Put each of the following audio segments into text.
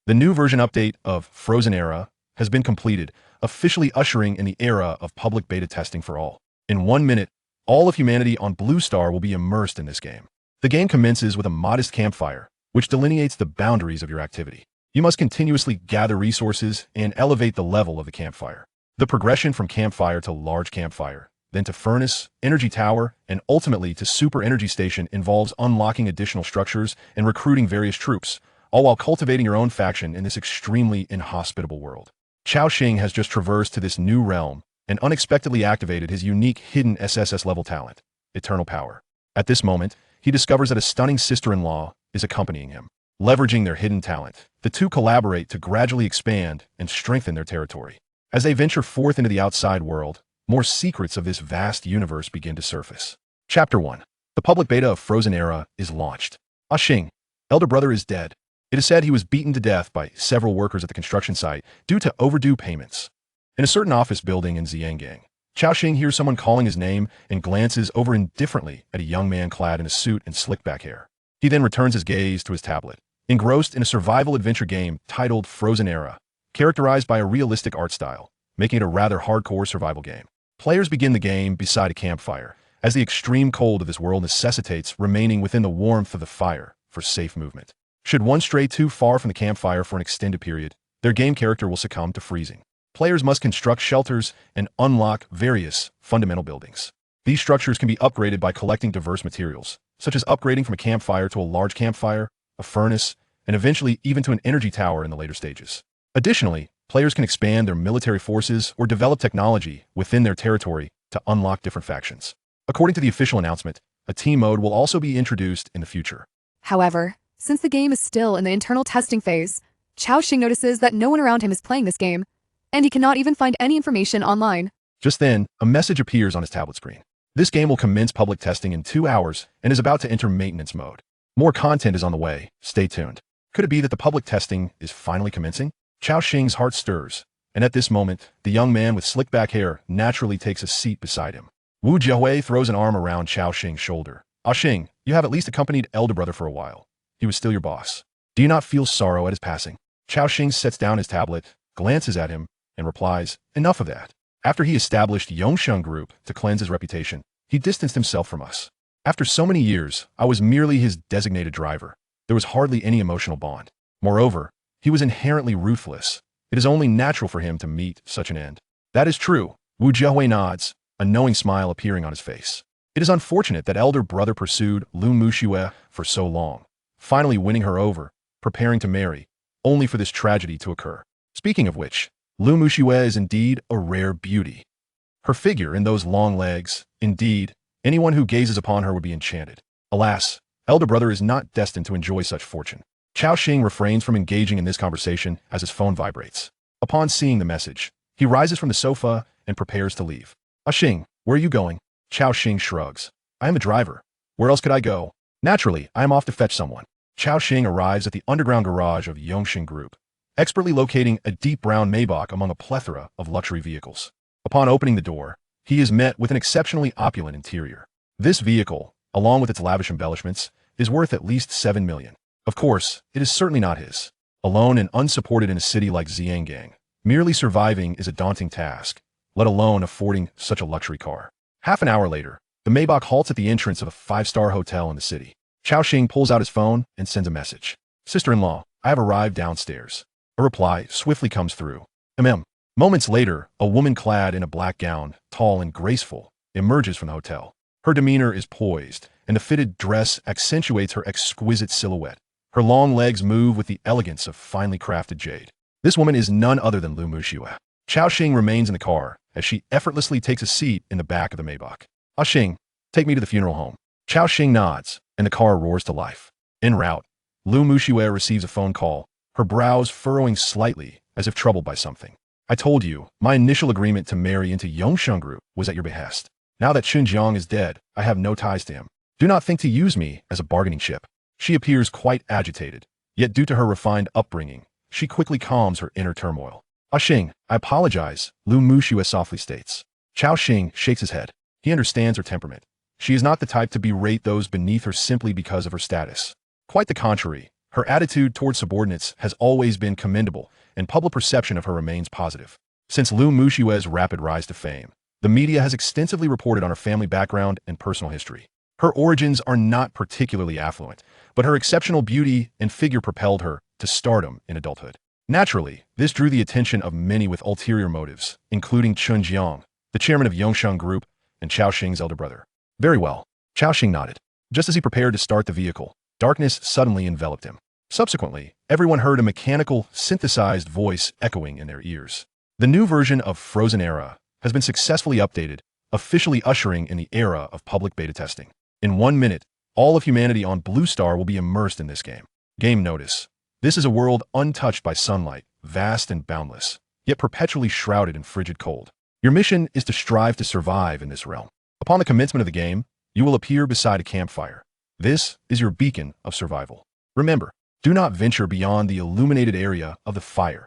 The new version update of Frozen Era has been completed, officially ushering in the era of public beta testing for all. In 1 minute, all of humanity on Blue Star will be immersed in this game. The game commences with a modest campfire, which delineates the boundaries of your activity. You must continuously gather resources and elevate the level of the campfire. The progression from campfire to large campfire, then to furnace, energy tower, and ultimately to super energy station involves unlocking additional structures and recruiting various troops, all while cultivating your own faction in this extremely inhospitable world. Cao Xing has just traversed to this new realm and unexpectedly activated his unique hidden SSS level talent, Eternal Power. At this moment, he discovers that a stunning sister-in-law is accompanying him. Leveraging their hidden talent, the two collaborate to gradually expand and strengthen their territory. As they venture forth into the outside world, more secrets of this vast universe begin to surface. Chapter 1. The public beta of Frozen Era is launched. Cao Xing, elder brother, is dead. It is said he was beaten to death by several workers at the construction site due to overdue payments. In a certain office building in Xiangang, Cao Xing hears someone calling his name and glances over indifferently at a young man clad in a suit and slick-back hair. He then returns his gaze to his tablet, engrossed in a survival adventure game titled Frozen Era, characterized by a realistic art style, making it a rather hardcore survival game. Players begin the game beside a campfire, as the extreme cold of this world necessitates remaining within the warmth of the fire for safe movement. Should one stray too far from the campfire for an extended period, their game character will succumb to freezing. Players must construct shelters and unlock various fundamental buildings. These structures can be upgraded by collecting diverse materials, such as upgrading from a campfire to a large campfire, a furnace, and eventually even to an energy tower in the later stages. Additionally, players can expand their military forces or develop technology within their territory to unlock different factions. According to the official announcement, a team mode will also be introduced in the future. However, since the game is still in the internal testing phase, Cao Xing notices that no one around him is playing this game, and he cannot even find any information online. Just then, a message appears on his tablet screen. This game will commence public testing in 2 hours and is about to enter maintenance mode. More content is on the way. Stay tuned. Could it be that the public testing is finally commencing? Cao Xing's heart stirs, and at this moment, the young man with slick-back hair naturally takes a seat beside him. Wu Jiahui throws an arm around Cao Xing's shoulder. Cao Xing, you have at least accompanied elder brother for a while. He was still your boss. Do you not feel sorrow at his passing? Cao Xing sets down his tablet, glances at him, and replies, enough of that. After he established Yongsheng Group to cleanse his reputation, he distanced himself from us. After so many years, I was merely his designated driver. There was hardly any emotional bond. Moreover, he was inherently ruthless. It is only natural for him to meet such an end. That is true. Wu Jiahui nods, a knowing smile appearing on his face. It is unfortunate that elder brother pursued Lu Muxue for so long, finally winning her over, preparing to marry, only for this tragedy to occur. Speaking of which, Lu Muxue is indeed a rare beauty. Her figure and those long legs, indeed, anyone who gazes upon her would be enchanted. Alas, elder brother is not destined to enjoy such fortune. Cao Xing refrains from engaging in this conversation as his phone vibrates. Upon seeing the message, he rises from the sofa and prepares to leave. Cao Xing, where are you going? Cao Xing shrugs. I am a driver. Where else could I go? Naturally, I am off to fetch someone. Cao Xing arrives at the underground garage of Yongsheng Group, expertly locating a deep brown Maybach among a plethora of luxury vehicles. Upon opening the door, he is met with an exceptionally opulent interior. This vehicle, along with its lavish embellishments, is worth at least 7 million. Of course, it is certainly not his. Alone and unsupported in a city like Xiangang, merely surviving is a daunting task, let alone affording such a luxury car. Half an hour later, the Maybach halts at the entrance of a 5-star hotel in the city. Cao Xing pulls out his phone and sends a message. Sister-in-law, I have arrived downstairs. A reply swiftly comes through. Moments later, a woman clad in a black gown, tall and graceful, emerges from the hotel. Her demeanor is poised, and the fitted dress accentuates her exquisite silhouette. Her long legs move with the elegance of finely crafted jade. This woman is none other than Lu Muxue. Cao Xing remains in the car as she effortlessly takes a seat in the back of the Maybach. Cao Xing, take me to the funeral home. Cao Xing nods, and the car roars to life. En route, Lu Muxue receives a phone call, her brows furrowing slightly as if troubled by something. I told you, my initial agreement to marry into Yongsheng Group was at your behest. Now that Xunjiang is dead, I have no ties to him. Do not think to use me as a bargaining chip. She appears quite agitated, yet due to her refined upbringing, she quickly calms her inner turmoil. Cao Xing, I apologize, Lu Muxue softly states. Cao Xing shakes his head. He understands her temperament. She is not the type to berate those beneath her simply because of her status. Quite the contrary, Her attitude towards subordinates has always been commendable, and public perception of her remains positive. Since Lu Mushue's rapid rise to fame, the media has extensively reported on her family background and personal history. Her origins are not particularly affluent, but her exceptional beauty and figure propelled her to stardom in adulthood. Naturally, this drew the attention of many with ulterior motives, including Chun Jiang, the chairman of Yongsheng Group, and Cao Xing's elder brother. Very well. Cao Xing nodded. Just as he prepared to start the vehicle, darkness suddenly enveloped him. Subsequently, everyone heard a mechanical, synthesized voice echoing in their ears. The new version of Frozen Era has been successfully updated, officially ushering in the era of public beta testing. In 1 minute, all of humanity on Blue Star will be immersed in this game. Game notice. This is a world untouched by sunlight, vast and boundless, yet perpetually shrouded in frigid cold. Your mission is to strive to survive in this realm. Upon the commencement of the game, you will appear beside a campfire. This is your beacon of survival. Remember, do not venture beyond the illuminated area of the fire.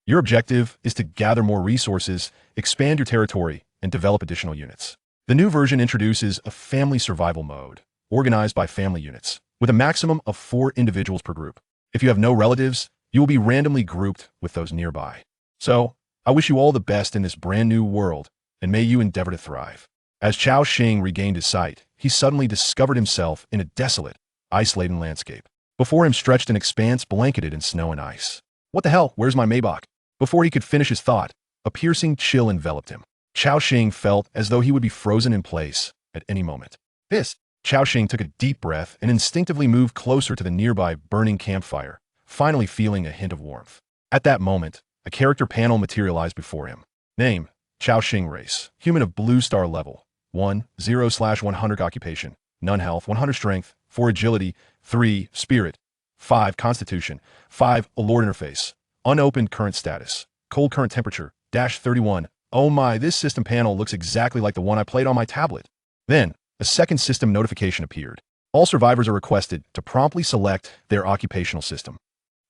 Your objective is to gather more resources, expand your territory, and develop additional units. The new version introduces a family survival mode, organized by family units, with a maximum of 4 individuals per group. If you have no relatives, you will be randomly grouped with those nearby. So, I wish you all the best in this brand new world, and may you endeavor to thrive. As Cao Xing regained his sight, he suddenly discovered himself in a desolate, ice-laden landscape. Before him stretched an expanse blanketed in snow and ice. What the hell, where's my Maybach? Before he could finish his thought, a piercing chill enveloped him. Cao Xing felt as though he would be frozen in place at any moment. Pissed, Cao Xing took a deep breath and instinctively moved closer to the nearby burning campfire, finally feeling a hint of warmth. At that moment, a character panel materialized before him. Name, Cao Xing race, human of Blue Star level, 1, 0/100 occupation, none health, 100 strength, 4 agility, 3 spirit, 5 constitution, 5 alert interface, unopened current status, cold current temperature, -31. Oh my, this system panel looks exactly like the one I played on my tablet. Then, a second system notification appeared. All survivors are requested to promptly select their occupational system.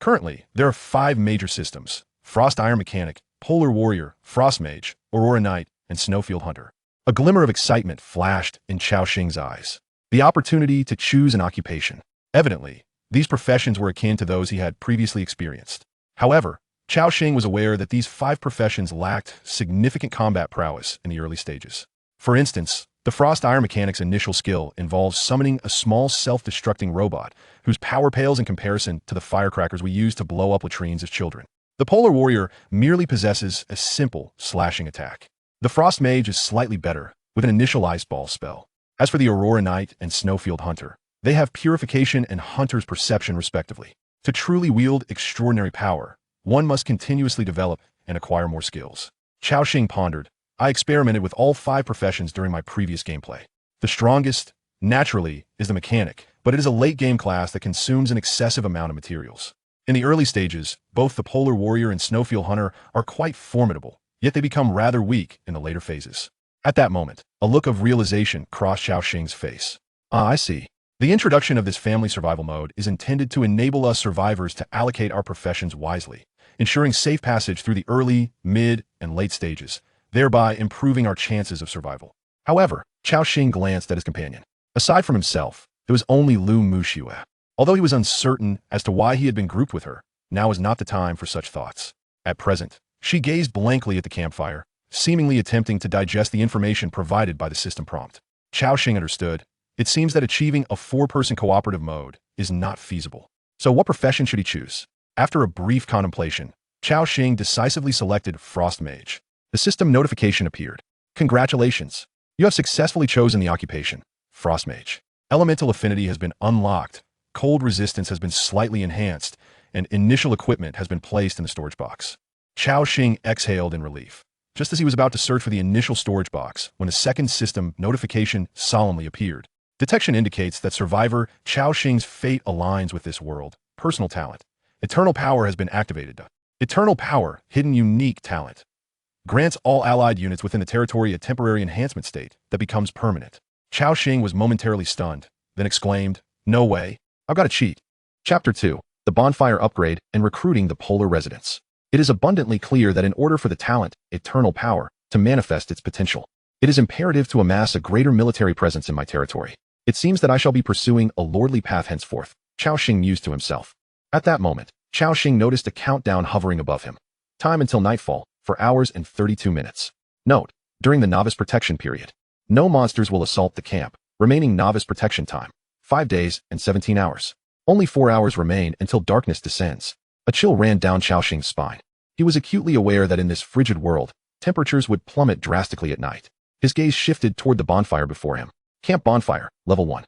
Currently, there are 5 major systems: Frost Iron Mechanic, Polar Warrior, Frost Mage, Aurora Knight, and Snowfield Hunter. A glimmer of excitement flashed in Cao Xing's eyes. The opportunity to choose an occupation. Evidently, these professions were akin to those he had previously experienced. However, Cao Xing was aware that these 5 professions lacked significant combat prowess in the early stages. For instance, the Frost Iron Mechanic's initial skill involves summoning a small self-destructing robot whose power pales in comparison to the firecrackers we used to blow up latrines as children. The Polar Warrior merely possesses a simple slashing attack. The Frost Mage is slightly better, with an initial Ice Ball spell. As for the Aurora Knight and Snowfield Hunter, they have Purification and Hunter's Perception respectively. To truly wield extraordinary power, one must continuously develop and acquire more skills. Cao Xing pondered. I experimented with all 5 professions during my previous gameplay. The strongest, naturally, is the mechanic, but it is a late-game class that consumes an excessive amount of materials. In the early stages, both the Polar Warrior and Snowfield Hunter are quite formidable, yet they become rather weak in the later phases. At that moment, a look of realization crossed Cao Xing's face. Ah, I see. The introduction of this family survival mode is intended to enable us survivors to allocate our professions wisely, ensuring safe passage through the early, mid, and late stages, thereby improving our chances of survival. However, Cao Xing glanced at his companion. Aside from himself, there was only Lu Mushue. Although he was uncertain as to why he had been grouped with her, now was not the time for such thoughts. At present, she gazed blankly at the campfire, seemingly attempting to digest the information provided by the system prompt. Cao Xing understood. It seems that achieving a 4-person cooperative mode is not feasible. So what profession should he choose? After a brief contemplation, Cao Xing decisively selected Frost Mage. The system notification appeared. Congratulations! You have successfully chosen the occupation, Frost Mage. Elemental affinity has been unlocked, cold resistance has been slightly enhanced, and initial equipment has been placed in the storage box. Cao Xing exhaled in relief, just as he was about to search for the initial storage box when a second system notification solemnly appeared. Detection indicates that survivor Cao Xing's fate aligns with this world. Personal talent. Eternal Power has been activated. Eternal Power, hidden unique talent. Grants all allied units within the territory a temporary enhancement state that becomes permanent. Cao Xing was momentarily stunned, then exclaimed, "No way, I've got to cheat." Chapter 2. The Bonfire Upgrade and Recruiting the Polar Residents. It is abundantly clear that in order for the talent, Eternal Power, to manifest its potential, it is imperative to amass a greater military presence in my territory. It seems that I shall be pursuing a lordly path henceforth, Cao Xing mused to himself. At that moment, Cao Xing noticed a countdown hovering above him. Time until nightfall, 4 hours and 32 minutes. Note, during the novice protection period, no monsters will assault the camp. Remaining novice protection time, 5 days and 17 hours. Only 4 hours remain until darkness descends. A chill ran down Cao Xing's spine. He was acutely aware that in this frigid world, temperatures would plummet drastically at night. His gaze shifted toward the bonfire before him. Camp Bonfire, Level 1.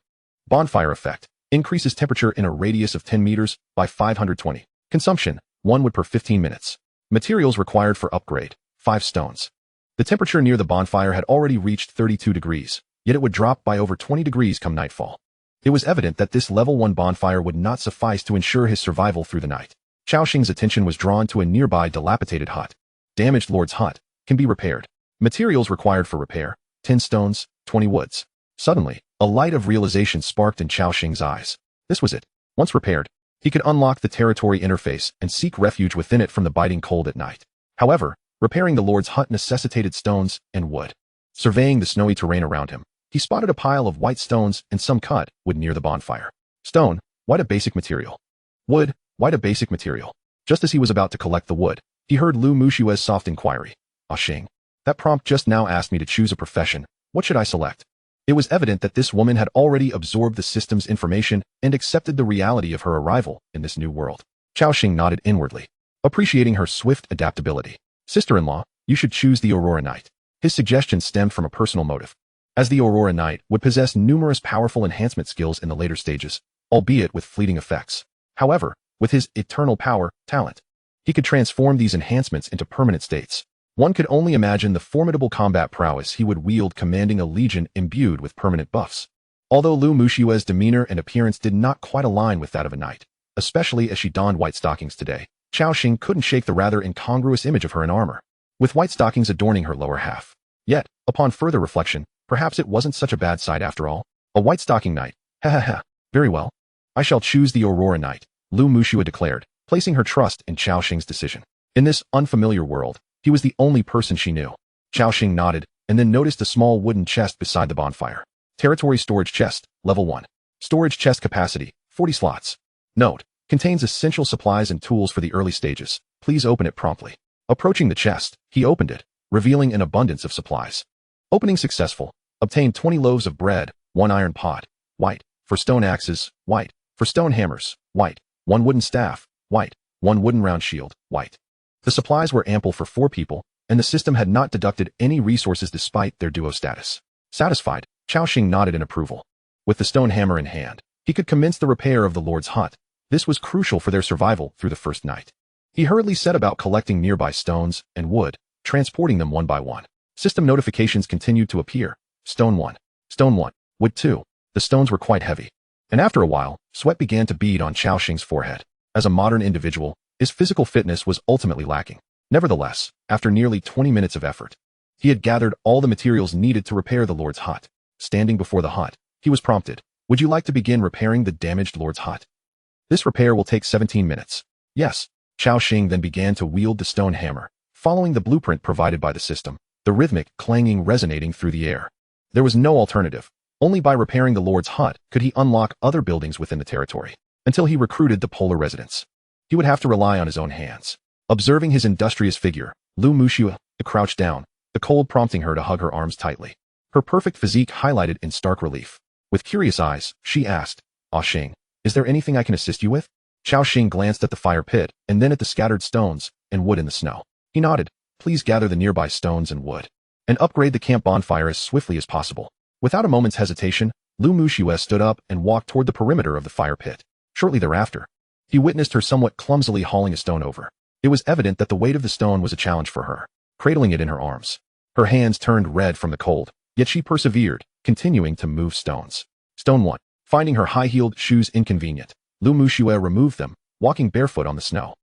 Bonfire effect. Increases temperature in a radius of 10 meters by 520. Consumption, 1 wood per 15 minutes. Materials required for upgrade, 5 stones. The temperature near the bonfire had already reached 32 degrees, yet it would drop by over 20 degrees come nightfall. It was evident that this Level 1 bonfire would not suffice to ensure his survival through the night. Cao Xing's attention was drawn to a nearby dilapidated hut. Damaged Lord's hut. Can be repaired. Materials required for repair, 10 stones, 20 woods. Suddenly, a light of realization sparked in Cao Xing's eyes. This was it. Once repaired, he could unlock the territory interface and seek refuge within it from the biting cold at night. However, repairing the Lord's hut necessitated stones and wood. Surveying the snowy terrain around him, he spotted a pile of white stones and some cut wood near the bonfire. Stone, white a basic material. Wood, white a basic material. Just as he was about to collect the wood, he heard Lu Mushue's soft inquiry. Ah Xing. That prompt just now asked me to choose a profession. What should I select? It was evident that this woman had already absorbed the system's information and accepted the reality of her arrival in this new world. Cao Xing nodded inwardly, appreciating her swift adaptability. Sister-in-law, you should choose the Aurora Knight. His suggestion stemmed from a personal motive, as the Aurora Knight would possess numerous powerful enhancement skills in the later stages, albeit with fleeting effects. However, with his eternal power, talent, he could transform these enhancements into permanent states. One could only imagine the formidable combat prowess he would wield commanding a legion imbued with permanent buffs. Although Lu Mushue's demeanor and appearance did not quite align with that of a knight, especially as she donned white stockings today, Cao Xing couldn't shake the rather incongruous image of her in armor, with white stockings adorning her lower half. Yet, upon further reflection, perhaps it wasn't such a bad sight after all. A white stocking knight. Ha ha ha. Very well. I shall choose the Aurora Knight, Lu Mushue declared, placing her trust in Cao Xing's decision. In this unfamiliar world, he was the only person she knew. Cao Xing nodded, and then noticed a small wooden chest beside the bonfire. Territory storage chest, Level 1. Storage chest capacity, 40 slots. Note, contains essential supplies and tools for the early stages. Please open it promptly. Approaching the chest, he opened it, revealing an abundance of supplies. Opening successful. Obtained 20 loaves of bread, 1 iron pot, white. For stone axes, white. For stone hammers, white. 1 wooden staff, white. 1 wooden round shield, white. The supplies were ample for 4 people, and the system had not deducted any resources despite their duo status. Satisfied, Cao Xing nodded in approval. With the stone hammer in hand, he could commence the repair of the Lord's hut. This was crucial for their survival through the first night. He hurriedly set about collecting nearby stones and wood, transporting them one by one. System notifications continued to appear. Stone 1. Stone 1. Wood 2. The stones were quite heavy. And after a while, sweat began to bead on Cao Xing's forehead. As a modern individual, his physical fitness was ultimately lacking. Nevertheless, after nearly 20 minutes of effort, he had gathered all the materials needed to repair the Lord's hut. Standing before the hut, he was prompted. Would you like to begin repairing the damaged Lord's hut? This repair will take 17 minutes. Yes. Cao Xing then began to wield the stone hammer, following the blueprint provided by the system, the rhythmic clanging resonating through the air. There was no alternative. Only by repairing the Lord's hut could he unlock other buildings within the territory, until he recruited the polar residents. He would have to rely on his own hands. Observing his industrious figure, Lu Mushue crouched down, the cold prompting her to hug her arms tightly. Her perfect physique highlighted in stark relief. With curious eyes, she asked, Ah Xing, is there anything I can assist you with? Cao Xing glanced at the fire pit and then at the scattered stones and wood in the snow. He nodded. Please gather the nearby stones and wood, and upgrade the camp bonfire as swiftly as possible. Without a moment's hesitation, Lu Mushue stood up and walked toward the perimeter of the fire pit. Shortly thereafter, he witnessed her somewhat clumsily hauling a stone over. It was evident that the weight of the stone was a challenge for her, cradling it in her arms. Her hands turned red from the cold, yet she persevered, continuing to move stones. Stone 1. Finding her high-heeled shoes inconvenient, Lu Mushue removed them, walking barefoot on the snow.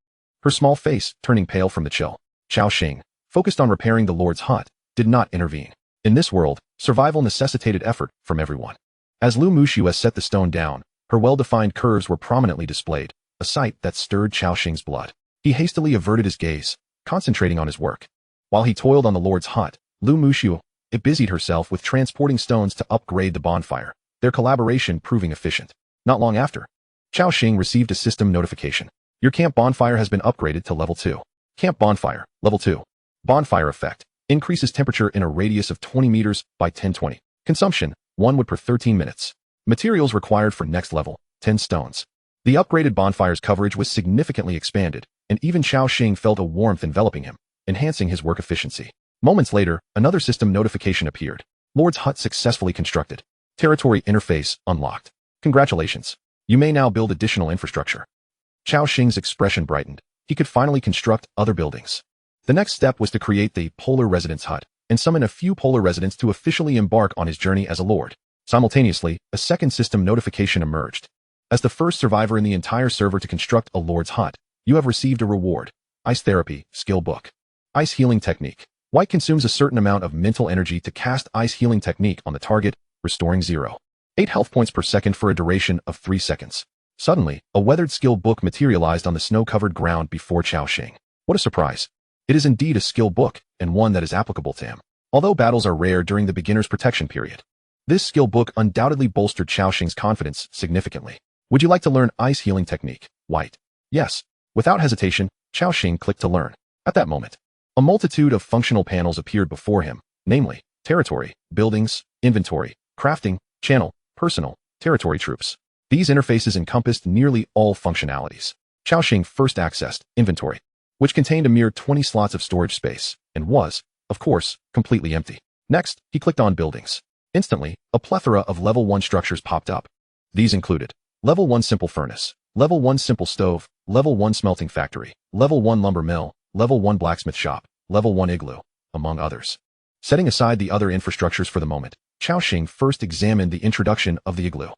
Her small face turning pale from the chill. Cao Xing, focused on repairing the Lord's hut, did not intervene. In this world, survival necessitated effort from everyone. As Lu Mushue set the stone down, her well-defined curves were prominently displayed, a sight that stirred Cao Xing's blood. He hastily averted his gaze, concentrating on his work. While he toiled on the Lord's hut, Lu Mushue busied herself with transporting stones to upgrade the bonfire, their collaboration proving efficient. Not long after, Cao Xing received a system notification. Your camp bonfire has been upgraded to level 2. Camp bonfire, level 2. Bonfire effect. Increases temperature in a radius of 20 meters by 1020. Consumption, 1 wood per 13 minutes. Materials required for next level, 10 stones. The upgraded bonfire's coverage was significantly expanded, and even Cao Xing felt a warmth enveloping him, enhancing his work efficiency. Moments later, another system notification appeared. Lord's hut successfully constructed. Territory interface unlocked. Congratulations. You may now build additional infrastructure. Cao Xing's expression brightened. He could finally construct other buildings. The next step was to create the Polar Residence Hut and summon a few Polar residents to officially embark on his journey as a lord. Simultaneously, a second system notification emerged. As the first survivor in the entire server to construct a lord's hut, you have received a reward. Ice Therapy, Skill Book. Ice Healing Technique. White consumes a certain amount of mental energy to cast Ice Healing Technique on the target, restoring 0.8 health points per second for a duration of 3 seconds. Suddenly, a weathered skill book materialized on the snow-covered ground before Cao Xing. What a surprise. It is indeed a skill book, and one that is applicable to him. Although battles are rare during the beginner's protection period, this skill book undoubtedly bolstered Cao Xing's confidence significantly. Would you like to learn Ice Healing Technique, White? Yes. Without hesitation, Cao Xing clicked to learn. At that moment, a multitude of functional panels appeared before him, namely, territory, buildings, inventory, crafting, channel, personal, territory troops. These interfaces encompassed nearly all functionalities. Cao Xing first accessed inventory, which contained a mere 20 slots of storage space, and was, of course, completely empty. Next, he clicked on buildings. Instantly, a plethora of level 1 structures popped up. These included level 1 simple furnace, level 1 simple stove, level 1 smelting factory, level 1 lumber mill, level 1 blacksmith shop, level 1 igloo, among others. Setting aside the other infrastructures for the moment, Cao Xing first examined the introduction of the igloo.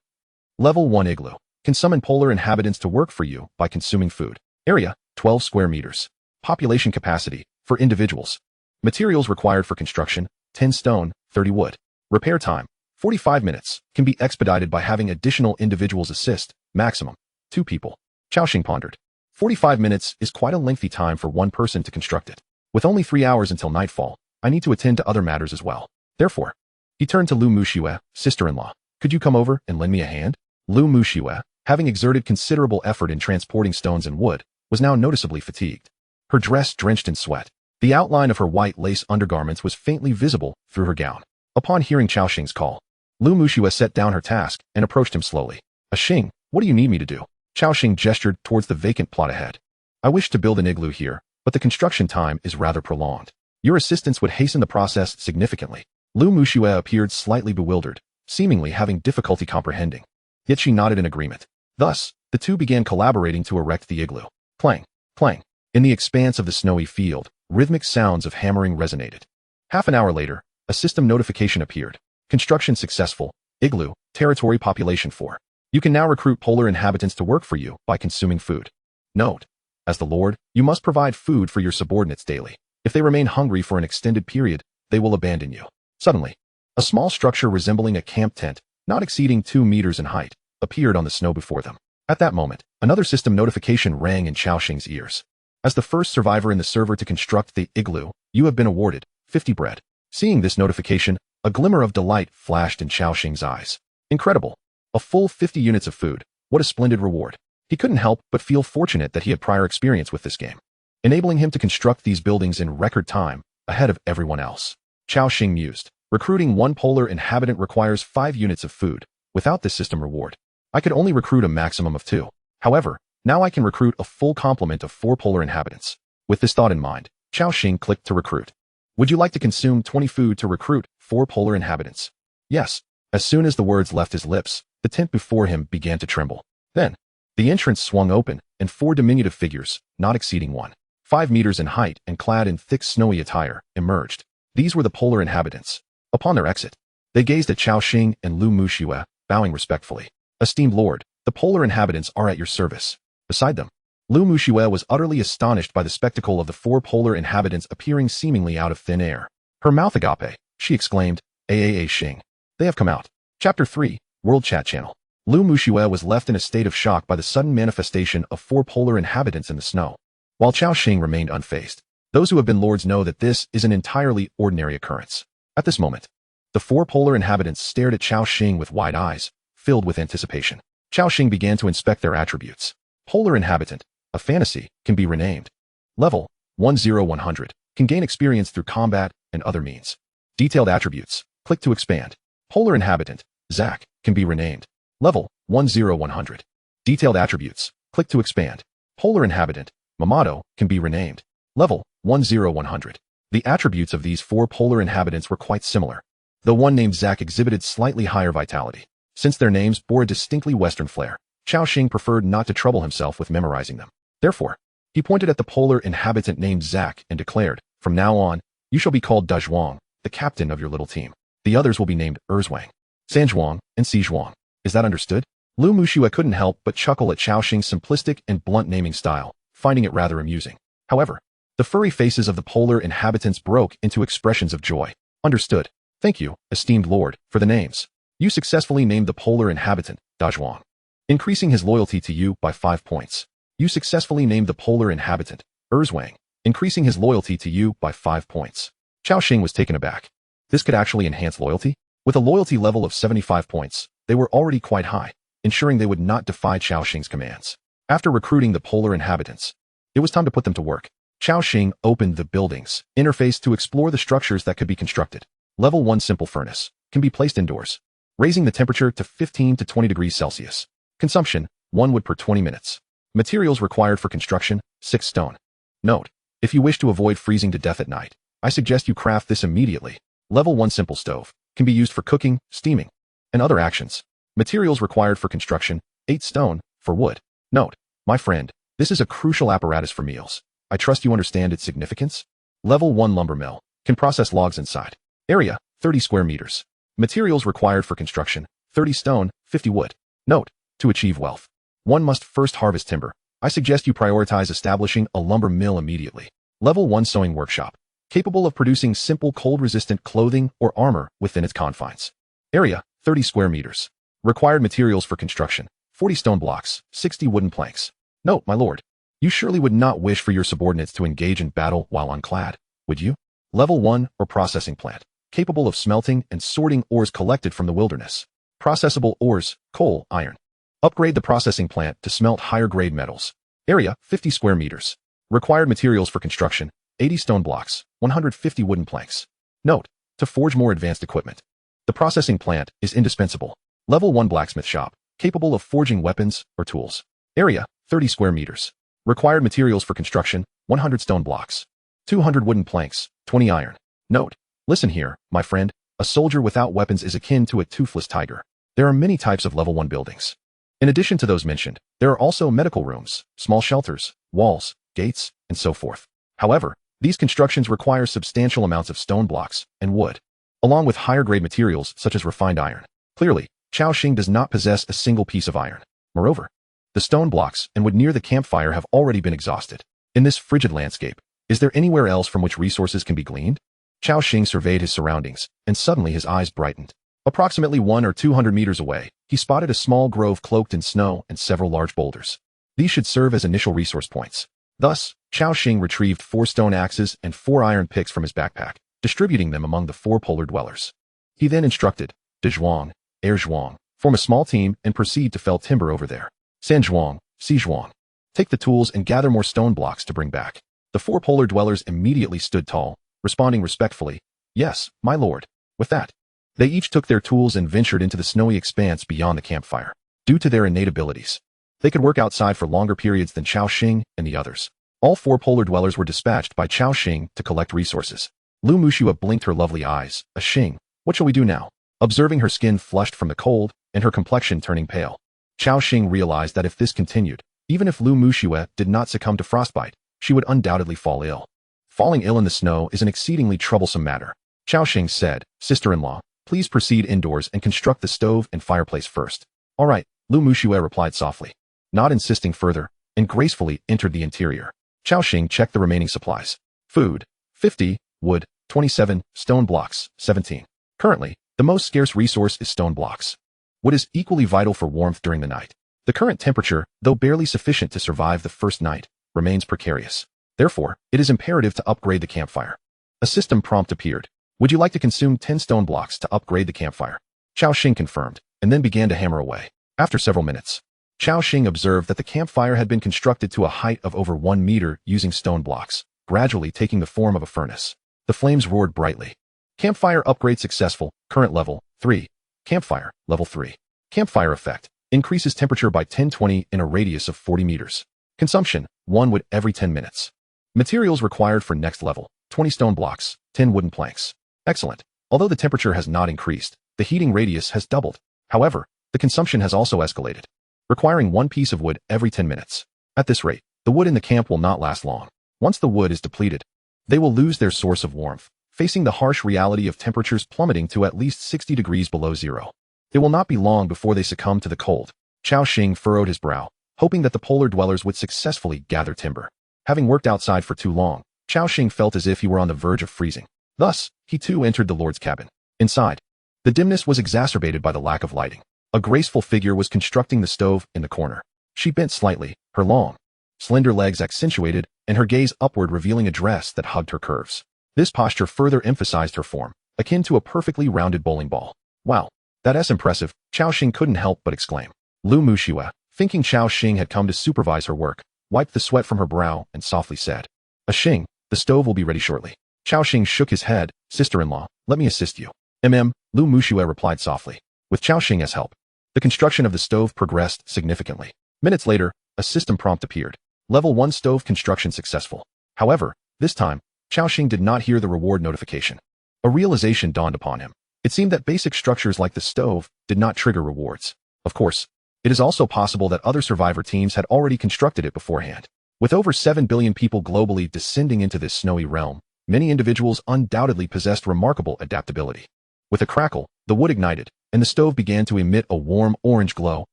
Level 1 igloo can summon polar inhabitants to work for you by consuming food. Area, 12 square meters. Population capacity, for individuals. Materials required for construction, 10 stone, 30 wood. Repair time, 45 minutes, can be expedited by having additional individuals assist, maximum, 2 people. Cao Xing pondered. 45 minutes is quite a lengthy time for one person to construct it. With only 3 hours until nightfall, I need to attend to other matters as well. Therefore, he turned to Lu Muxue, sister-in-law. Could you come over and lend me a hand? Lu Muxue, having exerted considerable effort in transporting stones and wood, was now noticeably fatigued. Her dress drenched in sweat. The outline of her white lace undergarments was faintly visible through her gown. Upon hearing Cao Xing's call, Lu Muxue set down her task and approached him slowly. Xing, what do you need me to do? Cao Xing gestured towards the vacant plot ahead. I wish to build an igloo here, but the construction time is rather prolonged. Your assistance would hasten the process significantly. Lu Muxue appeared slightly bewildered, seemingly having difficulty comprehending. Yet she nodded in agreement. Thus, the two began collaborating to erect the igloo. Clang, clang. In the expanse of the snowy field, rhythmic sounds of hammering resonated. Half an hour later, a system notification appeared. Construction successful. Igloo, territory population 4. You can now recruit polar inhabitants to work for you by consuming food. Note: as the Lord, you must provide food for your subordinates daily. If they remain hungry for an extended period, they will abandon you. Suddenly, a small structure resembling a camp tent, not exceeding 2 meters in height, appeared on the snow before them. At that moment, another system notification rang in Cao Xing's ears. As the first survivor in the server to construct the igloo, you have been awarded 50 bread. Seeing this notification, a glimmer of delight flashed in Cao Xing's eyes. Incredible. A full 50 units of food. What a splendid reward. He couldn't help but feel fortunate that he had prior experience with this game, enabling him to construct these buildings in record time, ahead of everyone else. Cao Xing mused. Recruiting 1 polar inhabitant requires 5 units of food. Without this system reward, I could only recruit a maximum of 2. However, now I can recruit a full complement of 4 polar inhabitants. With this thought in mind, Cao Xing clicked to recruit. Would you like to consume 20 food to recruit 4 polar inhabitants? Yes. As soon as the words left his lips, the tent before him began to tremble. Then, the entrance swung open, and 4 diminutive figures, not exceeding 1.5 meters in height and clad in thick snowy attire, emerged. These were the polar inhabitants. Upon their exit, they gazed at Cao Xing and Lu Muxue, bowing respectfully. Esteemed Lord, the polar inhabitants are at your service. Beside them, Lu Muxue was utterly astonished by the spectacle of the 4 polar inhabitants appearing seemingly out of thin air. Her mouth agape, she exclaimed, Xing. They have come out. Chapter 3, World Chat Channel. Lu Muxue was left in a state of shock by the sudden manifestation of 4 polar inhabitants in the snow. While Cao Xing remained unfazed, those who have been lords know that this is an entirely ordinary occurrence. At this moment, the 4 polar inhabitants stared at Cao Xing with wide eyes, filled with anticipation. Cao Xing began to inspect their attributes. Polar Inhabitant, a fantasy, can be renamed. Level 10100, can gain experience through combat and other means. Detailed attributes, click to expand. Polar Inhabitant, Zach, can be renamed. Level 10100. Detailed attributes, click to expand. Polar Inhabitant, Mamato, can be renamed. Level 10100. The attributes of these 4 polar inhabitants were quite similar. The one named Zach exhibited slightly higher vitality. Since their names bore a distinctly Western flair, Cao Xing preferred not to trouble himself with memorizing them. Therefore, he pointed at the polar inhabitant named Zach and declared, "From now on, you shall be called Dazhuang, the captain of your little team. The others will be named Erzhuang, Sanzhuang, and Sizhuang. Is that understood?" Lu Muxue couldn't help but chuckle at Cao Xing's simplistic and blunt naming style, finding it rather amusing. However, the furry faces of the polar inhabitants broke into expressions of joy. "Understood. Thank you, esteemed lord, for the names. You successfully named the polar inhabitant, Dazhuang, increasing his loyalty to you by 5 points. You successfully named the polar inhabitant, Erzhuang, increasing his loyalty to you by 5 points." Cao Xing was taken aback. This could actually enhance loyalty? With a loyalty level of 75 points, they were already quite high, ensuring they would not defy Cao Xing's commands. After recruiting the polar inhabitants, it was time to put them to work. Cao Xing opened the building's interface to explore the structures that could be constructed. Level 1 simple furnace can be placed indoors, raising the temperature to 15 to 20 degrees Celsius. Consumption, 1 wood per 20 minutes. Materials required for construction, 6 stone. Note, if you wish to avoid freezing to death at night, I suggest you craft this immediately. Level 1 simple stove can be used for cooking, steaming, and other actions. Materials required for construction, 8 stone, for wood. Note, my friend, this is a crucial apparatus for meals. I trust you understand its significance. Level 1 lumber mill can process logs inside. Area, 30 square meters. Materials required for construction, 30 stone, 50 wood. Note, to achieve wealth, one must first harvest timber. I suggest you prioritize establishing a lumber mill immediately. Level 1 sewing workshop, capable of producing simple cold-resistant clothing or armor within its confines. Area, 30 square meters. Required materials for construction, 40 stone blocks, 60 wooden planks. Note, my lord, you surely would not wish for your subordinates to engage in battle while unclad, would you? Level 1 or processing plant, capable of smelting and sorting ores collected from the wilderness. Processable ores, coal, iron. Upgrade the processing plant to smelt higher-grade metals. Area, 50 square meters. Required materials for construction, 80 stone blocks, 150 wooden planks. Note, to forge more advanced equipment. The processing plant is indispensable. Level 1 blacksmith shop, capable of forging weapons or tools. Area, 30 square meters. Required materials for construction, 100 stone blocks, 200 wooden planks, 20 iron. Note, listen here, my friend, a soldier without weapons is akin to a toothless tiger. There are many types of level 1 buildings. In addition to those mentioned, there are also medical rooms, small shelters, walls, gates, and so forth. However, these constructions require substantial amounts of stone blocks and wood, along with higher-grade materials such as refined iron. Clearly, Cao Xing does not possess a single piece of iron. Moreover, the stone blocks and wood near the campfire have already been exhausted. In this frigid landscape, is there anywhere else from which resources can be gleaned? Cao Xing surveyed his surroundings, and suddenly his eyes brightened. Approximately 100 or 200 meters away, he spotted a small grove cloaked in snow and several large boulders. These should serve as initial resource points. Thus, Cao Xing retrieved 4 stone axes and 4 iron picks from his backpack, distributing them among the 4 polar dwellers. He then instructed Dazhuang, Erzhuang, form a small team and proceed to fell timber over there. Sanzhuang, Sizhuang, take the tools and gather more stone blocks to bring back. The 4 polar dwellers immediately stood tall, responding respectfully, "Yes, my lord." With that, they each took their tools and ventured into the snowy expanse beyond the campfire. Due to their innate abilities, they could work outside for longer periods than Cao Xing and the others. All 4 polar dwellers were dispatched by Cao Xing to collect resources. Lu Muxue blinked her lovely eyes. Xing, what shall we do now? Observing her skin flushed from the cold and her complexion turning pale, Cao Xing realized that if this continued, even if Lu Muxue did not succumb to frostbite, she would undoubtedly fall ill. Falling ill in the snow is an exceedingly troublesome matter. Cao Xing said, "Sister-in-law, please proceed indoors and construct the stove and fireplace first." "All right," Lu Muxue replied softly, not insisting further, and gracefully entered the interior. Cao Xing checked the remaining supplies. Food, 50, wood, 27, stone blocks, 17. Currently, the most scarce resource is stone blocks. Wood is equally vital for warmth during the night. The current temperature, though barely sufficient to survive the first night, remains precarious. Therefore, it is imperative to upgrade the campfire. A system prompt appeared. "Would you like to consume 10 stone blocks to upgrade the campfire?" Cao Xing confirmed, and then began to hammer away. After several minutes, Cao Xing observed that the campfire had been constructed to a height of over 1 meter using stone blocks, gradually taking the form of a furnace. The flames roared brightly. Campfire upgrade successful, current level, 3. Campfire, level 3. Campfire effect, increases temperature by 10-20 in a radius of 40 meters. Consumption, 1 wood every 10 minutes. Materials required for next level, 20 stone blocks, 10 wooden planks. Excellent. Although the temperature has not increased, the heating radius has doubled. However, the consumption has also escalated, requiring 1 piece of wood every 10 minutes. At this rate, the wood in the camp will not last long. Once the wood is depleted, they will lose their source of warmth, facing the harsh reality of temperatures plummeting to at least 60 degrees below zero. It will not be long before they succumb to the cold. Cao Xing furrowed his brow, hoping that the polar dwellers would successfully gather timber. Having worked outside for too long, Cao Xing felt as if he were on the verge of freezing. Thus, he too entered the Lord's cabin. Inside, the dimness was exacerbated by the lack of lighting. A graceful figure was constructing the stove in the corner. She bent slightly, her long, slender legs accentuated, and her gaze upward revealing a dress that hugged her curves. This posture further emphasized her form, akin to a perfectly rounded bowling ball. Wow, that's impressive, Cao Xing couldn't help but exclaim. Lu Muxue, thinking Cao Xing had come to supervise her work, wiped the sweat from her brow and softly said, Xing, the stove will be ready shortly. Cao Xing shook his head. Sister-in-law, let me assist you. Lu Muxue replied softly. With Cao Xing's help, the construction of the stove progressed significantly. Minutes later, a system prompt appeared. Level 1 stove construction successful. However, this time, Cao Xing did not hear the reward notification. A realization dawned upon him. It seemed that basic structures like the stove did not trigger rewards. Of course, it is also possible that other survivor teams had already constructed it beforehand. With over 7 billion people globally descending into this snowy realm, many individuals undoubtedly possessed remarkable adaptability. With a crackle, the wood ignited, and the stove began to emit a warm orange glow,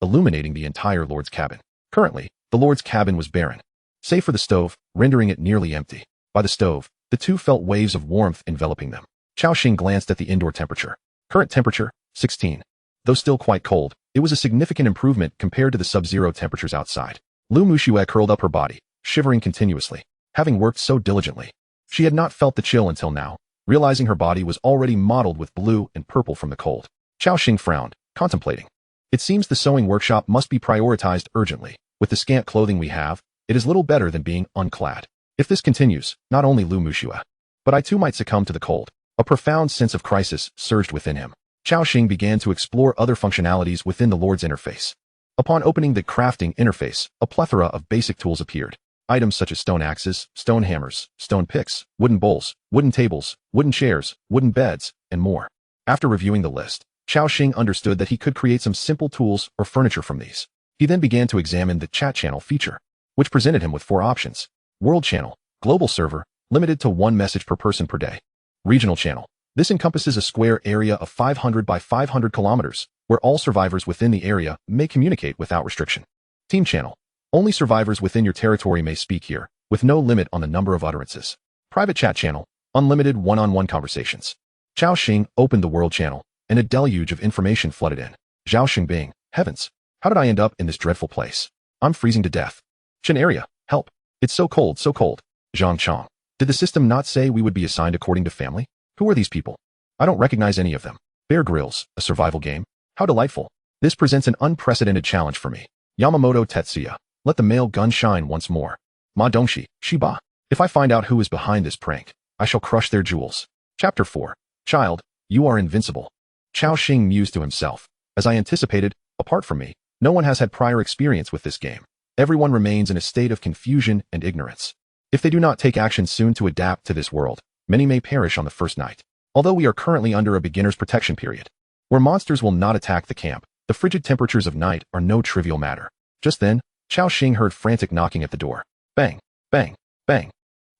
illuminating the entire Lord's cabin. Currently, the Lord's cabin was barren, save for the stove, rendering it nearly empty. By the stove, the two felt waves of warmth enveloping them. Cao Xing glanced at the indoor temperature. Current temperature, 16. Though still quite cold, it was a significant improvement compared to the sub-zero temperatures outside. Lu Muxue curled up her body, shivering continuously. Having worked so diligently, she had not felt the chill until now, realizing her body was already mottled with blue and purple from the cold. Cao Xing frowned, contemplating. It seems the sewing workshop must be prioritized urgently. With the scant clothing we have, it is little better than being unclad. If this continues, not only Lu Muxue, but I too might succumb to the cold. A profound sense of crisis surged within him. Cao Xing began to explore other functionalities within the Lord's interface. Upon opening the crafting interface, a plethora of basic tools appeared. Items such as stone axes, stone hammers, stone picks, wooden bowls, wooden tables, wooden chairs, wooden beds, and more. After reviewing the list, Cao Xing understood that he could create some simple tools or furniture from these. He then began to examine the chat channel feature, which presented him with 4 options. World channel, global server, limited to 1 message per person per day. Regional channel. This encompasses a square area of 500 by 500 kilometers, where all survivors within the area may communicate without restriction. Team channel. Only survivors within your territory may speak here, with no limit on the number of utterances. Private chat channel. Unlimited one-on-one conversations. Cao Xing opened the world channel, and a deluge of information flooded in. Zhao Xingbing. Heavens. How did I end up in this dreadful place? I'm freezing to death. Chen area. Help. It's so cold, so cold. Zhang Chong. Did the system not say we would be assigned according to family? Who are these people? I don't recognize any of them. Bear Grylls, a survival game? How delightful. This presents an unprecedented challenge for me. Yamamoto Tetsuya. Let the male gun shine once more. Ma Dongshi, Shiba. If I find out who is behind this prank, I shall crush their jewels. Chapter 4. Child, you are invincible. Cao Xing mused to himself. As I anticipated, apart from me, no one has had prior experience with this game. Everyone remains in a state of confusion and ignorance. If they do not take action soon to adapt to this world, many may perish on the first night. Although we are currently under a beginner's protection period, where monsters will not attack the camp, the frigid temperatures of night are no trivial matter. Just then, Cao Xing heard frantic knocking at the door. Bang, bang, bang.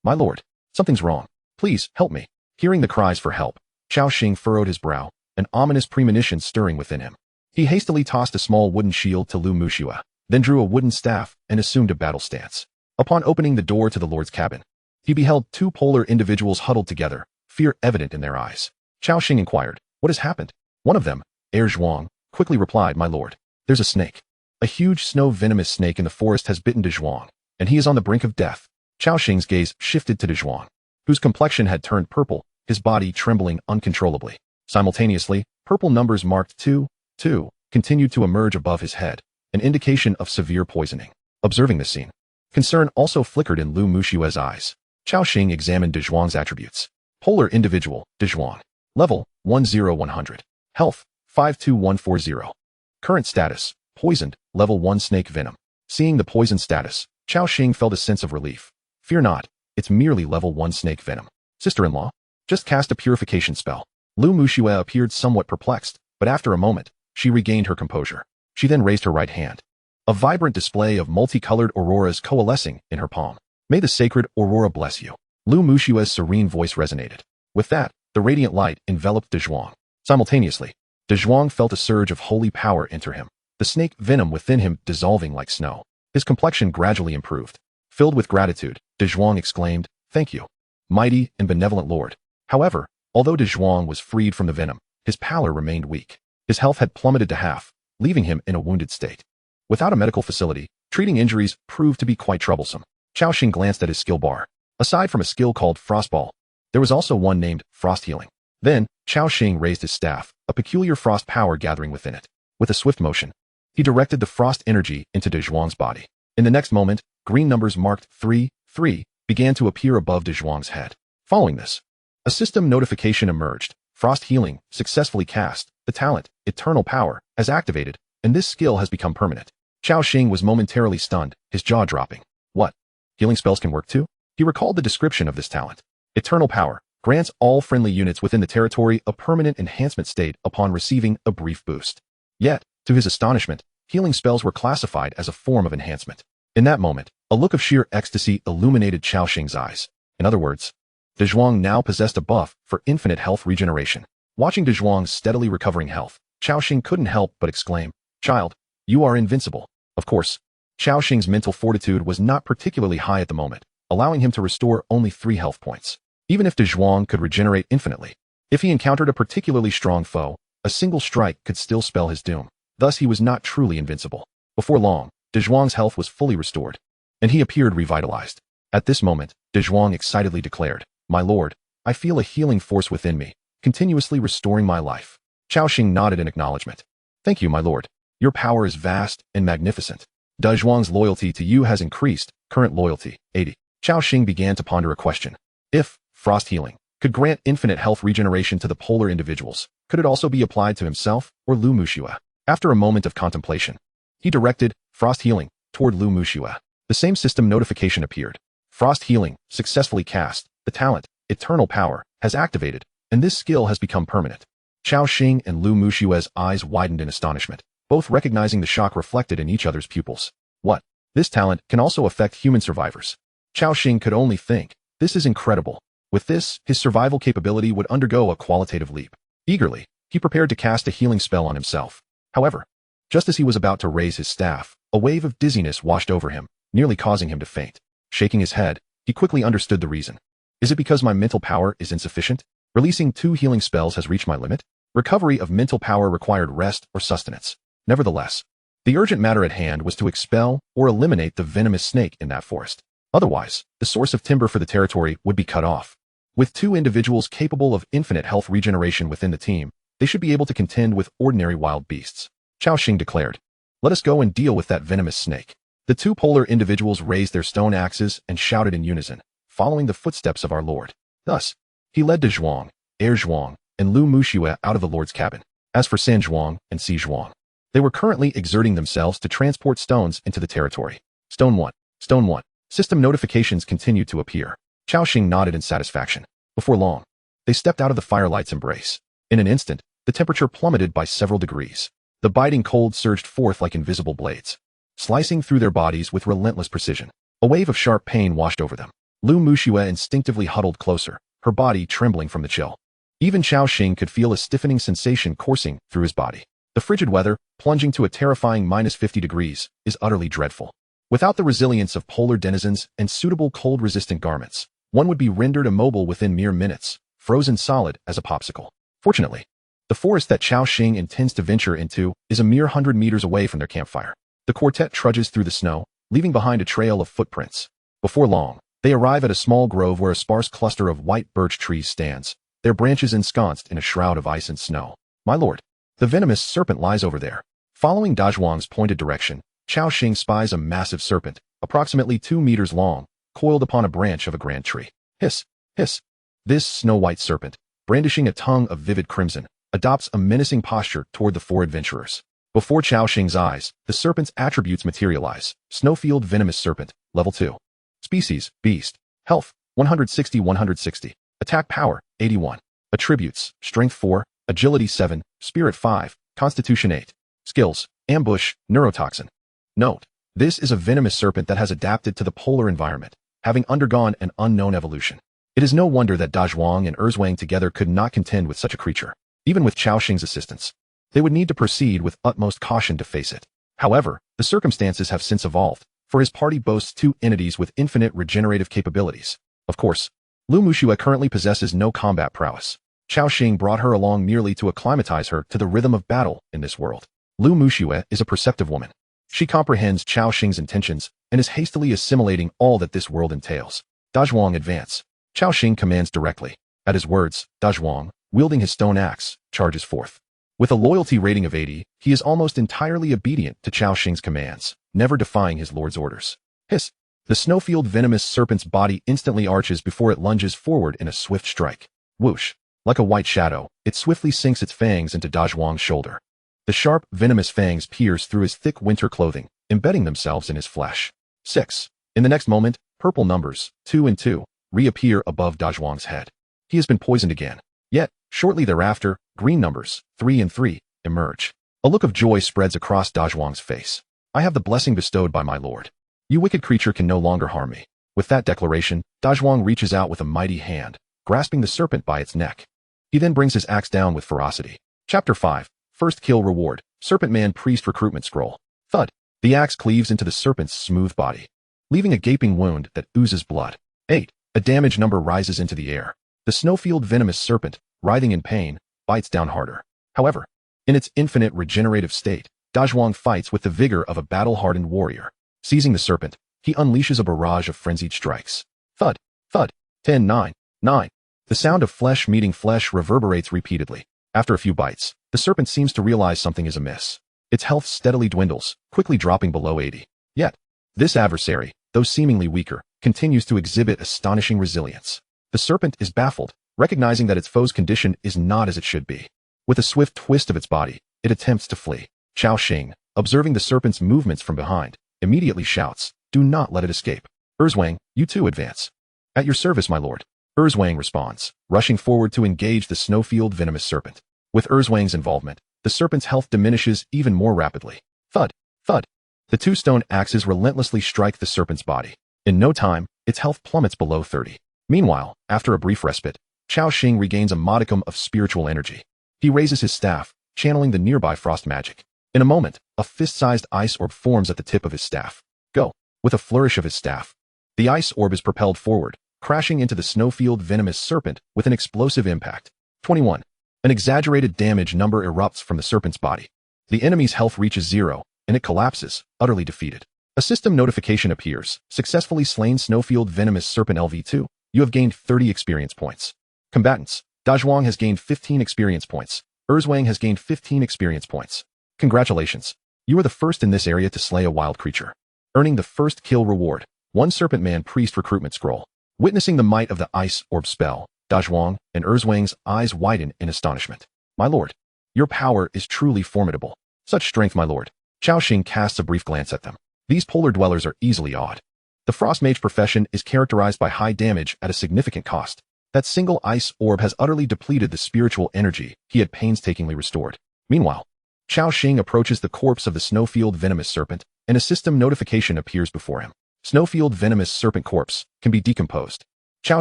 My lord, something's wrong. Please, help me. Hearing the cries for help, Cao Xing furrowed his brow, an ominous premonition stirring within him. He hastily tossed a small wooden shield to Lu Muxue, then drew a wooden staff and assumed a battle stance. Upon opening the door to the Lord's cabin, he beheld 2 polar individuals huddled together, fear evident in their eyes. Cao Xing inquired, what has happened? One of them, Heir Zhuang, quickly replied, my lord, there's a snake. A huge snow-venomous snake in the forest has bitten de Zhuang, and he is on the brink of death. Cao Xing's gaze shifted to de Zhuang, whose complexion had turned purple, his body trembling uncontrollably. Simultaneously, purple numbers marked 2, 2, continued to emerge above his head, an indication of severe poisoning. Observing this scene, concern also flickered in Lu Mushue's eyes. Cao Xing examined De Zhuang's attributes. Polar individual, De Zhuang. Level, 10100. Health, 52140. Current status, poisoned, level 1 snake venom. Seeing the poison status, Cao Xing felt a sense of relief. Fear not, it's merely level 1 snake venom. Sister-in-law, just cast a purification spell. Lu Mushue appeared somewhat perplexed, but after a moment, she regained her composure. She then raised her right hand. A vibrant display of multicolored auroras coalescing in her palm. May the sacred aurora bless you. Lu Mushue's serene voice resonated. With that, the radiant light enveloped De Zhuang. Simultaneously, De Zhuang felt a surge of holy power enter him, the snake venom within him dissolving like snow. His complexion gradually improved. Filled with gratitude, De Zhuang exclaimed, "Thank you, mighty and benevolent Lord." However, although De Zhuang was freed from the venom, his pallor remained weak. His health had plummeted to half, leaving him in a wounded state. Without a medical facility, treating injuries proved to be quite troublesome. Cao Xing glanced at his skill bar. Aside from a skill called Frostball, there was also one named Frost Healing. Then, Cao Xing raised his staff, a peculiar frost power gathering within it. With a swift motion, he directed the frost energy into De Zhuang's body. In the next moment, green numbers marked 3-3 began to appear above De Zhuang's head. Following this, a system notification emerged. Frost Healing, successfully cast. The talent, Eternal Power, has activated, and this skill has become permanent. Cao Xing was momentarily stunned, his jaw dropping. What? Healing spells can work too? He recalled the description of this talent. Eternal Power grants all friendly units within the territory a permanent enhancement state upon receiving a brief boost. Yet, to his astonishment, healing spells were classified as a form of enhancement. In that moment, a look of sheer ecstasy illuminated Cao Xing's eyes. In other words, De Zhuang now possessed a buff for infinite health regeneration. Watching De Zhuang's steadily recovering health, Cao Xing couldn't help but exclaim, "Child, you are invincible." Of course, Cao Xing's mental fortitude was not particularly high at the moment, allowing him to restore only 3 health points. Even if De Zhuang could regenerate infinitely, if he encountered a particularly strong foe, a single strike could still spell his doom. Thus he was not truly invincible. Before long, De Zhuang's health was fully restored, and he appeared revitalized. At this moment, De Zhuang excitedly declared, "My lord, I feel a healing force within me, continuously restoring my life." Cao Xing nodded in acknowledgement. "Thank you, my lord. Your power is vast and magnificent. De Zhuang's loyalty to you has increased. Current loyalty, 80. Cao Xing began to ponder a question. If Frost Healing could grant infinite health regeneration to the polar individuals, could it also be applied to himself or Lu Mushue? After a moment of contemplation, he directed Frost Healing toward Lu Mushue. The same system notification appeared. Frost Healing, successfully cast. The talent, Eternal Power, has activated, and this skill has become permanent. Cao Xing and Lu Mushue's eyes widened in astonishment, both recognizing the shock reflected in each other's pupils. What? This talent can also affect human survivors. Cao Xing could only think, this is incredible. With this, his survival capability would undergo a qualitative leap. Eagerly, he prepared to cast a healing spell on himself. However, just as he was about to raise his staff, a wave of dizziness washed over him, nearly causing him to faint. Shaking his head, he quickly understood the reason. Is it because my mental power is insufficient? Releasing 2 healing spells has reached my limit? Recovery of mental power required rest or sustenance. Nevertheless, the urgent matter at hand was to expel or eliminate the venomous snake in that forest. Otherwise, the source of timber for the territory would be cut off. With 2 individuals capable of infinite health regeneration within the team, they should be able to contend with ordinary wild beasts. Cao Xing declared, "Let us go and deal with that venomous snake." The 2 polar individuals raised their stone axes and shouted in unison, following the footsteps of our lord. Thus, he led De Zhuang, Air Zhuang, and Lu Mushue out of the lord's cabin. As for San Zhuang and Si Zhuang, they were currently exerting themselves to transport stones into the territory. Stone 1. Stone 1. System notifications continued to appear. Cao Xing nodded in satisfaction. Before long, they stepped out of the firelight's embrace. In an instant, the temperature plummeted by several degrees. The biting cold surged forth like invisible blades, slicing through their bodies with relentless precision. A wave of sharp pain washed over them. Lu Mushue instinctively huddled closer, her body trembling from the chill. Even Cao Xing could feel a stiffening sensation coursing through his body. The frigid weather, plunging to a terrifying -50 degrees, is utterly dreadful. Without the resilience of polar denizens and suitable cold-resistant garments, one would be rendered immobile within mere minutes, frozen solid as a popsicle. Fortunately, the forest that Cao Xing intends to venture into is a mere 100 meters away from their campfire. The quartet trudges through the snow, leaving behind a trail of footprints. Before long, they arrive at a small grove where a sparse cluster of white birch trees stands, their branches ensconced in a shroud of ice and snow. "My lord, the venomous serpent lies over there." Following Dazhuang's pointed direction, Cao Xing spies a massive serpent, approximately 2 meters long, coiled upon a branch of a grand tree. Hiss, hiss. This snow-white serpent, brandishing a tongue of vivid crimson, adopts a menacing posture toward the four adventurers. Before Cao Xing's eyes, the serpent's attributes materialize. Snowfield Venomous Serpent, Level 2. Species, Beast. Health, 160-160. Attack Power, 81. Attributes, Strength 4, Agility 7, Spirit 5, Constitution 8. Skills, Ambush, Neurotoxin. Note: this is a venomous serpent that has adapted to the polar environment, having undergone an unknown evolution. It is no wonder that Dazhuang and Erzwang together could not contend with such a creature. Even with Cao Xing's assistance, they would need to proceed with utmost caution to face it. However, the circumstances have since evolved, for his party boasts 2 entities with infinite regenerative capabilities. Of course, Lu Muxue currently possesses no combat prowess. Cao Xing brought her along merely to acclimatize her to the rhythm of battle in this world. Lu Muxue is a perceptive woman. She comprehends Cao Xing's intentions and is hastily assimilating all that this world entails. Dazhuang advance. Cao Xing commands directly. At his words, Dazhuang, wielding his stone axe, charges forth. With a loyalty rating of 80, he is almost entirely obedient to Cao Xing's commands, never defying his lord's orders. Hiss! The Snowfield Venomous Serpent's body instantly arches before it lunges forward in a swift strike. Whoosh! Like a white shadow, it swiftly sinks its fangs into Dazhuang's shoulder. The sharp, venomous fangs pierce through his thick winter clothing, embedding themselves in his flesh. 6. In the next moment, purple numbers, 2 and 2, reappear above Dazhuang's head. He has been poisoned again. Yet, shortly thereafter, green numbers, 3 and 3, emerge. A look of joy spreads across Dazhuang's face. I have the blessing bestowed by my lord. You wicked creature can no longer harm me. With that declaration, Dazhuang reaches out with a mighty hand, grasping the serpent by its neck. He then brings his axe down with ferocity. Chapter 5. First Kill Reward, Serpent Man Priest Recruitment Scroll. Thud. The axe cleaves into the serpent's smooth body, leaving a gaping wound that oozes blood. 8. A damage number rises into the air. The Snowfield Venomous Serpent, writhing in pain, bites down harder. However, in its infinite regenerative state, Dazhuang fights with the vigor of a battle-hardened warrior. Seizing the serpent, he unleashes a barrage of frenzied strikes. Thud, thud, 10, 9, 9. The sound of flesh meeting flesh reverberates repeatedly. After a few bites, the serpent seems to realize something is amiss. Its health steadily dwindles, quickly dropping below 80. Yet, this adversary, though seemingly weaker, continues to exhibit astonishing resilience. The serpent is baffled, recognizing that its foe's condition is not as it should be. With a swift twist of its body, it attempts to flee. Cao Xing, observing the serpent's movements from behind, immediately shouts, "Do not let it escape. Erzwang, you too advance." "At your service, my lord." Erzwang responds, rushing forward to engage the Snowfield Venomous Serpent. With Erzwang's involvement, the serpent's health diminishes even more rapidly. Thud, thud. The 2 stone axes relentlessly strike the serpent's body. In no time, its health plummets below 30. Meanwhile, after a brief respite, Cao Xing regains a modicum of spiritual energy. He raises his staff, channeling the nearby frost magic. In a moment, a fist-sized ice orb forms at the tip of his staff. Go! With a flourish of his staff, the ice orb is propelled forward, crashing into the Snowfield Venomous Serpent with an explosive impact. 21. An exaggerated damage number erupts from the serpent's body. The enemy's health reaches 0, and it collapses, utterly defeated. A system notification appears. Successfully slain Snowfield Venomous Serpent LV2. You have gained 30 experience points. Combatants. Dazhuang has gained 15 experience points. Erzwang has gained 15 experience points. Congratulations. You are the first in this area to slay a wild creature, earning the first kill reward, 1 Serpent Man Priest Recruitment Scroll. Witnessing the might of the ice orb spell, Dazhuang and Erzwang's eyes widen in astonishment. My lord, your power is truly formidable. Such strength, my lord. Cao Xing casts a brief glance at them. These polar dwellers are easily awed. The frost mage profession is characterized by high damage at a significant cost. That single ice orb has utterly depleted the spiritual energy he had painstakingly restored. Meanwhile, Cao Xing approaches the corpse of the Snowfield Venomous Serpent, and a system notification appears before him. Snowfield Venomous Serpent corpse can be decomposed. Cao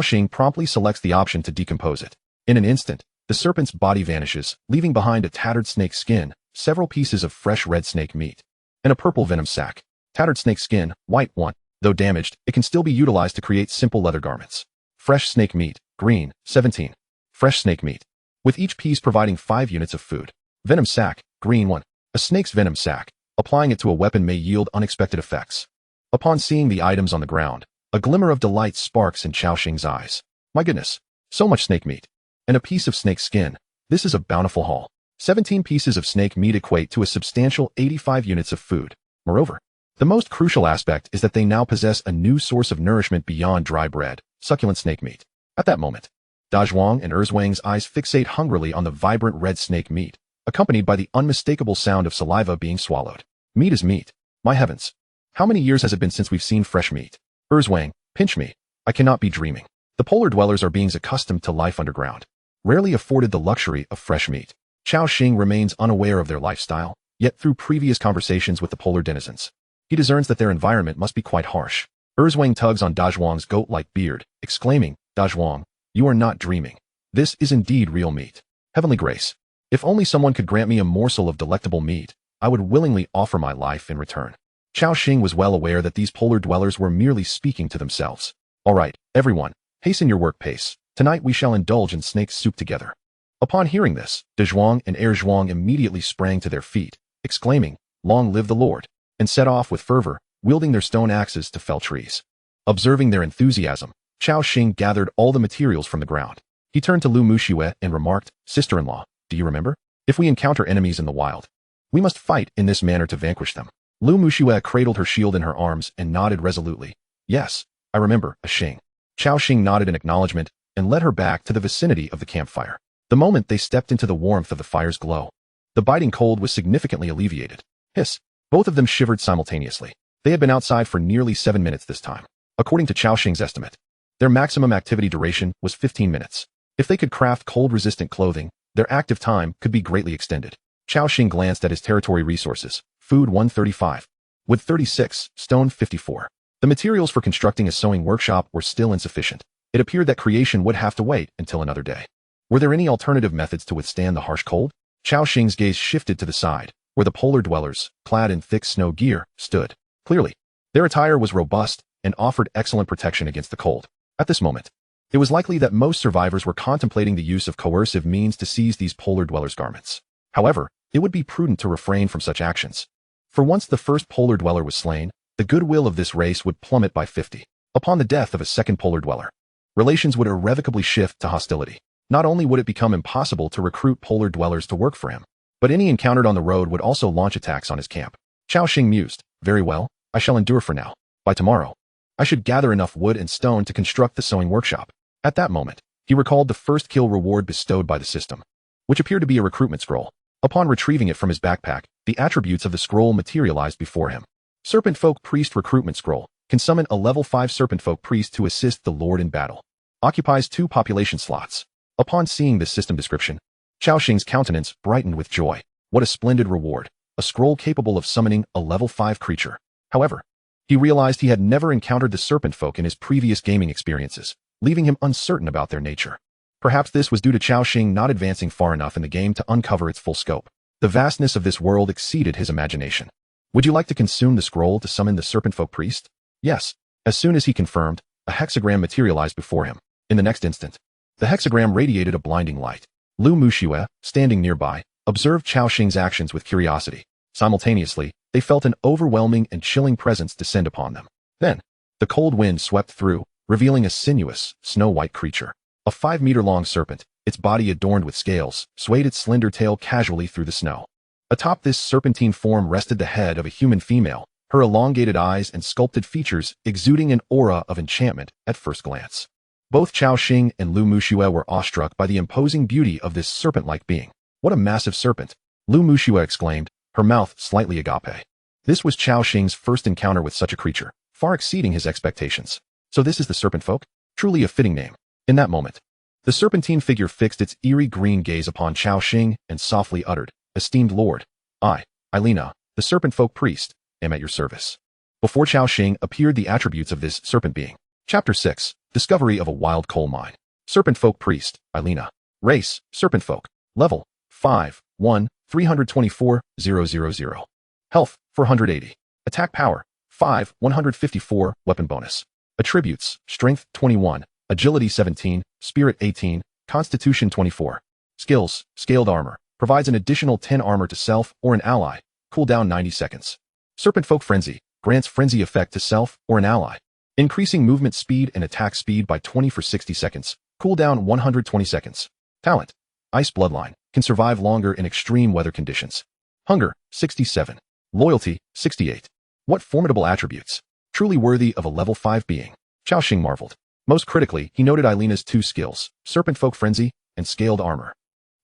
Xing promptly selects the option to decompose it. In an instant, the serpent's body vanishes, leaving behind a tattered snake skin, several pieces of fresh red snake meat, and a purple venom sac. Tattered snake skin, white 1. Though damaged, it can still be utilized to create simple leather garments. Fresh snake meat, green, 17. Fresh snake meat, with each piece providing 5 units of food. Venom sac, green 1. A snake's venom sac. Applying it to a weapon may yield unexpected effects. Upon seeing the items on the ground, a glimmer of delight sparks in Cao Xing's eyes. My goodness, so much snake meat. And a piece of snake skin. This is a bountiful haul. 17 pieces of snake meat equate to a substantial 85 units of food. Moreover, the most crucial aspect is that they now possess a new source of nourishment beyond dry bread, succulent snake meat. At that moment, Dazhuang and Erzwang's eyes fixate hungrily on the vibrant red snake meat, accompanied by the unmistakable sound of saliva being swallowed. Meat is meat. My heavens. How many years has it been since we've seen fresh meat? Erzwang, pinch me. I cannot be dreaming. The polar dwellers are beings accustomed to life underground, rarely afforded the luxury of fresh meat. Cao Xing remains unaware of their lifestyle, yet through previous conversations with the polar denizens, he discerns that their environment must be quite harsh. Erzwang tugs on Dazhuang's goat-like beard, exclaiming, Dazhuang, you are not dreaming. This is indeed real meat. Heavenly grace. If only someone could grant me a morsel of delectable meat, I would willingly offer my life in return. Cao Xing was well aware that these polar dwellers were merely speaking to themselves. All right, everyone, hasten your work pace. Tonight we shall indulge in snake soup together. Upon hearing this, Dazhuang and Erzwang immediately sprang to their feet, exclaiming, Long live the Lord, and set off with fervor, wielding their stone axes to fell trees. Observing their enthusiasm, Cao Xing gathered all the materials from the ground. He turned to Lu Muxue and remarked, Sister-in-law, do you remember? If we encounter enemies in the wild, we must fight in this manner to vanquish them. Lu Muxue cradled her shield in her arms and nodded resolutely. Yes, I remember, Xing. Cao Xing nodded in acknowledgement and led her back to the vicinity of the campfire. The moment they stepped into the warmth of the fire's glow, the biting cold was significantly alleviated. Hiss! Both of them shivered simultaneously. They had been outside for nearly 7 minutes this time. According to Cao Xing's estimate, their maximum activity duration was 15 minutes. If they could craft cold-resistant clothing, their active time could be greatly extended. Cao Xing glanced at his territory resources. Food 135. Wood 36, stone 54. The materials for constructing a sewing workshop were still insufficient. It appeared that creation would have to wait until another day. Were there any alternative methods to withstand the harsh cold? Cao Xing's gaze shifted to the side, where the polar dwellers, clad in thick snow gear, stood. Clearly, their attire was robust and offered excellent protection against the cold. At this moment, it was likely that most survivors were contemplating the use of coercive means to seize these polar dwellers' garments. However, it would be prudent to refrain from such actions. For once the first polar dweller was slain, the goodwill of this race would plummet by 50. Upon the death of a second polar dweller, relations would irrevocably shift to hostility. Not only would it become impossible to recruit polar dwellers to work for him, but any encountered on the road would also launch attacks on his camp. Cao Xing mused, very well, I shall endure for now. By tomorrow, I should gather enough wood and stone to construct the sewing workshop. At that moment, he recalled the first kill reward bestowed by the system, which appeared to be a recruitment scroll. Upon retrieving it from his backpack, the attributes of the scroll materialized before him. Serpent Folk Priest Recruitment Scroll can summon a level 5 Serpent Folk Priest to assist the Lord in battle. Occupies 2 population slots. Upon seeing this system description, Cao Xing's countenance brightened with joy. What a splendid reward. A scroll capable of summoning a level 5 creature. However, he realized he had never encountered the Serpent Folk in his previous gaming experiences, leaving him uncertain about their nature. Perhaps this was due to Cao Xing not advancing far enough in the game to uncover its full scope. The vastness of this world exceeded his imagination. Would you like to consume the scroll to summon the Serpent Folk Priest? Yes. As soon as he confirmed, a hexagram materialized before him. In the next instant, the hexagram radiated a blinding light. Lu Muxue, standing nearby, observed Cao Xing's actions with curiosity. Simultaneously, they felt an overwhelming and chilling presence descend upon them. Then, the cold wind swept through, revealing a sinuous, snow-white creature. A 5-meter-long serpent, its body adorned with scales, swayed its slender tail casually through the snow. Atop this serpentine form rested the head of a human female, her elongated eyes and sculpted features exuding an aura of enchantment at first glance. Both Cao Xing and Lu Muxue were awestruck by the imposing beauty of this serpent-like being. What a massive serpent! Lu Muxue exclaimed, her mouth slightly agape. This was Cao Xing's first encounter with such a creature, far exceeding his expectations. So this is the Serpent Folk? Truly a fitting name. In that moment, the serpentine figure fixed its eerie green gaze upon Cao Xing and softly uttered, Esteemed Lord, I, Ilena, the Serpent Folk Priest, am at your service. Before Cao Xing appeared the attributes of this serpent being. Chapter 6, Discovery of a Wild Coal Mine. Serpent Folk Priest, Ilena. Race, Serpent Folk. Level, 5, 1, 324,000. Health, 480. Attack power, 5, 154, weapon bonus. Attributes, Strength, 21, Agility 17, Spirit 18, Constitution 24. Skills, Scaled Armor, provides an additional 10 armor to self or an ally, cooldown 90 seconds. Serpent Folk Frenzy, grants frenzy effect to self or an ally, increasing movement speed and attack speed by 20 for 60 seconds, cooldown 120 seconds. Talent, Ice Bloodline, can survive longer in extreme weather conditions. Hunger, 67. Loyalty, 68. What formidable attributes. Truly worthy of a level 5 being. Cao Xing marveled. Most critically, he noted Eilena's 2 skills, Serpent Folk Frenzy and Scaled Armor.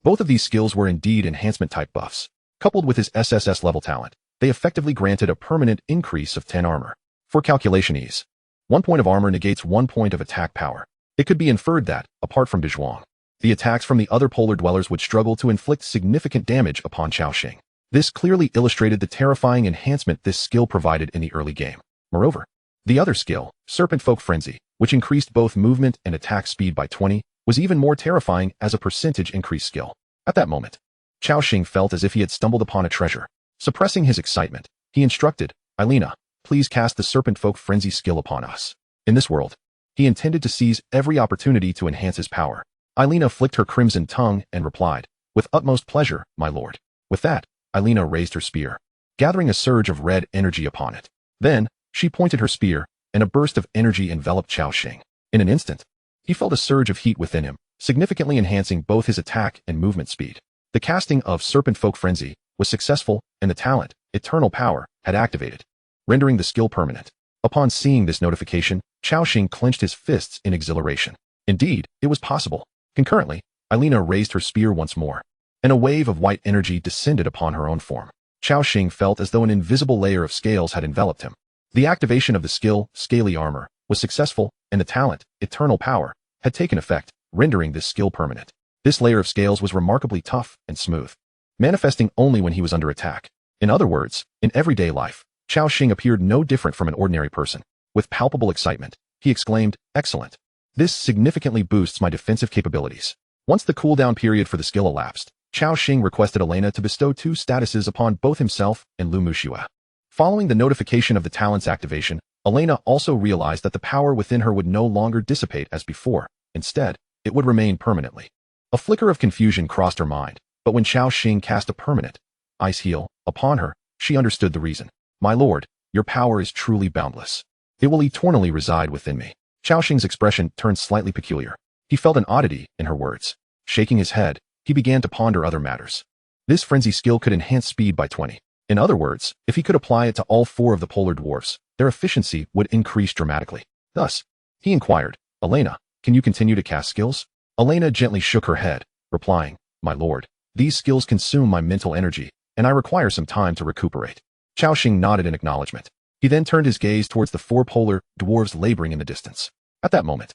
Both of these skills were indeed enhancement-type buffs. Coupled with his SSS level talent, they effectively granted a permanent increase of 10 armor. For calculation ease, 1 point of armor negates 1 point of attack power. It could be inferred that, apart from Zhuang, the attacks from the other polar dwellers would struggle to inflict significant damage upon Cao Xing. This clearly illustrated the terrifying enhancement this skill provided in the early game. Moreover, the other skill, Serpent Folk Frenzy, which increased both movement and attack speed by 20, was even more terrifying as a percentage increase skill. At that moment, Cao Xing felt as if he had stumbled upon a treasure. Suppressing his excitement, he instructed, Eilena, please cast the Serpent Folk Frenzy skill upon us. In this world, he intended to seize every opportunity to enhance his power. Eilena flicked her crimson tongue and replied, with utmost pleasure, my lord. With that, Eilena raised her spear, gathering a surge of red energy upon it. Then, she pointed her spear, and a burst of energy enveloped Cao Xing. In an instant, he felt a surge of heat within him, significantly enhancing both his attack and movement speed. The casting of Serpent Folk Frenzy was successful, and the talent, Eternal Power, had activated, rendering the skill permanent. Upon seeing this notification, Cao Xing clenched his fists in exhilaration. Indeed, it was possible. Concurrently, Eilena raised her spear once more, and a wave of white energy descended upon her own form. Cao Xing felt as though an invisible layer of scales had enveloped him. The activation of the skill, Scaly Armor, was successful, and the talent, Eternal Power, had taken effect, rendering this skill permanent. This layer of scales was remarkably tough and smooth, manifesting only when he was under attack. In other words, in everyday life, Cao Xing appeared no different from an ordinary person. With palpable excitement, he exclaimed, excellent. This significantly boosts my defensive capabilities. Once the cooldown period for the skill elapsed, Cao Xing requested Eilena to bestow 2 statuses upon both himself and Lu Muxue. Following the notification of the talent's activation, Eilena also realized that the power within her would no longer dissipate as before. Instead, it would remain permanently. A flicker of confusion crossed her mind, but when Cao Xing cast a permanent ice heal upon her, she understood the reason. My lord, your power is truly boundless. It will eternally reside within me. Cao Xing's expression turned slightly peculiar. He felt an oddity in her words. Shaking his head, he began to ponder other matters. This frenzy skill could enhance speed by 20. In other words, if he could apply it to all 4 of the polar dwarfs, their efficiency would increase dramatically. Thus, he inquired, Eilena, can you continue to cast skills? Eilena gently shook her head, replying, my lord, these skills consume my mental energy, and I require some time to recuperate. Cao Xing nodded in acknowledgement. He then turned his gaze towards the 4 polar dwarves laboring in the distance. At that moment,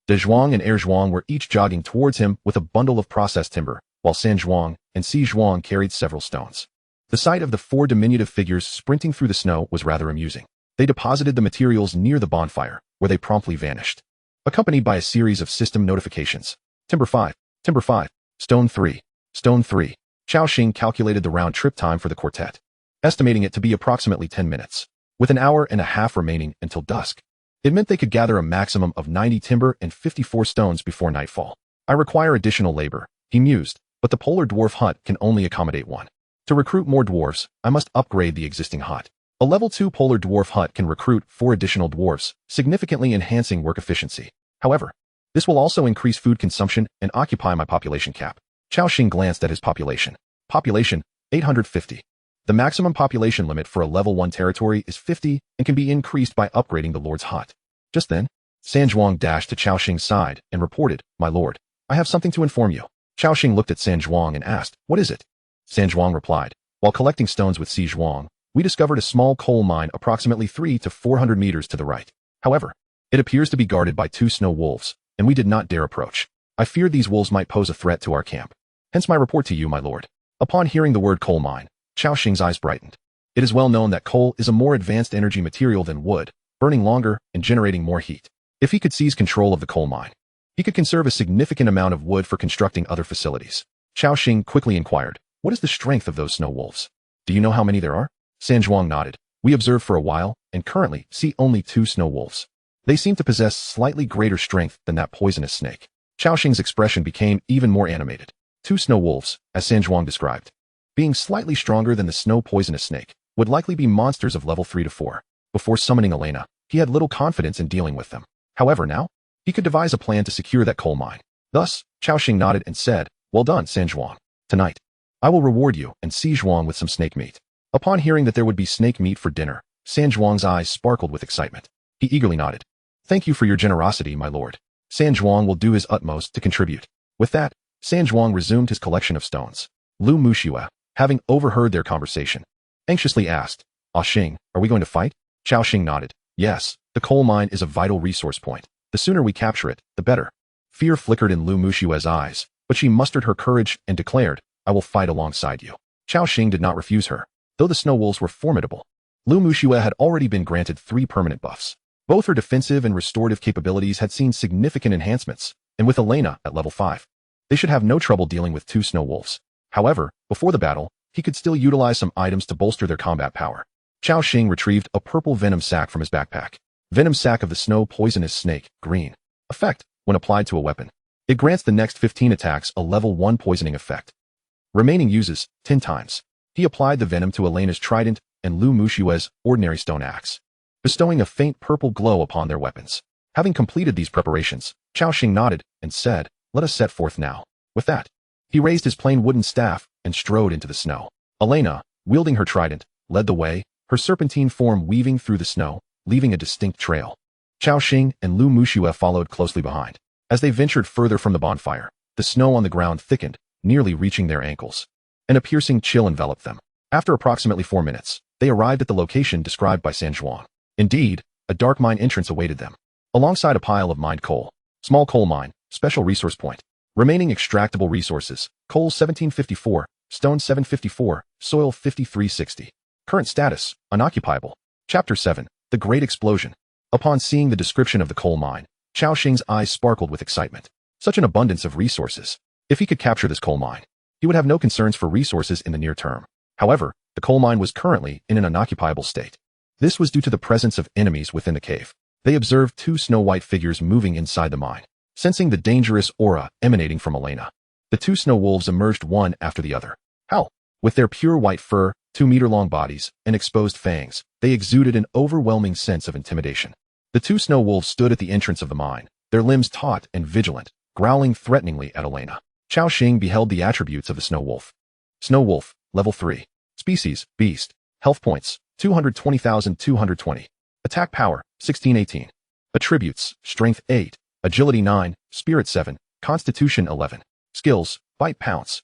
Zhuang and Zhuang were each jogging towards him with a bundle of processed timber, while Zhuang and Zhuang carried several stones. The sight of the 4 diminutive figures sprinting through the snow was rather amusing. They deposited the materials near the bonfire, where they promptly vanished, accompanied by a series of system notifications. Timber 5, Stone 3, Stone 3. Cao Xing calculated the round trip time for the quartet, estimating it to be approximately 10 minutes. With an hour and a half remaining until dusk, it meant they could gather a maximum of 90 timber and 54 stones before nightfall. I require additional labor, he mused, but the polar dwarf hut can only accommodate 1. To recruit more dwarves, I must upgrade the existing hut. A level 2 polar dwarf hut can recruit 4 additional dwarves, significantly enhancing work efficiency. However, this will also increase food consumption and occupy my population cap. Cao Xing glanced at his population. Population, 850. The maximum population limit for a level 1 territory is 50 and can be increased by upgrading the lord's hut. Just then, Zhuang dashed to Cao Xing's side and reported, my lord, I have something to inform you. Cao Xing looked at Zhuang and asked, what is it? Zhuang replied, while collecting stones with Zhuang, we discovered a small coal mine approximately 300 to 400 meters to the right. However, it appears to be guarded by 2 snow wolves, and we did not dare approach. I feared these wolves might pose a threat to our camp. Hence my report to you, my lord. Upon hearing the word coal mine, Cao Xing's eyes brightened. It is well known that coal is a more advanced energy material than wood, burning longer and generating more heat. If he could seize control of the coal mine, he could conserve a significant amount of wood for constructing other facilities. Cao Xing quickly inquired, what is the strength of those snow wolves? Do you know how many there are? Zhuang nodded. We observed for a while, and currently see only 2 snow wolves. They seem to possess slightly greater strength than that poisonous snake. Cao Xing's expression became even more animated. 2 snow wolves, as Zhuang described, being slightly stronger than the snow poisonous snake, would likely be monsters of level 3 to 4. Before summoning Eilena, he had little confidence in dealing with them. However, now, he could devise a plan to secure that coal mine. Thus, Cao Xing nodded and said, well done, Zhuang. Tonight, I will reward you and see Zhuang with some snake meat. Upon hearing that there would be snake meat for dinner, San Zhuang's eyes sparkled with excitement. He eagerly nodded. Thank you for your generosity, my lord. San Zhuang will do his utmost to contribute. With that, San Zhuang resumed his collection of stones. Lu Muxue, having overheard their conversation, anxiously asked, Xing, are we going to fight? Cao Xing nodded. Yes, the coal mine is a vital resource point. The sooner we capture it, the better. Fear flickered in Lu Muxue's eyes, but she mustered her courage and declared, I will fight alongside you. Cao Xing did not refuse her, though the snow wolves were formidable. Lu Muxue had already been granted 3 permanent buffs. Both her defensive and restorative capabilities had seen significant enhancements, and with Elena at level 5, they should have no trouble dealing with 2 snow wolves. However, before the battle, he could still utilize some items to bolster their combat power. Cao Xing retrieved a purple venom sac from his backpack. Venom sac of the snow poisonous snake, green. Effect, when applied to a weapon. It grants the next 15 attacks a level 1 poisoning effect. Remaining uses, 10 times. He applied the venom to Elena's trident and Lu Muxue's ordinary stone axe, bestowing a faint purple glow upon their weapons. Having completed these preparations, Cao Xing nodded and said, let us set forth now. With that, he raised his plain wooden staff and strode into the snow. Elena, wielding her trident, led the way, her serpentine form weaving through the snow, leaving a distinct trail. Cao Xing and Lu Muxue followed closely behind. As they ventured further from the bonfire, the snow on the ground thickened, nearly reaching their ankles, and a piercing chill enveloped them. After approximately 4 minutes, they arrived at the location described by San Zhuang. Indeed, a dark mine entrance awaited them, alongside a pile of mined coal. Small coal mine, special resource point. Remaining extractable resources, coal 1754, stone 754, soil 5360. Current status, unoccupiable. Chapter 7, The Great Explosion. Upon seeing the description of the coal mine, Cao Xing's eyes sparkled with excitement. Such an abundance of resources. If he could capture this coal mine, he would have no concerns for resources in the near term. However, the coal mine was currently in an unoccupiable state. This was due to the presence of enemies within the cave. They observed 2 snow-white figures moving inside the mine. Sensing the dangerous aura emanating from Elena, the 2 snow wolves emerged one after the other. How? With their pure white fur, 2-meter-long bodies, and exposed fangs, they exuded an overwhelming sense of intimidation. The 2 snow wolves stood at the entrance of the mine, their limbs taut and vigilant, growling threateningly at Elena. Cao Xing beheld the attributes of the snow wolf. Snow wolf, level 3. Species, beast. Health points, 220,220. Attack power, 1618. Attributes, strength 8. Agility 9, Spirit 7, Constitution 11. Skills, Bite Pounce.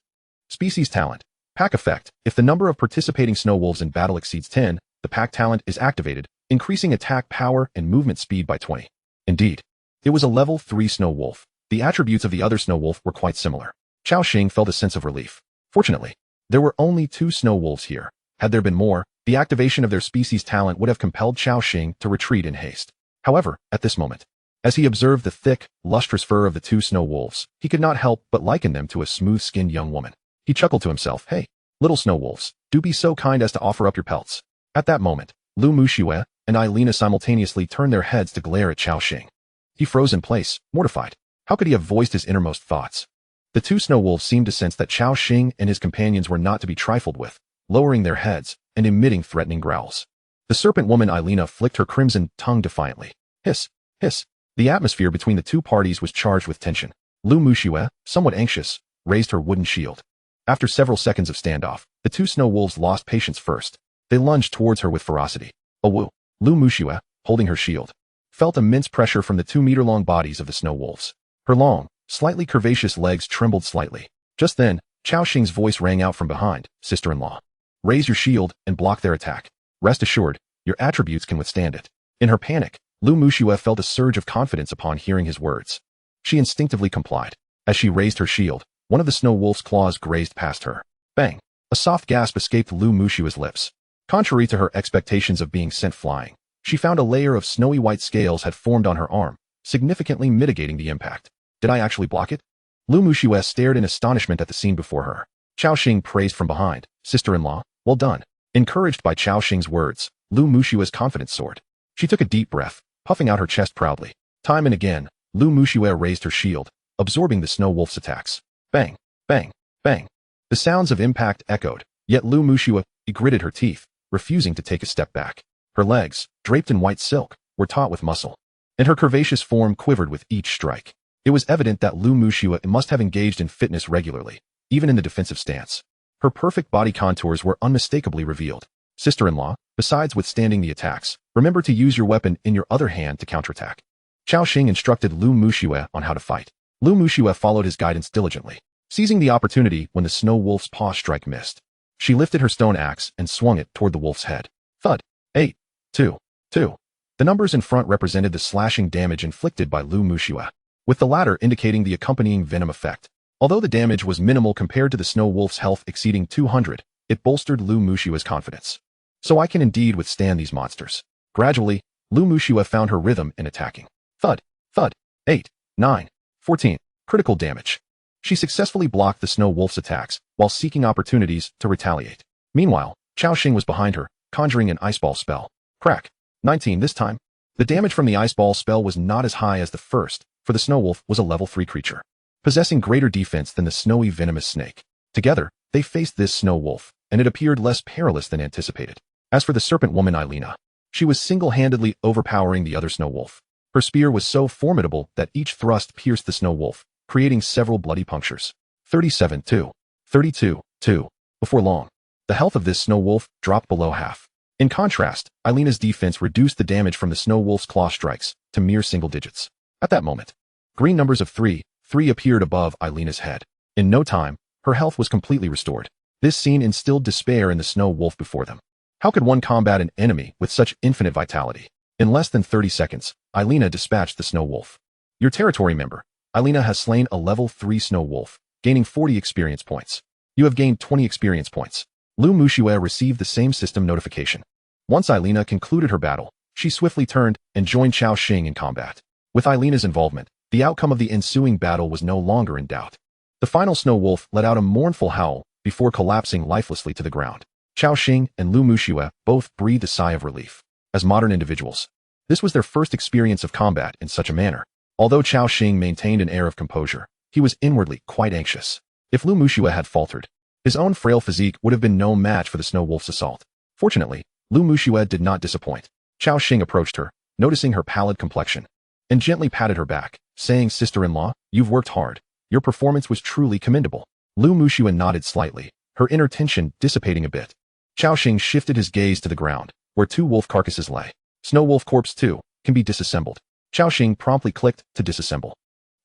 Species talent. Pack effect. If the number of participating snow wolves in battle exceeds 10, the pack talent is activated, increasing attack power and movement speed by 20. Indeed, it was a level 3 snow wolf. The attributes of the other snow wolf were quite similar. Cao Xing felt a sense of relief. Fortunately, there were only 2 snow wolves here. Had there been more, the activation of their species talent would have compelled Cao Xing to retreat in haste. However, at this moment, as he observed the thick, lustrous fur of the 2 snow wolves, he could not help but liken them to a smooth-skinned young woman. He chuckled to himself, hey, little snow wolves, do be so kind as to offer up your pelts. At that moment, Lu Muxue and Elena simultaneously turned their heads to glare at Cao Xing. He froze in place, mortified. How could he have voiced his innermost thoughts? The 2 snow wolves seemed to sense that Cao Xing and his companions were not to be trifled with, lowering their heads and emitting threatening growls. The serpent woman Elena flicked her crimson tongue defiantly. Hiss, hiss. The atmosphere between the 2 parties was charged with tension. Lu Muxue, somewhat anxious, raised her wooden shield. After several seconds of standoff, the 2 snow wolves lost patience first. They lunged towards her with ferocity. Awoo! Lu Muxue, holding her shield, felt immense pressure from the 2-meter-long bodies of the snow wolves. Her long, slightly curvaceous legs trembled slightly. Just then, Cao Xing's voice rang out from behind, sister-in-law. Raise your shield and block their attack. Rest assured, your attributes can withstand it. In her panic, Lu Muxue felt a surge of confidence upon hearing his words. She instinctively complied. As she raised her shield, one of the snow wolf's claws grazed past her. Bang! A soft gasp escaped Lu Muxue's lips. Contrary to her expectations of being sent flying, she found a layer of snowy white scales had formed on her arm, significantly mitigating the impact. Did I actually block it? Lu Muxue stared in astonishment at the scene before her. Cao Xing praised from behind. Sister-in-law, well done. Encouraged by Cao Xing's words, Lu Muxue's confidence soared. She took a deep breath, puffing out her chest proudly. Time and again, Lu Muxue raised her shield, absorbing the snow wolf's attacks. Bang, bang, bang. The sounds of impact echoed, yet Lu Muxue gritted her teeth, refusing to take a step back. Her legs, draped in white silk, were taut with muscle, and her curvaceous form quivered with each strike. It was evident that Lu Muxue must have engaged in fitness regularly. even in the defensive stance. Her perfect body contours were unmistakably revealed. Sister-in-law, besides withstanding the attacks, remember to use your weapon in your other hand to counterattack. Cao Xing instructed Lu Muxue on how to fight. Lu Muxue followed his guidance diligently, seizing the opportunity when the snow wolf's paw strike missed. She lifted her stone axe and swung it toward the wolf's head. Thud. 8, 2, 2. The numbers in front represented the slashing damage inflicted by Lu Muxue, with the latter indicating the accompanying venom effect. Although the damage was minimal compared to the snow wolf's health exceeding 200, it bolstered Lu Muxue's confidence. So I can indeed withstand these monsters. Gradually, Lu Muxue found her rhythm in attacking. Thud, thud, 8, 9, 14. Critical damage. She successfully blocked the snow wolf's attacks while seeking opportunities to retaliate. Meanwhile, Cao Xing was behind her, conjuring an ice ball spell. Crack. 19 this time. The damage from the ice ball spell was not as high as the first, for the snow wolf was a level 3 creature, possessing greater defense than the snowy venomous snake. Together, they faced this snow wolf, and it appeared less perilous than anticipated. As for the serpent woman Ailina, she was single-handedly overpowering the other snow wolf. Her spear was so formidable that each thrust pierced the snow wolf, creating several bloody punctures. 37-2. 32-2. Before long, the health of this snow wolf dropped below half. In contrast, Ailina's defense reduced the damage from the snow wolf's claw strikes to mere single digits. At that moment, green numbers of 3 appeared above Ailina's head. In no time, her health was completely restored. This scene instilled despair in the snow wolf before them. How could one combat an enemy with such infinite vitality? In less than 30 seconds, Ailina dispatched the snow wolf. Your territory member, Ailina has slain a level 3 snow wolf, gaining 40 experience points. You have gained 20 experience points. Lu Muxue received the same system notification. Once Ailina concluded her battle, she swiftly turned and joined Cao Xing in combat. With Ailina's involvement, the outcome of the ensuing battle was no longer in doubt. The final snow wolf let out a mournful howl before collapsing lifelessly to the ground. Cao Xing and Lu Muxue both breathed a sigh of relief. As modern individuals, this was their first experience of combat in such a manner. Although Cao Xing maintained an air of composure, he was inwardly quite anxious. If Lu Muxue had faltered, his own frail physique would have been no match for the snow wolf's assault. Fortunately, Lu Muxue did not disappoint. Cao Xing approached her, noticing her pallid complexion, and gently patted her back, saying, "Sister-in-law, you've worked hard. Your performance was truly commendable." Lu Muxue nodded slightly, her inner tension dissipating a bit. Cao Xing shifted his gaze to the ground, where 2 wolf carcasses lay. Snow wolf corpse 2 can be disassembled. Cao Xing promptly clicked to disassemble.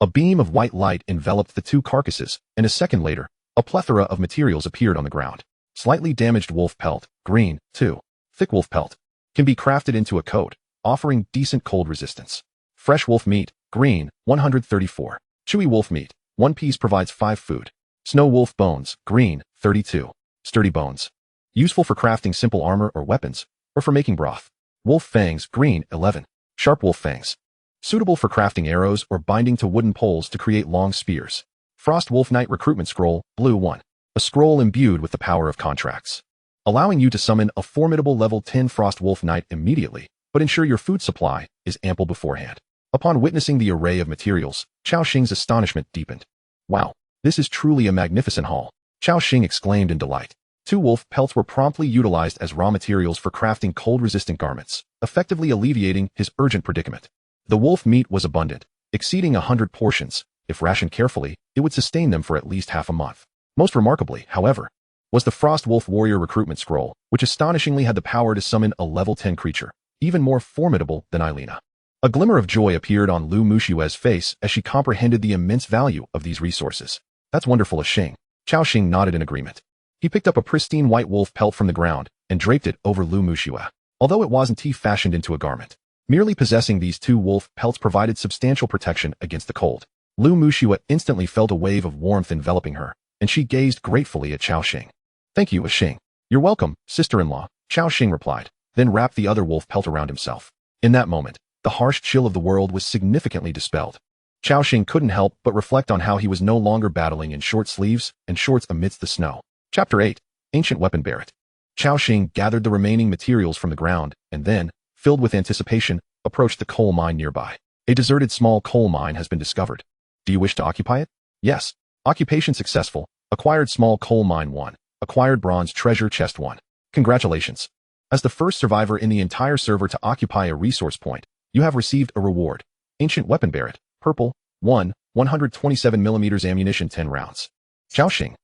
A beam of white light enveloped the 2 carcasses, and a second later, a plethora of materials appeared on the ground. Slightly damaged wolf pelt, green, 2. Thick wolf pelt can be crafted into a coat, offering decent cold resistance. Fresh wolf meat, green, 134. Chewy wolf meat, 1 piece provides 5 food. Snow wolf bones, green, 32. Sturdy bones, useful for crafting simple armor or weapons, or for making broth. Wolf fangs, green, 11. Sharp wolf fangs, suitable for crafting arrows or binding to wooden poles to create long spears. Frost wolf knight recruitment scroll, blue, 1. A scroll imbued with the power of contracts, allowing you to summon a formidable level 10 Frost wolf knight immediately, but ensure your food supply is ample beforehand. Upon witnessing the array of materials, Cao Xing's astonishment deepened. Wow, this is truly a magnificent haul, Cao Xing exclaimed in delight. 2 wolf pelts were promptly utilized as raw materials for crafting cold-resistant garments, effectively alleviating his urgent predicament. The wolf meat was abundant, exceeding 100 portions. If rationed carefully, it would sustain them for at least half a month. Most remarkably, however, was the Frost Wolf Warrior recruitment scroll, which astonishingly had the power to summon a level 10 creature, even more formidable than Ailina. A glimmer of joy appeared on Lu Muxue's face as she comprehended the immense value of these resources. That's wonderful, Xing. Cao Xing nodded in agreement. He picked up a pristine white wolf pelt from the ground and draped it over Lu Muxue. Although it wasn't fashioned into a garment, merely possessing these 2 wolf pelts provided substantial protection against the cold. Lu Muxue instantly felt a wave of warmth enveloping her, and she gazed gratefully at Cao Xing. "Thank you, Xing." "You're welcome, sister-in-law," Cao Xing replied, then wrapped the other wolf pelt around himself. In that moment, the harsh chill of the world was significantly dispelled. Cao Xing couldn't help but reflect on how he was no longer battling in short sleeves and shorts amidst the snow. Chapter 8. Ancient Weapon Barret. Cao Xing gathered the remaining materials from the ground, and then, filled with anticipation, approached the coal mine nearby. A deserted small coal mine has been discovered. Do you wish to occupy it? Yes. Occupation successful. Acquired small coal mine 1. Acquired bronze treasure chest 1. Congratulations. As the first survivor in the entire server to occupy a resource point, you have received a reward. Ancient Weapon Barret, purple, 1, 127mm ammunition 10 rounds. Cao Xing,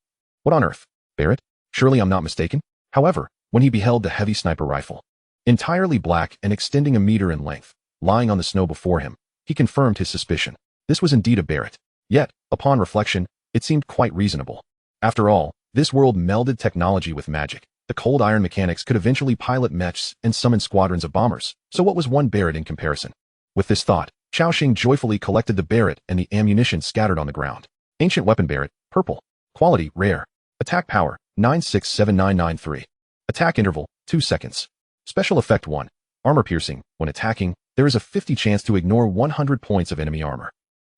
What on earth? Barrett? Surely I'm not mistaken? However, when he beheld the heavy sniper rifle, entirely black and extending a meter in length, lying on the snow before him, he confirmed his suspicion. This was indeed a Barrett. Yet, upon reflection, it seemed quite reasonable. After all, this world melded technology with magic. The cold iron mechanics could eventually pilot mechs and summon squadrons of bombers. So what was one Barrett in comparison? With this thought, Cao Xing joyfully collected the Barrett and the ammunition scattered on the ground. Ancient weapon Barrett, purple. Quality, rare. Attack power, 967993. Attack interval, 2 seconds. Special effect 1. Armor piercing. When attacking, there is a 50 chance to ignore 100 points of enemy armor.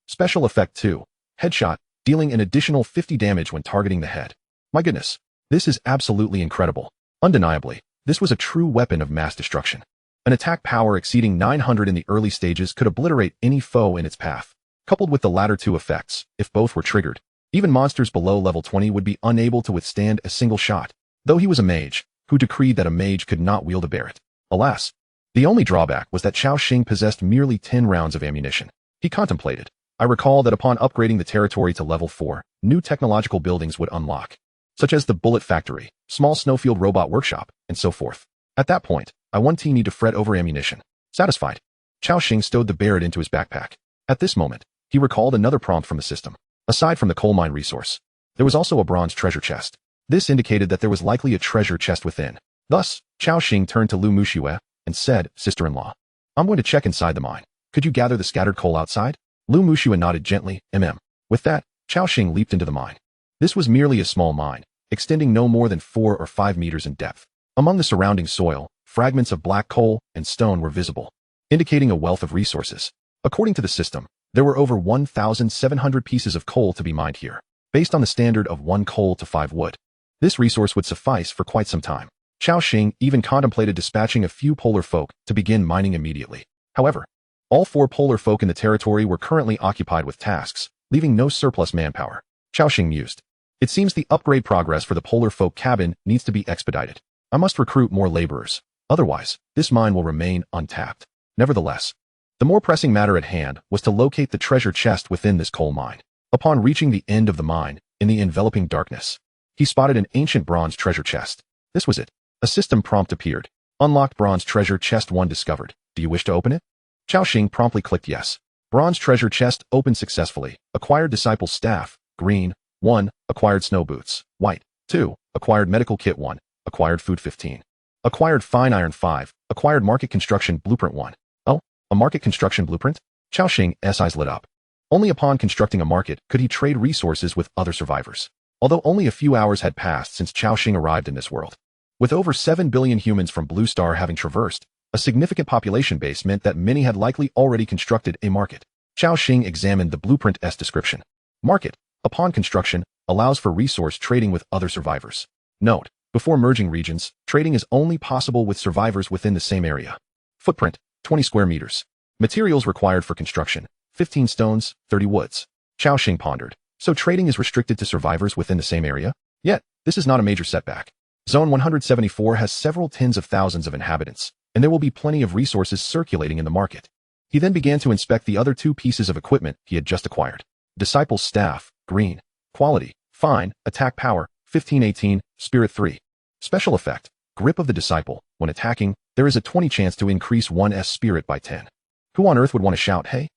Special effect 2. Headshot, dealing an additional 50 damage when targeting the head. My goodness, this is absolutely incredible. Undeniably, this was a true weapon of mass destruction. An attack power exceeding 900 in the early stages could obliterate any foe in its path. Coupled with the latter two effects, if both were triggered, even monsters below level 20 would be unable to withstand a single shot, though he was a mage, who decreed that a mage could not wield a Barrett. Alas, the only drawback was that Cao Xing possessed merely 10 rounds of ammunition. He contemplated. I recall that upon upgrading the territory to level 4, new technological buildings would unlock, such as the Bullet Factory, small snowfield robot workshop, and so forth. At that point, I won't need to fret over ammunition. Satisfied, Cao Xing stowed the Barrett into his backpack. At this moment, he recalled another prompt from the system. Aside from the coal mine resource, there was also a bronze treasure chest. This indicated that there was likely a treasure chest within. Thus, Cao Xing turned to Lu Muxue and said, Sister-in-law, I'm going to check inside the mine. Could you gather the scattered coal outside? Lu Muxue nodded gently, With that, Cao Xing leaped into the mine. This was merely a small mine, extending no more than 4 or 5 meters in depth. Among the surrounding soil, fragments of black coal and stone were visible, indicating a wealth of resources. According to the system, there were over 1,700 pieces of coal to be mined here, based on the standard of 1 coal to 5 wood. This resource would suffice for quite some time. Cao Xing even contemplated dispatching a few polar folk to begin mining immediately. However, all 4 polar folk in the territory were currently occupied with tasks, leaving no surplus manpower. Cao Xing mused. It seems the upgrade progress for the polar folk cabin needs to be expedited. I must recruit more laborers. Otherwise, this mine will remain untapped. Nevertheless, the more pressing matter at hand was to locate the treasure chest within this coal mine. Upon reaching the end of the mine, in the enveloping darkness, he spotted an ancient bronze treasure chest. This was it. A system prompt appeared. Unlocked bronze treasure chest 1 discovered. Do you wish to open it? Cao Xing promptly clicked yes. Bronze treasure chest opened successfully. Acquired disciple's staff, green. 1. Acquired snow boots, white. 2. Acquired medical kit 1. Acquired food 15. Acquired fine iron 5. Acquired market construction blueprint 1. Oh, a market construction blueprint? Cao Xing's eyes lit up. Only upon constructing a market could he trade resources with other survivors. Although only a few hours had passed since Cao Xing arrived in this world. With over 7 billion humans from Blue Star having traversed, a significant population base meant that many had likely already constructed a market. Cao Xing examined the blueprint's description. Market, upon construction, allows for resource trading with other survivors. Note, before merging regions, trading is only possible with survivors within the same area. Footprint, 20 square meters. Materials required for construction, 15 stones, 30 woods. Cao Xing pondered. So trading is restricted to survivors within the same area? Yet, this is not a major setback. Zone 174 has several tens of thousands of inhabitants, and there will be plenty of resources circulating in the market. He then began to inspect the other 2 pieces of equipment he had just acquired. Disciple's staff, green. Quality, fine. Attack power, 1518, spirit 3. Special effect, grip of the disciple. When attacking, there is a 20 chance to increase 1's spirit by 10. Who on earth would want to shout, hey?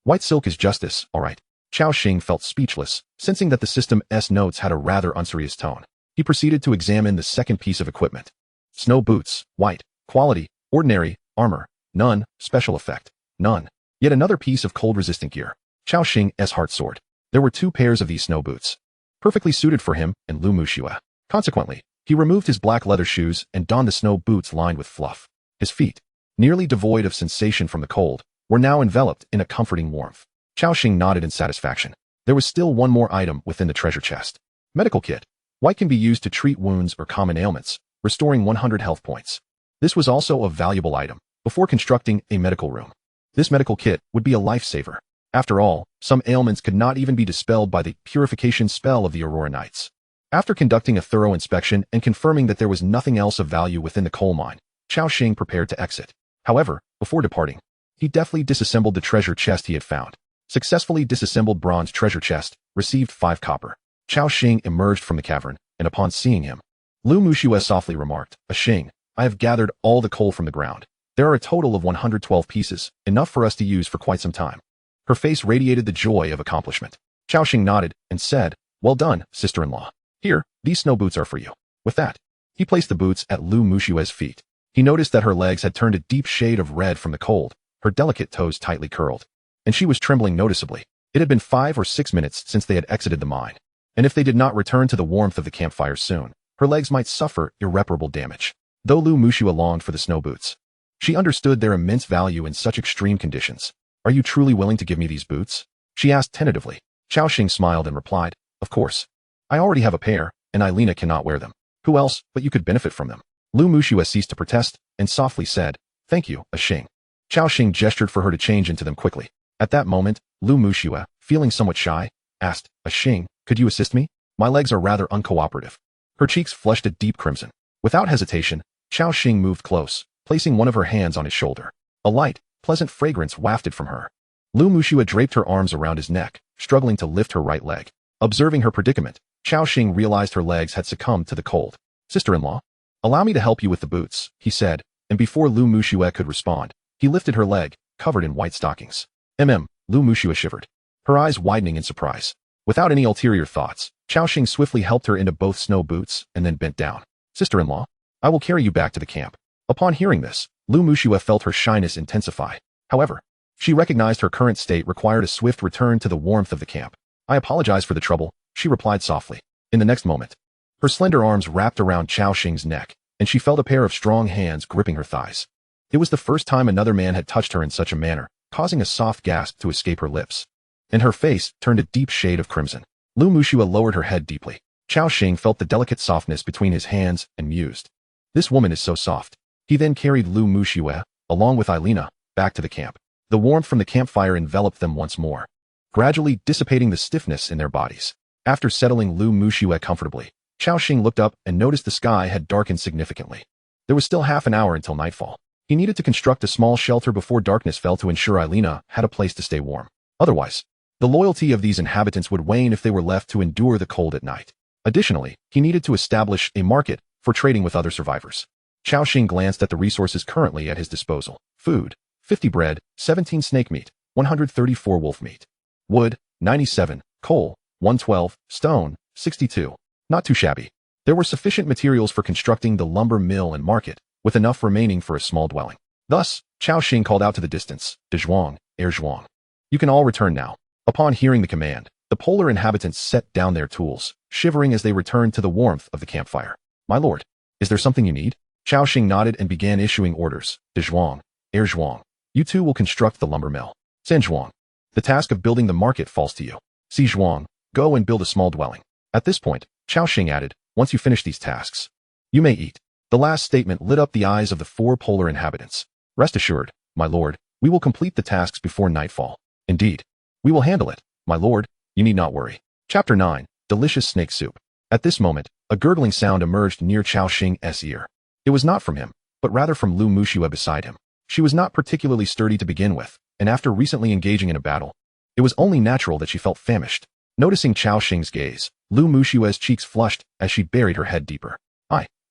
White silk is justice, alright. Cao Xing felt speechless, sensing that the system's notes had a rather unserious tone. He proceeded to examine the second piece of equipment. Snow boots, white. Quality, ordinary. Armor, none. Special effect, none. Yet another piece of cold-resistant gear. Cao Xing's heart soared. There were 2 pairs of these snow boots, perfectly suited for him and Lu Muxue. Consequently, he removed his black leather shoes and donned the snow boots lined with fluff. His feet, nearly devoid of sensation from the cold, were now enveloped in a comforting warmth. Cao Xing nodded in satisfaction. There was still one more item within the treasure chest. Medical kit. White can be used to treat wounds or common ailments, restoring 100 health points. This was also a valuable item. Before constructing a medical room, this medical kit would be a lifesaver. After all, some ailments could not even be dispelled by the purification spell of the Aurora Knights. After conducting a thorough inspection and confirming that there was nothing else of value within the coal mine, Cao Xing prepared to exit. However, before departing, he deftly disassembled the treasure chest he had found. Successfully disassembled bronze treasure chest, received 5 copper. Cao Xing emerged from the cavern, and upon seeing him, Lu Muxue softly remarked, Xing, I have gathered all the coal from the ground. There are a total of 112 pieces, enough for us to use for quite some time. Her face radiated the joy of accomplishment. Cao Xing nodded and said, well done, sister-in-law. Here, these snow boots are for you. With that, he placed the boots at Lu Muxue's feet. He noticed that her legs had turned a deep shade of red from the cold, her delicate toes tightly curled, and she was trembling noticeably. It had been 5 or 6 minutes since they had exited the mine, and if they did not return to the warmth of the campfire soon, her legs might suffer irreparable damage. Though Lu Muxue longed for the snow boots, she understood their immense value in such extreme conditions. Are you truly willing to give me these boots? She asked tentatively. Cao Xing smiled and replied, of course. I already have a pair, and Eileen cannot wear them. Who else but you could benefit from them? Lu Muxue ceased to protest and softly said, thank you, Xing. Cao Xing gestured for her to change into them quickly. At that moment, Lu Muxue, feeling somewhat shy, asked, Xing, could you assist me? My legs are rather uncooperative. Her cheeks flushed a deep crimson. Without hesitation, Cao Xing moved close, placing one of her hands on his shoulder. A light, pleasant fragrance wafted from her. Lu Muxue draped her arms around his neck, struggling to lift her right leg. Observing her predicament, Cao Xing realized her legs had succumbed to the cold. Sister-in-law, allow me to help you with the boots, he said, and before Lu Muxue could respond, he lifted her leg, covered in white stockings. Lu Muxue shivered, her eyes widening in surprise. Without any ulterior thoughts, Cao Xing swiftly helped her into both snow boots and then bent down. Sister-in-law, I will carry you back to the camp. Upon hearing this, Lu Muxue felt her shyness intensify. However, she recognized her current state required a swift return to the warmth of the camp. I apologize for the trouble, she replied softly. In the next moment, her slender arms wrapped around Cao Xing's neck, and she felt a pair of strong hands gripping her thighs. It was the first time another man had touched her in such a manner, causing a soft gasp to escape her lips. And her face turned a deep shade of crimson. Lu Muxue lowered her head deeply. Cao Xing felt the delicate softness between his hands and mused. This woman is so soft. He then carried Lu Muxue, along with Eileen, back to the camp. The warmth from the campfire enveloped them once more, gradually dissipating the stiffness in their bodies. After settling Lu Muxue comfortably, Cao Xing looked up and noticed the sky had darkened significantly. There was still half an hour until nightfall. He needed to construct a small shelter before darkness fell to ensure Eileen had a place to stay warm. Otherwise, the loyalty of these inhabitants would wane if they were left to endure the cold at night. Additionally, he needed to establish a market for trading with other survivors. Cao Xing glanced at the resources currently at his disposal. Food, 50 bread, 17 snake meat, 134 wolf meat. Wood, 97, coal, 112, stone, 62. Not too shabby. There were sufficient materials for constructing the lumber mill and market, with enough remaining for a small dwelling. Thus, Cao Xing called out to the distance, De Zhuang, Air Zhuang. You can all return now. Upon hearing the command, the polar inhabitants set down their tools, shivering as they returned to the warmth of the campfire. My lord, is there something you need? Cao Xing nodded and began issuing orders. De Zhuang, Air Zhuang. You two will construct the lumber mill. San Zhuang, the task of building the market falls to you. Si Zhuang, go and build a small dwelling. At this point, Cao Xing added, once you finish these tasks, you may eat. The last statement lit up the eyes of the 4 polar inhabitants. Rest assured, my lord, we will complete the tasks before nightfall. Indeed, we will handle it, my lord, you need not worry. Chapter 9, Delicious Snake Soup. At this moment, a gurgling sound emerged near Cao Xing's ear. It was not from him, but rather from Lu Muxue beside him. She was not particularly sturdy to begin with, and after recently engaging in a battle, it was only natural that she felt famished. Noticing Cao Xing's gaze, Lu Muxue's cheeks flushed as she buried her head deeper.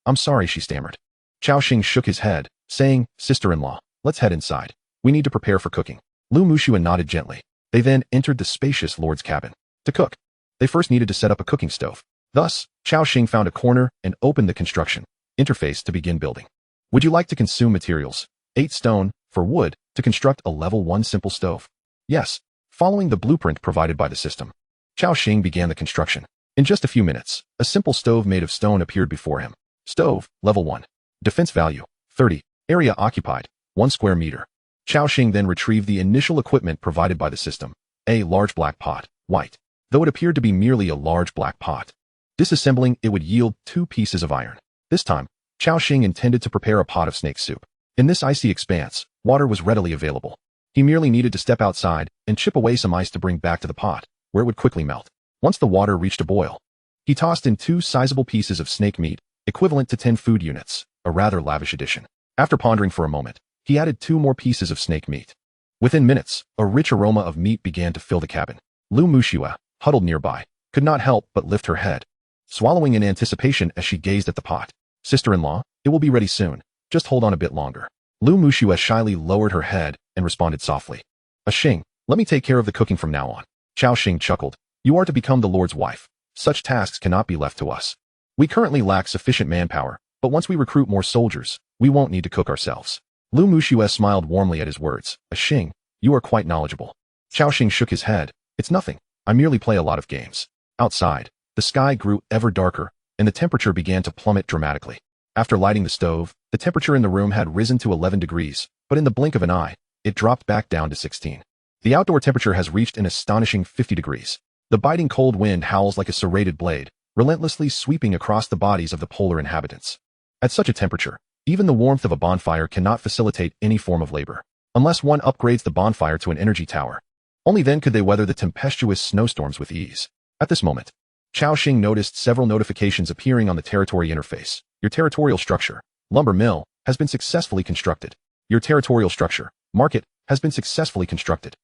I'm sorry, she stammered. Cao Xing shook his head, saying, sister-in-law, let's head inside. We need to prepare for cooking. Lu Muxue nodded gently. They then entered the spacious lord's cabin. To cook, they first needed to set up a cooking stove. Thus, Cao Xing found a corner and opened the construction interface to begin building. Would you like to consume materials? 8 stone, for wood, to construct a level 1 simple stove. Yes, following the blueprint provided by the system. Cao Xing began the construction. In just a few minutes, a simple stove made of stone appeared before him. Stove, level 1. Defense value, 30. Area occupied, 1 square meter. Cao Xing then retrieved the initial equipment provided by the system. A large black pot, white. Though it appeared to be merely a large black pot. Disassembling it would yield 2 pieces of iron. This time, Cao Xing intended to prepare a pot of snake soup. In this icy expanse, water was readily available. He merely needed to step outside and chip away some ice to bring back to the pot, where it would quickly melt. Once the water reached a boil, he tossed in 2 sizable pieces of snake meat, equivalent to 10 food units, a rather lavish addition. After pondering for a moment, he added 2 more pieces of snake meat. Within minutes, a rich aroma of meat began to fill the cabin. Lu Muxue, huddled nearby, could not help but lift her head, swallowing in anticipation as she gazed at the pot. Sister-in-law, it will be ready soon. Just hold on a bit longer. Lu Muxue shyly lowered her head and responded softly. Xing, let me take care of the cooking from now on. Cao Xing chuckled. You are to become the Lord's wife. Such tasks cannot be left to us. We currently lack sufficient manpower, but once we recruit more soldiers, we won't need to cook ourselves. Lu Muxue smiled warmly at his words. Xing, you are quite knowledgeable. Cao Xing shook his head. It's nothing. I merely play a lot of games. Outside, the sky grew ever darker, and the temperature began to plummet dramatically. After lighting the stove, the temperature in the room had risen to 11 degrees, but in the blink of an eye, it dropped back down to 16. The outdoor temperature has reached an astonishing 50 degrees. The biting cold wind howls like a serrated blade, relentlessly sweeping across the bodies of the polar inhabitants. At such a temperature, even the warmth of a bonfire cannot facilitate any form of labor, unless one upgrades the bonfire to an energy tower. Only then could they weather the tempestuous snowstorms with ease. At this moment, Cao Xing noticed several notifications appearing on the territory interface. Your territorial structure, lumber mill, has been successfully constructed. Your territorial structure, market, has been successfully constructed.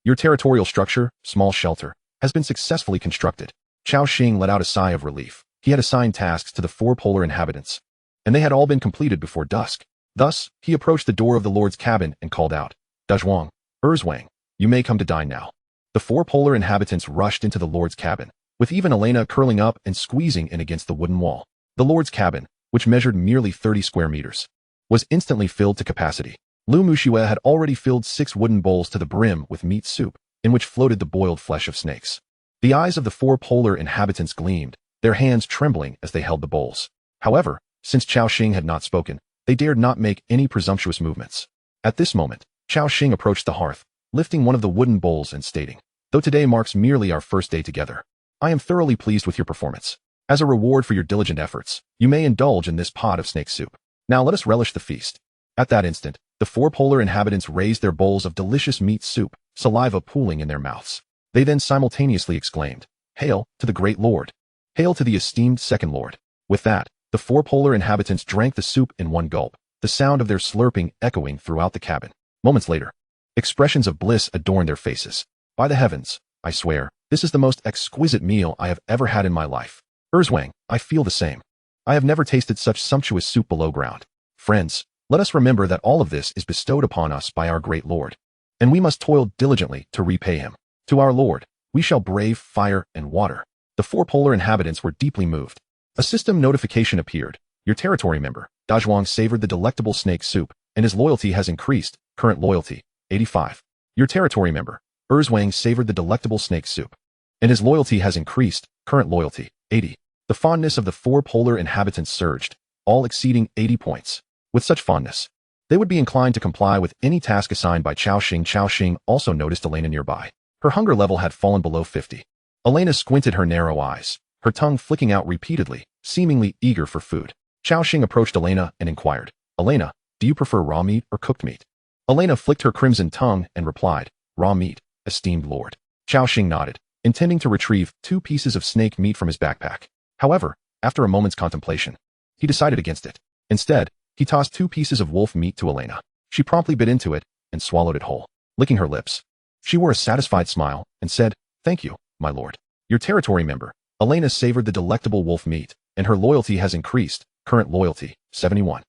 Your territorial structure, small shelter, has been successfully constructed. Cao Xing let out a sigh of relief. He had assigned tasks to the 4 polar inhabitants, and they had all been completed before dusk. Thus, he approached the door of the Lord's cabin and called out, Dazhuang, Erzwang, you may come to dine now. The 4 polar inhabitants rushed into the Lord's cabin, with even Elena curling up and squeezing in against the wooden wall. The Lord's cabin, which measured merely 30 square meters, was instantly filled to capacity. Lu Muxue had already filled 6 wooden bowls to the brim with meat soup, in which floated the boiled flesh of snakes. The eyes of the 4 polar inhabitants gleamed, their hands trembling as they held the bowls. However, since Cao Xing had not spoken, they dared not make any presumptuous movements. At this moment, Cao Xing approached the hearth, lifting one of the wooden bowls and stating, Though today marks merely our first day together, I am thoroughly pleased with your performance. As a reward for your diligent efforts, you may indulge in this pot of snake soup. Now let us relish the feast. At that instant, the 4 polar inhabitants raised their bowls of delicious meat soup, saliva pooling in their mouths. They then simultaneously exclaimed, Hail to the great Lord! Hail to the esteemed second Lord! With that, the 4 polar inhabitants drank the soup in one gulp, the sound of their slurping echoing throughout the cabin. Moments later, expressions of bliss adorned their faces. By the heavens, I swear, this is the most exquisite meal I have ever had in my life. Erzwang, I feel the same. I have never tasted such sumptuous soup below ground. Friends, let us remember that all of this is bestowed upon us by our great Lord, and we must toil diligently to repay him. To our Lord, we shall brave fire and water. The 4 polar inhabitants were deeply moved. A system notification appeared. Your territory member, Dazhuang, savored the delectable snake soup, and his loyalty has increased. Current loyalty, 85. Your territory member, Erzwang, savored the delectable snake soup, and his loyalty has increased. Current loyalty, 80. The fondness of the 4 polar inhabitants surged, all exceeding 80 points. With such fondness, they would be inclined to comply with any task assigned by Cao Xing. Cao Xing also noticed Elena nearby. Her hunger level had fallen below 50. Elena squinted her narrow eyes, her tongue flicking out repeatedly, seemingly eager for food. Cao Xing approached Elena and inquired, Elena, do you prefer raw meat or cooked meat? Elena flicked her crimson tongue and replied, Raw meat, esteemed lord. Cao Xing nodded, intending to retrieve 2 pieces of snake meat from his backpack. However, after a moment's contemplation, he decided against it. Instead, he tossed 2 pieces of wolf meat to Elena. She promptly bit into it and swallowed it whole. Licking her lips, she wore a satisfied smile and said, Thank you, my lord. Your territory member, Elena, savored the delectable wolf meat, and her loyalty has increased. Current loyalty, 71.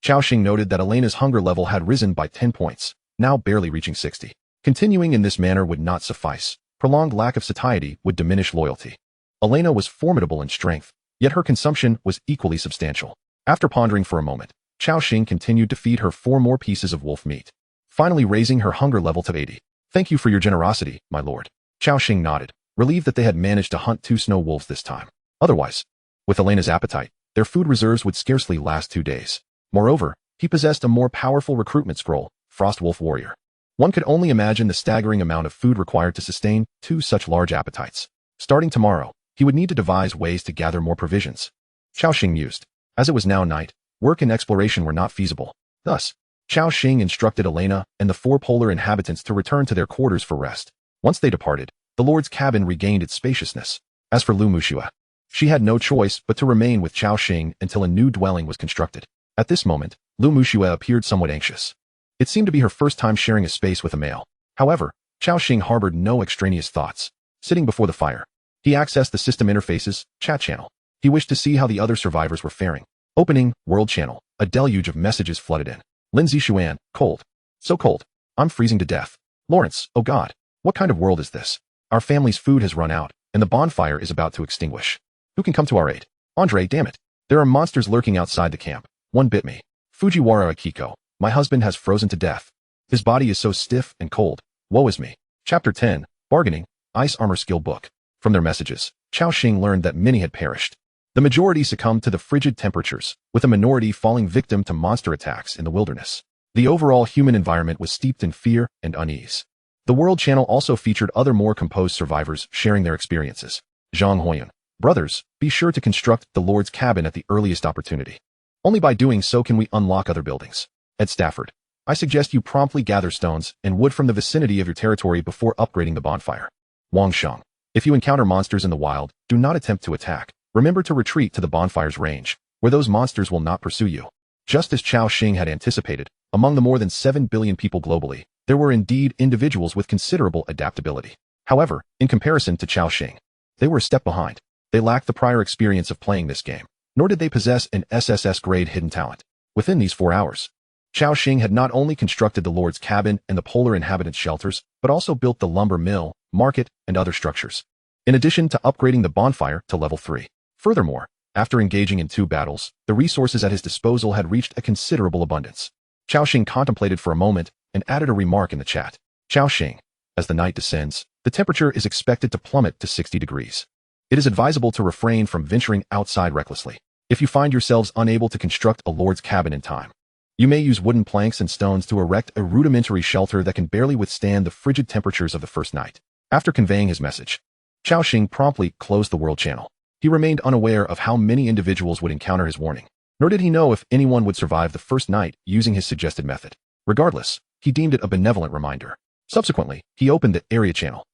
Cao Xing noted that Elena's hunger level had risen by 10 points, now barely reaching 60. Continuing in this manner would not suffice. Prolonged lack of satiety would diminish loyalty. Elena was formidable in strength, yet her consumption was equally substantial. After pondering for a moment, Cao Xing continued to feed her 4 more pieces of wolf meat, finally raising her hunger level to 80. Thank you for your generosity, my lord. Cao Xing nodded, relieved that they had managed to hunt 2 snow wolves this time. Otherwise, with Elena's appetite, their food reserves would scarcely last 2 days. Moreover, he possessed a more powerful recruitment scroll, Frost Wolf Warrior. One could only imagine the staggering amount of food required to sustain 2 such large appetites. Starting tomorrow, he would need to devise ways to gather more provisions. Cao Xing mused. As it was now night, work and exploration were not feasible. Thus, Cao Xing instructed Elena and the 4 polar inhabitants to return to their quarters for rest. Once they departed, the Lord's cabin regained its spaciousness. As for Lu Muxue, she had no choice but to remain with Cao Xing until a new dwelling was constructed. At this moment, Lu Muxue appeared somewhat anxious. It seemed to be her first time sharing a space with a male. However, Cao Xing harbored no extraneous thoughts. Sitting before the fire, He accessed the system interface's chat channel. He wished to see how the other survivors were faring. Opening World Channel. A deluge of messages flooded in. Lindsay Xuan, cold. So cold. I'm freezing to death. Lawrence, oh God. What kind of world is this? Our family's food has run out, and the bonfire is about to extinguish. Who can come to our aid? Andre, damn it. There are monsters lurking outside the camp. One bit me. Fujiwara Akiko. My husband has frozen to death. His body is so stiff and cold. Woe is me. Chapter 10. Bargaining. Ice Armor Skill Book. From their messages, Cao Xing learned that many had perished. The majority succumbed to the frigid temperatures, with a minority falling victim to monster attacks in the wilderness. The overall human environment was steeped in fear and unease. The World Channel also featured other more composed survivors sharing their experiences. Zhang Huiyun. Brothers, be sure to construct the Lord's cabin at the earliest opportunity. Only by doing so can we unlock other buildings. Ed Stafford. I suggest you promptly gather stones and wood from the vicinity of your territory before upgrading the bonfire. Wang Sheng. If you encounter monsters in the wild, do not attempt to attack. Remember to retreat to the bonfire's range, where those monsters will not pursue you. Just as Cao Xing had anticipated, among the more than 7 billion people globally, there were indeed individuals with considerable adaptability. However, in comparison to Cao Xing, they were a step behind. They lacked the prior experience of playing this game, nor did they possess an SSS-grade hidden talent. Within these 4 hours, Cao Xing had not only constructed the Lord's cabin and the polar inhabitants' shelters, but also built the lumber mill, market, and other structures, in addition to upgrading the bonfire to level 3. Furthermore, after engaging in 2 battles, the resources at his disposal had reached a considerable abundance. Cao Xing contemplated for a moment and added a remark in the chat. Cao Xing. As the night descends, the temperature is expected to plummet to 60 degrees. It is advisable to refrain from venturing outside recklessly. If you find yourselves unable to construct a Lord's cabin in time, you may use wooden planks and stones to erect a rudimentary shelter that can barely withstand the frigid temperatures of the first night. After conveying his message, Cao Xing promptly closed the World Channel. He remained unaware of how many individuals would encounter his warning, nor did he know if anyone would survive the first night using his suggested method. Regardless, he deemed it a benevolent reminder. Subsequently, he opened the Area Channel.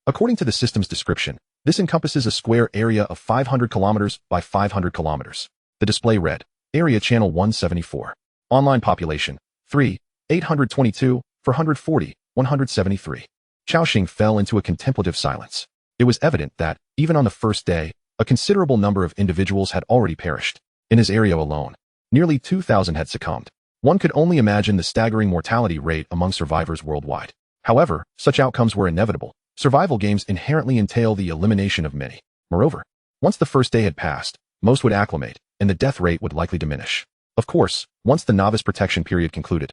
According to the system's description, this encompasses a square area of 500 kilometers by 500 kilometers. The display read, Area Channel 174. Online population, 3, 822, 440, 173. Cao Xing fell into a contemplative silence. It was evident that, even on the first day, a considerable number of individuals had already perished. In his area alone, nearly 2,000 had succumbed. One could only imagine the staggering mortality rate among survivors worldwide. However, such outcomes were inevitable. Survival games inherently entail the elimination of many. Moreover, once the first day had passed, most would acclimate, and the death rate would likely diminish. Of course, once the novice protection period concluded,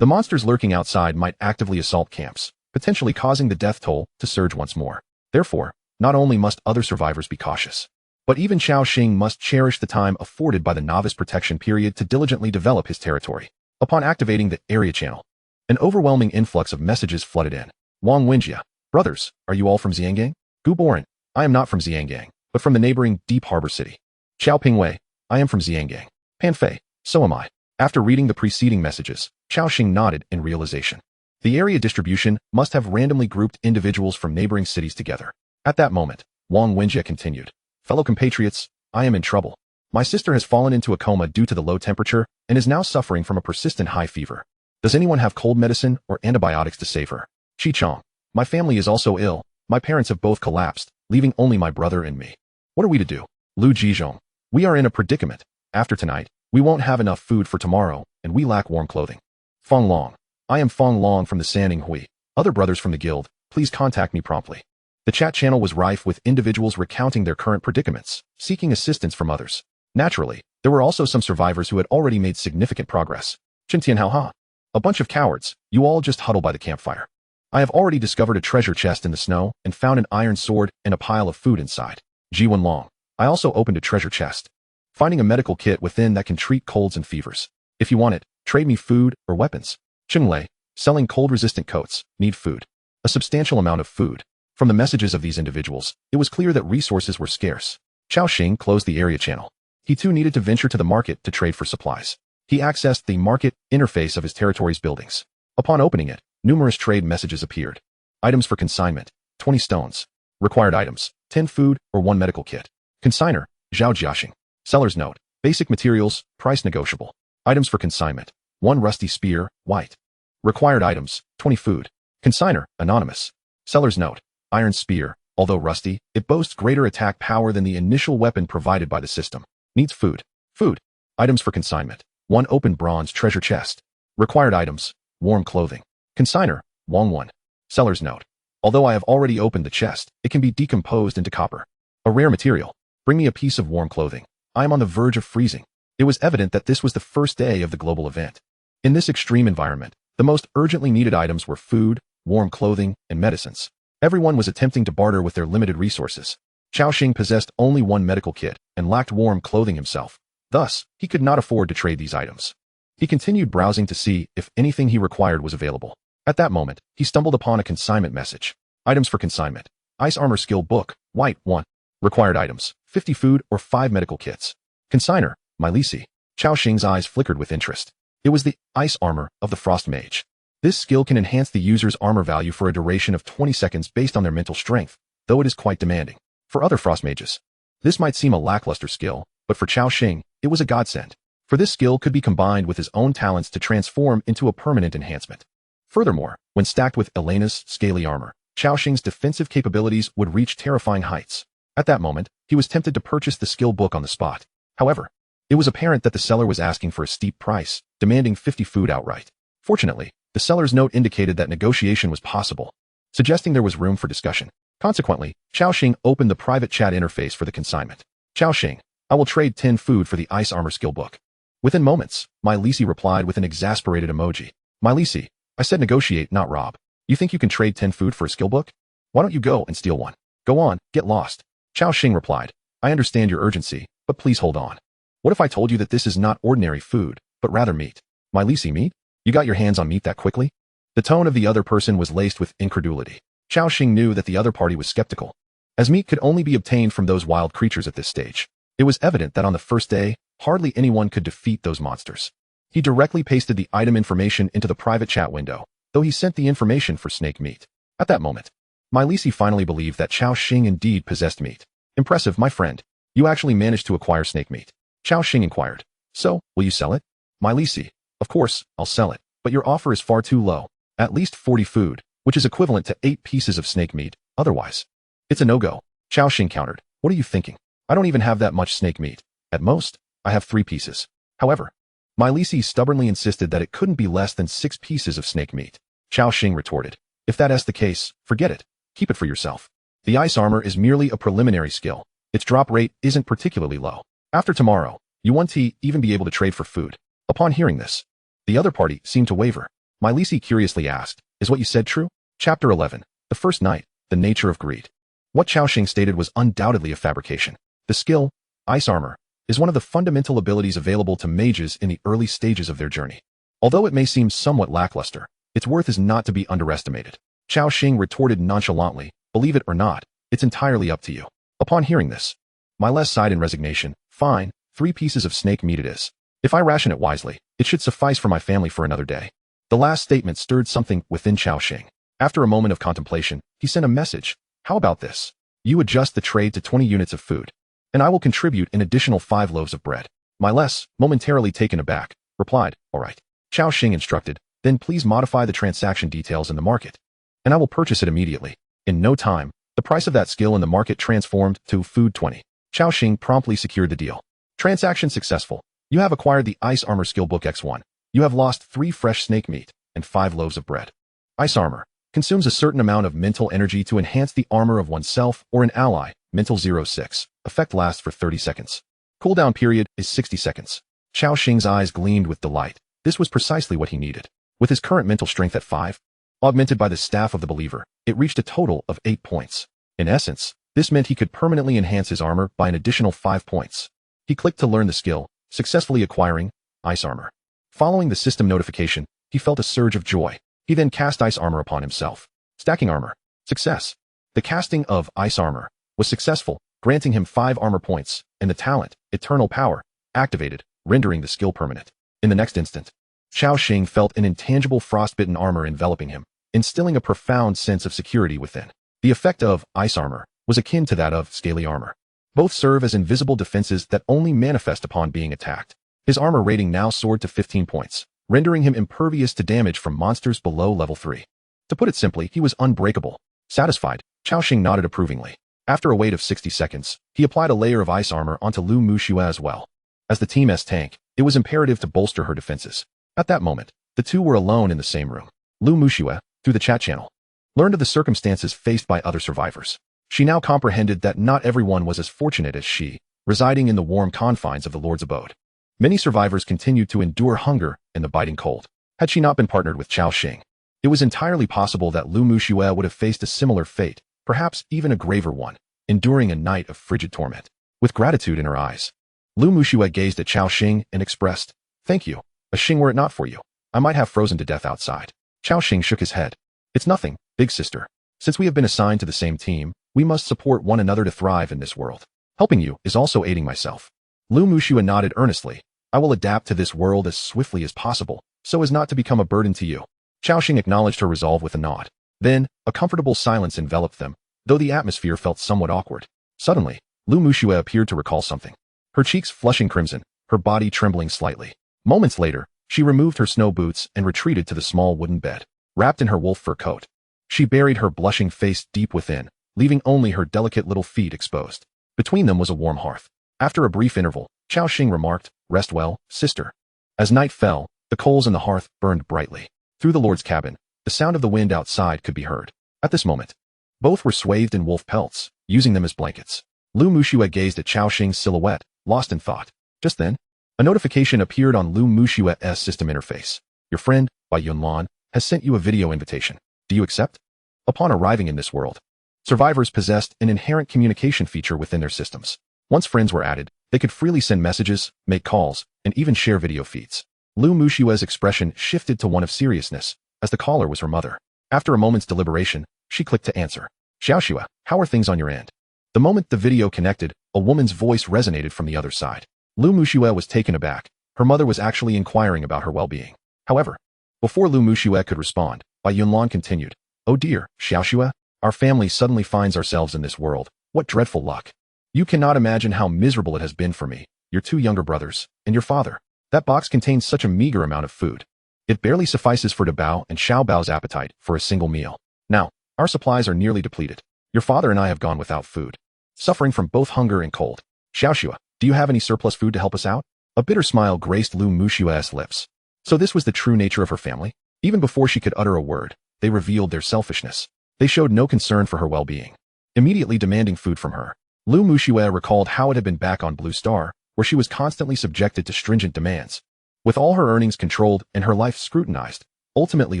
the monsters lurking outside might actively assault camps, potentially causing the death toll to surge once more. Therefore, not only must other survivors be cautious, but even Cao Xing must cherish the time afforded by the novice protection period to diligently develop his territory. Upon activating the Area Channel, an overwhelming influx of messages flooded in. Wang Wenjia. Brothers, are you all from Xiangang? Gu Boren. I am not from Xiangang, but from the neighboring Deep Harbor City. Xiao Pingwei. I am from Xiangang. Pan Fei. So am I. After reading the preceding messages, Cao Xing nodded in realization. The area distribution must have randomly grouped individuals from neighboring cities together. At that moment, Wang Wenjia continued. Fellow compatriots, I am in trouble. My sister has fallen into a coma due to the low temperature and is now suffering from a persistent high fever. Does anyone have cold medicine or antibiotics to save her? Chi Chong. My family is also ill. My parents have both collapsed, leaving only my brother and me. What are we to do? Lu Jizhong. We are in a predicament. After tonight, we won't have enough food for tomorrow, and we lack warm clothing. Feng Long. I am Feng Long from the Sanning Hui. Other brothers from the guild, please contact me promptly. The chat channel was rife with individuals recounting their current predicaments, seeking assistance from others. Naturally, there were also some survivors who had already made significant progress. Chintian Hao Ha. A bunch of cowards, you all just huddle by the campfire. I have already discovered a treasure chest in the snow and found an iron sword and a pile of food inside. Ji Wenlong. I also opened a treasure chest, finding a medical kit within that can treat colds and fevers. If you want it, trade me food or weapons. Chunlei. Selling cold-resistant coats, need food. A substantial amount of food. From the messages of these individuals, it was clear that resources were scarce. Cao Xing closed the Area Channel. He too needed to venture to the market to trade for supplies. He accessed the market interface of his territory's buildings. Upon opening it, numerous trade messages appeared. Items for consignment, 20 stones. Required items, 10 food or 1 medical kit. Consigner, Zhao Jiaxing. Seller's note, basic materials, price negotiable. Items for consignment, 1 rusty spear, white. Required items, 20 food. Consigner, anonymous. Seller's note, iron spear, Although rusty, it boasts greater attack power than the initial weapon provided by the system. Needs food. Food. Items for consignment. 1 open bronze treasure chest. Required items. Warm clothing. Consigner. Wong 1. Seller's note. Although I have already opened the chest, it can be decomposed into copper. A rare material. Bring me a piece of warm clothing. I am on the verge of freezing. It was evident that this was the first day of the global event. In this extreme environment, the most urgently needed items were food, warm clothing, and medicines. Everyone was attempting to barter with their limited resources. Cao Xing possessed only 1 medical kit and lacked warm clothing himself. Thus, he could not afford to trade these items. He continued browsing to see if anything he required was available. At that moment, he stumbled upon a consignment message. Items for consignment. Ice Armor Skill Book, White 1. Required items, 50 food or 5 medical kits. Consigner, Milesi. Cao Xing's eyes flickered with interest. It was the Ice Armor of the Frost Mage. This skill can enhance the user's armor value for a duration of 20 seconds based on their mental strength, though it is quite demanding. For other Frost Mages, this might seem a lackluster skill, but for Cao Xing, it was a godsend. For this skill could be combined with his own talents to transform into a permanent enhancement. Furthermore, when stacked with Elena's scaly armor, Cao Xing's defensive capabilities would reach terrifying heights. At that moment, he was tempted to purchase the skill book on the spot. However, it was apparent that the seller was asking for a steep price, demanding 50 food outright. Fortunately, the seller's note indicated that negotiation was possible, suggesting there was room for discussion. Consequently, Cao Xing opened the private chat interface for the consignment. Cao Xing, I will trade 10 food for the Ice Armor skill book. Within moments, Milesi replied with an exasperated emoji. Milesi, I said negotiate, not rob. You think you can trade 10 food for a skill book? Why don't you go and steal one? Go on, get lost. Cao Xing replied, I understand your urgency, but please hold on. What if I told you that this is not ordinary food, but rather meat? Milesi, meat? You got your hands on meat that quickly? The tone of the other person was laced with incredulity. Cao Xing knew that the other party was skeptical, as meat could only be obtained from those wild creatures at this stage. It was evident that on the first day, hardly anyone could defeat those monsters. He directly pasted the item information into the private chat window, though he sent the information for snake meat. At that moment, Milesi finally believed that Cao Xing indeed possessed meat. Impressive, my friend. You actually managed to acquire snake meat. Cao Xing inquired. So, will you sell it? Milesi, of course, I'll sell it, but your offer is far too low. At least 40 food, which is equivalent to 8 pieces of snake meat, otherwise. It's a no-go. Cao Xing countered. What are you thinking? I don't even have that much snake meat. At most, I have 3 pieces. However, Milesi stubbornly insisted that it couldn't be less than 6 pieces of snake meat. Cao Xing retorted. If that's the case, forget it. Keep it for yourself. The ice armor is merely a preliminary skill. Its drop rate isn't particularly low. After tomorrow, you won't even be able to trade for food. Upon hearing this, the other party seemed to waver. Milesi curiously asked, is what you said true? Chapter 11. The First Night, The Nature of Greed. What Cao Xing stated was undoubtedly a fabrication. The skill, Ice Armor, is one of the fundamental abilities available to mages in the early stages of their journey. Although it may seem somewhat lackluster, its worth is not to be underestimated. Cao Xing retorted nonchalantly, believe it or not, it's entirely up to you. Upon hearing this, Milesi sighed in resignation. Fine, 3 pieces of snake meat it is. If I ration it wisely, it should suffice for my family for another day. The last statement stirred something within Cao Xing. After a moment of contemplation, he sent a message. How about this? You adjust the trade to 20 units of food, and I will contribute an additional 5 loaves of bread. Milesi, momentarily taken aback, replied, all right. Cao Xing instructed, then please modify the transaction details in the market, and I will purchase it immediately. In no time, the price of that skill in the market transformed to food 20. Cao Xing promptly secured the deal. Transaction successful. You have acquired the Ice Armor Skill Book X1. You have lost 3 fresh snake meat and 5 loaves of bread. Ice Armor consumes a certain amount of mental energy to enhance the armor of oneself or an ally. Mental 06. Effect lasts for 30 seconds. Cooldown period is 60 seconds. Cao Xing's eyes gleamed with delight. This was precisely what he needed. With his current mental strength at 5, augmented by the Staff of the Believer, it reached a total of 8 points. In essence, this meant he could permanently enhance his armor by an additional 5 points. He clicked to learn the skill, successfully acquiring Ice Armor. Following the system notification, he felt a surge of joy. He then cast Ice Armor upon himself. Stacking armor. Success. The casting of Ice Armor was successful, granting him 5 armor points, and the talent, Eternal Power, activated, rendering the skill permanent. In the next instant, Cao Xing felt an intangible frostbitten armor enveloping him, instilling a profound sense of security within. The effect of Ice Armor was akin to that of Scaly Armor. Both serve as invisible defenses that only manifest upon being attacked. His armor rating now soared to 15 points, rendering him impervious to damage from monsters below level 3. To put it simply, he was unbreakable. Satisfied, Cao Xing nodded approvingly. After a wait of 60 seconds, he applied a layer of ice armor onto Lu Muxue as well. As the Team's tank, it was imperative to bolster her defenses. At that moment, the two were alone in the same room. Lu Muxue, through the chat channel, learned of the circumstances faced by other survivors. She now comprehended that not everyone was as fortunate as she, residing in the warm confines of the Lord's abode. Many survivors continued to endure hunger and the biting cold. Had she not been partnered with Cao Xing, it was entirely possible that Lu Muxue would have faced a similar fate, perhaps even a graver one, enduring a night of frigid torment. With gratitude in her eyes, Lu Muxue gazed at Cao Xing and expressed, "Thank you. A Xing, were it not for you, I might have frozen to death outside." Cao Xing shook his head. "It's nothing, big sister. Since we have been assigned to the same team, we must support one another to thrive in this world. Helping you is also aiding myself." Lu Muxue nodded earnestly. "I will adapt to this world as swiftly as possible, so as not to become a burden to you." Cao Xing acknowledged her resolve with a nod. Then, a comfortable silence enveloped them, though the atmosphere felt somewhat awkward. Suddenly, Lu Muxue appeared to recall something. Her cheeks flushing crimson, her body trembling slightly. Moments later, she removed her snow boots and retreated to the small wooden bed. Wrapped in her wolf fur coat, she buried her blushing face deep within, leaving only her delicate little feet exposed. Between them was a warm hearth. After a brief interval, Cao Xing remarked, "Rest well, sister." As night fell, the coals in the hearth burned brightly. Through the Lord's cabin, the sound of the wind outside could be heard. At this moment, both were swathed in wolf pelts, using them as blankets. Lu Muxue gazed at Cao Xing's silhouette, lost in thought. Just then, a notification appeared on Lu Muxue's system interface. "Your friend, Bai Yunlan, has sent you a video invitation. Do you accept?" Upon arriving in this world, survivors possessed an inherent communication feature within their systems. Once friends were added, they could freely send messages, make calls, and even share video feeds. Lu Muxue's expression shifted to one of seriousness, as the caller was her mother. After a moment's deliberation, she clicked to answer. "Xiaoxue, how are things on your end?" The moment the video connected, a woman's voice resonated from the other side. Lu Muxue was taken aback. Her mother was actually inquiring about her well-being. However, before Lu Muxue could respond, Bai Yunlan continued, "Oh dear, Xiaoxue, our family suddenly finds ourselves in this world. What dreadful luck. You cannot imagine how miserable it has been for me, your two younger brothers, and your father. That box contains such a meager amount of food. It barely suffices for Dabao and Xiaobao's appetite for a single meal. Now, our supplies are nearly depleted. Your father and I have gone without food, suffering from both hunger and cold. Xiaoxue, do you have any surplus food to help us out?" A bitter smile graced Lu Muxue's lips. So this was the true nature of her family? Even before she could utter a word, they revealed their selfishness. They showed no concern for her well-being, immediately demanding food from her. Lu Muxue recalled how it had been back on Blue Star, where she was constantly subjected to stringent demands, with all her earnings controlled and her life scrutinized, ultimately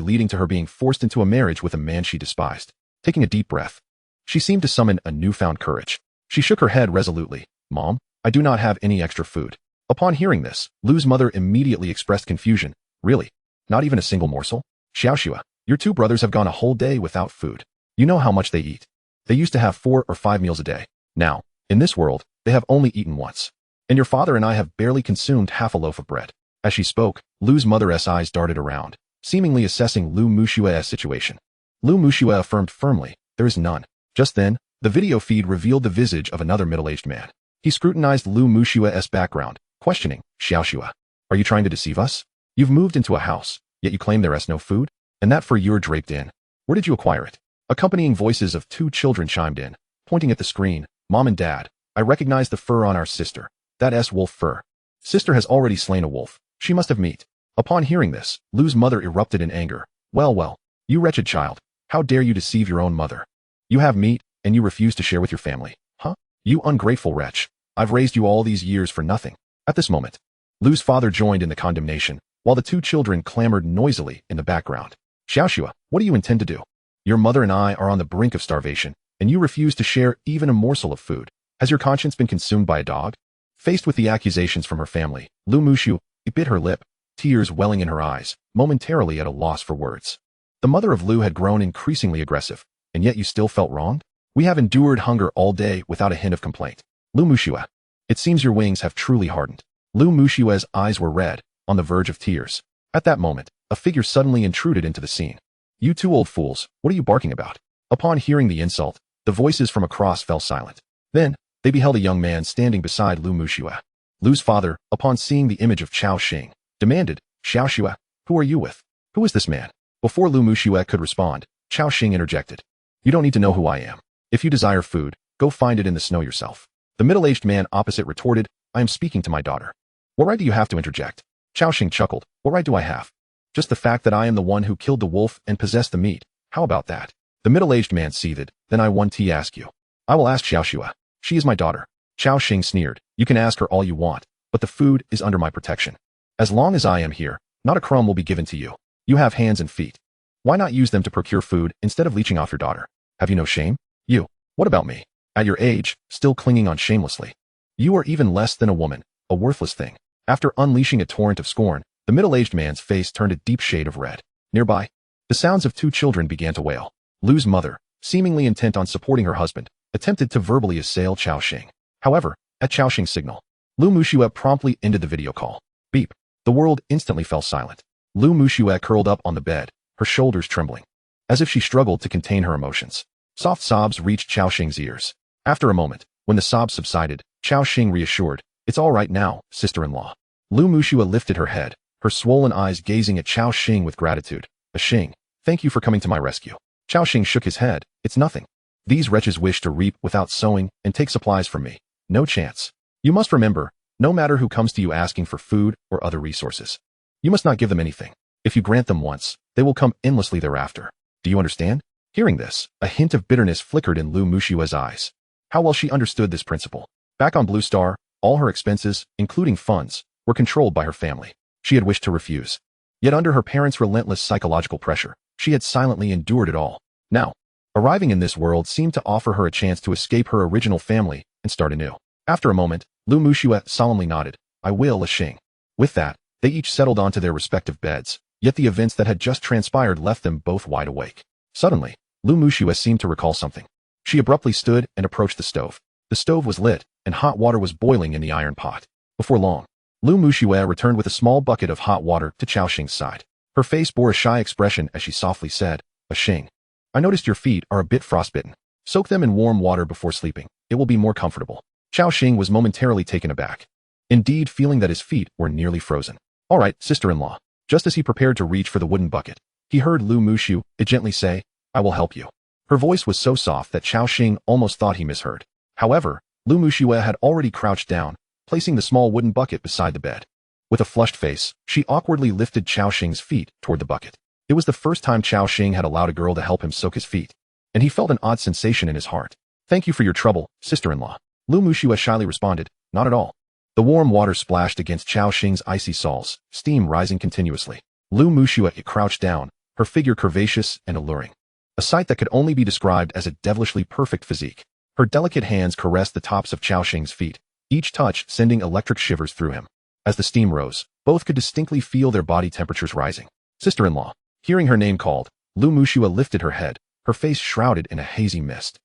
leading to her being forced into a marriage with a man she despised. Taking a deep breath, she seemed to summon a newfound courage. She shook her head resolutely. "Mom, I do not have any extra food." Upon hearing this, Lu's mother immediately expressed confusion. "Really? Not even a single morsel? Xiaoxue, your two brothers have gone a whole day without food. You know how much they eat. They used to have 4 or 5 meals a day. Now, in this world, they have only eaten once. And your father and I have barely consumed half a loaf of bread." As she spoke, Lu's mother's eyes darted around, seemingly assessing Lu Muxue's situation. Lu Muxue affirmed firmly, "There is none." Just then, the video feed revealed the visage of another middle-aged man. He scrutinized Lu Muxue's background, questioning, "Xiaoxue, are you trying to deceive us? You've moved into a house, yet you claim there is no food? And that fur you're draped in. Where did you acquire it?" Accompanying voices of 2 children chimed in, pointing at the screen. "Mom and Dad, I recognize the fur on our sister. That wolf fur. Sister has already slain a wolf. She must have meat." Upon hearing this, Lu's mother erupted in anger. Well, you wretched child. How dare you deceive your own mother? You have meat, and you refuse to share with your family. Huh? You ungrateful wretch. I've raised you all these years for nothing." At this moment, Lu's father joined in the condemnation, while the 2 children clamored noisily in the background. "Xiaoxue, what do you intend to do? Your mother and I are on the brink of starvation, and you refuse to share even a morsel of food. Has your conscience been consumed by a dog?" Faced with the accusations from her family, Lu Muxue bit her lip, tears welling in her eyes, momentarily at a loss for words. The mother of Lu had grown increasingly aggressive. "And yet you still felt wronged? We have endured hunger all day without a hint of complaint. Lu Muxue, it seems your wings have truly hardened." Lu Muxue's eyes were red, on the verge of tears. At that moment, a figure suddenly intruded into the scene. "You 2 old fools, what are you barking about?" Upon hearing the insult, the voices from across fell silent. Then, they beheld a young man standing beside Lu Muxue. Lu's father, upon seeing the image of Cao Xing, demanded, "Xiaoxue, who are you with? Who is this man?" Before Lu Muxue could respond, Cao Xing interjected. You don't need to know who I am. If you desire food, go find it in the snow yourself. The middle-aged man opposite retorted, I am speaking to my daughter. What right do you have to interject? Cao Xing chuckled, what right do I have? Just the fact that I am the one who killed the wolf and possessed the meat. How about that? The middle-aged man seethed, then I want to ask you. I will ask Xiaoxua. She is my daughter. Cao Xing sneered, you can ask her all you want, but the food is under my protection. As long as I am here, not a crumb will be given to you. You have hands and feet. Why not use them to procure food instead of leeching off your daughter? Have you no shame? You. What about me? At your age, still clinging on shamelessly. You are even less than a woman, a worthless thing. After unleashing a torrent of scorn, the middle-aged man's face turned a deep shade of red. Nearby, the sounds of two children began to wail. Lu's mother, seemingly intent on supporting her husband, attempted to verbally assail Cao Xing. However, at Cao Xing's signal, Lu Muxue promptly ended the video call. Beep. The world instantly fell silent. Lu Muxue curled up on the bed, her shoulders trembling, as if she struggled to contain her emotions. Soft sobs reached Cao Xing's ears. After a moment, when the sobs subsided, Cao Xing reassured, it's all right now, sister-in-law. Lu Muxue lifted her head, her swollen eyes gazing at Cao Xing with gratitude. Xing, thank you for coming to my rescue. Cao Xing shook his head, it's nothing. These wretches wish to reap without sowing and take supplies from me. No chance. You must remember, no matter who comes to you asking for food or other resources, you must not give them anything. If you grant them once, they will come endlessly thereafter. Do you understand? Hearing this, a hint of bitterness flickered in Lu Muxue's eyes. How well she understood this principle. Back on Blue Star, all her expenses, including funds, were controlled by her family. She had wished to refuse. Yet under her parents' relentless psychological pressure, she had silently endured it all. Now, arriving in this world seemed to offer her a chance to escape her original family and start anew. After a moment, Lu Muxue solemnly nodded, I will, Xing. With that, they each settled onto their respective beds, yet the events that had just transpired left them both wide awake. Suddenly, Lu Muxue seemed to recall something. She abruptly stood and approached the stove. The stove was lit, and hot water was boiling in the iron pot. Before long, Lu Muxue returned with a small bucket of hot water to Cao Xing's side. Her face bore a shy expression as she softly said, Xing, I noticed your feet are a bit frostbitten. Soak them in warm water before sleeping. It will be more comfortable. Cao Xing was momentarily taken aback, indeed feeling that his feet were nearly frozen. All right, sister-in-law. Just as he prepared to reach for the wooden bucket, he heard Lu Muxue gently say, I will help you. Her voice was so soft that Cao Xing almost thought he misheard. However, Lu Muxue had already crouched down, placing the small wooden bucket beside the bed. With a flushed face, she awkwardly lifted Cao Xing's feet toward the bucket. It was the first time Cao Xing had allowed a girl to help him soak his feet, and he felt an odd sensation in his heart. Thank you for your trouble, sister-in-law. Lu Muxue shyly responded, not at all. The warm water splashed against Cao Xing's icy soles, steam rising continuously. Lu Muxue crouched down, her figure curvaceous and alluring. A sight that could only be described as a devilishly perfect physique. Her delicate hands caressed the tops of Cao Xing's feet, each touch sending electric shivers through him. As the steam rose, both could distinctly feel their body temperatures rising. Sister-in-law. Hearing her name called, Lu Muxue lifted her head, her face shrouded in a hazy mist.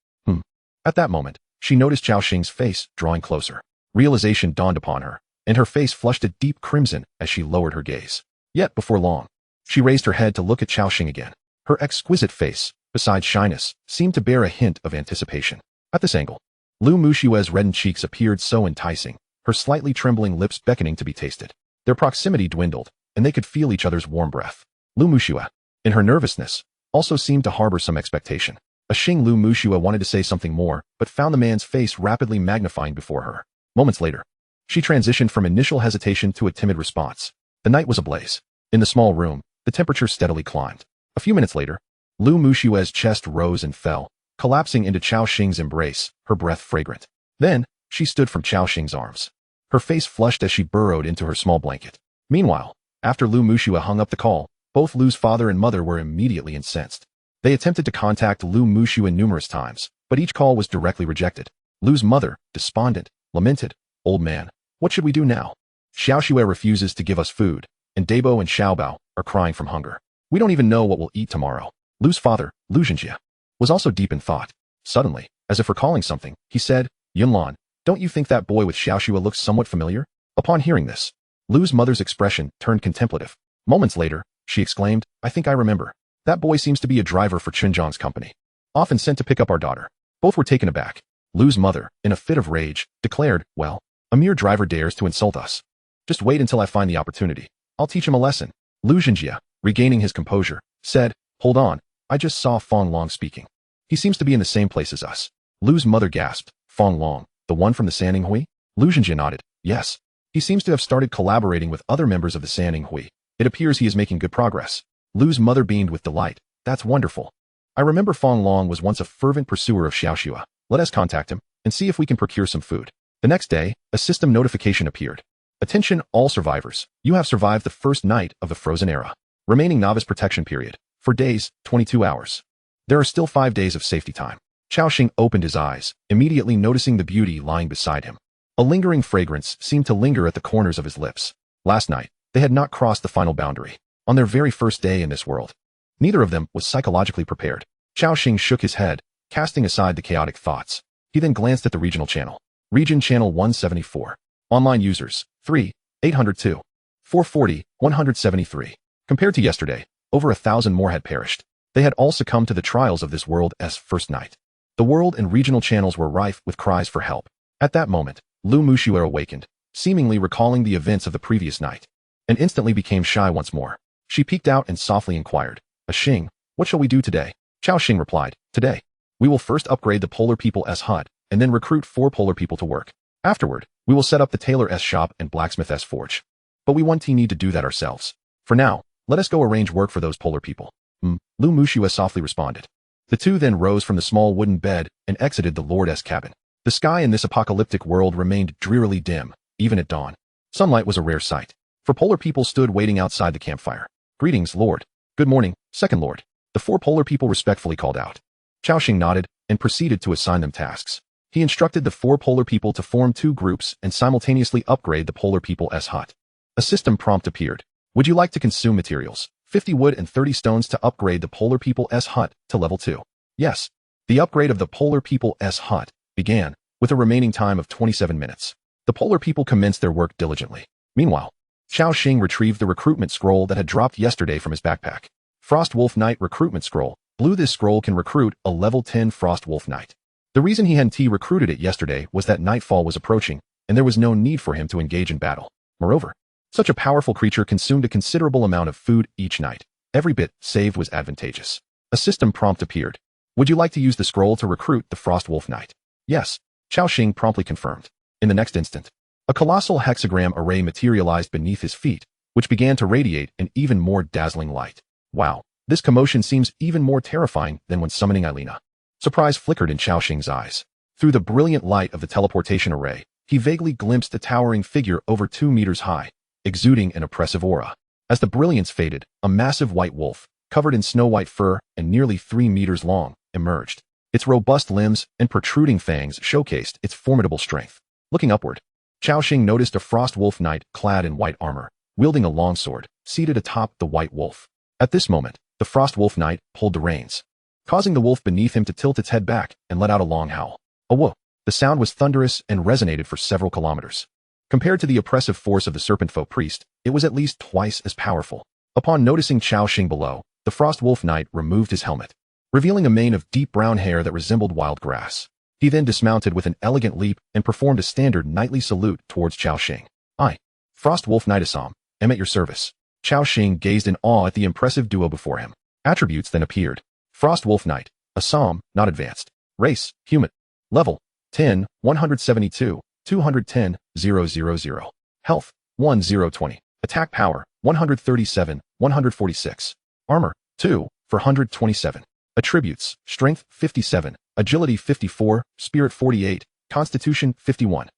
At that moment, she noticed Cao Xing's face drawing closer. Realization dawned upon her, and her face flushed a deep crimson as she lowered her gaze. Yet before long, she raised her head to look at Cao Xing again. Her exquisite face, besides shyness, seemed to bear a hint of anticipation. At this angle, Lu Muxue's reddened cheeks appeared so enticing, her slightly trembling lips beckoning to be tasted. Their proximity dwindled, and they could feel each other's warm breath. Lu Muxue, in her nervousness, also seemed to harbor some expectation. Lu Muxue wanted to say something more, but found the man's face rapidly magnifying before her. Moments later, she transitioned from initial hesitation to a timid response. The night was ablaze. In the small room, the temperature steadily climbed. A few minutes later, Lu Muxue's chest rose and fell, collapsing into Cao Xing's embrace, her breath fragrant. Then, she stood from Cao Xing's arms. Her face flushed as she burrowed into her small blanket. Meanwhile, after Lu Muxue hung up the call, both Lu's father and mother were immediately incensed. They attempted to contact Lu Muxue numerous times, but each call was directly rejected. Lu's mother, despondent, lamented, Old man, what should we do now? Xiaoxue refuses to give us food, and Dabo and Xiaobao are crying from hunger. We don't even know what we'll eat tomorrow. Lu's father, Lu Zhenjie, was also deep in thought. Suddenly, as if recalling something, he said, Yunlan, don't you think that boy with Xiaoxue looks somewhat familiar? Upon hearing this, Lu's mother's expression turned contemplative. Moments later, she exclaimed, I think I remember. That boy seems to be a driver for Chunjiang's company, often sent to pick up our daughter. Both were taken aback. Lu's mother, in a fit of rage, declared, well, a mere driver dares to insult us. Just wait until I find the opportunity. I'll teach him a lesson. Lu Zhenjie, regaining his composure, said, hold on, I just saw Fong Long speaking. He seems to be in the same place as us. Lu's mother gasped. Fong Long, the one from the Sanning Hui? Lu Zhenjie nodded. Yes. He seems to have started collaborating with other members of the Sanning Hui. It appears he is making good progress. Lu's mother beamed with delight. That's wonderful. I remember Fong Long was once a fervent pursuer of Xiaoxua. Let us contact him and see if we can procure some food. The next day, a system notification appeared. Attention all survivors. You have survived the first night of the Frozen Era. Remaining novice protection period. For days, 22 hours. There are still 5 days of safety time. Cao Xing opened his eyes, immediately noticing the beauty lying beside him. A lingering fragrance seemed to linger at the corners of his lips. Last night, they had not crossed the final boundary. On their very first day in this world. Neither of them was psychologically prepared. Cao Xing shook his head, casting aside the chaotic thoughts. He then glanced at the regional channel. Region Channel 174. Online users, 3, 802. 440, 173. Compared to yesterday, over 1,000 more had perished. They had all succumbed to the trials of this world's first night. The world and regional channels were rife with cries for help. At that moment, Lu Muxue awakened, seemingly recalling the events of the previous night, and instantly became shy once more. She peeked out and softly inquired, Xing, what shall we do today? Cao Xing replied, today, we will first upgrade the Polar People's hut, and then recruit 4 Polar people to work. Afterward, we will set up the tailor's shop and blacksmith's forge. But we want to need to do that ourselves. For now, let us go arrange work for those Polar people. Lu Muxue softly responded. The two then rose from the small wooden bed and exited the lord's cabin. The sky in this apocalyptic world remained drearily dim, even at dawn. Sunlight was a rare sight. For Polar people stood waiting outside the campfire. Greetings, Lord. Good morning, Second Lord. The 4 Polar people respectfully called out. Cao Xing nodded and proceeded to assign them tasks. He instructed the 4 Polar people to form 2 groups and simultaneously upgrade the Polar People's hut. A system prompt appeared. Would you like to consume materials? 50 wood and 30 stones to upgrade the Polar People's hut to level 2. Yes. The upgrade of the Polar People's hut began, with a remaining time of 27 minutes. The Polar people commenced their work diligently. Meanwhile, Cao Xing retrieved the recruitment scroll that had dropped yesterday from his backpack. Frost Wolf Knight Recruitment Scroll. Blue. This scroll can recruit a level 10 Frost Wolf Knight. The reason he hadn't recruited it yesterday was that nightfall was approaching, and there was no need for him to engage in battle. Moreover, such a powerful creature consumed a considerable amount of food each night. Every bit saved was advantageous. A system prompt appeared. Would you like to use the scroll to recruit the Frost Wolf Knight? Yes. Cao Xing promptly confirmed. In the next instant, a colossal hexagram array materialized beneath his feet, which began to radiate an even more dazzling light. Wow, this commotion seems even more terrifying than when summoning Eilina. Surprise flickered in Cao Xing's eyes. Through the brilliant light of the teleportation array, he vaguely glimpsed a towering figure over 2 meters high, exuding an oppressive aura. As the brilliance faded, a massive white wolf, covered in snow-white fur and nearly 3 meters long, emerged. Its robust limbs and protruding fangs showcased its formidable strength. Looking upward, Cao Xing noticed a Frost Wolf Knight clad in white armor, wielding a longsword, seated atop the white wolf. At this moment, the Frost Wolf Knight pulled the reins, causing the wolf beneath him to tilt its head back and let out a long howl. A whoa! The sound was thunderous and resonated for several kilometers. Compared to the oppressive force of the Serpent Folk Priest, it was at least twice as powerful. Upon noticing Cao Xing below, the Frost Wolf Knight removed his helmet, revealing a mane of deep brown hair that resembled wild grass. He then dismounted with an elegant leap and performed a standard knightly salute towards Cao Xing. I, Frost Wolf Knight Assam, am at your service. Cao Xing gazed in awe at the impressive duo before him. Attributes then appeared. Frost Wolf Knight, Assam, not advanced. Race, human. Level, 10, 172, 210, 000. Health, 1020. Attack power, 137, 146. Armor, 2, for 127. Attributes, Strength, 57, Agility, 54, Spirit, 48, Constitution, 51.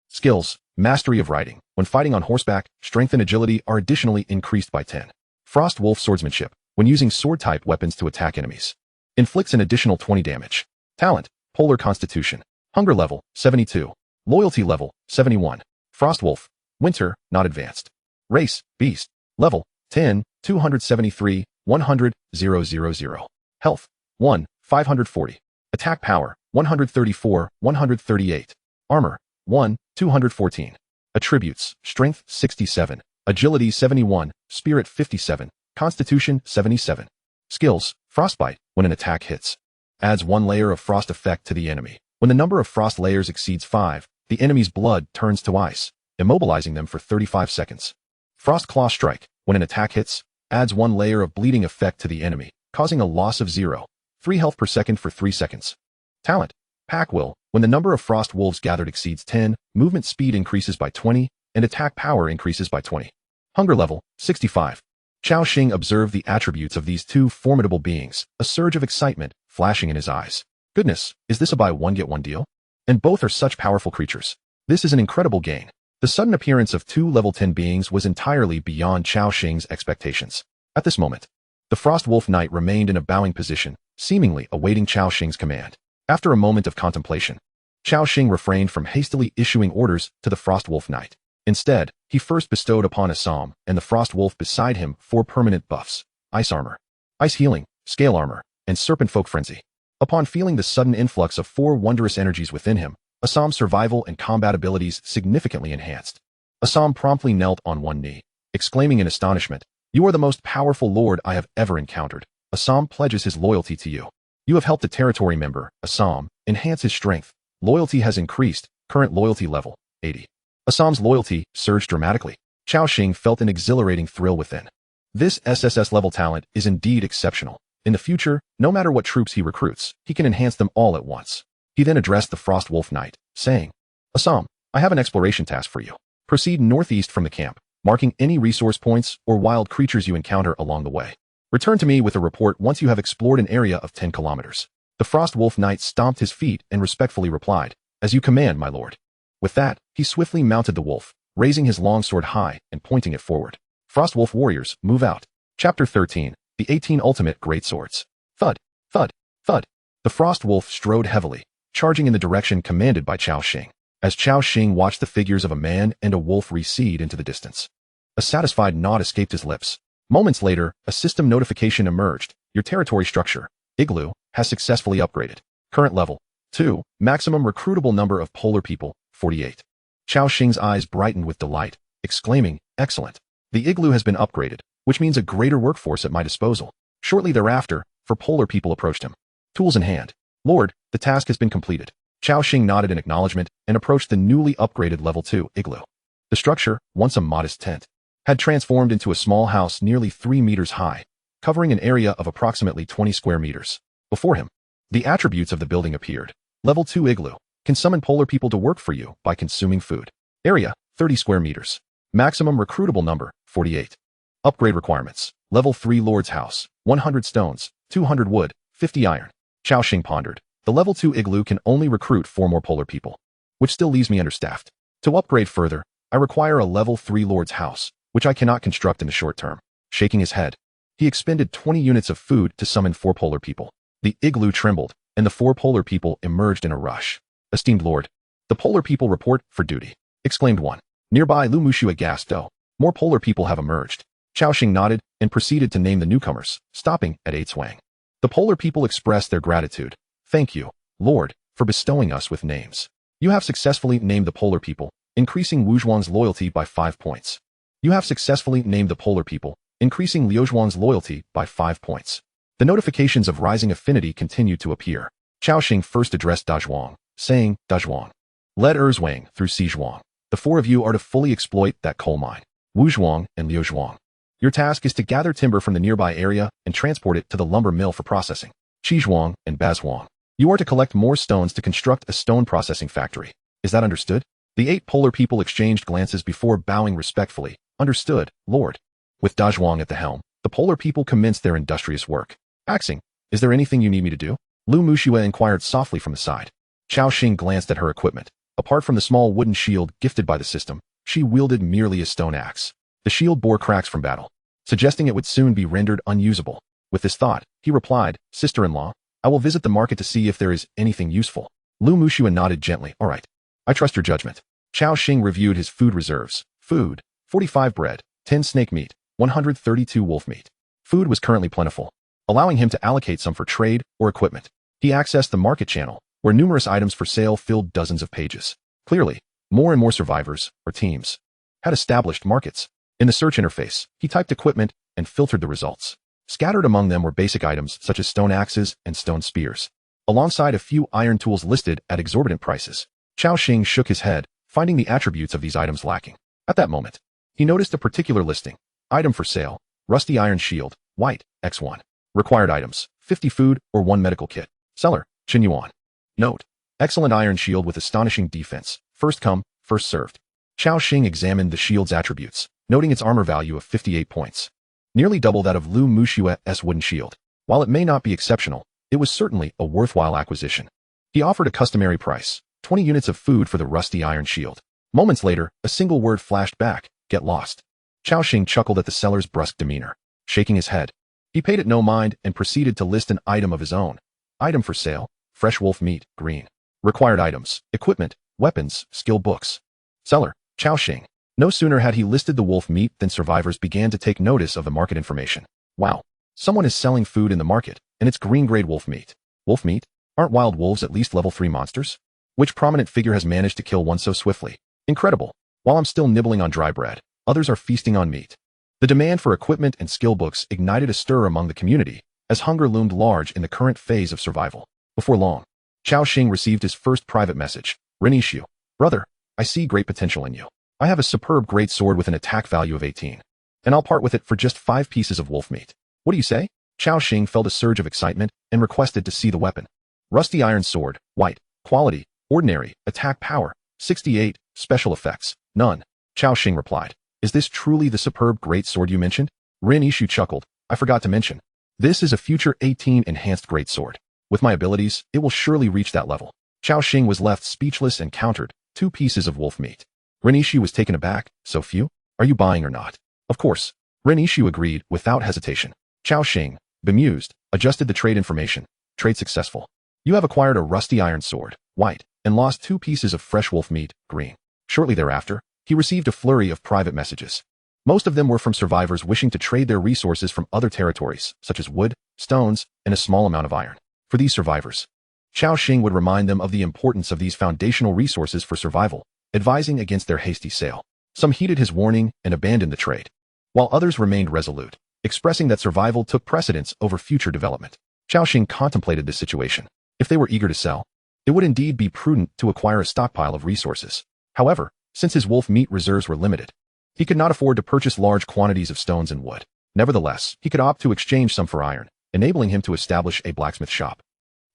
Skills, Mastery of Riding. When fighting on horseback, strength and agility are additionally increased by 10. Frost Wolf Swordsmanship. When using sword-type weapons to attack enemies, inflicts an additional 20 damage. Talent, Polar Constitution. Hunger level, 72. Loyalty level, 71. Frost Wolf, Winter, not advanced. Race, Beast. Level, 10, 273, 100, 000. Health, 1, 540. Attack power, 134, 138. Armor, 1, 214. Attributes, Strength, 67. Agility, 71. Spirit, 57. Constitution, 77. Skills, Frostbite. When an attack hits, adds 1 layer of frost effect to the enemy. When the number of frost layers exceeds 5, the enemy's blood turns to ice, immobilizing them for 35 seconds. Frost Claw Strike. When an attack hits, adds 1 layer of bleeding effect to the enemy, causing a loss of 0. 3 health per second for 3 seconds. Talent. Pack Will. When the number of frost wolves gathered exceeds 10, movement speed increases by 20, and attack power increases by 20. Hunger level, 65. Cao Xing observed the attributes of these two formidable beings, a surge of excitement flashing in his eyes. Goodness, is this a buy one get one deal? And both are such powerful creatures. This is an incredible gain. The sudden appearance of two level 10 beings was entirely beyond Cao Xing's expectations. At this moment, the Frost Wolf Knight remained in a bowing position, seemingly awaiting Cao Xing's command. After a moment of contemplation, Cao Xing refrained from hastily issuing orders to the Frost Wolf Knight. Instead, he first bestowed upon Assam and the Frost Wolf beside him 4 permanent buffs: Ice Armor, Ice Healing, Scale Armor, and Serpent Folk Frenzy. Upon feeling the sudden influx of 4 wondrous energies within him, Assam's survival and combat abilities significantly enhanced. Assam promptly knelt on one knee, exclaiming in astonishment, "You are the most powerful lord I have ever encountered." Assam pledges his loyalty to you. You have helped a territory member, Assam, enhance his strength. Loyalty has increased, current loyalty level, 80. Assam's loyalty surged dramatically. Cao Xing felt an exhilarating thrill within. This SSS level talent is indeed exceptional. In the future, no matter what troops he recruits, he can enhance them all at once. He then addressed the Frost Wolf Knight, saying, "Assam, I have an exploration task for you. Proceed northeast from the camp, marking any resource points or wild creatures you encounter along the way. Return to me with a report once you have explored an area of 10 kilometers. The Frost Wolf Knight stomped his feet and respectfully replied, "As you command, my lord." With that, he swiftly mounted the wolf, raising his longsword high and pointing it forward. Frost Wolf warriors, move out. Chapter 13, The 18 Ultimate Greatswords. Thud, thud, thud. The Frost Wolf strode heavily, charging in the direction commanded by Cao Xing. As Cao Xing watched the figures of a man and a wolf recede into the distance, a satisfied nod escaped his lips. Moments later, a system notification emerged. Your territory structure, Igloo, has successfully upgraded. Current level, 2. Maximum recruitable number of polar people, 48. Cao Xing's eyes brightened with delight, exclaiming, "Excellent. The Igloo has been upgraded, which means a greater workforce at my disposal." Shortly thereafter, 4 polar people approached him. Tools in hand. "Lord, the task has been completed." Cao Xing nodded in acknowledgement and approached the newly upgraded level 2 Igloo. The structure, once a modest tent, had transformed into a small house nearly 3 meters high, covering an area of approximately 20 square meters. Before him, the attributes of the building appeared. Level 2 Igloo can summon polar people to work for you by consuming food. Area, 30 square meters. Maximum recruitable number, 48. Upgrade requirements. Level 3 Lord's House, 100 stones, 200 wood, 50 iron. Cao Xing pondered. The level 2 Igloo can only recruit 4 more polar people, which still leaves me understaffed. To upgrade further, I require a level 3 Lord's House, which I cannot construct in the short term. Shaking his head, he expended 20 units of food to summon 4 polar people. The Igloo trembled, and the 4 polar people emerged in a rush. "Esteemed Lord, the polar people report for duty," exclaimed one. Nearby, Lu Mushua gasped, "Oh, more polar people have emerged." Cao Xing nodded and proceeded to name the newcomers, stopping at 8 Swang. The polar people expressed their gratitude. "Thank you, Lord, for bestowing us with names. You have successfully named the polar people, increasing Wu Zhuang's loyalty by 5 points. You have successfully named the polar people, increasing Liu Zhuang's loyalty by 5 points." The notifications of rising affinity continued to appear. Cao Xing first addressed Da Zhuang, saying, "Da Zhuang, lead Zhuang through Si Zhuang. The 4 of you are to fully exploit that coal mine. Wu Zhuang and Liu Zhuang. Your task is to gather timber from the nearby area and transport it to the lumber mill for processing. Qi Zhuang and Ba Zhuang, you are to collect more stones to construct a stone processing factory. Is that understood?" The 8 polar people exchanged glances before bowing respectfully. "Understood, Lord." With Da Zhuang at the helm, the polar people commenced their industrious work. "Axing, is there anything you need me to do?" Lu Mushua inquired softly from the side. Cao Xing glanced at her equipment. Apart from the small wooden shield gifted by the system, she wielded merely a stone axe. The shield bore cracks from battle, suggesting it would soon be rendered unusable. With this thought, he replied, "Sister-in-law, I will visit the market to see if there is anything useful." Lu Mushua nodded gently. "All right. I trust your judgment." Cao Xing reviewed his food reserves. Food, 45 bread, 10 snake meat, 132 wolf meat. Food was currently plentiful, allowing him to allocate some for trade or equipment. He accessed the market channel, where numerous items for sale filled dozens of pages. Clearly, more and more survivors, or teams, had established markets. In the search interface, he typed equipment and filtered the results. Scattered among them were basic items such as stone axes and stone spears, alongside a few iron tools listed at exorbitant prices. Cao Xing shook his head, finding the attributes of these items lacking. At that moment, he noticed a particular listing. Item for sale, rusty iron shield, white, X1. Required items, 50 food, or 1 medical kit. Seller, Chen Yuan. Note: excellent iron shield with astonishing defense. First come, first served. Cao Xing examined the shield's attributes, noting its armor value of 58 points. Nearly double that of Lu Mushue's wooden shield. While it may not be exceptional, it was certainly a worthwhile acquisition. He offered a customary price, 20 units of food for the rusty iron shield. Moments later, a single word flashed back: get lost. Cao Xing chuckled at the seller's brusque demeanor, shaking his head. He paid it no mind and proceeded to list an item of his own. Item for sale: fresh wolf meat, green. Required items: equipment, weapons, skill books. Seller, Cao Xing. No sooner had he listed the wolf meat than survivors began to take notice of the market information. Wow. Someone is selling food in the market, and it's green-grade wolf meat. Wolf meat? Aren't wild wolves at least level 3 monsters? Which prominent figure has managed to kill one so swiftly? Incredible. While I'm still nibbling on dry bread, others are feasting on meat. The demand for equipment and skill books ignited a stir among the community, as hunger loomed large in the current phase of survival. Before long, Cao Xing received his first private message. Renishu. Brother, I see great potential in you. I have a superb great sword with an attack value of 18. And I'll part with it for just 5 pieces of wolf meat. What do you say? Cao Xing felt a surge of excitement and requested to see the weapon. Rusty iron sword, white, quality, ordinary, attack power, 68, special effects, none. Cao Xing replied. Is this truly the superb great sword you mentioned? Rin Ishu chuckled. I forgot to mention. This is a future 18 enhanced great sword. With my abilities, it will surely reach that level. Cao Xing was left speechless and countered, 2 pieces of wolf meat. Rin Ishu was taken aback. So few? Are you buying or not? Of course. Rin Ishu agreed without hesitation. Cao Xing, bemused, adjusted the trade information. Trade successful. You have acquired a rusty iron sword, white, and lost 2 pieces of fresh wolf meat, green. Shortly thereafter, he received a flurry of private messages. Most of them were from survivors wishing to trade their resources from other territories, such as wood, stones, and a small amount of iron. For these survivors, Cao Xing would remind them of the importance of these foundational resources for survival, advising against their hasty sale. Some heeded his warning and abandoned the trade, while others remained resolute, expressing that survival took precedence over future development. Cao Xing contemplated this situation. If they were eager to sell, it would indeed be prudent to acquire a stockpile of resources. However, since his wolf meat reserves were limited, he could not afford to purchase large quantities of stones and wood. Nevertheless, he could opt to exchange some for iron, enabling him to establish a blacksmith shop.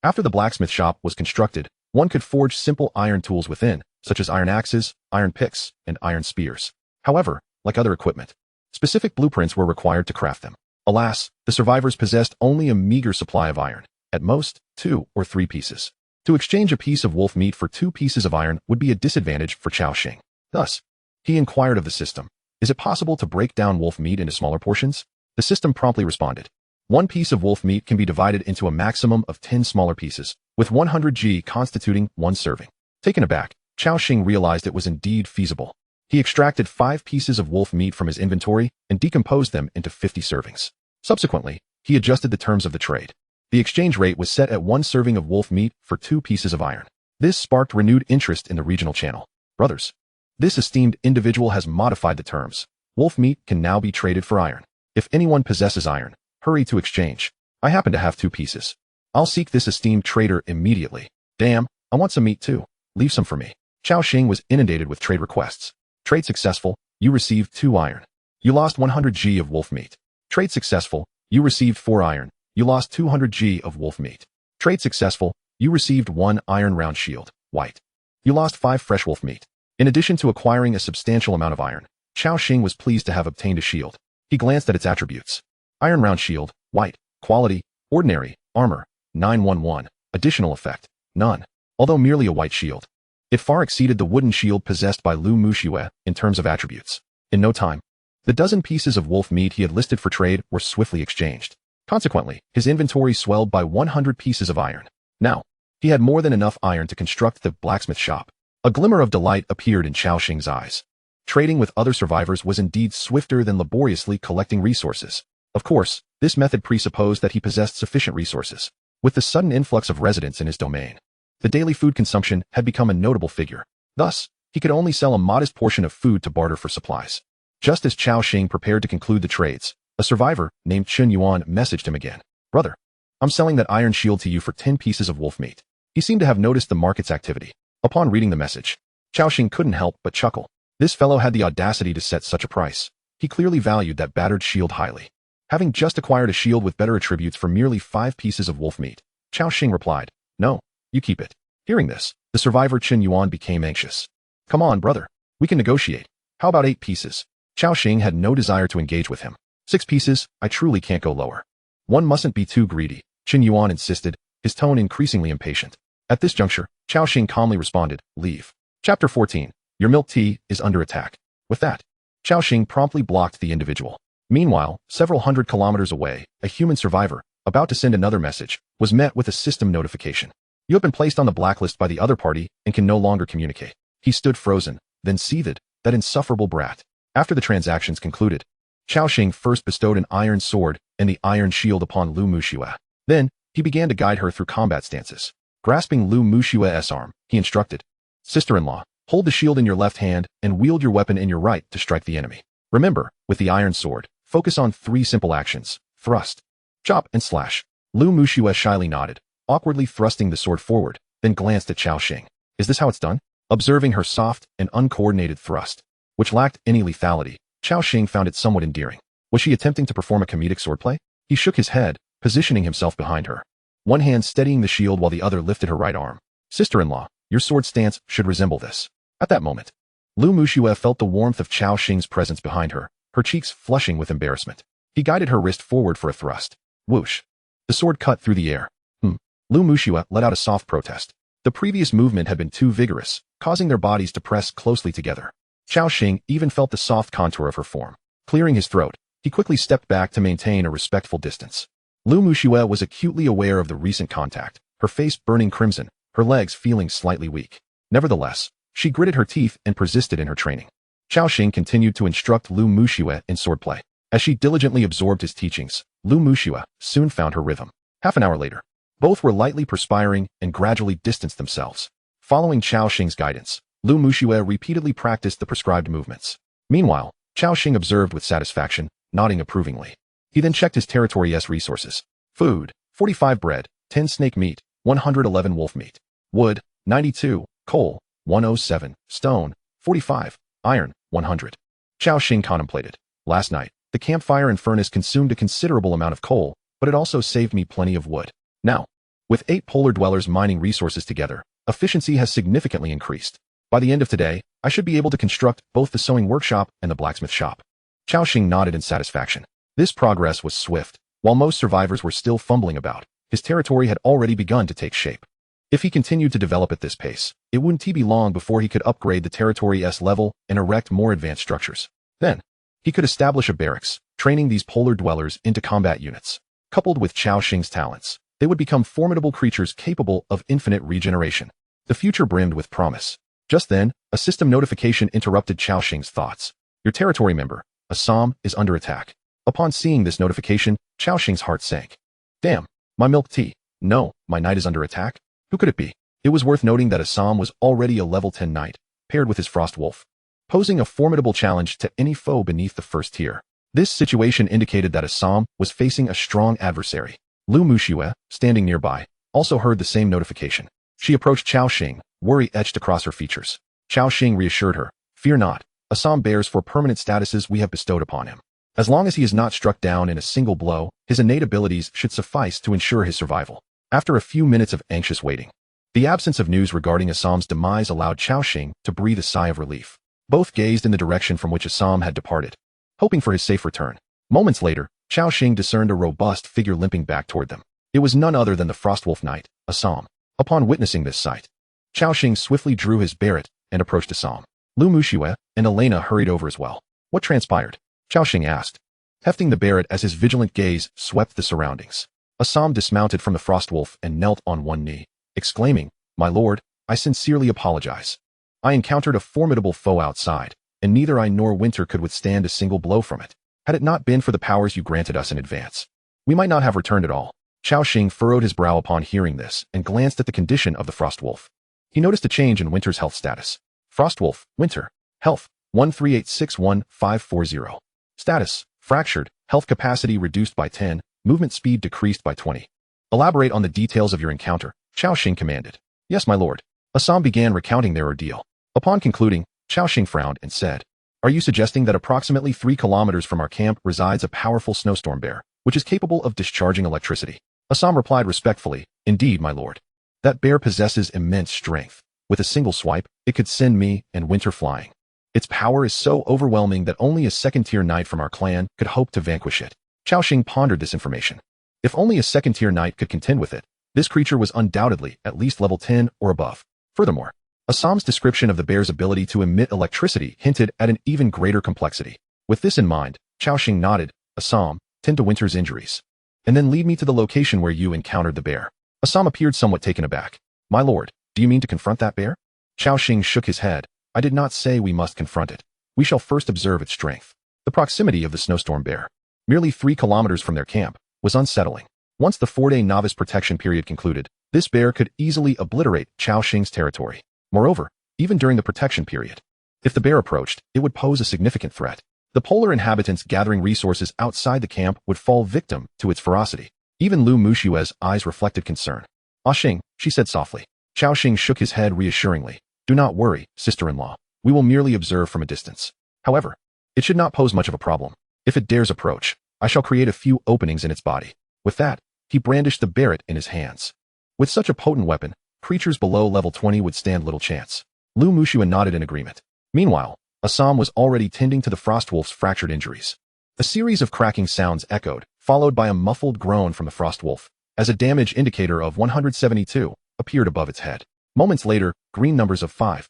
After the blacksmith shop was constructed, one could forge simple iron tools within, such as iron axes, iron picks, and iron spears. However, like other equipment, specific blueprints were required to craft them. Alas, the survivors possessed only a meager supply of iron, at most 2 or 3 pieces. To exchange a piece of wolf meat for 2 pieces of iron would be a disadvantage for Cao Xing. Thus, he inquired of the system, is it possible to break down wolf meat into smaller portions? The system promptly responded. 1 piece of wolf meat can be divided into a maximum of 10 smaller pieces, with 100 G constituting 1 serving. Taken aback, Cao Xing realized it was indeed feasible. He extracted 5 pieces of wolf meat from his inventory and decomposed them into 50 servings. Subsequently, he adjusted the terms of the trade. The exchange rate was set at 1 serving of wolf meat for 2 pieces of iron. This sparked renewed interest in the regional channel. Brothers, this esteemed individual has modified the terms. Wolf meat can now be traded for iron. If anyone possesses iron, hurry to exchange. I happen to have 2 pieces. I'll seek this esteemed trader immediately. Damn, I want some meat too. Leave some for me. Cao Xing was inundated with trade requests. Trade successful, you received 2 iron. You lost 100 G of wolf meat. Trade successful, you received 4 iron. You lost 200 G of wolf meat. Trade successful, you received 1 iron round shield, white. You lost 5 fresh wolf meat. In addition to acquiring a substantial amount of iron, Cao Xing was pleased to have obtained a shield. He glanced at its attributes. Iron round shield, white, quality, ordinary, armor, 911, additional effect, none. Although merely a white shield, it far exceeded the wooden shield possessed by Lu Mushue in terms of attributes. In no time, the dozen pieces of wolf meat he had listed for trade were swiftly exchanged. Consequently, his inventory swelled by 100 pieces of iron. Now, he had more than enough iron to construct the blacksmith shop. A glimmer of delight appeared in Cao Xing's eyes. Trading with other survivors was indeed swifter than laboriously collecting resources. Of course, this method presupposed that he possessed sufficient resources. With the sudden influx of residents in his domain, the daily food consumption had become a notable figure. Thus, he could only sell a modest portion of food to barter for supplies. Just as Cao Xing prepared to conclude the trades, a survivor named Chen Yuan messaged him again. Brother, I'm selling that iron shield to you for 10 pieces of wolf meat. He seemed to have noticed the market's activity. Upon reading the message, Cao Xing couldn't help but chuckle. This fellow had the audacity to set such a price. He clearly valued that battered shield highly. Having just acquired a shield with better attributes for merely 5 pieces of wolf meat, Cao Xing replied, "No, you keep it." Hearing this, the survivor Qin Yuan became anxious. "Come on, brother. We can negotiate. How about 8 pieces? Cao Xing had no desire to engage with him. 6 pieces, I truly can't go lower. One mustn't be too greedy, Qin Yuan insisted, his tone increasingly impatient. At this juncture, Cao Xing calmly responded, "Leave." Chapter 14. Your milk tea is under attack. With that, Cao Xing promptly blocked the individual. Meanwhile, several hundred kilometers away, a human survivor, about to send another message, was met with a system notification. You have been placed on the blacklist by the other party and can no longer communicate. He stood frozen, then seethed, that insufferable brat. After the transactions concluded, Cao Xing first bestowed an iron sword and the iron shield upon Lu Muxue. Then, he began to guide her through combat stances. Grasping Lu Muxue's arm, he instructed, "Sister-in-law, hold the shield in your left hand and wield your weapon in your right to strike the enemy. Remember, with the iron sword, focus on 3 simple actions: thrust, chop, and slash." Lu Muxue shyly nodded, awkwardly thrusting the sword forward, then glanced at Cao Xing. "Is this how it's done?" Observing her soft and uncoordinated thrust, which lacked any lethality, Cao Xing found it somewhat endearing. Was she attempting to perform a comedic swordplay? He shook his head, positioning himself behind her. One hand steadying the shield while the other lifted her right arm. "Sister-in-law, your sword stance should resemble this." At that moment, Lu Muxue felt the warmth of Cao Xing's presence behind her, her cheeks flushing with embarrassment. He guided her wrist forward for a thrust. Whoosh. The sword cut through the air. Lu Muxue let out a soft protest. The previous movement had been too vigorous, causing their bodies to press closely together. Cao Xing even felt the soft contour of her form. Clearing his throat, he quickly stepped back to maintain a respectful distance. Lu Muxue was acutely aware of the recent contact, her face burning crimson, her legs feeling slightly weak. Nevertheless, she gritted her teeth and persisted in her training. Cao Xing continued to instruct Lu Muxue in swordplay. As she diligently absorbed his teachings, Lu Muxue soon found her rhythm. Half an hour later, both were lightly perspiring and gradually distanced themselves. Following Cao Xing's guidance, Lu Muxue repeatedly practiced the prescribed movements. Meanwhile, Cao Xing observed with satisfaction, nodding approvingly. He then checked his territory's resources. Food, 45 bread, 10 snake meat, 111 wolf meat. Wood, 92, coal, 107, stone, 45, iron, 100. Cao Xing contemplated. Last night, the campfire and furnace consumed a considerable amount of coal, but it also saved me plenty of wood. Now, with 8 polar dwellers mining resources together, efficiency has significantly increased. By the end of today, I should be able to construct both the sewing workshop and the blacksmith shop. Cao Xing nodded in satisfaction. This progress was swift. While most survivors were still fumbling about, his territory had already begun to take shape. If he continued to develop at this pace, it wouldn't be long before he could upgrade the territory's level and erect more advanced structures. Then, he could establish a barracks, training these polar dwellers into combat units. Coupled with Cao Xing's talents, they would become formidable creatures capable of infinite regeneration. The future brimmed with promise. Just then, a system notification interrupted Cao Xing's thoughts. Your territory member, Assam, is under attack. Upon seeing this notification, Cao Xing's heart sank. Damn, my milk tea. No, my knight is under attack? Who could it be? It was worth noting that Assam was already a level 10 knight, paired with his frost wolf, posing a formidable challenge to any foe beneath the first tier. This situation indicated that Assam was facing a strong adversary. Lu Muxue, standing nearby, also heard the same notification. She approached Cao Xing, worry etched across her features. Cao Xing reassured her, "Fear not, Assam bears 4 permanent statuses we have bestowed upon him. As long as he is not struck down in a single blow, his innate abilities should suffice to ensure his survival." After a few minutes of anxious waiting, the absence of news regarding Assam's demise allowed Cao Xing to breathe a sigh of relief. Both gazed in the direction from which Assam had departed, hoping for his safe return. Moments later, Cao Xing discerned a robust figure limping back toward them. It was none other than the Frostwolf Knight, Assam. Upon witnessing this sight, Cao Xing swiftly drew his barret and approached Assam. Lu Muxue and Elena hurried over as well. What transpired? Cao Xing asked, hefting the barret as his vigilant gaze swept the surroundings. Assam dismounted from the Frostwolf and knelt on one knee, exclaiming, "My lord, I sincerely apologize. I encountered a formidable foe outside, and neither I nor Winter could withstand a single blow from it. Had it not been for the powers you granted us in advance, we might not have returned at all." Cao Xing furrowed his brow upon hearing this and glanced at the condition of the Frostwolf. He noticed a change in Winter's health status. Frostwolf, Winter, health, 13861-540. Status, fractured, health capacity reduced by 10, movement speed decreased by 20. Elaborate on the details of your encounter, Cao Xing commanded. Yes, my lord. Assam began recounting their ordeal. Upon concluding, Cao Xing frowned and said, Are you suggesting that approximately 3 kilometers from our camp resides a powerful snowstorm bear, which is capable of discharging electricity? Assam replied respectfully, Indeed, my lord. That bear possesses immense strength. With a single swipe, it could send me and Winter flying. Its power is so overwhelming that only a second-tier knight from our clan could hope to vanquish it. Cao Xing pondered this information. If only a second-tier knight could contend with it, this creature was undoubtedly at least level 10 or above. Furthermore, Assam's description of the bear's ability to emit electricity hinted at an even greater complexity. With this in mind, Cao Xing nodded, Assam, tend to Winter's injuries. And then lead me to the location where you encountered the bear. Assam appeared somewhat taken aback. My lord, do you mean to confront that bear? Cao Xing shook his head. I did not say we must confront it. We shall first observe its strength. The proximity of the snowstorm bear, merely 3 kilometers from their camp, was unsettling. Once the 4-day novice protection period concluded, this bear could easily obliterate Cao Xing's territory. Moreover, even during the protection period, if the bear approached, it would pose a significant threat. The polar inhabitants gathering resources outside the camp would fall victim to its ferocity. Even Lu Mushue's eyes reflected concern. Ah Xing, she said softly. Cao Xing shook his head reassuringly. Do not worry, sister-in-law. We will merely observe from a distance. However, it should not pose much of a problem. If it dares approach, I shall create a few openings in its body. With that, he brandished the barret in his hands. With such a potent weapon, creatures below level 20 would stand little chance. Lu Mushue nodded in agreement. Meanwhile, Assam was already tending to the Frostwolf's fractured injuries. A series of cracking sounds echoed, followed by a muffled groan from the Frostwolf, as a damage indicator of 172 appeared above its head. Moments later, green numbers of 5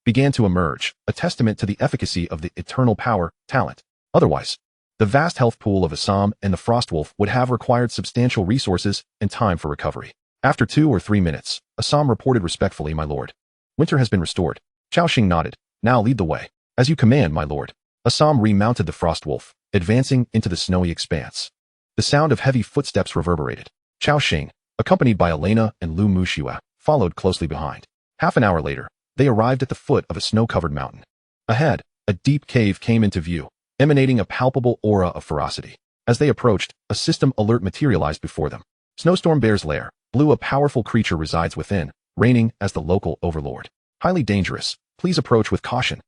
began to emerge, a testament to the efficacy of the eternal power, talent. Otherwise, the vast health pool of Assam and the Frostwolf would have required substantial resources and time for recovery. After 2 or 3 minutes, Assam reported respectfully, my lord. Winter has been restored. Cao Xing nodded. Now lead the way. As you command, my lord. Assam remounted the Frostwolf, advancing into the snowy expanse. The sound of heavy footsteps reverberated. Cao Xing, accompanied by Elena and Lu Mushue, followed closely behind. Half an hour later, they arrived at the foot of a snow-covered mountain. Ahead, a deep cave came into view, emanating a palpable aura of ferocity. As they approached, a system alert materialized before them. Snowstorm Bear's lair. Blue, a powerful creature resides within, reigning as the local overlord. Highly dangerous. Please approach with caution.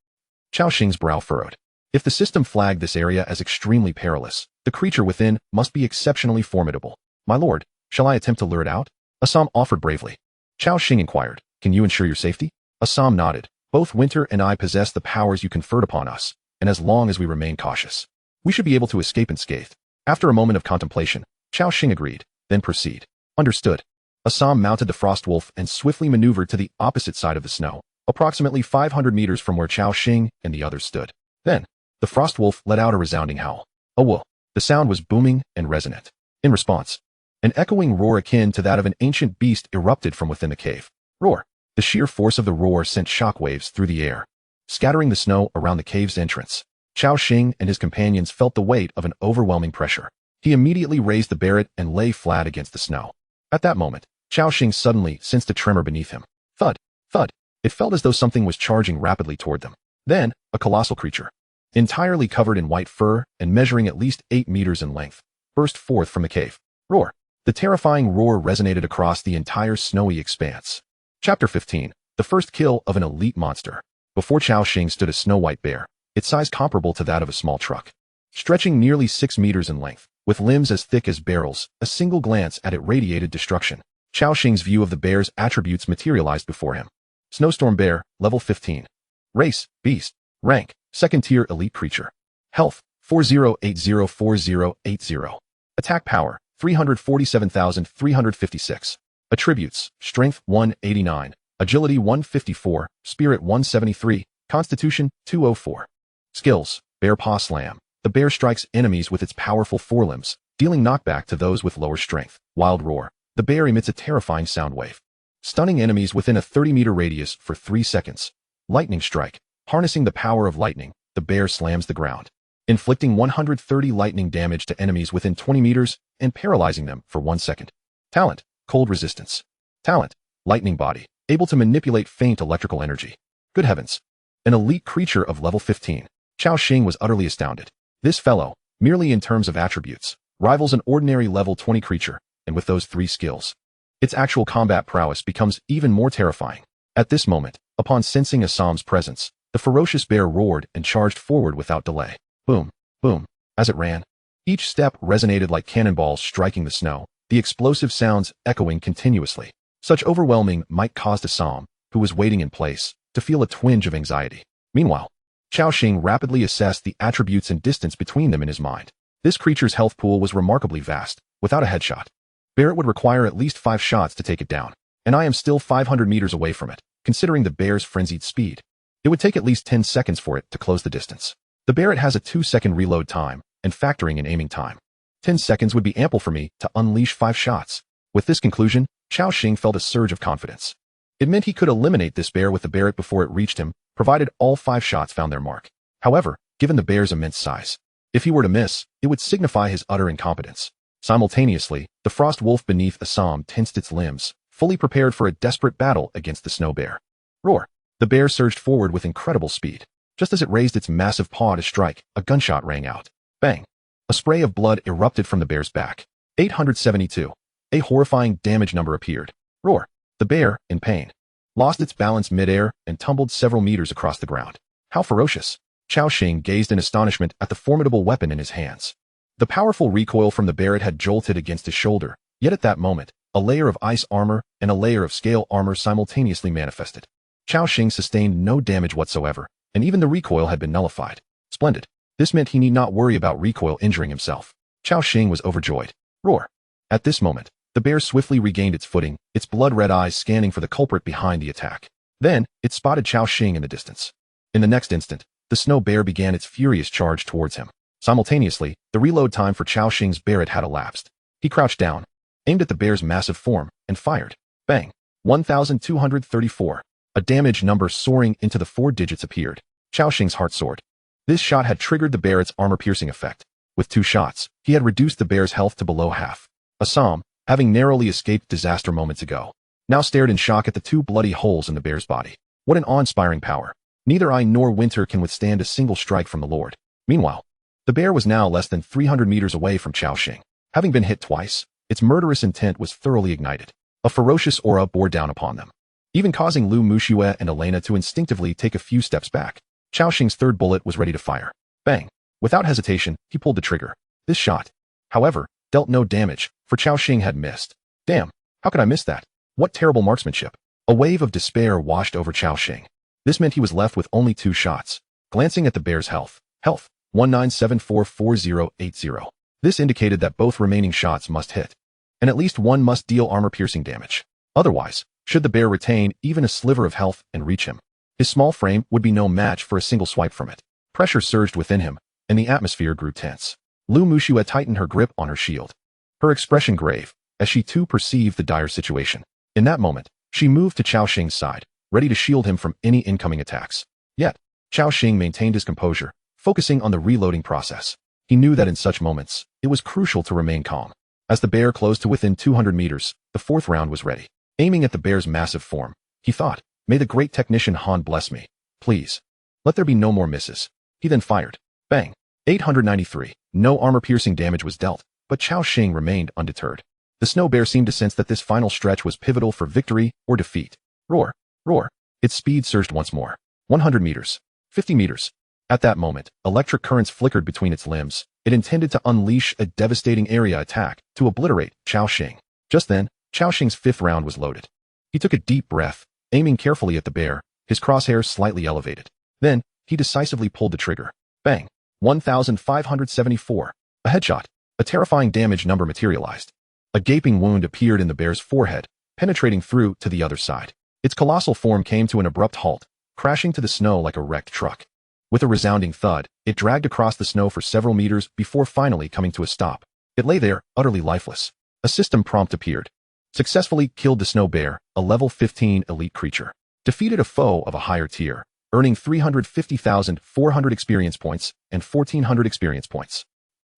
Cao Xing's brow furrowed. If the system flagged this area as extremely perilous, the creature within must be exceptionally formidable. My lord, shall I attempt to lure it out? Assam offered bravely. Cao Xing inquired, can you ensure your safety? Assam nodded. Both Winter and I possess the powers you conferred upon us, and as long as we remain cautious, we should be able to escape unscathed. After a moment of contemplation, Cao Xing agreed, then proceed. Understood. Assam mounted the Frostwolf and swiftly maneuvered to the opposite side of the snow, approximately 500 meters from where Cao Xing and the others stood. Then, the Frostwolf let out a resounding howl. A whoa. The sound was booming and resonant. In response, an echoing roar akin to that of an ancient beast erupted from within the cave. Roar. The sheer force of the roar sent shockwaves through the air, scattering the snow around the cave's entrance. Cao Xing and his companions felt the weight of an overwhelming pressure. He immediately raised the barret and lay flat against the snow. At that moment, Cao Xing suddenly sensed a tremor beneath him. Thud, thud. It felt as though something was charging rapidly toward them. Then, a colossal creature, entirely covered in white fur and measuring at least 8 meters in length, burst forth from the cave. Roar. The terrifying roar resonated across the entire snowy expanse. Chapter 15. The first kill of an elite monster. Before Cao Xing stood a snow-white bear, its size comparable to that of a small truck. Stretching nearly 6 meters in length, with limbs as thick as barrels, a single glance at it radiated destruction. Cao Xing's view of the bear's attributes materialized before him. Snowstorm Bear, level 15. Race, Beast. Rank, second-tier elite creature. Health, 40804080. Attack power, 347,356. Attributes, Strength 189, Agility 154, Spirit 173, Constitution 204. Skills, Bear Paw Slam. The bear strikes enemies with its powerful forelimbs, dealing knockback to those with lower strength. Wild Roar. The bear emits a terrifying sound wave, stunning enemies within a 30-meter radius for 3 seconds. Lightning Strike. Harnessing the power of lightning, the bear slams the ground, inflicting 130 lightning damage to enemies within 20 meters and paralyzing them for 1 second. Talent. Cold Resistance. Talent. Lightning Body. Able to manipulate faint electrical energy. Good heavens. An elite creature of level 15. Cao Xing was utterly astounded. This fellow, merely in terms of attributes, rivals an ordinary level 20 creature, and with those 3 skills, its actual combat prowess becomes even more terrifying. At this moment, upon sensing Assam's presence, The ferocious bear roared and charged forward without delay. Boom, boom, as it ran. Each step resonated like cannonballs striking the snow, the explosive sounds echoing continuously. Such overwhelming might caused Assam, who was waiting in place, to feel a twinge of anxiety. Meanwhile, Cao Xing rapidly assessed the attributes and distance between them in his mind. This creature's health pool was remarkably vast. Without a headshot, Barrett would require at least 5 shots to take it down, and I am still 500 meters away from it, considering the bear's frenzied speed. It would take at least 10 seconds for it to close the distance. The Barrett has a 2-second reload time, and factoring in aiming time, 10 seconds would be ample for me to unleash 5 shots. With this conclusion, Cao Xing felt a surge of confidence. It meant he could eliminate this bear with the Barrett before it reached him, provided all 5 shots found their mark. However, given the bear's immense size, if he were to miss, it would signify his utter incompetence. Simultaneously, the frost wolf beneath Assam tensed its limbs, fully prepared for a desperate battle against the snow bear. Roar! The bear surged forward with incredible speed. Just as it raised its massive paw to strike, a gunshot rang out. Bang! A spray of blood erupted from the bear's back. 872. A horrifying damage number appeared. Roar! The bear, in pain, lost its balance midair and tumbled several meters across the ground. How ferocious! Cao Xing gazed in astonishment at the formidable weapon in his hands. The powerful recoil from the Barrett had jolted against his shoulder, yet at that moment, a layer of ice armor and a layer of scale armor simultaneously manifested. Cao Xing sustained no damage whatsoever, and even the recoil had been nullified. Splendid. This meant he need not worry about recoil injuring himself. Cao Xing was overjoyed. Roar! At this moment, the bear swiftly regained its footing, its blood-red eyes scanning for the culprit behind the attack. Then, it spotted Cao Xing in the distance. In the next instant, the snow bear began its furious charge towards him. Simultaneously, the reload time for Cao Xing's Barrett had elapsed. He crouched down, aimed at the bear's massive form, and fired. Bang! 1,234. A damage number soaring into the 4 digits appeared. Cao Xing's heart soared. This shot had triggered the Barrett's armor-piercing effect. With 2 shots, he had reduced the bear's health to below half. Assam, having narrowly escaped disaster moments ago, now stared in shock at the 2 bloody holes in the bear's body. What an awe-inspiring power. Neither I nor Winter can withstand a single strike from the Lord. Meanwhile, the bear was now less than 300 meters away from Cao Xing. Having been hit twice, its murderous intent was thoroughly ignited. A ferocious aura bore down upon them, even causing Lu Muxue and Elena to instinctively take a few steps back. Cao Xing's 3rd bullet was ready to fire. Bang! Without hesitation, he pulled the trigger. This shot, however, dealt no damage, for Cao Xing had missed. Damn! How could I miss that? What terrible marksmanship! A wave of despair washed over Cao Xing. This meant he was left with only 2 shots. Glancing at the bear's health, 19744080. This indicated that both remaining shots must hit, and at least one must deal armor-piercing damage. Otherwise, should the bear retain even a sliver of health and reach him, his small frame would be no match for a single swipe from it. Pressure surged within him, and the atmosphere grew tense. Lu Muxue tightened her grip on her shield, her expression grave, as she too perceived the dire situation. In that moment, she moved to Cao Xing's side, ready to shield him from any incoming attacks. Yet, Cao Xing maintained his composure, focusing on the reloading process. He knew that in such moments, it was crucial to remain calm. As the bear closed to within 200 meters, the 4th round was ready. Aiming at the bear's massive form, he thought, "May the great technician Han bless me. Please. Let there be no more misses." He then fired. Bang! 893. No armor-piercing damage was dealt, but Cao Xing remained undeterred. The snow bear seemed to sense that this final stretch was pivotal for victory or defeat. Roar! Roar! Its speed surged once more. 100 meters. 50 meters. At that moment, electric currents flickered between its limbs. It intended to unleash a devastating area attack to obliterate Cao Xing. Just then, Cao Xing's 5th round was loaded. He took a deep breath, aiming carefully at the bear, his crosshairs slightly elevated. Then, he decisively pulled the trigger. Bang! 1,574. A headshot. A terrifying damage number materialized. A gaping wound appeared in the bear's forehead, penetrating through to the other side. Its colossal form came to an abrupt halt, crashing to the snow like a wrecked truck. With a resounding thud, it dragged across the snow for several meters before finally coming to a stop. It lay there, utterly lifeless. A system prompt appeared. Successfully killed the snow bear, a level 15 elite creature. Defeated a foe of a higher tier, earning 350,400 experience points and 1,400 experience points.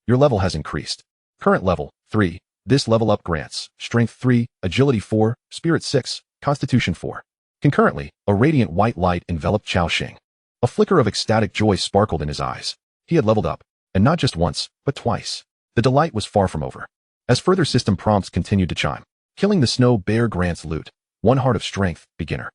Your level has increased. Current level, 3. This level up grants Strength 3, Agility 4, Spirit 6, Constitution 4. Concurrently, a radiant white light enveloped Cao Xing. A flicker of ecstatic joy sparkled in his eyes. He had leveled up, and not just once, but twice. The delight was far from over. As further system prompts continued to chime. Killing the snow bear grants loot. 1 heart of strength, beginner.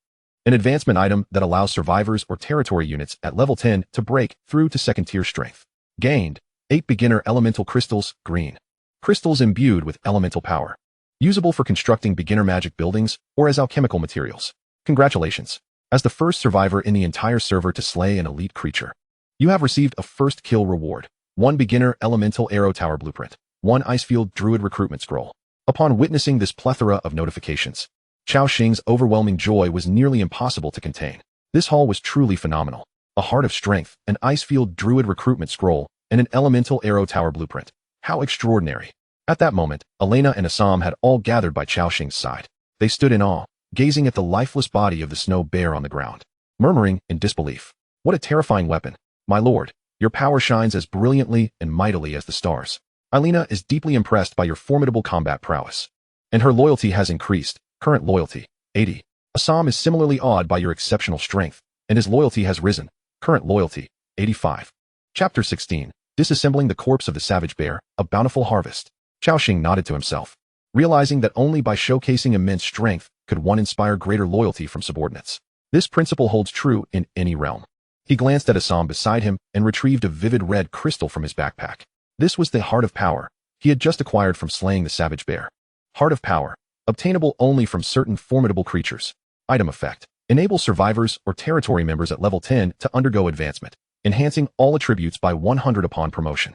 an advancement item that allows survivors or territory units at level 10 to break through to second tier strength. Gained 8 beginner elemental crystals, green. Crystals imbued with elemental power. Usable for constructing beginner magic buildings or as alchemical materials. Congratulations. As the first survivor in the entire server to slay an elite creature, you have received a first kill reward. 1 beginner elemental arrow tower blueprint. 1 Icefield Druid recruitment scroll. Upon witnessing this plethora of notifications, Cao Xing's overwhelming joy was nearly impossible to contain. This haul was truly phenomenal. A Heart of Strength, an Icefield Druid recruitment scroll, and an elemental arrow tower blueprint. How extraordinary. At that moment, Elena and Assam had all gathered by Cao Xing's side. They stood in awe, gazing at the lifeless body of the snow bear on the ground, murmuring in disbelief. What a terrifying weapon. My lord, your power shines as brilliantly and mightily as the stars. Elena is deeply impressed by your formidable combat prowess, and her loyalty has increased. Current loyalty, 80. Assam is similarly awed by your exceptional strength, and his loyalty has risen. Current loyalty, 85. Chapter 16. Disassembling the corpse of the savage bear, a bountiful harvest. Cao Xing nodded to himself, realizing that only by showcasing immense strength could one inspire greater loyalty from subordinates. This principle holds true in any realm. He glanced at Assam beside him and retrieved a vivid red crystal from his backpack. This was the Heart of Power he had just acquired from slaying the savage bear. Heart of Power, obtainable only from certain formidable creatures. Item effect. Enable survivors or territory members at level 10 to undergo advancement, enhancing all attributes by 100 upon promotion.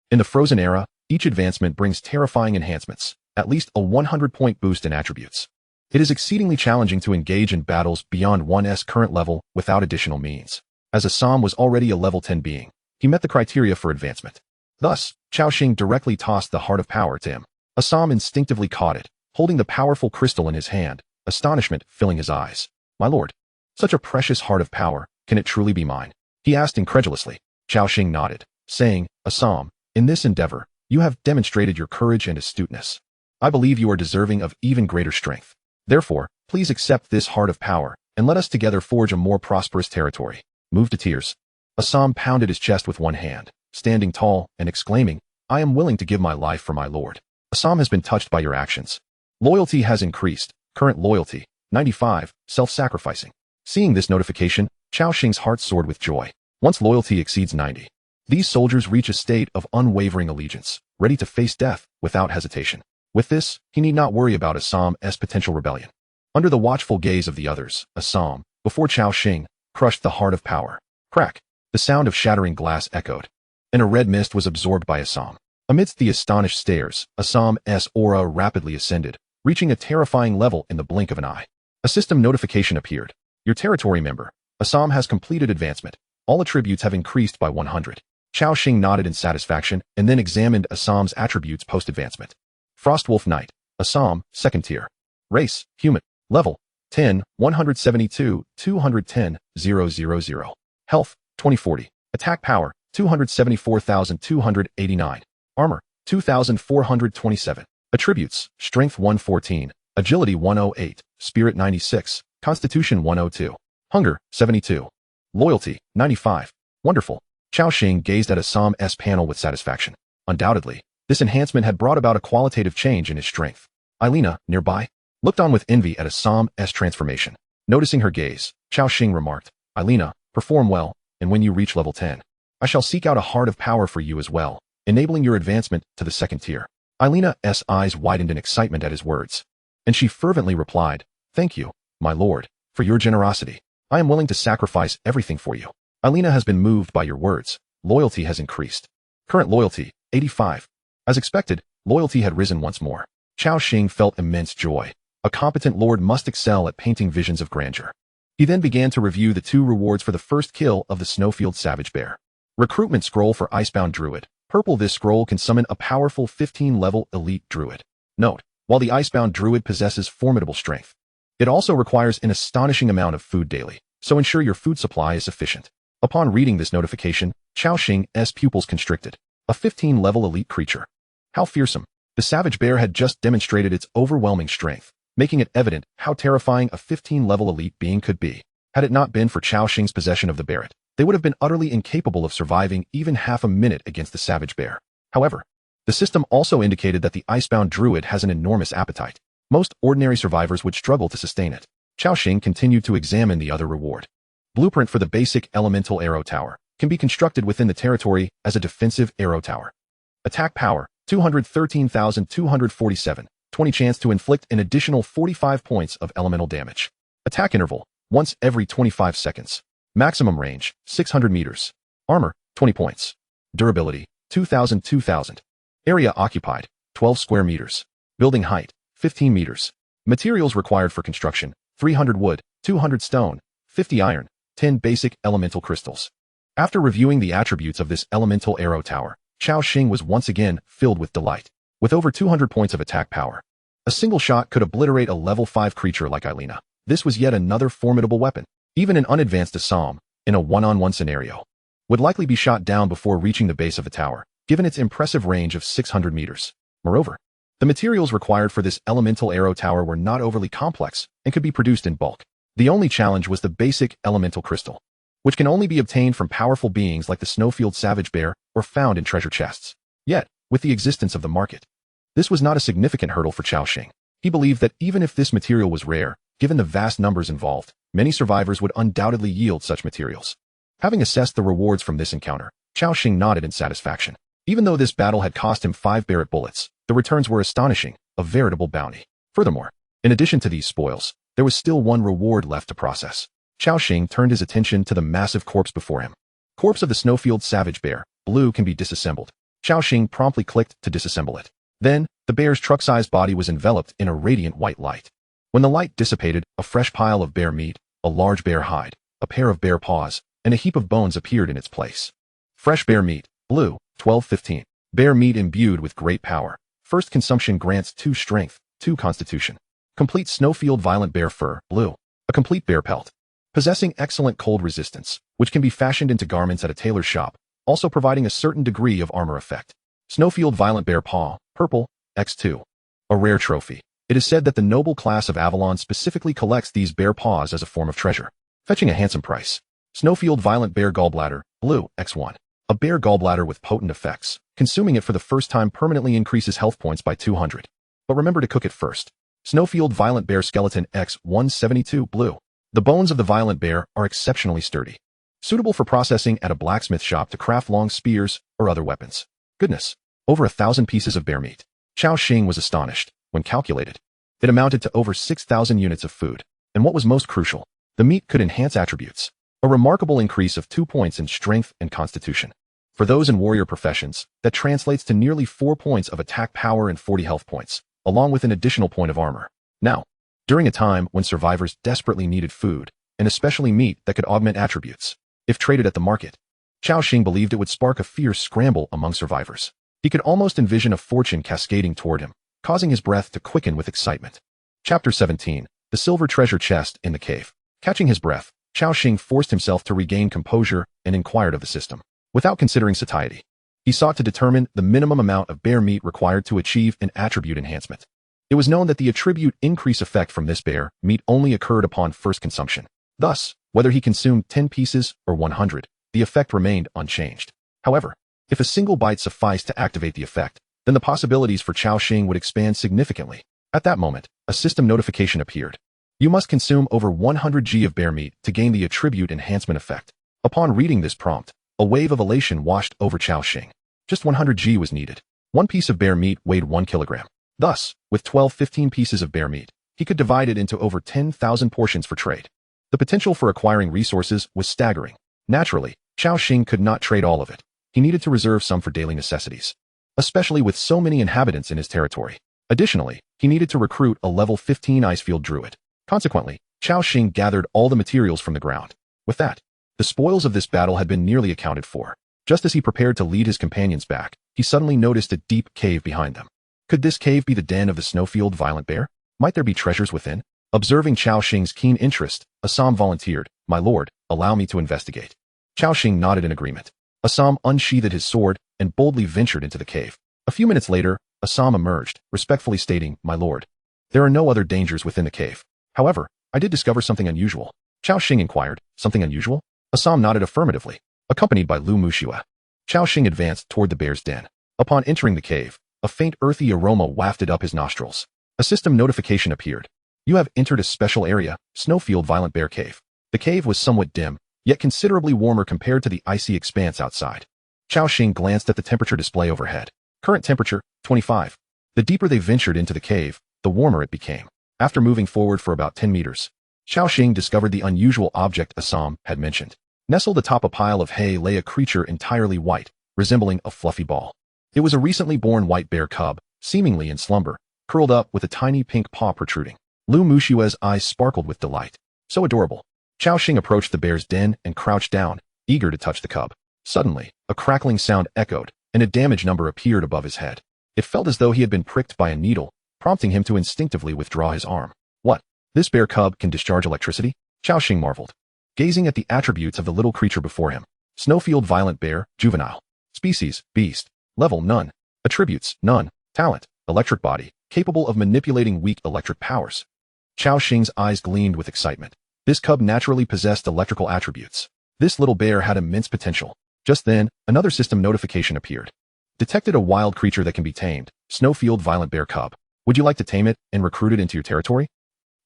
In the Frozen Era, each advancement brings terrifying enhancements, at least a 100-point boost in attributes. It is exceedingly challenging to engage in battles beyond 1's current level without additional means. As Assam was already a level 10 being, he met the criteria for advancement. Thus, Cao Xing directly tossed the Heart of Power to him. Assam instinctively caught it, holding the powerful crystal in his hand, astonishment filling his eyes. My lord, such a precious Heart of Power, can it truly be mine? He asked incredulously. Cao Xing nodded, saying, Assam, in this endeavor, you have demonstrated your courage and astuteness. I believe you are deserving of even greater strength. Therefore, please accept this Heart of Power, and let us together forge a more prosperous territory. Moved to tears, Assam pounded his chest with one hand, standing tall and exclaiming, I am willing to give my life for my lord. Assam has been touched by your actions. Loyalty has increased. Current loyalty, 95, self-sacrificing. Seeing this notification, Cao Xing's heart soared with joy. Once loyalty exceeds 90, these soldiers reach a state of unwavering allegiance, ready to face death without hesitation. With this, he need not worry about Assam's potential rebellion. Under the watchful gaze of the others, Assam, before Cao Xing, crushed the Heart of Power. Crack! The sound of shattering glass echoed, and a red mist was absorbed by Assam. Amidst the astonished stares, Assam's aura rapidly ascended, reaching a terrifying level in the blink of an eye. A system notification appeared. Your territory member, Assam, has completed advancement. All attributes have increased by 100. Cao Xing nodded in satisfaction and then examined Assam's attributes post-advancement. Frostwolf Knight, Assam, second tier. Race, human. Level, 10, 172, 210, 000. Health, 2040. Attack power, 274,289. Armor, 2,427. Attributes, Strength 114, Agility 108, Spirit 96, Constitution 102. Hunger, 72. Loyalty, 95. Wonderful. Cao Xing gazed at Assam's panel with satisfaction. Undoubtedly, this enhancement had brought about a qualitative change in his strength. Elena, nearby, looked on with envy at Assam's transformation. Noticing her gaze, Cao Xing remarked, Elena, perform well, and when you reach level 10, I shall seek out a Heart of Power for you as well, enabling your advancement to the second tier. Elena's eyes widened in excitement at his words, and she fervently replied, Thank you, my lord, for your generosity. I am willing to sacrifice everything for you. Elena has been moved by your words. Loyalty has increased. Current loyalty, 85. As expected, loyalty had risen once more. Cao Xing felt immense joy. A competent lord must excel at painting visions of grandeur. He then began to review the 2 rewards for the first kill of the Snowfield Savage Bear. Recruitment Scroll for Icebound Druid. Purple. This scroll can summon a powerful 15-level elite druid. Note, while the Icebound Druid possesses formidable strength, it also requires an astonishing amount of food daily, so ensure your food supply is sufficient. Upon reading this notification, Cao Xing's pupils constricted. A 15-level elite creature. How fearsome. The Savage Bear had just demonstrated its overwhelming strength, making it evident how terrifying a 15-level elite being could be. Had it not been for Cao Xing's possession of the Barret, they would have been utterly incapable of surviving even half a minute against the Savage Bear. However, the system also indicated that the Icebound Druid has an enormous appetite. Most ordinary survivors would struggle to sustain it. Cao Xing continued to examine the other reward. Blueprint for the basic elemental arrow tower can be constructed within the territory as a defensive arrow tower. Attack power, 213,247, 20 chance to inflict an additional 45 points of elemental damage. Attack interval, once every 25 seconds. Maximum range, 600 meters. Armor, 20 points. Durability, 2,000. Area occupied, 12 square meters. Building height, 15 meters. Materials required for construction, 300 wood, 200 stone, 50 iron, 10 basic elemental crystals. After reviewing the attributes of this elemental arrow tower, Cao Xing was once again filled with delight. With over 200 points of attack power, a single shot could obliterate a level 5 creature like Ilena. This was yet another formidable weapon. Even an unadvanced Assam, in a one-on-one scenario, would likely be shot down before reaching the base of the tower, given its impressive range of 600 meters. Moreover, the materials required for this elemental arrow tower were not overly complex and could be produced in bulk. The only challenge was the basic elemental crystal, which can only be obtained from powerful beings like the Snowfield Savage Bear or found in treasure chests. Yet, with the existence of the market, this was not a significant hurdle for Cao Xing. He believed that even if this material was rare, given the vast numbers involved, many survivors would undoubtedly yield such materials. Having assessed the rewards from this encounter, Cao Xing nodded in satisfaction. Even though this battle had cost him 5 Barrett bullets, the returns were astonishing, a veritable bounty. Furthermore, in addition to these spoils, there was still one reward left to process. Cao Xing turned his attention to the massive corpse before him. Corpse of the Snowfield Savage Bear, blue, can be disassembled. Cao Xing promptly clicked to disassemble it. Then, the bear's truck-sized body was enveloped in a radiant white light. When the light dissipated, a fresh pile of bear meat, a large bear hide, a pair of bear paws, and a heap of bones appeared in its place. Fresh bear meat, blue, 12-15. Bear meat imbued with great power. First consumption grants 2 strength, 2 constitution. Complete Snowfield Violent Bear Fur, blue. A complete bear pelt. Possessing excellent cold resistance, which can be fashioned into garments at a tailor's shop, also providing a certain degree of armor effect. Snowfield Violent Bear Paw, purple, X2. A rare trophy. It is said that the noble class of Avalon specifically collects these bear paws as a form of treasure, fetching a handsome price. Snowfield Violent Bear Gallbladder, blue, X1. A bear gallbladder with potent effects. Consuming it for the first time permanently increases health points by 200. But remember to cook it first. Snowfield Violent Bear Skeleton X172, blue. The bones of the violent bear are exceptionally sturdy, suitable for processing at a blacksmith shop to craft long spears or other weapons. Goodness, over 1,000 pieces of bear meat. Cao Xing was astonished. When calculated, it amounted to over 6,000 units of food. And what was most crucial, the meat could enhance attributes. A remarkable increase of 2 points in strength and constitution. For those in warrior professions, that translates to nearly 4 points of attack power and 40 health points, along with an additional point of armor. Now, during a time when survivors desperately needed food, and especially meat that could augment attributes, if traded at the market, Cao Xing believed it would spark a fierce scramble among survivors. He could almost envision a fortune cascading toward him, causing his breath to quicken with excitement. Chapter 17. The Silver Treasure Chest in the Cave. Catching his breath, Cao Xing forced himself to regain composure and inquired of the system. Without considering satiety, he sought to determine the minimum amount of bear meat required to achieve an attribute enhancement. It was known that the attribute increase effect from this bear meat only occurred upon first consumption. Thus, whether he consumed 10 pieces or 100, the effect remained unchanged. However, if a single bite sufficed to activate the effect, then the possibilities for Cao Xing would expand significantly. At that moment, a system notification appeared. You must consume over 100 g of bear meat to gain the attribute enhancement effect. Upon reading this prompt, a wave of elation washed over Cao Xing. Just 100 g was needed. One piece of bear meat weighed 1 kilogram. Thus, with 15 pieces of bear meat, he could divide it into over 10,000 portions for trade. The potential for acquiring resources was staggering. Naturally, Cao Xing could not trade all of it. He needed to reserve some for daily necessities, especially with so many inhabitants in his territory. Additionally, he needed to recruit a level 15 Icefield Druid. Consequently, Cao Xing gathered all the materials from the ground. With that, the spoils of this battle had been nearly accounted for. Just as he prepared to lead his companions back, he suddenly noticed a deep cave behind them. Could this cave be the den of the Snowfield Violent Bear? Might there be treasures within? Observing Cao Xing's keen interest, Assam volunteered, "My lord, allow me to investigate." Cao Xing nodded in agreement. Assam unsheathed his sword and boldly ventured into the cave. A few minutes later, Assam emerged, respectfully stating, "My lord, there are no other dangers within the cave. However, I did discover something unusual." Cao Xing inquired, "Something unusual?" Assam nodded affirmatively, accompanied by Lu Mushua. Cao Xing advanced toward the bear's den. Upon entering the cave, a faint earthy aroma wafted up his nostrils. A system notification appeared. You have entered a special area, Snowfield Violent Bear Cave. The cave was somewhat dim, yet considerably warmer compared to the icy expanse outside. Cao Xing glanced at the temperature display overhead. Current temperature, 25. The deeper they ventured into the cave, the warmer it became. After moving forward for about 10 meters, Cao Xing discovered the unusual object Assam had mentioned. Nestled atop a pile of hay lay a creature entirely white, resembling a fluffy ball. It was a recently born white bear cub, seemingly in slumber, curled up with a tiny pink paw protruding. Lu Mushue's eyes sparkled with delight. So adorable. Cao Xing approached the bear's den and crouched down, eager to touch the cub. Suddenly, a crackling sound echoed, and a damage number appeared above his head. It felt as though he had been pricked by a needle, prompting him to instinctively withdraw his arm. What? This bear cub can discharge electricity? Cao Xing marveled, gazing at the attributes of the little creature before him. Snowfield Violent Bear, Juvenile. Species, Beast. Level, None. Attributes, None. Talent, Electric Body, capable of manipulating weak electric powers. Cao Xing's eyes gleamed with excitement. This cub naturally possessed electrical attributes. This little bear had immense potential. Just then, another system notification appeared. Detected a wild creature that can be tamed, Snowfield Violent Bear Cub. Would you like to tame it and recruit it into your territory?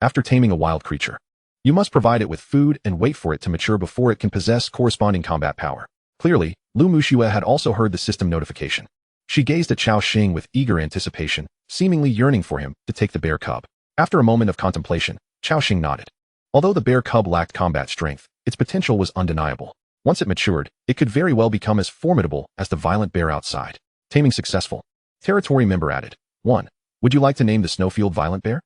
After taming a wild creature, you must provide it with food and wait for it to mature before it can possess corresponding combat power. Clearly, Lu Mushue had also heard the system notification. She gazed at Cao Xing with eager anticipation, seemingly yearning for him to take the bear cub. After a moment of contemplation, Cao Xing nodded. Although the bear cub lacked combat strength, its potential was undeniable. Once it matured, it could very well become as formidable as the violent bear outside. Taming successful. Territory member added. 1. Would you like to name the Snowfield Violent Bear?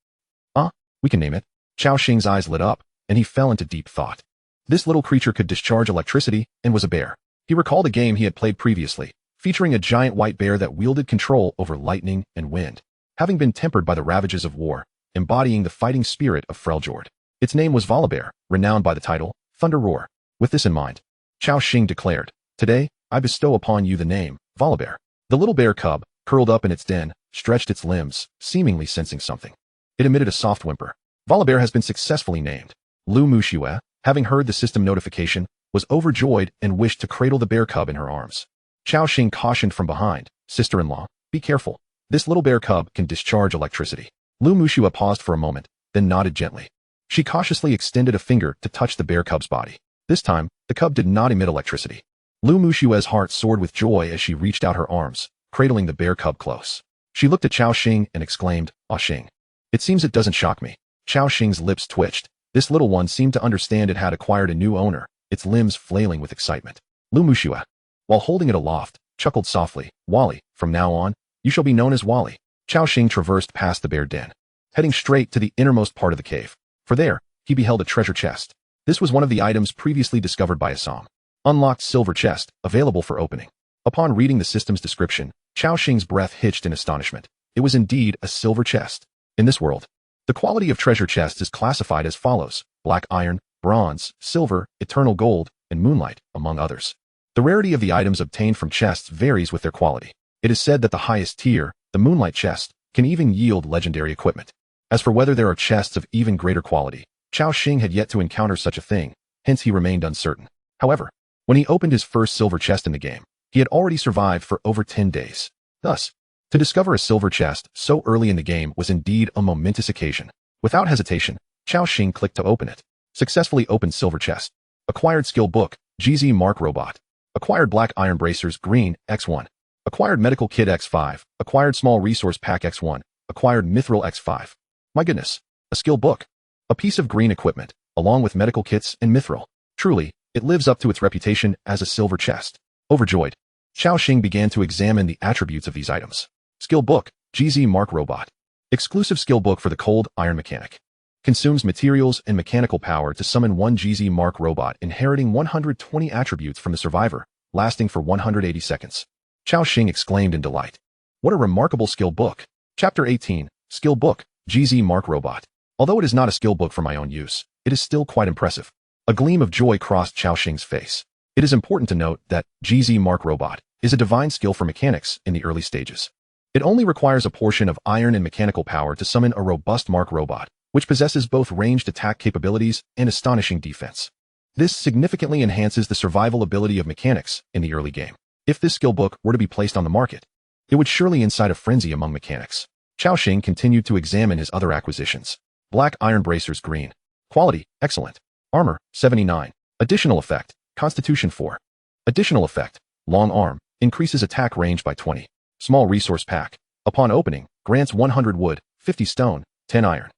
We can name it. Cao Xing's eyes lit up, and he fell into deep thought. This little creature could discharge electricity and was a bear. He recalled a game he had played previously, featuring a giant white bear that wielded control over lightning and wind, having been tempered by the ravages of war, embodying the fighting spirit of Freljord. Its name was Volibear, renowned by the title, Thunder Roar. With this in mind, Cao Xing declared, Today, I bestow upon you the name, Volibear. The little bear cub, curled up in its den, stretched its limbs, seemingly sensing something. It emitted a soft whimper. Volibear has been successfully named. Lu Mushue, having heard the system notification, was overjoyed and wished to cradle the bear cub in her arms. Cao Xing cautioned from behind, Sister-in-law, be careful. This little bear cub can discharge electricity. Lu Mushue paused for a moment, then nodded gently. She cautiously extended a finger to touch the bear cub's body. This time, the cub did not emit electricity. Lu Mushue's heart soared with joy as she reached out her arms, cradling the bear cub close. She looked at Cao Xing and exclaimed, Ah Xing. It seems it doesn't shock me. Cao Xing's lips twitched. This little one seemed to understand it had acquired a new owner, its limbs flailing with excitement. Lu Mushue, while holding it aloft, chuckled softly, Wally, from now on, you shall be known as Wally. Cao Xing traversed past the bear den, heading straight to the innermost part of the cave. For there, he beheld a treasure chest. This was one of the items previously discovered by Assam. Unlocked silver chest, available for opening. Upon reading the system's description, Cao Xing's breath hitched in astonishment. It was indeed a silver chest. In this world, the quality of treasure chests is classified as follows: black iron, bronze, silver, eternal gold, and moonlight, among others. The rarity of the items obtained from chests varies with their quality. It is said that the highest tier, the moonlight chest, can even yield legendary equipment. As for whether there are chests of even greater quality, Cao Xing had yet to encounter such a thing, hence he remained uncertain. However, when he opened his first silver chest in the game, he had already survived for over 10 days. Thus, to discover a silver chest so early in the game was indeed a momentous occasion. Without hesitation, Cao Xing clicked to open it. Successfully opened silver chest. Acquired skill book, GZ Mark Robot. Acquired black iron bracers green, X1. Acquired medical kit X5. Acquired small resource pack X1. Acquired mithril X5. My goodness, a skill book. A piece of green equipment, along with medical kits and mithril. Truly, it lives up to its reputation as a silver chest. Overjoyed, Cao Xing began to examine the attributes of these items. Skill book, GZ Mark Robot. Exclusive skill book for the cold iron mechanic. Consumes materials and mechanical power to summon one GZ Mark Robot, inheriting 120 attributes from the survivor, lasting for 180 seconds. Cao Xing exclaimed in delight. What a remarkable skill book. Chapter 18, Skill book, GZ Mark Robot. Although it is not a skill book for my own use, it is still quite impressive. A gleam of joy crossed Cao Xing's face. It is important to note that GZ Mark Robot is a divine skill for mechanics in the early stages. It only requires a portion of iron and mechanical power to summon a robust Mark Robot, which possesses both ranged attack capabilities and astonishing defense. This significantly enhances the survival ability of mechanics in the early game. If this skill book were to be placed on the market, it would surely incite a frenzy among mechanics. Cao Xing continued to examine his other acquisitions. Black iron bracers green. Quality, excellent. Armor, 79. Additional effect, Constitution 4. Additional effect, long arm, increases attack range by 20. Small resource pack. Upon opening, grants 100 wood, 50 stone, 10 iron.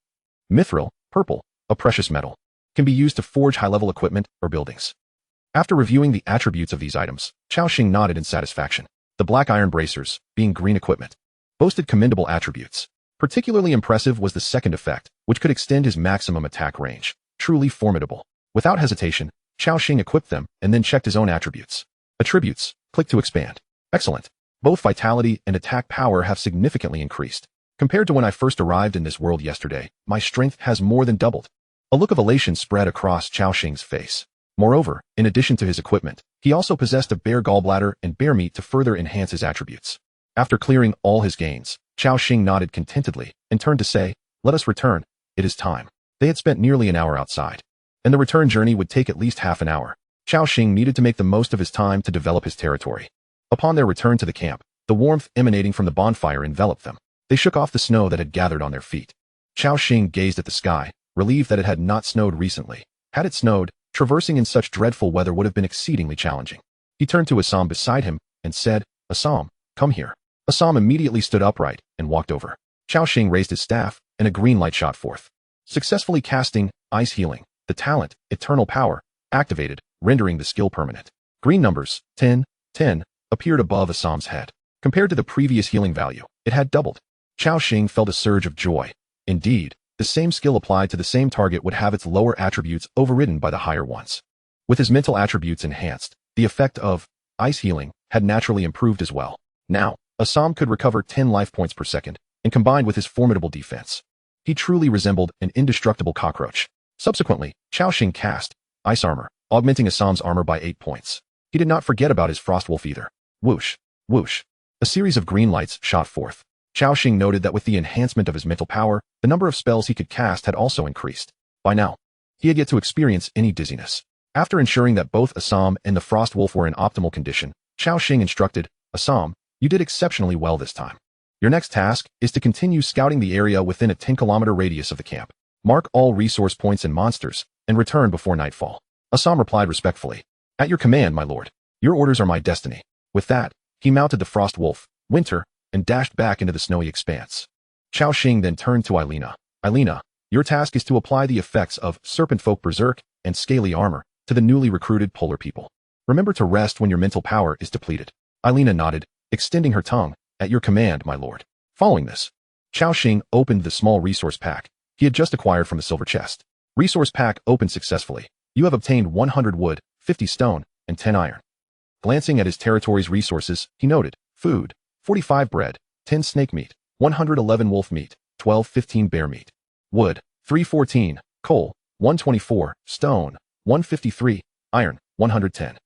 Mithril, purple, a precious metal. Can be used to forge high-level equipment or buildings. After reviewing the attributes of these items, Cao Xing nodded in satisfaction. The black iron bracers, being green equipment, boasted commendable attributes. Particularly impressive was the second effect, which could extend his maximum attack range. Truly formidable. Without hesitation, Cao Xing equipped them and then checked his own attributes. Attributes, click to expand. Excellent. Both vitality and attack power have significantly increased. Compared to when I first arrived in this world yesterday, my strength has more than doubled. A look of elation spread across Cao Xing's face. Moreover, in addition to his equipment, he also possessed a bear gallbladder and bear meat to further enhance his attributes. After clearing all his gains, Cao Xing nodded contentedly and turned to say, "Let us return. It is time." They had spent nearly an hour outside, and the return journey would take at least half an hour. Cao Xing needed to make the most of his time to develop his territory. Upon their return to the camp, the warmth emanating from the bonfire enveloped them. They shook off the snow that had gathered on their feet. Cao Xing gazed at the sky, relieved that it had not snowed recently. Had it snowed, traversing in such dreadful weather would have been exceedingly challenging. He turned to Assam beside him and said, "Assam, come here." Assam immediately stood upright and walked over. Cao Xing raised his staff, and a green light shot forth. Successfully casting Ice Healing, the talent, Eternal Power, activated, rendering the skill permanent. Green numbers, 10, 10, appeared above Assam's head. Compared to the previous healing value, it had doubled. Cao Xing felt a surge of joy. Indeed, the same skill applied to the same target would have its lower attributes overridden by the higher ones. With his mental attributes enhanced, the effect of Ice Healing had naturally improved as well. Now, Assam could recover 10 life points per second, and combined with his formidable defense, he truly resembled an indestructible cockroach. Subsequently, Cao Xing cast Ice Armor, augmenting Assam's armor by 8 points. He did not forget about his Frostwolf either. Whoosh, whoosh. A series of green lights shot forth. Cao Xing noted that with the enhancement of his mental power, the number of spells he could cast had also increased. By now, he had yet to experience any dizziness. After ensuring that both Assam and the Frostwolf were in optimal condition, Cao Xing instructed, "Assam, you did exceptionally well this time. Your next task is to continue scouting the area within a 10-kilometer radius of the camp. Mark all resource points and monsters, and return before nightfall." Assam replied respectfully, "At your command, my lord. Your orders are my destiny." With that, he mounted the Frostwolf, Winter, and dashed back into the snowy expanse. Cao Xing then turned to Ilena. "Ilena, your task is to apply the effects of Serpent Folk Berserk and Scaly Armor to the newly recruited polar people. Remember to rest when your mental power is depleted." Ilena nodded, extending her tongue, "At your command, my lord." Following this, Cao Xing opened the small resource pack he had just acquired from the silver chest. Resource pack opened successfully. You have obtained 100 wood, 50 stone, and 10 iron. Glancing at his territory's resources, he noted, food, 45 bread, 10 snake meat, 111 wolf meat, 12-15 bear meat. Wood, 314, coal, 124, stone, 153, iron, 110.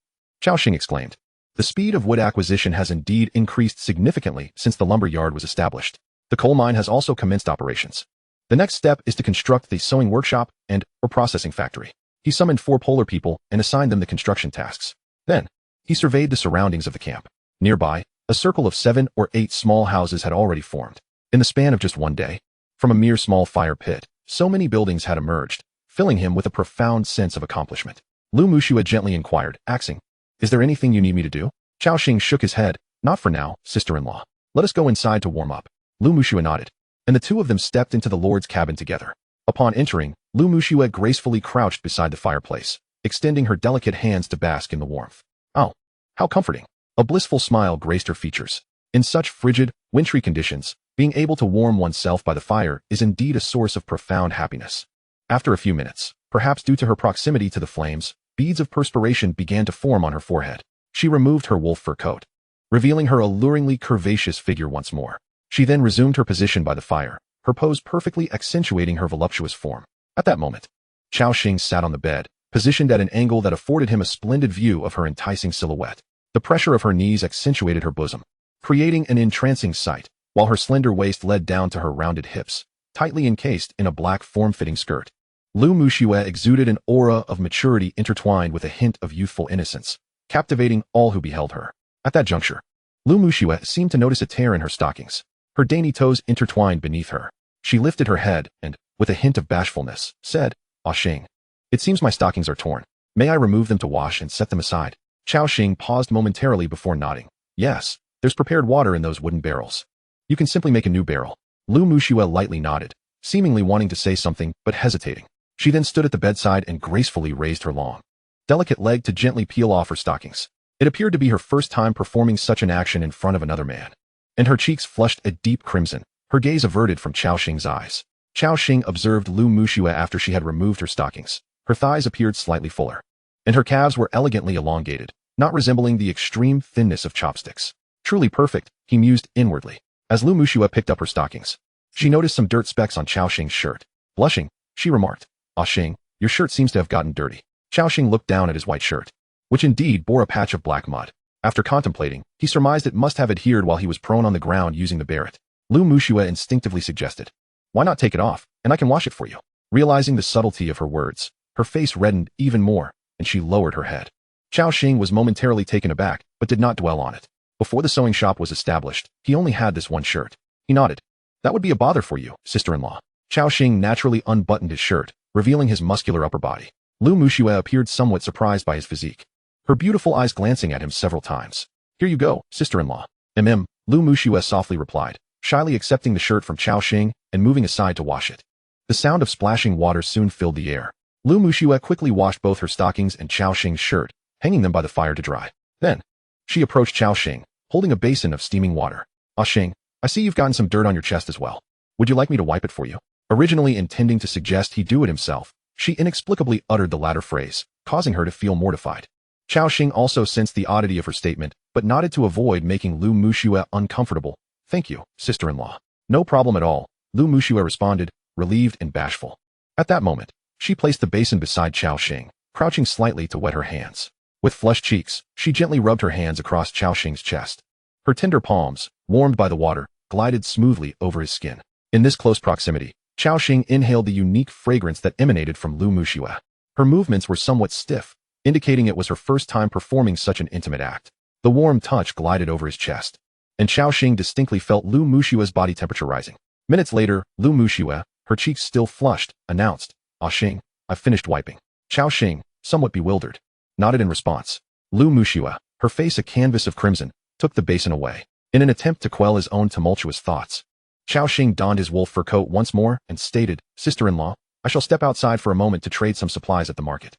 Cao Xing exclaimed. The speed of wood acquisition has indeed increased significantly since the lumber yard was established. The coal mine has also commenced operations. The next step is to construct the sewing workshop or processing factory. He summoned 4 polar people and assigned them the construction tasks. Then, he surveyed the surroundings of the camp. Nearby, a circle of 7 or 8 small houses had already formed. In the span of just one day, from a mere small fire pit, so many buildings had emerged, filling him with a profound sense of accomplishment. Lu Mushua gently inquired, "Axing, is there anything you need me to do?" Cao Xing shook his head. "Not for now, sister-in-law. Let us go inside to warm up." Lu Mushua nodded, and the two of them stepped into the Lord's cabin together. Upon entering, Lu Mushua gracefully crouched beside the fireplace, extending her delicate hands to bask in the warmth. "Oh, how comforting." A blissful smile graced her features. In such frigid, wintry conditions, being able to warm oneself by the fire is indeed a source of profound happiness. After a few minutes, perhaps due to her proximity to the flames, beads of perspiration began to form on her forehead. She removed her wolf fur coat, revealing her alluringly curvaceous figure once more. She then resumed her position by the fire, her pose perfectly accentuating her voluptuous form. At that moment, Cao Xing sat on the bed, positioned at an angle that afforded him a splendid view of her enticing silhouette. The pressure of her knees accentuated her bosom, creating an entrancing sight, while her slender waist led down to her rounded hips, tightly encased in a black form-fitting skirt. Lu Mushua exuded an aura of maturity intertwined with a hint of youthful innocence, captivating all who beheld her. At that juncture, Lu Mushua seemed to notice a tear in her stockings. Her dainty toes intertwined beneath her. She lifted her head and, with a hint of bashfulness, said, "Ah Xing. It seems my stockings are torn. May I remove them to wash and set them aside?" Cao Xing paused momentarily before nodding. "Yes, there's prepared water in those wooden barrels. You can simply make a new barrel." Lu Muxue lightly nodded, seemingly wanting to say something but hesitating. She then stood at the bedside and gracefully raised her long, delicate leg to gently peel off her stockings. It appeared to be her first time performing such an action in front of another man, and her cheeks flushed a deep crimson, her gaze averted from Cao Xing's eyes. Cao Xing observed Lu Muxue after she had removed her stockings. Her thighs appeared slightly fuller, and her calves were elegantly elongated, not resembling the extreme thinness of chopsticks. Truly perfect, he mused inwardly. As Lu Muxue picked up her stockings, she noticed some dirt specks on Cao Xing's shirt. Blushing, she remarked, "Ah Xing, your shirt seems to have gotten dirty." Cao Xing looked down at his white shirt, which indeed bore a patch of black mud. After contemplating, he surmised it must have adhered while he was prone on the ground using the barret. Lu Muxue instinctively suggested, "Why not take it off, and I can wash it for you?" Realizing the subtlety of her words, her face reddened even more, and she lowered her head. Cao Xing was momentarily taken aback, but did not dwell on it. Before the sewing shop was established, he only had this one shirt. He nodded. "That would be a bother for you, sister-in-law." Cao Xing naturally unbuttoned his shirt, revealing his muscular upper body. Lu Muxue appeared somewhat surprised by his physique, her beautiful eyes glancing at him several times. "Here you go, sister-in-law." Lu Muxue softly replied, shyly accepting the shirt from Cao Xing and moving aside to wash it. The sound of splashing water soon filled the air. Lu Muxue quickly washed both her stockings and Cao Xing's shirt, hanging them by the fire to dry. Then, she approached Cao Xing, holding a basin of steaming water. "Ah Xing, I see you've gotten some dirt on your chest as well. Would you like me to wipe it for you?" Originally intending to suggest he do it himself, she inexplicably uttered the latter phrase, causing her to feel mortified. Cao Xing also sensed the oddity of her statement, but nodded to avoid making Lu Muxue uncomfortable. "Thank you, sister-in-law." "No problem at all," Lu Muxue responded, relieved and bashful. At that moment, she placed the basin beside Cao Xing, crouching slightly to wet her hands. With flushed cheeks, she gently rubbed her hands across Cao Xing's chest. Her tender palms, warmed by the water, glided smoothly over his skin. In this close proximity, Cao Xing inhaled the unique fragrance that emanated from Lu Muxue. Her movements were somewhat stiff, indicating it was her first time performing such an intimate act. The warm touch glided over his chest, and Cao Xing distinctly felt Lu Muxue's body temperature rising. Minutes later, Lu Muxue, her cheeks still flushed, announced, "Ah Xing, I've finished wiping." Cao Xing, somewhat bewildered, nodded in response. Lu Muxue, her face a canvas of crimson, took the basin away. In an attempt to quell his own tumultuous thoughts, Cao Xing donned his wolf fur coat once more and stated, "Sister-in-law, I shall step outside for a moment to trade some supplies at the market."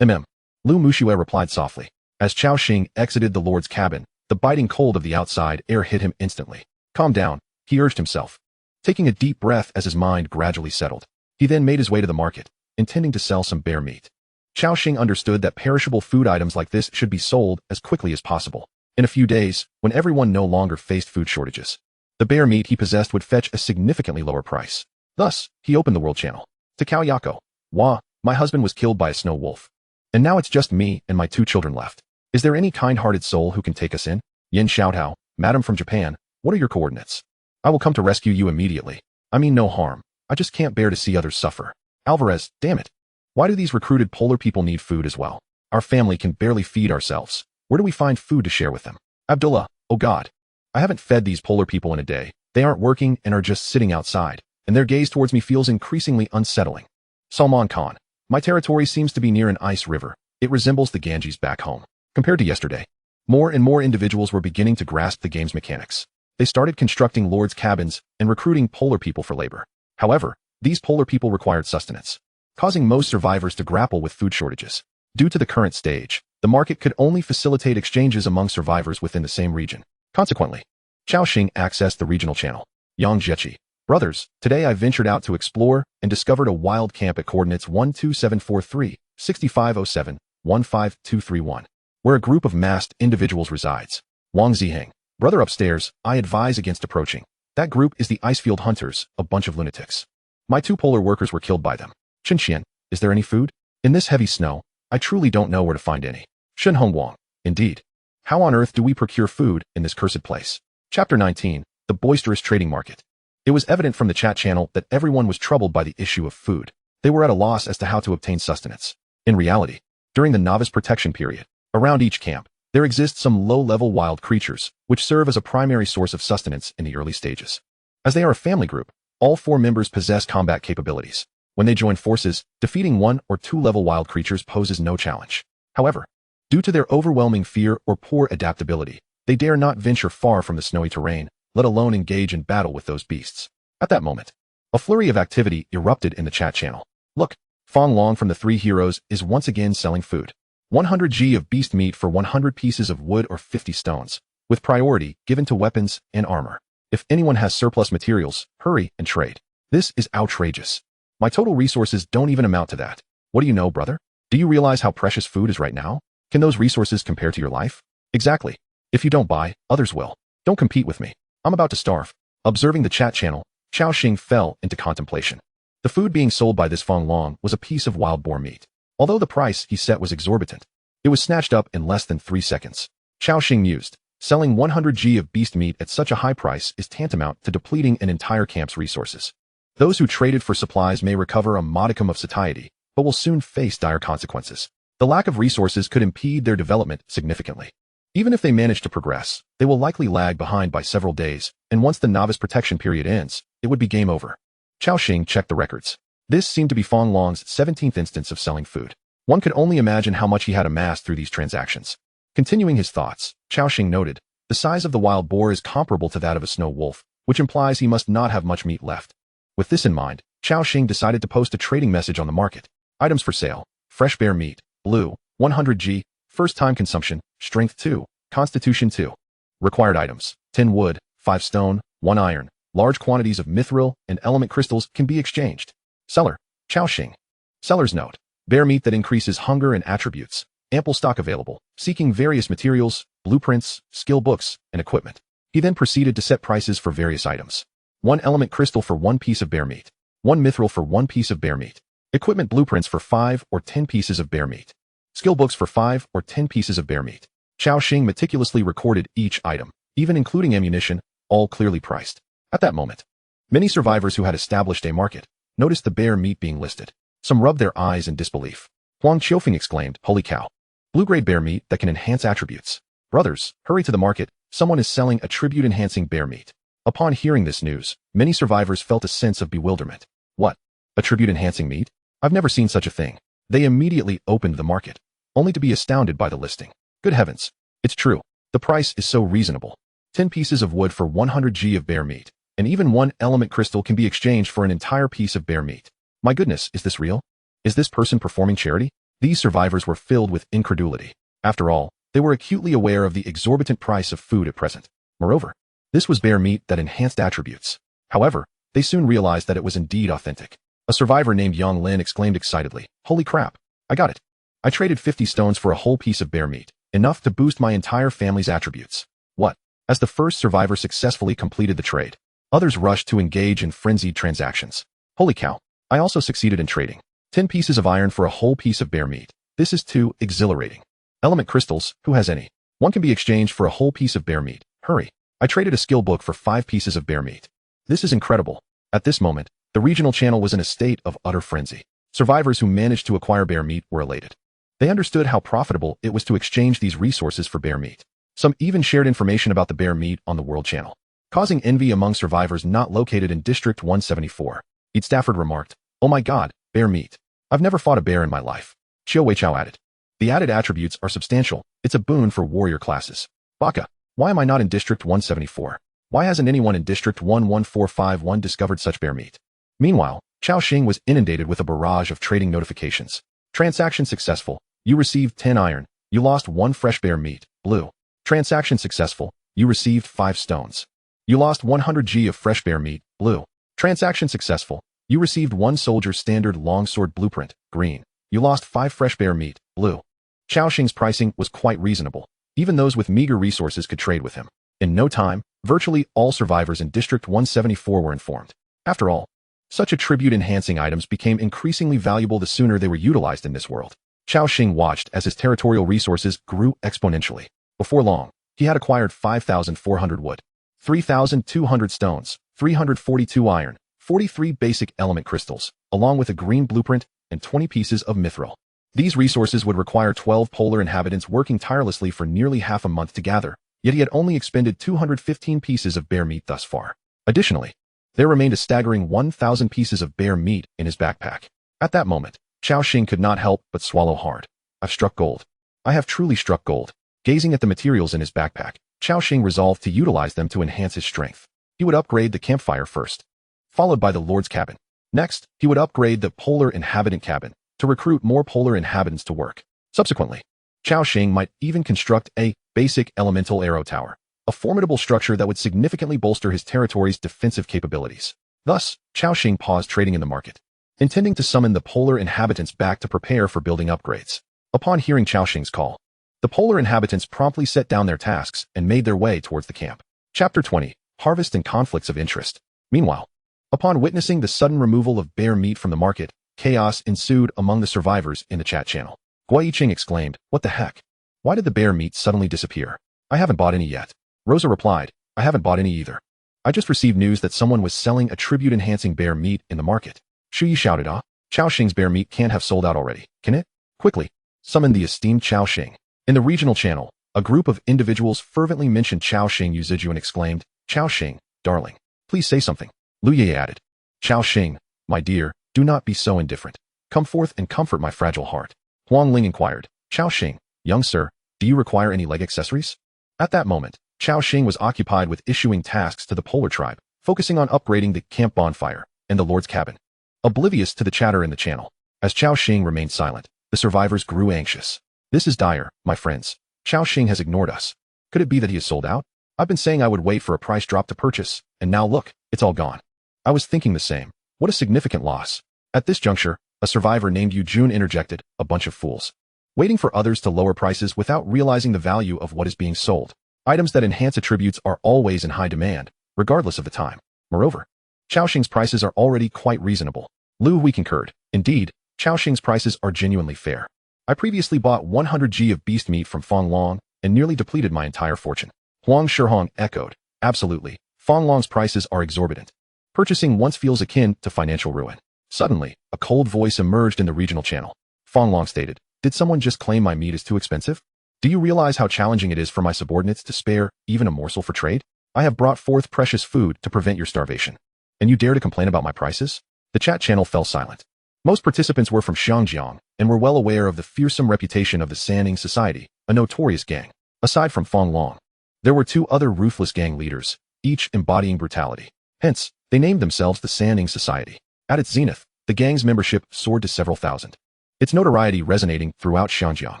Lu Muxue replied softly. As Cao Xing exited the lord's cabin, the biting cold of the outside air hit him instantly. "Calm down," he urged himself, taking a deep breath as his mind gradually settled. He then made his way to the market, intending to sell some bear meat. Cao Xing understood that perishable food items like this should be sold as quickly as possible. In a few days, when everyone no longer faced food shortages, the bear meat he possessed would fetch a significantly lower price. Thus, he opened the world channel. "To Cao Yako. Wah, my husband was killed by a snow wolf. And now it's just me and my 2 children left. Is there any kind-hearted soul who can take us in? Yin Xiaotao, Madam from Japan, what are your coordinates? I will come to rescue you immediately. I mean no harm. I just can't bear to see others suffer. Alvarez, damn it. Why do these recruited polar people need food as well? Our family can barely feed ourselves. Where do we find food to share with them? Abdullah, oh God. I haven't fed these polar people in a day. They aren't working and are just sitting outside, and their gaze towards me feels increasingly unsettling. Salman Khan, my territory seems to be near an ice river. It resembles the Ganges back home. Compared to yesterday, more and more individuals were beginning to grasp the game's mechanics. They started constructing lords' cabins and recruiting polar people for labor. However, these polar people required sustenance, causing most survivors to grapple with food shortages. Due to the current stage, the market could only facilitate exchanges among survivors within the same region. Consequently, Cao Xing accessed the regional channel. Yang Jiechi. Brothers, today I ventured out to explore and discovered a wild camp at coordinates 12743, 6507, 15231, where a group of masked individuals resides. Wang Ziheng. Brother upstairs, I advise against approaching. That group is the Icefield Hunters, a bunch of lunatics. My 2 polar workers were killed by them. Chinxian, is there any food? In this heavy snow, I truly don't know where to find any. Shen Hongwang. Indeed. How on earth do we procure food in this cursed place? Chapter 19, The Boisterous Trading Market. It was evident from the chat channel that everyone was troubled by the issue of food. They were at a loss as to how to obtain sustenance. In reality, during the novice protection period, around each camp, there exist some low-level wild creatures, which serve as a primary source of sustenance in the early stages. As they are a family group, all 4 members possess combat capabilities. When they join forces, defeating 1 or 2 level wild creatures poses no challenge. However, due to their overwhelming fear or poor adaptability, they dare not venture far from the snowy terrain, let alone engage in battle with those beasts. At that moment, a flurry of activity erupted in the chat channel. Look, Fong Long from the Three Heroes is once again selling food. 100 G of beast meat for 100 pieces of wood or 50 stones, with priority given to weapons and armor. If anyone has surplus materials, hurry and trade. This is outrageous. My total resources don't even amount to that. What do you know, brother? Do you realize how precious food is right now? Can those resources compare to your life? Exactly. If you don't buy, others will. Don't compete with me. I'm about to starve. Observing the chat channel, Cao Xing fell into contemplation. The food being sold by this Fong Long was a piece of wild boar meat. Although the price he set was exorbitant, it was snatched up in less than 3 seconds. Cao Xing mused, selling 100 G of beast meat at such a high price is tantamount to depleting an entire camp's resources. Those who traded for supplies may recover a modicum of satiety, but will soon face dire consequences. The lack of resources could impede their development significantly. Even if they manage to progress, they will likely lag behind by several days, and once the novice protection period ends, it would be game over. Cao Xing checked the records. This seemed to be Fong Long's 17th instance of selling food. One could only imagine how much he had amassed through these transactions. Continuing his thoughts, Cao Xing noted, the size of the wild boar is comparable to that of a snow wolf, which implies he must not have much meat left. With this in mind, Cao Xing decided to post a trading message on the market. Items for sale: fresh bear meat, blue, 100 G, first-time consumption, strength 2, constitution 2. Required items: 10 wood, 5 stone, 1 iron. Large quantities of mithril and element crystals can be exchanged. Seller: Cao Xing. Seller's note: bear meat that increases hunger and attributes. Ample stock available. Seeking various materials, blueprints, skill books, and equipment. He then proceeded to set prices for various items. 1 element crystal for 1 piece of bear meat. 1 mithril for 1 piece of bear meat. Equipment blueprints for 5 or 10 pieces of bear meat. Skill books for 5 or 10 pieces of bear meat. Cao Xing meticulously recorded each item, even including ammunition, all clearly priced. At that moment, many survivors who had established a market noticed the bear meat being listed. Some rubbed their eyes in disbelief. Huang Qiufeng exclaimed, "Holy cow! Blue-grade bear meat that can enhance attributes. Brothers, hurry to the market, someone is selling attribute-enhancing bear meat." Upon hearing this news, many survivors felt a sense of bewilderment. What? Attribute-enhancing meat? I've never seen such a thing. They immediately opened the market, only to be astounded by the listing. Good heavens! It's true. The price is so reasonable. 10 pieces of wood for 100 G of bear meat, and even 1 element crystal can be exchanged for an entire piece of bear meat. My goodness, is this real? Is this person performing charity? These survivors were filled with incredulity. After all, they were acutely aware of the exorbitant price of food at present. Moreover, this was bear meat that enhanced attributes. However, they soon realized that it was indeed authentic. A survivor named Yang Lin exclaimed excitedly, "Holy crap! I got it! I traded 50 stones for a whole piece of bear meat, enough to boost my entire family's attributes." What? As the first survivor successfully completed the trade, others rushed to engage in frenzied transactions. Holy cow! I also succeeded in trading 10 pieces of iron for a whole piece of bear meat. This is too exhilarating. Element crystals, who has any? 1 can be exchanged for a whole piece of bear meat. Hurry! I traded a skill book for 5 pieces of bear meat. This is incredible. At this moment, the regional channel was in a state of utter frenzy. Survivors who managed to acquire bear meat were elated. They understood how profitable it was to exchange these resources for bear meat. Some even shared information about the bear meat on the World Channel, causing envy among survivors not located in District 174. Eat Stafford remarked, "Oh my god, bear meat. I've never fought a bear in my life." Xiao Weichao added, "The added attributes are substantial. It's a boon for warrior classes." Baka, why am I not in District 174? Why hasn't anyone in District 11451 discovered such bear meat? Meanwhile, Cao Xing was inundated with a barrage of trading notifications. Transaction successful. You received 10 iron. You lost 1 fresh bear meat, blue. Transaction successful. You received 5 stones. You lost 100 G of fresh bear meat, blue. Transaction successful. You received 1 soldier standard longsword blueprint, green. You lost 5 fresh bear meat, blue. Cao Xing's pricing was quite reasonable. Even those with meager resources could trade with him. In no time, virtually all survivors in District 174 were informed. After all, such attribute-enhancing items became increasingly valuable the sooner they were utilized in this world. Cao Xing watched as his territorial resources grew exponentially. Before long, he had acquired 5,400 wood, 3,200 stones, 342 iron, 43 basic element crystals, along with a green blueprint and 20 pieces of mithril. These resources would require 12 polar inhabitants working tirelessly for nearly half a month to gather, yet he had only expended 215 pieces of bear meat thus far. Additionally, There remained a staggering 1,000 pieces of bear meat in his backpack. At that moment, Cao Xing could not help but swallow hard. I've struck gold. I have truly struck gold. Gazing at the materials in his backpack, Cao Xing resolved to utilize them to enhance his strength. He would upgrade the campfire first, followed by the Lord's cabin. Next, he would upgrade the polar inhabitant cabin to recruit more polar inhabitants to work. Subsequently, Cao Xing might even construct a basic elemental arrow tower, a formidable structure that would significantly bolster his territory's defensive capabilities. Thus, Cao Xing paused trading in the market, intending to summon the polar inhabitants back to prepare for building upgrades. Upon hearing Cao Xing's call, the polar inhabitants promptly set down their tasks and made their way towards the camp. Chapter 20. Harvest and Conflicts of Interest. Meanwhile, upon witnessing the sudden removal of bear meat from the market, chaos ensued among the survivors in the chat channel. Cao Xing exclaimed, "What the heck? Why did the bear meat suddenly disappear? I haven't bought any yet." Rosa replied, "I haven't bought any either. I just received news that someone was selling attribute-enhancing bear meat in the market." Shuyi shouted, "Ah, Cao Xing's bear meat can't have sold out already, can it? Quickly, summon the esteemed Cao Xing." In the regional channel, a group of individuals fervently mentioned Cao Xing Yuziju and exclaimed, "Cao Xing, darling, please say something." Lu Ye added, "Cao Xing, my dear, do not be so indifferent. Come forth and comfort my fragile heart." Huang Ling inquired, "Cao Xing, young sir, do you require any leg accessories?" At that moment, Cao Xing was occupied with issuing tasks to the polar tribe, focusing on upgrading the camp bonfire and the Lord's cabin. Oblivious to the chatter in the channel, as Cao Xing remained silent, the survivors grew anxious. "This is dire, my friends. Cao Xing has ignored us. Could it be that he has sold out? I've been saying I would wait for a price drop to purchase, and now look, it's all gone." I was thinking the same. What a significant loss. At this juncture, a survivor named Yu Jun interjected, "A bunch of fools. Waiting for others to lower prices without realizing the value of what is being sold. Items that enhance attributes are always in high demand, regardless of the time. Moreover, Cao Xing's prices are already quite reasonable." Lu Hui concurred. "Indeed, Cao Xing's prices are genuinely fair. I previously bought 100 g of beast meat from Fong Long and nearly depleted my entire fortune." Huang Shihong echoed, "Absolutely, Fong Long's prices are exorbitant. Purchasing once feels akin to financial ruin." Suddenly, a cold voice emerged in the regional channel. Fong Long stated, "Did someone just claim my meat is too expensive? Do you realize how challenging it is for my subordinates to spare even a morsel for trade? I have brought forth precious food to prevent your starvation, and you dare to complain about my prices?" The chat channel fell silent. Most participants were from Xiangjiang and were well aware of the fearsome reputation of the Sanning Society, a notorious gang. Aside from Fong Long, there were two other ruthless gang leaders, each embodying brutality. Hence, they named themselves the Sanning Society. At its zenith, the gang's membership soared to several thousand, its notoriety resonating throughout Xiangjiang.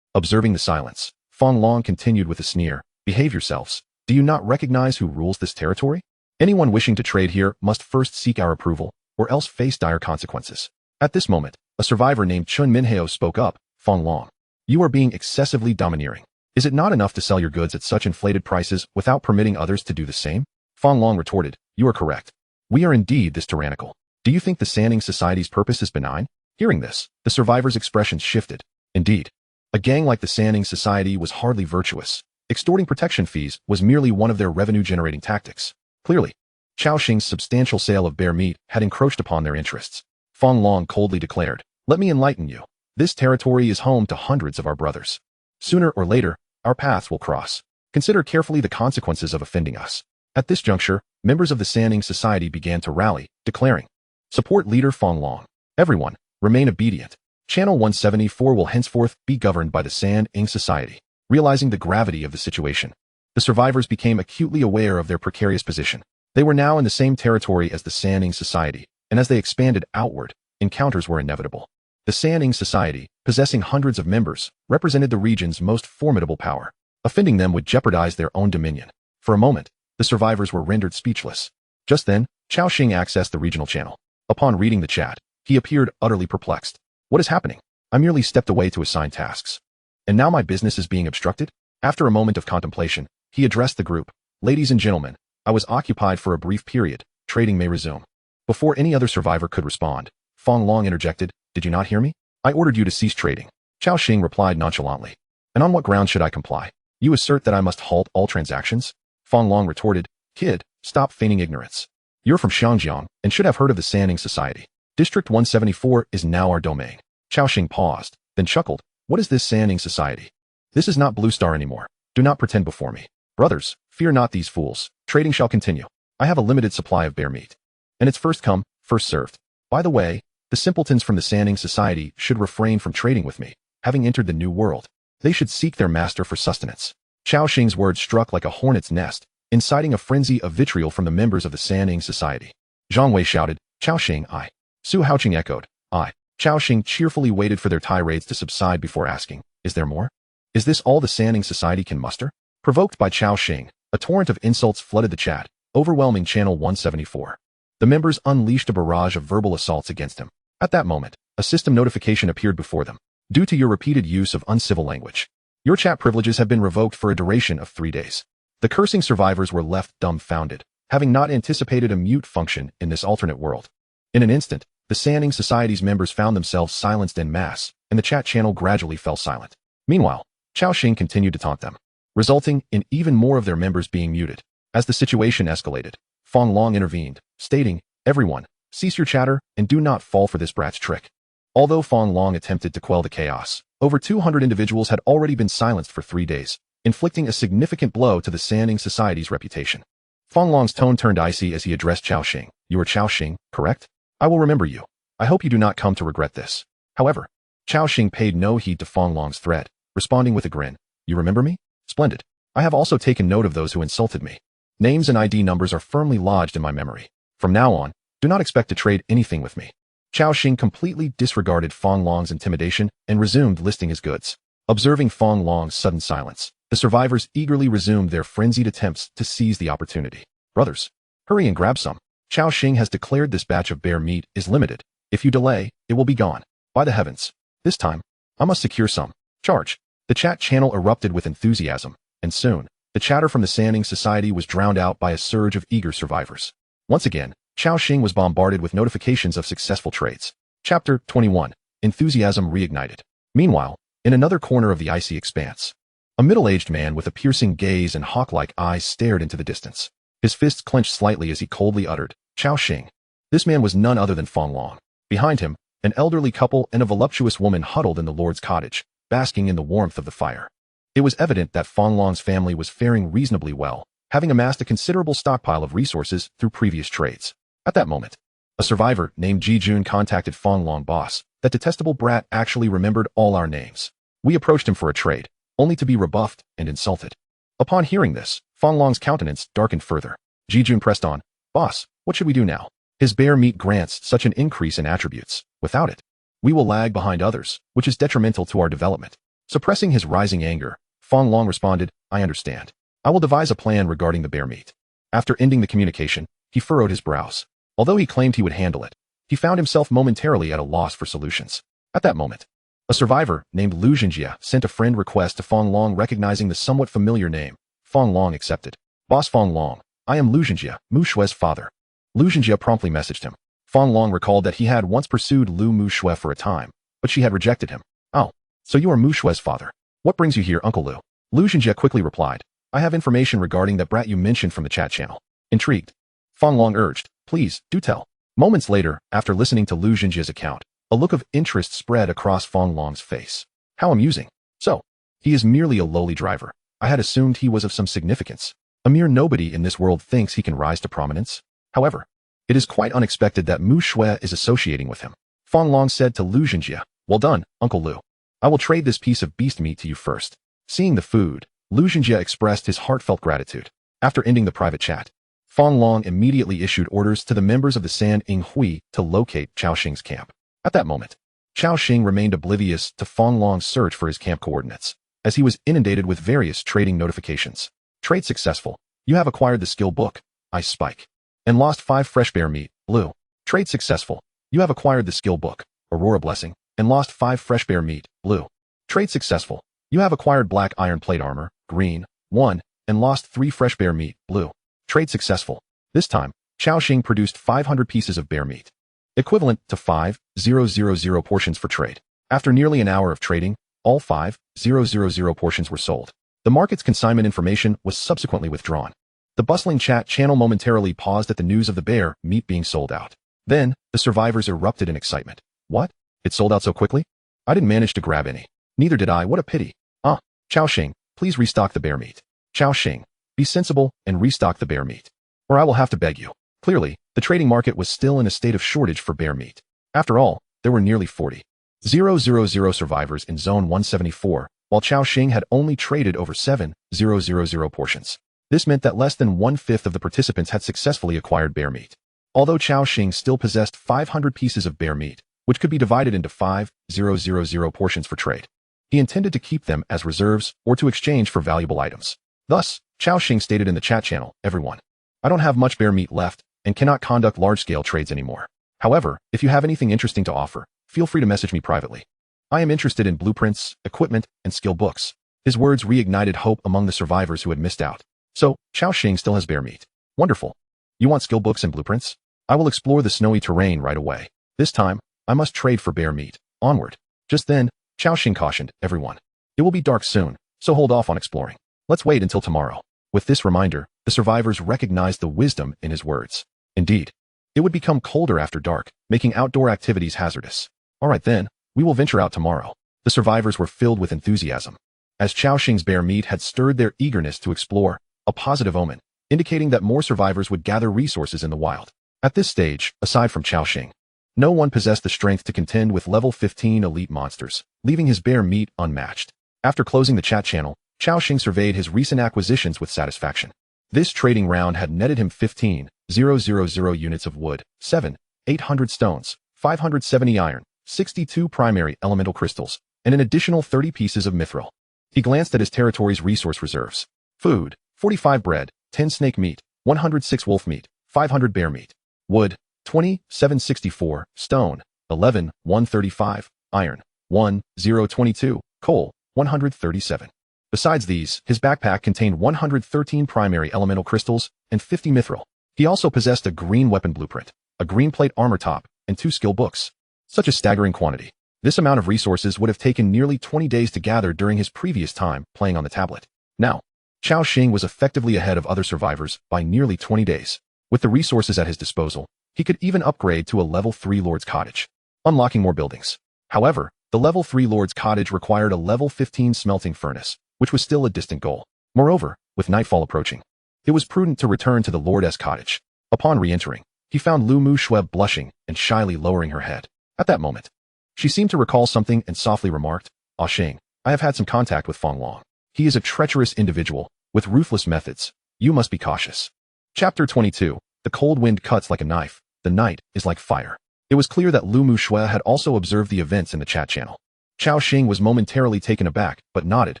Observing the silence, Fong Long continued with a sneer, "Behave yourselves. Do you not recognize who rules this territory? Anyone wishing to trade here must first seek our approval, or else face dire consequences." At this moment, a survivor named Chun Minhao spoke up, "Fong Long, you are being excessively domineering. Is it not enough to sell your goods at such inflated prices without permitting others to do the same?" Fong Long retorted, "You are correct. We are indeed this tyrannical. Do you think the Sanning Society's purpose is benign?" Hearing this, the survivors' expressions shifted. Indeed, a gang like the Sanning Society was hardly virtuous. Extorting protection fees was merely one of their revenue-generating tactics. Clearly, Cao Xing's substantial sale of bear meat had encroached upon their interests. Fong Long coldly declared, "Let me enlighten you. This territory is home to hundreds of our brothers. Sooner or later, our paths will cross. Consider carefully the consequences of offending us." At this juncture, members of the Sanning Society began to rally, declaring, "Support leader Fong Long. Everyone, remain obedient. Channel 174 will henceforth be governed by the Sanning Society." Realizing the gravity of the situation, the survivors became acutely aware of their precarious position. They were now in the same territory as the Sanning Society, and as they expanded outward, encounters were inevitable. The Sanning Society, possessing hundreds of members, represented the region's most formidable power. Offending them would jeopardize their own dominion. For a moment, the survivors were rendered speechless. Just then, Cao Xing accessed the regional channel. Upon reading the chat, he appeared utterly perplexed. "What is happening? I merely stepped away to assign tasks, and now my business is being obstructed?" After a moment of contemplation, he addressed the group. "Ladies and gentlemen, I was occupied for a brief period. Trading may resume." Before any other survivor could respond, Fong Long interjected, "Did you not hear me? I ordered you to cease trading." Cao Xing replied nonchalantly, "And on what grounds should I comply? You assert that I must halt all transactions?" Fong Long retorted, "Kid, stop feigning ignorance. You're from Xiangjiang and should have heard of the Sanning Society. District 174 is now our domain." Cao Xing paused, then chuckled, "What is this Sanning Society? This is not Blue Star anymore. Do not pretend before me. Brothers, fear not these fools. Trading shall continue. I have a limited supply of bear meat. and it's first come, first served. By the way, the simpletons from the Sanning Society should refrain from trading with me, having entered the new world. They should seek their master for sustenance. Cao Xing's words struck like a hornet's nest, inciting a frenzy of vitriol from the members of the Sanning Society. Zhang Wei shouted, Cao Xing, I. Su Haoqing echoed, I. Cao Xing cheerfully waited for their tirades to subside before asking, is there more? Is this all the Sanning Society can muster? Provoked by Cao Xing, a torrent of insults flooded the chat, overwhelming Channel 174. The members unleashed a barrage of verbal assaults against him. At that moment, a system notification appeared before them. Due to your repeated use of uncivil language, your chat privileges have been revoked for a duration of 3 days. The cursing survivors were left dumbfounded, having not anticipated a mute function in this alternate world. In an instant, the Sanning Society's members found themselves silenced en masse, and the chat channel gradually fell silent. Meanwhile, Cao Xing continued to taunt them, resulting in even more of their members being muted. As the situation escalated, Fong Long intervened, stating, everyone, cease your chatter and do not fall for this brat's trick. Although Fong Long attempted to quell the chaos, over 200 individuals had already been silenced for 3 days, inflicting a significant blow to the Sanning Society's reputation. Fong Long's tone turned icy as he addressed Cao Xing. You are Cao Xing, correct? I will remember you. I hope you do not come to regret this. However, Cao Xing paid no heed to Fong Long's threat, responding with a grin. You remember me? Splendid. I have also taken note of those who insulted me. Names and ID numbers are firmly lodged in my memory. From now on, do not expect to trade anything with me. Cao Xing completely disregarded Fong Long's intimidation and resumed listing his goods. Observing Fong Long's sudden silence, the survivors eagerly resumed their frenzied attempts to seize the opportunity. Brothers, hurry and grab some. Cao Xing has declared this batch of bear meat is limited. If you delay, it will be gone. By the heavens. This time, I must secure some. Charge. The chat channel erupted with enthusiasm, and soon, the chatter from the Sanning Society was drowned out by a surge of eager survivors. Once again, Cao Xing was bombarded with notifications of successful trades. Chapter 21. Enthusiasm reignited. Meanwhile, in another corner of the icy expanse, a middle-aged man with a piercing gaze and hawk-like eyes stared into the distance. His fists clenched slightly as he coldly uttered, Cao Xing. This man was none other than Fong Long. Behind him, an elderly couple and a voluptuous woman huddled in the Lord's cottage, basking in the warmth of the fire. It was evident that Fong Long's family was faring reasonably well, having amassed a considerable stockpile of resources through previous trades. At that moment, a survivor named Ji Jun contacted Fong Long boss. That detestable brat actually remembered all our names. We approached him for a trade, only to be rebuffed and insulted. Upon hearing this, Fong Long's countenance darkened further. Ji Jun pressed on, boss, what should we do now? His bear meat grants such an increase in attributes. Without it, we will lag behind others, which is detrimental to our development. Suppressing his rising anger, Fong Long responded, I understand. I will devise a plan regarding the bear meat. After ending the communication, he furrowed his brows. Although he claimed he would handle it, he found himself momentarily at a loss for solutions. At that moment, a survivor named Lu Jinjia sent a friend request to Fong Long recognizing the somewhat familiar name. Fong Long accepted. Boss Fong Long, I am Lu Jinjia, Mu Shue's father. Lu Jinjia promptly messaged him. Fong Long recalled that he had once pursued Lu Mu Shue for a time, but she had rejected him. Oh, so you are Mu Shue's father. What brings you here, Uncle Lu? Lu Jinjia quickly replied. I have information regarding that brat you mentioned from the chat channel. Intrigued, Fong Long urged, please, do tell. Moments later, after listening to Lu Jinjia's account, a look of interest spread across Fong Long's face. How amusing. So, he is merely a lowly driver. I had assumed he was of some significance. A mere nobody in this world thinks he can rise to prominence. However, it is quite unexpected that Mu Shue is associating with him. Fong Long said to Lu Jinjia, well done, Uncle Lu. I will trade this piece of beast meat to you first. Seeing the food, Lu Jinjia expressed his heartfelt gratitude. After ending the private chat, Fong Long immediately issued orders to the members of the San Ing Hui to locate Cao Xing's camp. At that moment, Cao Xing remained oblivious to Fong Long's search for his camp coordinates, as he was inundated with various trading notifications. Trade successful. You have acquired the skill book, Ice Spike, and lost 5 fresh bear meat, blue. Trade successful. You have acquired the skill book, Aurora Blessing, and lost 5 fresh bear meat, blue. Trade successful. You have acquired black iron plate armor, green, 1, and lost 3 fresh bear meat, blue. Trade successful. This time, Cao Xing produced 500 pieces of bear meat, equivalent to 5,000 portions for trade. After nearly an hour of trading, all 5,000 portions were sold. The market's consignment information was subsequently withdrawn. The bustling chat channel momentarily paused at the news of the bear meat being sold out. Then, the survivors erupted in excitement. What? It sold out so quickly? I didn't manage to grab any. Neither did I. What a pity. Cao Xing, please restock the bear meat. Cao Xing, be sensible and restock the bear meat, or I will have to beg you. Clearly, the trading market was still in a state of shortage for bear meat. After all, there were nearly 40,000 survivors in Zone 174, while Cao Xing had only traded over 7,000 portions. This meant that less than 1/5 of the participants had successfully acquired bear meat. Although Cao Xing still possessed 500 pieces of bear meat, which could be divided into 5,000 portions for trade, he intended to keep them as reserves or to exchange for valuable items. Thus, Cao Xing stated in the chat channel, "Everyone, I don't have much bear meat left and cannot conduct large-scale trades anymore. However, if you have anything interesting to offer, feel free to message me privately. I am interested in blueprints, equipment, and skill books." His words reignited hope among the survivors who had missed out. So, Cao Xing still has bear meat. Wonderful. You want skill books and blueprints? I will explore the snowy terrain right away. This time, I must trade for bear meat. Onward. Just then, Cao Xing cautioned, "Everyone, it will be dark soon, so hold off on exploring. Let's wait until tomorrow." With this reminder, the survivors recognized the wisdom in his words. Indeed, it would become colder after dark, making outdoor activities hazardous. All right then, we will venture out tomorrow. The survivors were filled with enthusiasm. As Cao Xing's bear meat had stirred their eagerness to explore, a positive omen, indicating that more survivors would gather resources in the wild. At this stage, aside from Cao Xing, no one possessed the strength to contend with level 15 elite monsters, leaving his bear meat unmatched. After closing the chat channel, Cao Xing surveyed his recent acquisitions with satisfaction. This trading round had netted him 15,000 units of wood, 7,800 stones, 570 iron, 62 primary elemental crystals, and an additional 30 pieces of mithril. He glanced at his territory's resource reserves. Food, 45 bread, 10 snake meat, 106 wolf meat, 500 bear meat. Wood, 20,764, stone, 11,135, iron, 1,022, coal, 137. Besides these, his backpack contained 113 primary elemental crystals and 50 mithril. He also possessed a green weapon blueprint, a green plate armor top, and 2 skill books. Such a staggering quantity. This amount of resources would have taken nearly 20 days to gather during his previous time playing on the tablet. Now, Cao Xing was effectively ahead of other survivors by nearly 20 days. With the resources at his disposal, he could even upgrade to a level 3 Lord's Cottage, unlocking more buildings. However, the level 3 Lord's Cottage required a level 15 smelting furnace, which was still a distant goal. Moreover, with nightfall approaching, it was prudent to return to the Lord's cottage. Upon re-entering, he found Lu Muxue blushing and shyly lowering her head. At that moment, she seemed to recall something and softly remarked, "Ah Xing, I have had some contact with Feng Long. He is a treacherous individual, with ruthless methods. You must be cautious." Chapter 22. The cold wind cuts like a knife. The night is like fire. It was clear that Lu Muxue had also observed the events in the chat channel. Cao Xing was momentarily taken aback, but nodded.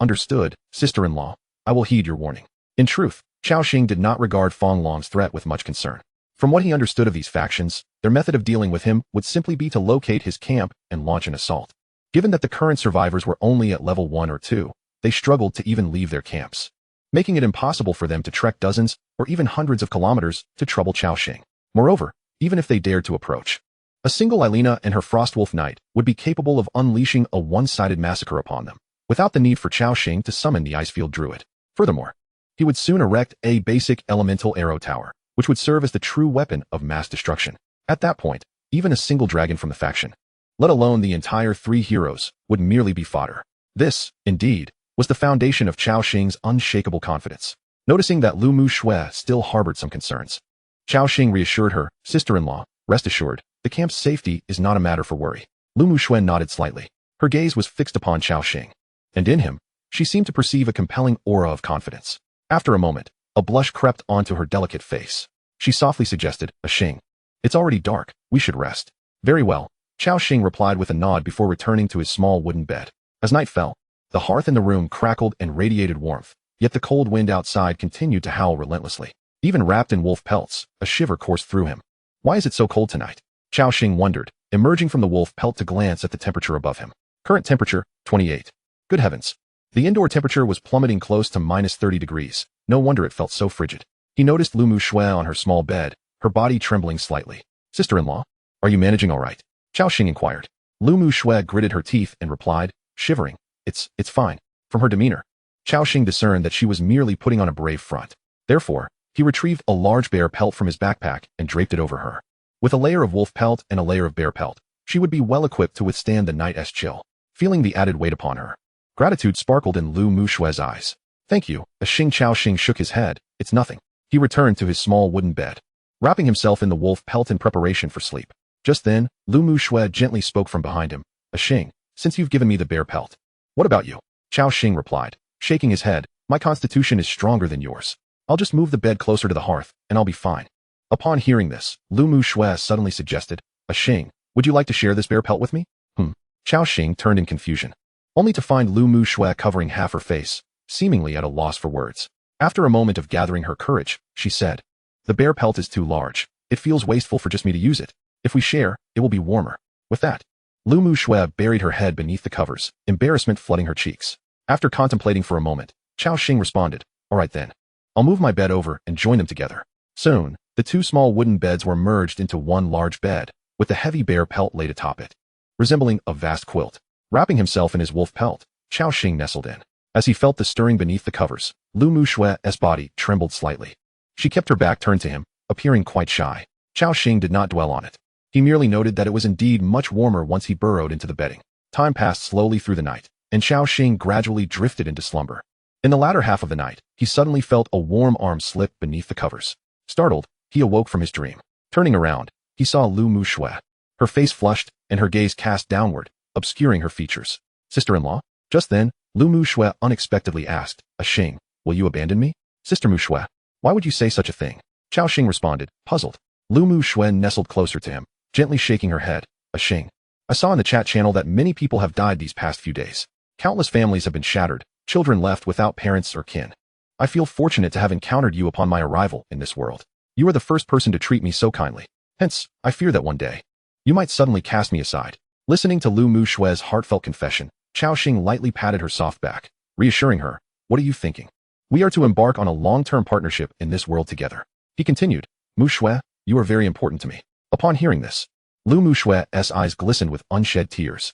"Understood, sister-in-law. I will heed your warning." In truth, Cao Xing did not regard Feng Long's threat with much concern. From what he understood of these factions, their method of dealing with him would simply be to locate his camp and launch an assault. Given that the current survivors were only at level 1 or 2, they struggled to even leave their camps, making it impossible for them to trek dozens or even hundreds of kilometers to trouble Cao Xing. Moreover, even if they dared to approach, a single Ilena and her Frostwolf Knight would be capable of unleashing a one-sided massacre upon them, without the need for Cao Xing to summon the Icefield Druid. Furthermore, he would soon erect a basic elemental arrow tower, which would serve as the true weapon of mass destruction. At that point, even a single dragon from the faction, let alone the entire 3 heroes, would merely be fodder. This, indeed, was the foundation of Cao Xing's unshakable confidence. Noticing that Lu Muxue still harbored some concerns, Cao Xing reassured her, "Sister-in-law, rest assured, the camp's safety is not a matter for worry." Lu Muxue nodded slightly. Her gaze was fixed upon Cao Xing, and in him, she seemed to perceive a compelling aura of confidence. After a moment, a blush crept onto her delicate face. She softly suggested, "Ah Xing, it's already dark, we should rest." "Very well," Cao Xing replied with a nod before returning to his small wooden bed. As night fell, the hearth in the room crackled and radiated warmth, yet the cold wind outside continued to howl relentlessly. Even wrapped in wolf pelts, a shiver coursed through him. "Why is it so cold tonight?" Cao Xing wondered, emerging from the wolf pelt to glance at the temperature above him. Current temperature, 28. Good heavens. The indoor temperature was plummeting close to minus 30 degrees. No wonder it felt so frigid. He noticed Lu Muxue on her small bed, her body trembling slightly. "Sister-in-law, are you managing all right?" Cao Xing inquired. Lu Muxue gritted her teeth and replied, shivering, It's fine." From her demeanor, Cao Xing discerned that she was merely putting on a brave front. Therefore, he retrieved a large bear pelt from his backpack and draped it over her. With a layer of wolf pelt and a layer of bear pelt, she would be well equipped to withstand the night's chill. Feeling the added weight upon her, gratitude sparkled in Lu Muxue's eyes. "Thank you." Cao Xing shook his head. "It's nothing." He returned to his small wooden bed. wrapping himself in the wolf pelt in preparation for sleep. Just then, Lu Mu Shui gently spoke from behind him. Xing, since you've given me the bear pelt. What about you? Cao Xing replied, shaking his head. My constitution is stronger than yours. I'll just move the bed closer to the hearth, and I'll be fine. Upon hearing this, Lu Mu Shui suddenly suggested, Xing, would you like to share this bear pelt with me? Cao Xing turned in confusion, only to find Lu Mu Shui covering half her face, seemingly at a loss for words. After a moment of gathering her courage, she said, the bear pelt is too large. It feels wasteful for just me to use it. If we share, it will be warmer. With that, Lu Mu Shui buried her head beneath the covers, embarrassment flooding her cheeks. After contemplating for a moment, Cao Xing responded, all right then. I'll move my bed over and join them together. Soon, the two small wooden beds were merged into one large bed, with the heavy bear pelt laid atop it, resembling a vast quilt. Wrapping himself in his wolf pelt, Cao Xing nestled in. As he felt the stirring beneath the covers, Lu Mu Shui's body trembled slightly. She kept her back turned to him, appearing quite shy. Cao Xing did not dwell on it. He merely noted that it was indeed much warmer once he burrowed into the bedding. Time passed slowly through the night, and Cao Xing gradually drifted into slumber. In the latter half of the night, he suddenly felt a warm arm slip beneath the covers. Startled, he awoke from his dream. Turning around, he saw Lu Mu Shui. Her face flushed, and her gaze cast downward, obscuring her features. Sister-in-law? Just then, Lu Mu Shui unexpectedly asked, Xing, will you abandon me? Sister Mu Shui, why would you say such a thing? Cao Xing responded, puzzled. Lu Mu Shui nestled closer to him, gently shaking her head. Xing, I saw in the chat channel that many people have died these past few days. Countless families have been shattered, children left without parents or kin. I feel fortunate to have encountered you upon my arrival in this world. You are the first person to treat me so kindly. Hence, I fear that one day, you might suddenly cast me aside. Listening to Lu Mu Shui's heartfelt confession, Cao Xing lightly patted her soft back, reassuring her, what are you thinking? We are to embark on a long-term partnership in this world together. He continued, Mu Shui, you are very important to me. Upon hearing this, Lu Mu Shui's eyes glistened with unshed tears.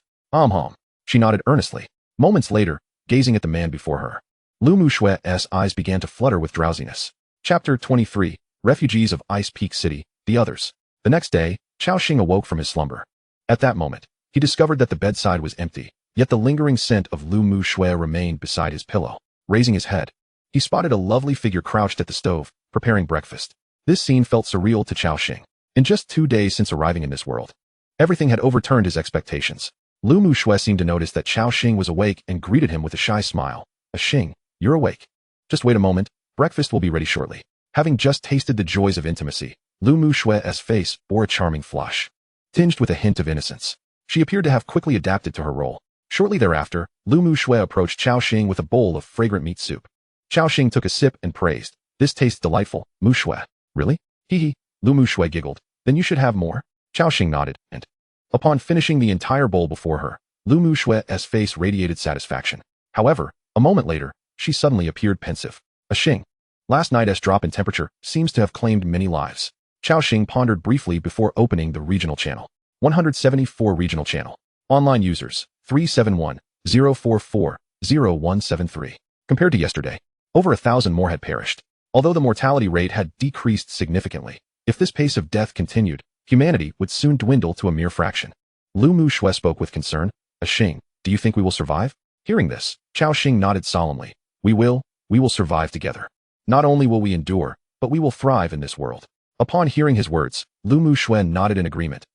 She nodded earnestly. Moments later, gazing at the man before her, Lu Mu Shui's eyes began to flutter with drowsiness. Chapter 23, Refugees of Ice Peak City, The Others. The next day, Cao Xing awoke from his slumber. At that moment, he discovered that the bedside was empty, yet the lingering scent of Lu Mu Shui remained beside his pillow. Raising his head, he spotted a lovely figure crouched at the stove, preparing breakfast. This scene felt surreal to Cao Xing. In just 2 days since arriving in this world, everything had overturned his expectations. Lu Mu Shui seemed to notice that Cao Xing was awake and greeted him with a shy smile. Xing, you're awake. Just wait a moment, breakfast will be ready shortly. Having just tasted the joys of intimacy, Lu Mu Shui's face bore a charming flush, tinged with a hint of innocence. She appeared to have quickly adapted to her role. Shortly thereafter, Lu Mu Shui approached Cao Xing with a bowl of fragrant meat soup. Cao Xing took a sip and praised, this tastes delightful, Mu Shui. Really? Hee. Lu Mu Shui giggled. Then you should have more. Cao Xing nodded, and upon finishing the entire bowl before her, Lu Mu Shui's face radiated satisfaction. However, a moment later, she suddenly appeared pensive. Xing, last night's drop in temperature seems to have claimed many lives. Cao Xing pondered briefly before opening the regional channel. 174 regional channel. Online users, 371-044-0173. Compared to yesterday, over 1,000 more had perished. Although the mortality rate had decreased significantly, if this pace of death continued, humanity would soon dwindle to a mere fraction. Lu Mu Shui spoke with concern. Xing, do you think we will survive? Hearing this, Cao Xing nodded solemnly. We will survive together. Not only will we endure, but we will thrive in this world. Upon hearing his words, Lu Mu Shui nodded in agreement.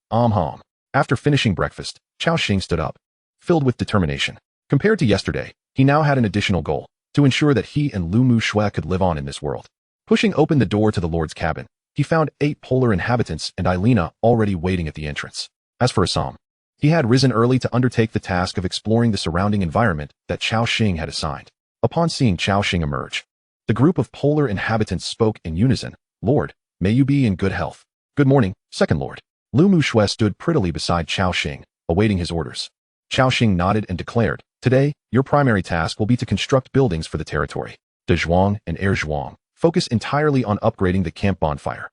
After finishing breakfast, Cao Xing stood up, filled with determination. Compared to yesterday, he now had an additional goal, to ensure that he and Lu Mu Shui could live on in this world. Pushing open the door to the Lord's cabin, he found 8 polar inhabitants and Eilina already waiting at the entrance. As for Assam, he had risen early to undertake the task of exploring the surrounding environment that Cao Xing had assigned. Upon seeing Cao Xing emerge, the group of polar inhabitants spoke in unison. Lord, may you be in good health. Good morning, Second Lord. Lu Mu Shui stood prettily beside Cao Xing, awaiting his orders. Cao Xing nodded and declared, today, your primary task will be to construct buildings for the territory. De Zhuang and Air Zhuang focus entirely on upgrading the camp bonfire.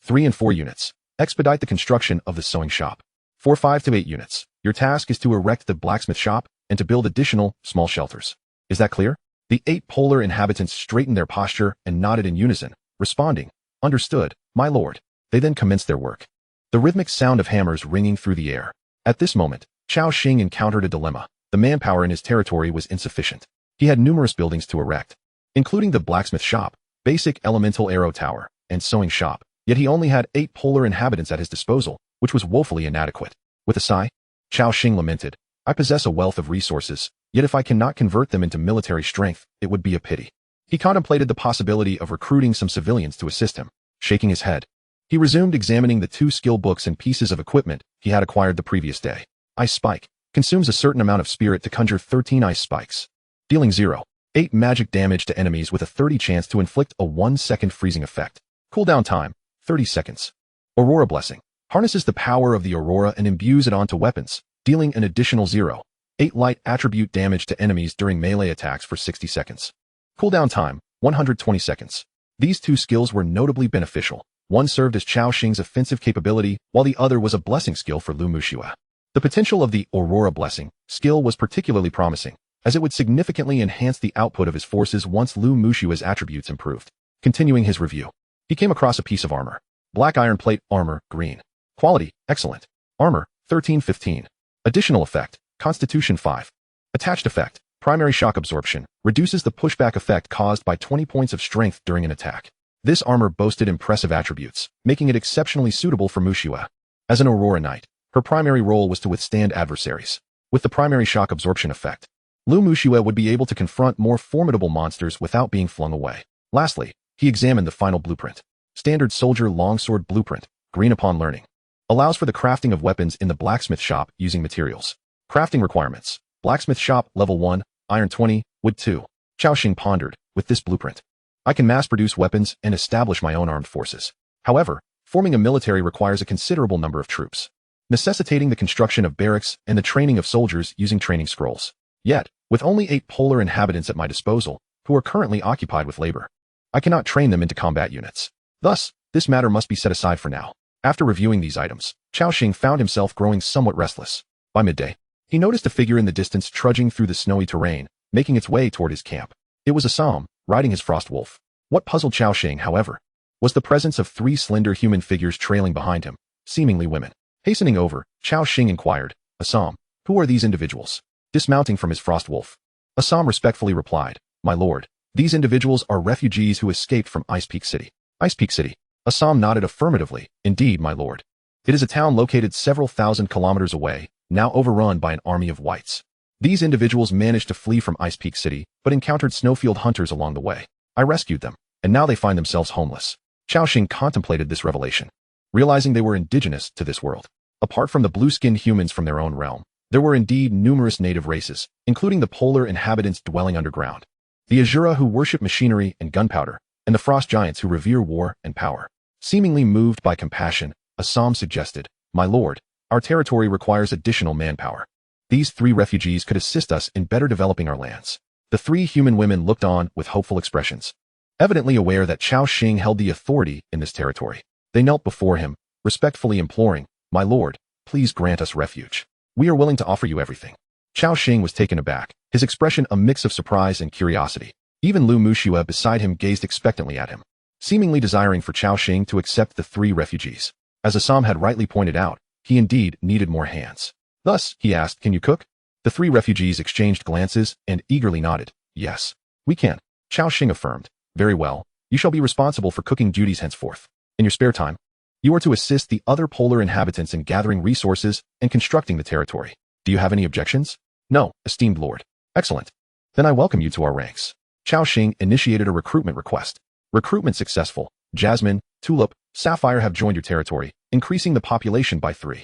3 and 4 units. Expedite the construction of the sewing shop. For 5 to 8 units, your task is to erect the blacksmith shop and to build additional, small shelters. Is that clear? The 8 polar inhabitants straightened their posture and nodded in unison, responding, understood, my lord. They then commenced their work. The rhythmic sound of hammers ringing through the air. At this moment, Cao Xing encountered a dilemma. The manpower in his territory was insufficient. He had numerous buildings to erect, including the blacksmith shop, basic elemental arrow tower, and sewing shop. Yet he only had 8 polar inhabitants at his disposal, which was woefully inadequate. With a sigh, Cao Xing lamented, I possess a wealth of resources, yet if I cannot convert them into military strength, it would be a pity. He contemplated the possibility of recruiting some civilians to assist him. Shaking his head, he resumed examining the 2 skill books and pieces of equipment he had acquired the previous day. Ice Spike consumes a certain amount of spirit to conjure 13 ice spikes, dealing 0.8 magic damage to enemies with a 30 chance to inflict a 1-second freezing effect. Cooldown time, 30 seconds. Aurora Blessing harnesses the power of the aurora and imbues it onto weapons, dealing an additional 0.8 light attribute damage to enemies during melee attacks for 60 seconds. Cooldown time, 120 seconds. These 2 skills were notably beneficial. One served as Cao Xing's offensive capability, while the other was a blessing skill for Lu Muxue. The potential of the Aurora Blessing skill was particularly promising, as it would significantly enhance the output of his forces once Lu Muxue's attributes improved. Continuing his review, he came across a piece of armor. Black iron plate armor, green. Quality, excellent. Armor, 1315. Additional effect, Constitution 5. Attached effect, primary shock absorption, reduces the pushback effect caused by 20 points of strength during an attack. This armor boasted impressive attributes, making it exceptionally suitable for Muxue. As an Aurora Knight, her primary role was to withstand adversaries. With the primary shock absorption effect, Lu Muxue would be able to confront more formidable monsters without being flung away. Lastly, he examined the final blueprint. Standard Soldier Longsword Blueprint, green upon learning. Allows for the crafting of weapons in the blacksmith shop using materials. Crafting requirements. Blacksmith shop, level 1, iron 20, wood 2. Cao Xing pondered, with this blueprint, I can mass-produce weapons and establish my own armed forces. However, forming a military requires a considerable number of troops, necessitating the construction of barracks and the training of soldiers using training scrolls. Yet, with only 8 polar inhabitants at my disposal, who are currently occupied with labor, I cannot train them into combat units. Thus, this matter must be set aside for now. After reviewing these items, Cao Xing found himself growing somewhat restless. By midday, he noticed a figure in the distance trudging through the snowy terrain, making its way toward his camp. It was Assam, riding his frost wolf. What puzzled Cao Xing, however, was the presence of 3 slender human figures trailing behind him, seemingly women. Hastening over, Cao Xing inquired, Assam, who are these individuals? Dismounting from his frost wolf, Assam respectfully replied, My lord, these individuals are refugees who escaped from Ice Peak City. Ice Peak City. Assam nodded affirmatively. Indeed, my lord. It is a town located several thousand kilometers away, now overrun by an army of whites. These individuals managed to flee from Ice Peak City, but encountered snowfield hunters along the way. I rescued them, and now they find themselves homeless. Cao Xing contemplated this revelation, realizing they were indigenous to this world. Apart from the blue-skinned humans from their own realm, there were indeed numerous native races, including the polar inhabitants dwelling underground, the Azura who worship machinery and gunpowder, and the frost giants who revere war and power. Seemingly moved by compassion, Assam suggested, My lord, our territory requires additional manpower. These 3 refugees could assist us in better developing our lands. The 3 human women looked on with hopeful expressions, evidently aware that Cao Xing held the authority in this territory. They knelt before him, respectfully imploring, My lord, please grant us refuge. We are willing to offer you everything. Cao Xing was taken aback, his expression a mix of surprise and curiosity. Even Lu Muxue beside him gazed expectantly at him, seemingly desiring for Cao Xing to accept the 3 refugees. As Assam had rightly pointed out, he indeed needed more hands. Thus, he asked, Can you cook? The 3 refugees exchanged glances and eagerly nodded. Yes, we can. Cao Xing affirmed. Very well, you shall be responsible for cooking duties henceforth. In your spare time, you are to assist the other polar inhabitants in gathering resources and constructing the territory. Do you have any objections? No, esteemed lord. Excellent. Then I welcome you to our ranks. Cao Xing initiated a recruitment request. Recruitment successful. Jasmine, Tulip, Sapphire have joined your territory, increasing the population by 3.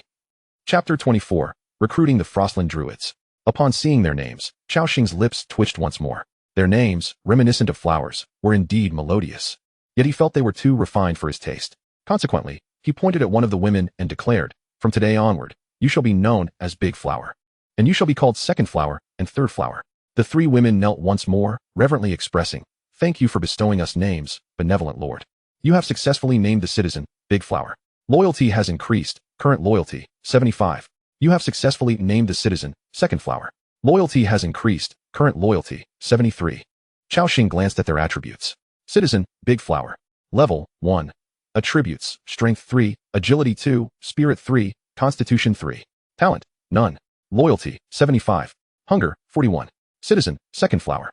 Chapter 24. Recruiting the Frostland Druids. Upon seeing their names, Cao Xing's lips twitched once more. Their names, reminiscent of flowers, were indeed melodious. Yet he felt they were too refined for his taste. Consequently, he pointed at one of the women and declared, From today onward, you shall be known as Big Flower. And you shall be called Second Flower and Third Flower. The 3 women knelt once more, reverently expressing, Thank you for bestowing us names, benevolent lord. You have successfully named the citizen, Big Flower. Loyalty has increased, current loyalty, 75. You have successfully named the citizen, Second Flower. Loyalty has increased, current loyalty, 73. Cao Xing glanced at their attributes. Citizen, Big Flower. Level, 1. Attributes, Strength 3, Agility 2, Spirit 3, Constitution 3. Talent, none. Loyalty, 75. Hunger, 41. Citizen, Second Flower.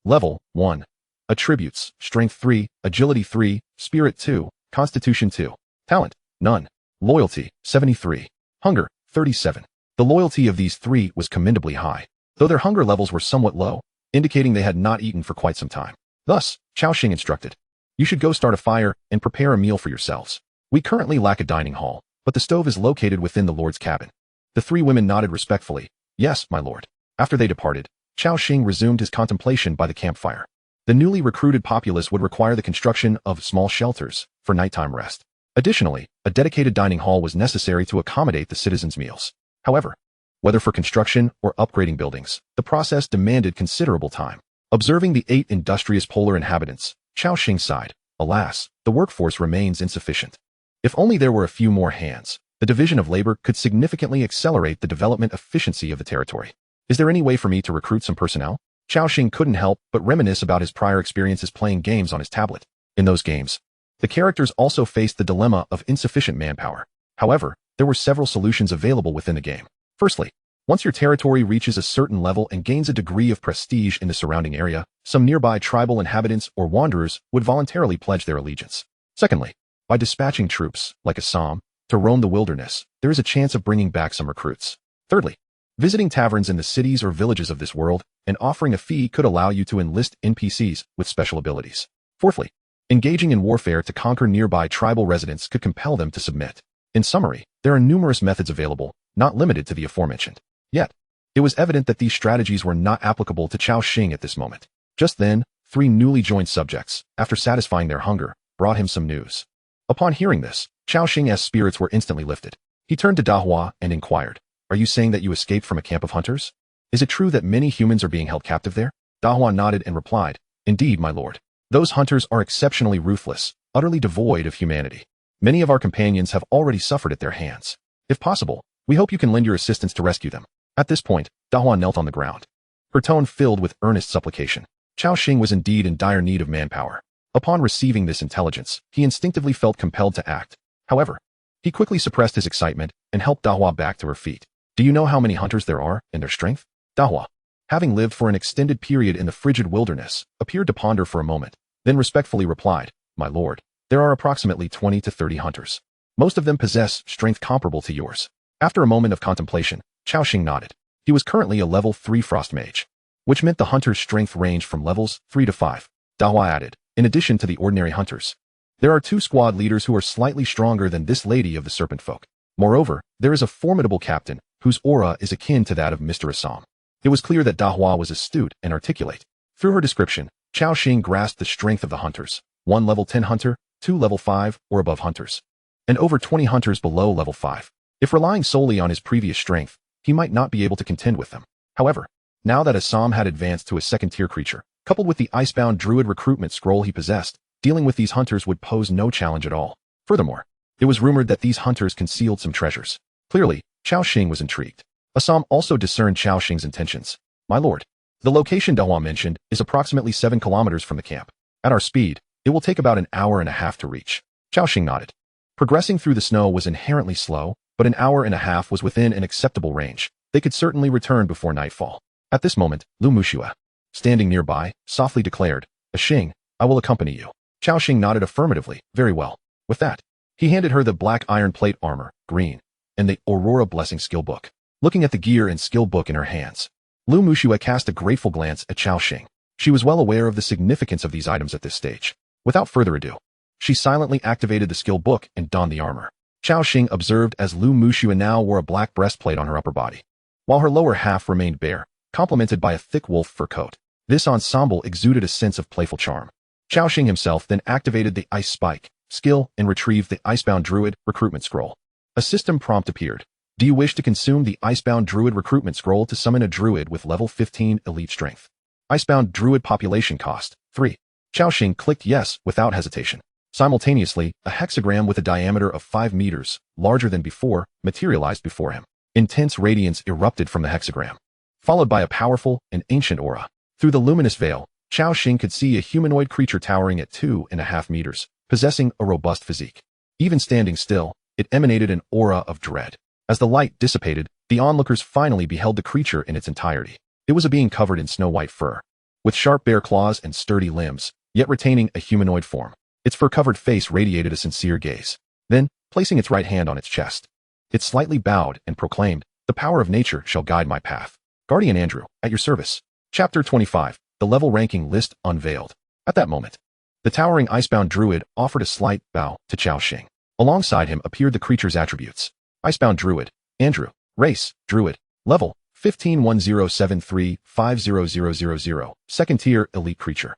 Level, 1. Attributes, Strength 3, Agility 3, Spirit 2, Constitution 2. Talent, none. Loyalty, 73. Hunger, 37. The loyalty of these three was commendably high, though their hunger levels were somewhat low, indicating they had not eaten for quite some time. Thus, Cao Xing instructed, "You should go start a fire and prepare a meal for yourselves. We currently lack a dining hall, but the stove is located within the Lord's cabin." The three women nodded respectfully. "Yes, my lord." After they departed, Cao Xing resumed his contemplation by the campfire. The newly recruited populace would require the construction of small shelters for nighttime rest. Additionally, a dedicated dining hall was necessary to accommodate the citizens' meals. However, whether for construction or upgrading buildings, the process demanded considerable time. Observing the 8 industrious polar inhabitants, Cao Xing sighed. Alas, the workforce remains insufficient. If only there were a few more hands, the division of labor could significantly accelerate the development efficiency of the territory. Is there any way for me to recruit some personnel? Cao Xing couldn't help but reminisce about his prior experiences playing games on his tablet. In those games, the characters also faced the dilemma of insufficient manpower. However, there were several solutions available within the game. Firstly, once your territory reaches a certain level and gains a degree of prestige in the surrounding area, some nearby tribal inhabitants or wanderers would voluntarily pledge their allegiance. Secondly, by dispatching troops, like Assam, to roam the wilderness, there is a chance of bringing back some recruits. Thirdly, visiting taverns in the cities or villages of this world and offering a fee could allow you to enlist NPCs with special abilities. Fourthly, engaging in warfare to conquer nearby tribal residents could compel them to submit. In summary, there are numerous methods available, not limited to the aforementioned. Yet, it was evident that these strategies were not applicable to Cao Xing at this moment. Just then, 3 newly joined subjects, after satisfying their hunger, brought him some news. Upon hearing this, Cao Xing's spirits were instantly lifted. He turned to Dahua and inquired, "Are you saying that you escaped from a camp of hunters? Is it true that many humans are being held captive there?" Dahua nodded and replied, "Indeed, my lord. Those hunters are exceptionally ruthless, utterly devoid of humanity. Many of our companions have already suffered at their hands. If possible, we hope you can lend your assistance to rescue them." At this point, Dahua knelt on the ground, her tone filled with earnest supplication. Cao Xing was indeed in dire need of manpower. Upon receiving this intelligence, he instinctively felt compelled to act. However, he quickly suppressed his excitement and helped Dahua back to her feet. "Do you know how many hunters there are and their strength?" Dahua, having lived for an extended period in the frigid wilderness, appeared to ponder for a moment, then respectfully replied, "My lord, there are approximately 20 to 30 hunters. Most of them possess strength comparable to yours." After a moment of contemplation, Cao Xing nodded. He was currently a level 3 frost mage, which meant the hunter's strength ranged from levels 3 to 5. Dahua added, "In addition to the ordinary hunters, there are 2 squad leaders who are slightly stronger than this lady of the serpent folk. Moreover, there is a formidable captain whose aura is akin to that of Mr. Assam." It was clear that Dahua was astute and articulate. Through her description, Cao Xing grasped the strength of the hunters: 1 level 10 hunter, 2 level 5 or above hunters, and over 20 hunters below level 5. If relying solely on his previous strength, he might not be able to contend with them. However, now that Assam had advanced to a second-tier creature, coupled with the icebound druid recruitment scroll he possessed, dealing with these hunters would pose no challenge at all. Furthermore, it was rumored that these hunters concealed some treasures. Clearly, Cao Xing was intrigued. Assam also discerned Cao Xing's intentions. "My lord, the location Dahua mentioned is approximately 7 kilometers from the camp. At our speed, it will take about an hour and a half to reach." Cao Xing nodded. Progressing through the snow was inherently slow, but an hour and a half was within an acceptable range. They could certainly return before nightfall. At this moment, Lu Mushua, standing nearby, softly declared, "Xing, I will accompany you." Cao Xing nodded affirmatively. "Very well." With that, he handed her the black iron plate armor, green, and the Aurora Blessing skill book. Looking at the gear and skill book in her hands, Lu Mushua cast a grateful glance at Cao Xing. She was well aware of the significance of these items at this stage. Without further ado, she silently activated the skill book and donned the armor. Cao Xing observed as Lu Mushua now wore a black breastplate on her upper body, while her lower half remained bare, complemented by a thick wolf fur coat. This ensemble exuded a sense of playful charm. Cao Xing himself then activated the Ice Spike skill and retrieved the Icebound Druid recruitment scroll. A system prompt appeared. "Do you wish to consume the Icebound Druid recruitment scroll to summon a druid with level 15 elite strength? Icebound Druid population cost, 3. Cao Xing clicked yes without hesitation. Simultaneously, a hexagram with a diameter of 5 meters, larger than before, materialized before him. Intense radiance erupted from the hexagram, followed by a powerful and ancient aura. Through the luminous veil, Cao Xing could see a humanoid creature towering at 2.5 meters, possessing a robust physique. Even standing still, it emanated an aura of dread. As the light dissipated, the onlookers finally beheld the creature in its entirety. It was a being covered in snow-white fur, with sharp bare claws and sturdy limbs, yet retaining a humanoid form. Its fur-covered face radiated a sincere gaze. Then, placing its right hand on its chest, it slightly bowed and proclaimed, "The power of nature shall guide my path. Guardian Andrew, at your service." Chapter 25, the level ranking list unveiled. At that moment, the towering icebound druid offered a slight bow to Cao Xing. Alongside him appeared the creature's attributes. Icebound druid, Andrew, race, druid, level, 151073500000, second tier elite creature.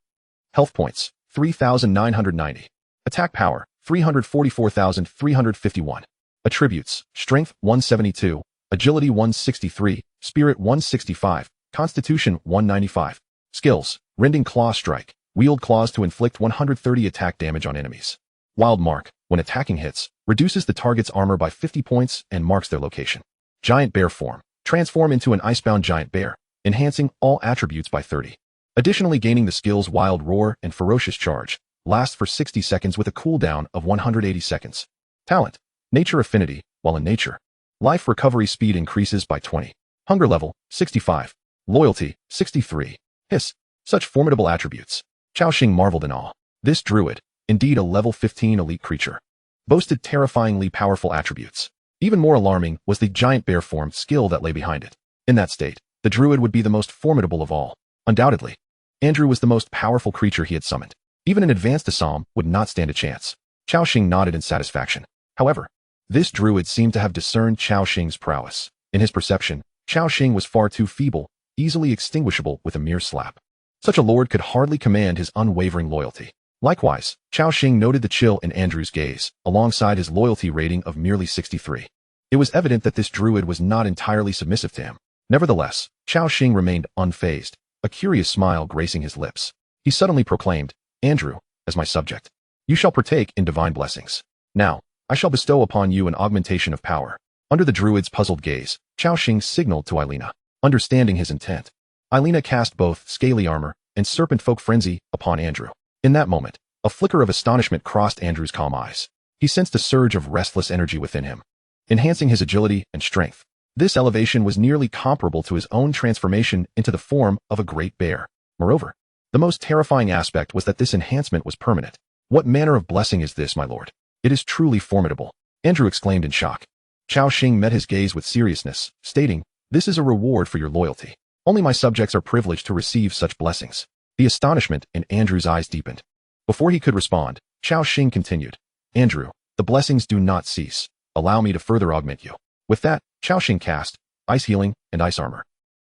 Health points, 3,990. Attack power, 344,351. Attributes, strength 172, agility 163, spirit 165, constitution 195. Skills, rending claw strike, wield claws to inflict 130 attack damage on enemies. Wild mark, when attacking hits, reduces the target's armor by 50 points and marks their location. Giant bear form, transform into an icebound giant bear, enhancing all attributes by 30. Additionally, gaining the skills Wild Roar and Ferocious Charge, lasts for 60 seconds with a cooldown of 180 seconds. Talent, nature affinity, while in nature. Life recovery speed increases by 20. Hunger level, 65. Loyalty, 63. Hiss, such formidable attributes. Cao Xing marveled in awe. This druid, indeed a level 15 elite creature, boasted terrifyingly powerful attributes. Even more alarming was the giant bear form skill that lay behind it. In that state, the druid would be the most formidable of all. Undoubtedly, Andrew was the most powerful creature he had summoned. Even an advanced Assam would not stand a chance. Cao Xing nodded in satisfaction. However, this druid seemed to have discerned Cao Xing's prowess. In his perception, Cao Xing was far too feeble, easily extinguishable with a mere slap. Such a lord could hardly command his unwavering loyalty. Likewise, Cao Xing noted the chill in Andrew's gaze, alongside his loyalty rating of merely 63. It was evident that this druid was not entirely submissive to him. Nevertheless, Cao Xing remained unfazed, a curious smile gracing his lips. He suddenly proclaimed, "Andrew, as my subject, you shall partake in divine blessings. Now, I shall bestow upon you an augmentation of power." Under the druid's puzzled gaze, Cao Xing signaled to Ilena. Understanding his intent, Ilena cast both Scaly Armor and Serpent Folk Frenzy upon Andrew. In that moment, a flicker of astonishment crossed Andrew's calm eyes. He sensed a surge of restless energy within him, enhancing his agility and strength. This elevation was nearly comparable to his own transformation into the form of a great bear. Moreover, the most terrifying aspect was that this enhancement was permanent. "What manner of blessing is this, my lord? It is truly formidable," Andrew exclaimed in shock. Cao Xing met his gaze with seriousness, stating, "This is a reward for your loyalty. Only my subjects are privileged to receive such blessings." The astonishment in Andrew's eyes deepened. Before he could respond, Cao Xing continued, "Andrew, the blessings do not cease. Allow me to further augment you." With that, Cao Xing cast Ice Healing and Ice Armor,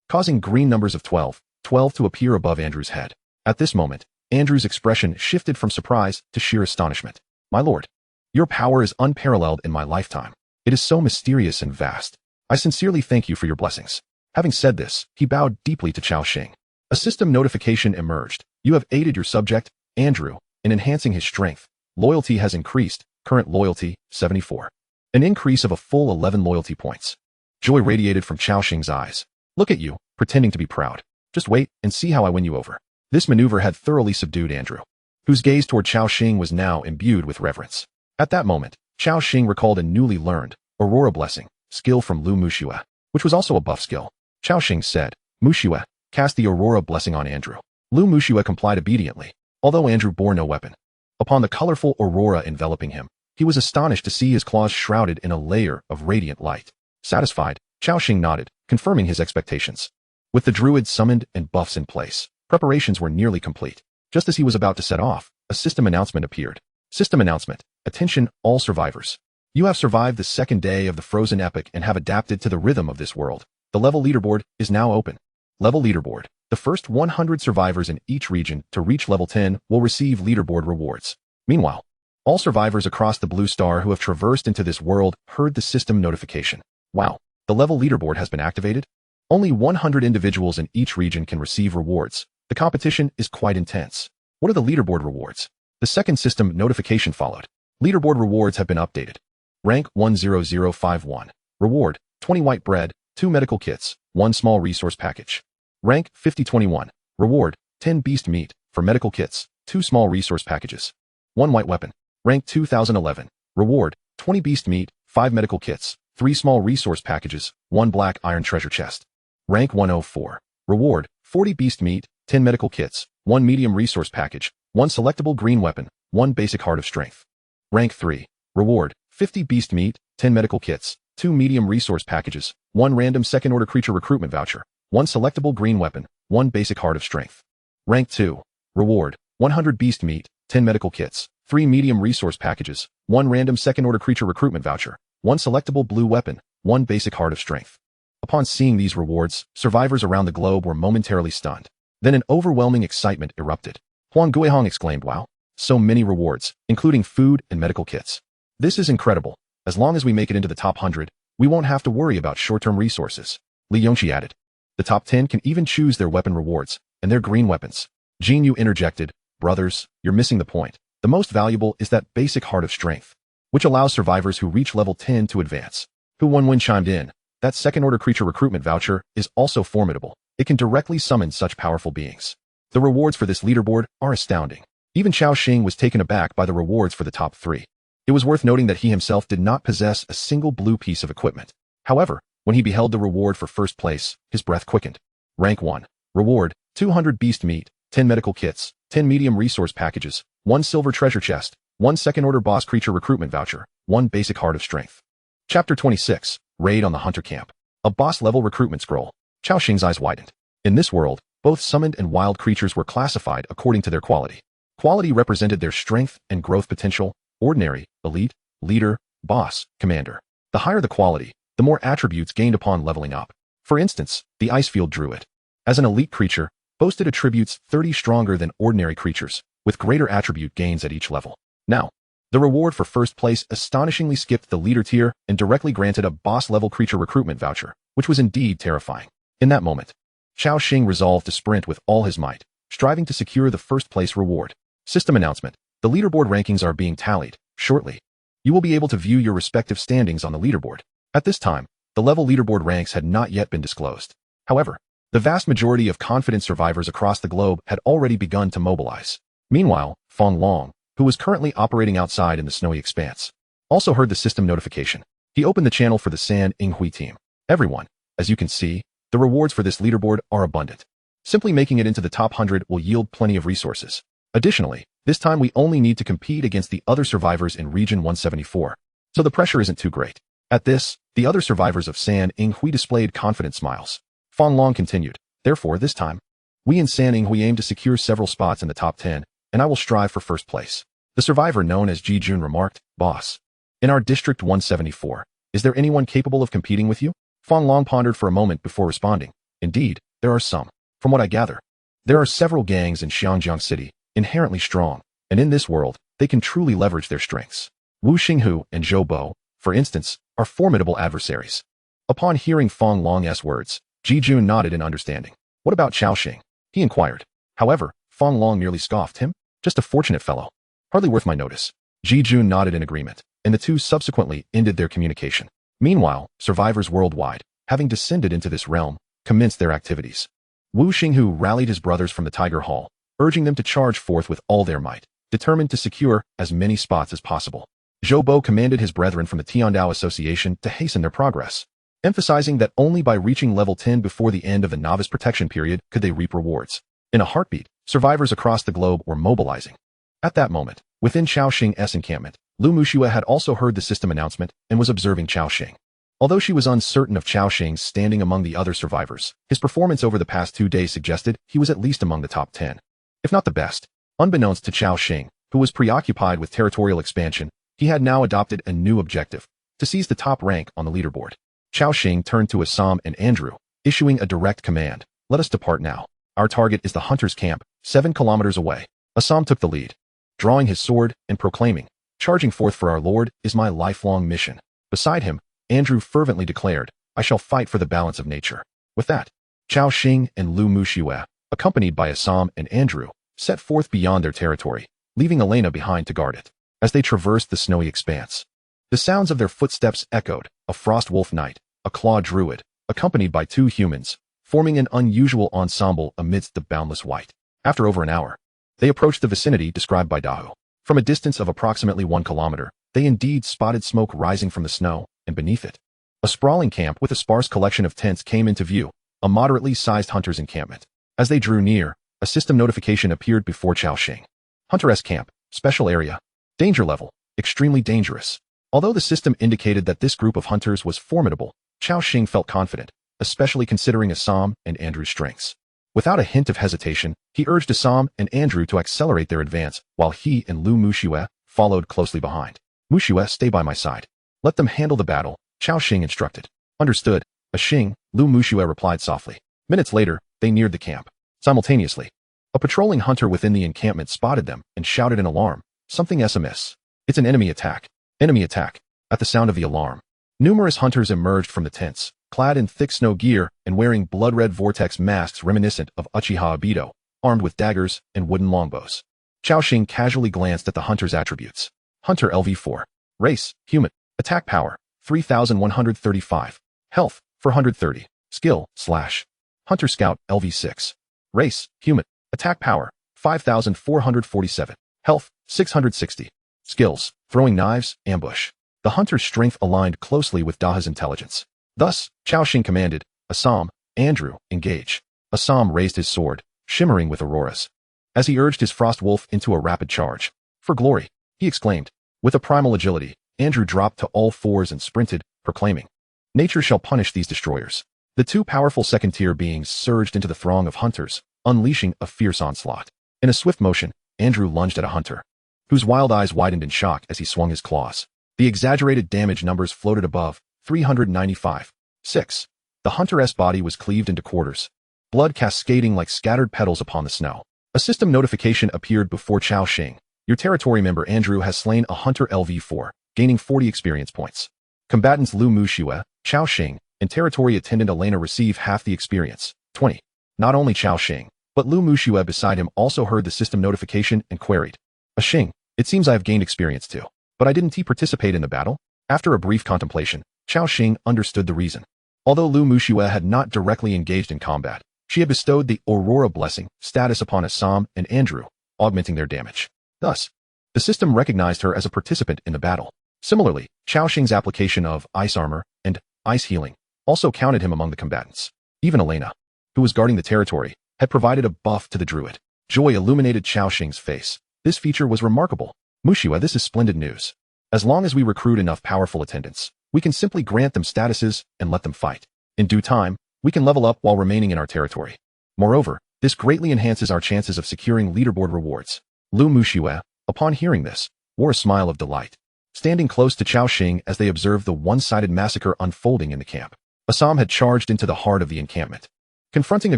causing green numbers of 12 to appear above Andrew's head. At this moment, Andrew's expression shifted from surprise to sheer astonishment. "My lord, your power is unparalleled in my lifetime. It is so mysterious and vast. I sincerely thank you for your blessings." Having said this, he bowed deeply to Cao Xing. A system notification emerged. "You have aided your subject, Andrew, in enhancing his strength. Loyalty has increased, current loyalty, 74. An increase of a full 11 loyalty points." Joy radiated from Cao Xing's eyes. "Look at you, pretending to be proud. Just wait and see how I win you over." This maneuver had thoroughly subdued Andrew, whose gaze toward Cao Xing was now imbued with reverence. At that moment, Cao Xing recalled a newly learned Aurora Blessing skill from Lu Muxue, which was also a buff skill. Cao Xing said, "Muxue, cast the Aurora Blessing on Andrew." Lu Muxue complied obediently, although Andrew bore no weapon. Upon the colorful aurora enveloping him, he was astonished to see his claws shrouded in a layer of radiant light. Satisfied, Cao Xing nodded, confirming his expectations. With the druid summoned and buffs in place, preparations were nearly complete. Just as he was about to set off, a system announcement appeared. System announcement. Attention, all survivors. You have survived the second day of the frozen epoch and have adapted to the rhythm of this world. The level leaderboard is now open. Level leaderboard. The first 100 survivors in each region to reach level 10 will receive leaderboard rewards. Meanwhile, all survivors across the blue star who have traversed into this world heard the system notification. Wow, the level leaderboard has been activated? Only 100 individuals in each region can receive rewards. The competition is quite intense. What are the leaderboard rewards? The second system notification followed. Leaderboard rewards have been updated. Rank 10051. Reward, 20 white bread, 2 medical kits, 1 small resource package. Rank 5021. Reward, 10 beast meat, for medical kits, 2 small resource packages. 1 white weapon. Rank 2011. Reward, 20 beast meat, 5 medical kits, 3 small resource packages, 1 black iron treasure chest. Rank 104. Reward, 40 beast meat, 10 medical kits, 1 medium resource package, 1 selectable green weapon, 1 basic heart of strength. Rank 3. Reward, 50 beast meat, 10 medical kits, 2 medium resource packages, 1 random second-order creature recruitment voucher, 1 selectable green weapon, 1 basic heart of strength. Rank 2. Reward, 100 beast meat, 10 medical kits, 3 medium resource packages, 1 random second-order creature recruitment voucher, 1 selectable blue weapon, 1 basic heart of strength. Upon seeing these rewards, survivors around the globe were momentarily stunned. Then an overwhelming excitement erupted. Huang Guihong exclaimed, "Wow! So many rewards, including food and medical kits. This is incredible. As long as we make it into the top 100, we won't have to worry about short-term resources." Li Yongqi added. "The top 10 can even choose their weapon rewards, and their green weapons." Jin Yu interjected, "Brothers, you're missing the point. The most valuable is that basic heart of strength, which allows survivors who reach level 10 to advance." Hu Wenwen chimed in, "That second-order creature recruitment voucher is also formidable. It can directly summon such powerful beings. The rewards for this leaderboard are astounding." Even Cao Xing was taken aback by the rewards for the top 3. It was worth noting that he himself did not possess a single blue piece of equipment. However, when he beheld the reward for first place, his breath quickened. Rank 1. Reward, 200 beast meat, 10 medical kits, 10 medium resource packages, 1 silver treasure chest, 1 second-order boss creature recruitment voucher, 1 basic heart of strength. Chapter 26. Raid on the Hunter Camp. A boss-level recruitment scroll. Cao Xing's eyes widened. In this world, both summoned and wild creatures were classified according to their quality. Quality represented their strength and growth potential: ordinary, elite, leader, boss, commander. The higher the quality, the more attributes gained upon leveling up. For instance, the Icefield Druid, as an elite creature, boasted attributes 30 stronger than ordinary creatures, with greater attribute gains at each level. Now, the reward for first place astonishingly skipped the leader tier and directly granted a boss-level creature recruitment voucher, which was indeed terrifying. In that moment, Cao Xing resolved to sprint with all his might, striving to secure the first-place reward. System announcement. The leaderboard rankings are being tallied. Shortly, you will be able to view your respective standings on the leaderboard. At this time, the level leaderboard ranks had not yet been disclosed. However, the vast majority of confident survivors across the globe had already begun to mobilize. Meanwhile, Fong Long, who was currently operating outside in the snowy expanse, also heard the system notification. He opened the channel for the San Inghui team. "Everyone, as you can see, the rewards for this leaderboard are abundant. Simply making it into the top 100 will yield plenty of resources. Additionally, this time we only need to compete against the other survivors in Region 174, so the pressure isn't too great." At this, the other survivors of San Inghui displayed confident smiles. Fong Long continued, "Therefore, this time, we in San Inghui aim to secure several spots in the top 10, and I will strive for first place." The survivor known as Ji Jun remarked, "Boss, in our District 174, is there anyone capable of competing with you?" Fong Long pondered for a moment before responding, "Indeed, there are some. From what I gather, there are several gangs in Xiangjiang City, inherently strong, and in this world, they can truly leverage their strengths. Wu Xinghu and Zhou Bo, for instance, are formidable adversaries." Upon hearing Fong Long's words, Ji Jun nodded in understanding. "What about Cao Xing?" he inquired. However, Fong Long merely scoffed him. "Just a fortunate fellow. Hardly worth my notice." Ji Jun nodded in agreement, and the two subsequently ended their communication. Meanwhile, survivors worldwide, having descended into this realm, commenced their activities. Wu Xinghu rallied his brothers from the Tiger Hall, urging them to charge forth with all their might, determined to secure as many spots as possible. Zhou Bo commanded his brethren from the Tiandao Association to hasten their progress, emphasizing that only by reaching level 10 before the end of the novice protection period could they reap rewards. In a heartbeat, survivors across the globe were mobilizing. At that moment, within Cao Xing's encampment, Lu Muxue had also heard the system announcement and was observing Cao Xing. Although she was uncertain of Cao Xing's standing among the other survivors, his performance over the past 2 days suggested he was at least among the top 10, if not the best. Unbeknownst to Cao Xing, who was preoccupied with territorial expansion, he had now adopted a new objective: to seize the top rank on the leaderboard. Cao Xing turned to Assam and Andrew, issuing a direct command: "Let us depart now. Our target is the hunter's camp, 7 kilometers away." Assam took the lead, drawing his sword and proclaiming, "Charging forth for our Lord is my lifelong mission." Beside him, Andrew fervently declared, "I shall fight for the balance of nature." With that, Cao Xing and Lu Muxue, accompanied by Assam and Andrew, set forth beyond their territory, leaving Elena behind to guard it. As they traversed the snowy expanse, the sounds of their footsteps echoed: a frost wolf knight, a claw druid, accompanied by 2 humans, forming an unusual ensemble amidst the boundless white. After over an hour, they approached the vicinity described by Dahu. From a distance of approximately 1 kilometer, they indeed spotted smoke rising from the snow, and beneath it, a sprawling camp with a sparse collection of tents came into view, a moderately sized hunter's encampment. As they drew near, a system notification appeared before Cao Xing. "Hunter S Camp, Special area. Danger level. Extremely dangerous. Although the system indicated that this group of hunters was formidable, Cao Xing felt confident, especially considering Assam and Andrew's strengths. Without a hint of hesitation, he urged Assam and Andrew to accelerate their advance, while he and Lu Muxue followed closely behind. Muxue, stay by my side. Let them handle the battle, Cao Xing instructed. Understood. Xing, Lu Muxue replied softly. Minutes later, they neared the camp. Simultaneously, a patrolling hunter within the encampment spotted them and shouted in alarm, something SMS. It's an enemy attack. Enemy attack. At the sound of the alarm, numerous hunters emerged from the tents, clad in thick snow gear and wearing blood-red vortex masks reminiscent of Uchiha Obito, armed with daggers and wooden longbows. Cao Xing casually glanced at the hunter's attributes. Hunter LV4. Race, human. Attack power, 3,135. Health, 430. Skill, / Hunter Scout LV6. Race, human. Attack power, 5,447. Health, 660. Skills, throwing knives, ambush. The hunter's strength aligned closely with Daha's intelligence. Thus, Cao Xing commanded, Assam, Andrew, engage. Assam raised his sword, shimmering with auroras. As he urged his frost wolf into a rapid charge. For glory, he exclaimed. With a primal agility, Andrew dropped to all fours and sprinted, proclaiming, nature shall punish these destroyers. The two powerful second-tier beings surged into the throng of hunters, unleashing a fierce onslaught. In a swift motion, Andrew lunged at a hunter, whose wild eyes widened in shock as he swung his claws. The exaggerated damage numbers floated above, 395. 6. The hunter's body was cleaved into quarters, blood cascading like scattered petals upon the snow. A system notification appeared before Cao Xing. Your territory member Andrew has slain a hunter LV4, gaining 40 experience points. Combatants Lu Muxue, Cao Xing, and territory attendant Elena receive half the experience, 20. Not only Cao Xing, but Lu Muxue beside him also heard the system notification and queried. Xing, it seems I have gained experience too. But I didn't participate in the battle? After a brief contemplation, Cao Xing understood the reason. Although Lu Muxue had not directly engaged in combat, she had bestowed the Aurora Blessing status upon Assam and Andrew, augmenting their damage. Thus, the system recognized her as a participant in the battle. Similarly, Cao Xing's application of ice armor and ice healing also counted him among the combatants. Even Elena, who was guarding the territory, had provided a buff to the druid. Joy illuminated Cao Xing's face. This feature was remarkable. Muxue, this is splendid news. As long as we recruit enough powerful attendants, we can simply grant them statuses and let them fight. In due time, we can level up while remaining in our territory. Moreover, this greatly enhances our chances of securing leaderboard rewards. Lu Muxue, upon hearing this, wore a smile of delight, standing close to Cao Xing as they observed the one-sided massacre unfolding in the camp. Assam had charged into the heart of the encampment, confronting a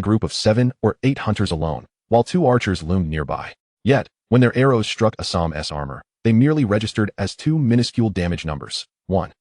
group of 7 or 8 hunters alone, while 2 archers loomed nearby. Yet, when their arrows struck Assam's armor, they merely registered as 2 minuscule damage numbers. 1.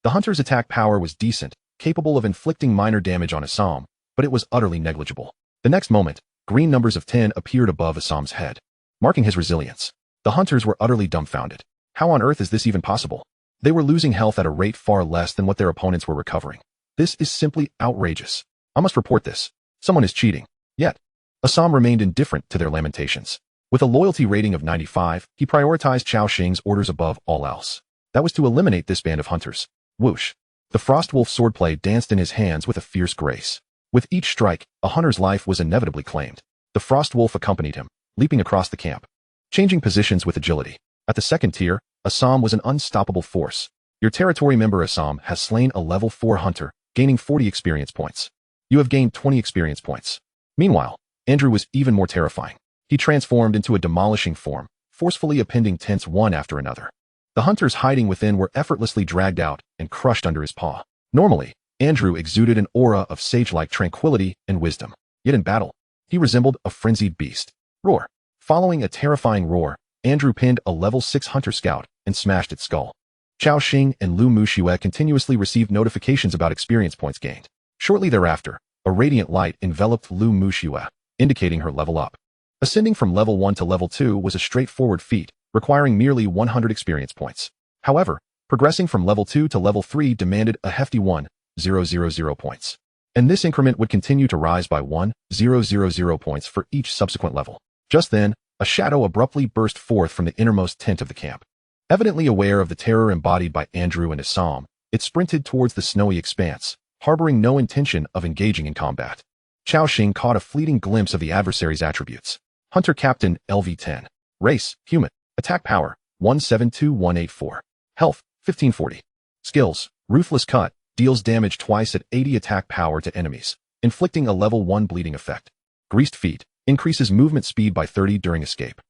The hunter's attack power was decent, capable of inflicting minor damage on Assam, but it was utterly negligible. The next moment, green numbers of 10 appeared above Assam's head, marking his resilience. The hunters were utterly dumbfounded. How on earth is this even possible? They were losing health at a rate far less than what their opponents were recovering. This is simply outrageous. I must report this. Someone is cheating. Yet, Assam remained indifferent to their lamentations. With a loyalty rating of 95, he prioritized Cao Xing's orders above all else. That was to eliminate this band of hunters. Whoosh. The Frostwolf swordplay danced in his hands with a fierce grace. With each strike, a hunter's life was inevitably claimed. The Frostwolf accompanied him, leaping across the camp, changing positions with agility. At the second tier, Assam was an unstoppable force. Your territory member Assam has slain a level 4 hunter, gaining 40 experience points. You have gained 20 experience points. Meanwhile, Andrew was even more terrifying. He transformed into a demolishing form, forcefully appending tents one after another. The hunters hiding within were effortlessly dragged out and crushed under his paw. Normally, Andrew exuded an aura of sage-like tranquility and wisdom. Yet in battle, he resembled a frenzied beast. Roar. Following a terrifying roar, Andrew pinned a level 6 hunter scout and smashed its skull. Cao Xing and Lu Muxue continuously received notifications about experience points gained. Shortly thereafter, a radiant light enveloped Lu Muxue, indicating her level up. Ascending from level 1 to level 2 was a straightforward feat, requiring merely 100 experience points. However, progressing from level 2 to level 3 demanded a hefty 1,000 points. And this increment would continue to rise by 1,000 points for each subsequent level. Just then, a shadow abruptly burst forth from the innermost tent of the camp. Evidently aware of the terror embodied by Andrew and Assam, it sprinted towards the snowy expanse, harboring no intention of engaging in combat. Cao Xing caught a fleeting glimpse of the adversary's attributes. Hunter Captain LV10. Race, human. Attack power, 172184. Health, 1540. Skills, Ruthless Cut, deals damage twice at 80 attack power to enemies, inflicting a level 1 bleeding effect. Greased Feet, increases movement speed by 30 during escape.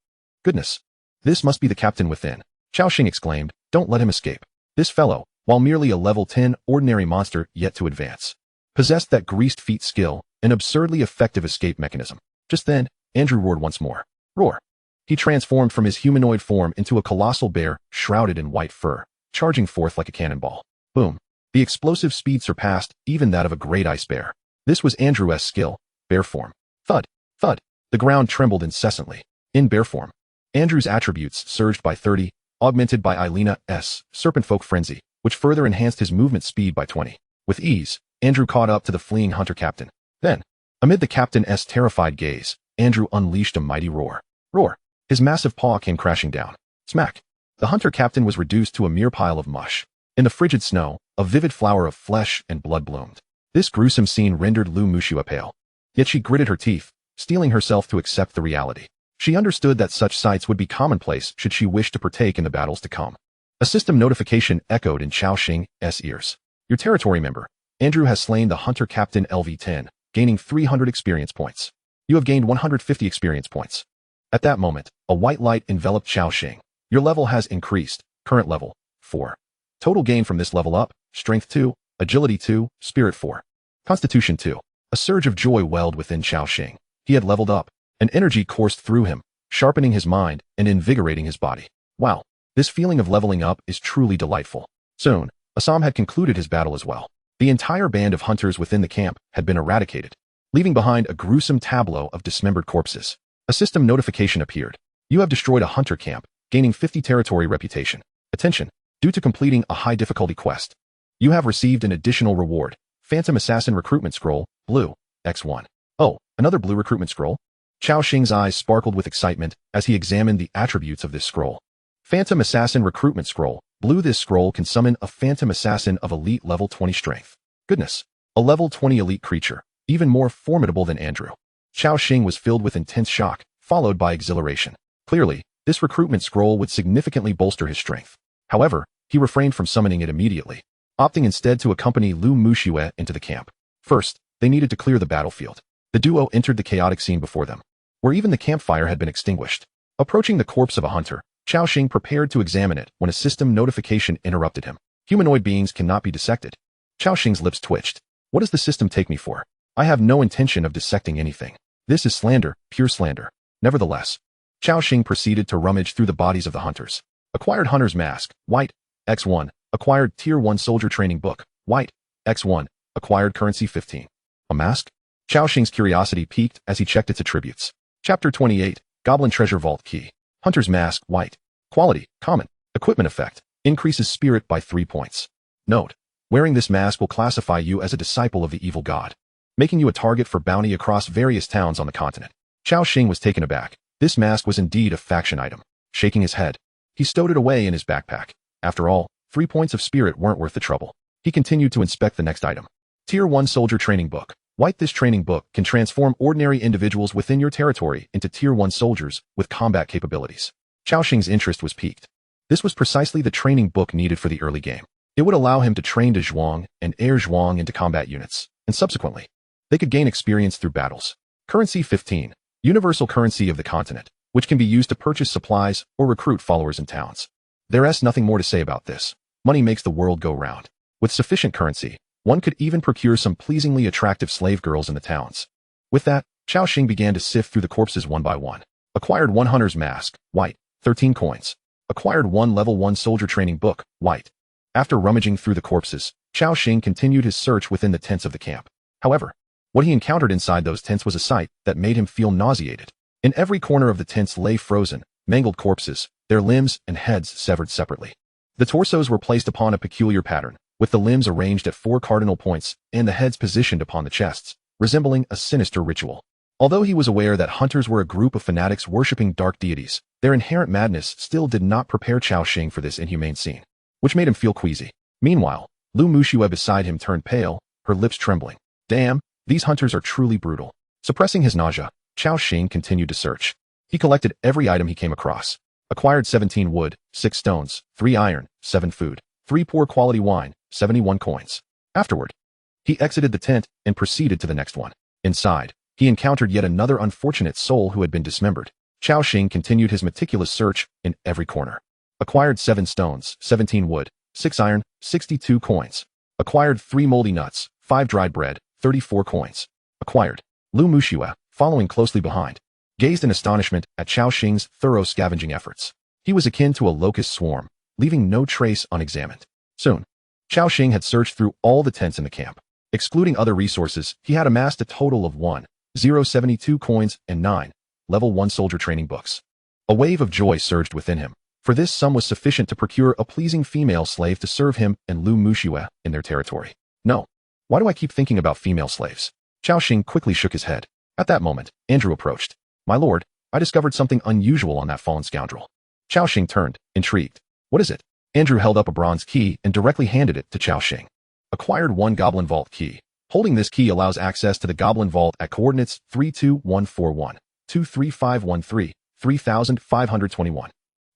Goodness. This must be the captain within, Cao Xing exclaimed. Don't let him escape. This fellow, while merely a level 10 ordinary monster yet to advance, possessed that Greased Feet skill, an absurdly effective escape mechanism. Just then, Andrew roared once more. Roar. He transformed from his humanoid form into a colossal bear shrouded in white fur, charging forth like a cannonball. Boom. The explosive speed surpassed even that of a great ice bear. This was Andrew's skill, bear form. Thud. Thud. The ground trembled incessantly. In bear form, Andrew's attributes surged by 30, augmented by Eilena's Serpentfolk Frenzy, which further enhanced his movement speed by 20. With ease, Andrew caught up to the fleeing hunter captain. Then, amid the captain's terrified gaze, Andrew unleashed a mighty roar. Roar. His massive paw came crashing down. Smack. The hunter captain was reduced to a mere pile of mush. In the frigid snow, a vivid flower of flesh and blood bloomed. This gruesome scene rendered Lu Mushua pale. Yet she gritted her teeth, steeling herself to accept the reality. She understood that such sights would be commonplace should she wish to partake in the battles to come. A system notification echoed in Cao Xing's ears. Your territory member, Andrew, has slain the hunter captain LV-10, gaining 300 experience points. You have gained 150 experience points. At that moment, a white light enveloped Cao Xing. Your level has increased, current level, 4. Total gain from this level up, Strength 2, Agility 2, Spirit 4. Constitution 2. A surge of joy welled within Cao Xing. He had leveled up. An energy coursed through him, sharpening his mind and invigorating his body. Wow, this feeling of leveling up is truly delightful. Soon, Assam had concluded his battle as well. The entire band of hunters within the camp had been eradicated, leaving behind a gruesome tableau of dismembered corpses. A system notification appeared. You have destroyed a hunter camp, gaining 50 territory reputation. Attention, due to completing a high difficulty quest, you have received an additional reward, Phantom Assassin Recruitment Scroll, Blue, X1. Oh, another blue recruitment scroll? Cao Xing's eyes sparkled with excitement as he examined the attributes of this scroll. Phantom Assassin Recruitment Scroll, Blue. This scroll can summon a Phantom Assassin of elite level 20 strength. Goodness, a level 20 elite creature, even more formidable than Andrew. Cao Xing was filled with intense shock, followed by exhilaration. Clearly, this recruitment scroll would significantly bolster his strength. However, he refrained from summoning it immediately, opting instead to accompany Lu Mushua into the camp. First, they needed to clear the battlefield. The duo entered the chaotic scene before them, where even the campfire had been extinguished. Approaching the corpse of a hunter, Cao Xing prepared to examine it when a system notification interrupted him. Humanoid beings cannot be dissected. Cao Xing's lips twitched. What does the system take me for? I have no intention of dissecting anything. This is slander, pure slander. Nevertheless, Cao Xing proceeded to rummage through the bodies of the hunters. Acquired Hunter's Mask, White, X1. Acquired Tier 1 Soldier Training Book, White, X1. Acquired Currency 15. A mask? Cao Xing's curiosity piqued as he checked its attributes. Chapter 28, Goblin Treasure Vault Key. Hunter's Mask, White. Quality, Common. Equipment effect, increases spirit by 3 points. Note, wearing this mask will classify you as a disciple of the evil god, making you a target for bounty across various towns on the continent. Cao Xing was taken aback. This mask was indeed a faction item. Shaking his head, he stowed it away in his backpack. After all, 3 points of spirit weren't worth the trouble. He continued to inspect the next item. Tier 1 Soldier Training Book. White. This training book can transform ordinary individuals within your territory into Tier 1 soldiers with combat capabilities. Cao Xing's interest was piqued. This was precisely the training book needed for the early game. It would allow him to train De Zhuang and Air Zhuang into combat units, and subsequently, they could gain experience through battles. Currency 15. Universal currency of the continent, which can be used to purchase supplies or recruit followers in towns. There's nothing more to say about this. Money makes the world go round. With sufficient currency, one could even procure some pleasingly attractive slave girls in the towns. With that, Cao Xing began to sift through the corpses one by one. Acquired 1 Hunter's Mask, White, 13 coins. Acquired 1 Level 1 Soldier Training Book, White. After rummaging through the corpses, Cao Xing continued his search within the tents of the camp. However, what he encountered inside those tents was a sight that made him feel nauseated. In every corner of the tents lay frozen, mangled corpses, their limbs and heads severed separately. The torsos were placed upon a peculiar pattern, with the limbs arranged at 4 cardinal points and the heads positioned upon the chests, resembling a sinister ritual. Although he was aware that hunters were a group of fanatics worshipping dark deities, their inherent madness still did not prepare Cao Xing for this inhumane scene, which made him feel queasy. Meanwhile, Lu Mushua beside him turned pale, her lips trembling. Damn, these hunters are truly brutal. Suppressing his nausea, Cao Xing continued to search. He collected every item he came across. Acquired 17 wood, 6 stones, 3 iron, 7 food, 3 poor quality wine, 71 coins. Afterward, he exited the tent and proceeded to the next one. Inside, he encountered yet another unfortunate soul who had been dismembered. Cao Xing continued his meticulous search in every corner. Acquired 7 stones, 17 wood, 6 iron, 62 coins. Acquired 3 moldy nuts, 5 dried bread, 34 coins. Acquired. Lu Muxue, following closely behind, gazed in astonishment at Cao Xing's thorough scavenging efforts. He was akin to a locust swarm, leaving no trace unexamined. Soon, Cao Xing had searched through all the tents in the camp. Excluding other resources, he had amassed a total of 1,072 coins and 9 level 1 soldier training books. A wave of joy surged within him, for this sum was sufficient to procure a pleasing female slave to serve him and Lu Muxue in their territory. No. Why do I keep thinking about female slaves? Cao Xing quickly shook his head. At that moment, Andrew approached. My lord, I discovered something unusual on that fallen scoundrel. Cao Xing turned, intrigued. What is it? Andrew held up a bronze key and directly handed it to Cao Xing. Acquired 1 Goblin Vault key. Holding this key allows access to the Goblin Vault at coordinates 32141, 23513, 3521.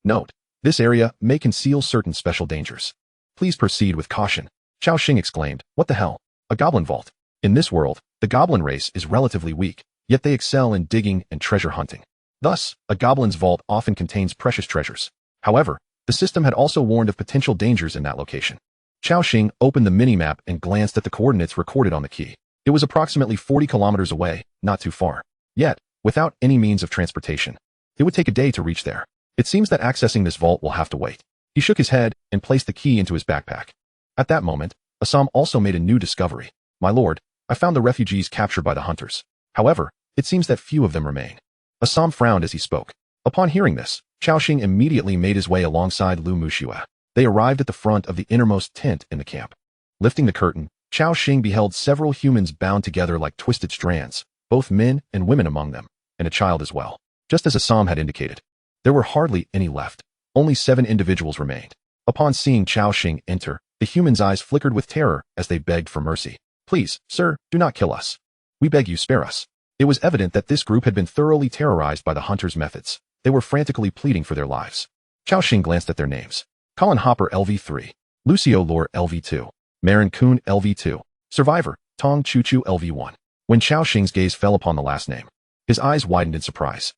Note: this area may conceal certain special dangers. Please proceed with caution. Cao Xing exclaimed. What the hell? A Goblin Vault? In this world, the Goblin race is relatively weak, yet they excel in digging and treasure hunting. Thus, a Goblin's vault often contains precious treasures. However, the system had also warned of potential dangers in that location. Cao Xing opened the mini-map and glanced at the coordinates recorded on the key. It was approximately 40 kilometers away, not too far. Yet, without any means of transportation, it would take a day to reach there. It seems that accessing this vault will have to wait. He shook his head and placed the key into his backpack. At that moment, Assam also made a new discovery. My lord, I found the refugees captured by the hunters. However, it seems that few of them remain. Assam frowned as he spoke. Upon hearing this, Cao Xing immediately made his way alongside Lu Muxue. They arrived at the front of the innermost tent in the camp. Lifting the curtain, Cao Xing beheld several humans bound together like twisted strands, both men and women among them, and a child as well. Just as Assam had indicated, there were hardly any left. Only 7 individuals remained. Upon seeing Cao Xing enter, the humans' eyes flickered with terror as they begged for mercy. Please, sir, do not kill us. We beg you, spare us. It was evident that this group had been thoroughly terrorized by the hunters' methods. They were frantically pleading for their lives. Cao Xing glanced at their names. Colin Hopper LV3, Lucio Lore LV2, Marin Kuhn LV2, Survivor, Tong Chu LV1. When Cao Xing's gaze fell upon the last name, his eyes widened in surprise.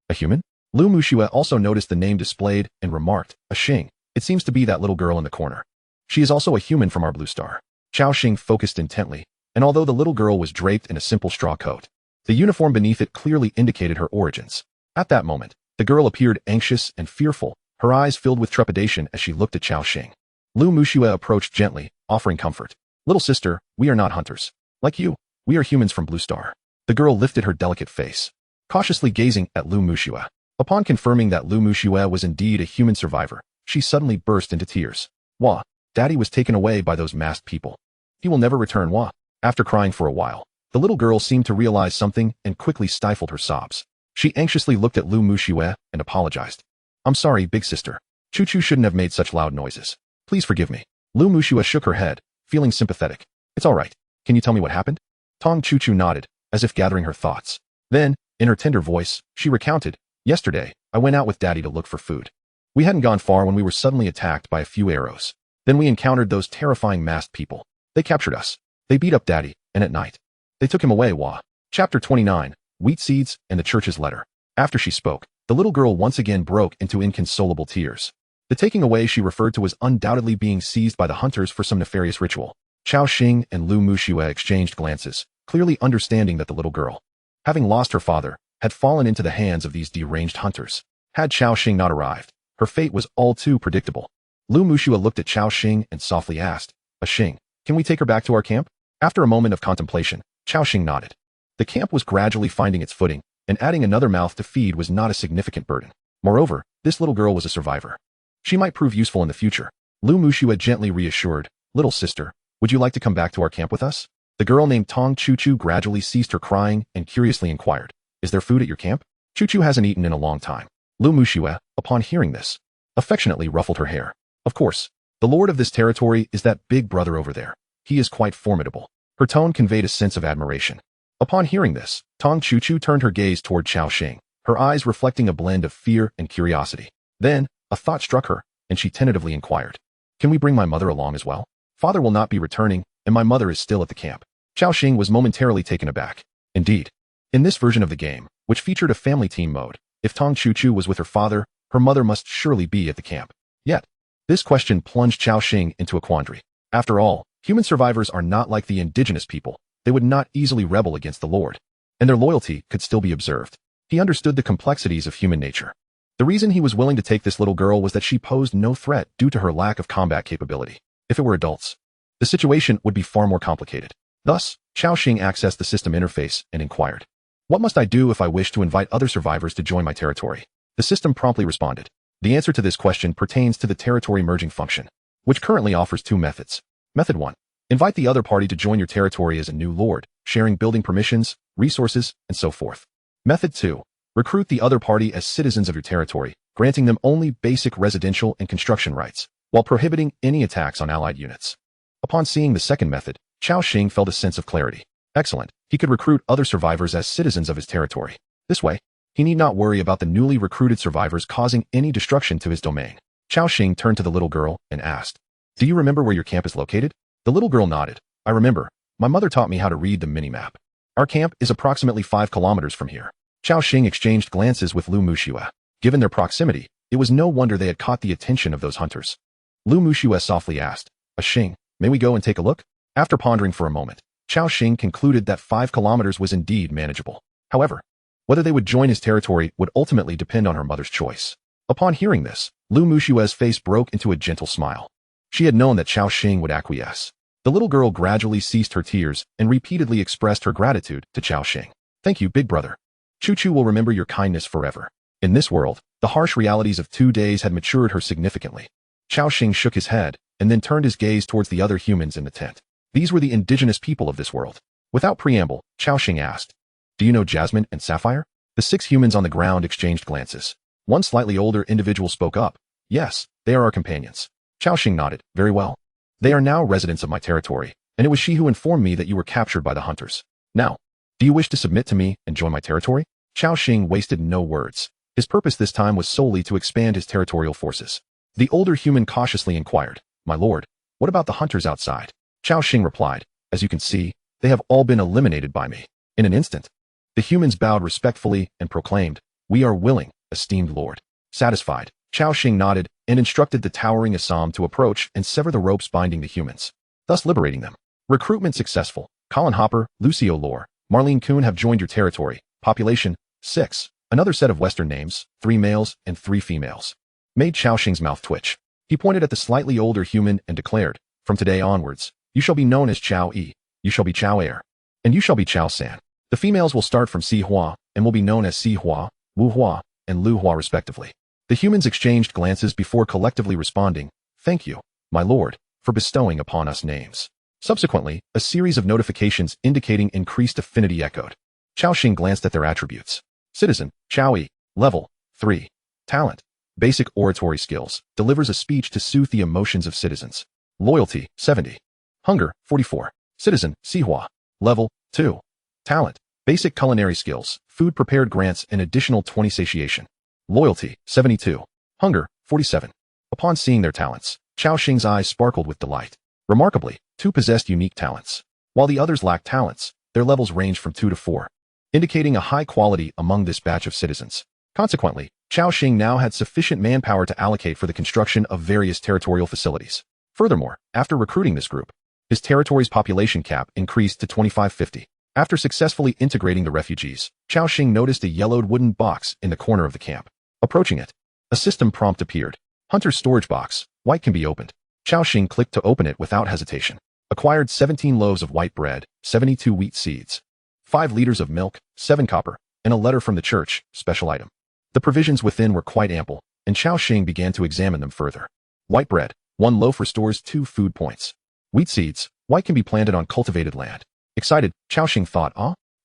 A human? Lu Muxue also noticed the name displayed and remarked, a Xing. It seems to be that little girl in the corner. She is also a human from our blue star. Cao Xing focused intently, and although the little girl was draped in a simple straw coat, the uniform beneath it clearly indicated her origins. At that moment, the girl appeared anxious and fearful, her eyes filled with trepidation as she looked at Cao Xing. Lu Muxue approached gently, offering comfort. Little sister, we are not hunters. Like you, we are humans from Blue Star. The girl lifted her delicate face, cautiously gazing at Lu Muxue. Upon confirming that Lu Muxue was indeed a human survivor, she suddenly burst into tears. Wah, Daddy was taken away by those masked people. He will never return, Wah. After crying for a while, the little girl seemed to realize something and quickly stifled her sobs. She anxiously looked at Lu Muxue and apologized. I'm sorry, big sister. Chu shouldn't have made such loud noises. Please forgive me. Lu Muxue shook her head, feeling sympathetic. It's all right. Can you tell me what happened? Tong Chu nodded, as if gathering her thoughts. Then, in her tender voice, she recounted, Yesterday, I went out with Daddy to look for food. We hadn't gone far when we were suddenly attacked by a few arrows. Then we encountered those terrifying masked people. They captured us. They beat up Daddy, and at night, they took him away, Wah. Chapter 29, Wheat Seeds and the Church's Letter. After she spoke, the little girl once again broke into inconsolable tears. The taking away she referred to was undoubtedly being seized by the hunters for some nefarious ritual. Cao Xing and Lu Muxue exchanged glances, clearly understanding that the little girl, having lost her father, had fallen into the hands of these deranged hunters. Had Cao Xing not arrived, her fate was all too predictable. Lu Muxue looked at Cao Xing and softly asked, A Xing, can we take her back to our camp? After a moment of contemplation, Cao Xing nodded. The camp was gradually finding its footing, and adding another mouth to feed was not a significant burden. Moreover, this little girl was a survivor. She might prove useful in the future. Lu Muxue gently reassured, Little sister, would you like to come back to our camp with us? The girl named Tong Chu gradually ceased her crying and curiously inquired, Is there food at your camp? Chu hasn't eaten in a long time. Lu Muxue, upon hearing this, affectionately ruffled her hair. Of course, the lord of this territory is that big brother over there. He is quite formidable. Her tone conveyed a sense of admiration. Upon hearing this, Tong Chu turned her gaze toward Cao Xing, her eyes reflecting a blend of fear and curiosity. Then, a thought struck her, and she tentatively inquired, "Can we bring my mother along as well? Father will not be returning, and my mother is still at the camp." Cao Xing was momentarily taken aback. Indeed, in this version of the game, which featured a family team mode, if Tong Chu was with her father, her mother must surely be at the camp. Yet, this question plunged Cao Xing into a quandary. After all, human survivors are not like the indigenous people. They would not easily rebel against the Lord, and their loyalty could still be observed. He understood the complexities of human nature. The reason he was willing to take this little girl was that she posed no threat due to her lack of combat capability. If it were adults, the situation would be far more complicated. Thus, Cao Xing accessed the system interface and inquired, "What must I do if I wish to invite other survivors to join my territory?" The system promptly responded. The answer to this question pertains to the territory merging function, which currently offers two methods. Method 1. Invite the other party to join your territory as a new lord, sharing building permissions, resources, and so forth. Method 2. Recruit the other party as citizens of your territory, granting them only basic residential and construction rights, while prohibiting any attacks on allied units. Upon seeing the second method, Cao Xing felt a sense of clarity. Excellent. He could recruit other survivors as citizens of his territory. This way, he need not worry about the newly recruited survivors causing any destruction to his domain. Cao Xing turned to the little girl and asked, "Do you remember where your camp is located?" The little girl nodded. "I remember. My mother taught me how to read the minimap. Our camp is approximately 5 kilometers from here." Cao Xing exchanged glances with Lu Muxue. Given their proximity, it was no wonder they had caught the attention of those hunters. Lu Muxue softly asked, "Xing, may we go and take a look?" After pondering for a moment, Cao Xing concluded that 5 kilometers was indeed manageable. However, whether they would join his territory would ultimately depend on her mother's choice. Upon hearing this, Lu Muxue's face broke into a gentle smile. She had known that Cao Xing would acquiesce. The little girl gradually ceased her tears and repeatedly expressed her gratitude to Cao Xing. "Thank you, big brother. Chu will remember your kindness forever." In this world, the harsh realities of 2 days had matured her significantly. Cao Xing shook his head and then turned his gaze towards the other humans in the tent. These were the indigenous people of this world. Without preamble, Cao Xing asked, "Do you know Jasmine and Sapphire?" The 6 humans on the ground exchanged glances. One slightly older individual spoke up. "Yes, they are our companions." Cao Xing nodded. "Very well. They are now residents of my territory, and it was she who informed me that you were captured by the hunters. Now, do you wish to submit to me and join my territory?" Cao Xing wasted no words. His purpose this time was solely to expand his territorial forces. The older human cautiously inquired, "My lord, what about the hunters outside?" Cao Xing replied, "As you can see, they have all been eliminated by me." In an instant, the humans bowed respectfully and proclaimed, "We are willing, esteemed lord." Satisfied, Cao Xing nodded and instructed the towering Assam to approach and sever the ropes binding the humans, thus liberating them. Recruitment successful. Colin Hopper, Lucio Lore, Marlene Kuhn have joined your territory. Population, 6. Another set of Western names, 3 males and 3 females. Made Cao Xing's mouth twitch. He pointed at the slightly older human and declared, "From today onwards, you shall be known as Cao Yi, you shall be Cao Air, and you shall be Cao San. The females will start from Si Hua and will be known as Si Hua, Wu Hua, and Lu Hua respectively." The humans exchanged glances before collectively responding, "Thank you, my lord, for bestowing upon us names." Subsequently, a series of notifications indicating increased affinity echoed. Cao Xing glanced at their attributes. Citizen, Cao Yi, level 3. Talent, basic oratory skills, delivers a speech to soothe the emotions of citizens. Loyalty, 70. Hunger, 44. Citizen, Sihua, level 2. Talent, basic culinary skills, food prepared grants an additional 20 satiation. Loyalty, 72. Hunger, 47. Upon seeing their talents, Cao Xing's eyes sparkled with delight. Remarkably, 2 possessed unique talents. While the others lacked talents, their levels ranged from 2 to 4, indicating a high quality among this batch of citizens. Consequently, Cao Xing now had sufficient manpower to allocate for the construction of various territorial facilities. Furthermore, after recruiting this group, his territory's population cap increased to 2550. After successfully integrating the refugees, Cao Xing noticed a yellowed wooden box in the corner of the camp. Approaching it, a system prompt appeared. Hunter's storage box, white, can be opened. Cao Xing clicked to open it without hesitation. Acquired 17 loaves of white bread, 72 wheat seeds, 5 liters of milk, 7 copper, and a letter from the church, special item. The provisions within were quite ample, and Cao Xing began to examine them further. White bread, 1 loaf restores 2 food points. Wheat seeds, white, can be planted on cultivated land. Excited, Cao Xing thought,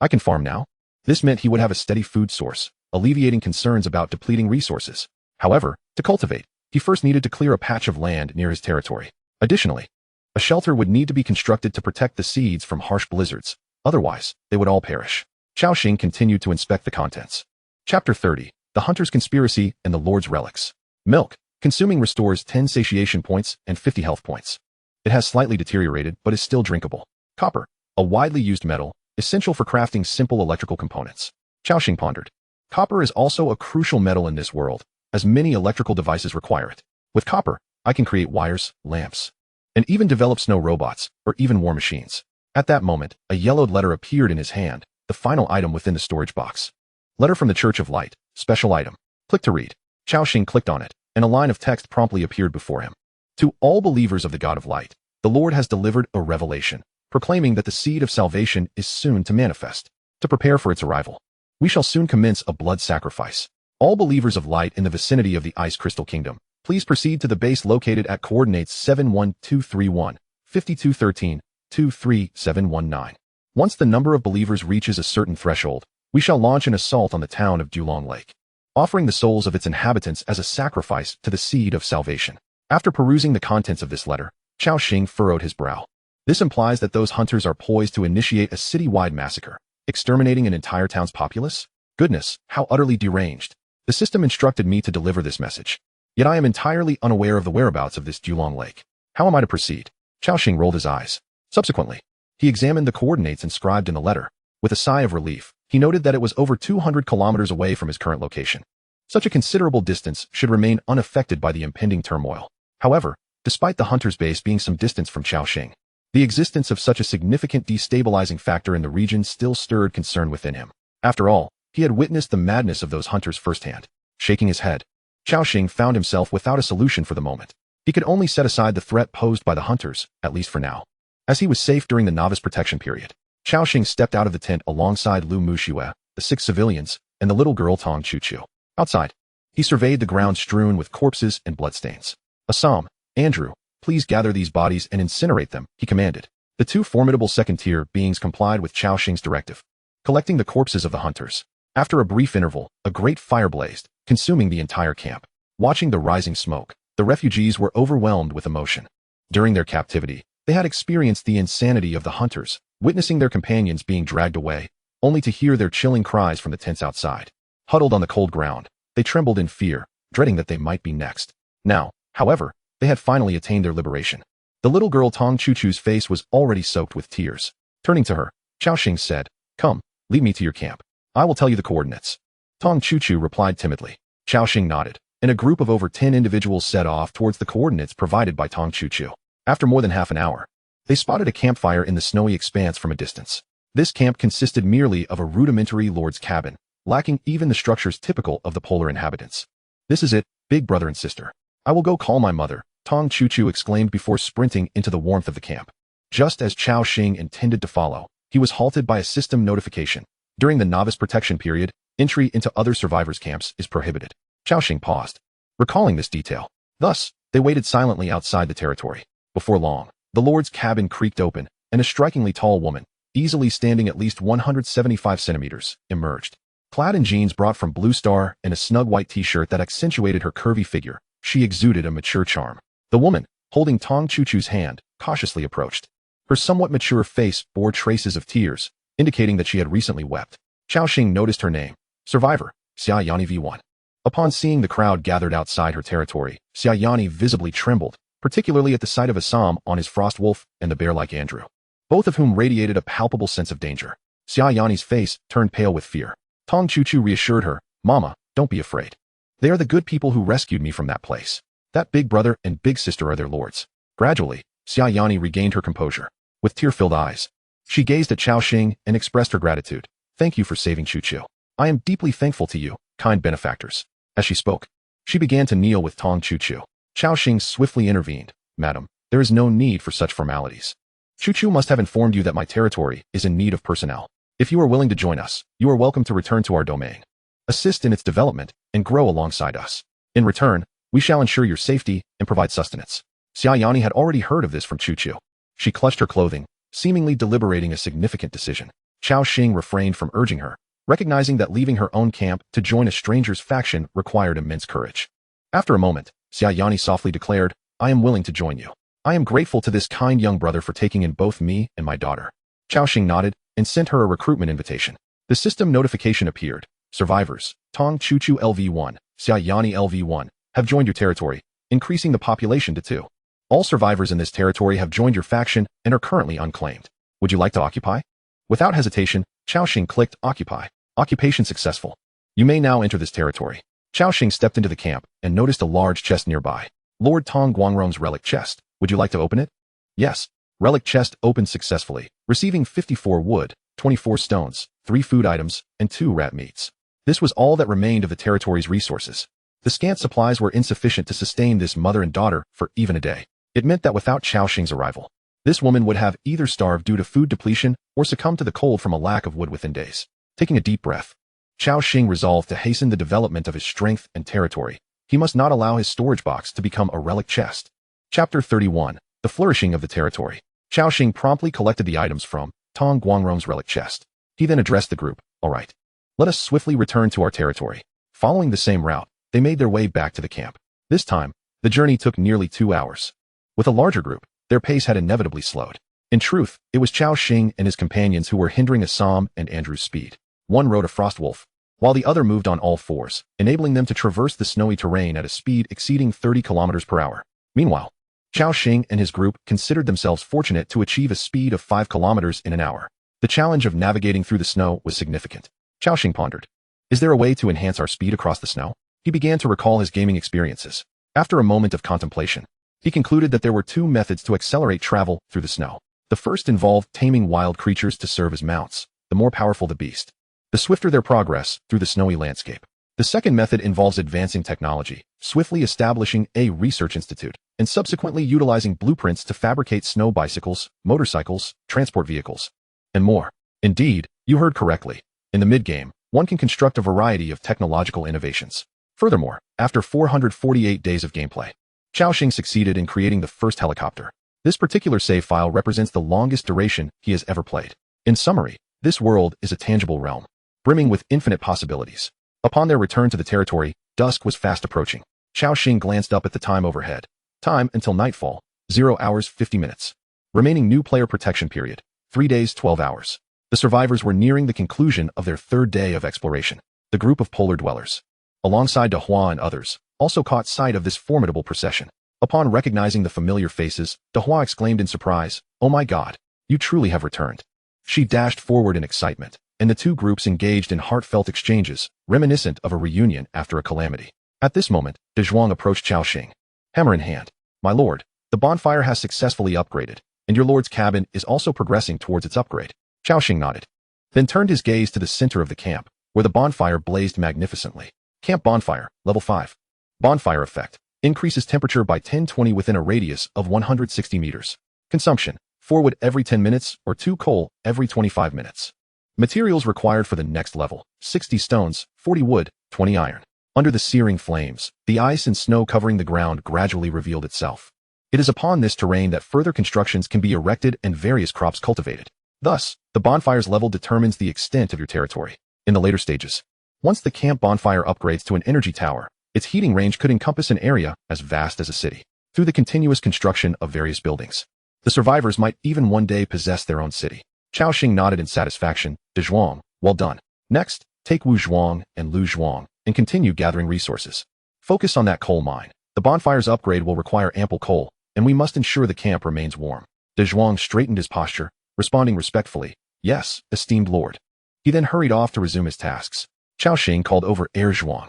I can farm now. This meant he would have a steady food source, alleviating concerns about depleting resources. However, to cultivate, he first needed to clear a patch of land near his territory. Additionally, a shelter would need to be constructed to protect the seeds from harsh blizzards, otherwise, they would all perish. Cao Xing continued to inspect the contents. Chapter 30, The Hunter's Conspiracy and the Lord's Relics. Milk. Consuming restores 10 satiation points and 50 health points. It has slightly deteriorated but is still drinkable. Copper. A widely used metal, essential for crafting simple electrical components. Cao Xing pondered. Copper is also a crucial metal in this world, as many electrical devices require it. With copper, I can create wires, lamps, and even develop snow robots, or even war machines. At that moment, a yellowed letter appeared in his hand, the final item within the storage box. Letter from the Church of Light, special item. Click to read. Cao Xing clicked on it, and a line of text promptly appeared before him. To all believers of the God of Light, the Lord has delivered a revelation, proclaiming that the seed of salvation is soon to manifest. To prepare for its arrival, we shall soon commence a blood sacrifice. All believers of light in the vicinity of the Ice Crystal Kingdom, please proceed to the base located at coordinates 71231, 5213, 23719. Once the number of believers reaches a certain threshold, we shall launch an assault on the town of Dulong Lake, offering the souls of its inhabitants as a sacrifice to the seed of salvation. After perusing the contents of this letter, Cao Xing furrowed his brow. This implies that those hunters are poised to initiate a city-wide massacre, exterminating an entire town's populace? Goodness, how utterly deranged. The system instructed me to deliver this message. Yet I am entirely unaware of the whereabouts of this Dulong Lake. How am I to proceed? Cao Xing rolled his eyes. Subsequently, he examined the coordinates inscribed in the letter. With a sigh of relief, he noted that it was over 200 kilometers away from his current location. Such a considerable distance should remain unaffected by the impending turmoil. However, despite the hunter's base being some distance from Cao Xing, the existence of such a significant destabilizing factor in the region still stirred concern within him. After all, he had witnessed the madness of those hunters firsthand. Shaking his head, Cao Xing found himself without a solution for the moment. He could only set aside the threat posed by the hunters, at least for now. As he was safe during the novice protection period, Cao Xing stepped out of the tent alongside Lu Muxue, the 6 civilians, and the little girl Tong Chuchu. Outside, he surveyed the ground strewn with corpses and bloodstains. Assam, Andrew, please gather these bodies and incinerate them, he commanded. The 2 formidable second-tier beings complied with Cao Xing's directive, collecting the corpses of the hunters. After a brief interval, a great fire blazed, consuming the entire camp. Watching the rising smoke, the refugees were overwhelmed with emotion. During their captivity, they had experienced the insanity of the hunters, witnessing their companions being dragged away, only to hear their chilling cries from the tents outside. Huddled on the cold ground, they trembled in fear, dreading that they might be next. Now, however, they had finally attained their liberation. The little girl Tong Chuchu's face was already soaked with tears. Turning to her, Cao Xing said, "Come, lead me to your camp. I will tell you the coordinates." Tong Chuchu replied timidly. Cao Xing nodded, and a group of over 10 individuals set off towards the coordinates provided by Tong Chuchu. After more than half an hour, they spotted a campfire in the snowy expanse from a distance. This camp consisted merely of a rudimentary lord's cabin, lacking even the structures typical of the polar inhabitants. "This is it, big brother and sister. I will go call my mother," Tong Chuchu exclaimed before sprinting into the warmth of the camp. Just as Cao Xing intended to follow, he was halted by a system notification. During the novice protection period, entry into other survivors' camps is prohibited. Cao Xing paused, recalling this detail. Thus, they waited silently outside the territory. Before long, the Lord's cabin creaked open, and a strikingly tall woman, easily standing at least 175 centimeters, emerged. Clad in jeans brought from Blue Star and a snug white t-shirt that accentuated her curvy figure, she exuded a mature charm. The woman, holding Tong Chuchu's hand, cautiously approached. Her somewhat mature face bore traces of tears, indicating that she had recently wept. Cao Xing noticed her name, Survivor, Xia Yani V1. Upon seeing the crowd gathered outside her territory, Xia Yani visibly trembled, particularly at the sight of Assam on his frost wolf and the bear-like Andrew, both of whom radiated a palpable sense of danger. Xia Yani's face turned pale with fear. Tong Chuchu reassured her, "Mama, don't be afraid. They are the good people who rescued me from that place. That big brother and big sister are their lords." Gradually, Xia Yani regained her composure. With tear-filled eyes, she gazed at Cao Xing and expressed her gratitude. "Thank you for saving Chuchu. I am deeply thankful to you, kind benefactors." As she spoke, she began to kneel with Tong Chuchu. Cao Xing swiftly intervened. "Madam, there is no need for such formalities. Chuchu must have informed you that my territory is in need of personnel. If you are willing to join us, you are welcome to return to our domain, assist in its development, and grow alongside us. In return, we shall ensure your safety and provide sustenance." Xia Yani had already heard of this from Chuchu. She clutched her clothing, seemingly deliberating a significant decision. Cao Xing refrained from urging her, recognizing that leaving her own camp to join a stranger's faction required immense courage. After a moment, Xia Yani softly declared, "I am willing to join you. I am grateful to this kind young brother for taking in both me and my daughter." Cao Xing nodded and sent her a recruitment invitation. The system notification appeared. Survivors, Tong Chuchu LV1, Xia Yani LV1, have joined your territory, increasing the population to 2. All survivors in this territory have joined your faction and are currently unclaimed. Would you like to occupy? Without hesitation, Cao Xing clicked Occupy. Occupation successful. You may now enter this territory. Cao Xing stepped into the camp and noticed a large chest nearby. Lord Tong Guangrong's relic chest. Would you like to open it? Yes. Relic chest opened successfully, receiving 54 wood, 24 stones, 3 food items, and 2 rat meats. This was all that remained of the territory's resources. The scant supplies were insufficient to sustain this mother and daughter for even a day. It meant that without Cao Xing's arrival, this woman would have either starved due to food depletion or succumb to the cold from a lack of wood within days. Taking a deep breath, Cao Xing resolved to hasten the development of his strength and territory. He must not allow his storage box to become a relic chest. Chapter 31. The Flourishing of the Territory. Cao Xing promptly collected the items from Tong Guangrong's relic chest. He then addressed the group. All right. Let us swiftly return to our territory. Following the same route, they made their way back to the camp. This time, the journey took nearly 2 hours. With a larger group, their pace had inevitably slowed. In truth, it was Cao Xing and his companions who were hindering Assam and Andrew's speed. One rode a frost wolf, while the other moved on all fours, enabling them to traverse the snowy terrain at a speed exceeding 30 kilometers per hour. Meanwhile, Cao Xing and his group considered themselves fortunate to achieve a speed of 5 kilometers in an hour. The challenge of navigating through the snow was significant. Cao Xing pondered. Is there a way to enhance our speed across the snow? He began to recall his gaming experiences. After a moment of contemplation, he concluded that there were 2 methods to accelerate travel through the snow. The first involved taming wild creatures to serve as mounts. The more powerful the beast, the swifter their progress through the snowy landscape. The second method involves advancing technology, swiftly establishing a research institute, and subsequently utilizing blueprints to fabricate snow bicycles, motorcycles, transport vehicles, and more. Indeed, you heard correctly. In the mid-game, one can construct a variety of technological innovations. Furthermore, after 448 days of gameplay, Cao Xing succeeded in creating the first helicopter. This particular save file represents the longest duration he has ever played. In summary, this world is a tangible realm, brimming with infinite possibilities. Upon their return to the territory, dusk was fast approaching. Cao Xing glanced up at the time overhead. Time until nightfall, 0 hours 50 minutes. Remaining new player protection period, 3 days 12 hours. The survivors were nearing the conclusion of their 3rd day of exploration. The group of polar dwellers, alongside De Hua and others, also caught sight of this formidable procession. Upon recognizing the familiar faces, De Hua exclaimed in surprise, "Oh my God, you truly have returned." She dashed forward in excitement, and the 2 groups engaged in heartfelt exchanges, reminiscent of a reunion after a calamity. At this moment, De Zhuang approached Cao Xing, hammer in hand. "My lord, the bonfire has successfully upgraded, and your lord's cabin is also progressing towards its upgrade." Cao Xing nodded, then turned his gaze to the center of the camp, where the bonfire blazed magnificently. Camp bonfire, level 5. Bonfire effect. Increases temperature by 10-20 within a radius of 160 meters. Consumption. 4 wood every 10 minutes or 2 coal every 25 minutes. Materials required for the next level. 60 stones, 40 wood, 20 iron. Under the searing flames, the ice and snow covering the ground gradually revealed itself. It is upon this terrain that further constructions can be erected and various crops cultivated. Thus, the bonfire's level determines the extent of your territory. In the later stages, once the camp bonfire upgrades to an energy tower, its heating range could encompass an area as vast as a city. Through the continuous construction of various buildings, the survivors might even one day possess their own city. Cao Xing nodded in satisfaction. De Zhuang, well done. Next, take Wu Zhuang and Lu Zhuang and continue gathering resources. Focus on that coal mine. The bonfire's upgrade will require ample coal, and we must ensure the camp remains warm. De Zhuang straightened his posture, responding respectfully, "Yes, esteemed lord." He then hurried off to resume his tasks. Cao Xing called over Heir Zhuang,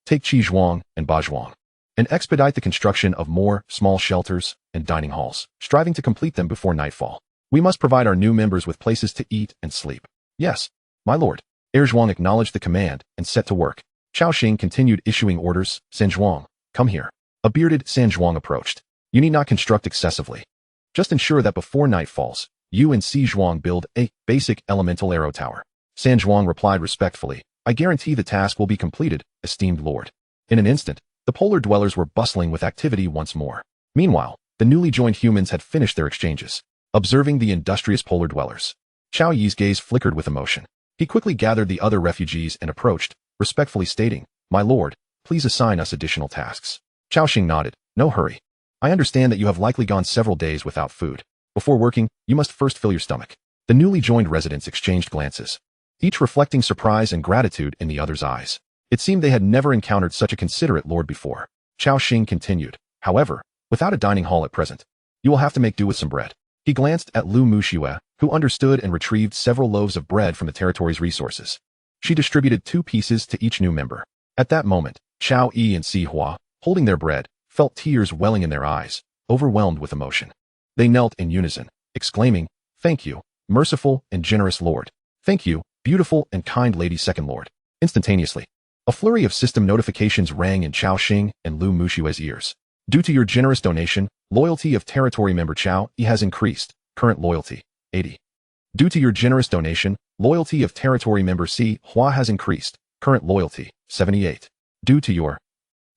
take Qi Zhuang and Ba Zhuang, and expedite the construction of more small shelters and dining halls, striving to complete them before nightfall. We must provide our new members with places to eat and sleep. Yes, my lord. Heir Zhuang acknowledged the command and set to work. Cao Xing continued issuing orders. San Zhuang, come here. A bearded San Zhuang approached. You need not construct excessively. Just ensure that before night falls, you and Si Zhuang build a basic elemental arrow tower. San Zhuang replied respectfully, I guarantee the task will be completed, esteemed lord. In an instant, the polar dwellers were bustling with activity once more. Meanwhile, the newly joined humans had finished their exchanges. Observing the industrious polar dwellers, Cao Yi's gaze flickered with emotion. He quickly gathered the other refugees and approached, respectfully stating, My lord, please assign us additional tasks. Cao Xing nodded. No hurry. I understand that you have likely gone several days without food. Before working, you must first fill your stomach. The newly joined residents exchanged glances, each reflecting surprise and gratitude in the other's eyes. It seemed they had never encountered such a considerate lord before. Cao Xing continued, however, without a dining hall at present. You will have to make do with some bread. He glanced at Lu Muxue, who understood and retrieved several loaves of bread from the territory's resources. She distributed 2 pieces to each new member. At that moment, Cao Yi and Si Hua, holding their bread, felt tears welling in their eyes, overwhelmed with emotion. They knelt in unison, exclaiming, "Thank you, merciful and generous Lord. Thank you, beautiful and kind Lady Second Lord." Instantaneously, a flurry of system notifications rang in Cao Xing and Lu Muxue's ears. Due to your generous donation, loyalty of territory member Cao Yi has increased. Current loyalty, 80. Due to your generous donation, loyalty of territory member Si Hua has increased. Current loyalty, 78. Due to your...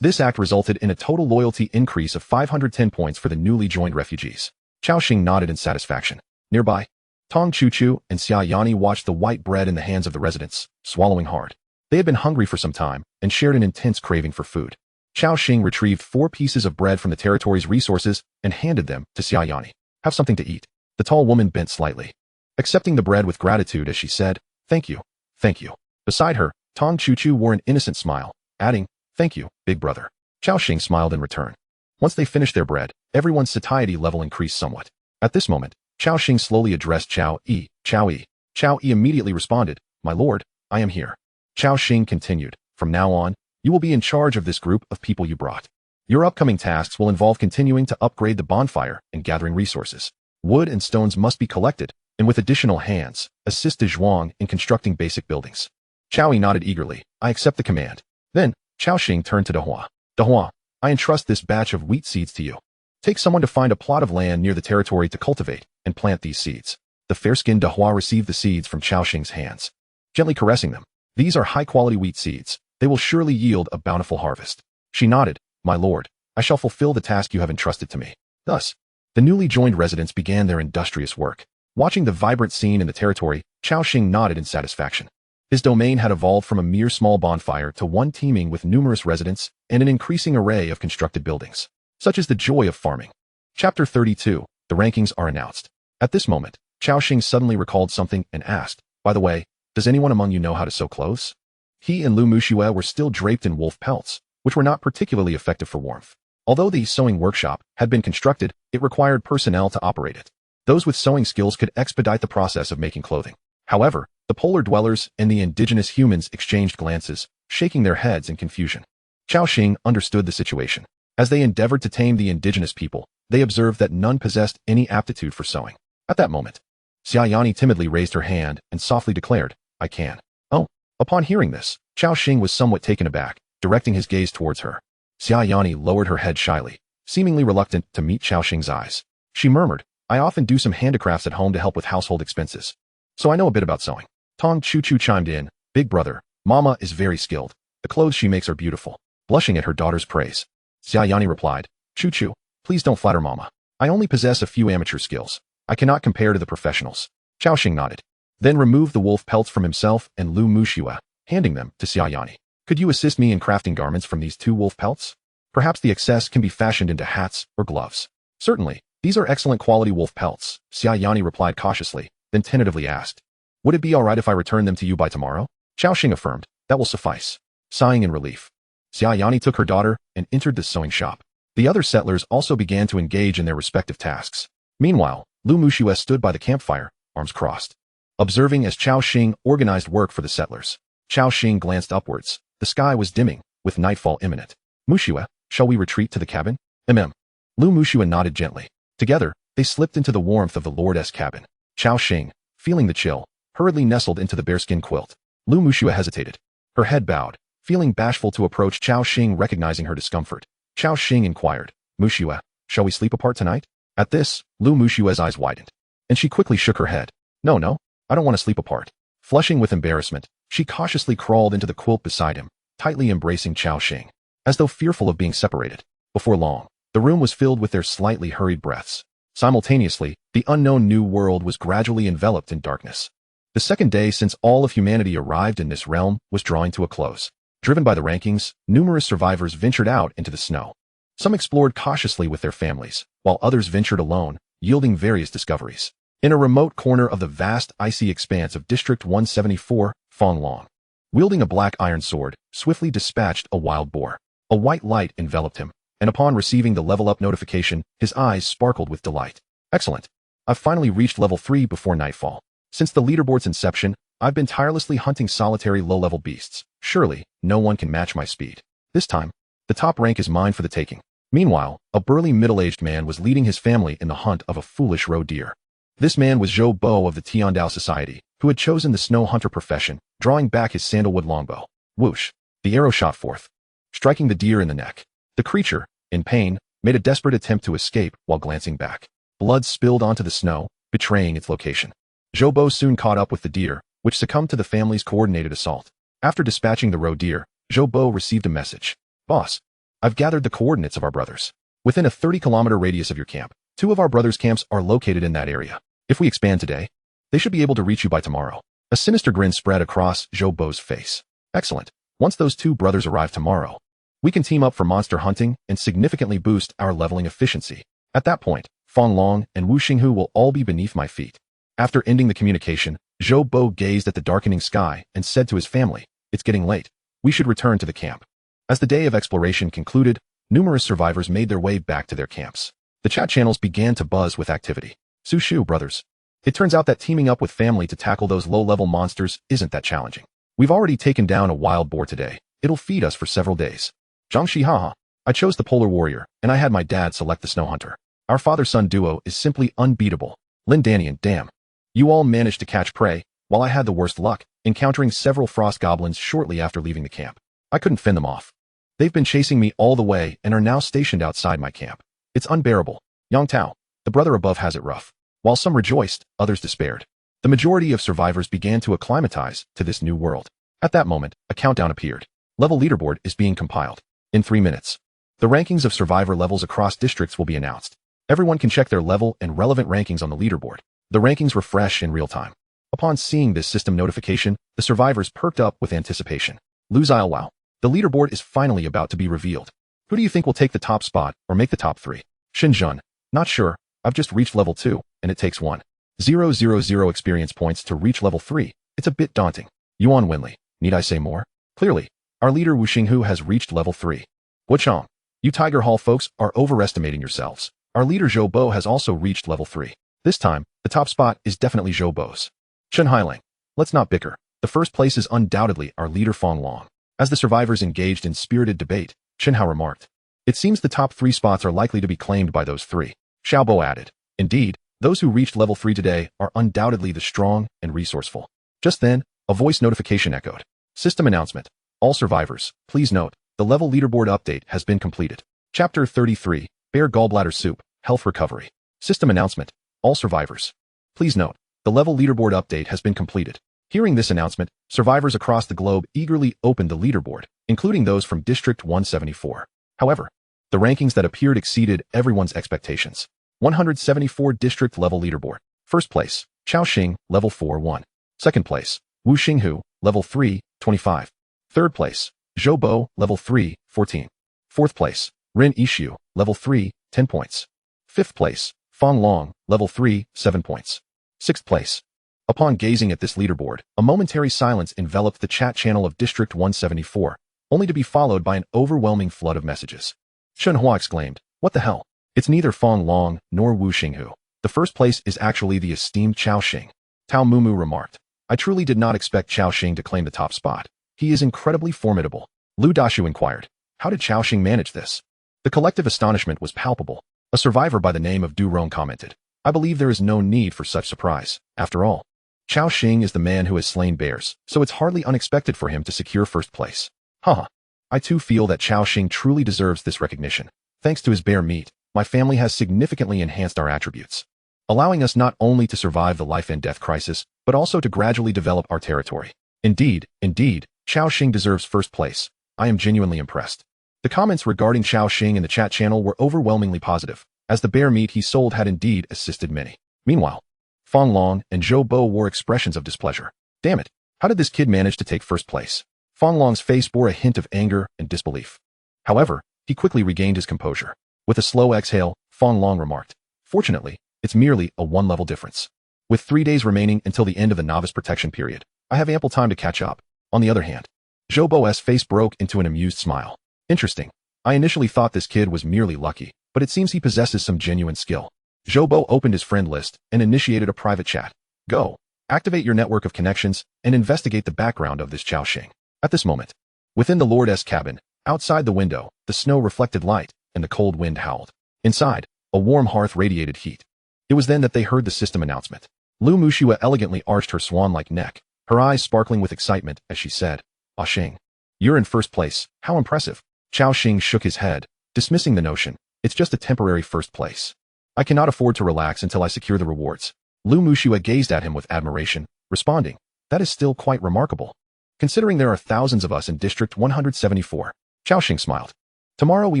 This act resulted in a total loyalty increase of 510 points for the newly joined refugees. Cao Xing nodded in satisfaction. Nearby, Tong Chu and Xia Yani watched the white bread in the hands of the residents, swallowing hard. They had been hungry for some time and shared an intense craving for food. Cao Xing retrieved 4 pieces of bread from the territory's resources and handed them to Xia Yani. Have something to eat. The tall woman bent slightly, accepting the bread with gratitude as she said, "Thank you, thank you." Beside her, Tong Chu wore an innocent smile, adding, "Thank you, big brother." Cao Xing smiled in return. Once they finished their bread, everyone's satiety level increased somewhat. At this moment, Cao Xing slowly addressed Cao Yi. Cao Yi. Cao Yi immediately responded, "My lord, I am here." Cao Xing continued, "From now on, you will be in charge of this group of people you brought. Your upcoming tasks will involve continuing to upgrade the bonfire and gathering resources. Wood and stones must be collected, and with additional hands, assist De Zhuang in constructing basic buildings." Cao Yi nodded eagerly, "I accept the command." Then, Cao Xing turned to De Hua. "De Hua, I entrust this batch of wheat seeds to you. Take someone to find a plot of land near the territory to cultivate and plant these seeds." The fair-skinned De Hua received the seeds from Cao Xing's hands, gently caressing them. "These are high-quality wheat seeds. They will surely yield a bountiful harvest." She nodded, "My lord, I shall fulfill the task you have entrusted to me." Thus, the newly joined residents began their industrious work. Watching the vibrant scene in the territory, Cao Xing nodded in satisfaction. His domain had evolved from a mere small bonfire to one teeming with numerous residents and an increasing array of constructed buildings. Such is the joy of farming. Chapter 32, the rankings are announced. At this moment, Cao Xing suddenly recalled something and asked, "By the way, does anyone among you know how to sew clothes?" He and Lu Muxue were still draped in wolf pelts, which were not particularly effective for warmth. Although the sewing workshop had been constructed, it required personnel to operate it. Those with sewing skills could expedite the process of making clothing. However, the polar dwellers and the indigenous humans exchanged glances, shaking their heads in confusion. Cao Xing understood the situation. As they endeavored to tame the indigenous people, they observed that none possessed any aptitude for sewing. At that moment, Xia Yani timidly raised her hand and softly declared, "I can." "Oh." Upon hearing this, Cao Xing was somewhat taken aback, directing his gaze towards her. Xia Yani lowered her head shyly, seemingly reluctant to meet Cao Xing's eyes. She murmured, "I often do some handicrafts at home to help with household expenses, so I know a bit about sewing." Tong Chu chimed in, "Big brother, Mama is very skilled. The clothes she makes are beautiful." Blushing at her daughter's praise, Xia Yani replied, Chu, please don't flatter Mama. I only possess a few amateur skills. I cannot compare to the professionals." Cao Xing nodded, then removed the wolf pelts from himself and Lu Muxue, handing them to Xia Yani. "Could you assist me in crafting garments from these 2 wolf pelts? Perhaps the excess can be fashioned into hats or gloves." "Certainly, these are excellent quality wolf pelts," Xia Yani replied cautiously, then tentatively asked, "Would it be alright if I return them to you by tomorrow?" Cao Xing affirmed, "That will suffice." Sighing in relief, Xia Yani took her daughter and entered the sewing shop. The other settlers also began to engage in their respective tasks. Meanwhile, Lu Muxue stood by the campfire, arms crossed, observing as Cao Xing organized work for the settlers. Cao Xing glanced upwards. The sky was dimming, with nightfall imminent. "Muxue, shall we retreat to the cabin?" Lu Muxue nodded gently. Together, they slipped into the warmth of the lord's cabin. Cao Xing, feeling the chill, hurriedly nestled into the bearskin quilt. Lu Muxue hesitated, her head bowed, feeling bashful to approach Cao Xing, recognizing her discomfort. Cao Xing inquired, "Muxue, shall we sleep apart tonight?" At this, Lu Muxue's eyes widened, and she quickly shook her head. No, I don't want to sleep apart." Flushing with embarrassment, she cautiously crawled into the quilt beside him, tightly embracing Cao Xing, as though fearful of being separated. Before long, the room was filled with their slightly hurried breaths. Simultaneously, the unknown new world was gradually enveloped in darkness. The second day since all of humanity arrived in this realm was drawing to a close. Driven by the rankings, numerous survivors ventured out into the snow. Some explored cautiously with their families, while others ventured alone, yielding various discoveries. In a remote corner of the vast icy expanse of District 174, Fanglong, Wielding a black iron sword, swiftly dispatched a wild boar. A white light enveloped him, and upon receiving the level up notification, his eyes sparkled with delight. Excellent. I've finally reached level 3 before nightfall. Since the leaderboard's inception, I've been tirelessly hunting solitary low-level beasts. Surely, no one can match my speed. This time, the top rank is mine for the taking. Meanwhile, a burly middle-aged man was leading his family in the hunt of a foolish roe deer. This man was Zhou Bo of the Tiandao Society, who had chosen the snow hunter profession, drawing back his sandalwood longbow. Whoosh! The arrow shot forth, striking the deer in the neck. The creature, in pain, made a desperate attempt to escape while glancing back. Blood spilled onto the snow, betraying its location. Zhou Bo soon caught up with the deer, which succumbed to the family's coordinated assault. After dispatching the roe deer, Zhou Bo received a message. Boss, I've gathered the coordinates of our brothers. Within a 30-kilometer radius of your camp, 2 of our brothers' camps are located in that area. If we expand today, they should be able to reach you by tomorrow. A sinister grin spread across Zhou Bo's face. Excellent. Once those 2 brothers arrive tomorrow, we can team up for monster hunting and significantly boost our leveling efficiency. At that point, Fang Long and Wu Xinghu will all be beneath my feet. After ending the communication, Zhou Bo gazed at the darkening sky and said to his family, "It's getting late. We should return to the camp." As the day of exploration concluded, numerous survivors made their way back to their camps. The chat channels began to buzz with activity. Su Shu brothers. It turns out that teaming up with family to tackle those low-level monsters isn't that challenging. We've already taken down a wild boar today. It'll feed us for several days. Zhangxi haha. I chose the polar warrior, and I had my dad select the snow hunter. Our father-son duo is simply unbeatable. Lin Danian, damn. You all managed to catch prey, while I had the worst luck, encountering several frost goblins shortly after leaving the camp. I couldn't fend them off. They've been chasing me all the way and are now stationed outside my camp. It's unbearable. Yang Tao, the brother above, has it rough. While some rejoiced, others despaired. The majority of survivors began to acclimatize to this new world. At that moment, a countdown appeared. Level leaderboard is being compiled. In 3 minutes, the rankings of survivor levels across districts will be announced. Everyone can check their level and relevant rankings on the leaderboard. The rankings refresh in real time. Upon seeing this system notification, the survivors perked up with anticipation. Lu Xiaowao, the leaderboard is finally about to be revealed. Who do you think will take the top spot or make the top 3? Xinjun, not sure. I've just reached level 2, and it takes 1,000 experience points to reach level 3. It's a bit daunting. Yuan Winley, need I say more? Clearly, our leader Wu Xinghu has reached level 3. Wuchang, you Tiger Hall folks are overestimating yourselves. Our leader Zhou Bo has also reached level 3. This time, the top spot is definitely Zhou Bo's. Chen Hailing, let's not bicker. The first place is undoubtedly our leader Fang Long. As the survivors engaged in spirited debate, Chen Hao remarked, "It seems the top 3 spots are likely to be claimed by those 3. Xiao Bo added, "Indeed, those who reached level 3 today are undoubtedly the strong and resourceful." Just then, a voice notification echoed. System announcement. All survivors, please note, the level leaderboard update has been completed. Chapter 33, Bear Gallbladder Soup, Health Recovery. System announcement. All survivors, please note, the level leaderboard update has been completed. Hearing this announcement, survivors across the globe eagerly opened the leaderboard, including those from District 174. However, the rankings that appeared exceeded everyone's expectations. 174 district level leaderboard. First place, Cao Xing, level 4-1. Second place, Wu Xinghu, level 3-25. Third place, Zhou Bo, level 3-14. Fourth place, Rin Yishu, level 3-10 points. Fifth place, Fang Long, level 3-7 points. Sixth place. Upon gazing at this leaderboard, a momentary silence enveloped the chat channel of District 174, only to be followed by an overwhelming flood of messages. Chen Hua exclaimed, "What the hell? It's neither Fang Long nor Wu Xinghu. The first place is actually the esteemed Cao Xing." Tao Mumu remarked, "I truly did not expect Cao Xing to claim the top spot. He is incredibly formidable." Lu Dashu inquired, "How did Cao Xing manage this?" The collective astonishment was palpable. A survivor by the name of Du Rong commented, "I believe there is no need for such surprise. After all, Cao Xing is the man who has slain bears, so it's hardly unexpected for him to secure first place." Haha. I too feel that Cao Xing truly deserves this recognition. Thanks to his bear meat, my family has significantly enhanced our attributes, allowing us not only to survive the life and death crisis, but also to gradually develop our territory. Indeed, Cao Xing deserves first place. I am genuinely impressed. The comments regarding Cao Xing in the chat channel were overwhelmingly positive, as the bear meat he sold had indeed assisted many. Meanwhile, Fang Long and Zhou Bo wore expressions of displeasure. Damn it, how did this kid manage to take first place? Fang Long's face bore a hint of anger and disbelief. However, he quickly regained his composure. With a slow exhale, Fang Long remarked, "Fortunately, it's merely a 1-level difference. With 3 days remaining until the end of the novice protection period, I have ample time to catch up. On the other hand, Zhou Bo's face broke into an amused smile. Interesting. I initially thought this kid was merely lucky, but it seems he possesses some genuine skill. Zhou Bo opened his friend list and initiated a private chat. Go. Activate your network of connections and investigate the background of this Cao Xing. At this moment, within the Lord's cabin, outside the window, the snow reflected light and the cold wind howled. Inside, a warm hearth radiated heat. It was then that they heard the system announcement. Lu Muxue elegantly arched her swan-like neck, her eyes sparkling with excitement as she said, "Ah Xing, you're in first place. How impressive." Cao Xing shook his head, dismissing the notion. It's just a temporary first place. I cannot afford to relax until I secure the rewards. Lu Muxue gazed at him with admiration, responding, "That is still quite remarkable, considering there are thousands of us in District 174. Cao Xing smiled. "Tomorrow we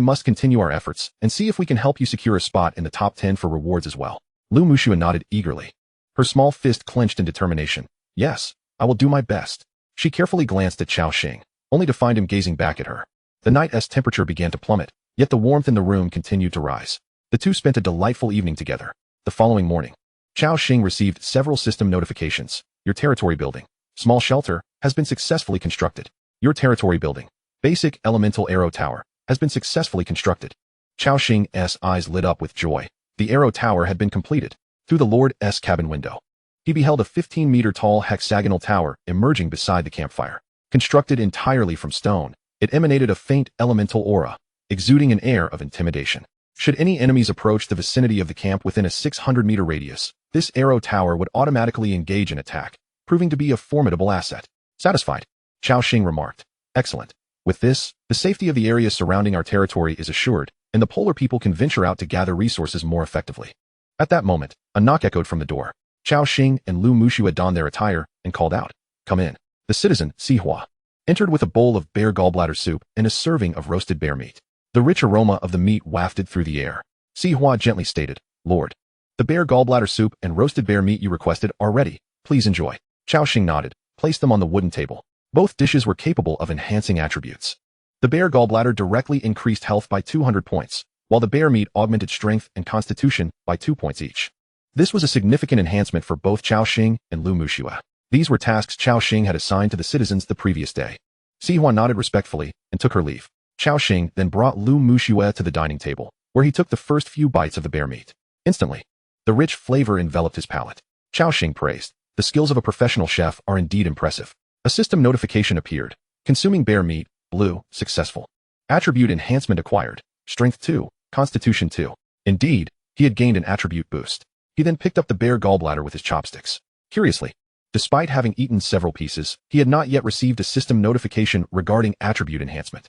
must continue our efforts and see if we can help you secure a spot in the top 10 for rewards as well." Lu Muxue nodded eagerly. Her small fist clenched in determination. "Yes, I will do my best." She carefully glanced at Cao Xing, only to find him gazing back at her. The night's temperature began to plummet, yet the warmth in the room continued to rise. The two spent a delightful evening together. The following morning, Cao Xing received several system notifications. Your territory building, small shelter, has been successfully constructed. Your territory building, basic elemental arrow tower, has been successfully constructed. Cao Xing's eyes lit up with joy. The arrow tower had been completed. Through the Lord's cabin window, he beheld a 15-meter-tall hexagonal tower emerging beside the campfire. Constructed entirely from stone, it emanated a faint elemental aura, exuding an air of intimidation. Should any enemies approach the vicinity of the camp within a 600-meter radius, this arrow tower would automatically engage in attack, proving to be a formidable asset. Satisfied, Cao Xing remarked. Excellent. With this, the safety of the area surrounding our territory is assured, and the polar people can venture out to gather resources more effectively. At that moment, a knock echoed from the door. Cao Xing and Lu Muxue donned their attire and called out, "Come in." The citizen, Sihua, entered with a bowl of bear gallbladder soup and a serving of roasted bear meat. The rich aroma of the meat wafted through the air. Sihua gently stated, "Lord, the bear gallbladder soup and roasted bear meat you requested are ready. Please enjoy." Cao Xing nodded, placed them on the wooden table. Both dishes were capable of enhancing attributes. The bear gallbladder directly increased health by 200 points, while the bear meat augmented strength and constitution by 2 points each. This was a significant enhancement for both Cao Xing and Lu Muxue. These were tasks Cao Xing had assigned to the citizens the previous day. Sihua nodded respectfully and took her leave. Cao Xing then brought Lu Muxue to the dining table, where he took the first few bites of the bear meat. Instantly, the rich flavor enveloped his palate. Cao Xing praised, "The skills of a professional chef are indeed impressive." A system notification appeared. Consuming bear meat, blue, successful. Attribute enhancement acquired, strength 2, constitution 2. Indeed, he had gained an attribute boost. He then picked up the bear gallbladder with his chopsticks. Curiously, despite having eaten several pieces, he had not yet received a system notification regarding attribute enhancement.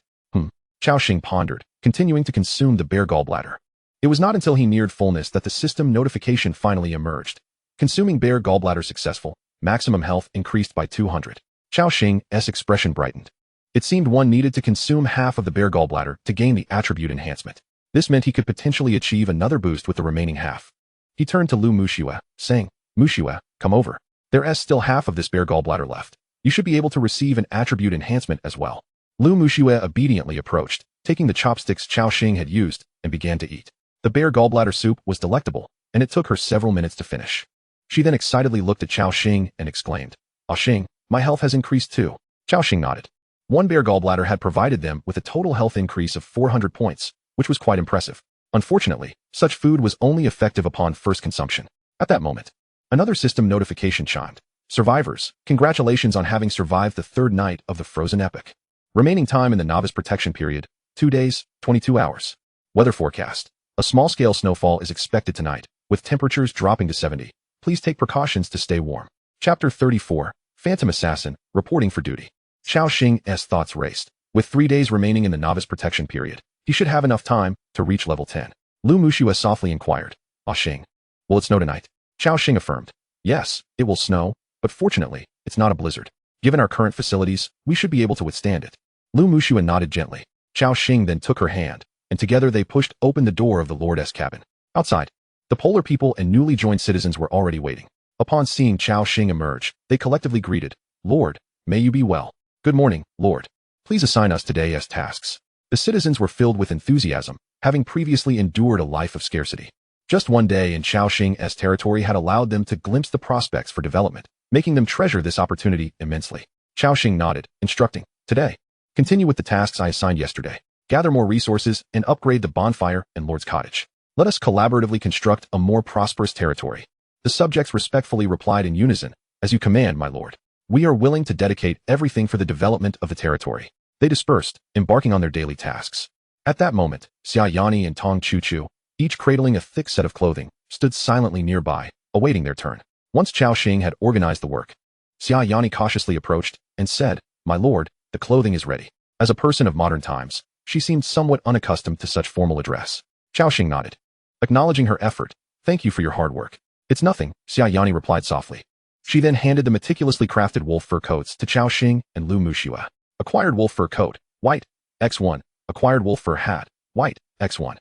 Cao Xing pondered, continuing to consume the bear gallbladder. It was not until he neared fullness that the system notification finally emerged. Consuming bear gallbladder successful, maximum health increased by 200. Cao Xing's expression brightened. It seemed one needed to consume half of the bear gallbladder to gain the attribute enhancement. This meant he could potentially achieve another boost with the remaining half. He turned to Lu Muxue, saying, "Muxue, come over. There is still half of this bear gallbladder left. You should be able to receive an attribute enhancement as well." Lu Muxue obediently approached, taking the chopsticks Cao Xing had used, and began to eat. The bear gallbladder soup was delectable, and it took her several minutes to finish. She then excitedly looked at Cao Xing and exclaimed, "Ah Xing, my health has increased too." Cao Xing nodded. One bear gallbladder had provided them with a total health increase of 400 points, which was quite impressive. Unfortunately, such food was only effective upon first consumption. At that moment, another system notification chimed. "Survivors, congratulations on having survived the third night of the frozen epoch. Remaining time in the novice protection period, 2 days, 22 hours. Weather forecast. A small-scale snowfall is expected tonight, with temperatures dropping to 70. Please take precautions to stay warm." Chapter 34, Phantom Assassin, Reporting for Duty. Cao Xing's thoughts raced. With 3 days remaining in the novice protection period, he should have enough time to reach level 10. Lu Muxue softly inquired, "Ah Xing, will it snow tonight?" Cao Xing affirmed, "Yes, it will snow, but fortunately, it's not a blizzard. Given our current facilities, we should be able to withstand it." Lu Muxue nodded gently. Cao Xing then took her hand, and together they pushed open the door of the Lord's cabin. Outside, the polar people and newly joined citizens were already waiting. Upon seeing Cao Xing emerge, they collectively greeted, "Lord, may you be well." "Good morning, Lord. Please assign us today's tasks." The citizens were filled with enthusiasm, having previously endured a life of scarcity. Just one day in Cao Xing's territory had allowed them to glimpse the prospects for development, making them treasure this opportunity immensely. Cao Xing nodded, instructing, "Today, continue with the tasks I assigned yesterday. Gather more resources and upgrade the bonfire and Lord's cottage. Let us collaboratively construct a more prosperous territory." The subjects respectfully replied in unison, "As you command, my lord. We are willing to dedicate everything for the development of the territory." They dispersed, embarking on their daily tasks. At that moment, Xia Yani and Tong Chu, each cradling a thick set of clothing, stood silently nearby, awaiting their turn. Once Cao Xing had organized the work, Xia Yani cautiously approached and said, "My lord, the clothing is ready." As a person of modern times, she seemed somewhat unaccustomed to such formal address. Cao Xing nodded, acknowledging her effort. "Thank you for your hard work." "It's nothing," Xia Yani replied softly. She then handed the meticulously crafted wolf fur coats to Cao Xing and Lu Muxue. Acquired wolf fur coat, white, X1. Acquired wolf fur hat, white, X1.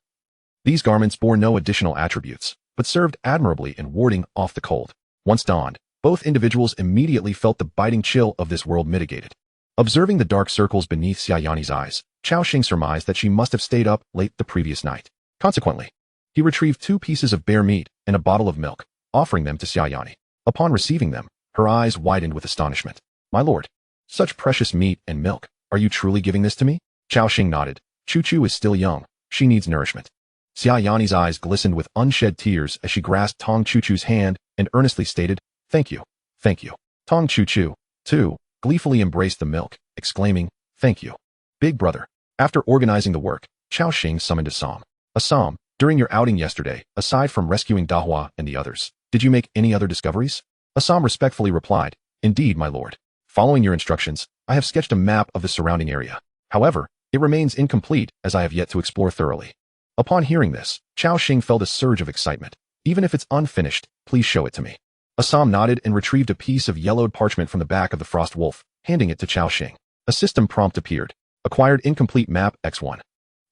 These garments bore no additional attributes, but served admirably in warding off the cold. Once donned, both individuals immediately felt the biting chill of this world mitigated. Observing the dark circles beneath Xia Yani's eyes, Cao Xing surmised that she must have stayed up late the previous night. Consequently, he retrieved 2 pieces of bear meat and a bottle of milk, offering them to Xia Yani. Upon receiving them, her eyes widened with astonishment. "My lord, such precious meat and milk, are you truly giving this to me?" Cao Xing nodded. Chu is still young. She needs nourishment. Xia Yani's eyes glistened with unshed tears as she grasped Tong Chu's hand and earnestly stated, "Thank you. Thank you." Tong Chu, too, gleefully embraced the milk, exclaiming, "Thank you, big brother." After organizing the work, Cao Xing summoned Assam. "Assam, during your outing yesterday, aside from rescuing Dahua and the others, did you make any other discoveries?" Assam respectfully replied, "Indeed, my lord. Following your instructions, I have sketched a map of the surrounding area. However, it remains incomplete as I have yet to explore thoroughly." Upon hearing this, Cao Xing felt a surge of excitement. "Even if it's unfinished, please show it to me." Assam nodded and retrieved a piece of yellowed parchment from the back of the frost wolf, handing it to Cao Xing. A system prompt appeared. Acquired incomplete map X1.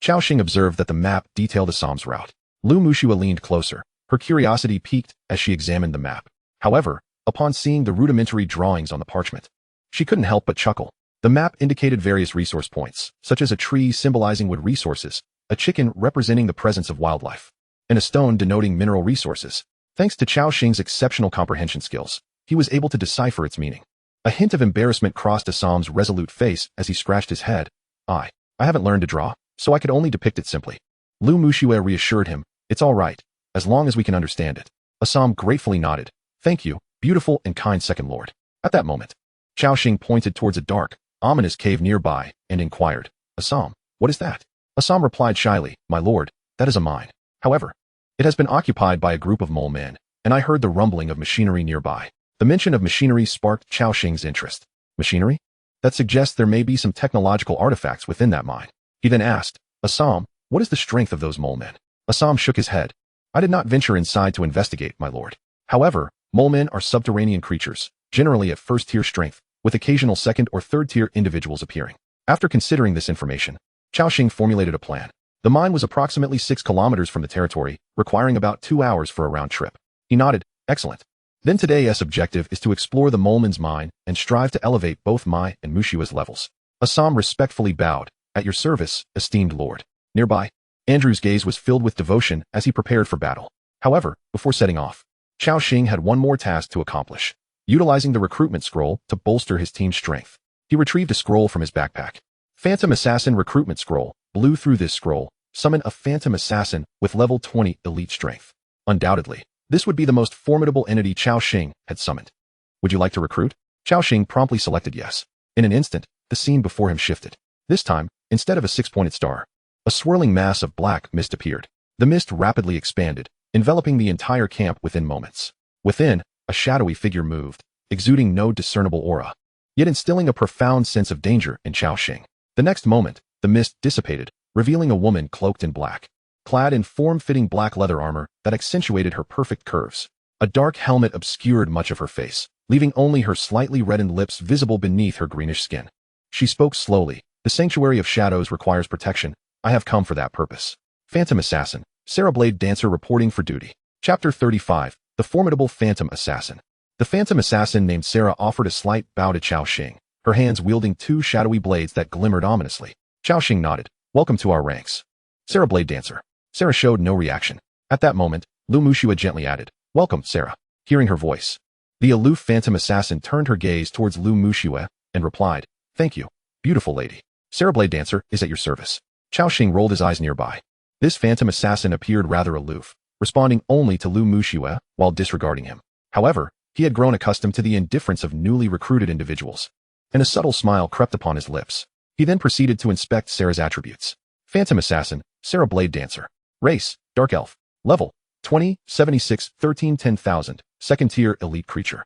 Cao Xing observed that the map detailed Assam's route. Lu Muxue leaned closer, her curiosity piqued as she examined the map. However, upon seeing the rudimentary drawings on the parchment, she couldn't help but chuckle. The map indicated various resource points, such as a tree symbolizing wood resources, a chicken representing the presence of wildlife, and a stone denoting mineral resources. Thanks to Cao Xing's exceptional comprehension skills, he was able to decipher its meaning. A hint of embarrassment crossed Assam's resolute face as he scratched his head. I haven't learned to draw, so I could only depict it simply." Lu Muxue reassured him, "It's all right, as long as we can understand it." Assam gratefully nodded. "Thank you, beautiful and kind second lord." At that moment, Cao Xing pointed towards a dark, ominous cave nearby and inquired, "Assam, what is that?" Assam replied shyly, "My lord, that is a mine. However, it has been occupied by a group of mole men, and I heard the rumbling of machinery nearby." The mention of machinery sparked Cao Xing's interest. "Machinery? That suggests there may be some technological artifacts within that mine." He then asked, "Assam, what is the strength of those mole men?" Assam shook his head. "I did not venture inside to investigate, my lord. However, mole men are subterranean creatures, generally at first-tier strength, with occasional second- or third-tier individuals appearing." After considering this information, Cao Xing formulated a plan. The mine was approximately 6 kilometers from the territory, requiring about 2 hours for a round trip. He nodded, "Excellent. Then today's objective is to explore the moleman's mine and strive to elevate both my and Mushua's levels." Assam respectfully bowed, "At your service, esteemed lord." Nearby, Andrew's gaze was filled with devotion as he prepared for battle. However, before setting off, Cao Xing had one more task to accomplish, utilizing the recruitment scroll to bolster his team's strength. He retrieved a scroll from his backpack. Phantom Assassin Recruitment Scroll. Blew through this scroll, summon a Phantom Assassin with level 20 elite strength. Undoubtedly, this would be the most formidable entity Cao Xing had summoned. "Would you like to recruit?" Cao Xing promptly selected yes. In an instant, the scene before him shifted. This time, instead of a 6-pointed star, a swirling mass of black mist appeared. The mist rapidly expanded, enveloping the entire camp within moments. Within, a shadowy figure moved, exuding no discernible aura, yet instilling a profound sense of danger in Cao Xing. The next moment, the mist dissipated, revealing a woman cloaked in black, clad in form-fitting black leather armor that accentuated her perfect curves. A dark helmet obscured much of her face, leaving only her slightly reddened lips visible beneath her greenish skin. She spoke slowly, "The Sanctuary of Shadows requires protection. I have come for that purpose." Phantom Assassin, Sarah Blade Dancer reporting for duty. Chapter 35, The Formidable Phantom Assassin. The Phantom Assassin named Sarah offered a slight bow to Cao Xing, her hands wielding 2 shadowy blades that glimmered ominously. Cao Xing nodded, "Welcome to our ranks, Sarah Blade Dancer." Sarah showed no reaction. At that moment, Lu Muxue gently added, "Welcome, Sarah." Hearing her voice, the aloof Phantom Assassin turned her gaze towards Lu Muxue and replied, "Thank you, beautiful lady. Sarah Blade Dancer is at your service." Cao Xing rolled his eyes nearby. This phantom assassin appeared rather aloof, responding only to Lu Muxue while disregarding him. However, he had grown accustomed to the indifference of newly recruited individuals, and a subtle smile crept upon his lips. He then proceeded to inspect Sarah's attributes. Phantom Assassin, Sarah Blade Dancer. Race, Dark Elf. Level, 20, 76, 13, 10,000. Second tier elite creature.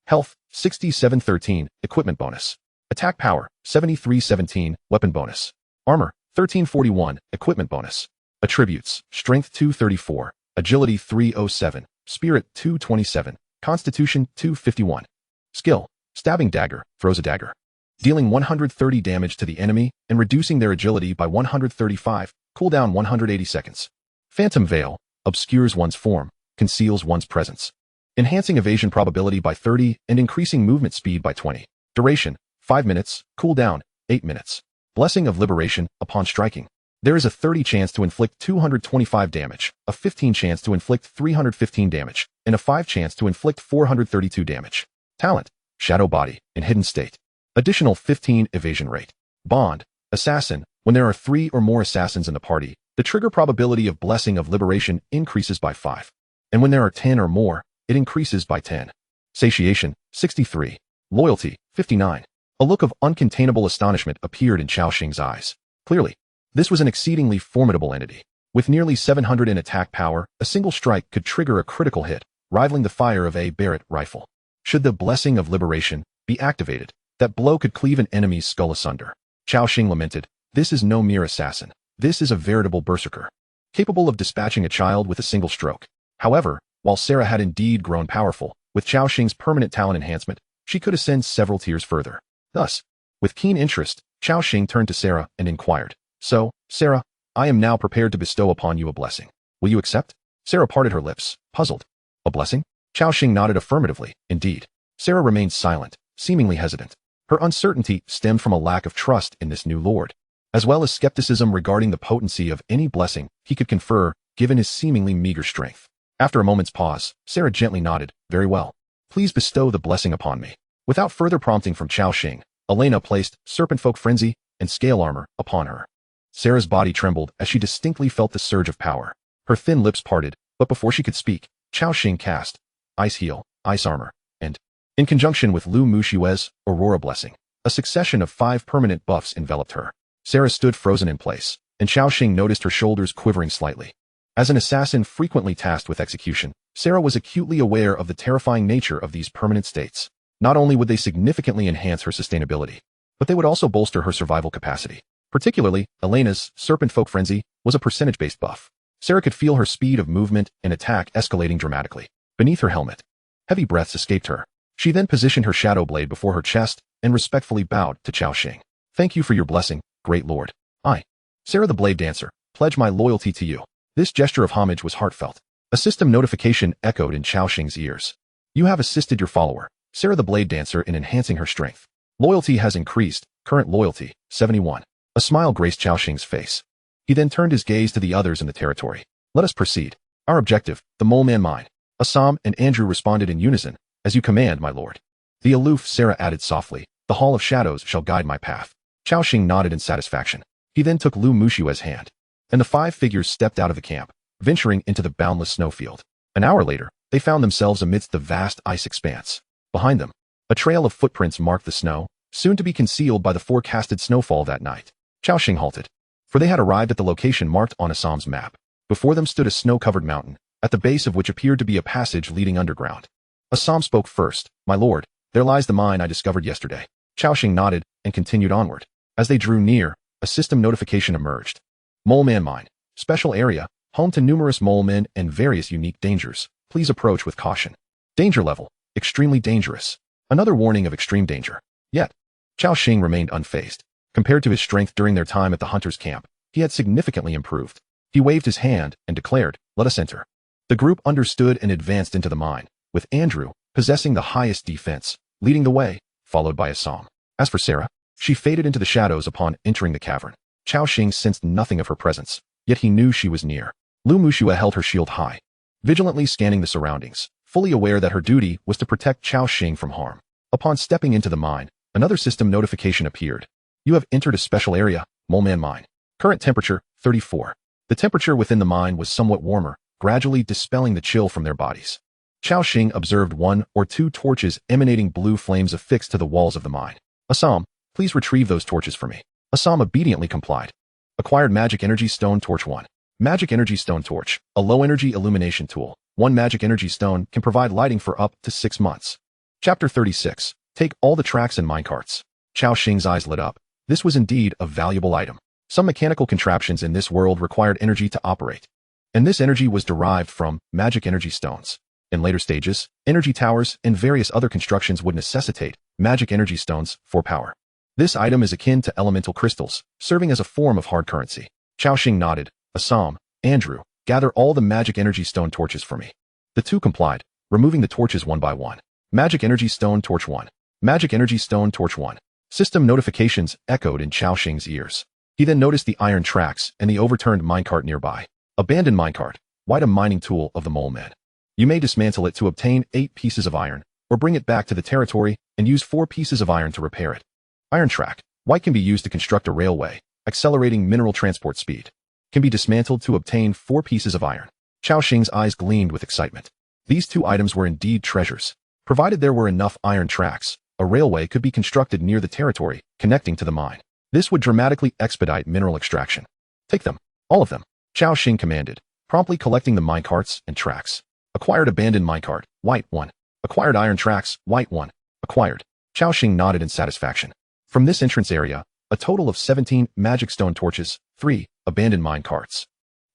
Health, 67, 13, equipment bonus. Attack power, 73, 17, weapon bonus. Armor, 13, 41, equipment bonus. Attributes, Strength 234, Agility 307, Spirit 227, Constitution 251. Skill, Stabbing Dagger, throws a dagger, dealing 130 damage to the enemy and reducing their agility by 135, cooldown 180 seconds. Phantom Veil, obscures one's form, conceals one's presence, enhancing evasion probability by 30 and increasing movement speed by 20. Duration, 5 minutes, cooldown, 8 minutes. Blessing of Liberation, upon striking, there is a 30 chance to inflict 225 damage, a 15 chance to inflict 315 damage, and a 5 chance to inflict 432 damage. Talent, Shadow Body, in Hidden State. Additional 15 evasion rate. Bond, Assassin, when there are 3 or more assassins in the party, the trigger probability of Blessing of Liberation increases by 5. And when there are 10 or more, it increases by 10. Satiation, 63. Loyalty, 59. A look of uncontainable astonishment appeared in Cao Xing's eyes. Clearly, this was an exceedingly formidable entity. With nearly 700 in attack power, a single strike could trigger a critical hit, rivaling the fire of a Barrett rifle. Should the Blessing of Liberation be activated, that blow could cleave an enemy's skull asunder. Cao Xing lamented, "This is no mere assassin. This is a veritable berserker, capable of dispatching a child with a single stroke." However, while Sarah had indeed grown powerful, with Cao Xing's permanent talent enhancement, she could ascend several tiers further. Thus, with keen interest, Cao Xing turned to Sarah and inquired, "So, Sarah, I am now prepared to bestow upon you a blessing. Will you accept?" Sarah parted her lips, puzzled. "A blessing?" Cao Xing nodded affirmatively. Indeed. Sarah remained silent, seemingly hesitant. Her uncertainty stemmed from a lack of trust in this new lord, as well as skepticism regarding the potency of any blessing he could confer, given his seemingly meager strength. After a moment's pause, Sarah gently nodded, "Very well. Please bestow the blessing upon me." Without further prompting from Cao Xing, Elena placed Serpentfolk Frenzy and Scale Armor upon her. Sarah's body trembled as she distinctly felt the surge of power. Her thin lips parted, but before she could speak, Cao Xing cast Ice Heal, Ice Armor, and, in conjunction with Lu Muxue's Aurora Blessing, a succession of 5 permanent buffs enveloped her. Sarah stood frozen in place, and Cao Xing noticed her shoulders quivering slightly. As an assassin frequently tasked with execution, Sarah was acutely aware of the terrifying nature of these permanent states. Not only would they significantly enhance her sustainability, but they would also bolster her survival capacity. Particularly, Elena's Serpentfolk Frenzy was a percentage-based buff. Sarah could feel her speed of movement and attack escalating dramatically. Beneath her helmet, heavy breaths escaped her. She then positioned her shadow blade before her chest and respectfully bowed to Cao Xing. "Thank you for your blessing, great lord. I, Sarah the Blade Dancer, pledge my loyalty to you." This gesture of homage was heartfelt. A system notification echoed in Cao Xing's ears. "You have assisted your follower, Sarah the Blade Dancer, in enhancing her strength. Loyalty has increased, current loyalty, 71. A smile graced Cao Xing's face. He then turned his gaze to the others in the territory. "Let us proceed. Our objective, the Mole Man Mine." Assam and Andrew responded in unison, "As you command, my lord." The aloof Sarah added softly, "The Hall of Shadows shall guide my path." Cao Xing nodded in satisfaction. He then took Lu Muxue's hand, and the 5 figures stepped out of the camp, venturing into the boundless snowfield. An hour later, they found themselves amidst the vast ice expanse. Behind them, a trail of footprints marked the snow, soon to be concealed by the forecasted snowfall that night. Cao Xing halted, for they had arrived at the location marked on Assam's map. Before them stood a snow-covered mountain, at the base of which appeared to be a passage leading underground. Assam spoke first. "My lord, there lies the mine I discovered yesterday." Cao Xing nodded and continued onward. As they drew near, a system notification emerged. "Mole Man Mine. Special area, home to numerous mole men and various unique dangers. Please approach with caution. Danger level, extremely dangerous. Another warning of extreme danger." Yet, Cao Xing remained unfazed. Compared to his strength during their time at the hunter's camp, he had significantly improved. He waved his hand and declared, "Let us enter." The group understood and advanced into the mine, with Andrew, possessing the highest defense, leading the way, followed by Assam. As for Sarah, she faded into the shadows upon entering the cavern. Cao Xing sensed nothing of her presence, yet he knew she was near. Lu Muxue held her shield high, vigilantly scanning the surroundings, fully aware that her duty was to protect Cao Xing from harm. Upon stepping into the mine, Another system notification appeared. You have entered a special area, Moleman Mine. Current temperature, 34. The temperature within the mine was somewhat warmer, gradually dispelling the chill from their bodies. Cao Xing observed 1 or 2 torches emanating blue flames affixed to the walls of the mine. Assam, please retrieve those torches for me. Assam obediently complied. Acquired Magic Energy Stone Torch 1. Magic Energy Stone Torch, a low-energy illumination tool. 1 Magic Energy Stone can provide lighting for up to 6 months. Chapter 36. Take all the tracks and minecarts. Cao Xing's eyes lit up. This was indeed a valuable item. Some mechanical contraptions in this world required energy to operate, and this energy was derived from magic energy stones. In later stages, energy towers and various other constructions would necessitate magic energy stones for power. This item is akin to elemental crystals, serving as a form of hard currency. Cao Xing nodded. Assam, Andrew, gather all the magic energy stone torches for me. The two complied, removing the torches one by one. Magic Energy Stone Torch 1. Magic Energy Stone Torch 1. System notifications echoed in Cao Xing's ears. He then noticed the iron tracks and the overturned minecart nearby. Abandoned minecart. White a mining tool of the mole men. You may dismantle it to obtain 8 pieces of iron, or bring it back to the territory and use 4 pieces of iron to repair it. Iron track. White can be used to construct a railway, accelerating mineral transport speed. Can be dismantled to obtain 4 pieces of iron. Cao Xing's eyes gleamed with excitement. These 2 items were indeed treasures. Provided there were enough iron tracks, a railway could be constructed near the territory, connecting to the mine. This would dramatically expedite mineral extraction. Take them. All of them. Cao Xing commanded, promptly collecting the minecarts and tracks. Acquired abandoned minecart, white 1. Acquired iron tracks, white 1. Acquired. Cao Xing nodded in satisfaction. From this entrance area, a total of 17 magic stone torches, 3 abandoned minecarts,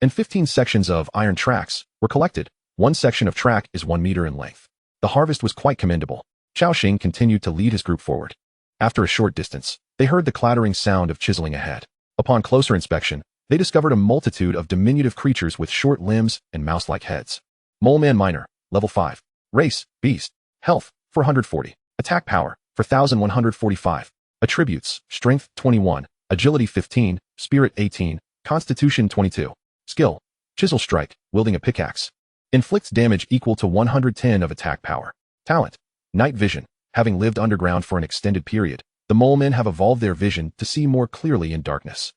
and 15 sections of iron tracks were collected. 1 section of track is 1 meter in length. The harvest was quite commendable. Cao Xing continued to lead his group forward. After a short distance, they heard the clattering sound of chiseling ahead. Upon closer inspection, they discovered a multitude of diminutive creatures with short limbs and mouse-like heads. Moleman Miner, level 5. Race, Beast. Health, 440. Attack power, 4145. Attributes, Strength, 21. Agility, 15. Spirit, 18. Constitution, 22. Skill, Chisel Strike, wielding a pickaxe. Inflicts damage equal to 110 of attack power. Talent, Night Vision. Having lived underground for an extended period, the molemen have evolved their vision to see more clearly in darkness.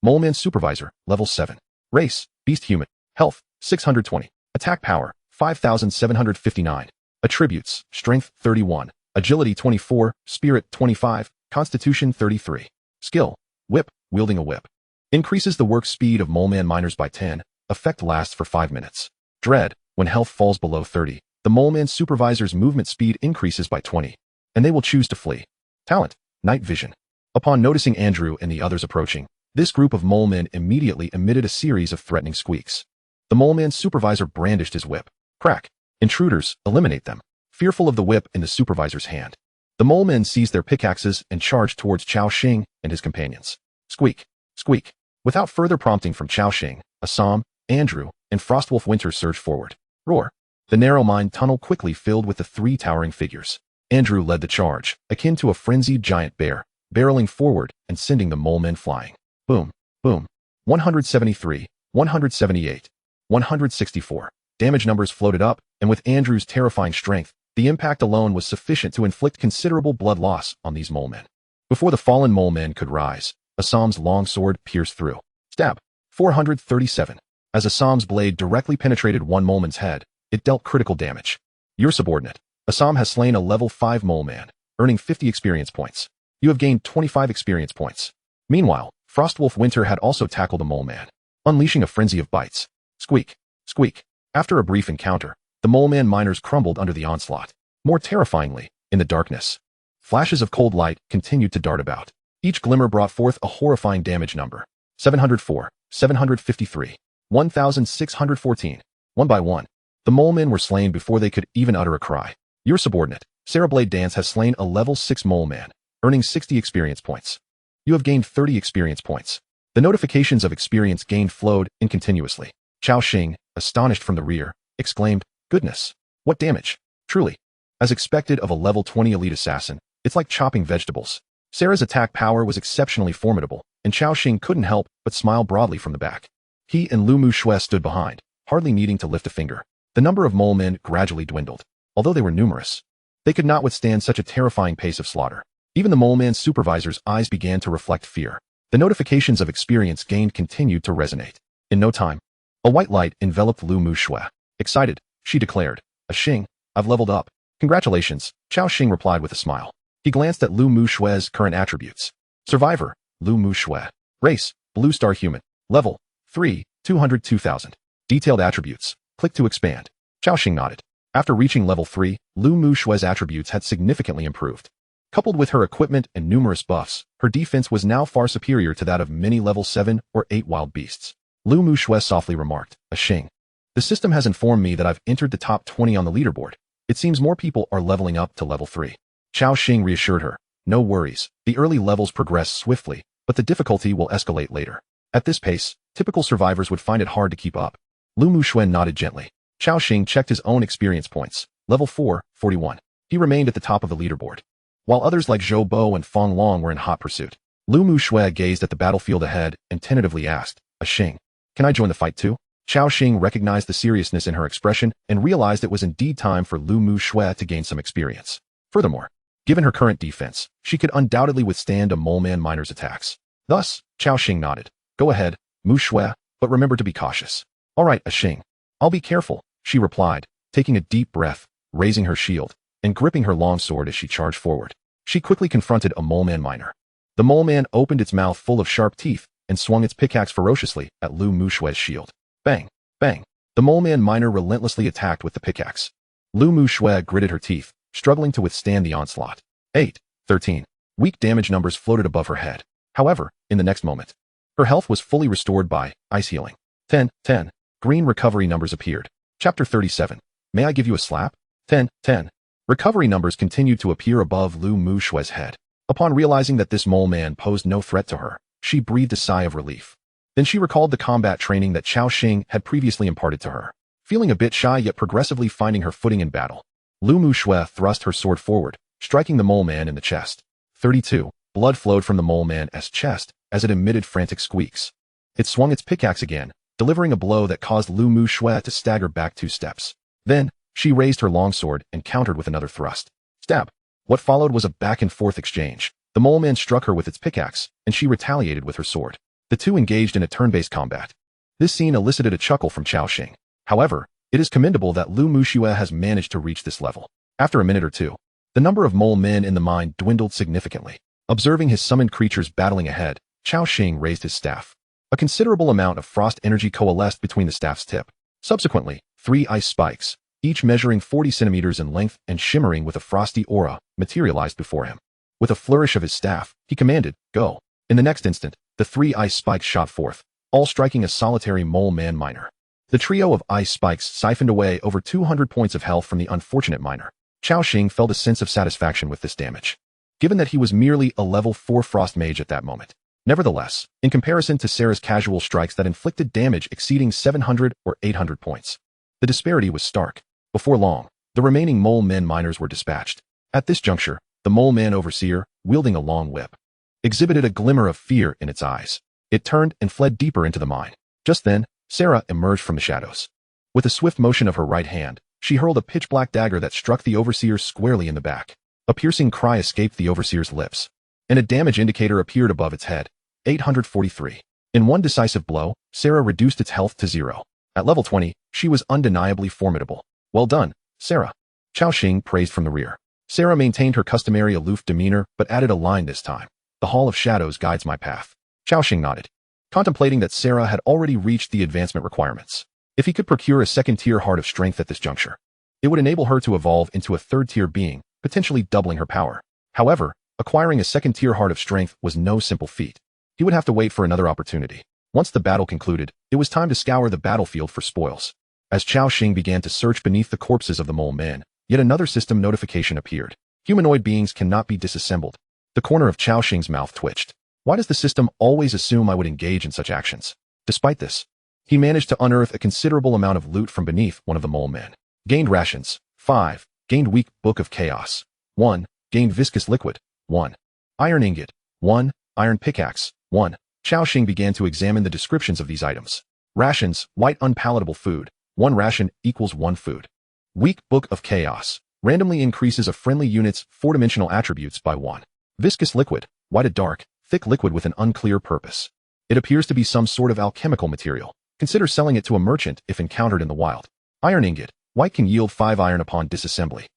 Moleman Supervisor, level 7. Race, Beast Human. Health, 620. Attack power, 5759. Attributes, Strength, 31. Agility, 24. Spirit, 25. Constitution, 33. Skill, Whip, wielding a whip. Increases the work speed of moleman miners by 10. Effect lasts for 5 minutes. Dread, when health falls below 30, the moleman supervisor's movement speed increases by 20, and they will choose to flee. Talent, Night Vision. Upon noticing Andrew and the others approaching, this group of molemen immediately emitted a series of threatening squeaks. The moleman supervisor brandished his whip. Crack. Intruders, eliminate them. Fearful of the whip in the supervisor's hand, the molemen seized their pickaxes and charged towards Cao Xing and his companions. Squeak. Squeak. Without further prompting from Cao Xing, Assam, Andrew, and Frostwolf Winter surged forward. Roar. The narrow mine tunnel quickly filled with the 3 towering figures. Andrew led the charge, akin to a frenzied giant bear, barreling forward and sending the molemen flying. Boom. Boom. 173, 178, 164. Damage numbers floated up, and with Andrew's terrifying strength, the impact alone was sufficient to inflict considerable blood loss on these molemen. Before the fallen molemen could rise, Assam's long sword pierced through. Stab. 437. As Assam's blade directly penetrated one moleman's head, it dealt critical damage. Your subordinate, Assam, has slain a level 5 moleman, earning 50 experience points. You have gained 25 experience points. Meanwhile, Frostwolf Winter had also tackled a moleman, unleashing a frenzy of bites. Squeak. Squeak. After a brief encounter, the moleman miners crumbled under the onslaught. More terrifyingly, in the darkness, flashes of cold light continued to dart about. Each glimmer brought forth a horrifying damage number. 704, 753, 1614. One by one, the molemen were slain before they could even utter a cry. Your subordinate, Sarahblade Dance, has slain a level 6 moleman, earning 60 experience points. You have gained 30 experience points. The notifications of experience gained flowed in continuously. Cao Xing, astonished from the rear, exclaimed, "Goodness, what damage!" Truly, as expected of a level 20 elite assassin, it's like chopping vegetables. Sarah's attack power was exceptionally formidable, and Cao Xing couldn't help but smile broadly from the back. He and Lu Mu Shui stood behind, hardly needing to lift a finger. The number of molemen gradually dwindled. Although they were numerous, they could not withstand such a terrifying pace of slaughter. Even the mole man's supervisor's eyes began to reflect fear. The notifications of experience gained continued to resonate. In no time, a white light enveloped Lu Muxue. Excited, she declared, Xing, I've leveled up. Congratulations, Cao Xing replied with a smile. He glanced at Lu Muxue's current attributes. Survivor, Lu Muxue. Race, Blue Star Human. Level, 3, 202,000. Detailed attributes. Click to expand. Cao Xing nodded. After reaching level 3, Lu Muxue's attributes had significantly improved. Coupled with her equipment and numerous buffs, her defense was now far superior to that of many level 7 or 8 wild beasts. Lu Muxue softly remarked, Xing. The system has informed me that I've entered the top 20 on the leaderboard. It seems more people are leveling up to level 3. Cao Xing reassured her, no worries, the early levels progress swiftly, but the difficulty will escalate later. At this pace, typical survivors would find it hard to keep up. Lu Muxue nodded gently. Cao Xing checked his own experience points. Level 4, 41. He remained at the top of the leaderboard. While others like Zhou Bo and Feng Long were in hot pursuit. Lu Muxue gazed at the battlefield ahead and tentatively asked, Xing, can I join the fight too? Cao Xing recognized the seriousness in her expression and realized it was indeed time for Lu Muxue to gain some experience. Furthermore, given her current defense, she could undoubtedly withstand a mole man miner's attacks. Thus, Cao Xing nodded. Go ahead, Muxue, but remember to be cautious. All right, Xing. I'll be careful, she replied, taking a deep breath, raising her shield, and gripping her longsword as she charged forward. She quickly confronted a mole man miner. The mole man opened its mouth full of sharp teeth and swung its pickaxe ferociously at Lu Muxue's shield. Bang, bang. The mole man miner relentlessly attacked with the pickaxe. Lu Muxue gritted her teeth, struggling to withstand the onslaught. 8, 13. Weak damage numbers floated above her head. However, in the next moment, her health was fully restored by ice healing. 10, 10. Green recovery numbers appeared. Chapter 37. May I give you a slap? 10, 10. Recovery numbers continued to appear above Lu Muxue's head. Upon realizing that this mole man posed no threat to her, she breathed a sigh of relief. Then she recalled the combat training that Cao Xing had previously imparted to her. Feeling a bit shy yet progressively finding her footing in battle, Lu Muxue thrust her sword forward, striking the mole man in the chest. 32. Blood flowed from the mole man's chest as it emitted frantic squeaks. It swung its pickaxe again, delivering a blow that caused Lu Muxue to stagger back 2 steps. Then, she raised her longsword and countered with another thrust. Stab. What followed was a back-and-forth exchange. The mole man struck her with its pickaxe, and she retaliated with her sword. The two engaged in a turn-based combat. This scene elicited a chuckle from Cao Xing. However, it is commendable that Lu Muxue has managed to reach this level. After a minute or two, the number of mole men in the mine dwindled significantly. Observing his summoned creatures battling ahead, Cao Xing raised his staff. A considerable amount of frost energy coalesced between the staff's tip. Subsequently, 3 ice spikes, each measuring 40 centimeters in length and shimmering with a frosty aura, materialized before him. With a flourish of his staff, he commanded, go. In the next instant, the 3 ice spikes shot forth, all striking a solitary mole man miner. The trio of ice spikes siphoned away over 200 points of health from the unfortunate miner. Cao Xing felt a sense of satisfaction with this damage, given that he was merely a level 4 frost mage at that moment. Nevertheless, in comparison to Sarah's casual strikes that inflicted damage exceeding 700 or 800 points, the disparity was stark. Before long, the remaining mole men miners were dispatched. At this juncture, the mole man overseer, wielding a long whip, exhibited a glimmer of fear in its eyes. It turned and fled deeper into the mine. Just then, Sarah emerged from the shadows. With a swift motion of her right hand, she hurled a pitch-black dagger that struck the overseer squarely in the back. A piercing cry escaped the overseer's lips, and a damage indicator appeared above its head. 843. In one decisive blow, Sarah reduced its health to 0. At level 20, she was undeniably formidable. Well done, Sarah. Cao Xing praised from the rear. Sarah maintained her customary aloof demeanor but added a line this time. The Hall of Shadows guides my path. Cao Xing nodded, contemplating that Sarah had already reached the advancement requirements. If he could procure a second-tier Heart of Strength at this juncture, it would enable her to evolve into a third-tier being, potentially doubling her power. However, acquiring a second-tier Heart of Strength was no simple feat. He would have to wait for another opportunity. Once the battle concluded, it was time to scour the battlefield for spoils. As Cao Xing began to search beneath the corpses of the mole men, yet another system notification appeared. Humanoid beings cannot be disassembled. The corner of Cao Xing's mouth twitched. Why does the system always assume I would engage in such actions? Despite this, he managed to unearth a considerable amount of loot from beneath one of the mole men. Gained rations, 5. Gained weak book of chaos, 1. Gained viscous liquid, 1. Iron ingot, 1. Iron pickaxe, 1. Cao Xing began to examine the descriptions of these items. Rations, white unpalatable food, 1 ration equals 1 food. Weak book of chaos, randomly increases a friendly unit's 4-dimensional attributes by 1. Viscous liquid, white, a dark, thick liquid with an unclear purpose. It appears to be some sort of alchemical material. Consider selling it to a merchant if encountered in the wild. Iron ingot, white, can yield 5 iron upon disassembly.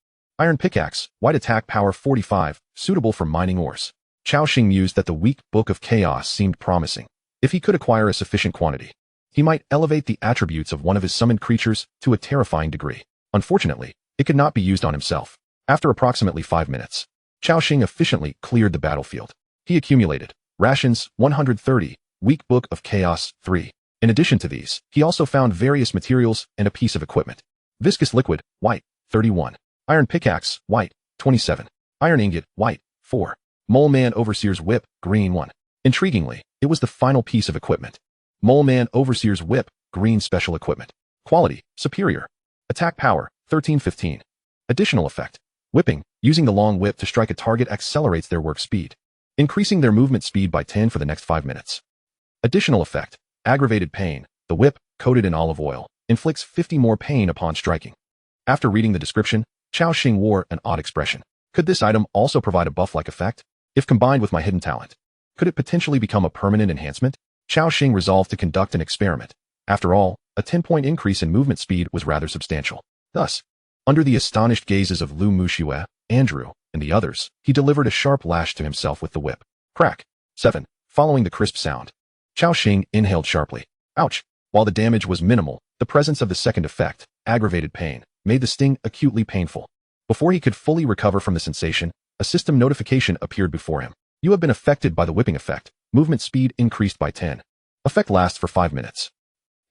Iron pickaxe, white, attack power 45, suitable for mining ores. Cao Xing mused that the weak Book of Chaos seemed promising. If he could acquire a sufficient quantity, he might elevate the attributes of one of his summoned creatures to a terrifying degree. Unfortunately, it could not be used on himself. After approximately 5 minutes, Cao Xing efficiently cleared the battlefield. He accumulated rations 130, weak Book of Chaos 3. In addition to these, he also found various materials and a piece of equipment. Viscous liquid, white, 31. Iron pickaxe, white, 27. Iron ingot, white, 4. Mole Man Overseer's whip, green, 1. Intriguingly, it was the final piece of equipment. Mole Man Overseer's whip, green, special equipment. Quality, superior. Attack power, 13-15. Additional effect. Whipping, using the long whip to strike a target accelerates their work speed, increasing their movement speed by 10 for the next 5 minutes. Additional effect. Aggravated pain. The whip, coated in olive oil, inflicts 50 more pain upon striking. After reading the description, Cao Xing wore an odd expression. Could this item also provide a buff-like effect? If combined with my hidden talent, could it potentially become a permanent enhancement? Cao Xing resolved to conduct an experiment. After all, a 10-point increase in movement speed was rather substantial. Thus, under the astonished gazes of Lu Muxue, Andrew, and the others, he delivered a sharp lash to himself with the whip. Crack. 7. Following the crisp sound, Cao Xing inhaled sharply. Ouch! While the damage was minimal, the presence of the second effect, aggravated pain, made the sting acutely painful. Before he could fully recover from the sensation, a system notification appeared before him. You have been affected by the whipping effect. Movement speed increased by 10. Effect lasts for 5 minutes.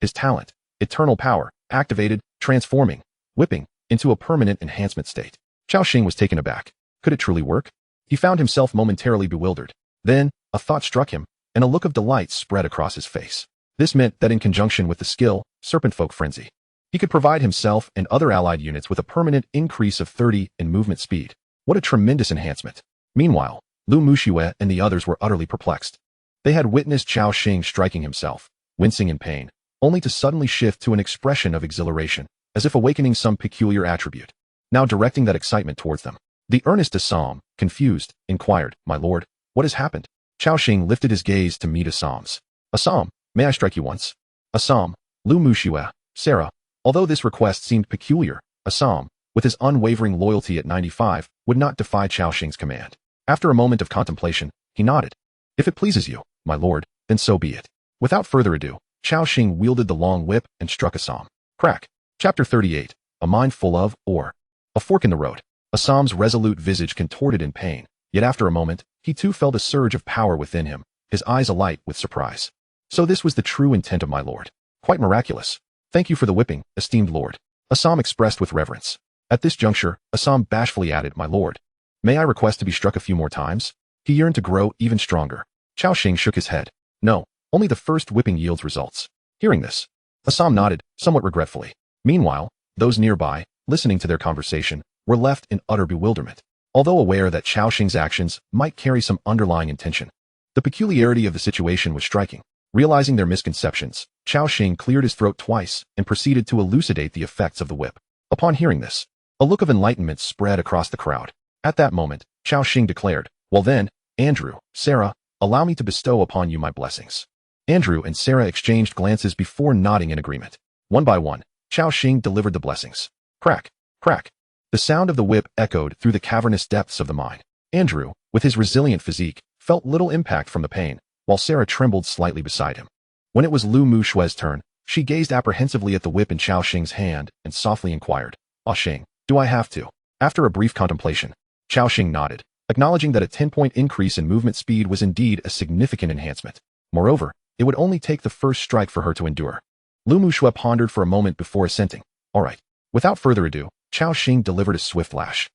His talent, Eternal Power, activated, transforming, whipping, into a permanent enhancement state. Cao Xing was taken aback. Could it truly work? He found himself momentarily bewildered. Then, a thought struck him, and a look of delight spread across his face. This meant that in conjunction with the skill, Serpentfolk Frenzy, he could provide himself and other allied units with a permanent increase of 30 in movement speed. What a tremendous enhancement. Meanwhile, Lu Muxue and the others were utterly perplexed. They had witnessed Cao Xing striking himself, wincing in pain, only to suddenly shift to an expression of exhilaration, as if awakening some peculiar attribute, now directing that excitement towards them. The earnest Assam, confused, inquired, "My lord, what has happened?" Cao Xing lifted his gaze to meet Assam's. "Assam, may I strike you once?" Assam, Lu Muxue, Sarah. Although this request seemed peculiar, Assam, with his unwavering loyalty at 95, would not defy Cao Xing's command. After a moment of contemplation, he nodded. "If it pleases you, my lord, then so be it." Without further ado, Cao Xing wielded the long whip and struck Assam. Crack. Chapter 38. A mind full of, or a fork in the road. Assam's resolute visage contorted in pain, yet after a moment, he too felt a surge of power within him, his eyes alight with surprise. So this was the true intent of my lord. Quite miraculous. Thank you for the whipping, esteemed lord. Assam expressed with reverence. At this juncture, Assam bashfully added, "My lord, may I request to be struck a few more times?" He yearned to grow even stronger. Cao Xing shook his head. "No, only the first whipping yields results." Hearing this, Assam nodded, somewhat regretfully. Meanwhile, those nearby, listening to their conversation, were left in utter bewilderment. Although aware that Cao Xing's actions might carry some underlying intention, the peculiarity of the situation was striking. Realizing their misconceptions, Cao Xing cleared his throat twice and proceeded to elucidate the effects of the whip. Upon hearing this, a look of enlightenment spread across the crowd. At that moment, Cao Xing declared, "Well then, Andrew, Sarah, allow me to bestow upon you my blessings." Andrew and Sarah exchanged glances before nodding in agreement. One by one, Cao Xing delivered the blessings. Crack, crack. The sound of the whip echoed through the cavernous depths of the mine. Andrew, with his resilient physique, felt little impact from the pain, while Sarah trembled slightly beside him. When it was Lu Muxue's turn, she gazed apprehensively at the whip in Cao Xing's hand and softly inquired, "Ah Xing, do I have to?" After a brief contemplation, Cao Xing nodded, acknowledging that a 10-point increase in movement speed was indeed a significant enhancement. Moreover, it would only take the first strike for her to endure. Lu Muxue pondered for a moment before assenting. "All right." Without further ado, Cao Xing delivered a swift lash.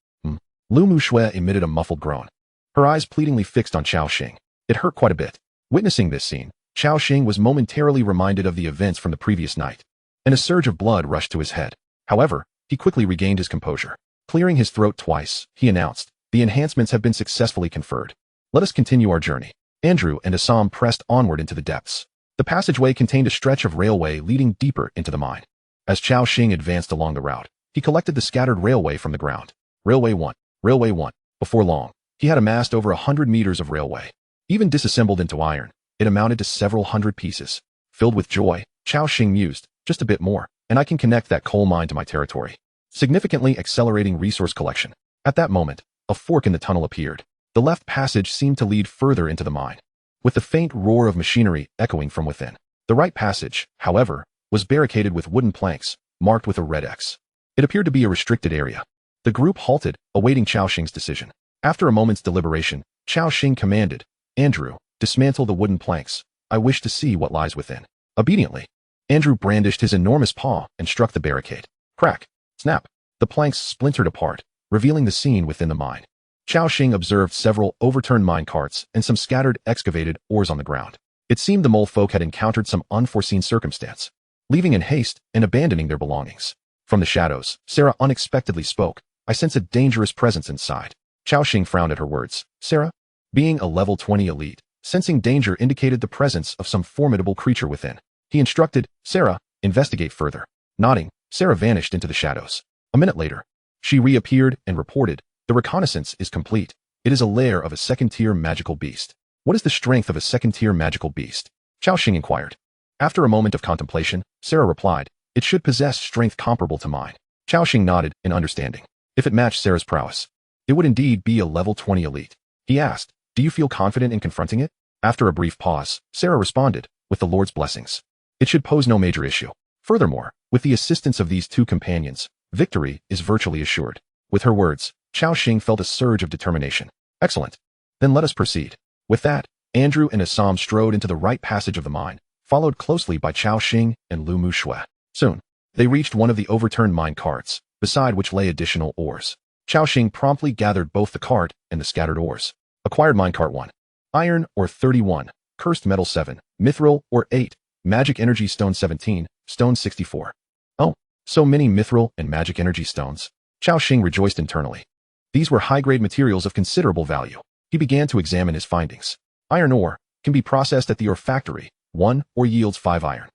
Lu Muxue emitted a muffled groan, her eyes pleadingly fixed on Cao Xing. It hurt quite a bit. Witnessing this scene, Cao Xing was momentarily reminded of the events from the previous night, and a surge of blood rushed to his head. However, he quickly regained his composure. Clearing his throat twice, he announced, "The enhancements have been successfully conferred. Let us continue our journey." Andrew and Assam pressed onward into the depths. The passageway contained a stretch of railway leading deeper into the mine. As Cao Xing advanced along the route, he collected the scattered railway from the ground. Railway 1. Before long, He had amassed over 100 meters of railway. Even disassembled into iron, it amounted to several hundred pieces. Filled with joy, Cao Xing mused, just a bit more, and I can connect that coal mine to my territory, significantly accelerating resource collection. At that moment, a fork in the tunnel appeared. The left passage seemed to lead further into the mine, with the faint roar of machinery echoing from within. The right passage, however, was barricaded with wooden planks, marked with a red X. It appeared to be a restricted area. The group halted, awaiting Cao Xing's decision. After a moment's deliberation, Cao Xing commanded, "Andrew, dismantle the wooden planks. I wish to see what lies within." Obediently, Andrew brandished his enormous paw and struck the barricade. Crack! Snap! The planks splintered apart, revealing the scene within the mine. Cao Xing observed several overturned mine carts and some scattered excavated ores on the ground. It seemed the mole folk had encountered some unforeseen circumstance, leaving in haste and abandoning their belongings. From the shadows, Sarah unexpectedly spoke. "I sense a dangerous presence inside." Cao Xing frowned at her words. Sarah, being a level 20 elite, sensing danger indicated the presence of some formidable creature within. He instructed, "Sarah, investigate further." Nodding, Sarah vanished into the shadows. A minute later, she reappeared and reported, "The reconnaissance is complete. It is a lair of a second-tier magical beast." "What is the strength of a second-tier magical beast?" Cao Xing inquired. After a moment of contemplation, Sarah replied, "It should possess strength comparable to mine." Cao Xing nodded in understanding. If it matched Sarah's prowess, it would indeed be a level 20 elite. He asked, "Do you feel confident in confronting it?" After a brief pause, Sarah responded, "With the Lord's blessings, it should pose no major issue. Furthermore, with the assistance of these two companions, victory is virtually assured." With her words, Cao Xing felt a surge of determination. "Excellent. Then let us proceed." With that, Andrew and Assam strode into the right passage of the mine, followed closely by Cao Xing and Lu Mushui. Soon, they reached one of the overturned mine carts, beside which lay additional ores. Cao Xing promptly gathered both the cart and the scattered ores. Acquired minecart 1. Iron ore 31, cursed metal 7, mithril ore 8, magic energy stone 17, stone 64. Oh, so many mithril and magic energy stones. Cao Xing rejoiced internally. These were high-grade materials of considerable value. He began to examine his findings. Iron ore can be processed at the ore factory. 1 ore yields 5 iron.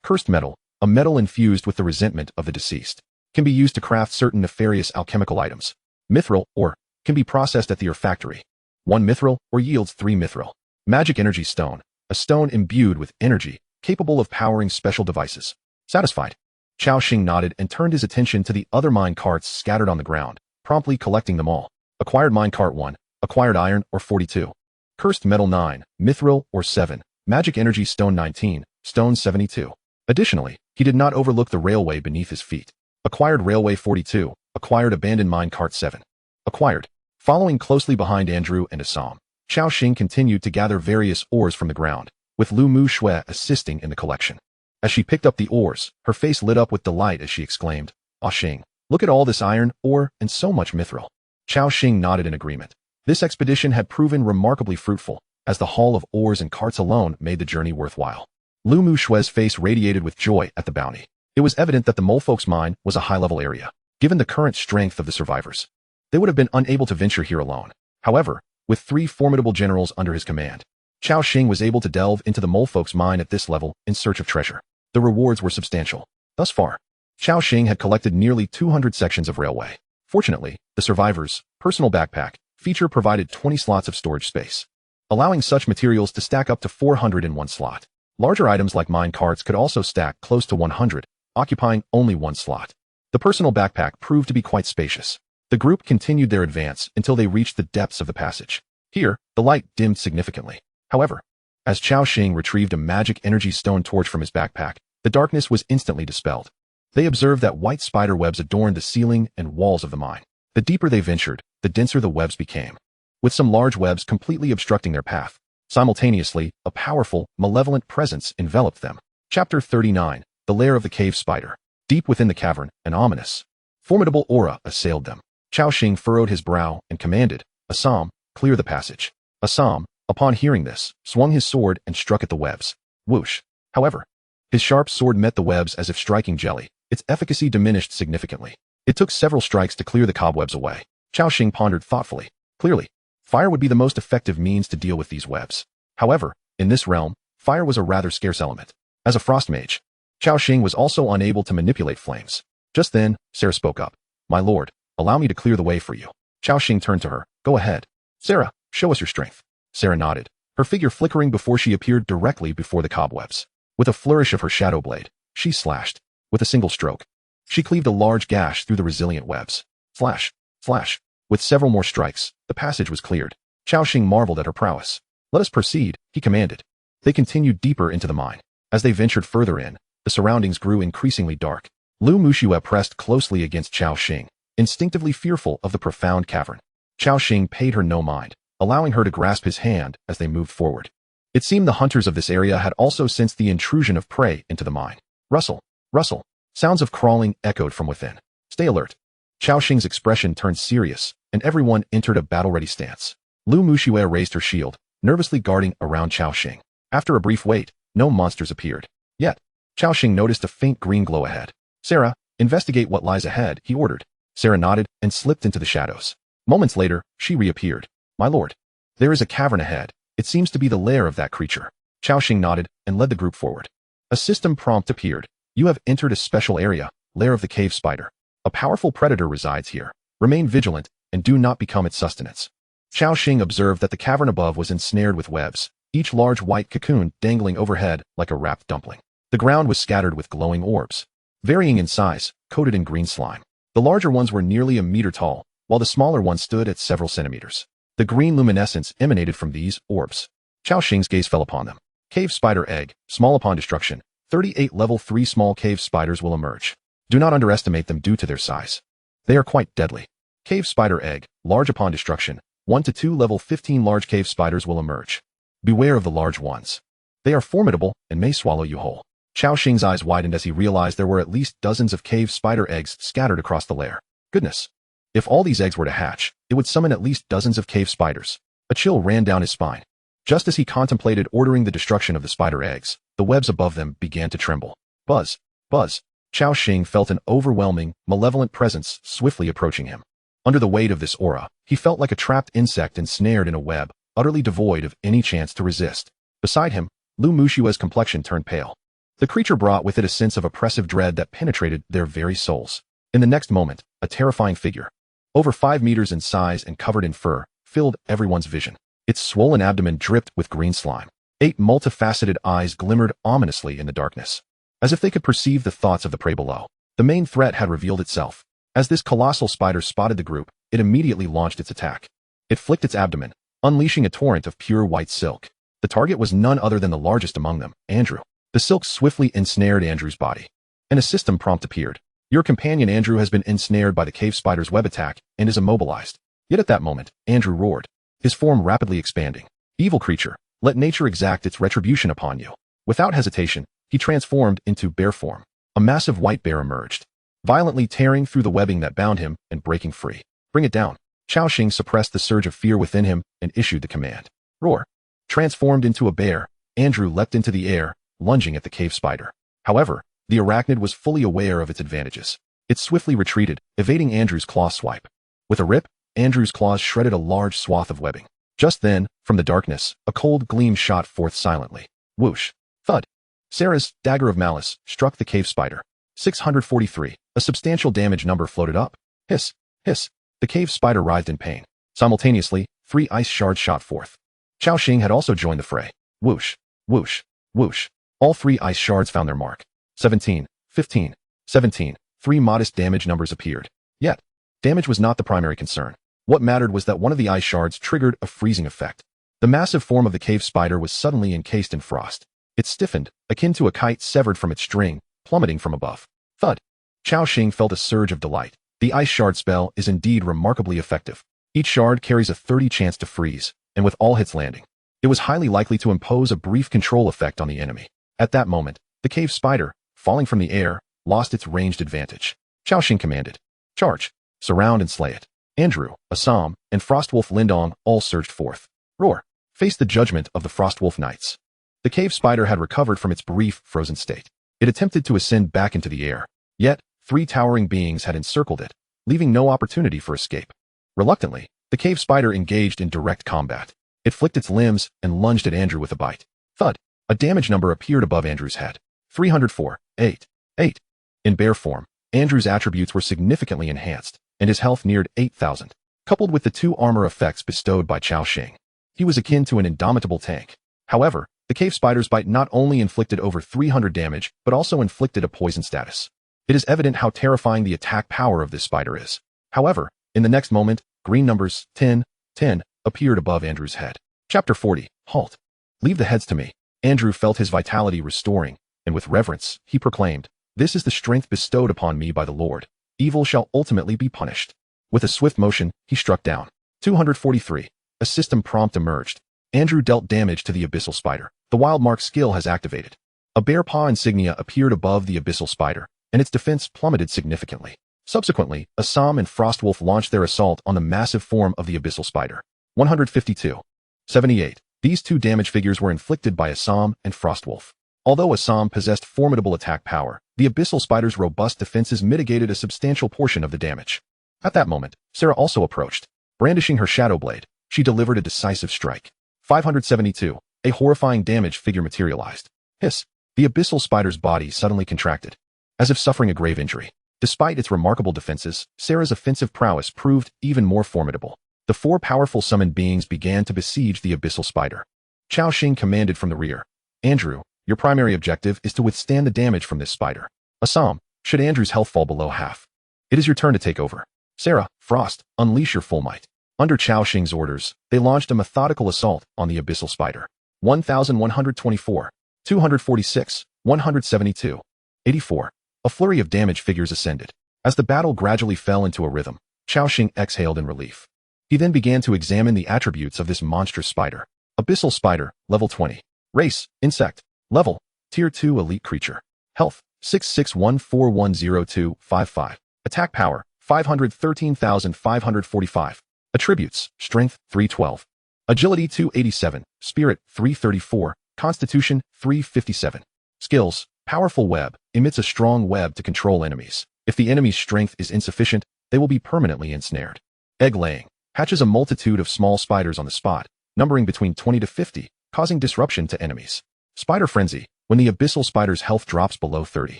Cursed metal, a metal infused with the resentment of the deceased, can be used to craft certain nefarious alchemical items. Mithril ore can be processed at the ore factory. 1 mithril ore yields 3 mithril. Magic energy stone, a stone imbued with energy, capable of powering special devices. Satisfied, Cao Xing nodded and turned his attention to the other mine carts scattered on the ground, promptly collecting them all. Acquired minecart 1, acquired iron ore 42. Cursed metal 9, mithril ore 7, magic energy stone 19, stone 72. Additionally, he did not overlook the railway beneath his feet. Acquired railway 42, acquired abandoned minecart 7. Acquired. Following closely behind Andrew and Assam, Cao Xing continued to gather various ores from the ground, with Lu Mushui assisting in the collection. As she picked up the ores, her face lit up with delight as she exclaimed, "Ah Xing, look at all this iron ore and so much mithril." Cao Xing nodded in agreement. This expedition had proven remarkably fruitful, as the haul of ores and carts alone made the journey worthwhile. Lu Mushui's face radiated with joy at the bounty. It was evident that the molefolk's mine was a high-level area. Given the current strength of the survivors, they would have been unable to venture here alone. However, with 3 formidable generals under his command, Cao Xing was able to delve into the molefolk's mine at this level in search of treasure. The rewards were substantial. Thus far, Cao Xing had collected nearly 200 sections of railway. Fortunately, the survivors' personal backpack feature provided 20 slots of storage space, allowing such materials to stack up to 400 in one slot. Larger items like mine carts could also stack close to 100, occupying only one slot. The personal backpack proved to be quite spacious. The group continued their advance until they reached the depths of the passage. Here, the light dimmed significantly. However, as Cao Xing retrieved a magic energy stone torch from his backpack, the darkness was instantly dispelled. They observed that white spider webs adorned the ceiling and walls of the mine. The deeper they ventured, the denser the webs became, with some large webs completely obstructing their path. Simultaneously, a powerful, malevolent presence enveloped them. Chapter 39, The Lair of the Cave Spider. Deep within the cavern, an ominous, formidable aura assailed them. Cao Xing furrowed his brow and commanded, "Assam, clear the passage." Assam, upon hearing this, swung his sword and struck at the webs. Whoosh. However, his sharp sword met the webs as if striking jelly. Its efficacy diminished significantly. It took several strikes to clear the cobwebs away. Cao Xing pondered thoughtfully. Clearly, fire would be the most effective means to deal with these webs. However, in this realm, fire was a rather scarce element. As a frost mage, Cao Xing was also unable to manipulate flames. Just then, Sarah spoke up. "My lord, allow me to clear the way for you." Cao Xing turned to her. "Go ahead." Sarah, show us your strength. Sarah nodded, her figure flickering before she appeared directly before the cobwebs. With a flourish of her shadow blade, she slashed. With a single stroke, she cleaved a large gash through the resilient webs. Flash, flash. With several more strikes, the passage was cleared. Cao Xing marveled at her prowess. Let us proceed, he commanded. They continued deeper into the mine. As they ventured further in, the surroundings grew increasingly dark. Lu Muxue pressed closely against Cao Xing, instinctively fearful of the profound cavern. Cao Xing paid her no mind, allowing her to grasp his hand as they moved forward. It seemed the hunters of this area had also sensed the intrusion of prey into the mine. Rustle, rustle. Sounds of crawling echoed from within. Stay alert. Cao Xing's expression turned serious, and everyone entered a battle-ready stance. Lu Muxue raised her shield, nervously guarding around Cao Xing. After a brief wait, no monsters appeared. Yet, Cao Xing noticed a faint green glow ahead. Sarah, investigate what lies ahead, he ordered. Sarah nodded and slipped into the shadows. Moments later, she reappeared. My lord, there is a cavern ahead. It seems to be the lair of that creature. Cao Xing nodded and led the group forward. A system prompt appeared. You have entered a special area, lair of the cave spider. A powerful predator resides here. Remain vigilant and do not become its sustenance. Cao Xing observed that the cavern above was ensnared with webs, each large white cocoon dangling overhead like a wrapped dumpling. The ground was scattered with glowing orbs, varying in size, coated in green slime. The larger ones were nearly a meter tall, while the smaller ones stood at several centimeters. The green luminescence emanated from these orbs. Cao Xing's gaze fell upon them. Cave spider egg, small upon destruction. 38 level 3 small cave spiders will emerge. Do not underestimate them due to their size. They are quite deadly. Cave spider egg, large upon destruction. 1 to 2 level 15 large cave spiders will emerge. Beware of the large ones. They are formidable and may swallow you whole. Cao Xing's eyes widened as he realized there were at least dozens of cave spider eggs scattered across the lair. Goodness. If all these eggs were to hatch, it would summon at least dozens of cave spiders. A chill ran down his spine. Just as he contemplated ordering the destruction of the spider eggs, the webs above them began to tremble. Buzz, buzz. Cao Xing felt an overwhelming, malevolent presence swiftly approaching him. Under the weight of this aura, he felt like a trapped insect ensnared in a web, utterly devoid of any chance to resist. Beside him, Lu Muxue's complexion turned pale. The creature brought with it a sense of oppressive dread that penetrated their very souls. In the next moment, a terrifying figure, over 5 meters in size and covered in fur, filled everyone's vision. Its swollen abdomen dripped with green slime. 8 multifaceted eyes glimmered ominously in the darkness, as if they could perceive the thoughts of the prey below. The main threat had revealed itself. As this colossal spider spotted the group, it immediately launched its attack. It flicked its abdomen, unleashing a torrent of pure white silk. The target was none other than the largest among them, Andrew. The silk swiftly ensnared Andrew's body, and a system prompt appeared. Your companion Andrew has been ensnared by the cave spider's web attack and is immobilized. Yet at that moment, Andrew roared, his form rapidly expanding. Evil creature, let nature exact its retribution upon you. Without hesitation, he transformed into bear form. A massive white bear emerged, violently tearing through the webbing that bound him and breaking free. Bring it down. Cao Xing suppressed the surge of fear within him and issued the command. Roar. Transformed into a bear, Andrew leapt into the air, lunging at the cave spider. However, the arachnid was fully aware of its advantages. It swiftly retreated, evading Andrew's claw swipe. With a rip, Andrew's claws shredded a large swath of webbing. Just then, from the darkness, a cold gleam shot forth silently. Whoosh. Thud. Sarah's dagger of malice struck the cave spider. 643. A substantial damage number floated up. Hiss. Hiss. The cave spider writhed in pain. Simultaneously, 3 ice shards shot forth. Cao Xing had also joined the fray. Whoosh. Whoosh. Whoosh. All 3 ice shards found their mark. 17, 15, 17. 3 modest damage numbers appeared. Yet, damage was not the primary concern. What mattered was that one of the ice shards triggered a freezing effect. The massive form of the cave spider was suddenly encased in frost. It stiffened, akin to a kite severed from its string, plummeting from above. Thud. Cao Xing felt a surge of delight. The ice shard spell is indeed remarkably effective. Each shard carries a 30 chance to freeze, and with all hits landing, it was highly likely to impose a brief control effect on the enemy. At that moment, the cave spider, falling from the air, lost its ranged advantage. Cao Xing commanded. Charge. Surround and slay it. Andrew, Assam, and Frostwolf Lindong all surged forth. Roar. Face the judgment of the Frostwolf Knights. The cave spider had recovered from its brief, frozen state. It attempted to ascend back into the air. Yet, 3 towering beings had encircled it, leaving no opportunity for escape. Reluctantly, the cave spider engaged in direct combat. It flicked its limbs and lunged at Andrew with a bite. Thud. A damage number appeared above Andrew's head. 304. 8. 8. In bear form, Andrew's attributes were significantly enhanced, and his health neared 8,000. coupled with the 2 armor effects bestowed by Cao Xing. He was akin to an indomitable tank. However, the cave spider's bite not only inflicted over 300 damage, but also inflicted a poison status. It is evident how terrifying the attack power of this spider is. However, in the next moment, green numbers 10, 10 appeared above Andrew's head. Chapter 40. Halt. Leave the heads to me. Andrew felt his vitality restoring, and with reverence, he proclaimed, "This is the strength bestowed upon me by the Lord. Evil shall ultimately be punished." With a swift motion, he struck down. 243. A system prompt emerged. Andrew dealt damage to the abyssal spider. The wild mark skill has activated. A bear paw insignia appeared above the abyssal spider, and its defense plummeted significantly. Subsequently, Assam and Frostwolf launched their assault on the massive form of the abyssal spider. 152. 78. These 2 damage figures were inflicted by Assam and Frostwolf. Although Assam possessed formidable attack power, the abyssal spider's robust defenses mitigated a substantial portion of the damage. At that moment, Sarah also approached. Brandishing her shadow blade, she delivered a decisive strike. 572. A horrifying damage figure materialized. Hiss. The abyssal spider's body suddenly contracted, as if suffering a grave injury. Despite its remarkable defenses, Sarah's offensive prowess proved even more formidable. The 4 powerful summoned beings began to besiege the abyssal spider. Cao Xing commanded from the rear, "Andrew, your primary objective is to withstand the damage from this spider. Assam, should Andrew's health fall below half, it is your turn to take over. Sarah, Frost, unleash your full might." Under Cao Xing's orders, they launched a methodical assault on the abyssal spider. 1124. 246. 172. 84. A flurry of damage figures ascended. As the battle gradually fell into a rhythm, Cao Xing exhaled in relief. He then began to examine the attributes of this monstrous spider. Abyssal spider, level 20. Race, insect. Level, tier 2 elite creature. Health, 6614102555. Attack power, 513,545. Attributes, strength, 312. Agility, 287. Spirit, 334. Constitution, 357. Skills, powerful web, emits a strong web to control enemies. If the enemy's strength is insufficient, they will be permanently ensnared. Egg laying, hatches a multitude of small spiders on the spot, numbering between 20 to 50, causing disruption to enemies. Spider frenzy, when the abyssal spider's health drops below 30.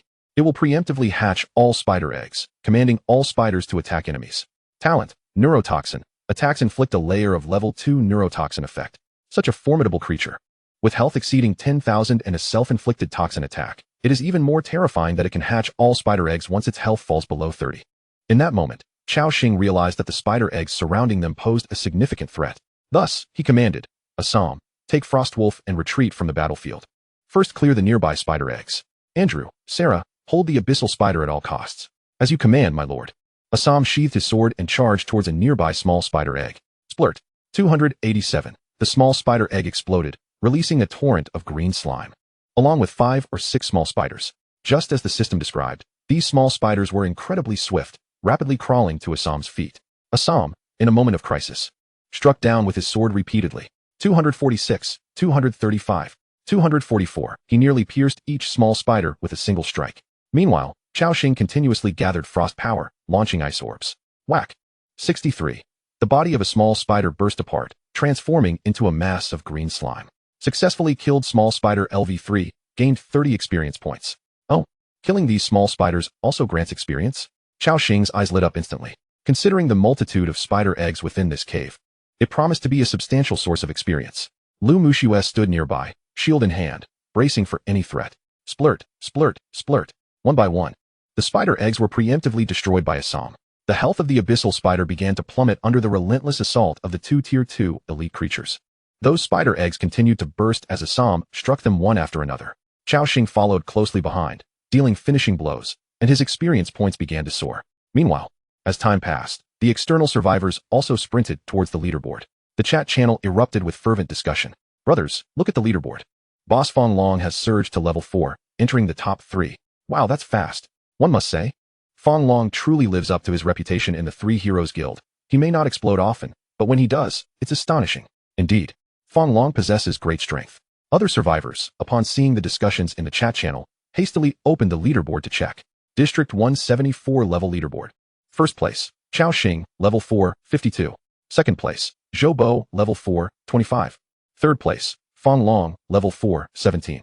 It will preemptively hatch all spider eggs, commanding all spiders to attack enemies. Talent, neurotoxin, attacks inflict a layer of level 2 neurotoxin effect. Such a formidable creature. With health exceeding 10,000 and a self-inflicted toxin attack, it is even more terrifying that it can hatch all spider eggs once its health falls below 30. In that moment, Cao Xing realized that the spider eggs surrounding them posed a significant threat. Thus, he commanded, "Assam, take Frostwolf and retreat from the battlefield. First clear the nearby spider eggs. Andrew, Sarah, hold the abyssal spider at all costs." "As you command, my lord." Assam sheathed his sword and charged towards a nearby small spider egg. Splurt. 287. The small spider egg exploded, releasing a torrent of green slime, along with 5 or 6 small spiders. Just as the system described, these small spiders were incredibly swift, rapidly crawling to Assam's feet. Assam, in a moment of crisis, struck down with his sword repeatedly. 246, 235, 244. He nearly pierced each small spider with a single strike. Meanwhile, Cao Xing continuously gathered frost power, launching ice orbs. Whack. 63. The body of a small spider burst apart, transforming into a mass of green slime. Successfully killed small spider LV3, gained 30 experience points. Oh, killing these small spiders also grants experience? Cao Xing's eyes lit up instantly. Considering the multitude of spider eggs within this cave, it promised to be a substantial source of experience. Lu Muxue stood nearby, shield in hand, bracing for any threat. Splurt, splurt, splurt. One by one, the spider eggs were preemptively destroyed by Assam. The health of the abyssal spider began to plummet under the relentless assault of the 2 tier 2 elite creatures. Those spider eggs continued to burst as Assam struck them one after another. Cao Xing followed closely behind, dealing finishing blows, and his experience points began to soar. Meanwhile, as time passed, the external survivors also sprinted towards the leaderboard. The chat channel erupted with fervent discussion. "Brothers, look at the leaderboard. Boss Fong Long has surged to level 4, entering the top 3. Wow, that's fast. One must say, Fong Long truly lives up to his reputation in the 3 Heroes Guild. He may not explode often, but when he does, it's astonishing. Indeed, Fong Long possesses great strength." Other survivors, upon seeing the discussions in the chat channel, hastily opened the leaderboard to check. District 174 level leaderboard. First place, Cao Xing, level 4, 52. Second place, Zhou Bo, level 4, 25. Third place, Fong Long, level 4, 17.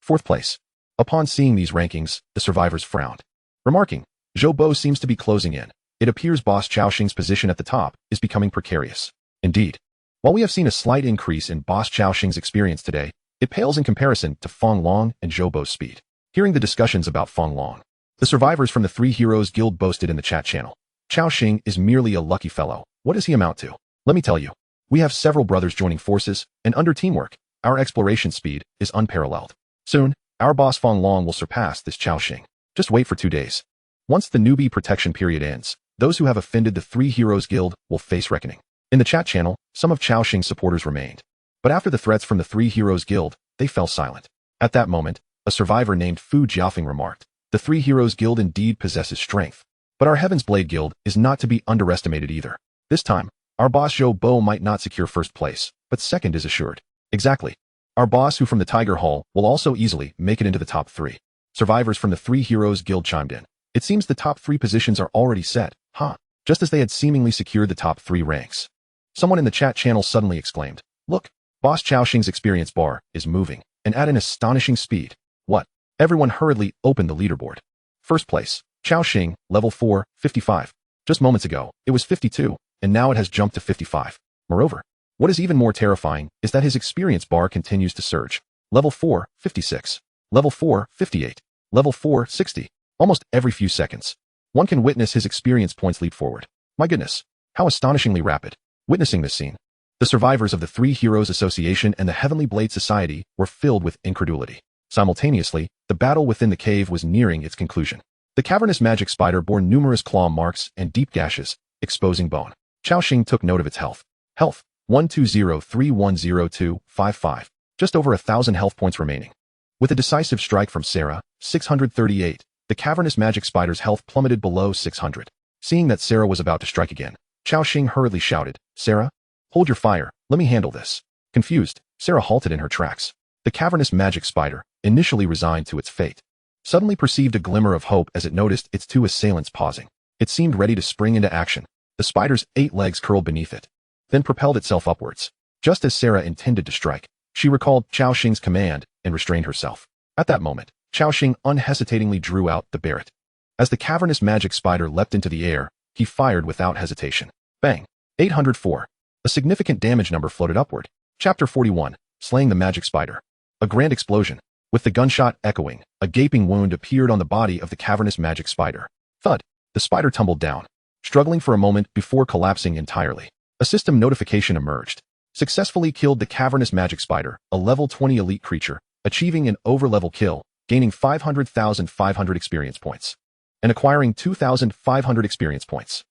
Fourth place. Upon seeing these rankings, the survivors frowned, remarking, "Zhou Bo seems to be closing in. it appears boss Cao Xing's position at the top is becoming precarious. Indeed, while we have seen a slight increase in boss Cao Xing's experience today, it pales in comparison to Feng Long and Zhou Bo's speed. Hearing the discussions about Feng Long, the survivors from the Three Heroes Guild boasted in the chat channel, Cao Xing is merely a lucky fellow. What does he amount to? Let me tell you. We have several brothers joining forces, and under teamwork, our exploration speed is unparalleled. Soon, our boss Feng Long will surpass this Cao Xing. Just wait for 2 days. Once the newbie protection period ends, those who have offended the Three Heroes Guild will face reckoning. In the chat channel, some of Cao Xing's supporters remained. But after the threats from the Three Heroes Guild, they fell silent. At that moment, a survivor named Fu Jiafeng remarked, "The Three Heroes Guild indeed possesses strength. But our Heaven's Blade Guild is not to be underestimated either. This time, our boss Zhou Bo might not secure first place, but second is assured." Exactly. Our boss who from the Tiger Hall will also easily make it into the top 3. Survivors from the Three Heroes Guild chimed in. It seems the top 3 positions are already set, huh? Just as they had seemingly secured the top 3 ranks. Someone in the chat channel suddenly exclaimed, "Look, boss Cao Xing's experience bar is moving, and at an astonishing speed." What? Everyone hurriedly opened the leaderboard. First place, Cao Xing, level 4, 55. Just moments ago, it was 52, and now it has jumped to 55. Moreover, what is even more terrifying is that his experience bar continues to surge. Level 4, 56. Level 4, 58. Level 4, 60. Almost every few seconds, one can witness his experience points leap forward. My goodness, how astonishingly rapid. Witnessing this scene, the survivors of the Three Heroes Association and the Heavenly Blade Society were filled with incredulity. Simultaneously, the battle within the cave was nearing its conclusion. The cavernous magic spider bore numerous claw marks and deep gashes, exposing bone. Cao Xing took note of its health. Health, 120310255. Just over 1,000 health points remaining. With a decisive strike from Sarah, 638, the cavernous magic spider's health plummeted below 600. Seeing that Sarah was about to strike again, Cao Xing hurriedly shouted, "Sarah, hold your fire, let me handle this." Confused, Sarah halted in her tracks. The cavernous magic spider, initially resigned to its fate, suddenly perceived a glimmer of hope as it noticed its 2 assailants pausing. It seemed ready to spring into action. The spider's 8 legs curled beneath it, then propelled itself upwards. Just as Sarah intended to strike, she recalled Cao Xing's command and restrained herself. At that moment, Cao Xing unhesitatingly drew out the Barrett. As the cavernous magic spider leapt into the air, he fired without hesitation. Bang! 804. A significant damage number floated upward. Chapter 41, Slaying the Magic Spider. A grand explosion. With the gunshot echoing, a gaping wound appeared on the body of the cavernous magic spider. Thud! The spider tumbled down, struggling for a moment before collapsing entirely. A system notification emerged. Successfully killed the cavernous magic spider, a level 20 elite creature, achieving an over-level kill, gaining 500,500 experience points, and acquiring 2,500 experience points.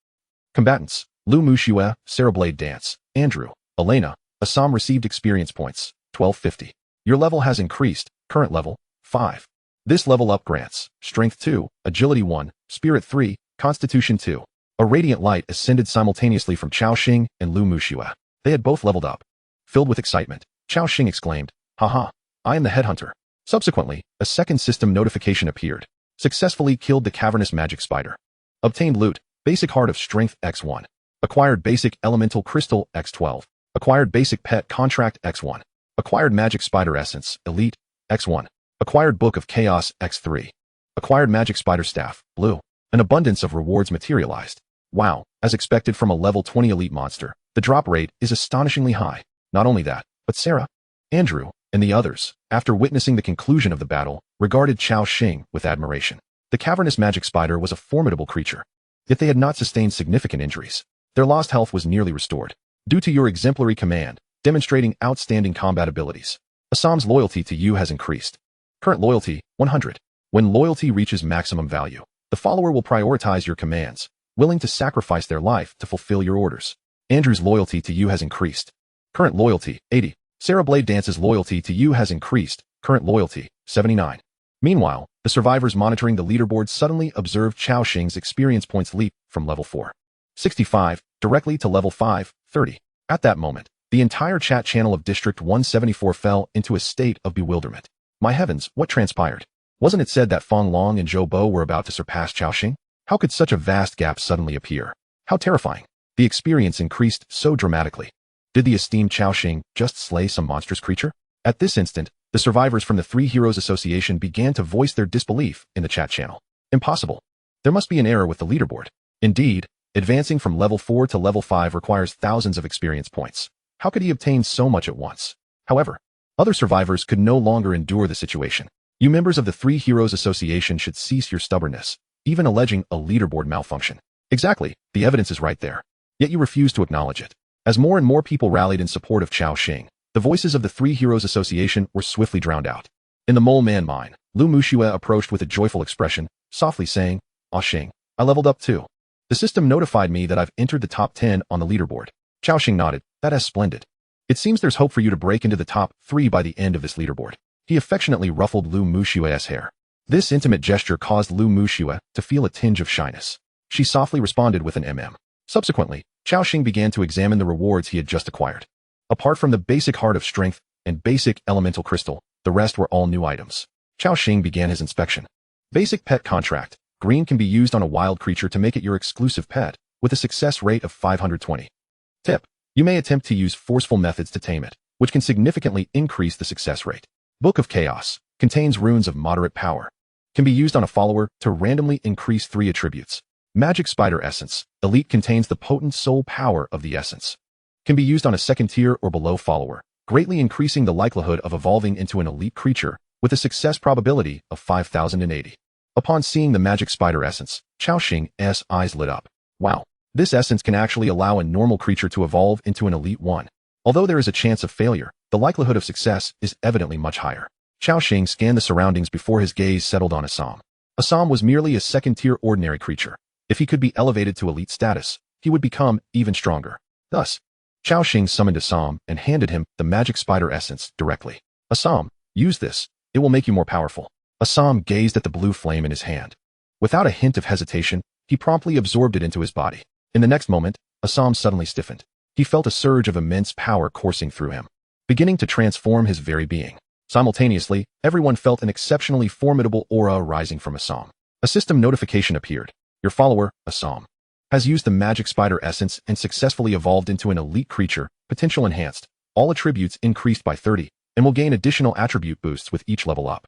Combatants, Lu Muxue, Sarah Blade Dance, Andrew, Elena, Assam received experience points, 1250. Your level has increased, current level, 5. This level up grants, Strength 2, Agility 1, Spirit 3, Constitution 2. A radiant light ascended simultaneously from Cao Xing and Lu Muxue. They had both leveled up. Filled with excitement, Cao Xing exclaimed, "Haha, I am the headhunter." Subsequently, a second system notification appeared. Successfully killed the cavernous magic spider. Obtained loot, Basic Heart of Strength X1. Acquired Basic Elemental Crystal X12. Acquired Basic Pet Contract X1. Acquired Magic Spider Essence Elite X1. Acquired Book of Chaos X3. Acquired Magic Spider Staff Blue. An abundance of rewards materialized. Wow, as expected from a level 20 elite monster, the drop rate is astonishingly high. Not only that, but Sarah, Andrew, and the others, after witnessing the conclusion of the battle, regarded Cao Xing with admiration. The cavernous magic spider was a formidable creature. Yet they had not sustained significant injuries. Their lost health was nearly restored, due to your exemplary command, demonstrating outstanding combat abilities. Assam's loyalty to you has increased. Current loyalty, 100. When loyalty reaches maximum value, the follower will prioritize your commands, willing to sacrifice their life to fulfill your orders. Andrew's loyalty to you has increased. Current loyalty, 80. Sarah Blade Dance's loyalty to you has increased, current loyalty, 79. Meanwhile, the survivors monitoring the leaderboard suddenly observed Cao Xing's experience points leap from level 4, 65, directly to level 5, 30. At that moment, the entire chat channel of District 174 fell into a state of bewilderment. My heavens, what transpired? Wasn't it said that Feng Long and Zhou Bo were about to surpass Cao Xing? How could such a vast gap suddenly appear? How terrifying. The experience increased so dramatically. Did the esteemed Cao Xing just slay some monstrous creature? At this instant, the survivors from the Three Heroes Association began to voice their disbelief in the chat channel. Impossible. There must be an error with the leaderboard. Indeed, Advancing from level 4 to level 5 requires thousands of experience points. How could he obtain so much at once? However, other survivors could no longer endure the situation. You members of the Three Heroes Association should cease your stubbornness, even alleging a leaderboard malfunction. Exactly, the evidence is right there. Yet you refuse to acknowledge it. As more and more people rallied in support of Cao Xing, the voices of the Three Heroes Association were swiftly drowned out. In the Mole Man mine, Lu Muxue approached with a joyful expression, softly saying, "Ah Xing, I leveled up too. The system notified me that I've entered the top 10 on the leaderboard." Cao Xing nodded. "That is splendid. It seems there's hope for you to break into the top 3 by the end of this leaderboard." He affectionately ruffled Lu Muxue's hair. This intimate gesture caused Lu Muxue to feel a tinge of shyness. She softly responded with an Subsequently, Cao Xing began to examine the rewards he had just acquired. Apart from the basic Heart of Strength and basic Elemental Crystal, the rest were all new items. Cao Xing began his inspection. Basic Pet Contract. Green can be used on a wild creature to make it your exclusive pet, with a success rate of 520. Tip: you may attempt to use forceful methods to tame it, which can significantly increase the success rate. Book of Chaos. Contains runes of moderate power. Can be used on a follower to randomly increase 3 attributes. Magic Spider Essence. Elite contains the potent soul power of the essence. Can be used on a second tier or below follower, greatly increasing the likelihood of evolving into an elite creature, with a success probability of 5080. Upon seeing the Magic Spider Essence, Cao Xing's eyes lit up. Wow, this essence can actually allow a normal creature to evolve into an elite one. Although there is a chance of failure, the likelihood of success is evidently much higher. Cao Xing scanned the surroundings before his gaze settled on Assam. Assam was merely a second-tier ordinary creature. If he could be elevated to elite status, he would become even stronger. Thus, Cao Xing summoned Assam and handed him the Magic Spider Essence directly. "Assam, use this. It will make you more powerful." Assam gazed at the blue flame in his hand. Without a hint of hesitation, he promptly absorbed it into his body. In the next moment, Assam suddenly stiffened. He felt a surge of immense power coursing through him, beginning to transform his very being. Simultaneously, everyone felt an exceptionally formidable aura rising from Assam. A system notification appeared. Your follower, Assam, has used the Magic Spider Essence and successfully evolved into an elite creature, potential enhanced, all attributes increased by 30, and will gain additional attribute boosts with each level up.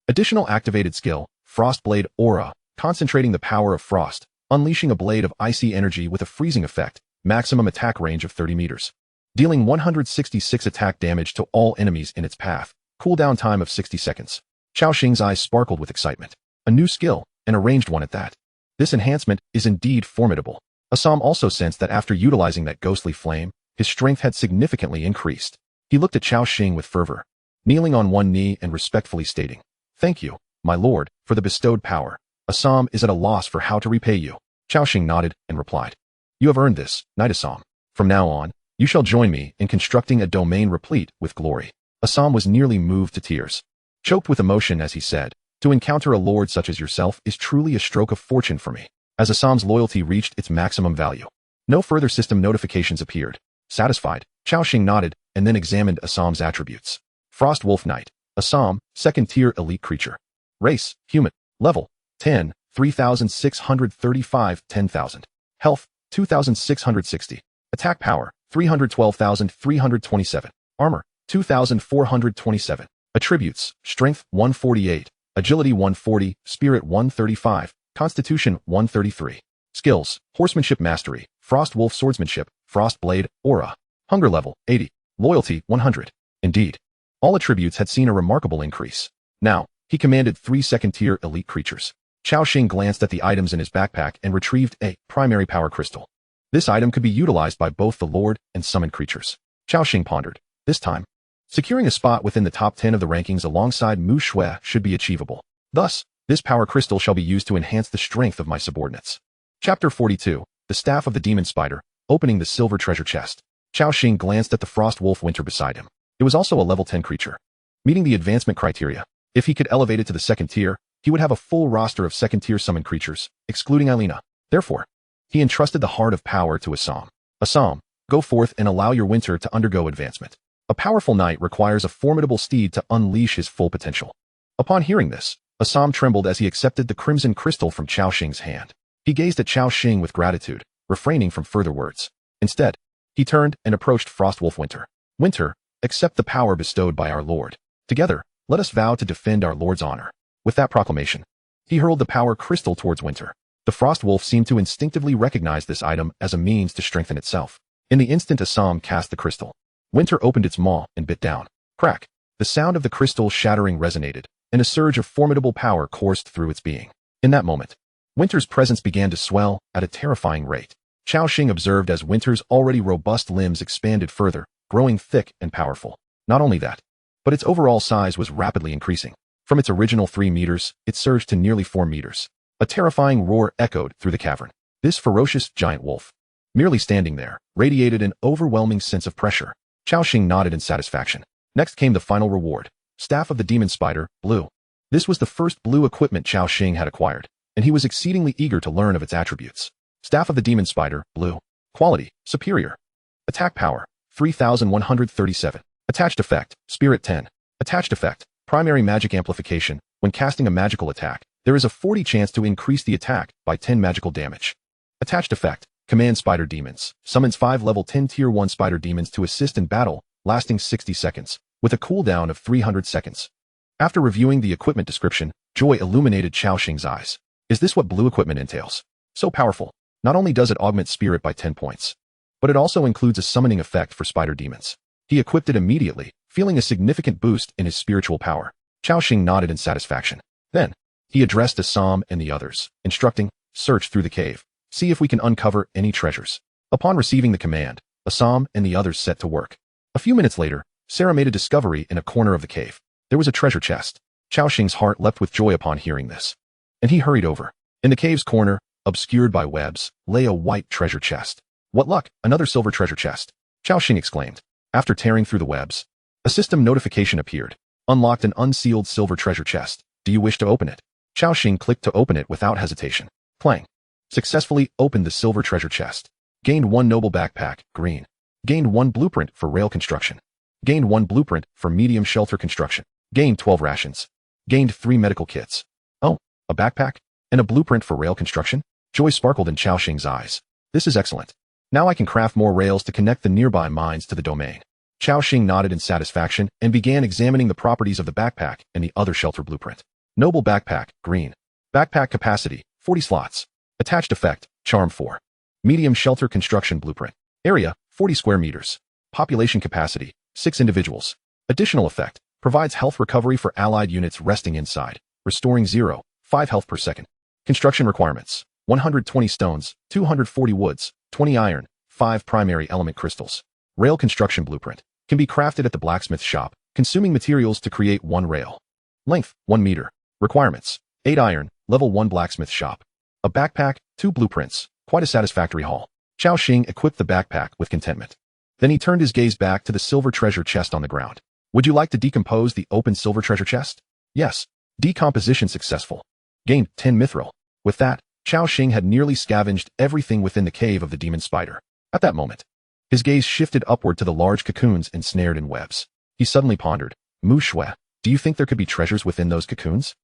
Additional activated skill, Frost Blade Aura, concentrating the power of frost, unleashing a blade of icy energy with a freezing effect, maximum attack range of 30 meters. Dealing 166 attack damage to all enemies in its path, cooldown time of 60 seconds. Cao Xing's eyes sparkled with excitement. A new skill, and a ranged one at that. This enhancement is indeed formidable. Assam also sensed that after utilizing that ghostly flame, his strength had significantly increased. He looked at Cao Xing with fervor, kneeling on one knee and respectfully stating, "Thank you, my lord, for the bestowed power. Assam is at a loss for how to repay you." Cao Xing nodded and replied, "You have earned this, Knight Assam. From now on, you shall join me in constructing a domain replete with glory." Assam was nearly moved to tears. Choked with emotion as he said, "To encounter a lord such as yourself is truly a stroke of fortune for me." As Assam's loyalty reached its maximum value, no further system notifications appeared. Satisfied, Cao Xing nodded and then examined Assam's attributes. Frost Wolf Knight, Assam, second-tier elite creature. Race, human. Level, 10, 3635, 10,000. Health, 2660. Attack power, 312,327. Armor, 2,427. Attributes, Strength, 148. Agility, 140. Spirit, 135. Constitution, 133. Skills, Horsemanship Mastery, Frost Wolf Swordsmanship, Frost Blade, Aura. Hunger level, 80. Loyalty, 100. Indeed, all attributes had seen a remarkable increase. Now, he commanded 3 second-tier elite creatures. Cao Xing glanced at the items in his backpack and retrieved a primary power crystal. This item could be utilized by both the Lord and summoned creatures. Cao Xing pondered. This time, securing a spot within the top 10 of the rankings alongside Mu Shui should be achievable. Thus, this power crystal shall be used to enhance the strength of my subordinates. Chapter 42, The Staff of the Demon Spider, Opening the Silver Treasure Chest. Cao Xing glanced at the Frost Wolf Winter beside him. It was also a level 10 creature, meeting the advancement criteria. If he could elevate it to the second tier, he would have a full roster of second-tier summoned creatures, excluding Alina. Therefore, he entrusted the Heart of Power to Assam. Assam, go forth and allow your winter to undergo advancement. A powerful knight requires a formidable steed to unleash his full potential. Upon hearing this, Assam trembled as he accepted the crimson crystal from Cao Xing's hand. He gazed at Cao Xing with gratitude, refraining from further words. Instead, he turned and approached Frostwolf Winter. "Winter, accept the power bestowed by our Lord. Together, let us vow to defend our Lord's honor." With that proclamation, he hurled the power crystal towards Winter. The frost wolf seemed to instinctively recognize this item as a means to strengthen itself. In the instant Assam cast the crystal, Winter opened its maw and bit down. Crack! The sound of the crystal shattering resonated, and a surge of formidable power coursed through its being. In that moment, Winter's presence began to swell at a terrifying rate. Cao Xing observed as Winter's already robust limbs expanded further, growing thick and powerful. Not only that, but its overall size was rapidly increasing. From its original 3 meters, it surged to nearly 4 meters. A terrifying roar echoed through the cavern. This ferocious giant wolf, merely standing there, radiated an overwhelming sense of pressure. Cao Xing nodded in satisfaction. Next came the final reward. Staff of the Demon Spider, Blue. This was the first blue equipment Cao Xing had acquired, and he was exceedingly eager to learn of its attributes. Staff of the Demon Spider, Blue. Quality, Superior. Attack Power, 3137. Attached Effect, Spirit 10. Attached Effect, Primary Magic Amplification. When casting a magical attack, there is a 40 chance to increase the attack by 10 magical damage. Attached Effect, Command Spider Demons. Summons 5 level 10 tier 1 spider demons to assist in battle, lasting 60 seconds, with a cooldown of 300 seconds. After reviewing the equipment description, joy illuminated Cao Xing's eyes. Is this what blue equipment entails? So powerful. Not only does it augment spirit by 10 points, but it also includes a summoning effect for spider demons. He equipped it immediately, feeling a significant boost in his spiritual power. Cao Xing nodded in satisfaction. Then, he addressed Assam and the others, instructing, search through the cave. See if we can uncover any treasures. Upon receiving the command, Assam and the others set to work. A few minutes later, Sarah made a discovery in a corner of the cave. There was a treasure chest. Cao Xing's heart leapt with joy upon hearing this, and he hurried over. In the cave's corner, obscured by webs, lay a white treasure chest. What luck, another silver treasure chest! Cao Xing exclaimed. After tearing through the webs, a system notification appeared. Unlocked an unsealed silver treasure chest. Do you wish to open it? Cao Xing clicked to open it without hesitation. Clang. Successfully opened the silver treasure chest. Gained 1 noble backpack, green. Gained 1 blueprint for rail construction. Gained 1 blueprint for medium shelter construction. Gained 12 rations. Gained 3 medical kits. Oh, a backpack? And a blueprint for rail construction? Joy sparkled in Cao Xing's eyes. This is excellent. Now I can craft more rails to connect the nearby mines to the domain. Cao Xing nodded in satisfaction and began examining the properties of the backpack and the other shelter blueprint. Noble backpack, green. Backpack capacity, 40 slots. Attached effect, charm 4. Medium shelter construction blueprint. Area, 40 square meters. Population capacity, 6 individuals. Additional effect, provides health recovery for allied units resting inside, restoring 0.5 health per second. Construction requirements, 120 stones, 240 woods, 20 iron, 5 primary element crystals. Rail construction blueprint, can be crafted at the blacksmith shop, consuming materials to create 1 rail. Length, 1 meter. Requirements, 8 iron, level 1 blacksmith shop. A backpack, 2 blueprints, quite a satisfactory haul. Cao Xing equipped the backpack with contentment. Then he turned his gaze back to the silver treasure chest on the ground. Would you like to decompose the open silver treasure chest? Yes. Decomposition successful. Gained 10 mithril. With that, Cao Xing had nearly scavenged everything within the cave of the demon spider. At that moment, his gaze shifted upward to the large cocoons ensnared in webs. He suddenly pondered, Mu Shui, do you think there could be treasures within those cocoons?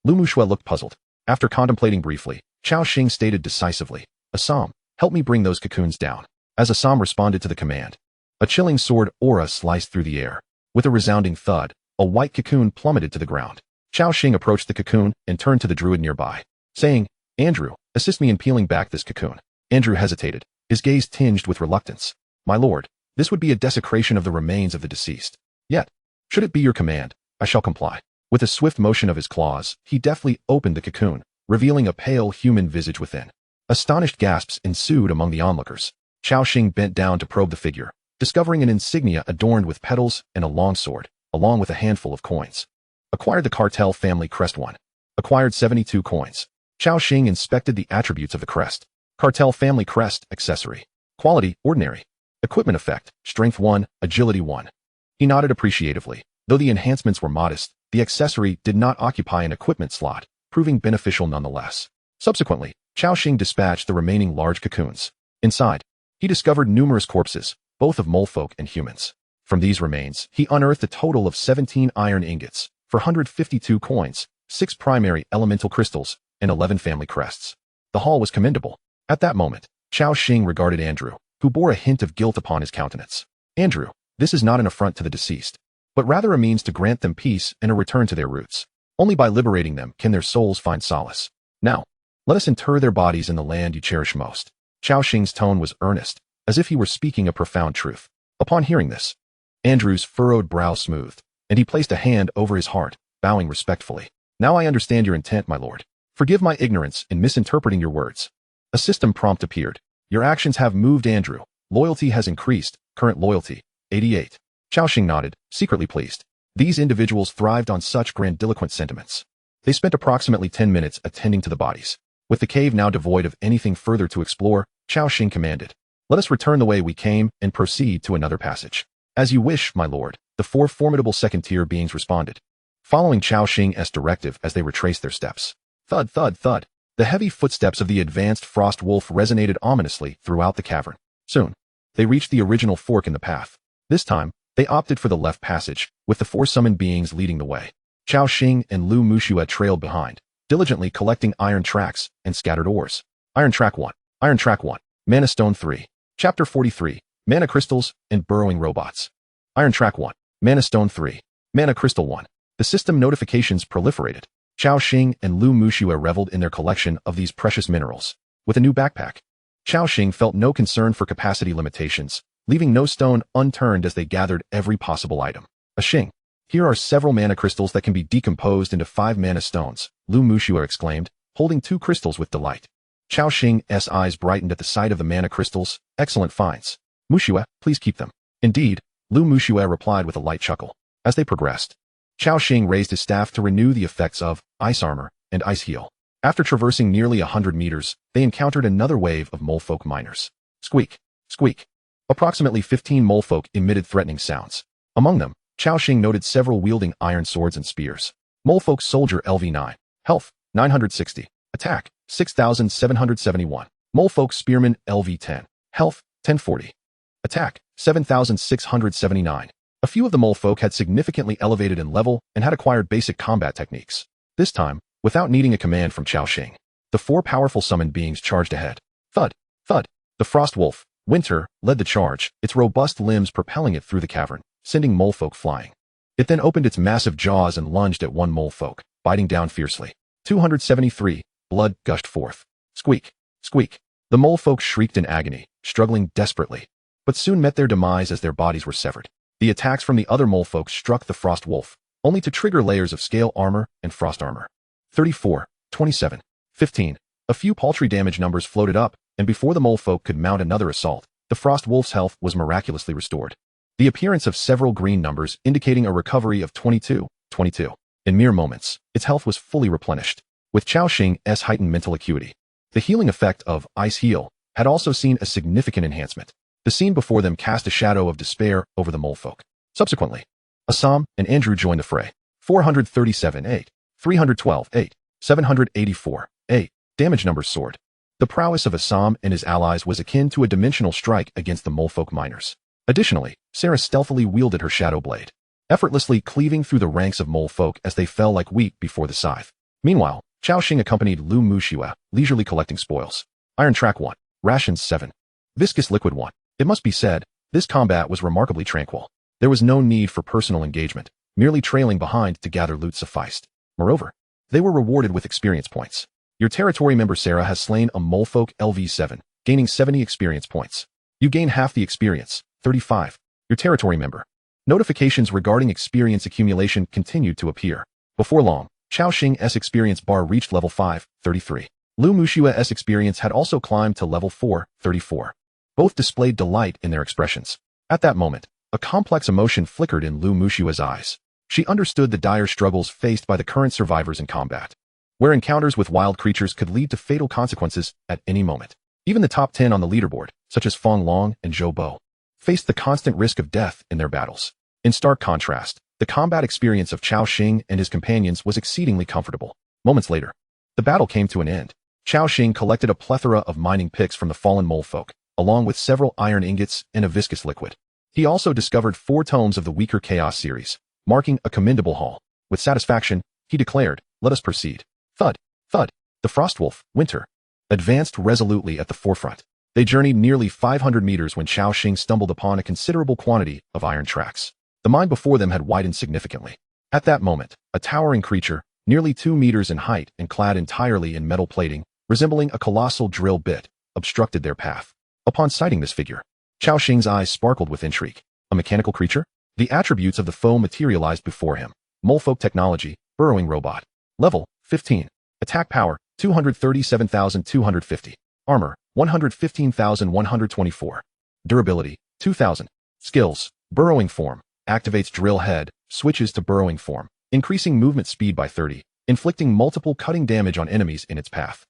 Lu Mu Shui looked puzzled. After contemplating briefly, Cao Xing stated decisively, Assam, help me bring those cocoons down. As Assam responded to the command, a chilling sword aura sliced through the air. With a resounding thud, a white cocoon plummeted to the ground. Cao Xing approached the cocoon and turned to the druid nearby, saying, Andrew, assist me in peeling back this cocoon. Andrew hesitated, his gaze tinged with reluctance. My lord, this would be a desecration of the remains of the deceased. Yet, should it be your command, I shall comply. With a swift motion of his claws, he deftly opened the cocoon, revealing a pale human visage within. Astonished gasps ensued among the onlookers. Cao Xing bent down to probe the figure, discovering an insignia adorned with petals and a long sword, along with a handful of coins. Acquired the cartel family crest 1. Acquired 72 coins. Cao Xing inspected the attributes of the crest. Cartel family crest accessory. Quality, ordinary. Equipment effect, strength 1, agility 1. He nodded appreciatively. Though the enhancements were modest, the accessory did not occupy an equipment slot, proving beneficial nonetheless. Subsequently, Cao Xing dispatched the remaining large cocoons. Inside, he discovered numerous corpses, both of molefolk and humans. From these remains, he unearthed a total of 17 iron ingots, for 152 coins, 6 primary elemental crystals, and 11 family crests. The haul was commendable. At that moment, Cao Xing regarded Andrew, who bore a hint of guilt upon his countenance. Andrew, this is not an affront to the deceased, but rather a means to grant them peace and a return to their roots. Only by liberating them can their souls find solace. Now, Let us inter their bodies in the land you cherish most. Cao Xing's tone was earnest, as if he were speaking a profound truth. Upon hearing this, Andrew's furrowed brow smoothed, and he placed a hand over his heart, bowing respectfully. Now I understand your intent, my lord. Forgive my ignorance in misinterpreting your words. A system prompt appeared. Your actions have moved Andrew. Loyalty has increased. Current loyalty, 88. Cao Xing nodded, secretly pleased. These individuals thrived on such grandiloquent sentiments. They spent approximately 10 minutes attending to the bodies. With the cave now devoid of anything further to explore, Cao Xing commanded, "Let us return the way we came and proceed to another passage." "As you wish, my lord," the four formidable second-tier beings responded, following Cao Xing's directive as they retraced their steps. Thud, thud, thud. The heavy footsteps of the advanced frost wolf resonated ominously throughout the cavern. Soon, they reached the original fork in the path. This time, they opted for the left passage, with the four summoned beings leading the way. Cao Xing and Lu Muxue trailed behind, diligently collecting iron tracks and scattered ores. Iron Track 1. Iron Track 1. Mana Stone 3. Chapter 43. Mana Crystals and Burrowing Robots. Iron Track 1. Mana Stone 3. Mana Crystal 1. The system notifications proliferated. Cao Xing and Lu Muxue reveled in their collection of these precious minerals. With a new backpack, Cao Xing felt no concern for capacity limitations, leaving no stone unturned as they gathered every possible item. "A Xing, here are several mana crystals that can be decomposed into 5 mana stones," Lu Muxue exclaimed, holding 2 crystals with delight. Cao Xing's eyes brightened at the sight of the mana crystals. "Excellent finds. Muxue, please keep them." "Indeed," Lu Muxue replied with a light chuckle. As they progressed, Cao Xing raised his staff to renew the effects of Ice Armor and Ice Heal. After traversing nearly 100 meters, they encountered another wave of molefolk miners. Squeak, squeak. Approximately 15 molefolk emitted threatening sounds. Among them, Cao Xing noted several wielding iron swords and spears. Molefolk Soldier LV9. Health, 960. Attack, 6,771. Molefolk Spearman LV10. Health, 1040. Attack, 7,679. A few of the molefolk had significantly elevated in level and had acquired basic combat techniques. This time, without needing a command from Cao Xing, the 4 powerful summoned beings charged ahead. Thud, thud. The frost wolf, Winter, led the charge, its robust limbs propelling it through the cavern, sending molefolk flying. It then opened its massive jaws and lunged at one molefolk, biting down fiercely. 273. Blood gushed forth. Squeak, squeak. The molefolk shrieked in agony, struggling desperately, but soon met their demise as their bodies were severed. The attacks from the other molefolk struck the frost wolf, only to trigger layers of scale armor and frost armor. 34, 27, 15. A few paltry damage numbers floated up, and before the molefolk could mount another assault, the frost wolf's health was miraculously restored. The appearance of several green numbers indicating a recovery of 22, 22. In mere moments, its health was fully replenished. With Cao Xing's heightened mental acuity, the healing effect of Ice Heal had also seen a significant enhancement. The scene before them cast a shadow of despair over the molefolk. Subsequently, Assam and Andrew joined the fray. 437, 8. 312, 8. 784, 8. Damage numbers soared. The prowess of Assam and his allies was akin to a dimensional strike against the molefolk miners. Additionally, Sarah stealthily wielded her shadow blade, effortlessly cleaving through the ranks of molefolk as they fell like wheat before the scythe. Meanwhile, Cao Xing accompanied Lu Muxue, leisurely collecting spoils. Iron Track 1. Rations 7. Viscous Liquid 1. It must be said, this combat was remarkably tranquil. There was no need for personal engagement, merely trailing behind to gather loot sufficed. Moreover, they were rewarded with experience points. Your territory member Sarah has slain a molefolk LV7, gaining 70 experience points. You gain half the experience, 35. Your territory member. Notifications regarding experience accumulation continued to appear. Before long, Cao Xing's experience bar reached level 5, 33. Lu Muxue's experience had also climbed to level 4, 34. Both displayed delight in their expressions. At that moment, a complex emotion flickered in Lu Muxue's eyes. She understood the dire struggles faced by the current survivors in combat, where encounters with wild creatures could lead to fatal consequences at any moment. Even the top 10 on the leaderboard, such as Fong Long and Zhou Bo, faced the constant risk of death in their battles. In stark contrast, the combat experience of Cao Xing and his companions was exceedingly comfortable. Moments later, the battle came to an end. Cao Xing collected a plethora of mining picks from the fallen molefolk, along with several iron ingots and a viscous liquid. He also discovered 4 tomes of the weaker Chaos series, marking a commendable haul. With satisfaction, he declared, "Let us proceed." Thud, thud. The Frostwolf, Winter, advanced resolutely at the forefront. They journeyed nearly 500 meters when Cao Xing stumbled upon a considerable quantity of iron tracks. The mine before them had widened significantly. At that moment, a towering creature, nearly 2 meters in height and clad entirely in metal plating, resembling a colossal drill bit, obstructed their path. Upon sighting this figure, Cao Xing's eyes sparkled with intrigue. A mechanical creature? The attributes of the foe materialized before him. Manhwaedit technology, burrowing robot. Level, 15. Attack power, 237,250. Armor, 115,124. Durability, 2,000. Skills, burrowing form. Activates drill head, switches to burrowing form, increasing movement speed by 30, inflicting multiple cutting damage on enemies in its path.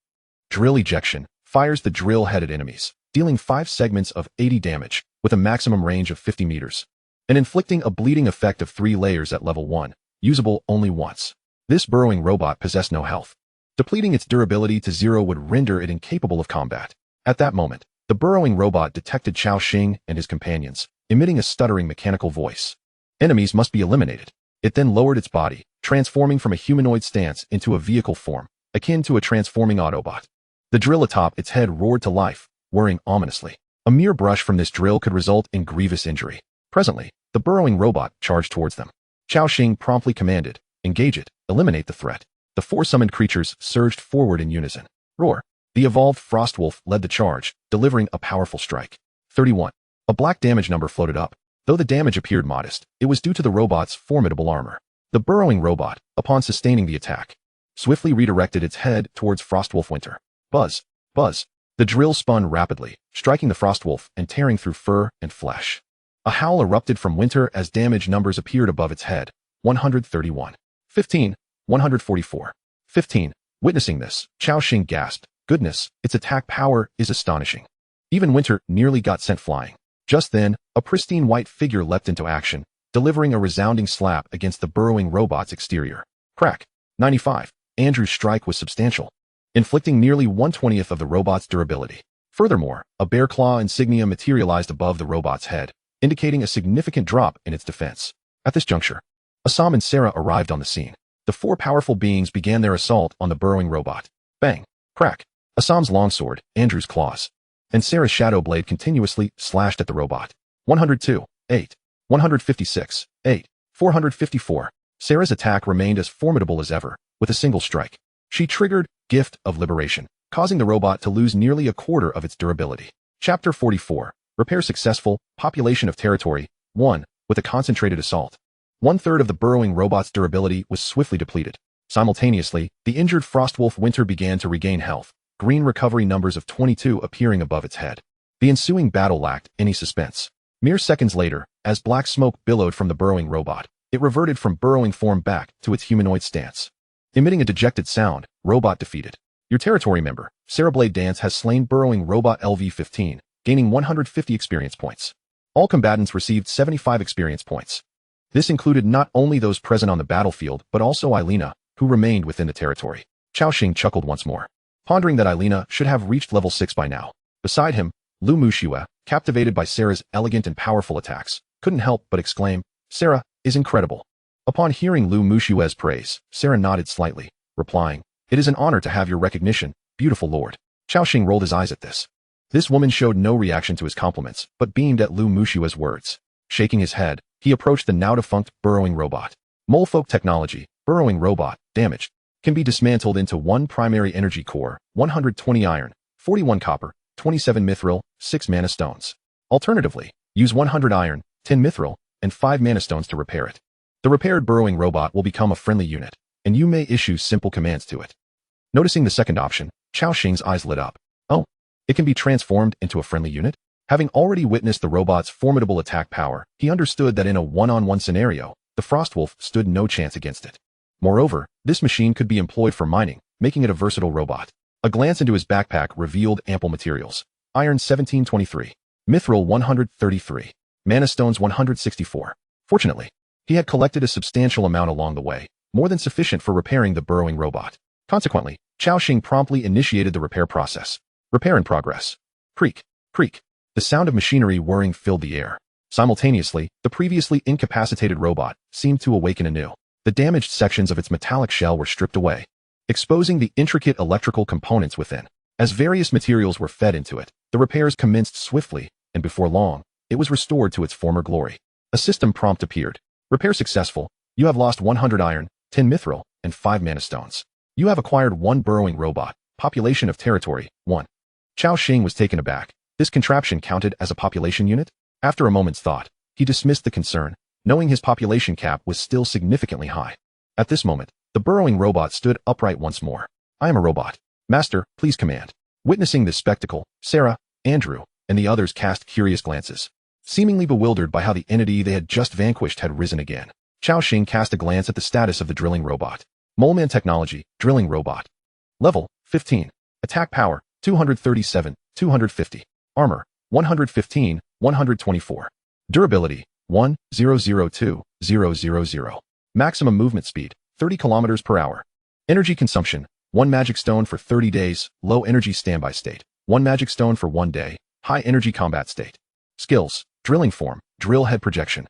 Drill ejection, fires the drill head at enemies, dealing 5 segments of 80 damage, with a maximum range of 50 meters. And inflicting a bleeding effect of 3 layers at level 1, usable only once. This burrowing robot possessed no health. Depleting its durability to 0 would render it incapable of combat. At that moment, the burrowing robot detected Cao Xing and his companions, emitting a stuttering mechanical voice. Enemies must be eliminated. It then lowered its body, transforming from a humanoid stance into a vehicle form, akin to a transforming Autobot. The drill atop its head roared to life, whirring ominously. A mere brush from this drill could result in grievous injury. Presently, the burrowing robot charged towards them. Cao Xing promptly commanded, engage it, eliminate the threat. The 4 summoned creatures surged forward in unison. Roar! The evolved Frostwolf led the charge, delivering a powerful strike. 31. A black damage number floated up. Though the damage appeared modest, it was due to the robot's formidable armor. The burrowing robot, upon sustaining the attack, swiftly redirected its head towards Frostwolf Winter. Buzz! Buzz! The drill spun rapidly, striking the Frostwolf and tearing through fur and flesh. A howl erupted from Winter as damage numbers appeared above its head. 131. 15. 144. 15. Witnessing this, Cao Xing gasped. Goodness, its attack power is astonishing. Even Winter nearly got sent flying. Just then, a pristine white figure leapt into action, delivering a resounding slap against the burrowing robot's exterior. Crack. 95. Andrew's strike was substantial, inflicting nearly 1/20th of the robot's durability. Furthermore, a bear claw insignia materialized above the robot's head, indicating a significant drop in its defense. At this juncture, Assam and Sarah arrived on the scene. The 4 powerful beings began their assault on the burrowing robot. Bang! Crack! Assam's longsword, Andrew's claws, and Sarah's shadow blade continuously slashed at the robot. 102. 8. 156. 8. 454. Sarah's attack remained as formidable as ever, with a single strike. She triggered Gift of Liberation, causing the robot to lose nearly a quarter of its durability. Chapter 44. Repair successful, population of territory, 1, with a concentrated assault. 1/3 of the burrowing robot's durability was swiftly depleted. Simultaneously, the injured Frostwolf Winter began to regain health, green recovery numbers of 22 appearing above its head. The ensuing battle lacked any suspense. Mere seconds later, as black smoke billowed from the burrowing robot, it reverted from burrowing form back to its humanoid stance. Emitting a dejected sound, robot defeated. Your territory member, Sarah Blade Dance, has slain burrowing robot LV-15, gaining 150 experience points. All combatants received 75 experience points. This included not only those present on the battlefield, but also Eilina, who remained within the territory. Cao Xing chuckled once more, pondering that Eilina should have reached level 6 by now. Beside him, Lu Muxue, captivated by Sarah's elegant and powerful attacks, couldn't help but exclaim, "Sarah is incredible." Upon hearing Lu Muxue's praise, Sarah nodded slightly, replying, "It is an honor to have your recognition, beautiful lord." Cao Xing rolled his eyes at this. This woman showed no reaction to his compliments, but beamed at Lu Muxue's words. Shaking his head, he approached the now-defunct burrowing robot. Manhwaedit technology, burrowing robot, damaged. Can be dismantled into 1 primary energy core, 120 iron, 41 copper, 27 mithril, 6 mana stones. Alternatively, use 100 iron, 10 mithril, and 5 mana stones to repair it. The repaired burrowing robot will become a friendly unit, and you may issue simple commands to it. Noticing the second option, Cao Xing's eyes lit up. Oh, it can be transformed into a friendly unit? Having already witnessed the robot's formidable attack power, he understood that in a one-on-one scenario, the Frostwolf stood no chance against it. Moreover, this machine could be employed for mining, making it a versatile robot. A glance into his backpack revealed ample materials. Iron 1723. Mithril 133. Mana stones 164. Fortunately, he had collected a substantial amount along the way, more than sufficient for repairing the burrowing robot. Consequently, Cao Xing promptly initiated the repair process. Repair in progress. Creak, creak. The sound of machinery whirring filled the air. Simultaneously, the previously incapacitated robot seemed to awaken anew. The damaged sections of its metallic shell were stripped away, exposing the intricate electrical components within. As various materials were fed into it, the repairs commenced swiftly, and before long, it was restored to its former glory. A system prompt appeared. Repair successful. You have lost 100 iron, 10 mithril, and 5 mana stones. You have acquired 1 burrowing robot, Population of territory, 1. Cao Xing was taken aback. This contraption counted as a population unit? After a moment's thought, he dismissed the concern, knowing his population cap was still significantly high. At this moment, the burrowing robot stood upright once more. I am a robot. Master, please command. Witnessing this spectacle, Sarah, Andrew, and the others cast curious glances, seemingly bewildered by how the entity they had just vanquished had risen again. Cao Xing cast a glance at the status of the drilling robot. Moleman technology, drilling robot. Level, 15. Attack power, 237, 250. Armor, 115, 124. Durability, 1,002,000. Maximum movement speed, 30 kilometers per hour. Energy consumption, 1 magic stone for 30 days, low energy standby state. 1 magic stone for 1 day, high energy combat state. Skills, drilling form, drill head projection.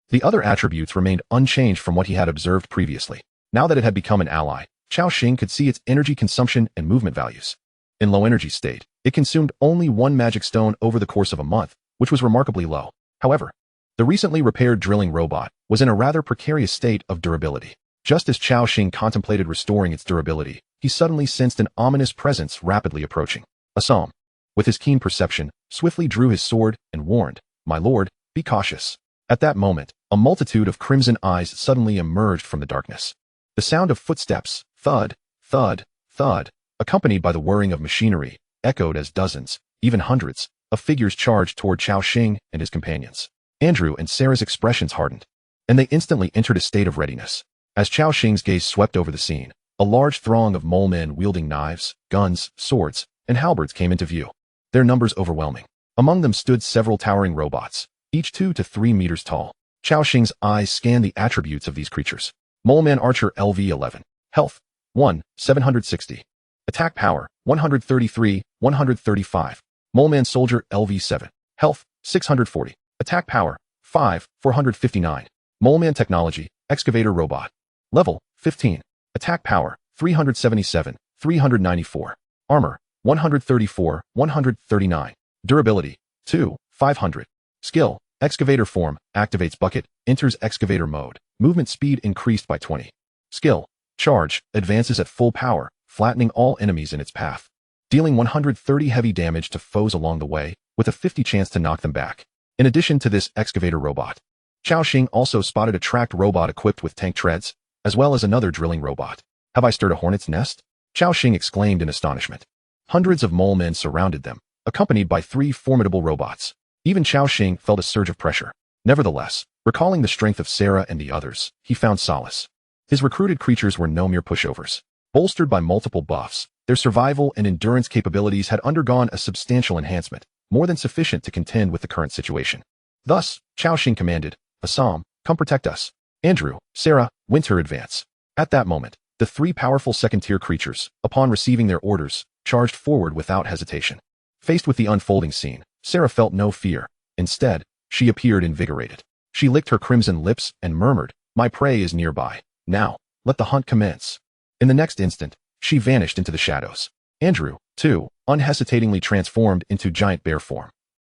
The other attributes remained unchanged from what he had observed previously. Now that it had become an ally, Cao Xing could see its energy consumption and movement values. In low energy state, it consumed only 1 magic stone over the course of a month, which was remarkably low. However, the recently repaired drilling robot was in a rather precarious state of durability. Just as Cao Xing contemplated restoring its durability, he suddenly sensed an ominous presence rapidly approaching. Assam, with his keen perception, swiftly drew his sword and warned, "My lord, be cautious." At that moment, a multitude of crimson eyes suddenly emerged from the darkness. The sound of footsteps, thud, thud, thud, accompanied by the whirring of machinery, echoed as dozens, even hundreds, of figures charged toward Cao Xing and his companions. Andrew and Sarah's expressions hardened, and they instantly entered a state of readiness. As Cao Xing's gaze swept over the scene, a large throng of mole men wielding knives, guns, swords, and halberds came into view, their numbers overwhelming. Among them stood several towering robots, each 2 to 3 meters tall. Cao Xing's eyes scanned the attributes of these creatures. Moleman Archer LV-11. Health, 1, 760. Attack power, 133, 135. Moleman Soldier LV-7. Health, 640. Attack power, 5, 459. Moleman Technology, Excavator Robot. Level, 15. Attack power, 377, 394. Armor, 134, 139. Durability, 2, 500. Skill, Excavator Form, activates bucket, enters excavator mode. Movement speed increased by 20. Skill, Charge, advances at full power, flattening all enemies in its path, dealing 130 heavy damage to foes along the way, with a 50 chance to knock them back. In addition to this excavator robot, Cao Xing also spotted a tracked robot equipped with tank treads, as well as another drilling robot. Have I stirred a hornet's nest? Cao Xing exclaimed in astonishment. Hundreds of mole men surrounded them, accompanied by 3 formidable robots. Even Cao Xing felt a surge of pressure. Nevertheless, recalling the strength of Sarah and the others, he found solace. His recruited creatures were no mere pushovers. Bolstered by multiple buffs, their survival and endurance capabilities had undergone a substantial enhancement, more than sufficient to contend with the current situation. Thus, Cao Xing commanded, "Assam, come protect us. Andrew, Sarah, Winter advance." At that moment, the 3 powerful second-tier creatures, upon receiving their orders, charged forward without hesitation. Faced with the unfolding scene, Sarah felt no fear. Instead, she appeared invigorated. She licked her crimson lips and murmured, "My prey is nearby. Now, let the hunt commence." In the next instant, she vanished into the shadows. Andrew, too, unhesitatingly transformed into giant bear form.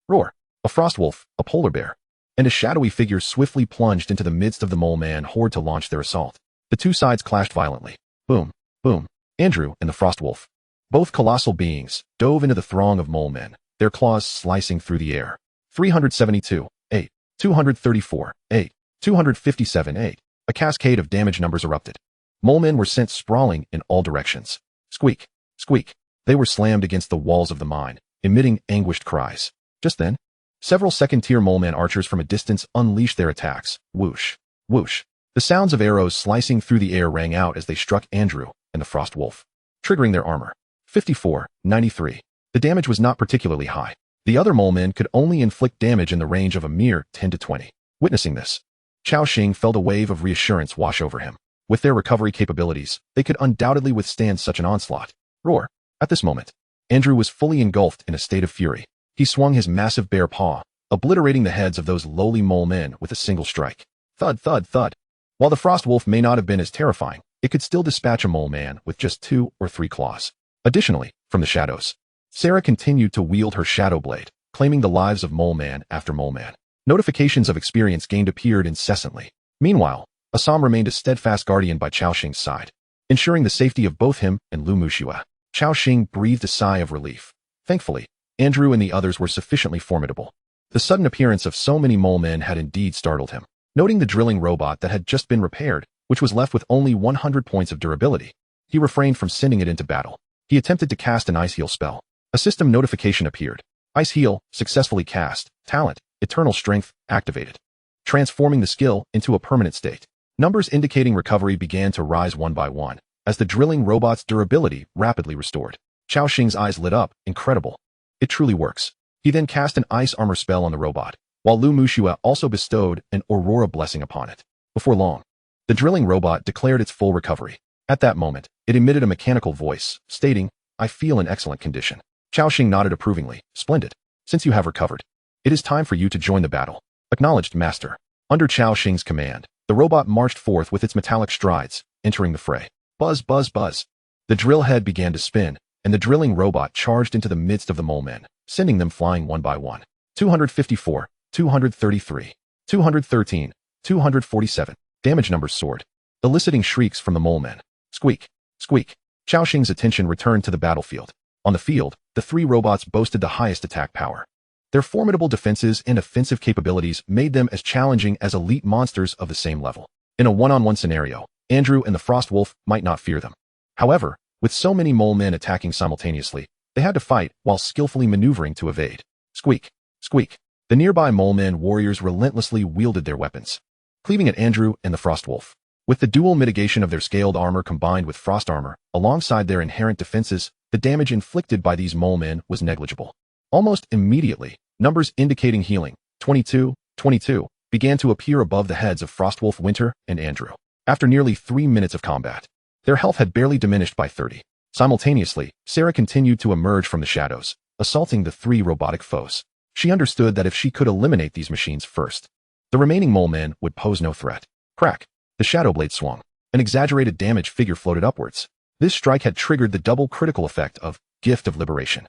Roar! A frost wolf, a polar bear, and a shadowy figure swiftly plunged into the midst of the mole man horde to launch their assault. The 2 sides clashed violently. Boom, boom. Andrew and the frost wolf, both colossal beings, dove into the throng of mole men, their claws slicing through the air. 372, 8. 234, 8. 257, 8. A cascade of damage numbers erupted. Mole men were sent sprawling in all directions. Squeak, squeak. They were slammed against the walls of the mine, emitting anguished cries. Just then, several second-tier moleman archers from a distance unleashed their attacks. Whoosh, whoosh. The sounds of arrows slicing through the air rang out as they struck Andrew and the frost wolf, triggering their armor. 54, 93. The damage was not particularly high. The other mole men could only inflict damage in the range of a mere 10 to 20. Witnessing this, Cao Xing felt a wave of reassurance wash over him. With their recovery capabilities, they could undoubtedly withstand such an onslaught. Roar! At this moment, Andrew was fully engulfed in a state of fury. He swung his massive bear paw, obliterating the heads of those lowly mole men with a single strike. Thud, thud, thud. While the frost wolf may not have been as terrifying, it could still dispatch a mole man with just 2 or 3 claws. Additionally, from the shadows, Sarah continued to wield her shadow blade, claiming the lives of mole man after mole man. Notifications of experience gained appeared incessantly. Meanwhile, Assam remained a steadfast guardian by Cao Xing's side, ensuring the safety of both him and Lu Muxue. Cao Xing breathed a sigh of relief. Thankfully, Andrew and the others were sufficiently formidable. The sudden appearance of so many mole men had indeed startled him. Noting the drilling robot that had just been repaired, which was left with only 100 points of durability, he refrained from sending it into battle. He attempted to cast an Ice Heal spell. A system notification appeared. Ice Heal, successfully cast. Talent, Eternal Strength, activated. Transforming the skill into a permanent state. Numbers indicating recovery began to rise one by one, as the drilling robot's durability rapidly restored. Cao Xing's eyes lit up. Incredible. It truly works. He then cast an Ice Armor spell on the robot, while Lu Muxue also bestowed an Aurora blessing upon it. Before long, the drilling robot declared its full recovery. At that moment, it emitted a mechanical voice, stating, "I feel in excellent condition." Cao Xing nodded approvingly. "Splendid. Since you have recovered, it is time for you to join the battle." Acknowledged, Master. Under Cao Xing's command, the robot marched forth with its metallic strides, entering the fray. Buzz, buzz, buzz. The drill head began to spin, and the drilling robot charged into the midst of the mole men, sending them flying one by one. 254, 233, 213, 247. Damage numbers soared, eliciting shrieks from the mole men. Squeak, squeak. Cao Xing's attention returned to the battlefield. On the field, the three robots boasted the highest attack power. Their formidable defenses and offensive capabilities made them as challenging as elite monsters of the same level. In a one-on-one scenario, Andrew and the Frost Wolf might not fear them. However, with so many mole men attacking simultaneously, they had to fight while skillfully maneuvering to evade. Squeak, squeak. The nearby mole men warriors relentlessly wielded their weapons, cleaving at Andrew and the Frost Wolf. With the dual mitigation of their scaled armor combined with frost armor, alongside their inherent defenses, the damage inflicted by these mole men was negligible. Almost immediately, numbers indicating healing, 22, 22, began to appear above the heads of Frostwolf Winter and Andrew. After nearly 3 minutes of combat, their health had barely diminished by 30. Simultaneously, Sarah continued to emerge from the shadows, assaulting the three robotic foes. She understood that if she could eliminate these machines first, the remaining mole men would pose no threat. Crack! The shadow blade swung. An exaggerated damage figure floated upwards. This strike had triggered the double critical effect of Gift of Liberation.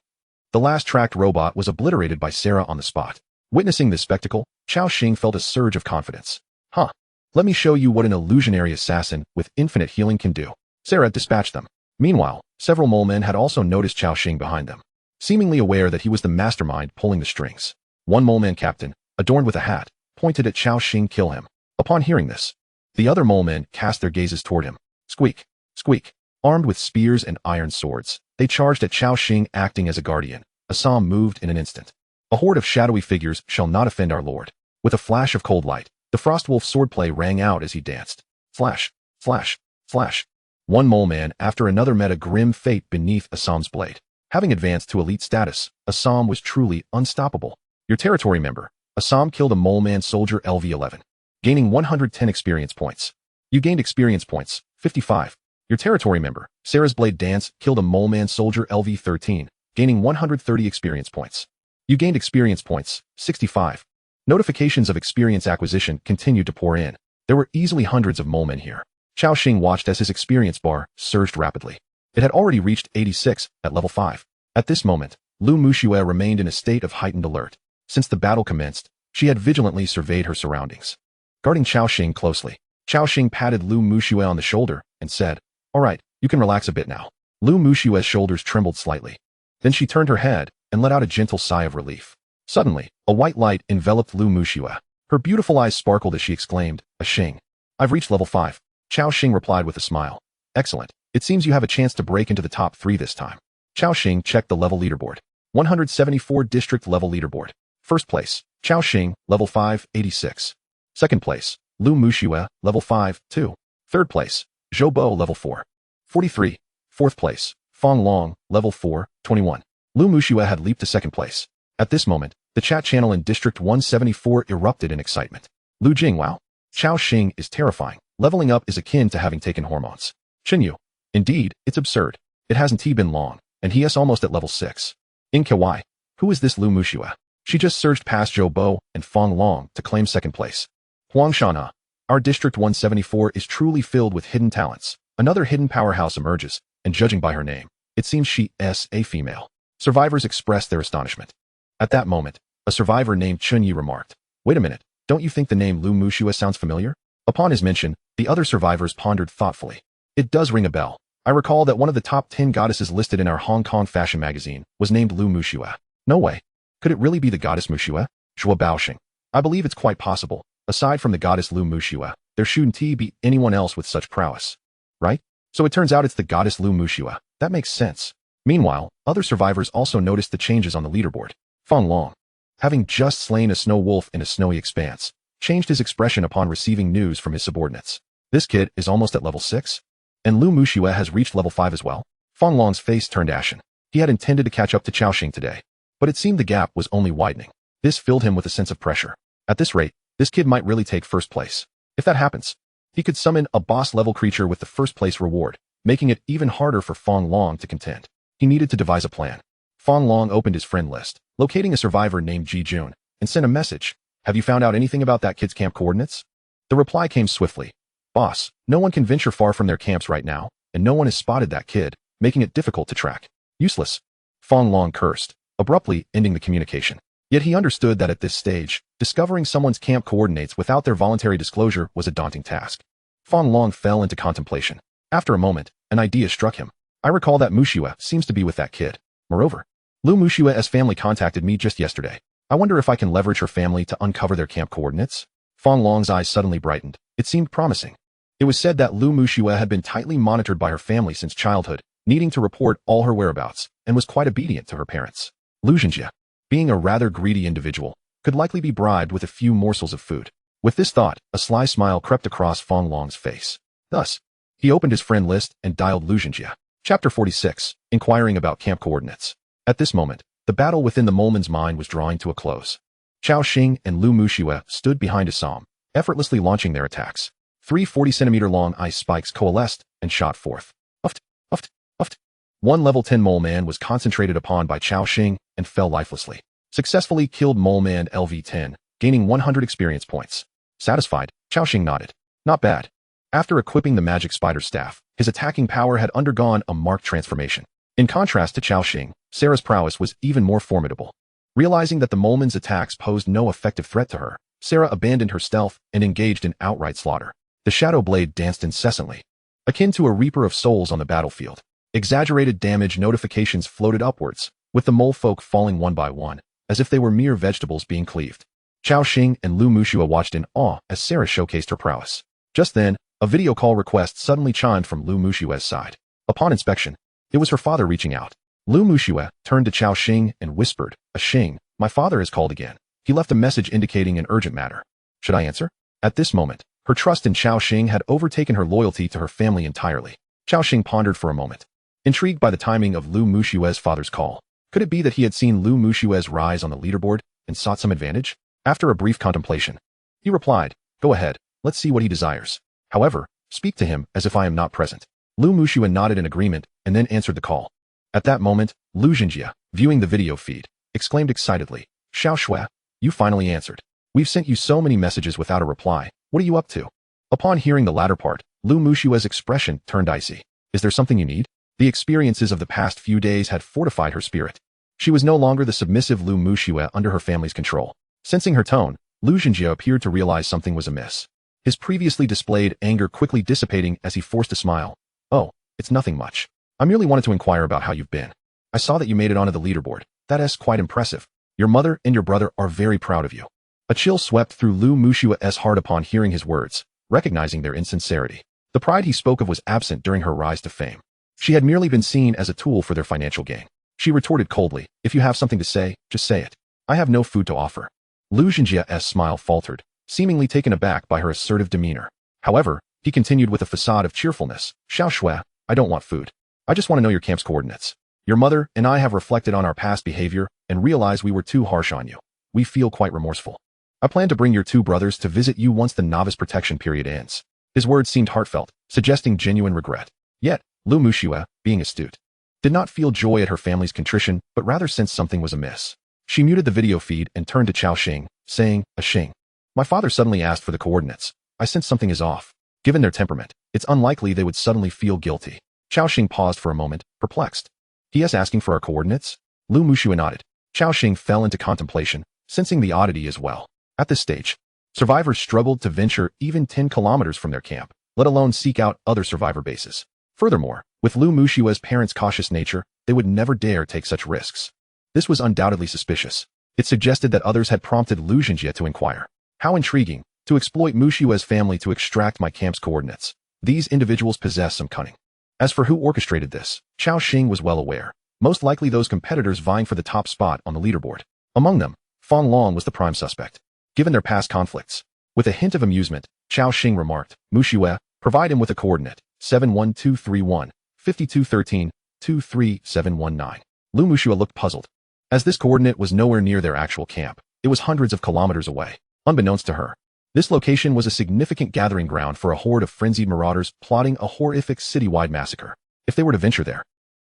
The last tracked robot was obliterated by Sarah on the spot. Witnessing this spectacle, Cao Xing felt a surge of confidence. Huh. Let me show you what an illusionary assassin with infinite healing can do. Sarah dispatched them. Meanwhile, several mole men had also noticed Cao Xing behind them, seemingly aware that he was the mastermind pulling the strings. One mole man captain, adorned with a hat, pointed at Cao Xing. Kill him. Upon hearing this, the other mole men cast their gazes toward him. Squeak, squeak. Armed with spears and iron swords, they charged at Cao Xing, acting as a guardian. Assam moved in an instant. A horde of shadowy figures shall not offend our lord. With a flash of cold light, the Frostwolf swordplay rang out as he danced. Flash, flash, flash. One mole man after another met a grim fate beneath Assam's blade. Having advanced to elite status, Assam was truly unstoppable. Your territory member, Assam killed a mole man soldier LV-11, gaining 110 experience points. You gained experience points, 55. Your territory member, Sarah's Blade Dance, killed a mole man soldier LV-13, gaining 130 experience points. You gained experience points, 65. Notifications of experience acquisition continued to pour in. There were easily hundreds of mole men here. Cao Xing watched as his experience bar surged rapidly. It had already reached 86 at level 5. At this moment, Lu Muxue remained in a state of heightened alert. Since the battle commenced, she had vigilantly surveyed her surroundings. Guarding Cao Xing closely, Cao Xing patted Lu Muxue on the shoulder and said, "All right, you can relax a bit now." Lu Muxue's shoulders trembled slightly. Then she turned her head and let out a gentle sigh of relief. Suddenly, a white light enveloped Lu Muxue. Her beautiful eyes sparkled as she exclaimed, "A Xing. I've reached level 5. Cao Xing replied with a smile. "Excellent. It seems you have a chance to break into the top 3 this time." Cao Xing checked the level leaderboard. 174 district level leaderboard. First place, Cao Xing, level 5, 86. Second place, Lu Muxue, level 5, 2. Third place, Zhou Bo, level 4, 43. Fourth place, Fong Long, level 4, 21. Lu Muxue had leaped to second place. At this moment, the chat channel in District 174 erupted in excitement. Lu Jing, wow. Cao Xing is terrifying. Leveling up is akin to having taken hormones. Chinyu. Indeed, it's absurd. It hasn't been long, and he is almost at level 6. In Kawaii, who is this Lu Muxue? She just surged past Zhou Bo and Fong Long to claim second place. Huang Shana. Our District 174 is truly filled with hidden talents. Another hidden powerhouse emerges, and judging by her name, it seems she is a female. Survivors expressed their astonishment. At that moment, a survivor named Chunyi remarked, "Wait a minute, don't you think the name Lu Muxue sounds familiar?" Upon his mention, the other survivors pondered thoughtfully. "It does ring a bell. I recall that one of the top 10 goddesses listed in our Hong Kong fashion magazine was named Lu Muxue. No way. Could it really be the goddess Muxue? Zhuo Baoxing. I believe it's quite possible. Aside from the goddess Lu Muxue, there shouldn't be anyone else with such prowess. Right? So it turns out it's the goddess Lu Muxue. That makes sense. Meanwhile, other survivors also noticed the changes on the leaderboard. Fang Long, having just slain a snow wolf in a snowy expanse, changed his expression upon receiving news from his subordinates. This kid is almost at level 6? And Lu Muxue has reached level 5 as well? Fang Long's face turned ashen. He had intended to catch up to Cao Xing today, but it seemed the gap was only widening. This filled him with a sense of pressure. At this rate, this kid might really take first place. If that happens, he could summon a boss-level creature with the first place reward, making it even harder for Fang Long to contend. He needed to devise a plan. Fang Long opened his friend list, locating a survivor named Ji Jun, and sent a message. Have you found out anything about that kid's camp coordinates? The reply came swiftly. Boss, no one can venture far from their camps right now, and no one has spotted that kid, making it difficult to track. Useless. Fang Long cursed, abruptly ending the communication. Yet he understood that at this stage, discovering someone's camp coordinates without their voluntary disclosure was a daunting task. Fang Long fell into contemplation. After a moment, an idea struck him. I recall that Muxue seems to be with that kid. Moreover, Lu Muxue's family contacted me just yesterday. I wonder if I can leverage her family to uncover their camp coordinates? Fang Long's eyes suddenly brightened. It seemed promising. It was said that Lu Muxue had been tightly monitored by her family since childhood, needing to report all her whereabouts, and was quite obedient to her parents. Lu Xinjie, being a rather greedy individual, could likely be bribed with a few morsels of food. With this thought, a sly smile crept across Fang Long's face. Thus, he opened his friend list and dialed Lu Xinjie. Chapter 46, Inquiring about Camp Coordinates. At this moment, the battle within the moleman's mind was drawing to a close. Cao Xing and Lu Muxue stood behind Assam, effortlessly launching their attacks. 3 40-centimeter-long ice spikes coalesced and shot forth. Uft, uft, uft. One level 10 mole man was concentrated upon by Cao Xing and fell lifelessly. Successfully killed mole man LV-10, gaining 100 experience points. Satisfied, Cao Xing nodded. Not bad. After equipping the magic spider staff, his attacking power had undergone a marked transformation. In contrast to Cao Xing, Sarah's prowess was even more formidable. Realizing that the moleman's attacks posed no effective threat to her, Sarah abandoned her stealth and engaged in outright slaughter. The shadow blade danced incessantly, akin to a reaper of souls on the battlefield. Exaggerated damage notifications floated upwards, with the mole folk falling one by one, as if they were mere vegetables being cleaved. Cao Xing and Lu Muxue watched in awe as Sarah showcased her prowess. Just then, a video call request suddenly chimed from Lu Muxue's side. Upon inspection, it was her father reaching out. Lu Muxue turned to Cao Xing and whispered, Xing, my father has called again. He left a message indicating an urgent matter. Should I answer? At this moment, her trust in Cao Xing had overtaken her loyalty to her family entirely. Cao Xing pondered for a moment, intrigued by the timing of Lu Muxue's father's call. Could it be that he had seen Lu Muxue's rise on the leaderboard and sought some advantage? After a brief contemplation, he replied, Go ahead, let's see what he desires. However, speak to him as if I am not present. Lu Muxue nodded in agreement and then answered the call. At that moment, Lu Xinjie, viewing the video feed, exclaimed excitedly, Xiao Shui, you finally answered. We've sent you so many messages without a reply. What are you up to? Upon hearing the latter part, Lu Muxue's expression turned icy. Is there something you need? The experiences of the past few days had fortified her spirit. She was no longer the submissive Lu Muxue under her family's control. Sensing her tone, Lu Xinjie appeared to realize something was amiss. His previously displayed anger quickly dissipating as he forced a smile. Oh, it's nothing much. I merely wanted to inquire about how you've been. I saw that you made it onto the leaderboard. That is quite impressive. Your mother and your brother are very proud of you. A chill swept through Lu Muxue's heart upon hearing his words, recognizing their insincerity. The pride he spoke of was absent during her rise to fame. She had merely been seen as a tool for their financial gain. She retorted coldly, If you have something to say, just say it. I have no food to offer. Lu Xinjie's smile faltered, seemingly taken aback by her assertive demeanor. However, he continued with a facade of cheerfulness, Xiao Shui, I don't want food. I just want to know your camp's coordinates. Your mother and I have reflected on our past behavior and realized we were too harsh on you. We feel quite remorseful. I plan to bring your 2 brothers to visit you once the novice protection period ends. His words seemed heartfelt, suggesting genuine regret. Yet, Lu Muxue, being astute, did not feel joy at her family's contrition, but rather sensed something was amiss. She muted the video feed and turned to Cao Xing, saying, Xing, my father suddenly asked for the coordinates. I sense something is off. Given their temperament, it's unlikely they would suddenly feel guilty. Cao Xing paused for a moment, perplexed. He is asking for our coordinates? Lu Muxue nodded. Cao Xing fell into contemplation, sensing the oddity as well. At this stage, survivors struggled to venture even 10 kilometers from their camp, let alone seek out other survivor bases. Furthermore, With Lu Mushua's parents' cautious nature, they would never dare take such risks. This was undoubtedly suspicious. It suggested that others had prompted Lu Xinjie to inquire. How intriguing, to exploit Mushua's family to extract my camp's coordinates. These individuals possess some cunning. As for who orchestrated this, Cao Xing was well aware. Most likely those competitors vying for the top spot on the leaderboard. Among them, Fang Long was the prime suspect. Given their past conflicts, with a hint of amusement, Cao Xing remarked, Mushue, provide him with a coordinate, 71231, 5213, 23719. Lu Mushue looked puzzled. As this coordinate was nowhere near their actual camp, it was hundreds of kilometers away. Unbeknownst to her, this location was a significant gathering ground for a horde of frenzied marauders plotting a horrific citywide massacre. If they were to venture there,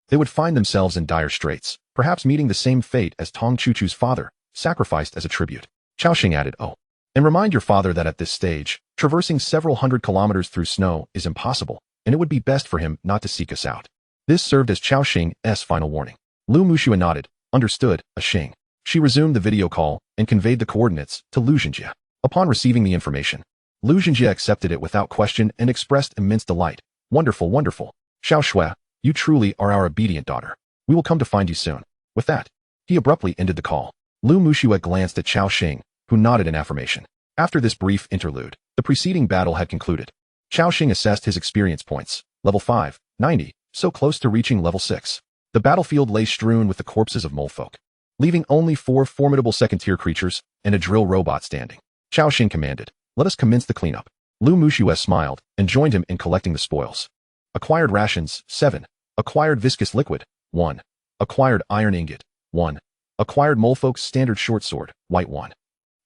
they would find themselves in dire straits, perhaps meeting the same fate as Tong Chuchu's father, sacrificed as a tribute. Cao Xing added, oh, and remind your father that at this stage, traversing several hundred kilometers through snow is impossible, and it would be best for him not to seek us out. This served as Cao Xing's final warning. Lu Mushue nodded, understood, a Xing. She resumed the video call and conveyed the coordinates to Lu Xinjie. Upon receiving the information, Lu Xinjie accepted it without question and expressed immense delight. Wonderful, wonderful. Xiao Shui, you truly are our obedient daughter. We will come to find you soon. With that, he abruptly ended the call. Lu Mushue glanced at Cao Xing, who nodded in affirmation. After this brief interlude, the preceding battle had concluded. Cao Xing assessed his experience points. Level 5, 90, so close to reaching level 6. The battlefield lay strewn with the corpses of molefolk, leaving only 4 formidable second-tier creatures and a drill robot standing. Cao Xing commanded, let us commence the cleanup. Lu Mushue smiled and joined him in collecting the spoils. Acquired rations, 7. Acquired viscous liquid, 1. Acquired iron ingot, 1. Acquired molefolk's standard short sword, white 1.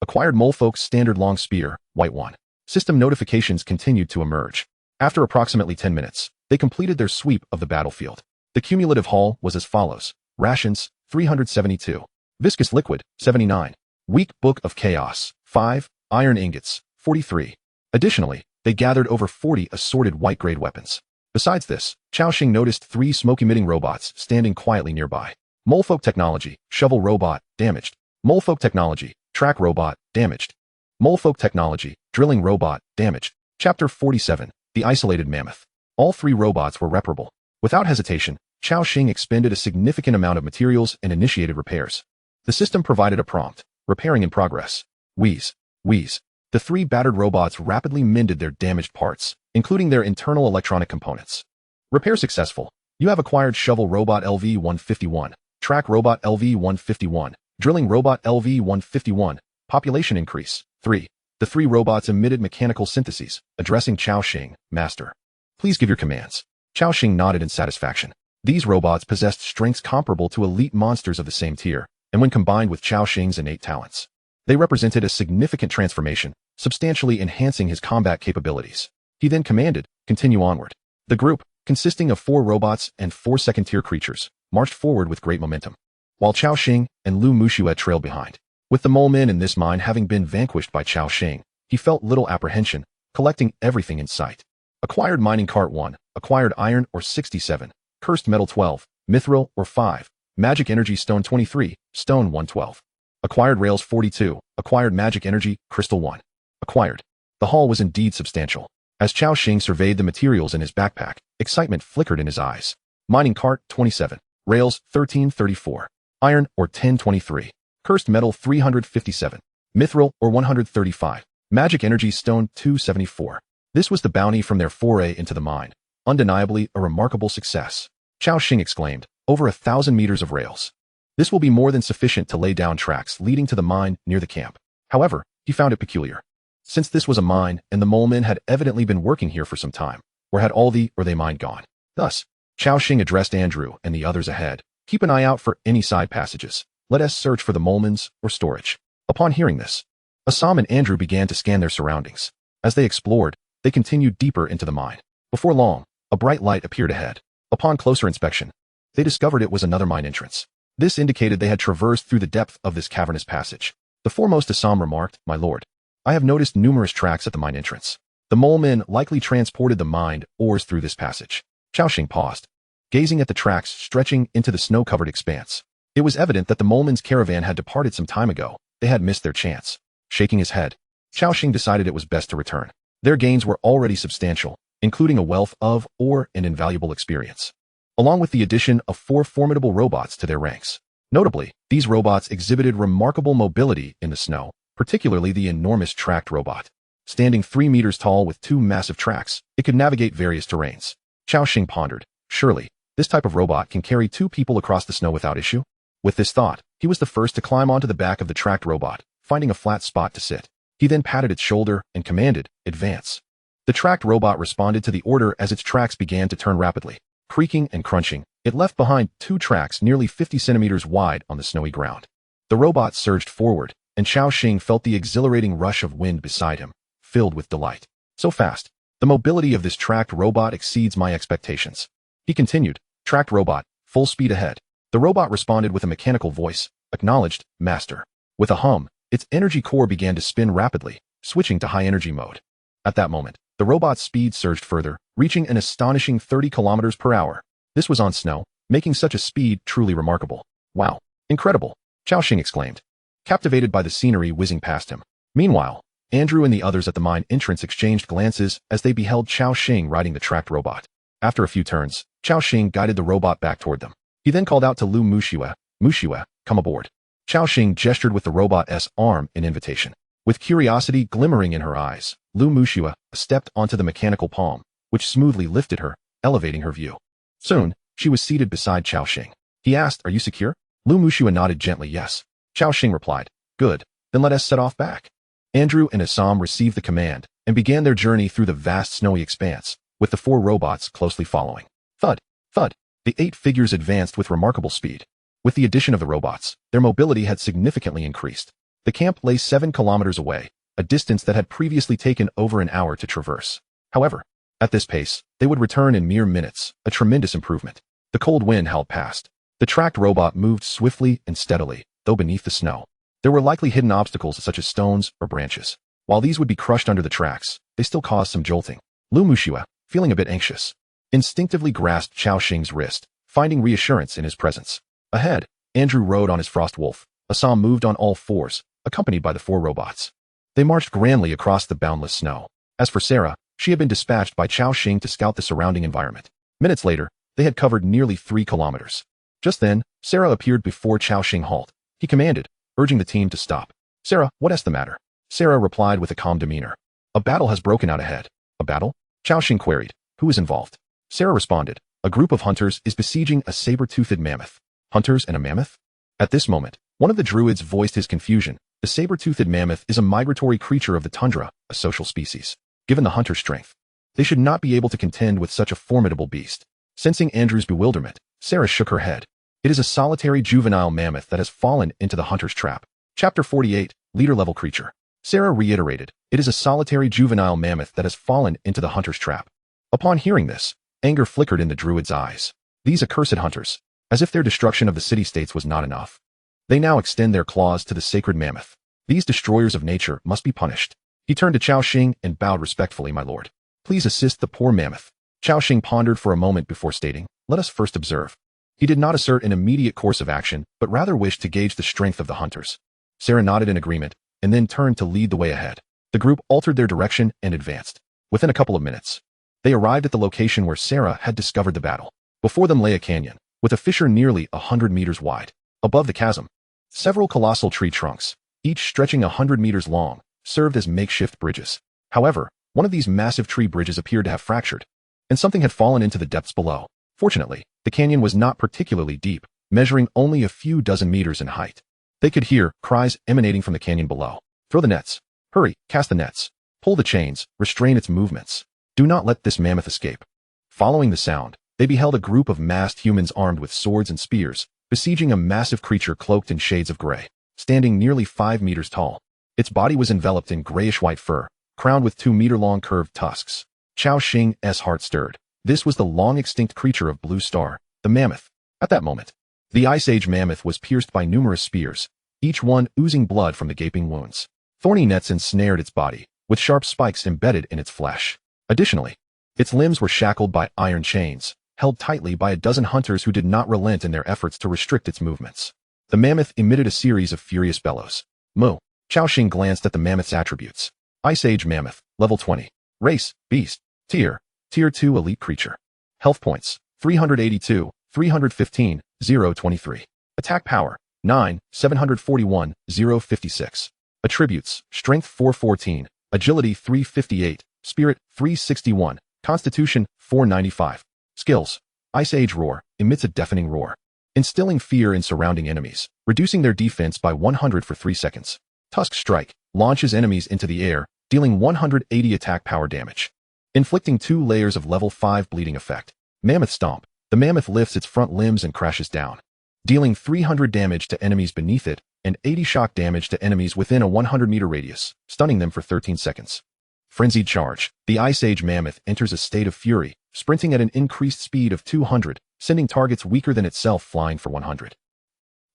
Acquired molefolk's standard long spear, white 1. System notifications continued to emerge. After approximately 10 minutes, they completed their sweep of the battlefield. The cumulative haul was as follows. Rations, 372. Viscous liquid, 79. Weak Book of Chaos, 5. Iron ingots, 43. Additionally, they gathered over 40 assorted white-grade weapons. Besides this, Cao Xing noticed 3 smoke-emitting robots standing quietly nearby. Molefolk technology, shovel robot, damaged. Molefolk technology, track robot, damaged. Molefolk technology, drilling robot, damaged. Chapter 47, The Isolated Mammoth. All 3 robots were reparable. Without hesitation, Cao Xing expended a significant amount of materials and initiated repairs. The system provided a prompt, repairing in progress. Wheeze. Wheeze. The 3 battered robots rapidly mended their damaged parts, including their internal electronic components. Repair successful. You have acquired shovel robot LV-151, track robot LV-151, drilling robot LV-151, population increase, 3. The 3 robots emitted mechanical syntheses, addressing Cao Xing, Master. Please give your commands. Cao Xing nodded in satisfaction. These robots possessed strengths comparable to elite monsters of the same tier, and when combined with Cao Xing's innate talents, they represented a significant transformation, substantially enhancing his combat capabilities. He then commanded, continue onward. The group, consisting of 4 robots and 4 second-tier creatures, marched forward with great momentum, while Cao Xing and Lu Mushue trailed behind. With the mole men in this mine having been vanquished by Cao Xing, he felt little apprehension, collecting everything in sight. Acquired mining cart 1, acquired iron ore 67, cursed metal 12, mithril ore 5, magic energy stone 23, stone 112. Acquired rails 42, acquired magic energy, crystal 1. Acquired. The haul was indeed substantial. As Cao Xing surveyed the materials in his backpack, excitement flickered in his eyes. Mining cart 27, rails 1334, iron ore 1023, cursed metal 357, mithril ore 135, magic energy stone 274. This was the bounty from their foray into the mine. Undeniably a remarkable success. Cao Xing exclaimed, over 1,000 meters of rails. This will be more than sufficient to lay down tracks leading to the mine near the camp. However, he found it peculiar. Since this was a mine, and the mole men had evidently been working here for some time, or had all the or they mine gone. Thus, Cao Xing addressed Andrew and the others ahead. Keep an eye out for any side passages. Let us search for the molemans or storage. Upon hearing this, Assam and Andrew began to scan their surroundings. As they explored, they continued deeper into the mine. Before long, a bright light appeared ahead. Upon closer inspection, they discovered it was another mine entrance. This indicated they had traversed through the depth of this cavernous passage. The foremost Assam remarked, my lord, I have noticed numerous tracks at the mine entrance. The mole men likely transported the mined ores through this passage. Cao Xing paused, gazing at the tracks stretching into the snow-covered expanse. It was evident that the molemen's caravan had departed some time ago. They had missed their chance. Shaking his head, Cao Xing decided it was best to return. Their gains were already substantial, including a wealth of ore and invaluable experience. along with the addition of 4 formidable robots to their ranks. Notably, these robots exhibited remarkable mobility in the snow, particularly the enormous tracked robot. Standing 3 meters tall with 2 massive tracks, it could navigate various terrains. Cao Xing pondered, surely, this type of robot can carry 2 people across the snow without issue? With this thought, he was the first to climb onto the back of the tracked robot, finding a flat spot to sit. He then patted its shoulder and commanded, advance. The tracked robot responded to the order as its tracks began to turn rapidly. Creaking and crunching, it left behind 2 tracks nearly 50 centimeters wide on the snowy ground. The robot surged forward, and Cao Xing felt the exhilarating rush of wind beside him, filled with delight. So fast, the mobility of this tracked robot exceeds my expectations. He continued, tracked robot, full speed ahead. The robot responded with a mechanical voice, acknowledged, master. With a hum, its energy core began to spin rapidly, switching to high energy mode. At that moment, the robot's speed surged further, reaching an astonishing 30 kilometers per hour. This was on snow, making such a speed truly remarkable. Wow, incredible, Cao Xing exclaimed, captivated by the scenery whizzing past him. Meanwhile, Andrew and the others at the mine entrance exchanged glances as they beheld Cao Xing riding the tracked robot. After a few turns, Cao Xing guided the robot back toward them. He then called out to Lu Muxiue, Muxiue, come aboard. Cao Xing gestured with the robot's arm in invitation. With curiosity glimmering in her eyes, Lu Muxiue stepped onto the mechanical palm, which smoothly lifted her, elevating her view. Soon, she was seated beside Cao Xing. He asked, are you secure? Lu Muxiue nodded gently yes. Cao Xing replied, good, then let us set off back. Andrew and Assam received the command and began their journey through the vast snowy expanse, with the 4 robots closely following. Thud, thud, the 8 figures advanced with remarkable speed. With the addition of the robots, their mobility had significantly increased. The camp lay 7 kilometers away, a distance that had previously taken over an hour to traverse. However, at this pace, they would return in mere minutes, a tremendous improvement. The cold wind howled past. The tracked robot moved swiftly and steadily, though beneath the snow. There were likely hidden obstacles such as stones or branches. While these would be crushed under the tracks, they still caused some jolting. Lu Muxiue, feeling a bit anxious, instinctively grasped Cao Xing's wrist, finding reassurance in his presence. Ahead, Andrew rode on his frost wolf. Assam moved on all 4s, accompanied by the 4 robots. They marched grandly across the boundless snow. As for Sarah, she had been dispatched by Cao Xing to scout the surrounding environment. Minutes later, they had covered nearly 3 kilometers. Just then, Sarah appeared before Cao Xing halt. He commanded, urging the team to stop. Sarah, what is the matter? Sarah replied with a calm demeanor. A battle has broken out ahead. A battle? Cao Xing queried. Who is involved? Sarah responded. A group of hunters is besieging a saber-toothed mammoth. Hunters and a mammoth? At this moment, one of the druids voiced his confusion. The saber-toothed mammoth is a migratory creature of the tundra, a social species. Given the hunter's strength, they should not be able to contend with such a formidable beast. Sensing Andrew's bewilderment, Sarah shook her head. It is a solitary juvenile mammoth that has fallen into the hunter's trap. Chapter 48, Leader-Level Creature. Sarah reiterated, it is a solitary juvenile mammoth that has fallen into the hunter's trap. Upon hearing this, anger flickered in the druid's eyes. These accursed hunters, as if their destruction of the city-states was not enough. They now extend their claws to the sacred mammoth. These destroyers of nature must be punished. He turned to Cao Xing and bowed respectfully, my lord. Please assist the poor mammoth. Cao Xing pondered for a moment before stating, let us first observe. He did not assert an immediate course of action, but rather wished to gauge the strength of the hunters. Sarah nodded in agreement, and then turned to lead the way ahead. The group altered their direction and advanced. Within a couple of minutes, they arrived at the location where Sarah had discovered the battle. Before them lay a canyon, with a fissure nearly 100 meters wide. Above the chasm, several colossal tree trunks, each stretching 100 meters long, served as makeshift bridges. However, one of these massive tree bridges appeared to have fractured, and something had fallen into the depths below. Fortunately, the canyon was not particularly deep, measuring only a few dozen meters in height. They could hear cries emanating from the canyon below. Throw the nets. Hurry, cast the nets. Pull the chains, restrain its movements. Do not let this mammoth escape. Following the sound, they beheld a group of masked humans armed with swords and spears, besieging a massive creature cloaked in shades of gray, standing nearly 5 meters tall. Its body was enveloped in grayish-white fur, crowned with 2-meter-long curved tusks. Cao Xing's heart stirred. This was the long-extinct creature of Blue Star, the mammoth. At that moment, the Ice Age mammoth was pierced by numerous spears, each one oozing blood from the gaping wounds. Thorny nets ensnared its body, with sharp spikes embedded in its flesh. Additionally, its limbs were shackled by iron chains, held tightly by a dozen hunters who did not relent in their efforts to restrict its movements. The mammoth emitted a series of furious bellows. Moo. Cao Xing glanced at the mammoth's attributes. Ice Age mammoth, level 20. Race, beast. Tier 2 elite creature. Health points, 382, 315, 023. Attack power, 9, 741, 056. Attributes, strength 414, agility 358, spirit 361, constitution 495. Skills, Ice Age Roar, emits a deafening roar, instilling fear in surrounding enemies, reducing their defense by 100 for 3 seconds. Tusk Strike, launches enemies into the air, dealing 180 attack power damage, inflicting 2 layers of level 5 bleeding effect. Mammoth Stomp, the mammoth lifts its front limbs and crashes down, dealing 300 damage to enemies beneath it and 80 shock damage to enemies within a 100-meter radius, stunning them for 13 seconds. Frenzied Charge, the Ice Age mammoth enters a state of fury, sprinting at an increased speed of 200, sending targets weaker than itself flying for 100.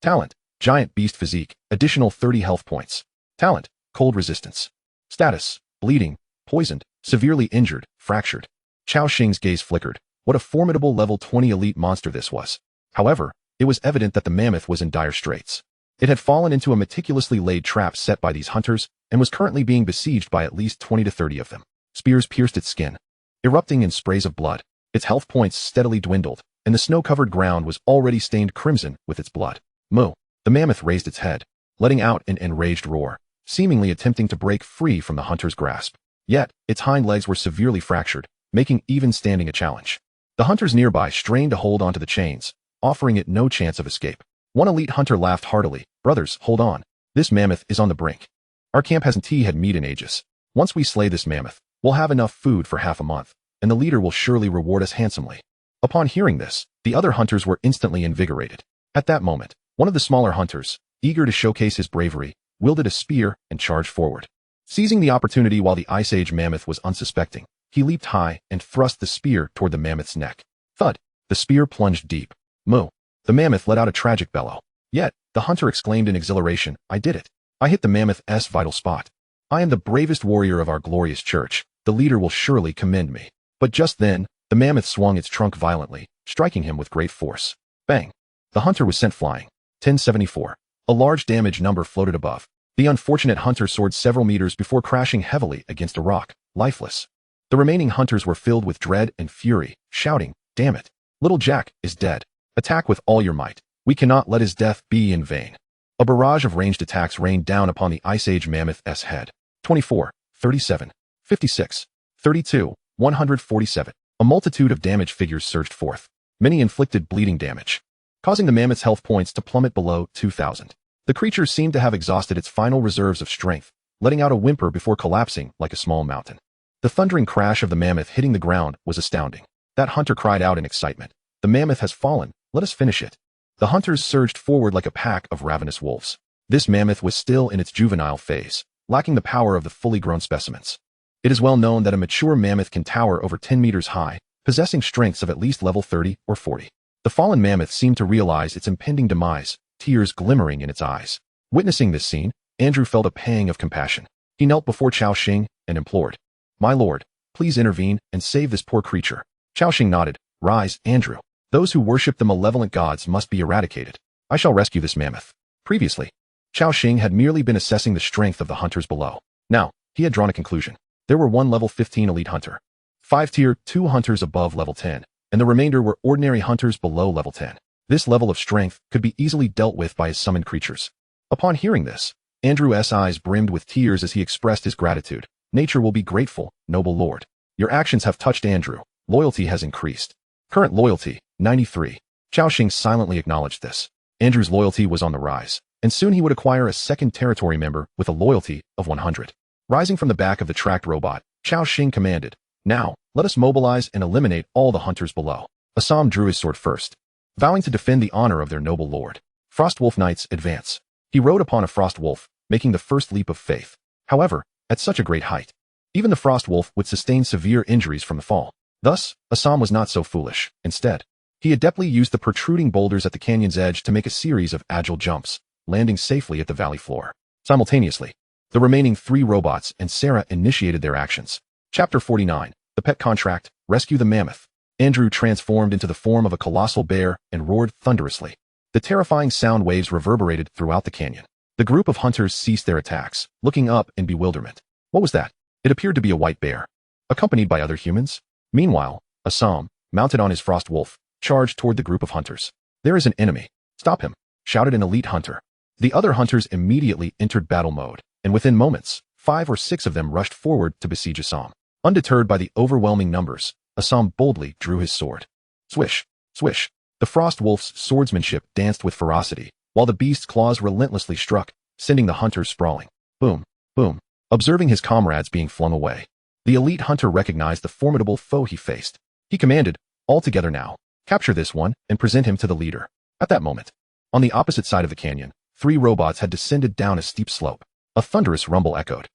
Talent, Giant Beast Physique, additional 30 health points. Talent, Cold Resistance. Status, bleeding, poisoned, severely injured, fractured. Cao Xing's gaze flickered. What a formidable level 20 elite monster this was. However, it was evident that the mammoth was in dire straits. It had fallen into a meticulously laid trap set by these hunters and was currently being besieged by at least 20 to 30 of them. Spears pierced its skin, erupting in sprays of blood. Its health points steadily dwindled, and the snow-covered ground was already stained crimson with its blood. Moo! The mammoth raised its head, letting out an enraged roar, seemingly attempting to break free from the hunter's grasp. Yet, its hind legs were severely fractured, making even standing a challenge. The hunters nearby strained to hold onto the chains, offering it no chance of escape. One elite hunter laughed heartily. Brothers, hold on. This mammoth is on the brink. Our camp hasn't had meat in ages. Once we slay this mammoth, we'll have enough food for half a month, and the leader will surely reward us handsomely. Upon hearing this, the other hunters were instantly invigorated. At that moment, one of the smaller hunters, eager to showcase his bravery, wielded a spear and charged forward. Seizing the opportunity while the Ice Age mammoth was unsuspecting, he leaped high and thrust the spear toward the mammoth's neck. Thud! The spear plunged deep. Moo! The mammoth let out a tragic bellow. Yet, the hunter exclaimed in exhilaration, I did it. I hit the mammoth's vital spot. I am the bravest warrior of our glorious church. The leader will surely commend me. But just then, the mammoth swung its trunk violently, striking him with great force. Bang! The hunter was sent flying. 1074. A large damage number floated above. The unfortunate hunter soared several meters before crashing heavily against a rock, lifeless. The remaining hunters were filled with dread and fury, shouting, Damn it! Little Jack is dead. Attack with all your might. We cannot let his death be in vain. A barrage of ranged attacks rained down upon the Ice Age mammoth's head. 24, 37, 56, 32, 147. A multitude of damage figures surged forth. Many inflicted bleeding damage, causing the mammoth's health points to plummet below 2,000. The creature seemed to have exhausted its final reserves of strength, letting out a whimper before collapsing like a small mountain. The thundering crash of the mammoth hitting the ground was astounding. That hunter cried out in excitement. The mammoth has fallen. Let us finish it. The hunters surged forward like a pack of ravenous wolves. This mammoth was still in its juvenile phase, lacking the power of the fully grown specimens. It is well known that a mature mammoth can tower over 10 meters high, possessing strengths of at least level 30 or 40. The fallen mammoth seemed to realize its impending demise, tears glimmering in its eyes. Witnessing this scene, Andrew felt a pang of compassion. He knelt before Cao Xing and implored, My lord, please intervene and save this poor creature. Cao Xing nodded. Rise, Andrew. Those who worship the malevolent gods must be eradicated. I shall rescue this mammoth. Previously, Cao Xing had merely been assessing the strength of the hunters below. Now, he had drawn a conclusion. There were one level 15 elite hunter, 5 tier 2 hunters above level 10, and the remainder were ordinary hunters below level 10. This level of strength could be easily dealt with by his summoned creatures. Upon hearing this, Andrew's eyes brimmed with tears as he expressed his gratitude. Nature will be grateful, noble lord. Your actions have touched Andrew. Loyalty has increased. Current loyalty, 93. Cao Xing silently acknowledged this. Andrew's loyalty was on the rise, and soon he would acquire a second territory member with a loyalty of 100. Rising from the back of the tracked robot, Cao Xing commanded, Now, let us mobilize and eliminate all the hunters below. Assam drew his sword first, vowing to defend the honor of their noble lord. Frostwolf Knights advance. He rode upon a frost wolf, making the first leap of faith. However, at such a great height, even the frost wolf would sustain severe injuries from the fall. Thus, Assam was not so foolish. Instead, he adeptly used the protruding boulders at the canyon's edge to make a series of agile jumps, landing safely at the valley floor. Simultaneously, the remaining 3 robots and Sarah initiated their actions. Chapter 49, The Pet Contract, Rescue the Mammoth. Andrew transformed into the form of a colossal bear and roared thunderously. The terrifying sound waves reverberated throughout the canyon. The group of hunters ceased their attacks, looking up in bewilderment. What was that? It appeared to be a white bear, accompanied by other humans. Meanwhile, Assam, mounted on his frost wolf, charged toward the group of hunters. "There is an enemy. Stop him," shouted an elite hunter. The other hunters immediately entered battle mode, and within moments, 5 or 6 of them rushed forward to besiege Assam. Undeterred by the overwhelming numbers, Assam boldly drew his sword. Swish, swish. The frost wolf's swordsmanship danced with ferocity, while the beast's claws relentlessly struck, sending the hunters sprawling. Boom, boom. Observing his comrades being flung away, the elite hunter recognized the formidable foe he faced. He commanded, "All together now. Capture this one and present him to the leader." At that moment, on the opposite side of the canyon, 3 robots had descended down a steep slope. A thunderous rumble echoed.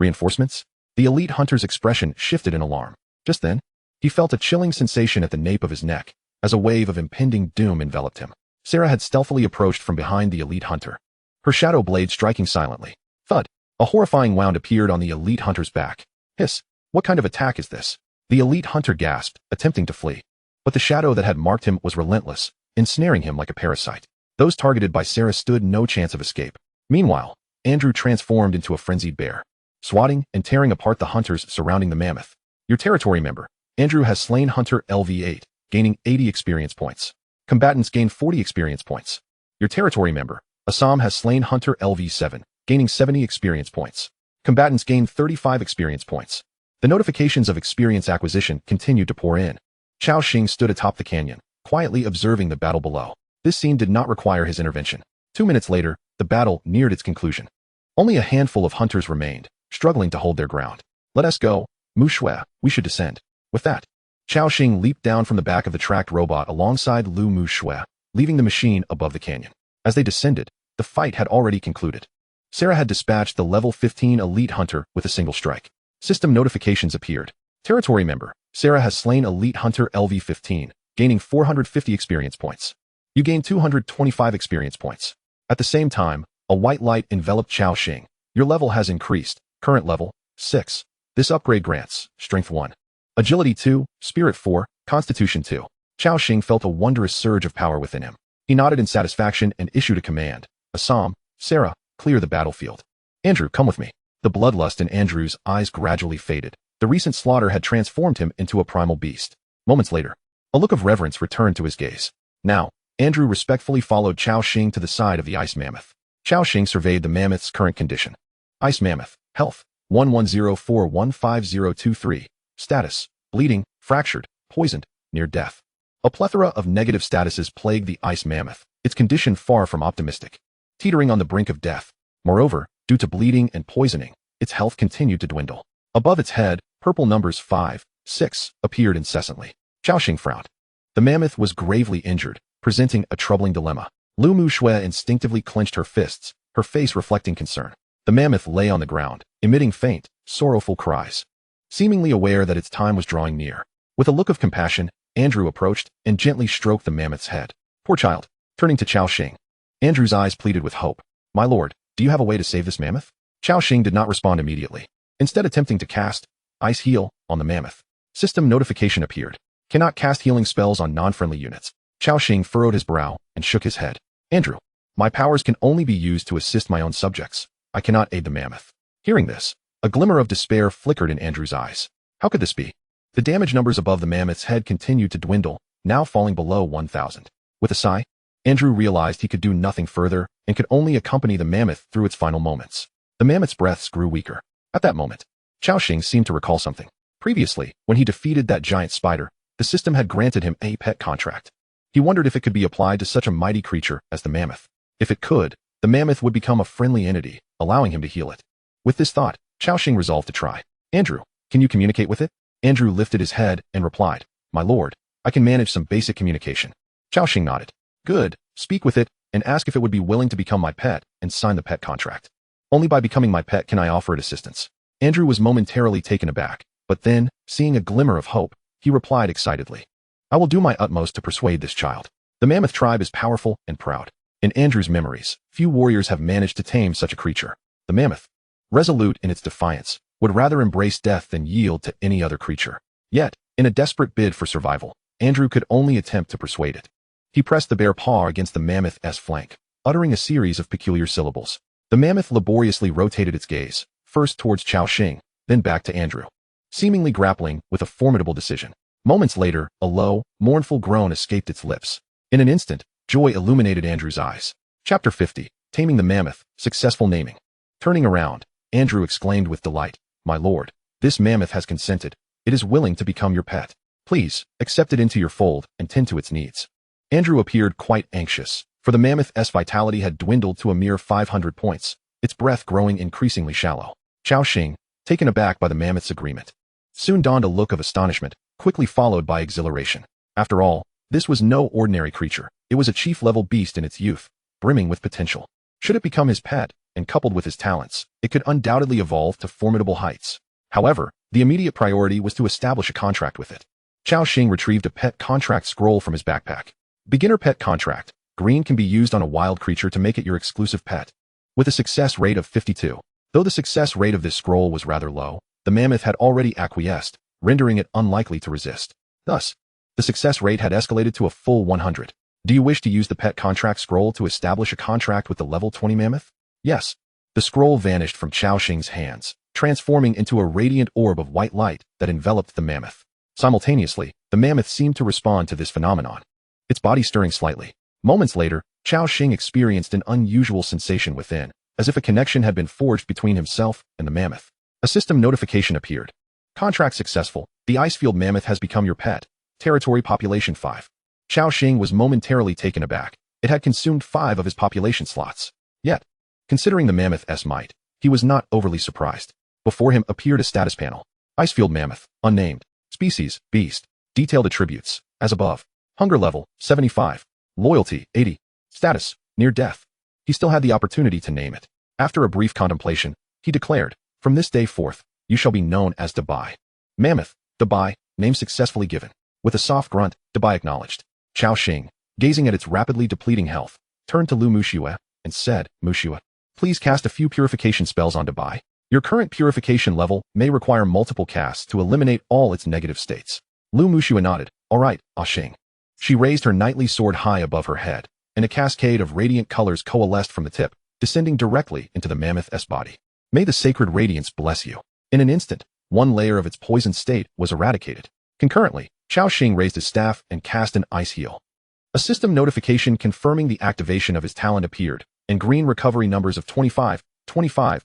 Reinforcements? The elite hunter's expression shifted in alarm. Just then, he felt a chilling sensation at the nape of his neck, as a wave of impending doom enveloped him. Sarah had stealthily approached from behind the elite hunter, her shadow blade striking silently. Thud! A horrifying wound appeared on the elite hunter's back. Hiss! What kind of attack is this? The elite hunter gasped, attempting to flee. But the shadow that had marked him was relentless, ensnaring him like a parasite. Those targeted by Sarah stood no chance of escape. Meanwhile, Andrew transformed into a frenzied bear, swatting and tearing apart the hunters surrounding the mammoth. Your territory member, Andrew, has slain Hunter LV8, gaining 80 experience points. Combatants gain 40 experience points. Your territory member, Assam, has slain Hunter LV7, gaining 70 experience points. Combatants gain 35 experience points. The notifications of experience acquisition continued to pour in. Cao Xing stood atop the canyon, quietly observing the battle below. This scene did not require his intervention. 2 minutes later, the battle neared its conclusion. Only a handful of hunters remained, struggling to hold their ground. "Let us go, Mu Shui, we should descend." With that, Cao Xing leaped down from the back of the tracked robot alongside Lu Mu Shui, leaving the machine above the canyon. As they descended, the fight had already concluded. Sarah had dispatched the level 15 elite hunter with a single strike. System notifications appeared. Territory member, Sarah has slain elite hunter LV15, gaining 450 experience points. You gain 225 experience points. At the same time, a white light enveloped Cao Xing. Your level has increased. Current level, 6. This upgrade grants Strength 1, Agility 2, Spirit 4, Constitution 2. Cao Xing felt a wondrous surge of power within him. He nodded in satisfaction and issued a command. Assam, Sarah, clear the battlefield. Andrew, come with me. The bloodlust in Andrew's eyes gradually faded. The recent slaughter had transformed him into a primal beast. Moments later, a look of reverence returned to his gaze. Now, Andrew respectfully followed Cao Xing to the side of the ice mammoth. Cao Xing surveyed the mammoth's current condition. Ice mammoth, health, 1104155023. Status, bleeding, fractured, poisoned, near death. A plethora of negative statuses plagued the ice mammoth, its condition far from optimistic. Teetering on the brink of death. Moreover, due to bleeding and poisoning, its health continued to dwindle. Above its head, purple numbers 5, 6 appeared incessantly. Cao Xing frowned. The mammoth was gravely injured, presenting a troubling dilemma. Lu Mu Shui instinctively clenched her fists, her face reflecting concern. The mammoth lay on the ground, emitting faint, sorrowful cries, seemingly aware that its time was drawing near. With a look of compassion, Andrew approached and gently stroked the mammoth's head. Poor child. Turning to Cao Xing, Andrew's eyes pleaded with hope. My lord, do you have a way to save this mammoth? Cao Xing did not respond immediately, instead attempting to cast Ice Heal on the mammoth. System notification appeared. Cannot cast healing spells on non-friendly units. Cao Xing furrowed his brow and shook his head. Andrew, my powers can only be used to assist my own subjects. I cannot aid the mammoth. Hearing this, a glimmer of despair flickered in Andrew's eyes. How could this be? The damage numbers above the mammoth's head continued to dwindle, now falling below 1,000. With a sigh, Andrew realized he could do nothing further and could only accompany the mammoth through its final moments. The mammoth's breaths grew weaker. At that moment, Cao Xing seemed to recall something. Previously, when he defeated that giant spider, the system had granted him a pet contract. He wondered if it could be applied to such a mighty creature as the mammoth. If it could, the mammoth would become a friendly entity, allowing him to heal it. With this thought, Cao Xing resolved to try. Andrew, can you communicate with it? Andrew lifted his head and replied, My lord, I can manage some basic communication. Cao Xing nodded. Good, speak with it and ask if it would be willing to become my pet and sign the pet contract. Only by becoming my pet can I offer it assistance. Andrew was momentarily taken aback, but then, seeing a glimmer of hope, he replied excitedly. I will do my utmost to persuade this child. The mammoth tribe is powerful and proud. In Andrew's memories, few warriors have managed to tame such a creature. The mammoth, resolute in its defiance, would rather embrace death than yield to any other creature. Yet, in a desperate bid for survival, Andrew could only attempt to persuade it. He pressed the bare paw against the mammoth's flank, uttering a series of peculiar syllables. The mammoth laboriously rotated its gaze, first towards Cao Xing, then back to Andrew, seemingly grappling with a formidable decision. Moments later, a low, mournful groan escaped its lips. In an instant, joy illuminated Andrew's eyes. Chapter 50, Taming the Mammoth, Successful Naming. Turning around, Andrew exclaimed with delight, "My lord, this mammoth has consented. It is willing to become your pet. Please, accept it into your fold and tend to its needs." Andrew appeared quite anxious, for the mammoth's vitality had dwindled to a mere 500 points, its breath growing increasingly shallow. Cao Xing, taken aback by the mammoth's agreement, soon donned a look of astonishment, quickly followed by exhilaration. After all, this was no ordinary creature. It was a chief-level beast in its youth, brimming with potential. Should it become his pet, and coupled with his talents, it could undoubtedly evolve to formidable heights. However, the immediate priority was to establish a contract with it. Cao Xing retrieved a pet contract scroll from his backpack. Beginner pet contract. Green can be used on a wild creature to make it your exclusive pet. With a success rate of 52. Though the success rate of this scroll was rather low, the mammoth had already acquiesced, rendering it unlikely to resist. Thus, the success rate had escalated to a full 100. Do you wish to use the pet contract scroll to establish a contract with the level 20 mammoth? Yes. The scroll vanished from Cao Xing's hands, transforming into a radiant orb of white light that enveloped the mammoth. Simultaneously, the mammoth seemed to respond to this phenomenon, its body stirring slightly. Moments later, Cao Xing experienced an unusual sensation within, as if a connection had been forged between himself and the mammoth. A system notification appeared. Contract successful. The Icefield mammoth has become your pet. Territory population 5. Cao Xing was momentarily taken aback. It had consumed 5 of his population slots. Yet, considering the mammoth's might, he was not overly surprised. Before him appeared a status panel. Icefield mammoth, unnamed. Species, beast. Detailed attributes, as above. Hunger level, 75. Loyalty, 80. Status, near death. He still had the opportunity to name it. After a brief contemplation, he declared, "From this day forth, you shall be known as Dabai." Mammoth, Dabai, name successfully given. With a soft grunt, Dabai acknowledged. Cao Xing, gazing at its rapidly depleting health, turned to Lu Muxue and said, "Muxue, please cast a few purification spells on Dabai. Your current purification level may require multiple casts to eliminate all its negative states." Lu Muxue nodded. "All right, Ah Xing." She raised her knightly sword high above her head, and a cascade of radiant colors coalesced from the tip, descending directly into the mammoth's body. "May the sacred radiance bless you." In an instant, one layer of its poisoned state was eradicated. Concurrently, Cao Xing raised his staff and cast an ice heal. A system notification confirming the activation of his talent appeared, and green recovery numbers of 25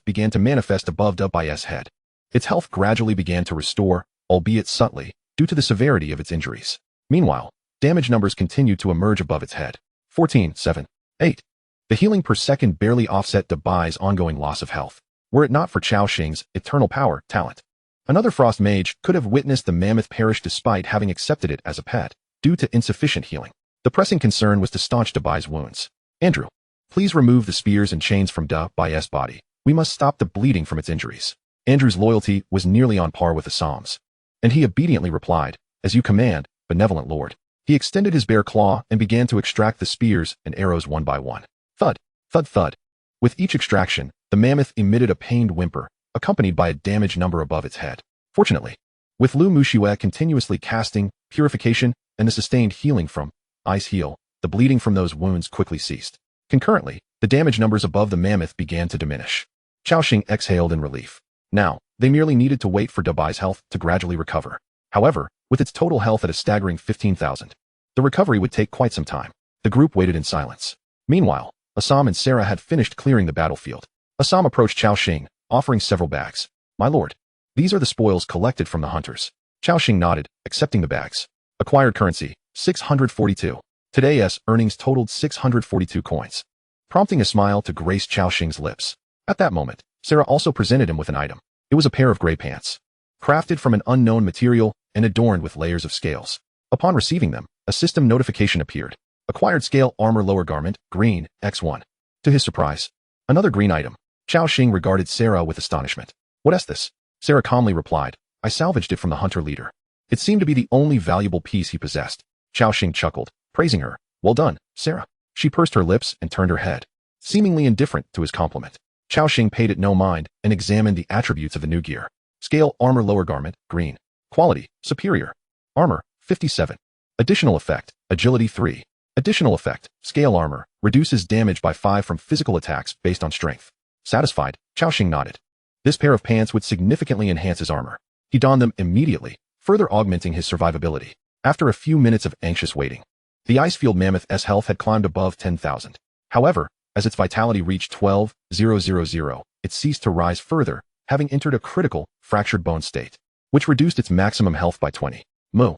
began to manifest above Dabai's head. Its health gradually began to restore, albeit subtly, due to the severity of its injuries. Meanwhile, damage numbers continued to emerge above its head. 14, 7, 8. The healing per second barely offset Dabai's ongoing loss of health, were it not for Cao Xing's eternal power talent. Another frost mage could have witnessed the mammoth perish despite having accepted it as a pet, due to insufficient healing. The pressing concern was to staunch Dabai's wounds. "Andrew, please remove the spears and chains from Dabai's body. We must stop the bleeding from its injuries." Andrew's loyalty was nearly on par with Assam's, and he obediently replied, "As you command, benevolent lord." He extended his bare claw and began to extract the spears and arrows one by one. Thud, thud, thud. With each extraction, the mammoth emitted a pained whimper, accompanied by a damaged number above its head. Fortunately, with Lu Muxue continuously casting purification and the sustained healing from ice heal, the bleeding from those wounds quickly ceased. Concurrently, the damage numbers above the mammoth began to diminish. Cao Xing exhaled in relief. Now, they merely needed to wait for Dabai's health to gradually recover. However, with its total health at a staggering 15,000, the recovery would take quite some time. The group waited in silence. Meanwhile, Assam and Sarah had finished clearing the battlefield. Assam approached Cao Xing, offering several bags. "My lord, these are the spoils collected from the hunters." Cao Xing nodded, accepting the bags. Acquired currency, 642. Today's earnings totaled 642 coins, prompting a smile to grace Cao Xing's lips. At that moment, Sarah also presented him with an item. It was a pair of gray pants, crafted from an unknown material and adorned with layers of scales. Upon receiving them, a system notification appeared. Acquired scale armor lower garment, green, X1. To his surprise, another green item. Cao Xing regarded Sarah with astonishment. "What is this?" Sarah calmly replied, "I salvaged it from the hunter leader." It seemed to be the only valuable piece he possessed. Cao Xing chuckled, praising her. "Well done, Sarah." She pursed her lips and turned her head, seemingly indifferent to his compliment. Cao Xing paid it no mind and examined the attributes of the new gear. Scale armor lower garment, green. Quality, superior. Armor, 57. Additional effect, agility 3. Additional effect, scale armor, reduces damage by 5 from physical attacks based on strength. Satisfied, Cao Xing nodded. This pair of pants would significantly enhance his armor. He donned them immediately, further augmenting his survivability. After a few minutes of anxious waiting, the icefield mammoth's health had climbed above 10,000. However, as its vitality reached 12,000, it ceased to rise further, having entered a critical, fractured bone state, which reduced its maximum health by 20. Moo.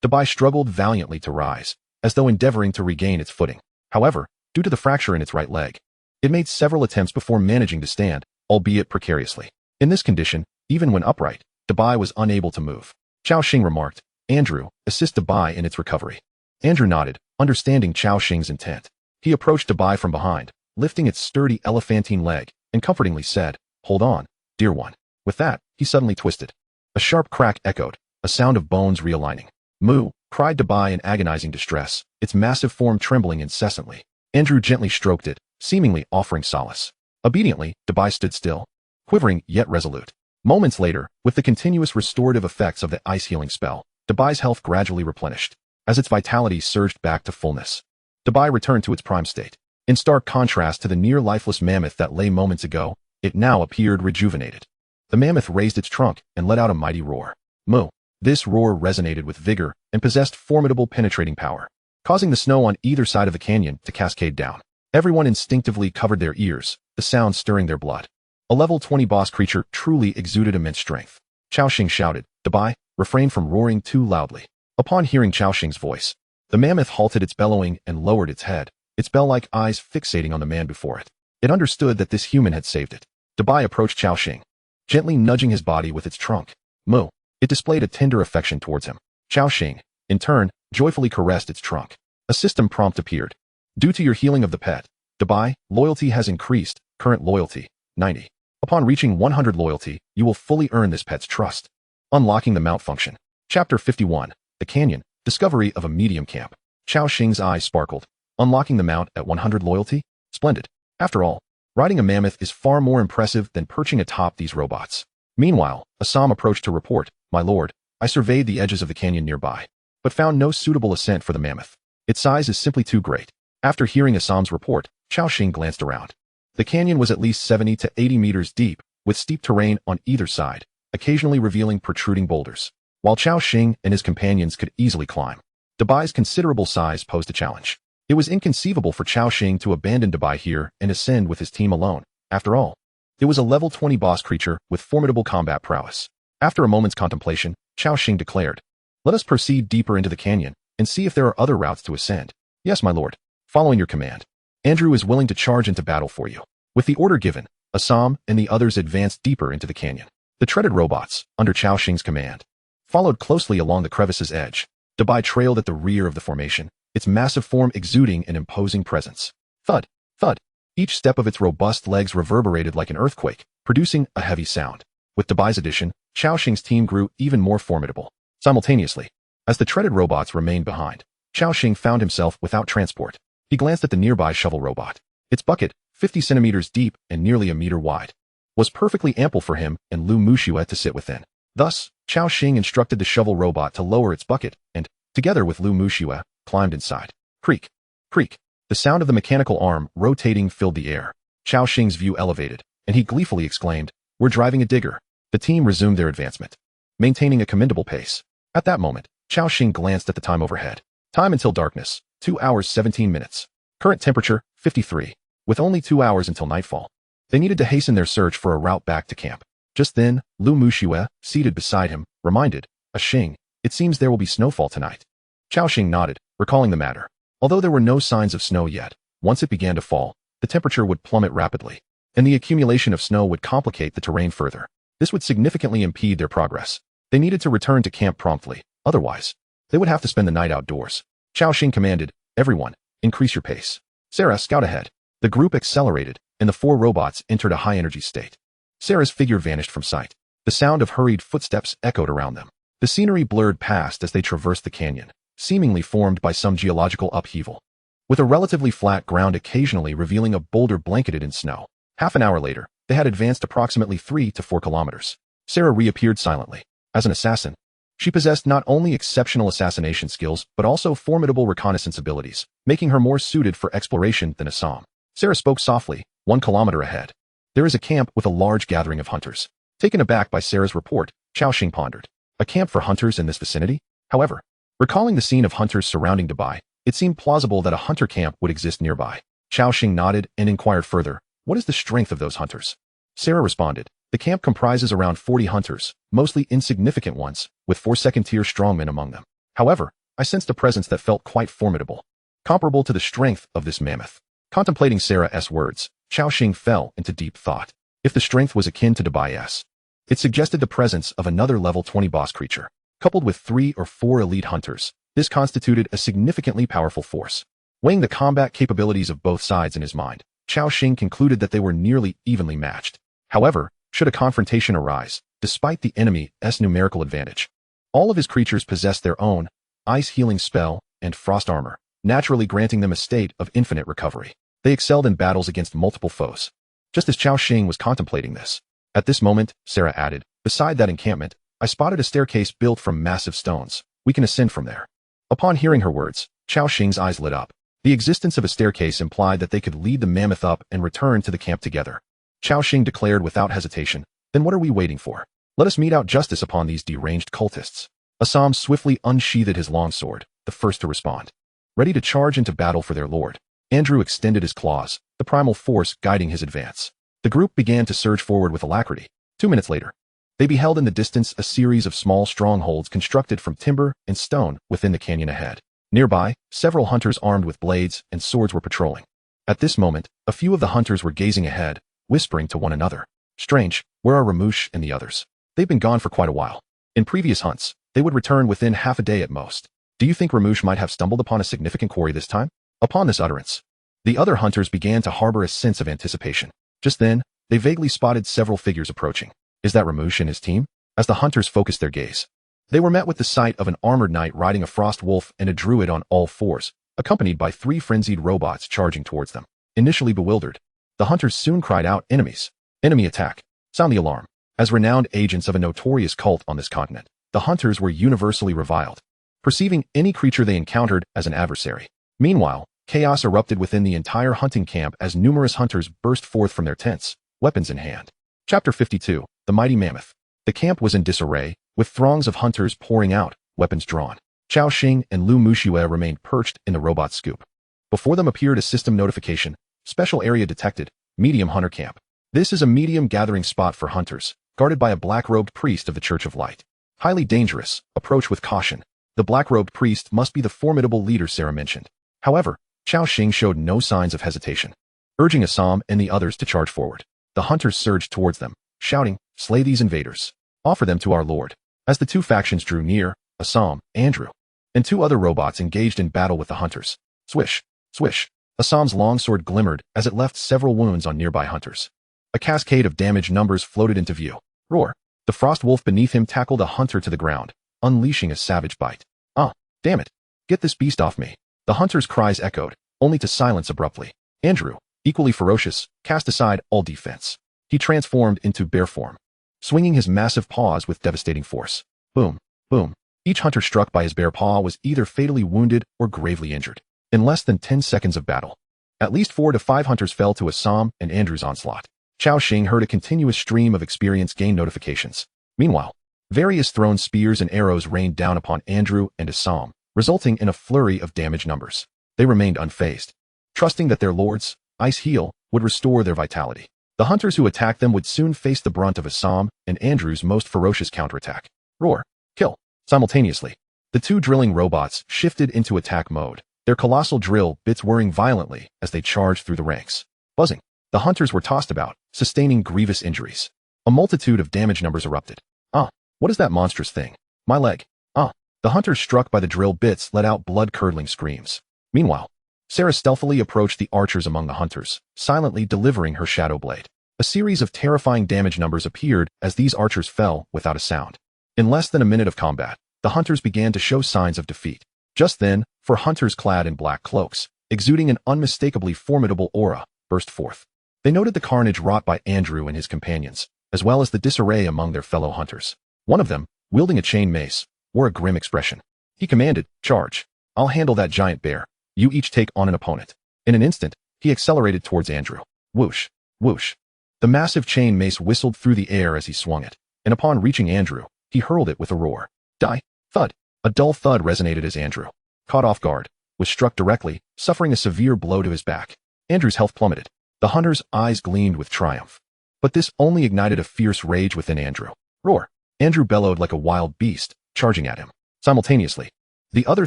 Dabai struggled valiantly to rise, as though endeavoring to regain its footing. However, due to the fracture in its right leg, it made several attempts before managing to stand, albeit precariously. In this condition, even when upright, Dabai was unable to move. Cao Xing remarked, "Andrew, assist Dabai in its recovery." Andrew nodded, understanding Cao Xing's intent. He approached Dabai from behind, lifting its sturdy elephantine leg, and comfortingly said, "Hold on, dear one." With that, he suddenly twisted. A sharp crack echoed, a sound of bones realigning. "Moo," cried Dabai in agonizing distress, its massive form trembling incessantly. Andrew gently stroked it, seemingly offering solace. Obediently, Dabai stood still, quivering yet resolute. Moments later, with the continuous restorative effects of the ice healing spell, Dabai's health gradually replenished. As its vitality surged back to fullness, Dabai returned to its prime state. In stark contrast to the near-lifeless mammoth that lay moments ago, it now appeared rejuvenated. The mammoth raised its trunk and let out a mighty roar. Moo. This roar resonated with vigor and possessed formidable penetrating power, causing the snow on either side of the canyon to cascade down. Everyone instinctively covered their ears, the sound stirring their blood. A level 20 boss creature truly exuded immense strength. Cao Xing shouted, "Dabai, refrain from roaring too loudly." Upon hearing Cao Xing's voice, the mammoth halted its bellowing and lowered its head, its bell-like eyes fixating on the man before it. It understood that this human had saved it. Dabai approached Cao Xing, gently nudging his body with its trunk. Moo. It displayed a tender affection towards him. Cao Xing, in turn, joyfully caressed its trunk. A system prompt appeared. Due to your healing of the pet, Dabai, loyalty has increased, current loyalty, 90. Upon reaching 100 loyalty, you will fully earn this pet's trust. Unlocking the mount function. Chapter 51, The Canyon, Discovery of a Medium Camp. Cao Xing's eyes sparkled. Unlocking the mount at 100 loyalty? Splendid. After all, riding a mammoth is far more impressive than perching atop these robots. Meanwhile, Assam approached to report, "My lord, I surveyed the edges of the canyon nearby, but found no suitable ascent for the mammoth. Its size is simply too great." After hearing Assam's report, Cao Xing glanced around. The canyon was at least 70 to 80 meters deep, with steep terrain on either side, occasionally revealing protruding boulders. While Cao Xing and his companions could easily climb, Dabai's considerable size posed a challenge. It was inconceivable for Cao Xing to abandon Dabai here and ascend with his team alone. After all, it was a level 20 boss creature with formidable combat prowess. After a moment's contemplation, Cao Xing declared, "Let us proceed deeper into the canyon and see if there are other routes to ascend." "Yes, my lord. Following your command. Andrew is willing to charge into battle for you." With the order given, Assam and the others advanced deeper into the canyon. The treaded robots, under Cao Xing's command, followed closely along the crevice's edge. Dabai trailed at the rear of the formation, its massive form exuding an imposing presence. Thud, thud. Each step of its robust legs reverberated like an earthquake, producing a heavy sound. With Dabai's addition, Cao Xing's team grew even more formidable. Simultaneously, as the treaded robots remained behind, Cao Xing found himself without transport. He glanced at the nearby shovel robot. Its bucket, 50 centimeters deep and nearly a meter wide, was perfectly ample for him and Lu Muxue to sit within. Thus, Cao Xing instructed the shovel robot to lower its bucket and, together with Lu Muxue, climbed inside. Creak, creak. The sound of the mechanical arm rotating filled the air. Cao Xing's view elevated, and he gleefully exclaimed, "We're driving a digger." The team resumed their advancement, maintaining a commendable pace. At that moment, Cao Xing glanced at the time overhead. Time until darkness, 2 hours 17 minutes. Current temperature, 53. With only 2 hours until nightfall, they needed to hasten their search for a route back to camp. Just then, Lu Muxue, seated beside him, reminded, Xing, "It seems there will be snowfall tonight." Cao Xing nodded, recalling the matter. Although there were no signs of snow yet, once it began to fall, the temperature would plummet rapidly, and the accumulation of snow would complicate the terrain further. This would significantly impede their progress. They needed to return to camp promptly, otherwise, they would have to spend the night outdoors. Cao Xing commanded, "Everyone, increase your pace. Sarah, scout ahead." The group accelerated, and the 4 robots entered a high-energy state. Sarah's figure vanished from sight. The sound of hurried footsteps echoed around them. The scenery blurred past as they traversed the canyon, seemingly formed by some geological upheaval, with a relatively flat ground occasionally revealing a boulder blanketed in snow. Half an hour later, they had advanced approximately 3 to 4 kilometers. Sarah reappeared silently. As an assassin, she possessed not only exceptional assassination skills, but also formidable reconnaissance abilities, making her more suited for exploration than Assam. Sarah spoke softly, 1 kilometer ahead. There is a camp with a large gathering of hunters. Taken aback by Sarah's report, Cao Xing pondered. A camp for hunters in this vicinity? However, recalling the scene of hunters surrounding Dubai, it seemed plausible that a hunter camp would exist nearby. Cao Xing nodded and inquired further, "What is the strength of those hunters?" Sarah responded, "The camp comprises around 40 hunters, mostly insignificant ones, with 4 second-tier strongmen among them. However, I sensed a presence that felt quite formidable, comparable to the strength of this mammoth." Contemplating Sarah's words, Cao Xing fell into deep thought. If the strength was akin to Dubai's, it suggested the presence of another level 20 boss creature. Coupled with 3 or 4 elite hunters, this constituted a significantly powerful force. Weighing the combat capabilities of both sides in his mind, Cao Xing concluded that they were nearly evenly matched. However, should a confrontation arise, despite the enemy's numerical advantage, all of his creatures possessed their own ice healing spell and frost armor, naturally granting them a state of infinite recovery. They excelled in battles against multiple foes. Just as Cao Xing was contemplating this, at this moment, Sarah added, "Beside that encampment, I spotted a staircase built from massive stones. We can ascend from there." Upon hearing her words, Cao Xing's eyes lit up. The existence of a staircase implied that they could lead the mammoth up and return to the camp together. Cao Xing declared without hesitation, "Then what are we waiting for? Let us mete out justice upon these deranged cultists." Assam swiftly unsheathed his longsword, the first to respond. Ready to charge into battle for their lord, Andrew extended his claws, the primal force guiding his advance. The group began to surge forward with alacrity. 2 minutes later, they beheld in the distance a series of small strongholds constructed from timber and stone within the canyon ahead. Nearby, several hunters armed with blades and swords were patrolling. At this moment, a few of the hunters were gazing ahead, whispering to one another, "Strange, where are Ramush and the others? They've been gone for quite a while. In previous hunts, they would return within half a day at most. Do you think Ramush might have stumbled upon a significant quarry this time?" Upon this utterance, the other hunters began to harbor a sense of anticipation. Just then, they vaguely spotted several figures approaching. Is that Ramush and his team? As the hunters focused their gaze, they were met with the sight of an armored knight riding a frost wolf and a druid on all fours, accompanied by 3 frenzied robots charging towards them. Initially bewildered, the hunters soon cried out, "Enemies! Enemy attack! Sound the alarm!" As renowned agents of a notorious cult on this continent, the hunters were universally reviled, perceiving any creature they encountered as an adversary. Meanwhile, chaos erupted within the entire hunting camp as numerous hunters burst forth from their tents, weapons in hand. Chapter 52, The Mighty Mammoth. The camp was in disarray, with throngs of hunters pouring out, weapons drawn. Cao Xing and Lu Muxue remained perched in the robot scoop. Before them appeared a system notification, "Special area detected, medium hunter camp." This is a medium gathering spot for hunters, guarded by a black-robed priest of the Church of Light. Highly dangerous, approach with caution. The black-robed priest must be the formidable leader Sarah mentioned. However, Cao Xing showed no signs of hesitation, urging Assam and the others to charge forward. The hunters surged towards them, shouting, "Slay these invaders. Offer them to our lord." As the two factions drew near, Assam, Andrew, and 2 other robots engaged in battle with the hunters. Swish, swish. Assam's longsword glimmered as it left several wounds on nearby hunters. A cascade of damage numbers floated into view. Roar. The frost wolf beneath him tackled a hunter to the ground, unleashing a savage bite. "Ah, damn it. Get this beast off me." The hunter's cries echoed, only to silence abruptly. Andrew, equally ferocious, cast aside all defense. He transformed into bear form, swinging his massive paws with devastating force. Boom, boom. Each hunter struck by his bear paw was either fatally wounded or gravely injured. In less than 10 seconds of battle, at least 4 to 5 hunters fell to Assam and Andrew's onslaught. Cao Xing heard a continuous stream of experience gain notifications. Meanwhile, various thrown spears and arrows rained down upon Andrew and Assam, resulting in a flurry of damage numbers. They remained unfazed, trusting that their lord's ice heal would restore their vitality. The hunters who attacked them would soon face the brunt of Assam and Andrew's most ferocious counterattack. Roar, kill. Simultaneously, the 2 drilling robots shifted into attack mode, their colossal drill bits whirring violently as they charged through the ranks. Buzzing, the hunters were tossed about, sustaining grievous injuries. A multitude of damage numbers erupted. "Ah, what is that monstrous thing? My leg. Ah." The hunters struck by the drill bits let out blood-curdling screams. Meanwhile, Sarah stealthily approached the archers among the hunters, silently delivering her shadow blade. A series of terrifying damage numbers appeared as these archers fell without a sound. In less than a minute of combat, the hunters began to show signs of defeat. Just then, 4 hunters clad in black cloaks, exuding an unmistakably formidable aura, burst forth. They noted the carnage wrought by Andrew and his companions, as well as the disarray among their fellow hunters. One of them, wielding a chain mace, wore a grim expression. He commanded, "Charge. I'll handle that giant bear. You each take on an opponent." In an instant, he accelerated towards Andrew. Whoosh, whoosh. The massive chain mace whistled through the air as he swung it, and upon reaching Andrew, he hurled it with a roar. Die! Thud! A dull thud resonated as Andrew, caught off guard, was struck directly, suffering a severe blow to his back. Andrew's health plummeted. The hunter's eyes gleamed with triumph. But this only ignited a fierce rage within Andrew. Roar! Andrew bellowed like a wild beast, charging at him. Simultaneously, the other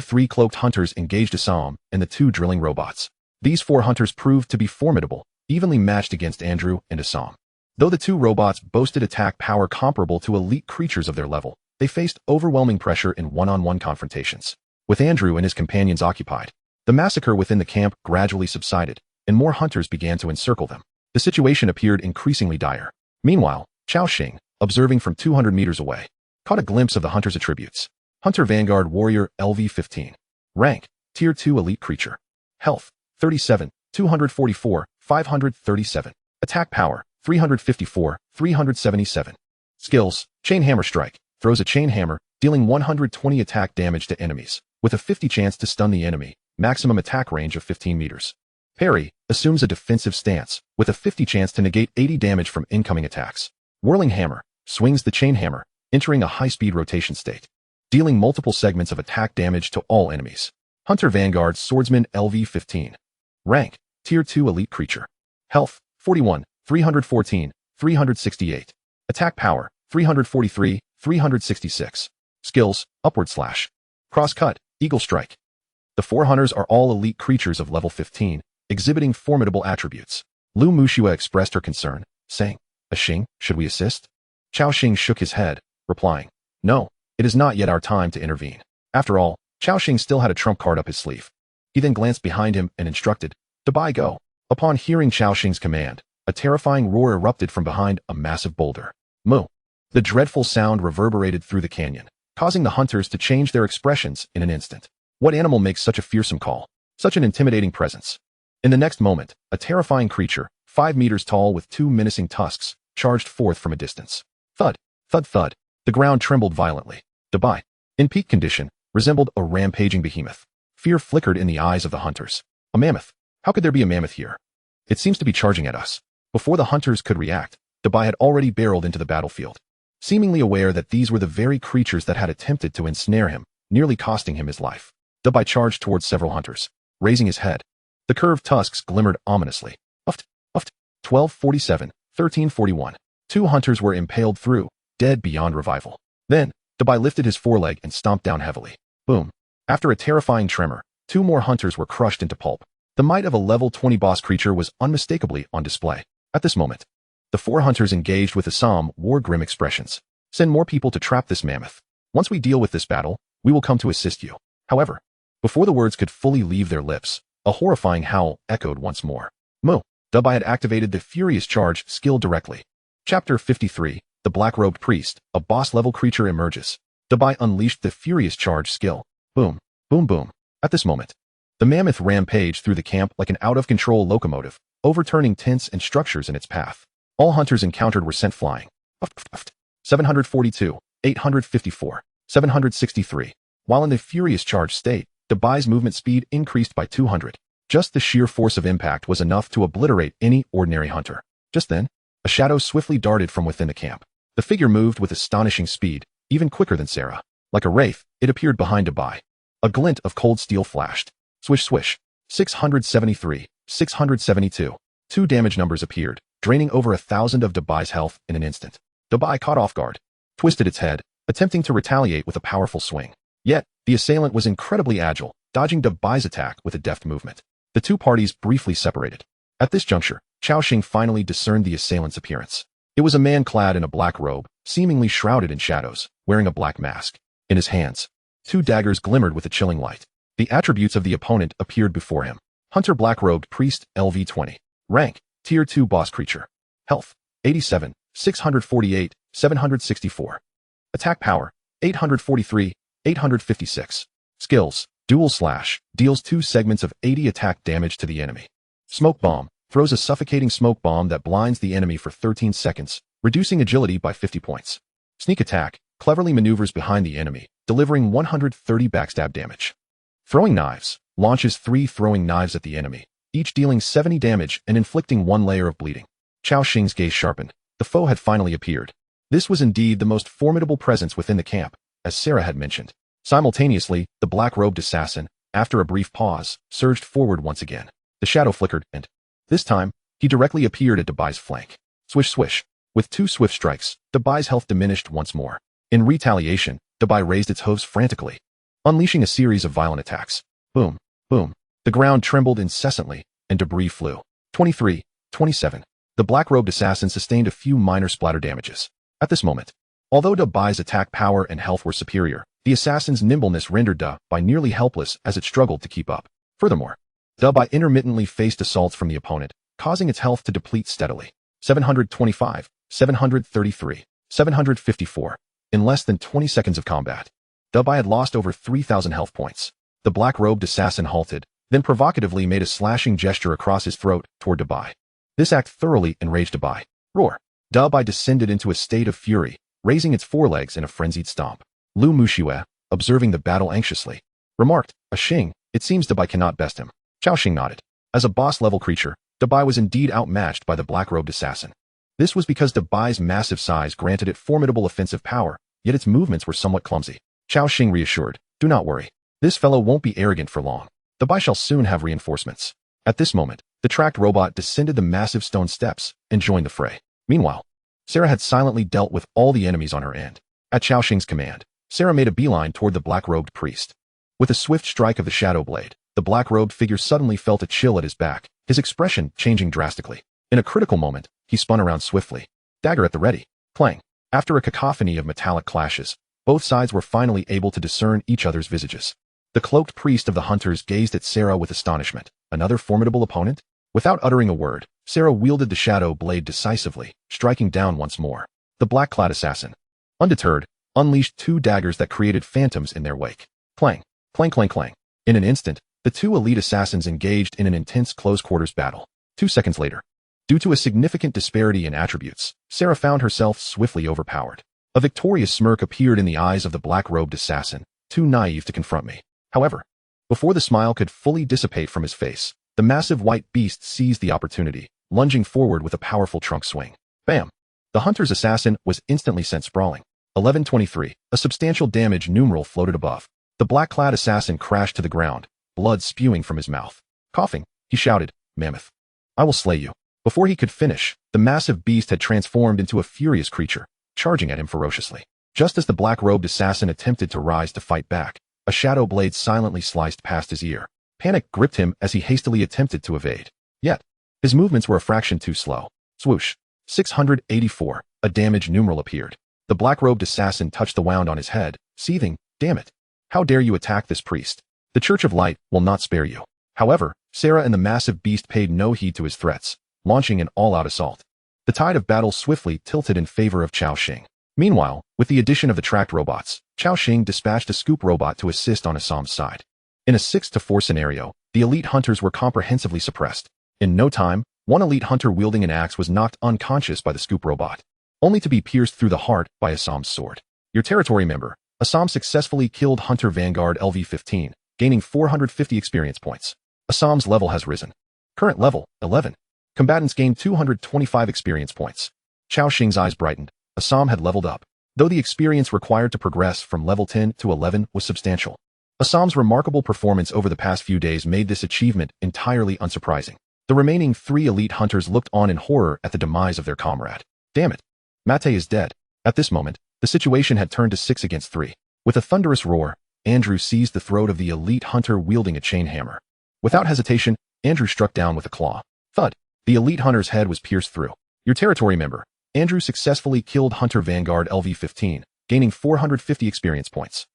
3 cloaked hunters engaged Assam and the 2 drilling robots. These 4 hunters proved to be formidable, evenly matched against Andrew and Assam. Though the 2 robots boasted attack power comparable to elite creatures of their level, they faced overwhelming pressure in one-on-one confrontations. With Andrew and his companions occupied, the massacre within the camp gradually subsided, and more hunters began to encircle them. The situation appeared increasingly dire. Meanwhile, Cao Xing, observing from 200 meters away, caught a glimpse of the hunter's attributes. Hunter Vanguard Warrior LV-15. Rank, Tier 2 Elite Creature. Health, 37, 244, 537. Attack Power, 354, 377. Skills, Chain Hammer Strike. Throws a chain hammer, dealing 120 attack damage to enemies, with a 50 chance to stun the enemy, maximum attack range of 15 meters. Parry, assumes a defensive stance, with a 50 chance to negate 80 damage from incoming attacks. Whirling Hammer, swings the chain hammer, entering a high-speed rotation state, dealing multiple segments of attack damage to all enemies. Hunter Vanguard Swordsman LV-15. Rank, Tier 2 Elite Creature. Health, 41, 314, 368. Attack Power, 343, 366. Skills, Upward Slash. Cross Cut, Eagle Strike. The 4 hunters are all elite creatures of level 15, exhibiting formidable attributes. Lu Mushua expressed her concern, saying, Xing, should we assist? Cao Xing shook his head, replying, No, it is not yet our time to intervene. After all, Cao Xing still had a trump card up his sleeve. He then glanced behind him and instructed, Dabai go. Upon hearing Cao Xing's command, a terrifying roar erupted from behind a massive boulder. Moo! The dreadful sound reverberated through the canyon, causing the hunters to change their expressions in an instant. What animal makes such a fearsome call? Such an intimidating presence? In the next moment, a terrifying creature, 5 meters tall with 2 menacing tusks, charged forth from a distance. Thud! Thud thud! The ground trembled violently. Dabai, in peak condition, resembled a rampaging behemoth. Fear flickered in the eyes of the hunters. A mammoth? How could there be a mammoth here? It seems to be charging at us. Before the hunters could react, Dabai had already barreled into the battlefield. Seemingly aware that these were the very creatures that had attempted to ensnare him, nearly costing him his life. Dabai charged towards several hunters, raising his head. The curved tusks glimmered ominously. Uft, uft, 1247, 1341. 2 hunters were impaled through, dead beyond revival. Then, Dabai lifted his foreleg and stomped down heavily. Boom. After a terrifying tremor, 2 more hunters were crushed into pulp. The might of a level 20 boss creature was unmistakably on display. At this moment, the 4 hunters engaged with Assam wore grim expressions. Send more people to trap this mammoth. Once we deal with this battle, we will come to assist you. However, before the words could fully leave their lips, a horrifying howl echoed once more. Moo! Dabai had activated the Furious Charge skill directly. Chapter 53, The Black-Robed Priest, a boss-level creature emerges. Dabai unleashed the Furious Charge skill. Boom, boom, boom. At this moment, the mammoth rampaged through the camp like an out-of-control locomotive, overturning tents and structures in its path. All hunters encountered were sent flying. 742, 854, 763. While in the Furious Charge state, Dabai's movement speed increased by 200. Just the sheer force of impact was enough to obliterate any ordinary hunter. Just then, a shadow swiftly darted from within the camp. The figure moved with astonishing speed, even quicker than Sarah. Like a wraith, it appeared behind Dabai. A glint of cold steel flashed. Swish swish. 673, 672. 2 damage numbers appeared, draining over 1,000 of Dabai's health in an instant. Dabai caught off guard, twisted its head, attempting to retaliate with a powerful swing. Yet, the assailant was incredibly agile, dodging Dabai's attack with a deft movement. The 2 parties briefly separated. At this juncture, Cao Xing finally discerned the assailant's appearance. It was a man clad in a black robe, seemingly shrouded in shadows, wearing a black mask. In his hands, 2 daggers glimmered with a chilling light. The attributes of the opponent appeared before him. Hunter Black-Robed Priest LV-20. Rank, Tier 2 Boss Creature. Health, 87, 648, 764. Attack Power, 843, 856. Skills, Dual Slash, deals 2 segments of 80 attack damage to the enemy. Smoke Bomb, throws a suffocating smoke bomb that blinds the enemy for 13 seconds, reducing agility by 50 points. Sneak Attack, cleverly maneuvers behind the enemy, delivering 130 backstab damage. Throwing Knives, launches 3 throwing knives at the enemy, each dealing 70 damage and inflicting 1 layer of bleeding. Cao Xing's gaze sharpened. The foe had finally appeared. This was indeed the most formidable presence within the camp, as Sarah had mentioned. Simultaneously, the black-robed assassin, after a brief pause, surged forward once again. The shadow flickered, and this time, he directly appeared at Dabai's flank. Swish swish. With 2 swift strikes, Dabai's health diminished once more. In retaliation, Dabai raised its hooves frantically, unleashing a series of violent attacks. Boom, boom. The ground trembled incessantly, and debris flew. 23, 27. The black-robed assassin sustained a few minor splatter damages. At this moment, although Dabai's attack power and health were superior, the assassin's nimbleness rendered Dabai nearly helpless as it struggled to keep up. Furthermore, Dabai intermittently faced assaults from the opponent, causing its health to deplete steadily. 725, 733, 754. In less than 20 seconds of combat, Dabai had lost over 3,000 health points. The black-robed assassin halted, then provocatively made a slashing gesture across his throat toward Dabai. This act thoroughly enraged Dabai. Roar! Dabai descended into a state of fury, raising its forelegs in a frenzied stomp. Lu Muxiue, observing the battle anxiously, remarked, Xing, it seems Dabai cannot best him. Cao Xing nodded. As a boss-level creature, Dabai was indeed outmatched by the black-robed assassin. This was because Dabai's massive size granted it formidable offensive power, yet its movements were somewhat clumsy. Cao Xing reassured, do not worry. This fellow won't be arrogant for long. Dabai shall soon have reinforcements. At this moment, the tracked robot descended the massive stone steps and joined the fray. Meanwhile, Sarah had silently dealt with all the enemies on her end. At Cao Xing's command, Sarah made a beeline toward the black-robed priest. With a swift strike of the shadow blade, the black-robed figure suddenly felt a chill at his back, his expression changing drastically. In a critical moment, he spun around swiftly. Dagger at the ready. Clang. After a cacophony of metallic clashes, both sides were finally able to discern each other's visages. The cloaked priest of the hunters gazed at Sarah with astonishment. Another formidable opponent? Without uttering a word, Sarah wielded the shadow blade decisively, striking down once more. The black-clad assassin, undeterred, unleashed 2 daggers that created phantoms in their wake. Clang, clang, clang, clang. In an instant, the 2 elite assassins engaged in an intense close-quarters battle. 2 seconds later, due to a significant disparity in attributes, Sarah found herself swiftly overpowered. A victorious smirk appeared in the eyes of the black-robed assassin, too naive to confront me. However, before the smile could fully dissipate from his face, the massive white beast seized the opportunity, lunging forward with a powerful trunk swing. Bam! The hunter's assassin was instantly sent sprawling. 1123, a substantial damage numeral floated above. The black-clad assassin crashed to the ground, blood spewing from his mouth. Coughing, he shouted, Mammoth, I will slay you. Before he could finish, the massive beast had transformed into a furious creature, charging at him ferociously. Just as the black-robed assassin attempted to rise to fight back, a shadow blade silently sliced past his ear. Panic gripped him as he hastily attempted to evade. Yet, his movements were a fraction too slow. Swoosh. 684, a damage numeral appeared. The black-robed assassin touched the wound on his head, seething, damn it. How dare you attack this priest? The Church of Light will not spare you. However, Sarah and the massive beast paid no heed to his threats, launching an all-out assault. The tide of battle swiftly tilted in favor of Cao Xing. Meanwhile, with the addition of the tracked robots, Cao Xing dispatched a scoop robot to assist on Assam's side. In a 6-4 scenario, the elite hunters were comprehensively suppressed. In no time, one elite hunter wielding an axe was knocked unconscious by the scoop robot, only to be pierced through the heart by Assam's sword. Your territory member, Assam successfully killed Hunter Vanguard LV-15, gaining 450 experience points. Assam's level has risen. Current level, 11. Combatants gained 225 experience points. Cao Xing's eyes brightened. Assam had leveled up, though the experience required to progress from level 10 to 11 was substantial. Assam's remarkable performance over the past few days made this achievement entirely unsurprising. The remaining 3 elite hunters looked on in horror at the demise of their comrade. Damn it. Mate is dead. At this moment, the situation had turned to 6 against 3. With a thunderous roar, Andrew seized the throat of the elite hunter wielding a chain hammer. Without hesitation, Andrew struck down with a claw. Thud. The elite hunter's head was pierced through. Your territory member, Andrew successfully killed Hunter Vanguard LV-15, gaining 450 experience points.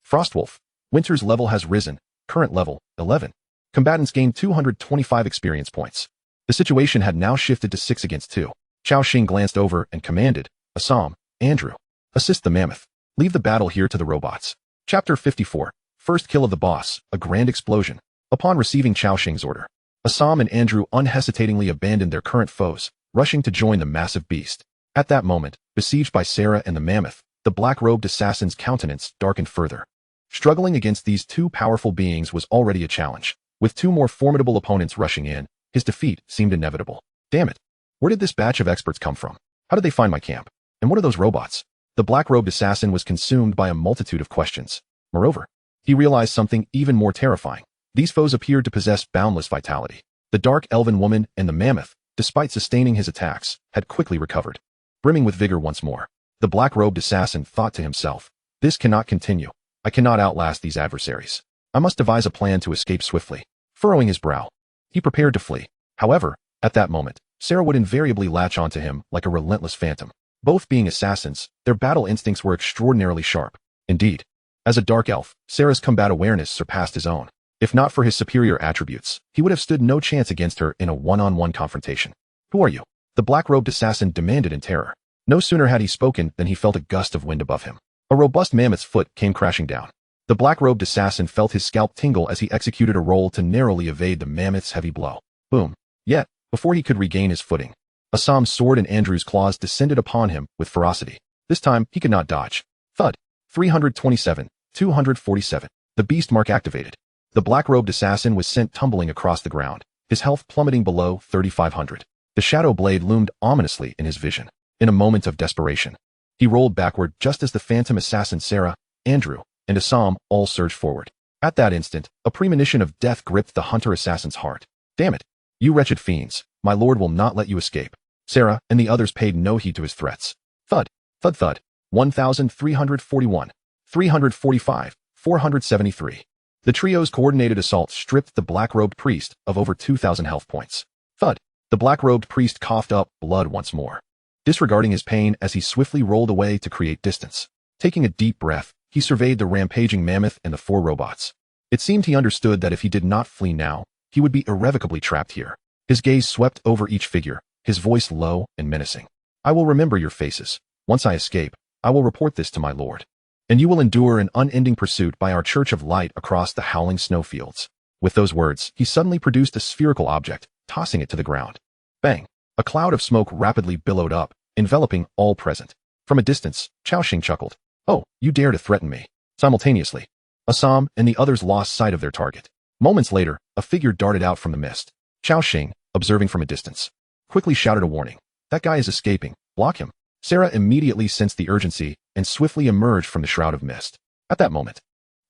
Frostwolf. Winter's level has risen. Current level, 11. Combatants gained 225 experience points. The situation had now shifted to 6 against 2. Cao Xing glanced over and commanded, Assam, Andrew, assist the mammoth. Leave the battle here to the robots. Chapter 54. First kill of the boss, a grand explosion. Upon receiving Cao Xing's order, Assam and Andrew unhesitatingly abandoned their current foes, rushing to join the massive beast. At that moment, besieged by Sarah and the mammoth, the black-robed assassin's countenance darkened further. Struggling against these 2 powerful beings was already a challenge. With 2 more formidable opponents rushing in, his defeat seemed inevitable. Damn it. Where did this batch of experts come from? How did they find my camp? And what are those robots? The black-robed assassin was consumed by a multitude of questions. Moreover, he realized something even more terrifying. These foes appeared to possess boundless vitality. The dark elven woman and the mammoth, despite sustaining his attacks, had quickly recovered. Brimming with vigor once more, the black-robed assassin thought to himself, "This cannot continue. I cannot outlast these adversaries. I must devise a plan to escape swiftly." Furrowing his brow, he prepared to flee. However, at that moment, Sarah would invariably latch onto him like a relentless phantom. Both being assassins, their battle instincts were extraordinarily sharp. Indeed, as a dark elf, Sarah's combat awareness surpassed his own. If not for his superior attributes, he would have stood no chance against her in a one-on-one confrontation. "Who are you?" the black-robed assassin demanded in terror. No sooner had he spoken than he felt a gust of wind above him. A robust mammoth's foot came crashing down. The black-robed assassin felt his scalp tingle as he executed a roll to narrowly evade the mammoth's heavy blow. Boom. Yet, before he could regain his footing, Assam's sword and Andrew's claws descended upon him with ferocity. This time, he could not dodge. Thud. 327, 247. The beast mark activated. The black-robed assassin was sent tumbling across the ground, his health plummeting below 3,500. The shadow blade loomed ominously in his vision. In a moment of desperation, he rolled backward just as the phantom assassin Sarah, Andrew, and Assam all surged forward. At that instant, a premonition of death gripped the hunter-assassin's heart. "Damn it! You wretched fiends, my lord will not let you escape." Sarah and the others paid no heed to his threats. Thud, thud, thud. 1,341, 345, 473. The trio's coordinated assault stripped the black-robed priest of over 2,000 health points. Thud. The black-robed priest coughed up blood once more, disregarding his pain as he swiftly rolled away to create distance. Taking a deep breath, he surveyed the rampaging mammoth and the 4 robots. It seemed he understood that if he did not flee now, he would be irrevocably trapped here. His gaze swept over each figure, his voice low and menacing. "I will remember your faces. Once I escape, I will report this to my lord. And you will endure an unending pursuit by our church of light across the howling snowfields." With those words, he suddenly produced a spherical object, tossing it to the ground. Bang! A cloud of smoke rapidly billowed up, enveloping all present. From a distance, Cao Xing chuckled. "Oh, you dare to threaten me." Simultaneously, Assam and the others lost sight of their target. Moments later, a figure darted out from the mist. Cao Xing, observing from a distance, quickly shouted a warning. "That guy is escaping. Block him." Sarah immediately sensed the urgency and swiftly emerged from the shroud of mist. At that moment,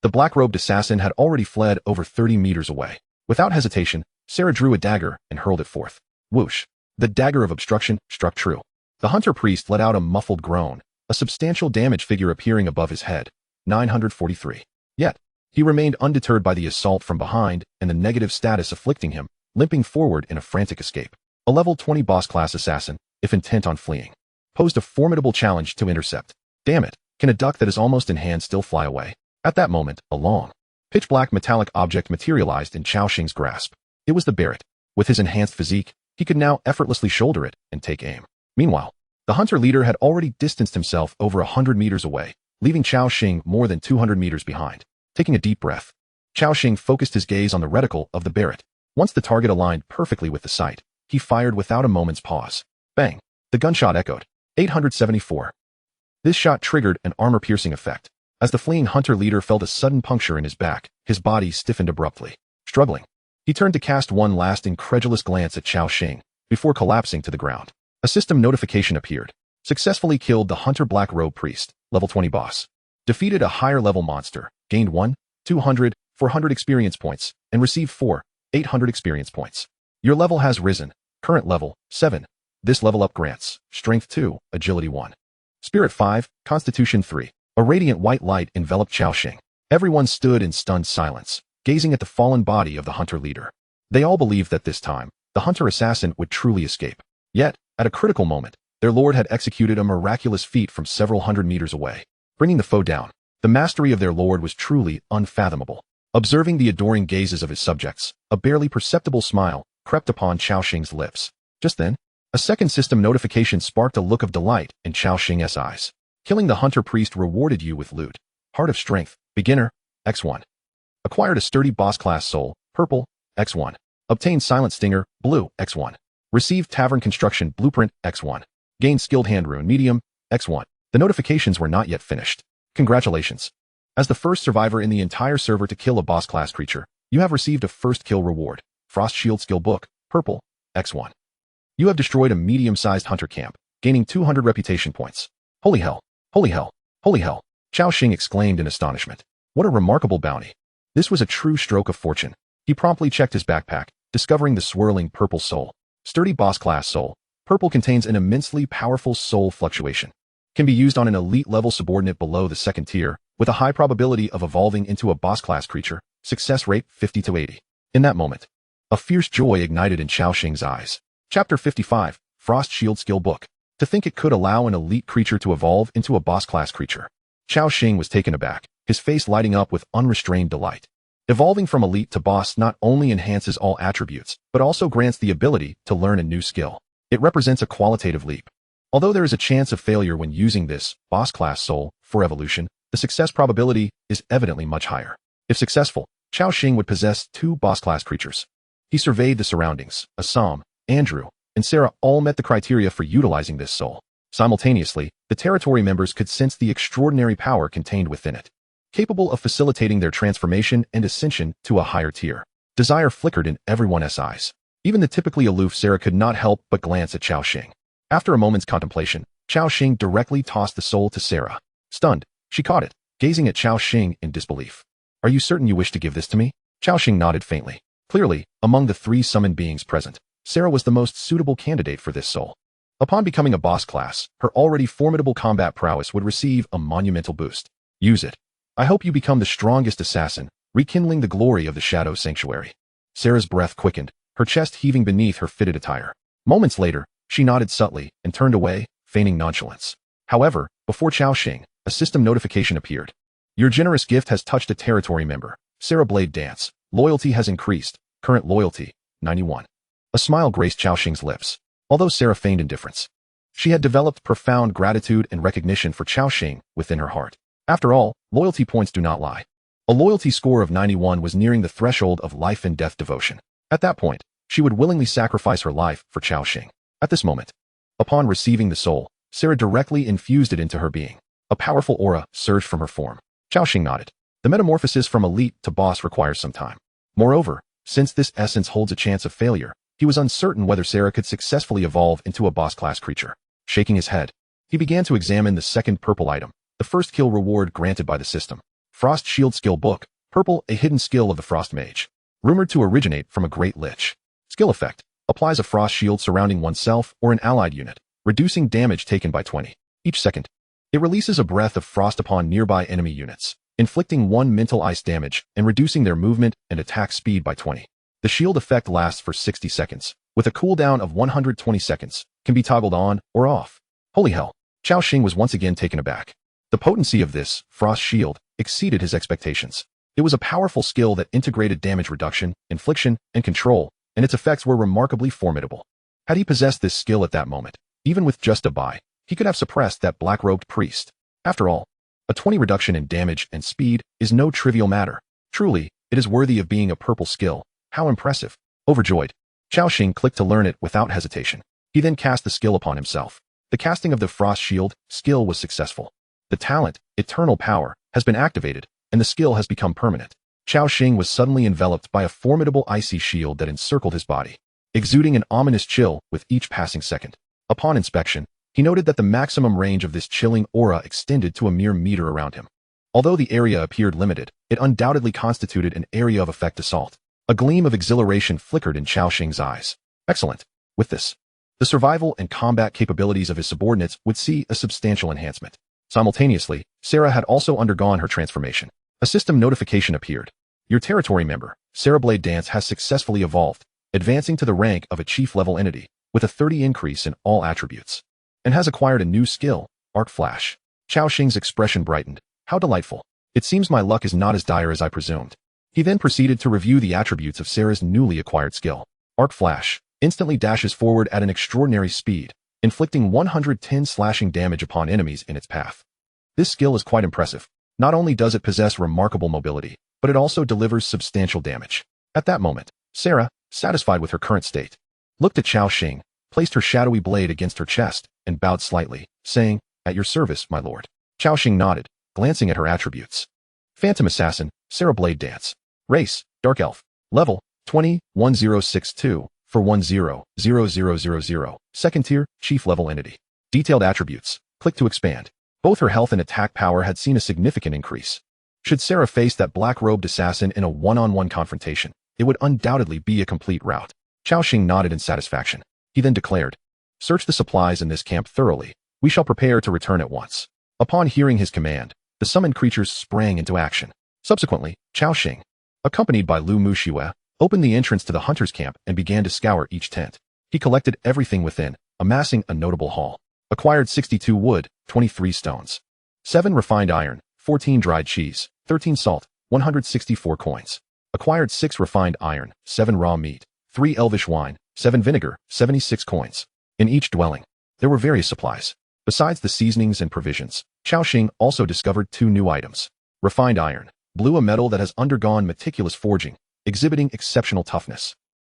the black-robed assassin had already fled over 30 meters away. Without hesitation, Sarah drew a dagger and hurled it forth. Whoosh! The dagger of obstruction struck true. The hunter priest let out a muffled groan, a substantial damage figure appearing above his head. 943. Yet, he remained undeterred by the assault from behind and the negative status afflicting him, limping forward in a frantic escape. A level 20 boss-class assassin, if intent on fleeing, posed a formidable challenge to intercept. Damn it, can a duck that is almost in hand still fly away? At that moment, a long, pitch-black metallic object materialized in Cao Xing's grasp. It was the Barrett. With his enhanced physique, he could now effortlessly shoulder it and take aim. Meanwhile, the hunter leader had already distanced himself over 100 meters away, leaving Cao Xing more than 200 meters behind. Taking a deep breath, Cao Xing focused his gaze on the reticle of the Barrett. Once the target aligned perfectly with the sight, he fired without a moment's pause. Bang! The gunshot echoed. 874. This shot triggered an armor-piercing effect. As the fleeing hunter leader felt a sudden puncture in his back, his body stiffened abruptly. Struggling, he turned to cast one last incredulous glance at Cao Xing, before collapsing to the ground. A system notification appeared. Successfully killed the hunter black robe priest, level 20 boss. Defeated a higher level monster, gained 1, 200, 400 experience points, and received 4, 800 experience points. Your level has risen. Current level, 7. This level up grants Strength 2, Agility 1. Spirit 5, Constitution 3. A radiant white light enveloped Cao Xing. Everyone stood in stunned silence, gazing at the fallen body of the hunter leader. They all believed that this time, the hunter assassin would truly escape. Yet, at a critical moment, their lord had executed a miraculous feat from several hundred meters away, bringing the foe down. The mastery of their lord was truly unfathomable. Observing the adoring gazes of his subjects, a barely perceptible smile crept upon Cao Xing's lips. Just then, a second system notification sparked a look of delight in Cao Xing's eyes. Killing the hunter priest rewarded you with loot. Heart of Strength, Beginner, X1. Acquired a sturdy boss-class soul, Purple, X1. Obtained Silent Stinger, Blue, X1. Received Tavern Construction Blueprint, X1. Gained Skilled Hand Rune, Medium, X1. The notifications were not yet finished. Congratulations. As the first survivor in the entire server to kill a boss-class creature, you have received a first kill reward. Frost Shield Skill Book, Purple, X1. You have destroyed a medium-sized hunter camp, gaining 200 reputation points. Holy hell! Holy hell! Holy hell! Cao Xing exclaimed in astonishment. What a remarkable bounty. This was a true stroke of fortune. He promptly checked his backpack, discovering the swirling purple soul. Sturdy boss-class soul. Purple contains an immensely powerful soul fluctuation. Can be used on an elite-level subordinate below the second tier, with a high probability of evolving into a boss-class creature, success rate 50 to 80. In that moment, a fierce joy ignited in Cao Xing's eyes. Chapter 55, Frost Shield Skill Book. To think it could allow an elite creature to evolve into a boss-class creature. Cao Xing was taken aback, his face lighting up with unrestrained delight. Evolving from elite to boss not only enhances all attributes, but also grants the ability to learn a new skill. It represents a qualitative leap. Although there is a chance of failure when using this boss-class soul for evolution, the success probability is evidently much higher. If successful, Cao Xing would possess 2 boss-class creatures. He surveyed the surroundings. Assam, Andrew, and Sarah all met the criteria for utilizing this soul. Simultaneously, the territory members could sense the extraordinary power contained within it, capable of facilitating their transformation and ascension to a higher tier. Desire flickered in everyone's eyes. Even the typically aloof Sarah could not help but glance at Cao Xing. After a moment's contemplation, Cao Xing directly tossed the soul to Sarah. Stunned, she caught it, gazing at Cao Xing in disbelief. Are you certain you wish to give this to me? Cao Xing nodded faintly. Clearly, among the 3 summoned beings present, Sarah was the most suitable candidate for this soul. Upon becoming a boss class, her already formidable combat prowess would receive a monumental boost. Use it. I hope you become the strongest assassin, rekindling the glory of the Shadow Sanctuary. Sarah's breath quickened, her chest heaving beneath her fitted attire. Moments later, she nodded subtly and turned away, feigning nonchalance. However, before Cao Xing, a system notification appeared. Your generous gift has touched a territory member. Sarah Blade Dance. Loyalty has increased. Current loyalty, 91. A smile graced Cao Xing's lips, although Sarah feigned indifference. She had developed profound gratitude and recognition for Cao Xing within her heart. After all, loyalty points do not lie. A loyalty score of 91 was nearing the threshold of life and death devotion. At that point, she would willingly sacrifice her life for Cao Xing. At this moment, upon receiving the soul, Sarah directly infused it into her being. A powerful aura surged from her form. Cao Xing nodded. The metamorphosis from elite to boss requires some time. Moreover, since this essence holds a chance of failure, he was uncertain whether Sarah could successfully evolve into a boss-class creature. Shaking his head, he began to examine the second purple item, the first kill reward granted by the system. Frost Shield Skill Book, Purple, a hidden skill of the Frost Mage. Rumored to originate from a Great Lich. Skill effect, applies a frost shield surrounding oneself or an allied unit, reducing damage taken by 20. Each second, it releases a breath of frost upon nearby enemy units, inflicting 1 mental ice damage and reducing their movement and attack speed by 20. The shield effect lasts for 60 seconds, with a cooldown of 120 seconds, can be toggled on or off. Holy hell, Cao Xing was once again taken aback. The potency of this frost shield exceeded his expectations. It was a powerful skill that integrated damage reduction, infliction, and control, and its effects were remarkably formidable. Had he possessed this skill at that moment, even with just a buy, he could have suppressed that black-robed priest. After all, a 20 reduction in damage and speed is no trivial matter. Truly, it is worthy of being a purple skill. How impressive. Overjoyed, Cao Xing clicked to learn it without hesitation. He then cast the skill upon himself. The casting of the Frost Shield skill was successful. The talent, Eternal Power, has been activated, and the skill has become permanent. Cao Xing was suddenly enveloped by a formidable icy shield that encircled his body, exuding an ominous chill with each passing second. Upon inspection, he noted that the maximum range of this chilling aura extended to a mere meter around him. Although the area appeared limited, it undoubtedly constituted an area of effect assault. A gleam of exhilaration flickered in Cao Xing's eyes. Excellent. With this, the survival and combat capabilities of his subordinates would see a substantial enhancement. Simultaneously, Sarah had also undergone her transformation. A system notification appeared. Your territory member, Sarah Blade Dance, has successfully evolved, advancing to the rank of a chief-level entity, with a 30 increase in all attributes, and has acquired a new skill, Arc Flash. Cao Xing's expression brightened. How delightful. It seems my luck is not as dire as I presumed. He then proceeded to review the attributes of Sarah's newly acquired skill. Arc Flash instantly dashes forward at an extraordinary speed, inflicting 110 slashing damage upon enemies in its path. This skill is quite impressive. Not only does it possess remarkable mobility, but it also delivers substantial damage. At that moment, Sarah, satisfied with her current state, looked at Cao Xing, placed her shadowy blade against her chest, and bowed slightly, saying, "At your service, my lord." Cao Xing nodded, glancing at her attributes. Phantom Assassin, Sarah Blade Dance. Race, Dark Elf. Level, 20-1062, for 10-0000. Second tier, Chief Level Entity. Detailed attributes. Click to expand. Both her health and attack power had seen a significant increase. Should Sarah face that black-robed assassin in a one-on-one confrontation, it would undoubtedly be a complete rout. Cao Xing nodded in satisfaction. He then declared, "Search the supplies in this camp thoroughly. We shall prepare to return at once." Upon hearing his command, the summoned creatures sprang into action. Subsequently, Cao Xing, accompanied by Lu Muxue, opened the entrance to the hunter's camp and began to scour each tent. He collected everything within, amassing a notable haul. Acquired 62 wood, 23 stones, 7 refined iron, 14 dried cheese, 13 salt, 164 coins. Acquired 6 refined iron, 7 raw meat, 3 elvish wine, 7 vinegar, 76 coins. In each dwelling, there were various supplies. Besides the seasonings and provisions, Cao Xing also discovered 2 new items. Refined iron, blue, a metal that has undergone meticulous forging, exhibiting exceptional toughness.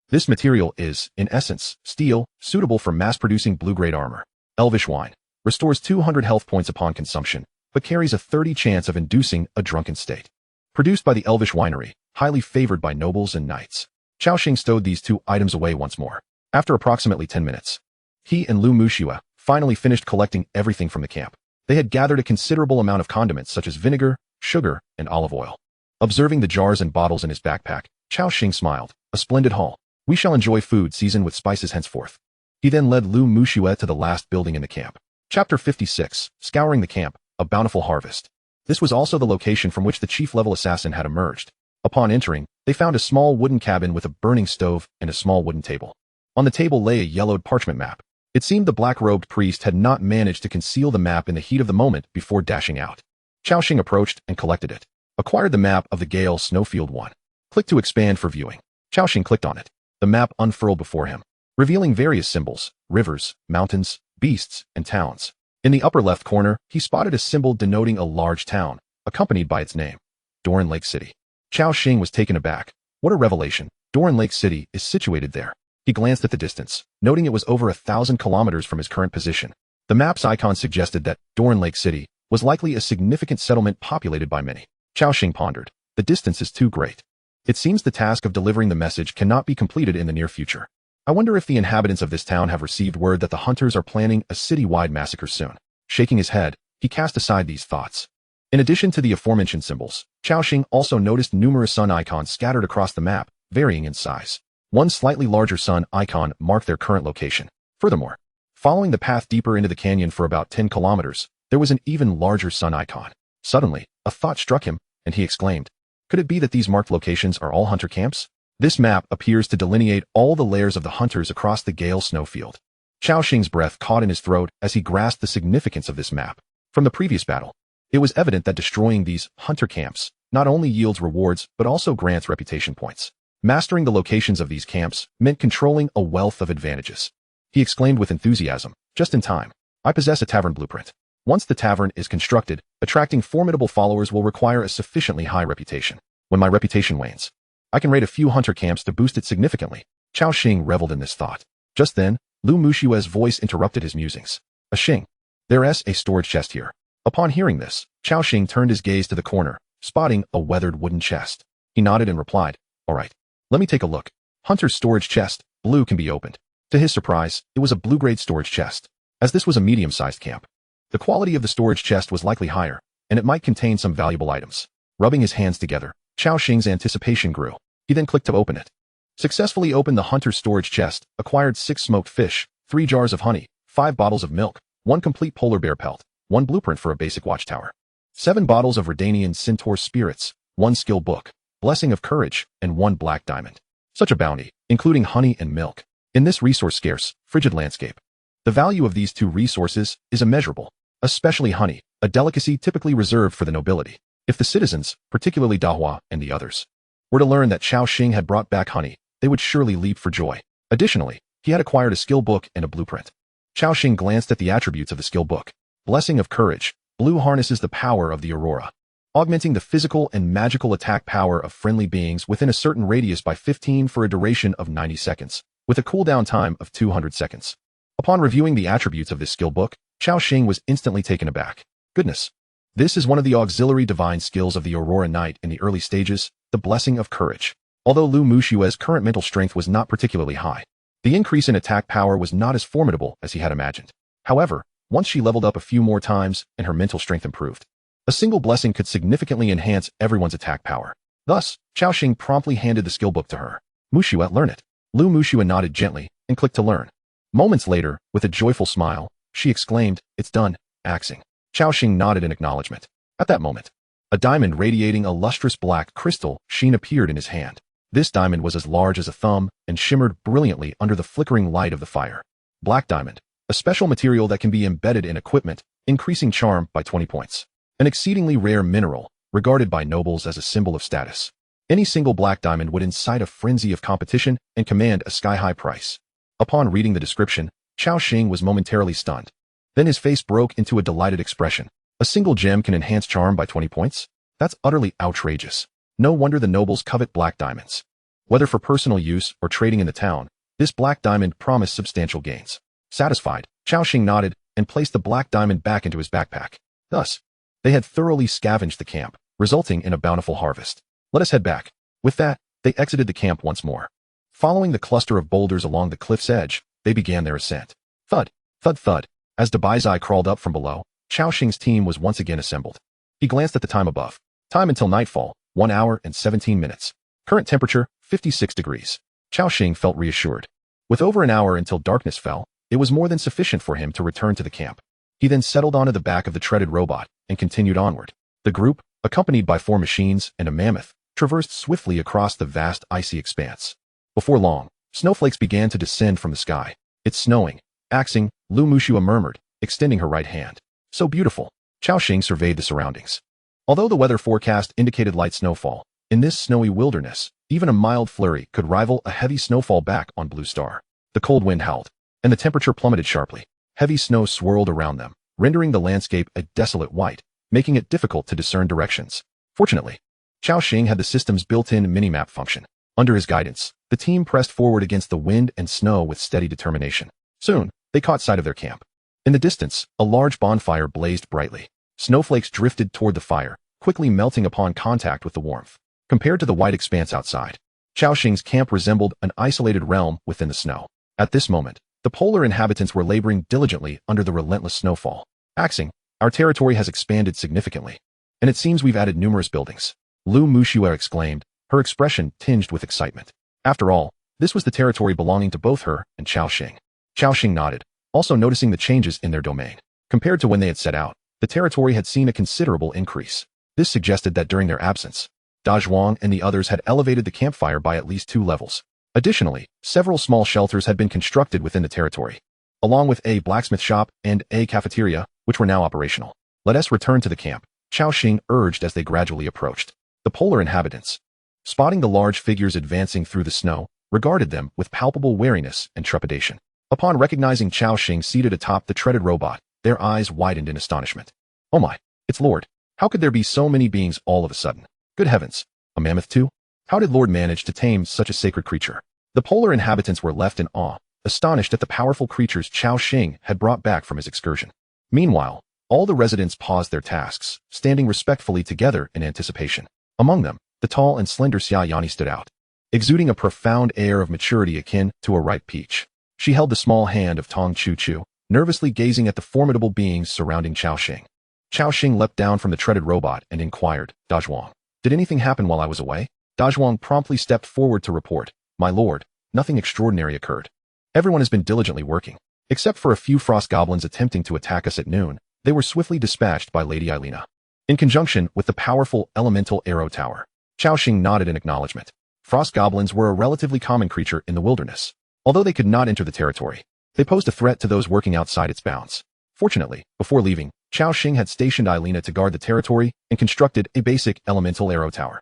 This material is, in essence, steel, suitable for mass-producing blue-grade armor. Elvish wine restores 200 health points upon consumption, but carries a 30% chance of inducing a drunken state. Produced by the Elvish winery, highly favored by nobles and knights. Cao Xing stowed these 2 items away once more. After approximately 10 minutes, he and Lu Muxue finally finished collecting everything from the camp. They had gathered a considerable amount of condiments such as vinegar, sugar, and olive oil. Observing the jars and bottles in his backpack, Cao Xing smiled. "A splendid haul. We shall enjoy food seasoned with spices henceforth." He then led Lu Muxue to the last building in the camp. Chapter 56, Scouring the Camp, A Bountiful Harvest. This was also the location from which the chief-level assassin had emerged. Upon entering, they found a small wooden cabin with a burning stove and a small wooden table. On the table lay a yellowed parchment map. It seemed the black-robed priest had not managed to conceal the map in the heat of the moment before dashing out. Cao Xing approached and collected it. Acquired the map of the Gale Snowfield 1. Click to expand for viewing. Cao Xing clicked on it. The map unfurled before him, revealing various symbols, rivers, mountains, beasts, and towns. In the upper left corner, he spotted a symbol denoting a large town, accompanied by its name, Doran Lake City. Cao Xing was taken aback. What a revelation. Doran Lake City is situated there. He glanced at the distance, noting it was over 1,000 kilometers from his current position. The map's icon suggested that Doran Lake City was likely a significant settlement populated by many. Cao Xing pondered. The distance is too great. It seems the task of delivering the message cannot be completed in the near future. I wonder if the inhabitants of this town have received word that the hunters are planning a city-wide massacre soon. Shaking his head, he cast aside these thoughts. In addition to the aforementioned symbols, Cao Xing also noticed numerous sun icons scattered across the map, varying in size. One slightly larger sun icon marked their current location. Furthermore, following the path deeper into the canyon for about 10 kilometers, there was an even larger sun icon. Suddenly, a thought struck him, and he exclaimed, "Could it be that these marked locations are all hunter camps?" This map appears to delineate all the layers of the hunters across the Gale Snowfield. Cao Xing's breath caught in his throat as he grasped the significance of this map. From the previous battle, it was evident that destroying these hunter camps not only yields rewards but also grants reputation points. Mastering the locations of these camps meant controlling a wealth of advantages. He exclaimed with enthusiasm, "Just in time. I possess a tavern blueprint. Once the tavern is constructed, attracting formidable followers will require a sufficiently high reputation. When my reputation wanes, I can raid a few hunter camps to boost it significantly." Cao Xing reveled in this thought. Just then, Lu Muxue's voice interrupted his musings. "A Xing, there's a storage chest here." Upon hearing this, Cao Xing turned his gaze to the corner, spotting a weathered wooden chest. He nodded and replied, "All right. Let me take a look." Hunter's storage chest, blue, can be opened. To his surprise, it was a blue-grade storage chest. As this was a medium-sized camp, the quality of the storage chest was likely higher, and it might contain some valuable items. Rubbing his hands together, Cao Xing's anticipation grew. He then clicked to open it. Successfully opened the hunter's storage chest, acquired 6 smoked fish, 3 jars of honey, 5 bottles of milk, 1 complete polar bear pelt, 1 blueprint for a basic watchtower, 7 bottles of Redanian centaur spirits, 1 skill book, Blessing of Courage, and 1 black diamond. Such a bounty, including honey and milk. In this resource-scarce, frigid landscape, the value of these 2 resources is immeasurable, especially honey, a delicacy typically reserved for the nobility. If the citizens, particularly Dahua and the others, were to learn that Cao Xing had brought back honey, they would surely leap for joy. Additionally, he had acquired a skill book and a blueprint. Cao Xing glanced at the attributes of the skill book. Blessing of Courage, blue harnesses the power of the aurora, augmenting the physical and magical attack power of friendly beings within a certain radius by 15 for a duration of 90 seconds, with a cooldown time of 200 seconds. Upon reviewing the attributes of this skill book, Cao Xing was instantly taken aback. Goodness! This is one of the auxiliary divine skills of the Aurora Knight in the early stages, the Blessing of Courage. Although Lu Muxue's current mental strength was not particularly high, the increase in attack power was not as formidable as he had imagined. However, Once she leveled up a few more times and her mental strength improved. A single blessing could significantly enhance everyone's attack power. Thus, Cao Xing promptly handed the skill book to her. Mushua, learn it. Lu Mushua nodded gently and clicked to learn. Moments later, with a joyful smile, she exclaimed, "It's done, Xing." Cao Xing nodded in acknowledgement. At that moment, a diamond radiating a lustrous black crystal sheen appeared in his hand. This diamond was as large as a thumb and shimmered brilliantly under the flickering light of the fire. Black diamond, a special material that can be embedded in equipment, increasing charm by 20 points. An exceedingly rare mineral, regarded by nobles as a symbol of status. Any single black diamond would incite a frenzy of competition and command a sky-high price. Upon reading the description, Cao Xing was momentarily stunned. Then his face broke into a delighted expression. A single gem can enhance charm by 20 points? That's utterly outrageous. No wonder the nobles covet black diamonds. Whether for personal use or trading in the town, this black diamond promised substantial gains. Satisfied, Cao Xing nodded and placed the black diamond back into his backpack. Thus, they had thoroughly scavenged the camp, resulting in a bountiful harvest. Let us head back. With that, they exited the camp once more. Following the cluster of boulders along the cliff's edge, they began their ascent. Thud, thud, thud. As Debaizai crawled up from below, Cao Xing's team was once again assembled. He glanced at the time above. Time until nightfall, 1 hour and 17 minutes. Current temperature, 56 degrees. Cao Xing felt reassured. With over an hour until darkness fell, it was more than sufficient for him to return to the camp. He then settled onto the back of the treaded robot and continued onward. The group, accompanied by 4 machines and a mammoth, traversed swiftly across the vast icy expanse. Before long, snowflakes began to descend from the sky. "It's snowing." Xing, Lu Mushua murmured, extending her right hand. "So beautiful." Cao Xing surveyed the surroundings. Although the weather forecast indicated light snowfall, in this snowy wilderness, even a mild flurry could rival a heavy snowfall back on Blue Star. The cold wind howled, and the temperature plummeted sharply. Heavy snow swirled around them, rendering the landscape a desolate white, making it difficult to discern directions. Fortunately, Cao Xing had the system's built-in minimap function. Under his guidance, the team pressed forward against the wind and snow with steady determination. Soon, they caught sight of their camp. In the distance, a large bonfire blazed brightly. Snowflakes drifted toward the fire, quickly melting upon contact with the warmth. Compared to the white expanse outside, Cao Xing's camp resembled an isolated realm within the snow. At this moment, the polar inhabitants were laboring diligently under the relentless snowfall. "Xing, our territory has expanded significantly, and it seems we've added numerous buildings." Lu Mushua exclaimed, her expression tinged with excitement. After all, this was the territory belonging to both her and Cao Xing. Cao Xing nodded, also noticing the changes in their domain. Compared to when they had set out, the territory had seen a considerable increase. This suggested that during their absence, Dazhuang and the others had elevated the campfire by at least 2 levels. Additionally, several small shelters had been constructed within the territory, along with a blacksmith shop and a cafeteria, which were now operational. "Let us return to the camp," Cao Xing urged as they gradually approached. The polar inhabitants, spotting the large figures advancing through the snow, regarded them with palpable wariness and trepidation. Upon recognizing Cao Xing seated atop the treaded robot, their eyes widened in astonishment. "Oh my, it's Lord. How could there be so many beings all of a sudden? Good heavens, a mammoth too? How did Lord manage to tame such a sacred creature?" The polar inhabitants were left in awe, astonished at the powerful creatures Cao Xing had brought back from his excursion. Meanwhile, all the residents paused their tasks, standing respectfully together in anticipation. Among them, the tall and slender Xia Yani stood out, exuding a profound air of maturity akin to a ripe peach. She held the small hand of Tong Chu Chu, nervously gazing at the formidable beings surrounding Cao Xing. Cao Xing leapt down from the treaded robot and inquired, "Dazhuang, did anything happen while I was away?" Dazhuang promptly stepped forward to report, "My lord, nothing extraordinary occurred. Everyone has been diligently working. Except for a few frost goblins attempting to attack us at noon, they were swiftly dispatched by Lady Eilina. In conjunction with the powerful elemental arrow tower." Cao Xing nodded in acknowledgement. Frost goblins were a relatively common creature in the wilderness. Although they could not enter the territory, they posed a threat to those working outside its bounds. Fortunately, before leaving, Cao Xing had stationed Eilina to guard the territory and constructed a basic elemental arrow tower.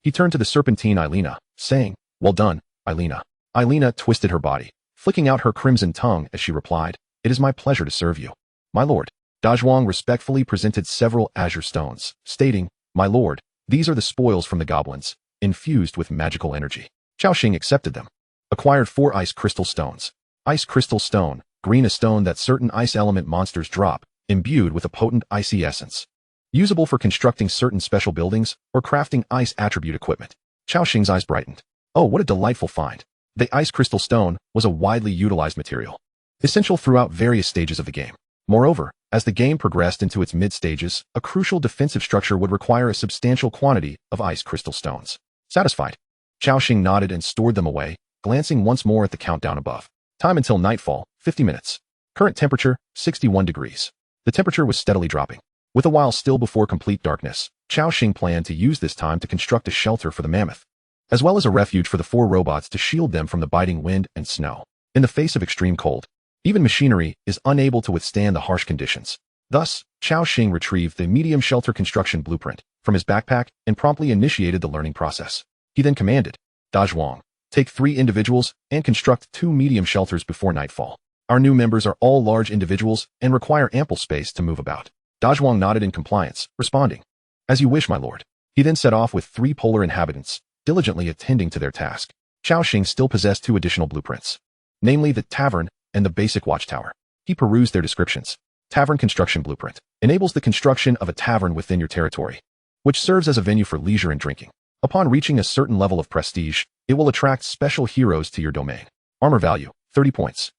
He turned to the serpentine Eilina, saying, "Well done, Eilina." Eilina twisted her body, flicking out her crimson tongue as she replied, "It is my pleasure to serve you, my lord." Dazhuang respectfully presented several azure stones, stating, "My lord, these are the spoils from the goblins, infused with magical energy." Cao Xing accepted them. Acquired 4 ice crystal stones. Ice crystal stone, green, a stone that certain ice element monsters drop, imbued with a potent icy essence. Usable for constructing certain special buildings or crafting ice attribute equipment. Cao Xing's eyes brightened. Oh, what a delightful find. The ice crystal stone was a widely utilized material, essential throughout various stages of the game. Moreover, as the game progressed into its mid-stages, a crucial defensive structure would require a substantial quantity of ice crystal stones. Satisfied, Cao Xing nodded and stored them away, glancing once more at the countdown above. Time until nightfall, 50 minutes. Current temperature, 61 degrees. The temperature was steadily dropping. With a while still before complete darkness, Cao Xing planned to use this time to construct a shelter for the mammoth, as well as a refuge for the 4 robots to shield them from the biting wind and snow. In the face of extreme cold, even machinery is unable to withstand the harsh conditions. Thus, Cao Xing retrieved the medium shelter construction blueprint from his backpack and promptly initiated the learning process. He then commanded, Da Zhuang, take 3 individuals and construct 2 medium shelters before nightfall. Our new members are all large individuals and require ample space to move about. Da Zhuang nodded in compliance, responding, As you wish, my lord. He then set off with 3 polar inhabitants, diligently attending to their task. Cao Xing still possessed 2 additional blueprints, namely the tavern and the basic watchtower. He perused their descriptions. Tavern construction blueprint enables the construction of a tavern within your territory, which serves as a venue for leisure and drinking. Upon reaching a certain level of prestige, it will attract special heroes to your domain. Armor value, 30 points.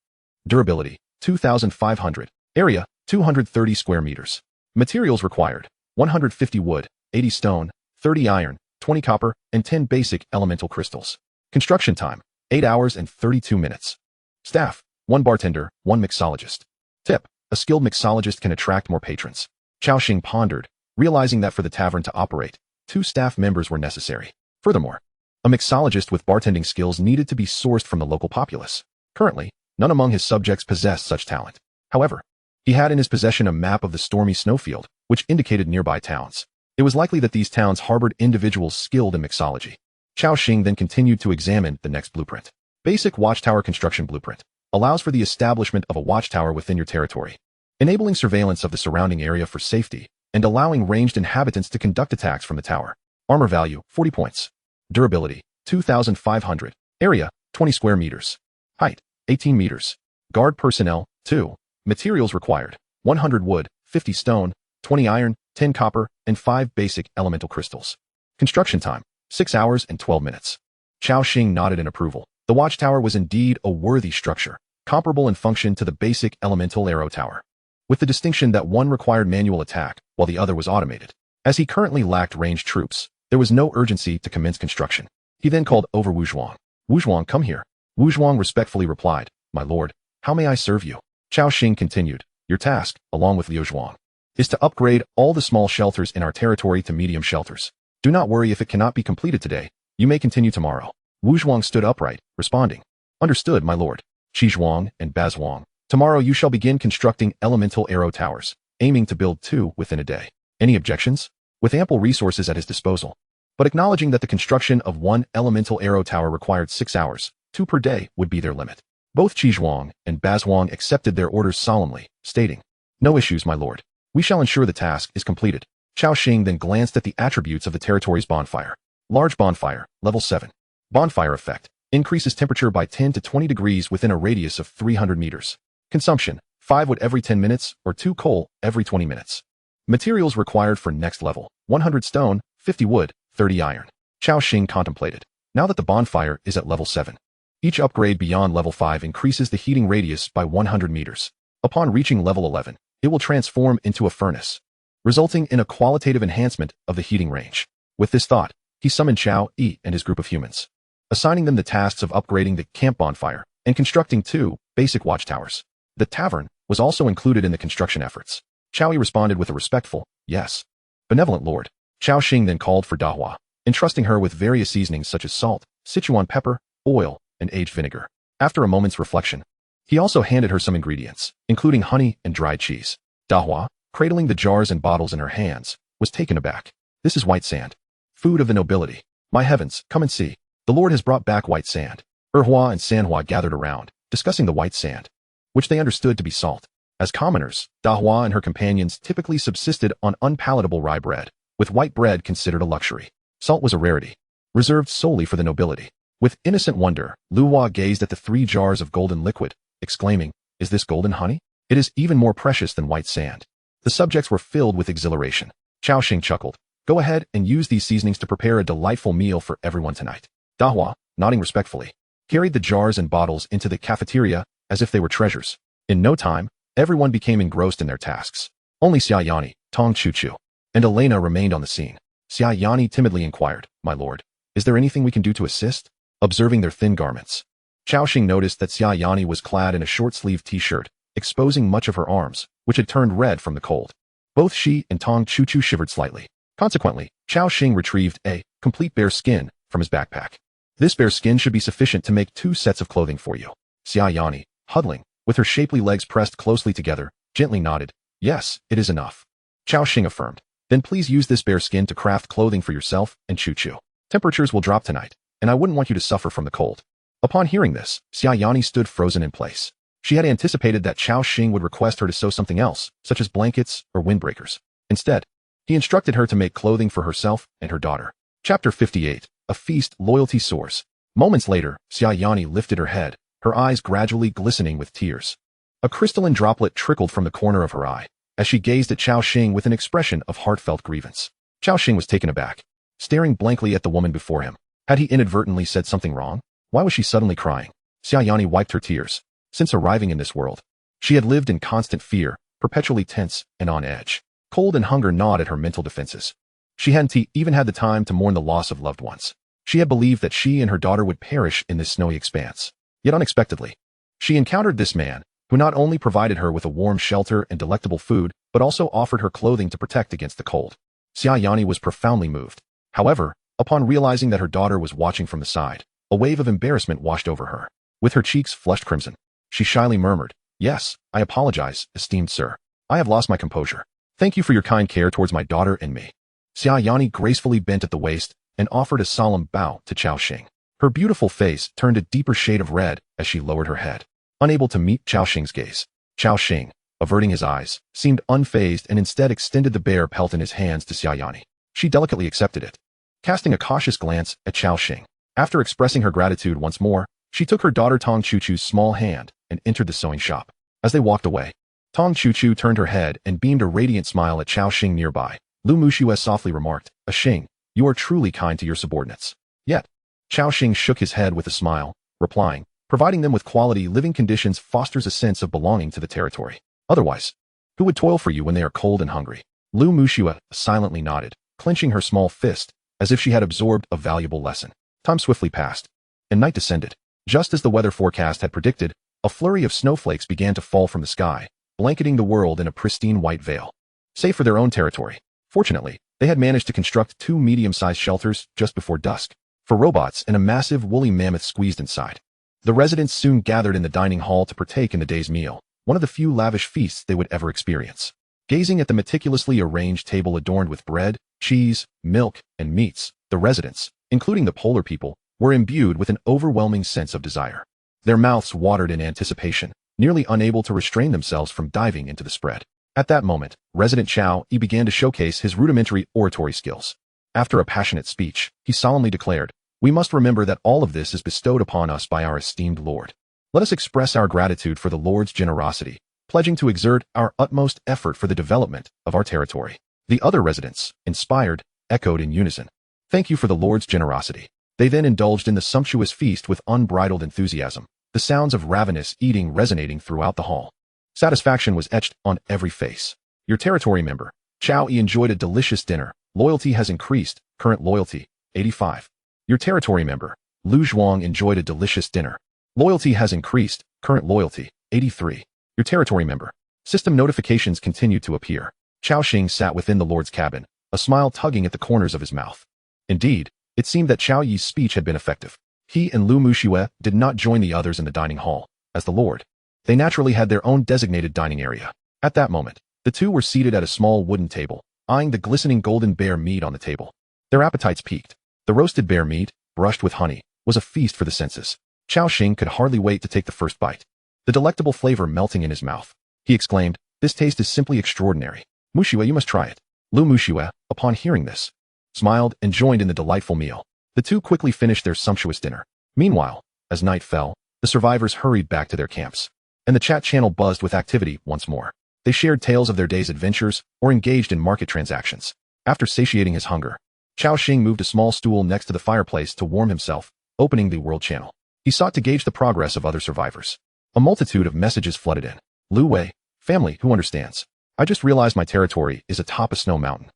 Durability, 2,500. Area, 230 square meters. Materials required, 150 wood, 80 stone, 30 iron, 20 copper, and 10 basic elemental crystals. Construction time, 8 hours and 32 minutes. Staff, 1 bartender, 1 mixologist. Tip, a skilled mixologist can attract more patrons. Cao Xing pondered, realizing that for the tavern to operate, 2 staff members were necessary. Furthermore, a mixologist with bartending skills needed to be sourced from the local populace. Currently, none among his subjects possessed such talent. However, he had in his possession a map of the stormy snowfield, which indicated nearby towns. It was likely that these towns harbored individuals skilled in mixology. Cao Xing then continued to examine the next blueprint. Basic Watchtower Construction Blueprint allows for the establishment of a watchtower within your territory, enabling surveillance of the surrounding area for safety and allowing ranged inhabitants to conduct attacks from the tower. Armor value, 40 points. Durability, 2,500. Area, 20 square meters. Height, 18 meters. Guard personnel, 2. Materials required, 100 wood, 50 stone, 20 iron, 10 copper, and 5 basic elemental crystals. Construction time, 6 hours and 12 minutes. Cao Xing nodded in approval. The watchtower was indeed a worthy structure, comparable in function to the basic elemental arrow tower, with the distinction that one required manual attack while the other was automated. As he currently lacked ranged troops, there was no urgency to commence construction. He then called over Wu Zhuang. Wu Zhuang, come here. Wu Zhuang respectfully replied, My lord, how may I serve you? Cao Xing continued, Your task, along with Liu Zhuang, is to upgrade all the small shelters in our territory to medium shelters. Do not worry if it cannot be completed today. You may continue tomorrow. Wu Zhuang stood upright, responding, Understood, my lord. Qi Zhuang and Ba Zhuang. Tomorrow you shall begin constructing elemental arrow towers, aiming to build 2 within a day. Any objections? With ample resources at his disposal, but acknowledging that the construction of 1 elemental arrow tower required 6 hours, 2 per day would be their limit. Both Qi Zhuang and Ba Zhuang accepted their orders solemnly, stating, No issues, my lord. We shall ensure the task is completed. Cao Xing then glanced at the attributes of the territory's bonfire. Large bonfire, level 7. Bonfire effect. Increases temperature by 10 to 20 degrees within a radius of 300 meters. Consumption. 5 wood every 10 minutes or 2 coal every 20 minutes. Materials required for next level. 100 stone, 50 wood, 30 iron. Cao Xing contemplated. Now that the bonfire is at level 7, each upgrade beyond level 5 increases the heating radius by 100 meters. Upon reaching level 11, it will transform into a furnace, resulting in a qualitative enhancement of the heating range. With this thought, he summoned Cao Yi and his group of humans, assigning them the tasks of upgrading the camp bonfire and constructing 2 basic watchtowers. The tavern was also included in the construction efforts. Cao Yi responded with a respectful, yes. Benevolent lord. Cao Xing then called for Dahua, entrusting her with various seasonings such as salt, Sichuan pepper, oil, and aged vinegar. After a moment's reflection, he also handed her some ingredients, including honey and dried cheese. Dahua, cradling the jars and bottles in her hands, was taken aback. This is white sand. Food of the nobility. My heavens, come and see. The Lord has brought back white sand. Erhua and Sanhua gathered around, discussing the white sand, which they understood to be salt. As commoners, Dahua and her companions typically subsisted on unpalatable rye bread, with white bread considered a luxury. Salt was a rarity, reserved solely for the nobility. With innocent wonder, Luhua gazed at the 3 jars of golden liquid, exclaiming, Is this golden honey? It is even more precious than white sand. The subjects were filled with exhilaration. Cao Xing chuckled. Go ahead and use these seasonings to prepare a delightful meal for everyone tonight. Dahua, nodding respectfully, carried the jars and bottles into the cafeteria as if they were treasures. In no time, Everyone became engrossed in their tasks. Only Xiaoyani, Tong Chuchu, and Elena remained on the scene. Xiaoyani timidly inquired, "My lord, is there anything we can do to assist?" Observing their thin garments, Cao Xing noticed that Xiaoyani was clad in a short-sleeved t-shirt, exposing much of her arms, which had turned red from the cold. Both she and Tong Chuchu shivered slightly. Consequently, Cao Xing retrieved a complete bear skin from his backpack. "This bear skin should be sufficient to make 2 sets of clothing for you." Xiaoyani, huddling, with her shapely legs pressed closely together, gently nodded. "Yes, it is enough." Cao Xing affirmed. "Then please use this bear skin to craft clothing for yourself and Chuchu. Temperatures will drop tonight, and I wouldn't want you to suffer from the cold." Upon hearing this, Xiaoyani stood frozen in place. She had anticipated that Cao Xing would request her to sew something else, such as blankets or windbreakers. Instead, he instructed her to make clothing for herself and her daughter. Chapter 58. A Feast. Loyalty Soars. Moments later, Xiaoyani lifted her head, her eyes gradually glistening with tears. A crystalline droplet trickled from the corner of her eye, as she gazed at Cao Xing with an expression of heartfelt grievance. Cao Xing was taken aback, staring blankly at the woman before him. Had he inadvertently said something wrong? Why was she suddenly crying? Xiaoyani wiped her tears. Since arriving in this world, she had lived in constant fear, perpetually tense and on edge. Cold and hunger gnawed at her mental defenses. She hadn't even had the time to mourn the loss of loved ones. She had believed that she and her daughter would perish in this snowy expanse. Yet unexpectedly, she encountered this man, who not only provided her with a warm shelter and delectable food, but also offered her clothing to protect against the cold. Xiaoyani was profoundly moved. However, upon realizing that her daughter was watching from the side, a wave of embarrassment washed over her. With her cheeks flushed crimson, she shyly murmured, "Yes, I apologize, esteemed sir. I have lost my composure. Thank you for your kind care towards my daughter and me." Xiaoyani gracefully bent at the waist and offered a solemn bow to Cao Xing. Her beautiful face turned a deeper shade of red as she lowered her head. Unable to meet Cao Xing's gaze, Cao Xing, averting his eyes, seemed unfazed and instead extended the bear pelt in his hands to Xiaoyani. She delicately accepted it, casting a cautious glance at Cao Xing. After expressing her gratitude once more, she took her daughter Tong Chuchu's small hand and entered the sewing shop. As they walked away, Tong Chuchu turned her head and beamed a radiant smile at Cao Xing nearby. Lu Muxue softly remarked, "Xing, you are truly kind to your subordinates." Yet, Cao Xing shook his head with a smile, replying, "Providing them with quality living conditions fosters a sense of belonging to the territory. Otherwise, who would toil for you when they are cold and hungry?" Lu Muxue silently nodded, clenching her small fist, as if she had absorbed a valuable lesson. Time swiftly passed, and night descended. Just as the weather forecast had predicted, a flurry of snowflakes began to fall from the sky, blanketing the world in a pristine white veil. Save for their own territory, fortunately, they had managed to construct 2 medium-sized shelters just before dusk, for robots and a massive woolly mammoth squeezed inside. The residents soon gathered in the dining hall to partake in the day's meal, one of the few lavish feasts they would ever experience. Gazing at the meticulously arranged table adorned with bread, cheese, milk, and meats, the residents, including the polar people, were imbued with an overwhelming sense of desire. Their mouths watered in anticipation, nearly unable to restrain themselves from diving into the spread. At that moment, Resident Cao Xing began to showcase his rudimentary oratory skills. After a passionate speech, he solemnly declared, "We must remember that all of this is bestowed upon us by our esteemed Lord. Let us express our gratitude for the Lord's generosity, pledging to exert our utmost effort for the development of our territory." The other residents, inspired, echoed in unison, "Thank you for the Lord's generosity." They then indulged in the sumptuous feast with unbridled enthusiasm, the sounds of ravenous eating resonating throughout the hall. Satisfaction was etched on every face. Your territory member, Cao Xing, enjoyed a delicious dinner. Loyalty has increased, current loyalty, 85. Your territory member, Lu Zhuang, enjoyed a delicious dinner. Loyalty has increased, current loyalty, 83. Your territory member. System notifications continued to appear. Cao Xing sat within the Lord's cabin, a smile tugging at the corners of his mouth. Indeed, it seemed that Cao Yi's speech had been effective. He and Lu Muxue did not join the others in the dining hall. As the Lord, they naturally had their own designated dining area. At that moment, the two were seated at a small wooden table, eyeing the glistening golden bear meat on the table. Their appetites peaked. The roasted bear meat, brushed with honey, was a feast for the senses. Cao Xing could hardly wait to take the first bite. The delectable flavor melting in his mouth, he exclaimed, "This taste is simply extraordinary. Muxue, you must try it." Lu Muxue, upon hearing this, smiled and joined in the delightful meal. The two quickly finished their sumptuous dinner. Meanwhile, as night fell, the survivors hurried back to their camps, and the chat channel buzzed with activity once more. They shared tales of their day's adventures or engaged in market transactions. After satiating his hunger, Cao Xing moved a small stool next to the fireplace to warm himself, opening the world channel. He sought to gauge the progress of other survivors. A multitude of messages flooded in. Lu Wei, Family, who understands? I just realized my territory is atop a snow mountain,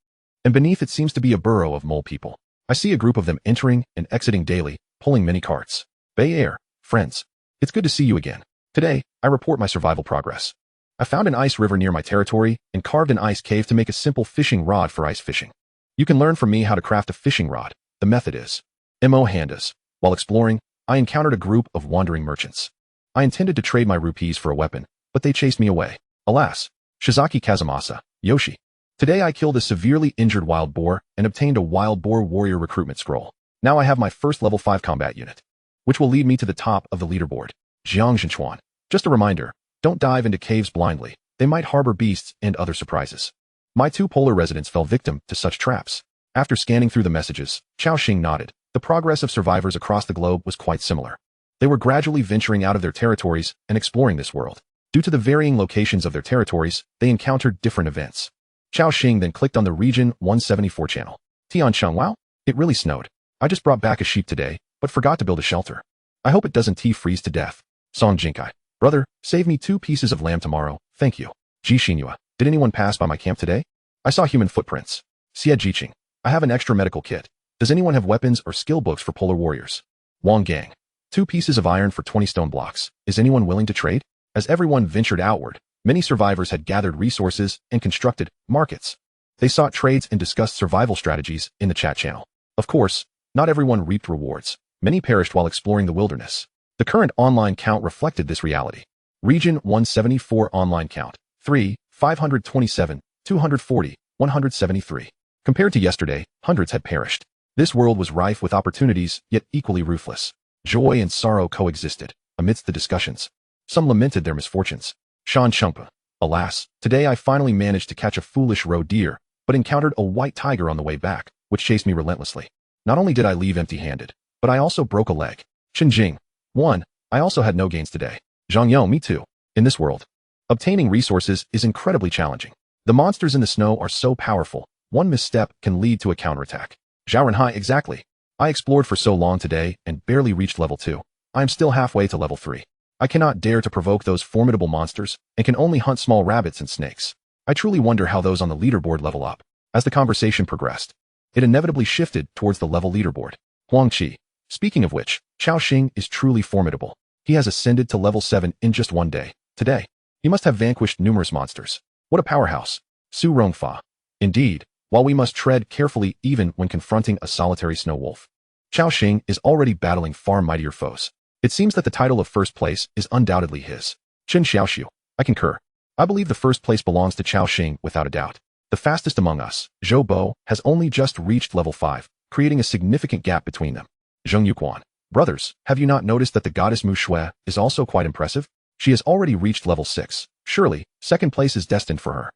and beneath it seems to be a burrow of mole people. I see a group of them entering and exiting daily, pulling mini carts. Bay Air, friends. It's good to see you again. Today, I report my survival progress. I found an ice river near my territory and carved an ice cave to make a simple fishing rod for ice fishing. You can learn from me how to craft a fishing rod. The method is Mo Handas. While exploring, I encountered a group of wandering merchants. I intended to trade my rupees for a weapon, but they chased me away. Alas, Shizaki Kazumasa, Yoshi. Today I killed a severely injured wild boar and obtained a wild boar warrior recruitment scroll. Now I have my first level 5 combat unit, which will lead me to the top of the leaderboard. Jiang Zhenchuan. Just a reminder, don't dive into caves blindly. They might harbor beasts and other surprises. My 2 polar residents fell victim to such traps. After scanning through the messages, Cao Xing nodded. The progress of survivors across the globe was quite similar. They were gradually venturing out of their territories and exploring this world. Due to the varying locations of their territories, they encountered different events. Cao Xing then clicked on the Region 174 channel. Tiancheng, wow, it really snowed. I just brought back a sheep today, but forgot to build a shelter. I hope it doesn't freeze to death. Song Jinkai. Brother, save me 2 pieces of lamb tomorrow, thank you. Ji Xinhua. Did anyone pass by my camp today? I saw human footprints. Xie Jiqing. I have an extra medical kit. Does anyone have weapons or skill books for polar warriors? Wang Gang. 2 pieces of iron for 20 stone blocks. Is anyone willing to trade? As everyone ventured outward, many survivors had gathered resources and constructed markets. They sought trades and discussed survival strategies in the chat channel. Of course, not everyone reaped rewards. Many perished while exploring the wilderness. The current online count reflected this reality. Region 174 online count. 3, 527, 240, 173. Compared to yesterday, hundreds had perished. This world was rife with opportunities, yet equally ruthless. Joy and sorrow coexisted. Amidst the discussions, some lamented their misfortunes. Shan Chungpa. Alas, today I finally managed to catch a foolish roe deer, but encountered a white tiger on the way back, which chased me relentlessly. Not only did I leave empty-handed, but I also broke a leg. Chenjing. 1. I also had no gains today. Zhang Yao, me too. In this world, obtaining resources is incredibly challenging. The monsters in the snow are so powerful, one misstep can lead to a counterattack. Zhao Renhai, exactly. I explored for so long today and barely reached level 2. I am still halfway to level 3. I cannot dare to provoke those formidable monsters and can only hunt small rabbits and snakes. I truly wonder how those on the leaderboard level up. As the conversation progressed, it inevitably shifted towards the level leaderboard. Huang Qi. Speaking of which, Cao Xing is truly formidable. He has ascended to level 7 in just one day. Today, he must have vanquished numerous monsters. What a powerhouse. Su Rongfa. Indeed, while we must tread carefully even when confronting a solitary snow wolf, Cao Xing is already battling far mightier foes. It seems that the title of first place is undoubtedly his. Chen Xiaoxiu. I concur. I believe the first place belongs to Cao Xing without a doubt. The fastest among us, Zhou Bo, has only just reached level 5, creating a significant gap between them. Zheng Yuquan. Brothers, have you not noticed that the goddess Mu Shui is also quite impressive? She has already reached level 6. Surely, second place is destined for her.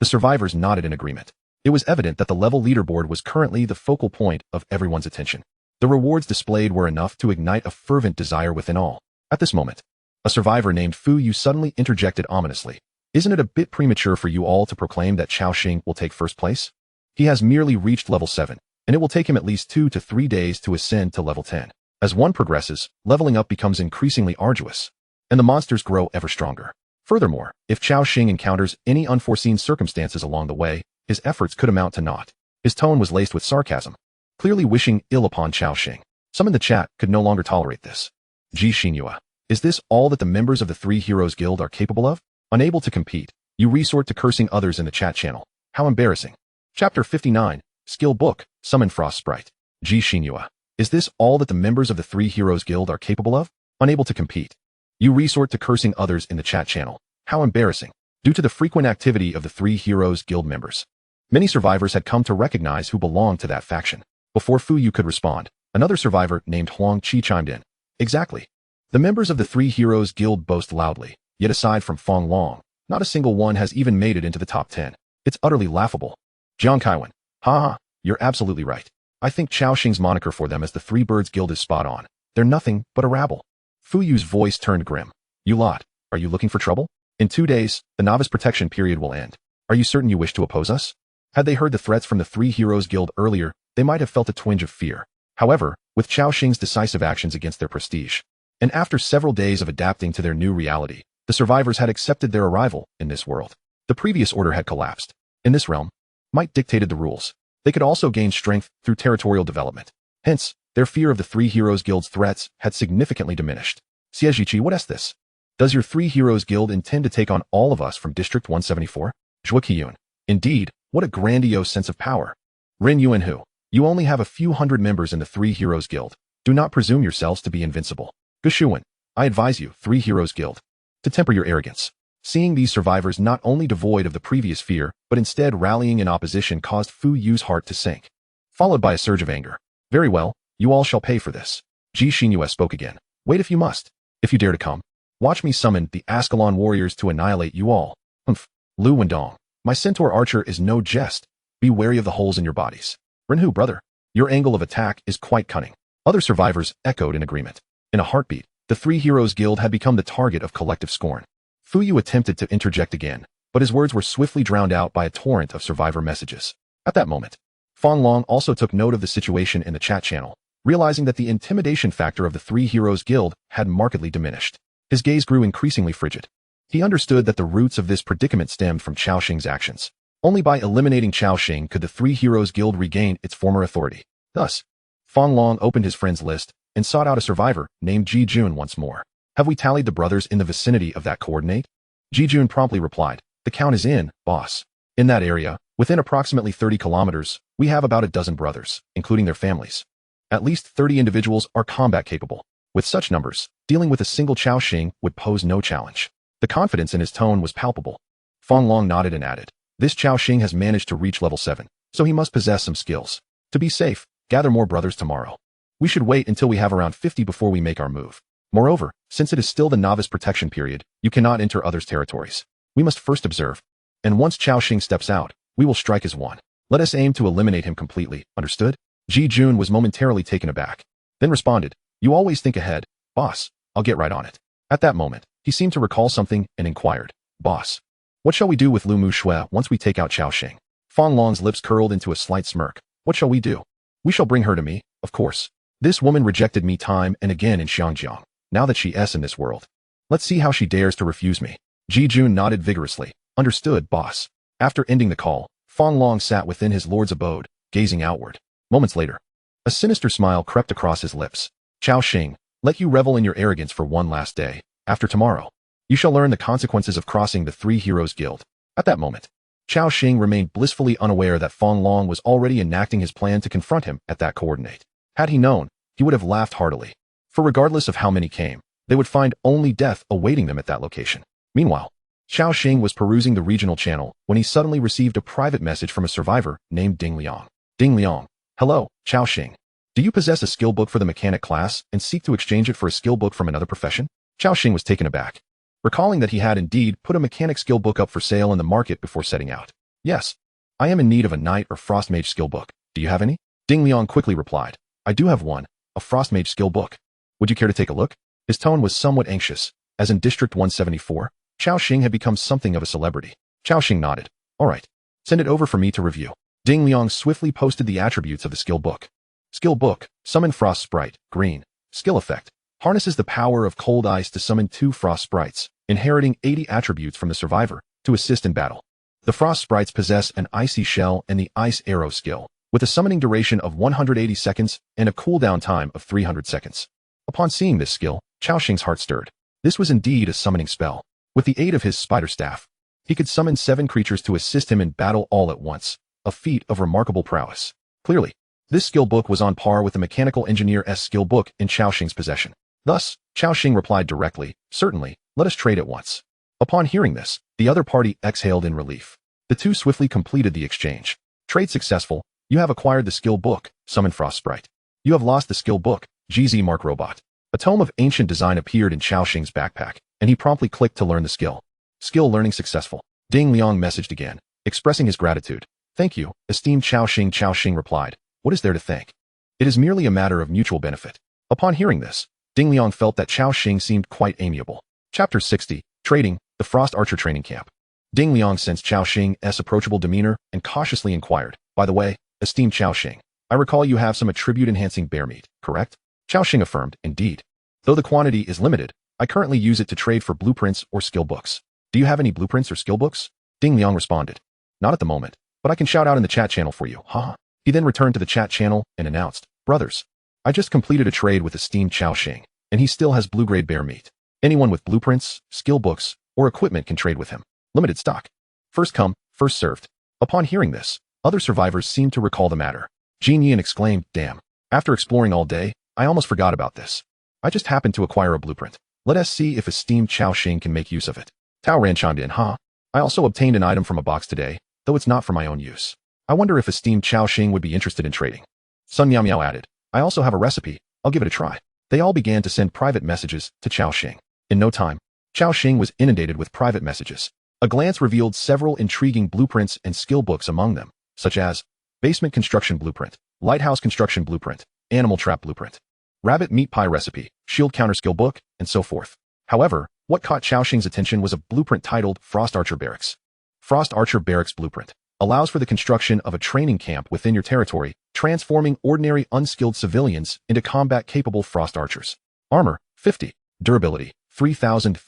The survivors nodded in agreement. It was evident that the level leaderboard was currently the focal point of everyone's attention. The rewards displayed were enough to ignite a fervent desire within all. At this moment, a survivor named Fu Yu suddenly interjected ominously. Isn't it a bit premature for you all to proclaim that Cao Xing will take first place? He has merely reached level 7, and it will take him at least 2 to 3 days to ascend to level 10. As one progresses, leveling up becomes increasingly arduous, and the monsters grow ever stronger. Furthermore, if Cao Xing encounters any unforeseen circumstances along the way, his efforts could amount to naught. His tone was laced with sarcasm, clearly wishing ill upon Cao Xing. Some in the chat could no longer tolerate this. Ji Xinhua. Is this all that the members of the Three Heroes Guild are capable of? Unable to compete, you resort to cursing others in the chat channel. How embarrassing. Chapter 59, Skill Book, Summon Frost Sprite. Ji Xinhua. Is this all that the members of the Three Heroes Guild are capable of? Unable to compete, you resort to cursing others in the chat channel. How embarrassing. Due to the frequent activity of the Three Heroes Guild members, many survivors had come to recognize who belonged to that faction. Before Fu Yu could respond, another survivor named Huang Qi chimed in. Exactly. The members of the Three Heroes Guild boast loudly, yet aside from Fong Long, not a single one has even made it into the top 10. It's utterly laughable. Jiang Kaiwan. Haha, you're absolutely right. I think Cao Xing's moniker for them as the Three Birds Guild is spot on. They're nothing but a rabble. Fu Yu's voice turned grim. You lot, are you looking for trouble? In 2 days, the novice protection period will end. Are you certain you wish to oppose us? Had they heard the threats from the Three Heroes Guild earlier, they might have felt a twinge of fear. However, with Cao Xing's decisive actions against their prestige, and after several days of adapting to their new reality, The survivors had accepted their arrival in this world. The previous order had collapsed. In this realm, might dictated the rules. They could also gain strength through territorial development. Hence, their fear of the Three Heroes Guild's threats had significantly diminished. Siejichi, what is this? Does your Three Heroes Guild intend to take on all of us from District 174? Zhuo Qiyun. Indeed, what a grandiose sense of power. Rin Yuanhu, you only have a few hundred members in the Three Heroes Guild. Do not presume yourselves to be invincible. Gushuan, I advise you, Three Heroes Guild, to temper your arrogance. Seeing these survivors not only devoid of the previous fear, but instead rallying in opposition caused Fu Yu's heart to sink, followed by a surge of anger. Very well, you all shall pay for this. Ji Xinyue spoke again. Wait if you must. If you dare to come, watch me summon the Ascalon warriors to annihilate you all. Humph. Lu Wendong, my centaur archer is no jest. Be wary of the holes in your bodies. Renhu, brother, your angle of attack is quite cunning. Other survivors echoed in agreement. In a heartbeat, the Three Heroes Guild had become the target of collective scorn. Fu Yu attempted to interject again, but his words were swiftly drowned out by a torrent of survivor messages. At that moment, Fang Long also took note of the situation in the chat channel, realizing that the intimidation factor of the Three Heroes Guild had markedly diminished. His gaze grew increasingly frigid. He understood that the roots of this predicament stemmed from Cao Xing's actions. Only by eliminating Cao Xing could the Three Heroes Guild regain its former authority. Thus, Fang Long opened his friends list and sought out a survivor named Ji Jun once more. Have we tallied the brothers in the vicinity of that coordinate? Ji Jun promptly replied, the count is in, boss. In that area, within approximately 30 kilometers, we have about a dozen brothers, including their families. At least 30 individuals are combat capable. With such numbers, dealing with a single Cao Xing would pose no challenge. The confidence in his tone was palpable. Fang Long nodded and added, this Cao Xing has managed to reach level 7, so he must possess some skills. To be safe, gather more brothers tomorrow. We should wait until we have around 50 before we make our move. Moreover, since it is still the novice protection period, you cannot enter others' territories. We must first observe. And once Cao Xing steps out, we will strike as one. Let us aim to eliminate him completely, understood? Ji Jun was momentarily taken aback, then responded, you always think ahead, boss. I'll get right on it. At that moment, he seemed to recall something and inquired, boss, what shall we do with Lu Mu Shui once we take out Cao Xing? Fang Long's lips curled into a slight smirk. What shall we do? We shall bring her to me, of course. This woman rejected me time and again in Xiangjiang. Now that she is in this world, let's see how she dares to refuse me. Ji Jun nodded vigorously. Understood, boss. After ending the call, Fang Long sat within his lord's abode, gazing outward. Moments later, a sinister smile crept across his lips. Cao Xing, let you revel in your arrogance for one last day. After tomorrow, you shall learn the consequences of crossing the Three Heroes Guild. At that moment, Cao Xing remained blissfully unaware that Fang Long was already enacting his plan to confront him at that coordinate. Had he known, he would have laughed heartily. For regardless of how many came, they would find only death awaiting them at that location. Meanwhile, Cao Xing was perusing the regional channel when he suddenly received a private message from a survivor named Ding Liang. Ding Liang, hello, Cao Xing. Do you possess a skill book for the mechanic class and seek to exchange it for a skill book from another profession? Cao Xing was taken aback, recalling that he had indeed put a mechanic skill book up for sale in the market before setting out. Yes, I am in need of a knight or frost mage skill book. Do you have any? Ding Liang quickly replied, I do have one, a frost mage skill book. Would you care to take a look? His tone was somewhat anxious, as in District 174, Cao Xing had become something of a celebrity. Cao Xing nodded. All right. Send it over for me to review. Ding Liang swiftly posted the attributes of the skill book. Skill book, summon frost sprite, green. Skill effect, harnesses the power of cold ice to summon 2 frost sprites, inheriting 80 attributes from the survivor, to assist in battle. The frost sprites possess an icy shell and the ice arrow skill, with a summoning duration of 180 seconds and a cooldown time of 300 seconds. Upon seeing this skill, Cao Xing's heart stirred. This was indeed a summoning spell. With the aid of his spider staff, he could summon 7 creatures to assist him in battle all at once, a feat of remarkable prowess. Clearly, this skill book was on par with the mechanical engineer's skill book in Cao Xing's possession. Thus, Cao Xing replied directly, certainly, let us trade at once. Upon hearing this, the other party exhaled in relief. The two swiftly completed the exchange. Trade successful, you have acquired the skill book, Summon Frost Sprite. You have lost the skill book, GZ Mark Robot. A tome of ancient design appeared in Cao Xing's backpack, and he promptly clicked to learn the skill. Skill learning successful. Ding Liang messaged again, expressing his gratitude. Thank you, esteemed Cao Xing. Cao Xing replied, what is there to thank? It is merely a matter of mutual benefit. Upon hearing this, Ding Liang felt that Cao Xing seemed quite amiable. Chapter 60, Trading, the Frost Archer Training Camp. Ding Liang sensed Cao Xing's approachable demeanor and cautiously inquired, by the way, esteemed Cao Xing, I recall you have some attribute-enhancing bear meat, correct? Cao Xing affirmed, indeed. Though the quantity is limited, I currently use it to trade for blueprints or skill books. Do you have any blueprints or skill books? Ding Liang responded. Not at the moment, but I can shout out in the chat channel for you, haha. He then returned to the chat channel and announced, brothers, I just completed a trade with esteemed Cao Xing, and he still has blue-grade bear meat. Anyone with blueprints, skill books, or equipment can trade with him. Limited stock. First come, first served. Upon hearing this, other survivors seemed to recall the matter. Jin Yan exclaimed, damn. After exploring all day, I almost forgot about this. I just happened to acquire a blueprint. Let us see if esteemed Cao Xing can make use of it. Tao Ran chimed in, huh? I also obtained an item from a box today, though it's not for my own use. I wonder if esteemed Cao Xing would be interested in trading. Sun Miao Miao added, I also have a recipe. I'll give it a try. They all began to send private messages to Cao Xing. In no time, Cao Xing was inundated with private messages. A glance revealed several intriguing blueprints and skill books among them, such as basement construction blueprint, lighthouse construction blueprint, animal trap blueprint, rabbit meat pie recipe, shield counter skill book, and so forth. However, what caught Cao Xing's attention was a blueprint titled Frost Archer Barracks. Frost Archer Barracks Blueprint allows for the construction of a training camp within your territory, transforming ordinary unskilled civilians into combat-capable frost archers. Armor, 50. Durability, 3,000.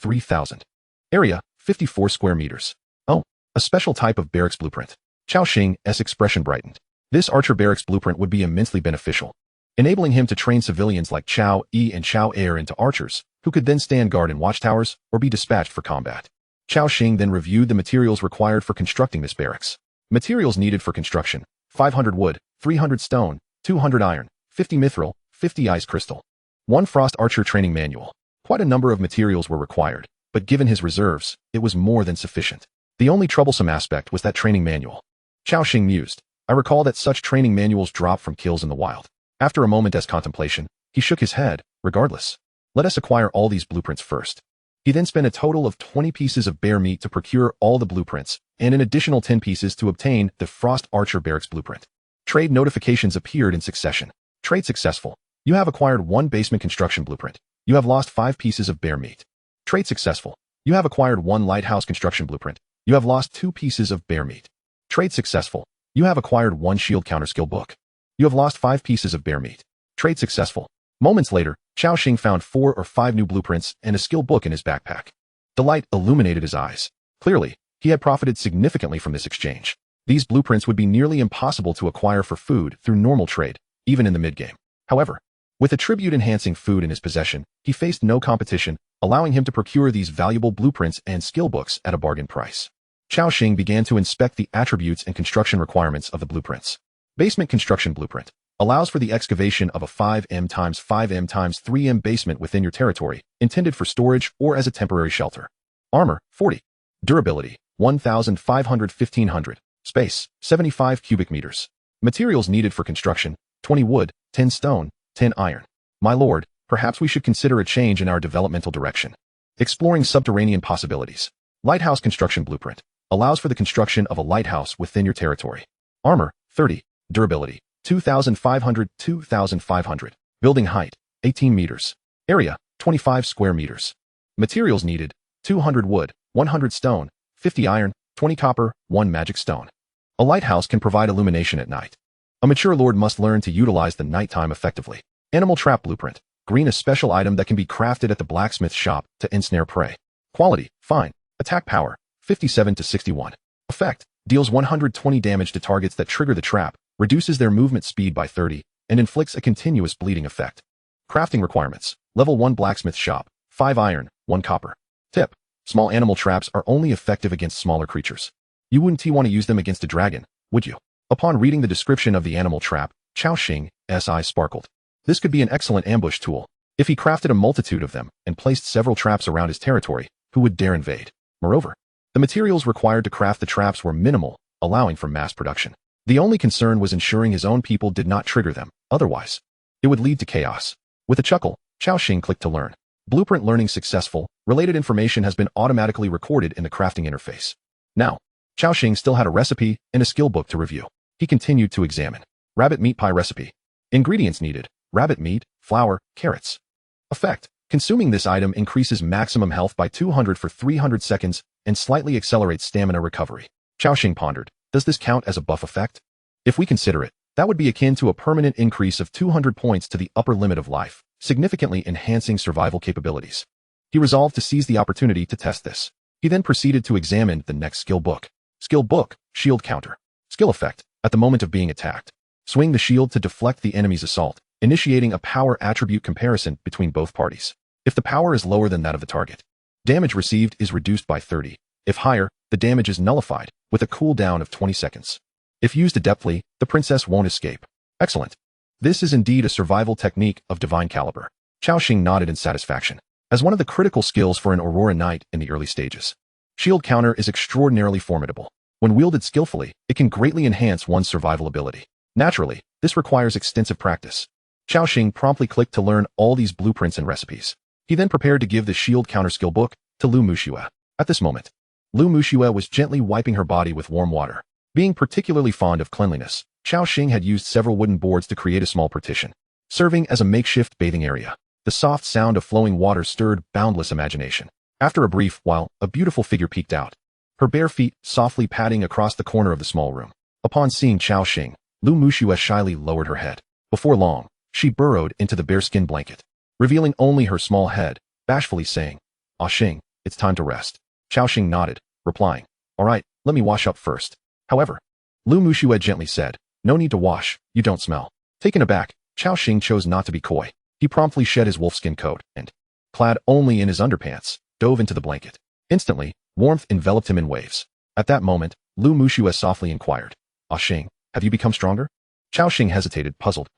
Area, 54 square meters. Oh, a special type of barracks blueprint. Cao Xing's expression brightened. This archer barracks blueprint would be immensely beneficial, enabling him to train civilians like Cao Yi and Cao Er into archers, who could then stand guard in watchtowers or be dispatched for combat. Cao Xing then reviewed the materials required for constructing this barracks. Materials needed for construction: 500 wood, 300 stone, 200 iron, 50 mithril, 50 ice crystal. 1 frost archer training manual. Quite a number of materials were required, but given his reserves, it was more than sufficient. The only troublesome aspect was that training manual. Cao Xing mused. I recall that such training manuals drop from kills in the wild. After a moment's contemplation, he shook his head. Regardless, let us acquire all these blueprints first. He then spent a total of 20 pieces of bear meat to procure all the blueprints, and an additional 10 pieces to obtain the Frost Archer Barracks blueprint. Trade notifications appeared in succession. Trade successful. You have acquired 1 basement construction blueprint. You have lost 5 pieces of bear meat. Trade successful. You have acquired 1 lighthouse construction blueprint. You have lost 2 pieces of bear meat. Trade successful. You have acquired 1 shield counter skill book. You have lost 5 pieces of bear meat. Trade successful. Moments later, Cao Xing found 4 or 5 new blueprints and a skill book in his backpack. Delight illuminated his eyes. Clearly, he had profited significantly from this exchange. These blueprints would be nearly impossible to acquire for food through normal trade, even in the mid-game. However, with attribute-enhancing food in his possession, he faced no competition, allowing him to procure these valuable blueprints and skill books at a bargain price. Cao Xing began to inspect the attributes and construction requirements of the blueprints. Basement construction blueprint allows for the excavation of a 5m x 5m x 3m basement within your territory, intended for storage or as a temporary shelter. Armor, 40. Durability, 1,500-1,500. Space, 75 cubic meters. Materials needed for construction, 20 wood, 10 stone, 10 iron. My lord, perhaps we should consider a change in our developmental direction. Exploring subterranean possibilities. Lighthouse construction blueprint allows for the construction of a lighthouse within your territory. Armor, 30. Durability, 2,500-2,500. Building height, 18 meters. Area, 25 square meters. Materials needed, 200 wood, 100 stone, 50 iron, 20 copper, 1 magic stone. A lighthouse can provide illumination at night. A mature lord must learn to utilize the nighttime effectively. Animal trap blueprint. Green, a special item that can be crafted at the blacksmith shop to ensnare prey. Quality, fine. Attack power, 57-61. Effect, deals 120 damage to targets that trigger the trap, reduces their movement speed by 30, and inflicts a continuous bleeding effect. Crafting requirements. Level 1 blacksmith shop, 5 iron, 1 copper. Tip, small animal traps are only effective against smaller creatures. You wouldn't want to use them against a dragon, would you? Upon reading the description of the animal trap, Cao Xing's eyes sparkled. This could be an excellent ambush tool. If he crafted a multitude of them and placed several traps around his territory, who would dare invade? Moreover, the materials required to craft the traps were minimal, allowing for mass production. The only concern was ensuring his own people did not trigger them, otherwise, it would lead to chaos. With a chuckle, Cao Xing clicked to learn. Blueprint learning successful. Related information has been automatically recorded in the crafting interface. Now, Cao Xing still had a recipe and a skill book to review. He continued to examine. Rabbit meat pie recipe. Ingredients needed: rabbit meat, flour, carrots. Effect: consuming this item increases maximum health by 200 for 300 seconds and slightly accelerates stamina recovery. Cao Xing pondered. Does this count as a buff effect? If we consider it, that would be akin to a permanent increase of 200 points to the upper limit of life, significantly enhancing survival capabilities. He resolved to seize the opportunity to test this. He then proceeded to examine the next skill book. Skill book, shield counter. Skill effect, at the moment of being attacked. Swing the shield to deflect the enemy's assault, initiating a power attribute comparison between both parties. If the power is lower than that of the target, damage received is reduced by 30. If higher, the damage is nullified, with a cooldown of 20 seconds. If used adeptly, the princess won't escape. Excellent. This is indeed a survival technique of divine caliber. Cao Xing nodded in satisfaction. As one of the critical skills for an Aurora Knight in the early stages, shield counter is extraordinarily formidable. When wielded skillfully, it can greatly enhance one's survival ability. Naturally, this requires extensive practice. Cao Xing promptly clicked to learn all these blueprints and recipes. He then prepared to give the shield counter skill book to Lu Muxue. At this moment, Lu Muxue was gently wiping her body with warm water. Being particularly fond of cleanliness, Cao Xing had used several wooden boards to create a small partition, serving as a makeshift bathing area. The soft sound of flowing water stirred boundless imagination. After a brief while, a beautiful figure peeked out, her bare feet softly padding across the corner of the small room. Upon seeing Cao Xing, Lu Muxue shyly lowered her head. Before long, she burrowed into the bearskin blanket, revealing only her small head, bashfully saying, "Ah Xing, it's time to rest." Cao Xing nodded, replying, "All right, let me wash up first." However, Lu Muxue gently said, "No need to wash, you don't smell." Taken aback, Cao Xing chose not to be coy. He promptly shed his wolfskin coat and, clad only in his underpants, dove into the blanket. Instantly, warmth enveloped him in waves. At that moment, Lu Muxue softly inquired, "Ah Xing, have you become stronger?" Cao Xing hesitated, puzzled.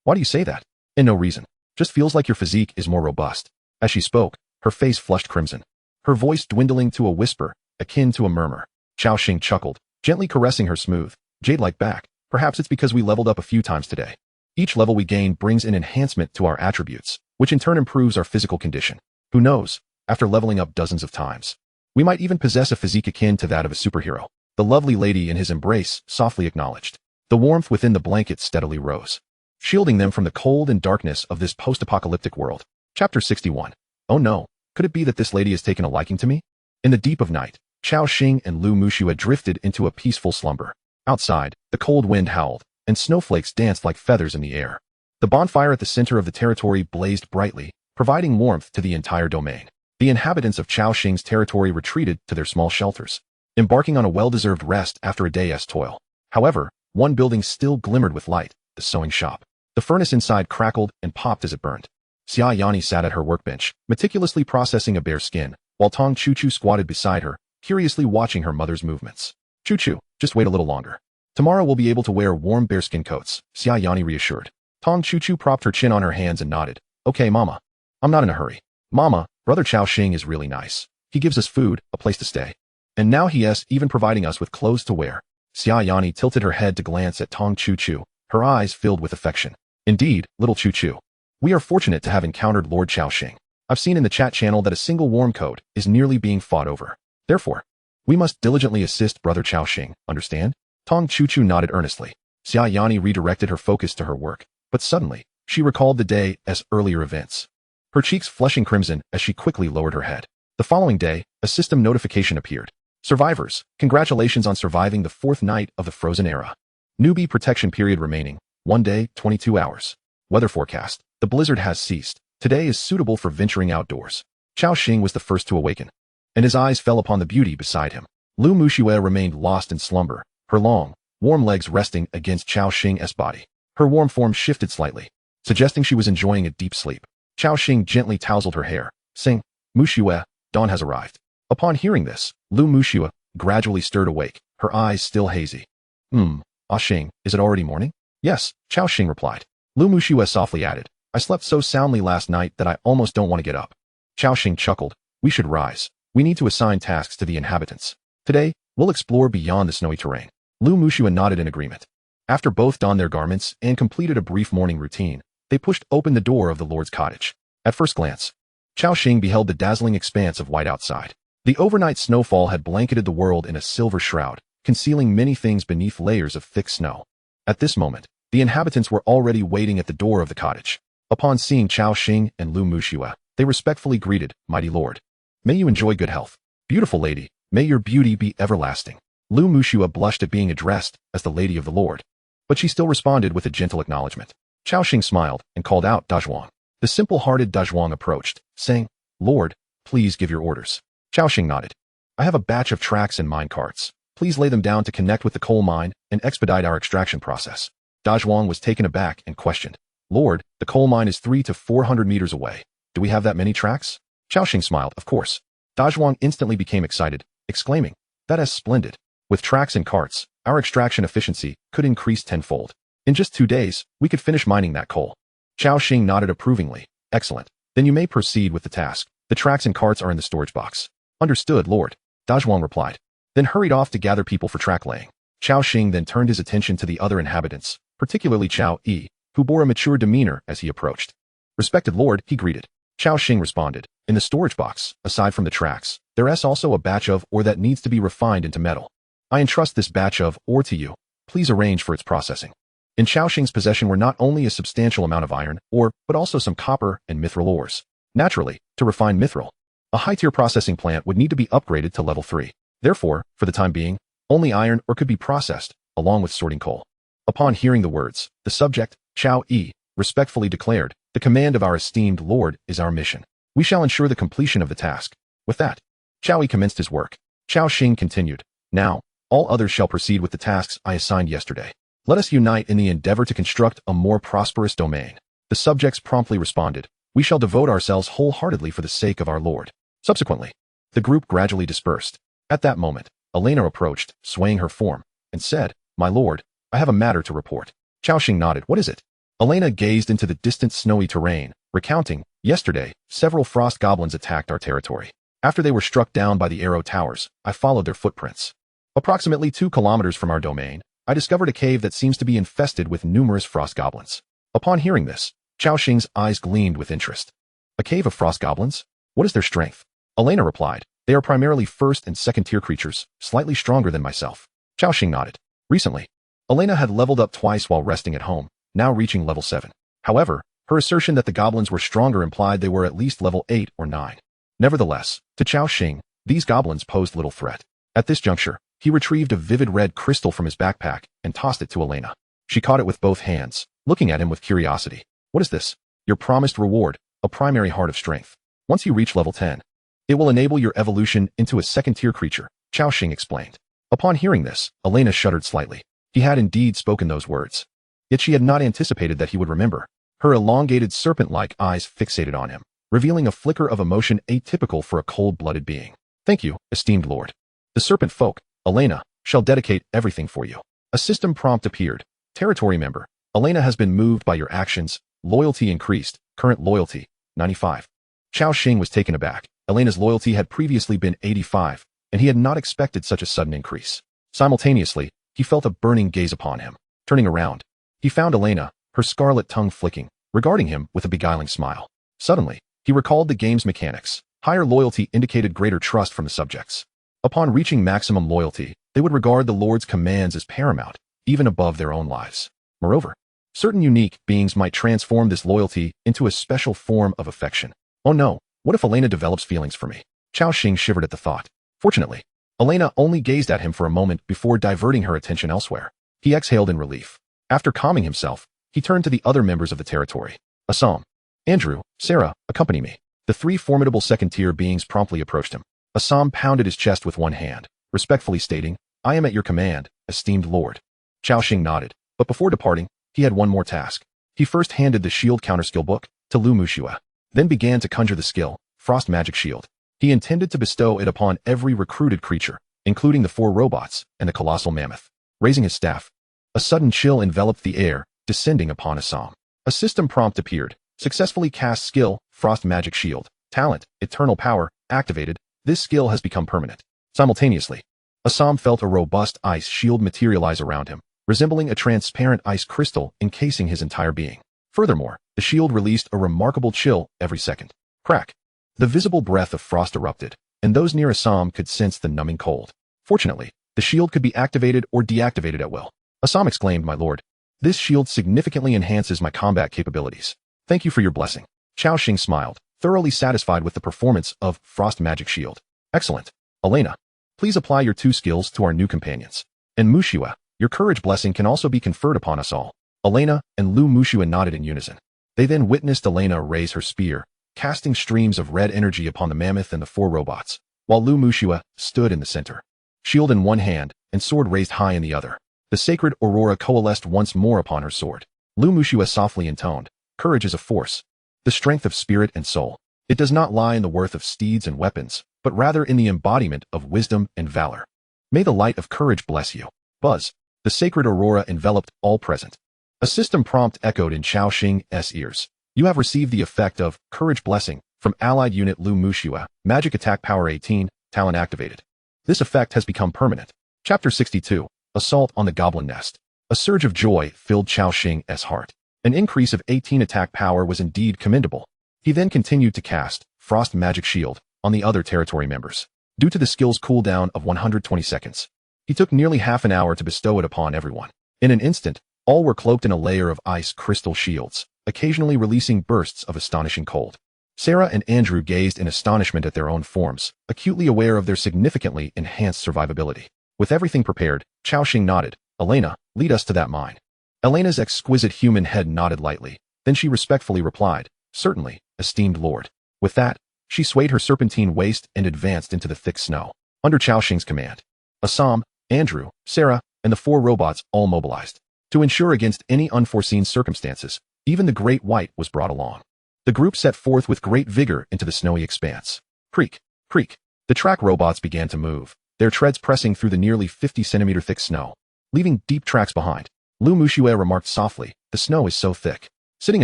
Why do you say that?" "And no reason. Just feels like your physique is more robust." As she spoke, her face flushed crimson, her voice dwindling to a whisper, akin to a murmur. Cao Xing chuckled, gently caressing her smooth, jade-like back. "Perhaps it's because we leveled up a few times today. Each level we gain brings an enhancement to our attributes, which in turn improves our physical condition. Who knows, after leveling up dozens of times, we might even possess a physique akin to that of a superhero." The lovely lady in his embrace softly acknowledged. The warmth within the blanket steadily rose, shielding them from the cold and darkness of this post-apocalyptic world. Chapter 61. Oh no, could it be that this lady has taken a liking to me? In the deep of night, Cao Xing and Lu Muxue drifted into a peaceful slumber. Outside, the cold wind howled, and snowflakes danced like feathers in the air. The bonfire at the center of the territory blazed brightly, providing warmth to the entire domain. The inhabitants of Cao Xing's territory retreated to their small shelters, embarking on a well-deserved rest after a day's toil. However, one building still glimmered with light, the sewing shop. The furnace inside crackled and popped as it burned. Xia Yani sat at her workbench, meticulously processing a bare skin, while Tong Chu squatted beside her, curiously watching her mother's movements. Chu, just wait a little longer. Tomorrow we'll be able to wear warm bearskin coats," Xia Yani reassured. Tong Chu propped her chin on her hands and nodded. "Okay, Mama. I'm not in a hurry. Mama, Brother Cao Xing is really nice. He gives us food, a place to stay. And now he is even providing us with clothes to wear." Xia Yani tilted her head to glance at Tong Chu, her eyes filled with affection. "Indeed, little Chu. We are fortunate to have encountered Lord Cao Xing. I've seen in the chat channel that a single warm coat is nearly being fought over. Therefore, we must diligently assist Brother Cao Xing, understand?" Tong Chu nodded earnestly. Xia Yani redirected her focus to her work, but suddenly, she recalled the day as earlier events, her cheeks flushing crimson as she quickly lowered her head. The following day, a system notification appeared. "Survivors, congratulations on surviving the 4th night of the Frozen Era. Newbie protection period remaining, 1 day, 22 hours. Weather forecast, the blizzard has ceased. Today is suitable for venturing outdoors." Cao Xing was the first to awaken, and his eyes fell upon the beauty beside him. Lu Muxue remained lost in slumber, her long, warm legs resting against Cao Xing's body. Her warm form shifted slightly, suggesting she was enjoying a deep sleep. Cao Xing gently tousled her hair, saying, "Muxue, dawn has arrived." Upon hearing this, Lu Muxue gradually stirred awake, her eyes still hazy. Ah Xing, is it already morning?" "Yes," Cao Xing replied. Lu Muxue softly added, "I slept so soundly last night that I almost don't want to get up." Cao Xing chuckled, "We should rise. We need to assign tasks to the inhabitants. Today, we'll explore beyond the snowy terrain." Lu Muxue nodded in agreement. After both donned their garments and completed a brief morning routine, they pushed open the door of the Lord's cottage. At first glance, Cao Xing beheld the dazzling expanse of white outside. The overnight snowfall had blanketed the world in a silver shroud, concealing many things beneath layers of thick snow. At this moment, the inhabitants were already waiting at the door of the cottage. Upon seeing Cao Xing and Lu Muxue, they respectfully greeted, "Mighty Lord. May you enjoy good health. Beautiful lady, may your beauty be everlasting." Lu Muxue blushed at being addressed as the Lady of the Lord, but she still responded with a gentle acknowledgement. Cao Xing smiled and called out Dazhuang. The simple-hearted Dazhuang approached, saying, "Lord, Please give your orders. Cao Xing nodded. I have a batch of tracks and mine carts. Please lay them down to connect with the coal mine and expedite our extraction process. Dazhuang was taken aback and questioned. Lord, the coal mine is 300 to 400 meters away. Do we have that many tracks? Cao Xing smiled, of course. Dazhuang instantly became excited, exclaiming, that is splendid. With tracks and carts, our extraction efficiency could increase tenfold. In just 2 days, we could finish mining that coal. Cao Xing nodded approvingly. Excellent. Then you may proceed with the task. The tracks and carts are in the storage box. Understood, Lord. Dazhuang replied. Then hurried off to gather people for track laying. Cao Xing then turned his attention to the other inhabitants, particularly Cao Yi, who bore a mature demeanor as he approached. Respected Lord, he greeted. Cao Xing responded. In the storage box, aside from the tracks, there is also a batch of ore that needs to be refined into metal. I entrust this batch of ore to you. Please arrange for its processing. In Cao Xing's possession were not only a substantial amount of iron ore, but also some copper and mithril ores. Naturally, to refine mithril, a high-tier processing plant would need to be upgraded to level 3. Therefore, for the time being, only iron ore could be processed, along with sorting coal. Upon hearing the words, the subject, Cao Yi, respectfully declared, the command of our esteemed Lord is our mission. We shall ensure the completion of the task. With that, Cao Yi commenced his work. Cao Xing continued. Now, all others shall proceed with the tasks I assigned yesterday. Let us unite in the endeavor to construct a more prosperous domain. The subjects promptly responded. We shall devote ourselves wholeheartedly for the sake of our Lord. Subsequently, the group gradually dispersed. At that moment, Elena approached, swaying her form, and said, My lord, I have a matter to report. Cao Xing nodded. What is it? Elena gazed into the distant snowy terrain, recounting, yesterday, several frost goblins attacked our territory. After they were struck down by the arrow towers, I followed their footprints. Approximately 2 kilometers from our domain, I discovered a cave that seems to be infested with numerous frost goblins. Upon hearing this, Cao Xing's eyes gleamed with interest. A cave of frost goblins? What is their strength? Elena replied, They are primarily first and second tier creatures, slightly stronger than myself. Cao Xing nodded. Recently, Elena had leveled up twice while resting at home, now reaching level 7. However, her assertion that the goblins were stronger implied they were at least level 8 or 9. Nevertheless, to Cao Xing, these goblins posed little threat. At this juncture, he retrieved a vivid red crystal from his backpack and tossed it to Elena. She caught it with both hands, looking at him with curiosity. What is this? Your promised reward, a primary heart of strength. Once you reach level 10, it will enable your evolution into a second-tier creature, Cao Xing explained. Upon hearing this, Elena shuddered slightly. He had indeed spoken those words. Yet she had not anticipated that he would remember. Her elongated serpent-like eyes fixated on him, revealing a flicker of emotion atypical for a cold-blooded being. Thank you, esteemed lord. The serpent folk, Elena, shall dedicate everything for you. A system prompt appeared. Territory member, Elena has been moved by your actions. Loyalty increased. Current loyalty, 95. Cao Xing was taken aback. Elena's loyalty had previously been 85, and he had not expected such a sudden increase. Simultaneously, he felt a burning gaze upon him. Turning around, he found Elena, her scarlet tongue flicking, regarding him with a beguiling smile. Suddenly, he recalled the game's mechanics. Higher loyalty indicated greater trust from the subjects. Upon reaching maximum loyalty, they would regard the Lord's commands as paramount, even above their own lives. Moreover, certain unique beings might transform this loyalty into a special form of affection. Oh no, what if Elena develops feelings for me? Cao Xing shivered at the thought. Fortunately, Elena only gazed at him for a moment before diverting her attention elsewhere. He exhaled in relief. After calming himself, he turned to the other members of the territory. Assam, Andrew, Sarah, accompany me. The 3 formidable second-tier beings promptly approached him. Assam pounded his chest with one hand, respectfully stating, I am at your command, esteemed lord. Cao Xing nodded, but before departing, he had one more task. He first handed the shield counterskill book to Lu Mushua, then began to conjure the skill, Frost Magic Shield. He intended to bestow it upon every recruited creature, including the 4 robots and the colossal mammoth. Raising his staff, a sudden chill enveloped the air, descending upon Assam. A system prompt appeared. Successfully cast skill, Frost Magic Shield. Talent, Eternal Power, activated. This skill has become permanent. Simultaneously, Assam felt a robust ice shield materialize around him, resembling a transparent ice crystal encasing his entire being. Furthermore, the shield released a remarkable chill every second. Crack. The visible breath of frost erupted, and those near Assam could sense the numbing cold. Fortunately, the shield could be activated or deactivated at will. Assam exclaimed, My lord, this shield significantly enhances my combat capabilities. Thank you for your blessing. Cao Xing smiled, thoroughly satisfied with the performance of Frost Magic Shield. Excellent. Elena, please apply your 2 skills to our new companions. And Mushua, your courage blessing can also be conferred upon us all. Elena and Lu Mushua nodded in unison. They then witnessed Elena raise her spear, casting streams of red energy upon the mammoth and the 4 robots, while Lu Mushua stood in the center, shield in one hand and sword raised high in the other. The sacred aurora coalesced once more upon her sword. Lu Mushua softly intoned, "Courage is a force, the strength of spirit and soul. It does not lie in the worth of steeds and weapons, but rather in the embodiment of wisdom and valor. May the light of courage bless you." Buzz. The sacred aurora enveloped all present. A system prompt echoed in Cao Xing's ears. "You have received the effect of Courage Blessing from allied unit Lu Mushua, magic attack power 18, talent activated. This effect has become permanent." Chapter 62, Assault on the Goblin Nest. A surge of joy filled Cao Xing's heart. An increase of 18 attack power was indeed commendable. He then continued to cast Frost Magic Shield on the other territory members. Due to the skill's cooldown of 120 seconds, he took nearly half an hour to bestow it upon everyone. In an instant, all were cloaked in a layer of ice crystal shields, occasionally releasing bursts of astonishing cold. Sarah and Andrew gazed in astonishment at their own forms, acutely aware of their significantly enhanced survivability. With everything prepared, Cao Xing nodded. "Elena, lead us to that mine." Elena's exquisite human head nodded lightly. Then she respectfully replied, "Certainly, esteemed lord." With that, she swayed her serpentine waist and advanced into the thick snow. Under Cao Xing's command, Assam, Andrew, Sarah, and the 4 robots all mobilized. To ensure against any unforeseen circumstances, even the Great White was brought along. The group set forth with great vigor into the snowy expanse. Creak, creak. The track robots began to move, their treads pressing through the nearly 50-centimeter thick snow, leaving deep tracks behind. Lu Mushue remarked softly, "The snow is so thick." Sitting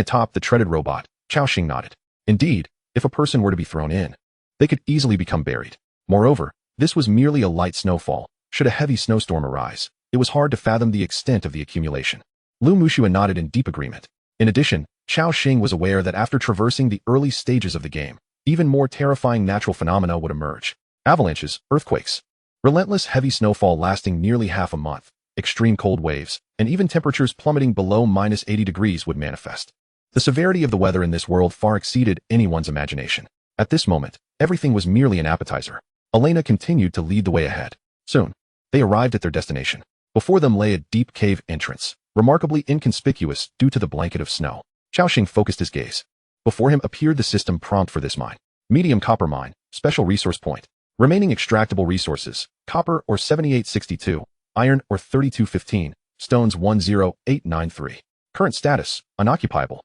atop the treaded robot, Cao Xing nodded. Indeed, if a person were to be thrown in, they could easily become buried. Moreover, this was merely a light snowfall. Should a heavy snowstorm arise, it was hard to fathom the extent of the accumulation. Lu Mushua nodded in deep agreement. In addition, Cao Xing was aware that after traversing the early stages of the game, even more terrifying natural phenomena would emerge. Avalanches, earthquakes, relentless heavy snowfall lasting nearly half a month, extreme cold waves, and even temperatures plummeting below -80 degrees would manifest. The severity of the weather in this world far exceeded anyone's imagination. At this moment, everything was merely an appetizer. Elena continued to lead the way ahead. Soon, they arrived at their destination. Before them lay a deep cave entrance, remarkably inconspicuous due to the blanket of snow. Cao Xing focused his gaze. Before him appeared the system prompt for this mine. Medium copper mine, special resource point. Remaining extractable resources, copper or 7862, iron or 3215, stones 10893. Current status, unoccupiable.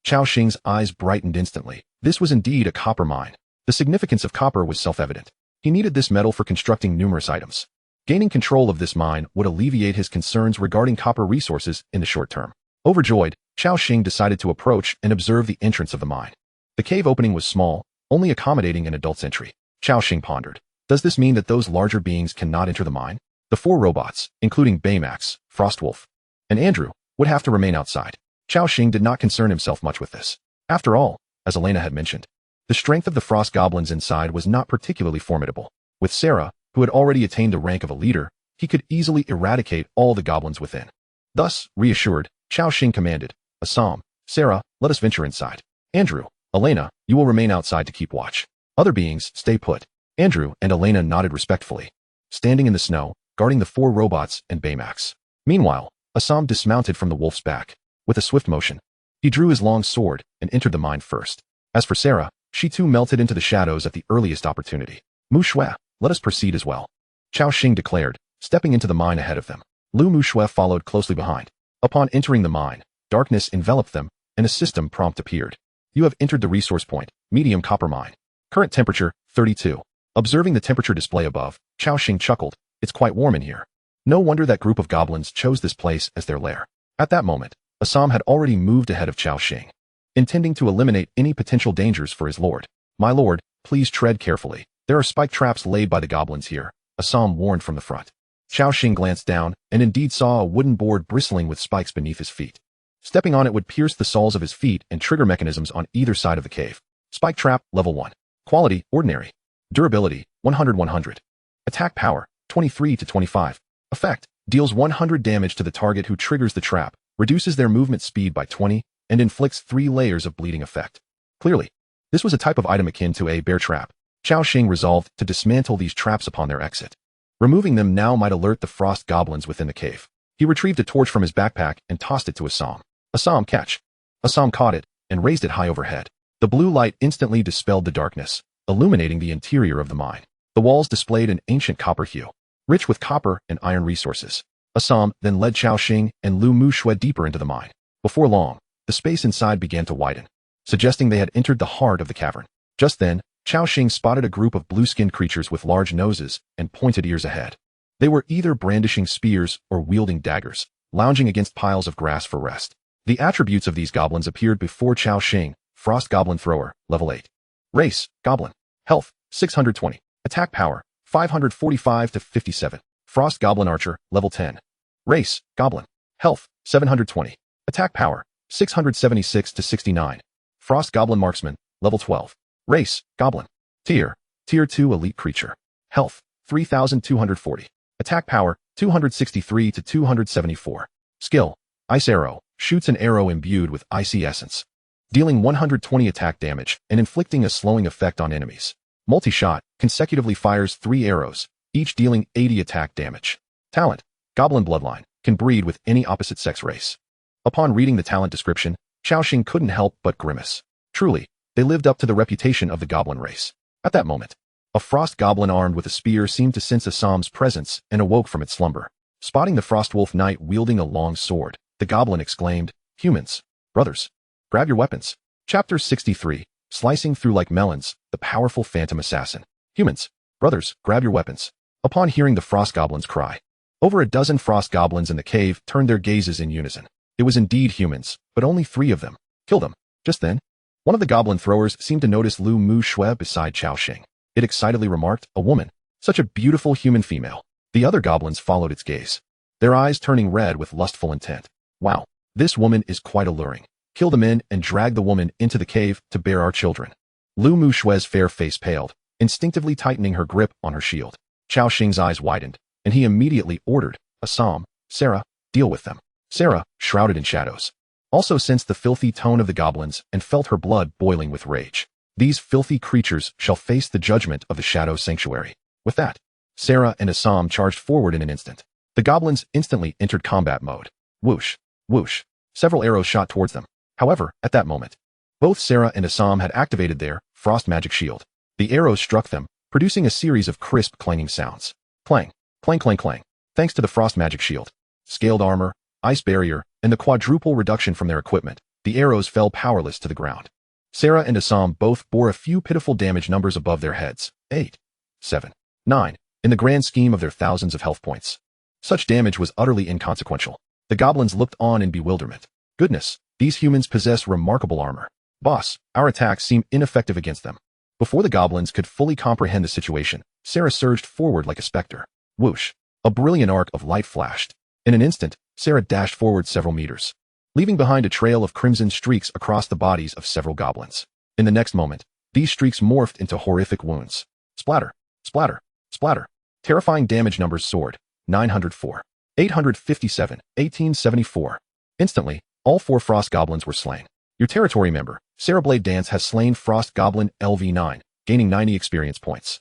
Cao Xing's eyes brightened instantly. This was indeed a copper mine. The significance of copper was self-evident. He needed this metal for constructing numerous items. Gaining control of this mine would alleviate his concerns regarding copper resources in the short term. Overjoyed, Cao Xing decided to approach and observe the entrance of the mine. The cave opening was small, only accommodating an adult's entry. Cao Xing pondered. Does this mean that those larger beings cannot enter the mine? The 4 robots, including Baymax, Frostwolf, and Andrew, would have to remain outside. Cao Xing did not concern himself much with this. After all, as Elena had mentioned, the strength of the frost goblins inside was not particularly formidable. With Sarah, who had already attained the rank of a leader, he could easily eradicate all the goblins within. Thus, reassured, Cao Xing commanded, "Assam, Sarah, let us venture inside. Andrew, Elena, you will remain outside to keep watch. Other beings, stay put." Andrew and Elena nodded respectfully, standing in the snow, guarding the 4 robots and Baymax. Meanwhile, Assam dismounted from the wolf's back. With a swift motion, he drew his long sword and entered the mine first. As for Sarah, she too melted into the shadows at the earliest opportunity. "Mushue, let us proceed as well," Cao Xing declared, stepping into the mine ahead of them. Lu Mushue followed closely behind. Upon entering the mine, darkness enveloped them, and a system prompt appeared. "You have entered the resource point, medium copper mine. Current temperature, 32. Observing the temperature display above, Cao Xing chuckled. "It's quite warm in here." No wonder that group of goblins chose this place as their lair. At that moment, Assam had already moved ahead of Cao Xing, intending to eliminate any potential dangers for his lord. "My lord, please tread carefully. There are spike traps laid by the goblins here," Assam warned from the front. Cao Xing glanced down and indeed saw a wooden board bristling with spikes beneath his feet. Stepping on it would pierce the soles of his feet and trigger mechanisms on either side of the cave. Spike trap, level 1. Quality, ordinary. Durability, 100-100. Attack power, 23-25. Effect, deals 100 damage to the target who triggers the trap, reduces their movement speed by 20, and inflicts 3 layers of bleeding effect. Clearly, this was a type of item akin to a bear trap. Cao Xing resolved to dismantle these traps upon their exit. Removing them now might alert the frost goblins within the cave. He retrieved a torch from his backpack and tossed it to Assam. "Assam, catch." Assam caught it and raised it high overhead. The blue light instantly dispelled the darkness, illuminating the interior of the mine. The walls displayed an ancient copper hue, rich with copper and iron resources. Assam then led Cao Xing and Lu Muxue deeper into the mine. Before long, the space inside began to widen, suggesting they had entered the heart of the cavern. Just then, Cao Xing spotted a group of blue-skinned creatures with large noses and pointed ears ahead. They were either brandishing spears or wielding daggers, lounging against piles of grass for rest. The attributes of these goblins appeared before Cao Xing. Frost Goblin Thrower, level 8. Race, Goblin. Health, 620. Attack power, 545 to 57. Frost Goblin Archer, level 10. Race, Goblin. Health, 720. Attack power, 676 to 69. Frost Goblin Marksman, level 12. Race, Goblin. Tier 2 Elite Creature. Health, 3240. Attack power, 263 to 274. Skill, Ice Arrow, shoots an arrow imbued with icy essence, dealing 120 attack damage and inflicting a slowing effect on enemies. Multi-shot, consecutively fires 3 arrows, each dealing 80 attack damage. Talent, Goblin Bloodline, can breed with any opposite sex race. Upon reading the talent description, Cao Xing couldn't help but grimace. Truly, they lived up to the reputation of the goblin race. At that moment, a frost goblin armed with a spear seemed to sense Assam's presence and awoke from its slumber. Spotting the Frostwolf Knight wielding a long sword, the goblin exclaimed, "Humans, brothers, grab your weapons." Chapter 63, Slicing Through Like Melons, the Powerful Phantom Assassin. Humans, brothers, grab your weapons. Upon hearing the frost goblin's cry, over a dozen frost goblins in the cave turned their gazes in unison. It was indeed humans, but only 3 of them. Kill them. Just then, one of the goblin throwers seemed to notice Lu Muxue beside Cao Xing. It excitedly remarked, "A woman. Such a beautiful human female." The other goblins followed its gaze, their eyes turning red with lustful intent. "Wow, this woman is quite alluring. Kill the men and drag the woman into the cave to bear our children." Lu Muxue's fair face paled, instinctively tightening her grip on her shield. Cao Xing's eyes widened, and he immediately ordered, "Assam, Sarah, deal with them." Sarah, shrouded in shadows, also sensed the filthy tone of the goblins and felt her blood boiling with rage. These filthy creatures shall face the judgment of the Shadow Sanctuary. With that, Sarah and Assam charged forward in an instant. The goblins instantly entered combat mode. Whoosh, whoosh. Several arrows shot towards them. However, at that moment, both Sarah and Assam had activated their frost magic shield. The arrows struck them, producing a series of crisp clanging sounds. Clang, clang, clang, clang. Thanks to the frost magic shield, scaled armor, ice barrier, and the quadruple reduction from their equipment, the arrows fell powerless to the ground. Sarah and Assam both bore a few pitiful damage numbers above their heads. 8, 7, 9, in the grand scheme of their thousands of health points. Such damage was utterly inconsequential. The goblins looked on in bewilderment. Goodness, these humans possess remarkable armor. Boss, our attacks seem ineffective against them. Before the goblins could fully comprehend the situation, Sarah surged forward like a specter. Whoosh, a brilliant arc of light flashed. In an instant, Sarah dashed forward several meters, leaving behind a trail of crimson streaks across the bodies of several goblins. In the next moment, these streaks morphed into horrific wounds. Splatter, splatter, splatter. Terrifying damage numbers soared. 904, 857, 1874. Instantly, all 4 frost goblins were slain. Your territory member, Sarah Blade Dance, has slain Frost Goblin LV9, gaining 90 experience points.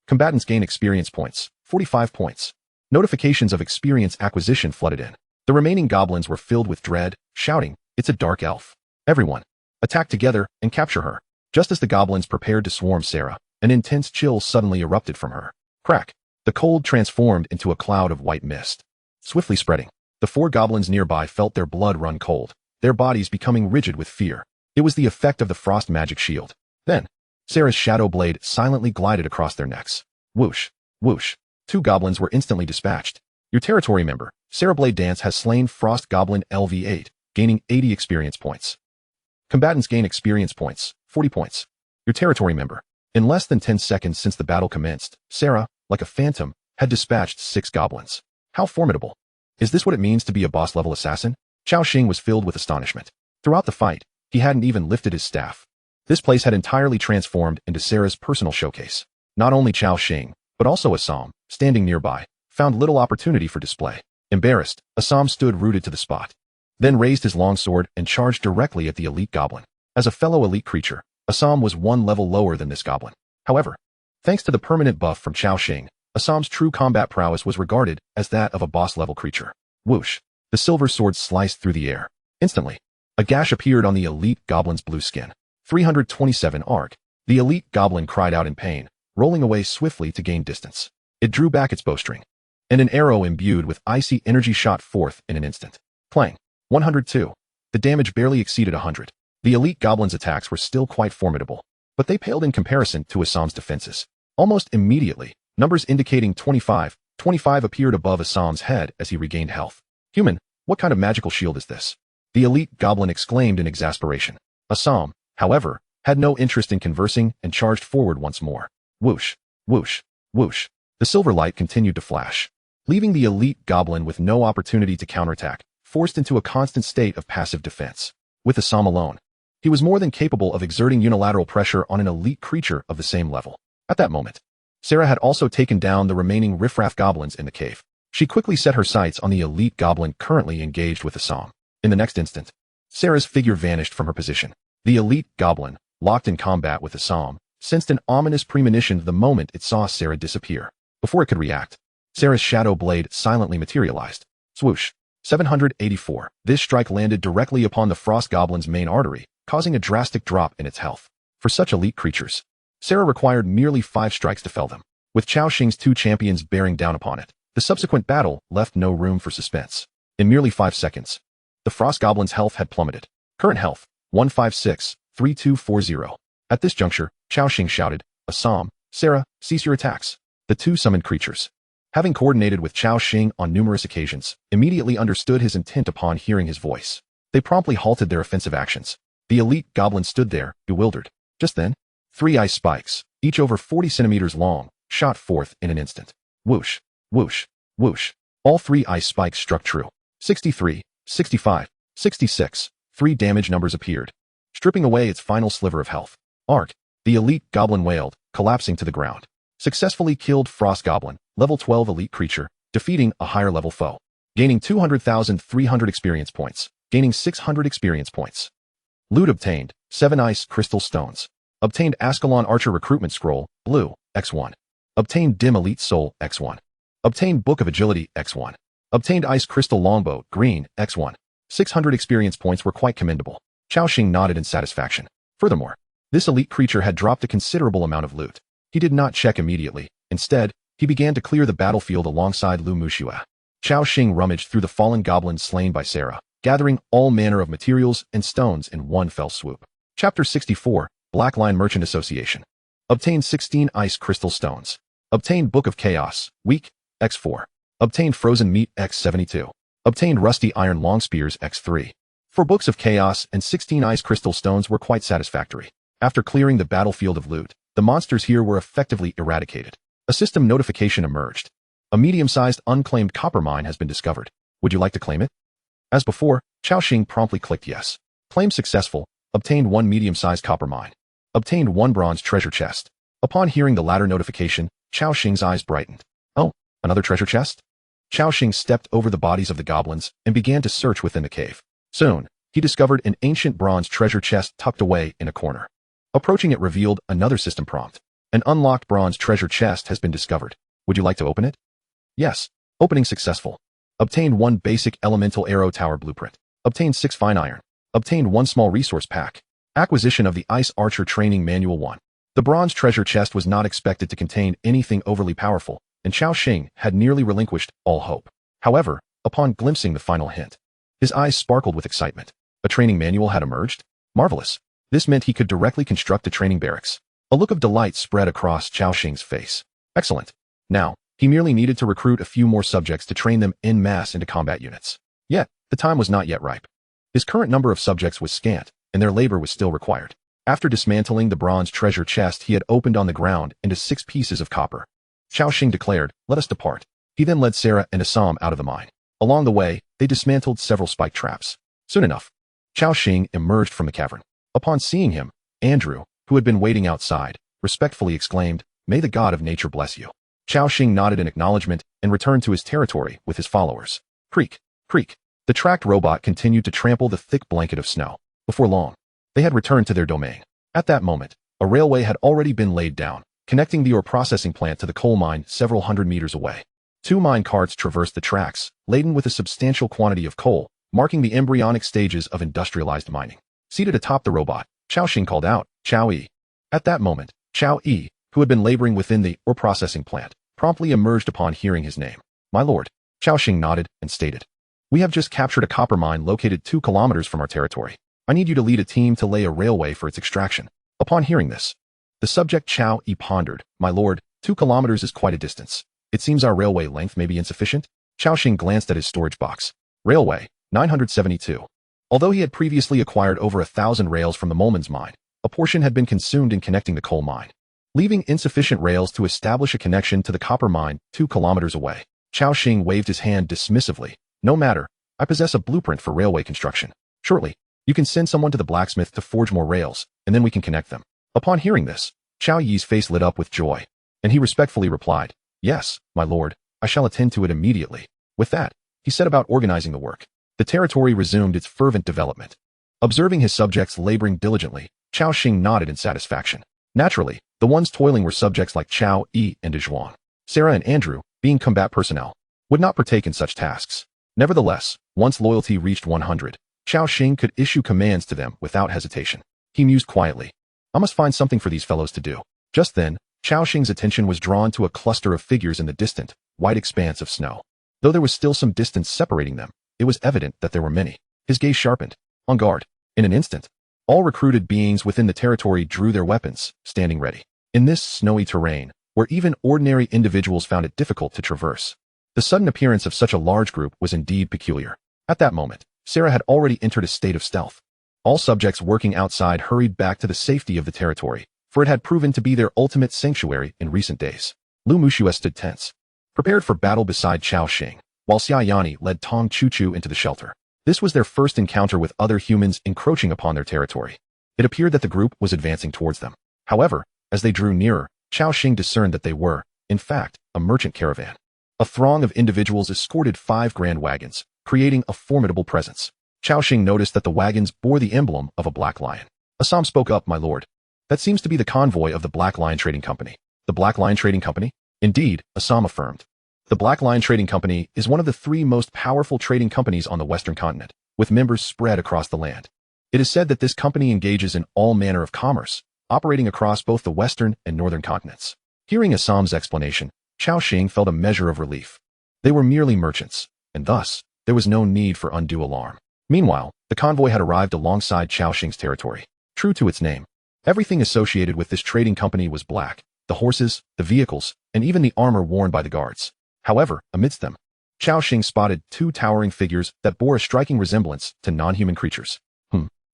Combatants gain experience points, 45 points. Notifications of experience acquisition flooded in. The remaining goblins were filled with dread, shouting, "It's a dark elf. Everyone, attack together and capture her." Just as the goblins prepared to swarm Sarah, an intense chill suddenly erupted from her. Crack. The cold transformed into a cloud of white mist, swiftly spreading. The 4 goblins nearby felt their blood run cold, their bodies becoming rigid with fear. It was the effect of the frost magic shield. Then, Sarah's shadow blade silently glided across their necks. Whoosh, whoosh. 2 goblins were instantly dispatched. Your territory member, Sarah Blade Dance, has slain Frost Goblin LV8, gaining 80 experience points. Combatants gain experience points, 40 points. Your territory member. In less than 10 seconds since the battle commenced, Sarah, like a phantom, had dispatched 6 goblins. How formidable. Is this what it means to be a boss-level assassin? Cao Xing was filled with astonishment. Throughout the fight, he hadn't even lifted his staff. This place had entirely transformed into Sarah's personal showcase. Not only Cao Xing, but also Assam, standing nearby, found little opportunity for display. Embarrassed, Assam stood rooted to the spot, then raised his long sword and charged directly at the elite goblin. As a fellow elite creature, Assam was 1 level lower than this goblin. However, thanks to the permanent buff from Cao Xing, Assam's true combat prowess was regarded as that of a boss-level creature. Whoosh! The silver sword sliced through the air. Instantly, a gash appeared on the elite goblin's blue skin, 327 arc. The elite goblin cried out in pain, rolling away swiftly to gain distance. It drew back its bowstring, and an arrow imbued with icy energy shot forth in an instant. Clang. 102. The damage barely exceeded 100. The elite goblin's attacks were still quite formidable, but they paled in comparison to Assam's defenses. Almost immediately, numbers indicating 25 appeared above Assam's head as he regained health. Human, what kind of magical shield is this? The elite goblin exclaimed in exasperation. Assam, however, had no interest in conversing and charged forward once more. Whoosh, whoosh, whoosh. The silver light continued to flash, leaving the elite goblin with no opportunity to counterattack, forced into a constant state of passive defense. With Assam alone, he was more than capable of exerting unilateral pressure on an elite creature of the same level. At that moment, Sarah had also taken down the remaining riffraff goblins in the cave. She quickly set her sights on the elite goblin currently engaged with Assam. In the next instant, Sarah's figure vanished from her position. The elite goblin, locked in combat with Assam, sensed an ominous premonition the moment it saw Sarah disappear. Before it could react, Sarah's shadow blade silently materialized. Swoosh. 784. This strike landed directly upon the frost goblin's main artery, causing a drastic drop in its health. For such elite creatures, Sarah required merely 5 strikes to fell them. With Cao Xing's 2 champions bearing down upon it, the subsequent battle left no room for suspense. In merely 5 seconds, the frost goblin's health had plummeted. Current health, 156-3240. At this juncture, Cao Xing shouted, Assam, Sarah, cease your attacks. The 2 summoned creatures, having coordinated with Cao Xing on numerous occasions, immediately understood his intent upon hearing his voice. They promptly halted their offensive actions. The elite goblin stood there, bewildered. Just then, 3 ice spikes, each over 40 centimeters long, shot forth in an instant. Whoosh, whoosh, whoosh. All 3 ice spikes struck true. 63, 65, 66. 3 damage numbers appeared, stripping away its final sliver of health. Arc. The elite goblin wailed, collapsing to the ground. Successfully killed Frost Goblin, level 12 elite creature, defeating a higher level foe. Gaining 200,300 experience points, gaining 600 experience points. Loot obtained, 7 ice crystal stones. Obtained Ascalon Archer Recruitment Scroll, blue, X1. Obtained Dim Elite Soul, X1. Obtained Book of Agility, X1. Obtained Ice Crystal Longbow, green, X1. 600 experience points were quite commendable. Cao Xing nodded in satisfaction. Furthermore, this elite creature had dropped a considerable amount of loot. He did not check immediately. Instead, he began to clear the battlefield alongside Lu Muxue. Cao Xing rummaged through the fallen goblins slain by Sarah, gathering all manner of materials and stones in one fell swoop. Chapter 64, Black Line Merchant Association. Obtained 16 ice crystal stones. Obtained Book of Chaos, weak, X4. Obtained Frozen Meat, X72. Obtained Rusty Iron Long Spears, X3. 4 Books of Chaos and 16 ice crystal stones were quite satisfactory. After clearing the battlefield of loot, the monsters here were effectively eradicated. A system notification emerged. A medium-sized unclaimed copper mine has been discovered. Would you like to claim it? As before, Cao Xing promptly clicked yes. Claim successful. Obtained 1 medium-sized copper mine. Obtained 1 bronze treasure chest. Upon hearing the latter notification, Cao Xing's eyes brightened. Oh, another treasure chest? Cao Xing stepped over the bodies of the goblins and began to search within the cave. Soon, he discovered an ancient bronze treasure chest tucked away in a corner. Approaching it revealed another system prompt. An unlocked bronze treasure chest has been discovered. Would you like to open it? Yes. Opening successful. Obtained 1 basic elemental arrow tower blueprint. Obtained 6 fine iron. Obtained 1 small resource pack. Acquisition of the Ice Archer Training Manual 1. The bronze treasure chest was not expected to contain anything overly powerful, and Cao Xing had nearly relinquished all hope. However, upon glimpsing the final hint, his eyes sparkled with excitement. A training manual had emerged? Marvelous. This meant he could directly construct a training barracks. A look of delight spread across Cao Xing's face. Excellent. Now, he merely needed to recruit a few more subjects to train them en masse into combat units. Yet, the time was not yet ripe. His current number of subjects was scant, and their labor was still required. After dismantling the bronze treasure chest he had opened on the ground into 6 pieces of copper, Cao Xing declared, "Let us depart." He then led Sarah and Assam out of the mine. Along the way, they dismantled several spike traps. Soon enough, Cao Xing emerged from the cavern. Upon seeing him, Andrew, who had been waiting outside, respectfully exclaimed, "May the god of nature bless you." Cao Xing nodded in acknowledgement and returned to his territory with his followers. Creak, creak. The tracked robot continued to trample the thick blanket of snow. Before long, they had returned to their domain. At that moment, a railway had already been laid down, connecting the ore processing plant to the coal mine several hundred meters away. 2 mine carts traversed the tracks, laden with a substantial quantity of coal, marking the embryonic stages of industrialized mining. Seated atop the robot, Cao Xing called out, Cao Yi. At that moment, Cao Yi, who had been laboring within the ore processing plant, promptly emerged upon hearing his name. My lord. Cao Xing nodded and stated, we have just captured a copper mine located 2 kilometers from our territory. I need you to lead a team to lay a railway for its extraction. Upon hearing this, the subject Cao Yi pondered, my lord, 2 kilometers is quite a distance. It seems our railway length may be insufficient. Cao Xing glanced at his storage box. Railway, 972. Although he had previously acquired over 1,000 rails from the Molman's mine, a portion had been consumed in connecting the coal mine, leaving insufficient rails to establish a connection to the copper mine 2 kilometers away. Cao Xing waved his hand dismissively. No matter, I possess a blueprint for railway construction. Shortly, you can send someone to the blacksmith to forge more rails, and then we can connect them. Upon hearing this, Cao Yi's face lit up with joy, and he respectfully replied, yes, my lord, I shall attend to it immediately. With that, he set about organizing the work. The territory resumed its fervent development. Observing his subjects laboring diligently, Cao Xing nodded in satisfaction. Naturally, the ones toiling were subjects like Cao Yi and Zhuang. Sarah and Andrew, being combat personnel, would not partake in such tasks. Nevertheless, once loyalty reached 100, Cao Xing could issue commands to them without hesitation. He mused quietly. I must find something for these fellows to do. Just then, Cao Xing's attention was drawn to a cluster of figures in the distant, white expanse of snow. Though there was still some distance separating them, it was evident that there were many. His gaze sharpened. On guard. In an instant, all recruited beings within the territory drew their weapons, standing ready. In this snowy terrain, where even ordinary individuals found it difficult to traverse, the sudden appearance of such a large group was indeed peculiar. At that moment, Sarah had already entered a state of stealth. All subjects working outside hurried back to the safety of the territory, for it had proven to be their ultimate sanctuary in recent days. Lu Muxue stood tense, prepared for battle beside Cao Xing, while Xia Yani led Tong Chu into the shelter. This was their first encounter with other humans encroaching upon their territory. It appeared that the group was advancing towards them. However, as they drew nearer, Cao Xing discerned that they were, in fact, a merchant caravan. A throng of individuals escorted 5 grand wagons, creating a formidable presence. Cao Xing noticed that the wagons bore the emblem of a black lion. Assam spoke up, my lord. That seems to be the convoy of the Black Lion Trading Company. The Black Lion Trading Company? Indeed, Assam affirmed. The Black Lion Trading Company is one of the 3 most powerful trading companies on the Western continent, with members spread across the land. It is said that this company engages in all manner of commerce, operating across both the Western and Northern continents. Hearing Assam's explanation, Cao Xing felt a measure of relief. They were merely merchants, and thus, there was no need for undue alarm. Meanwhile, the convoy had arrived alongside Cao Xing's territory. True to its name, everything associated with this trading company was black: the horses, the vehicles, and even the armor worn by the guards. However, amidst them, Cao Xing spotted 2 towering figures that bore a striking resemblance to non-human creatures.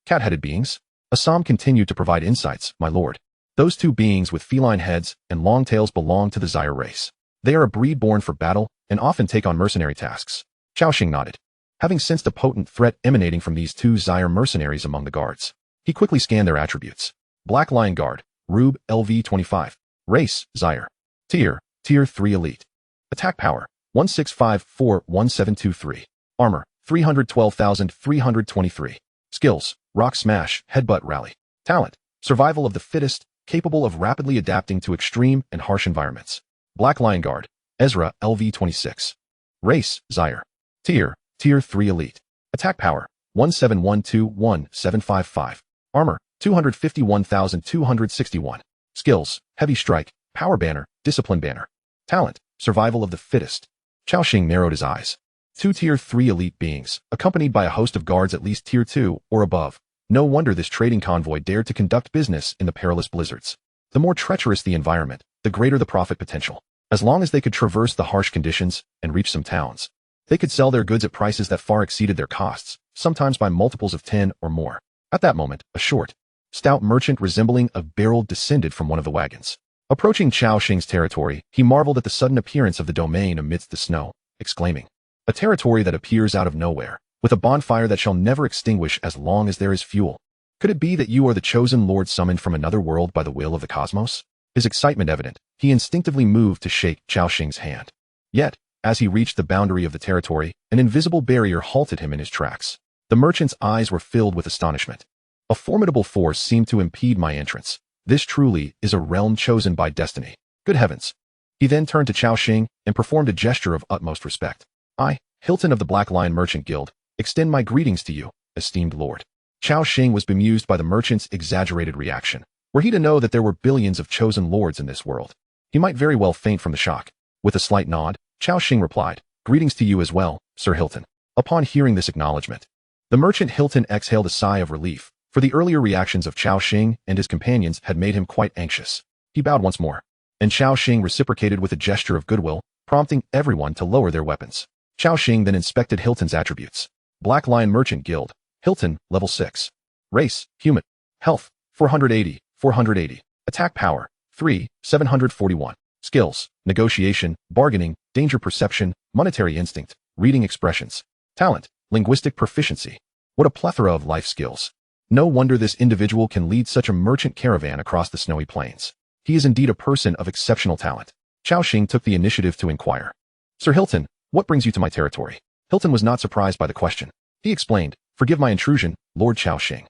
Cat-headed beings? Assam continued to provide insights, my lord. Those 2 beings with feline heads and long tails belong to the Zaire race. They are a breed born for battle and often take on mercenary tasks. Cao Xing nodded. Having sensed a potent threat emanating from these 2 Zaire mercenaries among the guards, he quickly scanned their attributes. Black Lion Guard, Rube LV-25. Race, Zaire. Tier 3 Elite. Attack Power, 1654-1723. Armor, 312,323. Skills, Rock Smash, Headbutt Rally. Talent, Survival of the Fittest, capable of rapidly adapting to extreme and harsh environments. Black Lion Guard, Ezra LV-26. Race, Zaire. Tier 3 Elite. Attack Power, 1712-1755. Armor, 251,261. Skills, Heavy Strike, Power Banner, Discipline Banner. Talent, Survival of the Fittest. Cao Xing narrowed his eyes. 2 Tier 3 elite beings, accompanied by a host of guards at least Tier 2 or above. No wonder this trading convoy dared to conduct business in the perilous blizzards. The more treacherous the environment, the greater the profit potential. As long as they could traverse the harsh conditions and reach some towns, they could sell their goods at prices that far exceeded their costs, sometimes by multiples of 10 or more. At that moment, a short, stout merchant resembling a barrel descended from one of the wagons. Approaching Cao Xing's territory, he marveled at the sudden appearance of the domain amidst the snow, exclaiming, "A territory that appears out of nowhere, with a bonfire that shall never extinguish as long as there is fuel. Could it be that you are the chosen lord summoned from another world by the will of the cosmos?" His excitement evident, he instinctively moved to shake Cao Xing's hand. Yet, as he reached the boundary of the territory, an invisible barrier halted him in his tracks. The merchant's eyes were filled with astonishment. "A formidable force seemed to impede my entrance. This truly is a realm chosen by destiny. Good heavens." He then turned to Cao Xing and performed a gesture of utmost respect. "I, Hilton of the Black Lion Merchant Guild, extend my greetings to you, esteemed lord." Cao Xing was bemused by the merchant's exaggerated reaction. Were he to know that there were billions of chosen lords in this world, he might very well faint from the shock. With a slight nod, Cao Xing replied, "Greetings to you as well, Sir Hilton." Upon hearing this acknowledgement, the merchant Hilton exhaled a sigh of relief, for the earlier reactions of Cao Xing and his companions had made him quite anxious. He bowed once more, and Cao Xing reciprocated with a gesture of goodwill, prompting everyone to lower their weapons. Cao Xing then inspected Hilton's attributes. Black Lion Merchant Guild, Hilton, level 6. Race, human. Health, 480, 480. Attack power, 3, 741. Skills, negotiation, bargaining, danger perception, monetary instinct, reading expressions. Talent, linguistic proficiency. What a plethora of life skills. No wonder this individual can lead such a merchant caravan across the snowy plains. He is indeed a person of exceptional talent. Cao Xing took the initiative to inquire. Sir Hilton, what brings you to my territory? Hilton was not surprised by the question. He explained, "Forgive my intrusion, Lord Cao Xing.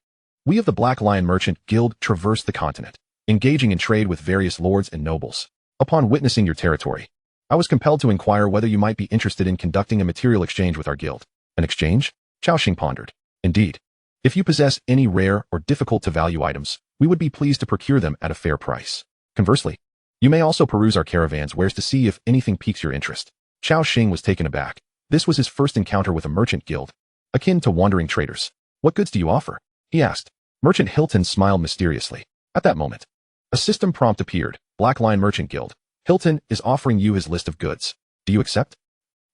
We of the Black Lion Merchant Guild traverse the continent, engaging in trade with various lords and nobles. Upon witnessing your territory, I was compelled to inquire whether you might be interested in conducting a material exchange with our guild." An exchange? Cao Xing pondered. Indeed. If you possess any rare or difficult-to-value items, we would be pleased to procure them at a fair price. Conversely, you may also peruse our caravan's wares to see if anything piques your interest. Cao Xing was taken aback. This was his first encounter with a merchant guild, akin to wandering traders. "What goods do you offer?" he asked. Merchant Hilton smiled mysteriously. At that moment, a system prompt appeared. Black Lion Merchant Guild. Hilton is offering you his list of goods. Do you accept?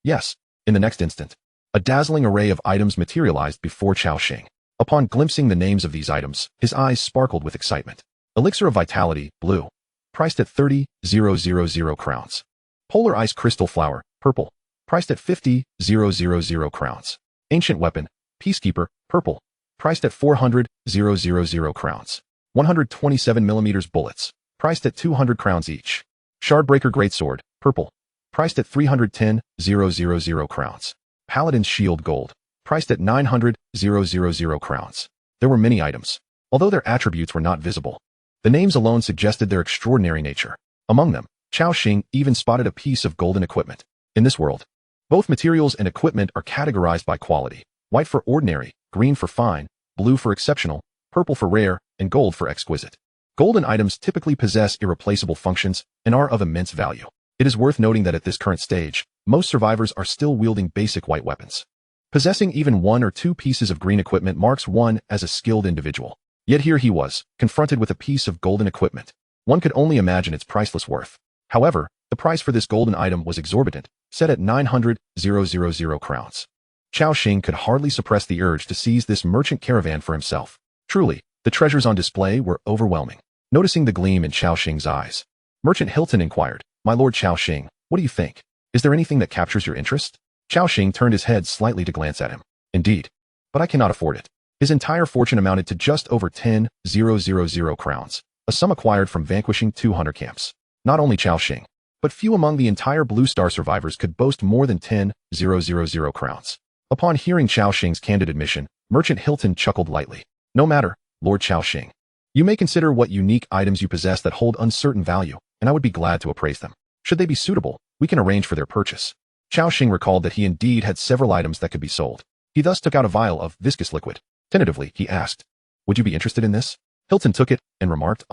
Yes. In the next instant, a dazzling array of items materialized before Cao Xing. Upon glimpsing the names of these items, his eyes sparkled with excitement. Elixir of Vitality, blue, priced at 30,000 crowns. Polar Ice Crystal Flower, purple, priced at 50,000 crowns. Ancient Weapon, Peacekeeper, purple, priced at 400,000 crowns. 127mm bullets, priced at 200 crowns each. Shardbreaker Greatsword, purple, priced at 310,000 crowns. Paladin's Shield Gold, priced at 900,000 crowns. There were many items, although their attributes were not visible. The names alone suggested their extraordinary nature. Among them, Cao Xing even spotted a piece of golden equipment. In this world, both materials and equipment are categorized by quality: white for ordinary, green for fine, blue for exceptional, purple for rare, and gold for exquisite. Golden items typically possess irreplaceable functions and are of immense value. It is worth noting that at this current stage, most survivors are still wielding basic white weapons. Possessing even one or two pieces of green equipment marks one as a skilled individual. Yet here he was, confronted with a piece of golden equipment. One could only imagine its priceless worth. However, the price for this golden item was exorbitant, set at 900,000 crowns. Cao Xing could hardly suppress the urge to seize this merchant caravan for himself. Truly, the treasures on display were overwhelming. Noticing the gleam in Cao Xing's eyes, Merchant Hilton inquired, "My Lord Cao Xing, what do you think? Is there anything that captures your interest?" Cao Xing turned his head slightly to glance at him. "Indeed. But I cannot afford it." His entire fortune amounted to just over 10,000 crowns, a sum acquired from vanquishing 2 hunter camps. Not only Cao Xing, but few among the entire Blue Star survivors could boast more than 10,000 crowns. Upon hearing Cao Xing's candid admission, Merchant Hilton chuckled lightly. "No matter, Lord Cao Xing. You may consider what unique items you possess that hold uncertain value, and I would be glad to appraise them. Should they be suitable, we can arrange for their purchase." Cao Xing recalled that he indeed had several items that could be sold. He thus took out a vial of viscous liquid. Tentatively, he asked, "Would you be interested in this?" Hilton took it and remarked,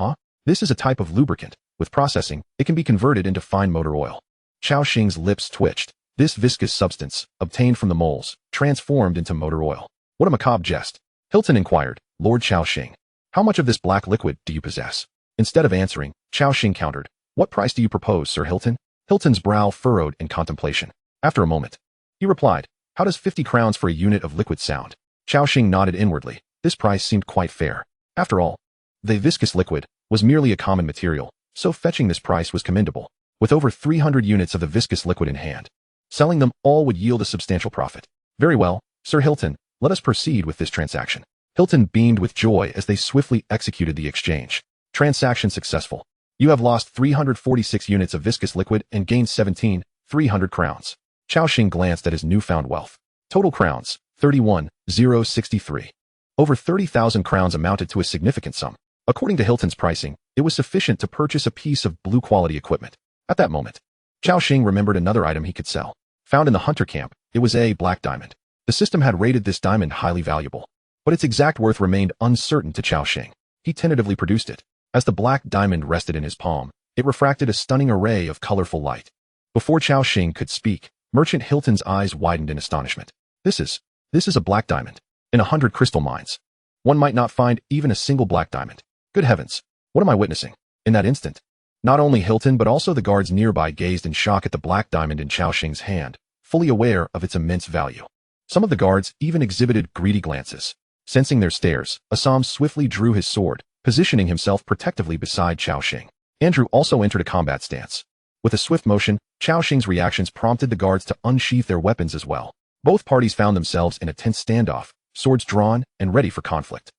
"This is a type of lubricant. With processing, it can be converted into fine motor oil." Cao Xing's lips twitched. This viscous substance, obtained from the moles, transformed into motor oil. What a macabre jest. Hilton inquired, "Lord Cao Xing, how much of this black liquid do you possess?" Instead of answering, Cao Xing countered, "What price do you propose, Sir Hilton?" Hilton's brow furrowed in contemplation. After a moment, he replied, "How does 50 crowns for a unit of liquid sound?" Cao Xing nodded inwardly. This price seemed quite fair. After all, the viscous liquid was merely a common material, so fetching this price was commendable. With over 300 units of the viscous liquid in hand, selling them all would yield a substantial profit. "Very well, Sir Hilton, let us proceed with this transaction." Hilton beamed with joy as they swiftly executed the exchange. Transaction successful. You have lost 346 units of viscous liquid and gained 17,300 crowns. Cao Xing glanced at his newfound wealth. Total crowns, 31,063. Over 30,000 crowns amounted to a significant sum. According to Hilton's pricing, it was sufficient to purchase a piece of blue-quality equipment. At that moment, Cao Xing remembered another item he could sell. Found in the hunter camp, it was a black diamond. The system had rated this diamond highly valuable. but its exact worth remained uncertain to Cao Xing. He tentatively produced it. As the black diamond rested in his palm, it refracted a stunning array of colorful light. Before Cao Xing could speak, Merchant Hilton's eyes widened in astonishment. This is a black diamond. In 100 crystal mines, one might not find even a single black diamond. Good heavens, what am I witnessing? In that instant, not only Hilton but also the guards nearby gazed in shock at the black diamond in Cao Xing's hand, fully aware of its immense value. Some of the guards even exhibited greedy glances. Sensing their stares, Assam swiftly drew his sword, positioning himself protectively beside Cao Xing. Andrew also entered a combat stance. With a swift motion, Cao Xing's reactions prompted the guards to unsheath their weapons as well. Both parties found themselves in a tense standoff, swords drawn and ready for conflict.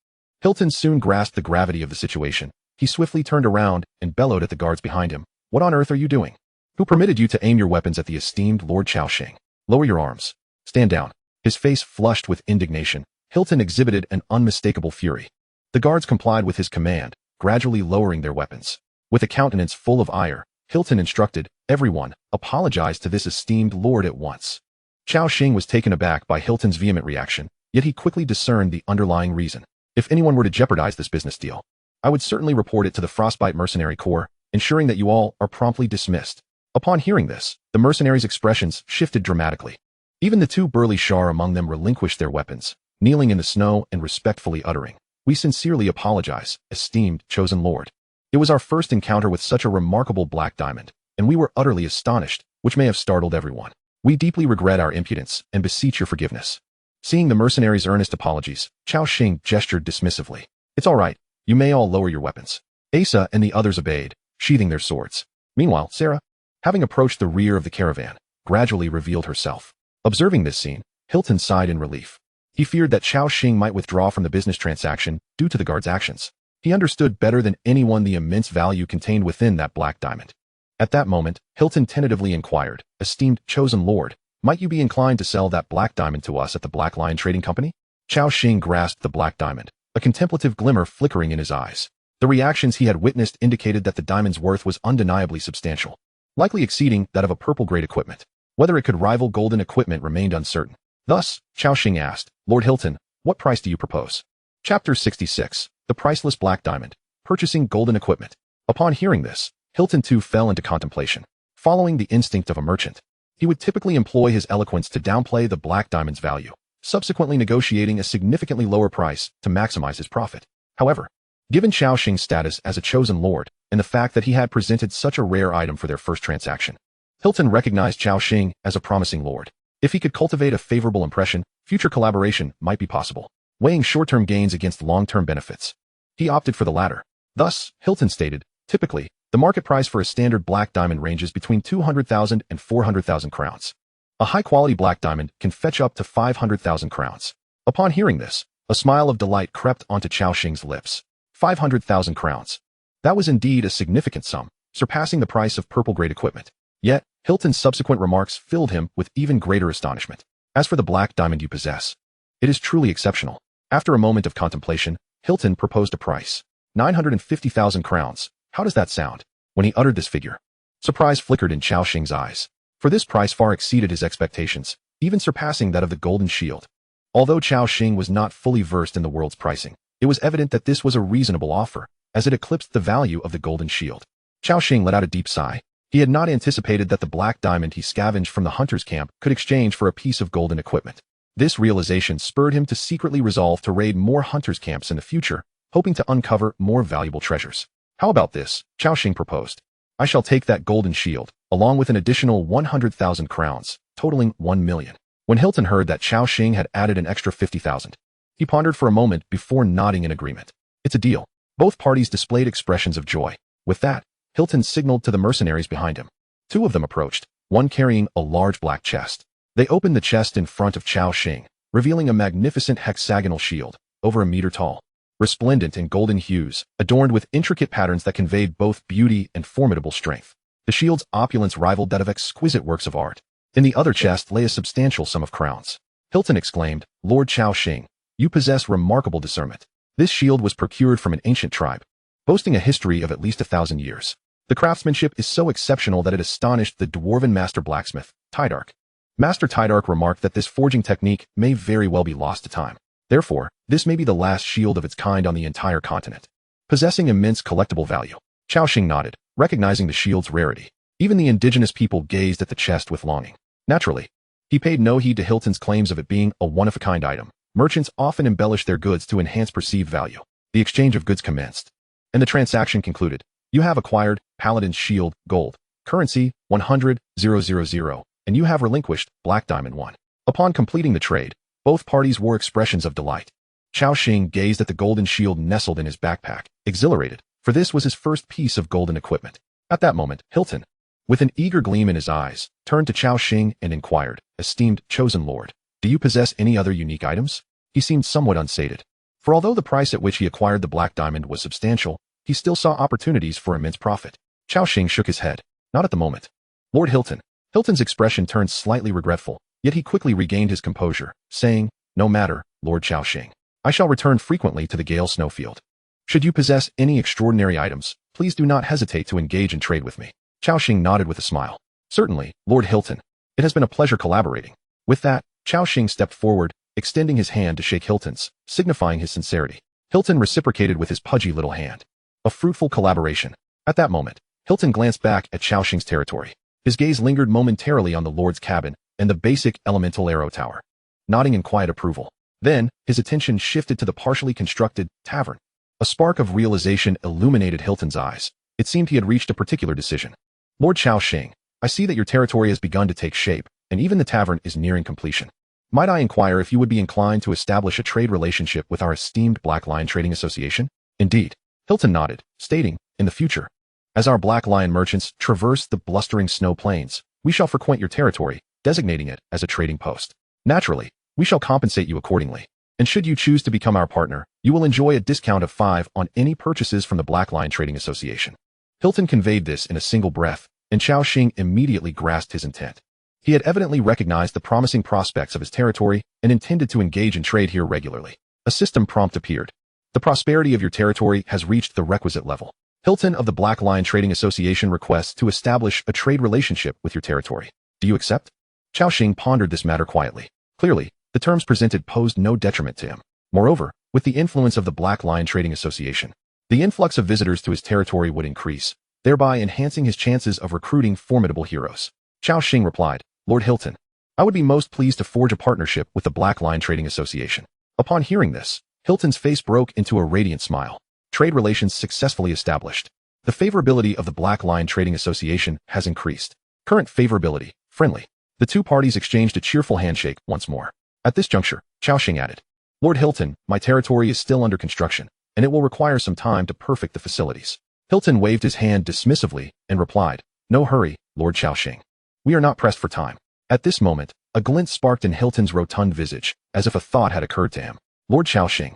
Hilton soon grasped the gravity of the situation. He swiftly turned around and bellowed at the guards behind him. What on earth are you doing? Who permitted you to aim your weapons at the esteemed Lord Cao Xing? Lower your arms. Stand down. His face flushed with indignation. Hilton exhibited an unmistakable fury. The guards complied with his command, gradually lowering their weapons. With a countenance full of ire, Hilton instructed, "Everyone, apologize to this esteemed lord at once." Cao Xing was taken aback by Hilton's vehement reaction, yet he quickly discerned the underlying reason. If anyone were to jeopardize this business deal, I would certainly report it to the Frostbite Mercenary Corps, ensuring that you all are promptly dismissed. Upon hearing this, the mercenaries' expressions shifted dramatically. Even the two burly Shar among them relinquished their weapons, kneeling in the snow and respectfully uttering, "We sincerely apologize, esteemed chosen lord. It was our first encounter with such a remarkable black diamond, and we were utterly astonished, which may have startled everyone. We deeply regret our impudence and beseech your forgiveness." Seeing the mercenaries' earnest apologies, Cao Xing gestured dismissively. "It's all right. You may all lower your weapons." Asa and the others obeyed, sheathing their swords. Meanwhile, Sarah, having approached the rear of the caravan, gradually revealed herself. Observing this scene, Hilton sighed in relief. He feared that Cao Xing might withdraw from the business transaction due to the guard's actions. He understood better than anyone the immense value contained within that black diamond. At that moment, Hilton tentatively inquired, "Esteemed chosen lord, might you be inclined to sell that black diamond to us at the Black Lion Trading Company?" Cao Xing grasped the black diamond, a contemplative glimmer flickering in his eyes. The reactions he had witnessed indicated that the diamond's worth was undeniably substantial, likely exceeding that of a purple-grade equipment. Whether it could rival golden equipment remained uncertain. Thus, Cao Xing asked, "Lord Hilton, what price do you propose?" Chapter 66, The Priceless Black Diamond, Purchasing Golden Equipment. Upon hearing this, Hilton too fell into contemplation. Following the instinct of a merchant, he would typically employ his eloquence to downplay the black diamond's value, subsequently negotiating a significantly lower price to maximize his profit. However, given Cao Xing's status as a chosen lord, and the fact that he had presented such a rare item for their first transaction, Hilton recognized Cao Xing as a promising lord. If he could cultivate a favorable impression, future collaboration might be possible. Weighing short-term gains against long-term benefits, he opted for the latter. Thus, Hilton stated, "Typically, the market price for a standard black diamond ranges between 200,000 and 400,000 crowns. A high-quality black diamond can fetch up to 500,000 crowns." Upon hearing this, a smile of delight crept onto Cao Xing's lips. 500,000 crowns. That was indeed a significant sum, surpassing the price of purple-grade equipment. Yet, Hilton's subsequent remarks filled him with even greater astonishment. "As for the black diamond you possess, it is truly exceptional." After a moment of contemplation, Hilton proposed a price. 950,000 crowns. How does that sound? When he uttered this figure, surprise flickered in Cao Xing's eyes. For this price far exceeded his expectations, even surpassing that of the golden shield. Although Cao Xing was not fully versed in the world's pricing, it was evident that this was a reasonable offer, as it eclipsed the value of the golden shield. Cao Xing let out a deep sigh. He had not anticipated that the black diamond he scavenged from the hunter's camp could exchange for a piece of golden equipment. This realization spurred him to secretly resolve to raid more hunters' camps in the future, hoping to uncover more valuable treasures. "How about this?" Cao Xing proposed. "I shall take that golden shield, along with an additional 100,000 crowns, totaling 1 million. When Hilton heard that Cao Xing had added an extra 50,000, he pondered for a moment before nodding in agreement. "It's a deal." Both parties displayed expressions of joy. With that, Hilton signaled to the mercenaries behind him. Two of them approached, one carrying a large black chest. They opened the chest in front of Cao Xing, revealing a magnificent hexagonal shield, over a meter tall, resplendent in golden hues, adorned with intricate patterns that conveyed both beauty and formidable strength. The shield's opulence rivaled that of exquisite works of art. In the other chest lay a substantial sum of crowns. Hilton exclaimed, "Lord Cao Xing, you possess remarkable discernment. This shield was procured from an ancient tribe, boasting a history of at least 1,000 years. The craftsmanship is so exceptional that it astonished the dwarven master blacksmith, Tydark." Master Tydark remarked that this forging technique may very well be lost to time. Therefore, this may be the last shield of its kind on the entire continent, possessing immense collectible value. Cao Xing nodded, recognizing the shield's rarity. Even the indigenous people gazed at the chest with longing. Naturally, he paid no heed to Hilton's claims of it being a one-of-a-kind item. Merchants often embellish their goods to enhance perceived value. The exchange of goods commenced, and the transaction concluded. You have acquired Paladin's Shield, gold, currency 100,000, and you have relinquished Black Diamond 1. Upon completing the trade, both parties wore expressions of delight. Cao Xing gazed at the golden shield nestled in his backpack, exhilarated, for this was his first piece of golden equipment. At that moment, Hilton, with an eager gleam in his eyes, turned to Cao Xing and inquired, "Esteemed chosen lord, do you possess any other unique items?" He seemed somewhat unsated, for although the price at which he acquired the black diamond was substantial, he still saw opportunities for immense profit. Cao Xing shook his head. Not at the moment. Lord Hilton. Hilton's expression turned slightly regretful, yet he quickly regained his composure, saying, "No matter, Lord Cao Xing. I shall return frequently to the Gale Snowfield. Should you possess any extraordinary items, please do not hesitate to engage in trade with me." Cao Xing nodded with a smile. "Certainly, Lord Hilton. It has been a pleasure collaborating." With that, Cao Xing stepped forward, extending his hand to shake Hilton's, signifying his sincerity. Hilton reciprocated with his pudgy little hand. A fruitful collaboration. At that moment, Hilton glanced back at Cao Xing's territory. His gaze lingered momentarily on the Lord's cabin and the basic elemental arrow tower, nodding in quiet approval. Then, his attention shifted to the partially constructed tavern. A spark of realization illuminated Hilton's eyes. It seemed he had reached a particular decision. "Lord Cao Xing, I see that your territory has begun to take shape, and even the tavern is nearing completion. Might I inquire if you would be inclined to establish a trade relationship with our esteemed Black Lion Trading Association?" "Indeed." Hilton nodded, stating, "In the future, as our Black Lion merchants traverse the blustering snow plains, we shall frequent your territory, designating it as a trading post. Naturally, we shall compensate you accordingly. And should you choose to become our partner, you will enjoy a discount of 5 on any purchases from the Black Lion Trading Association." Hilton conveyed this in a single breath, and Cao Xing immediately grasped his intent. He had evidently recognized the promising prospects of his territory and intended to engage in trade here regularly. A system prompt appeared. "The prosperity of your territory has reached the requisite level. Hilton of the Black Lion Trading Association requests to establish a trade relationship with your territory. Do you accept?" Cao Xing pondered this matter quietly. Clearly, the terms presented posed no detriment to him. Moreover, with the influence of the Black Lion Trading Association, the influx of visitors to his territory would increase, thereby enhancing his chances of recruiting formidable heroes. Cao Xing replied, "Lord Hilton, I would be most pleased to forge a partnership with the Black Lion Trading Association." Upon hearing this, Hilton's face broke into a radiant smile. Trade relations successfully established. The favorability of the Black Lion Trading Association has increased. Current favorability, friendly. The two parties exchanged a cheerful handshake once more. At this juncture, Cao Xing added, "Lord Hilton, my territory is still under construction, and it will require some time to perfect the facilities." Hilton waved his hand dismissively and replied, "No hurry, Lord Cao Xing. We are not pressed for time." At this moment, a glint sparked in Hilton's rotund visage, as if a thought had occurred to him. "Lord Cao Xing,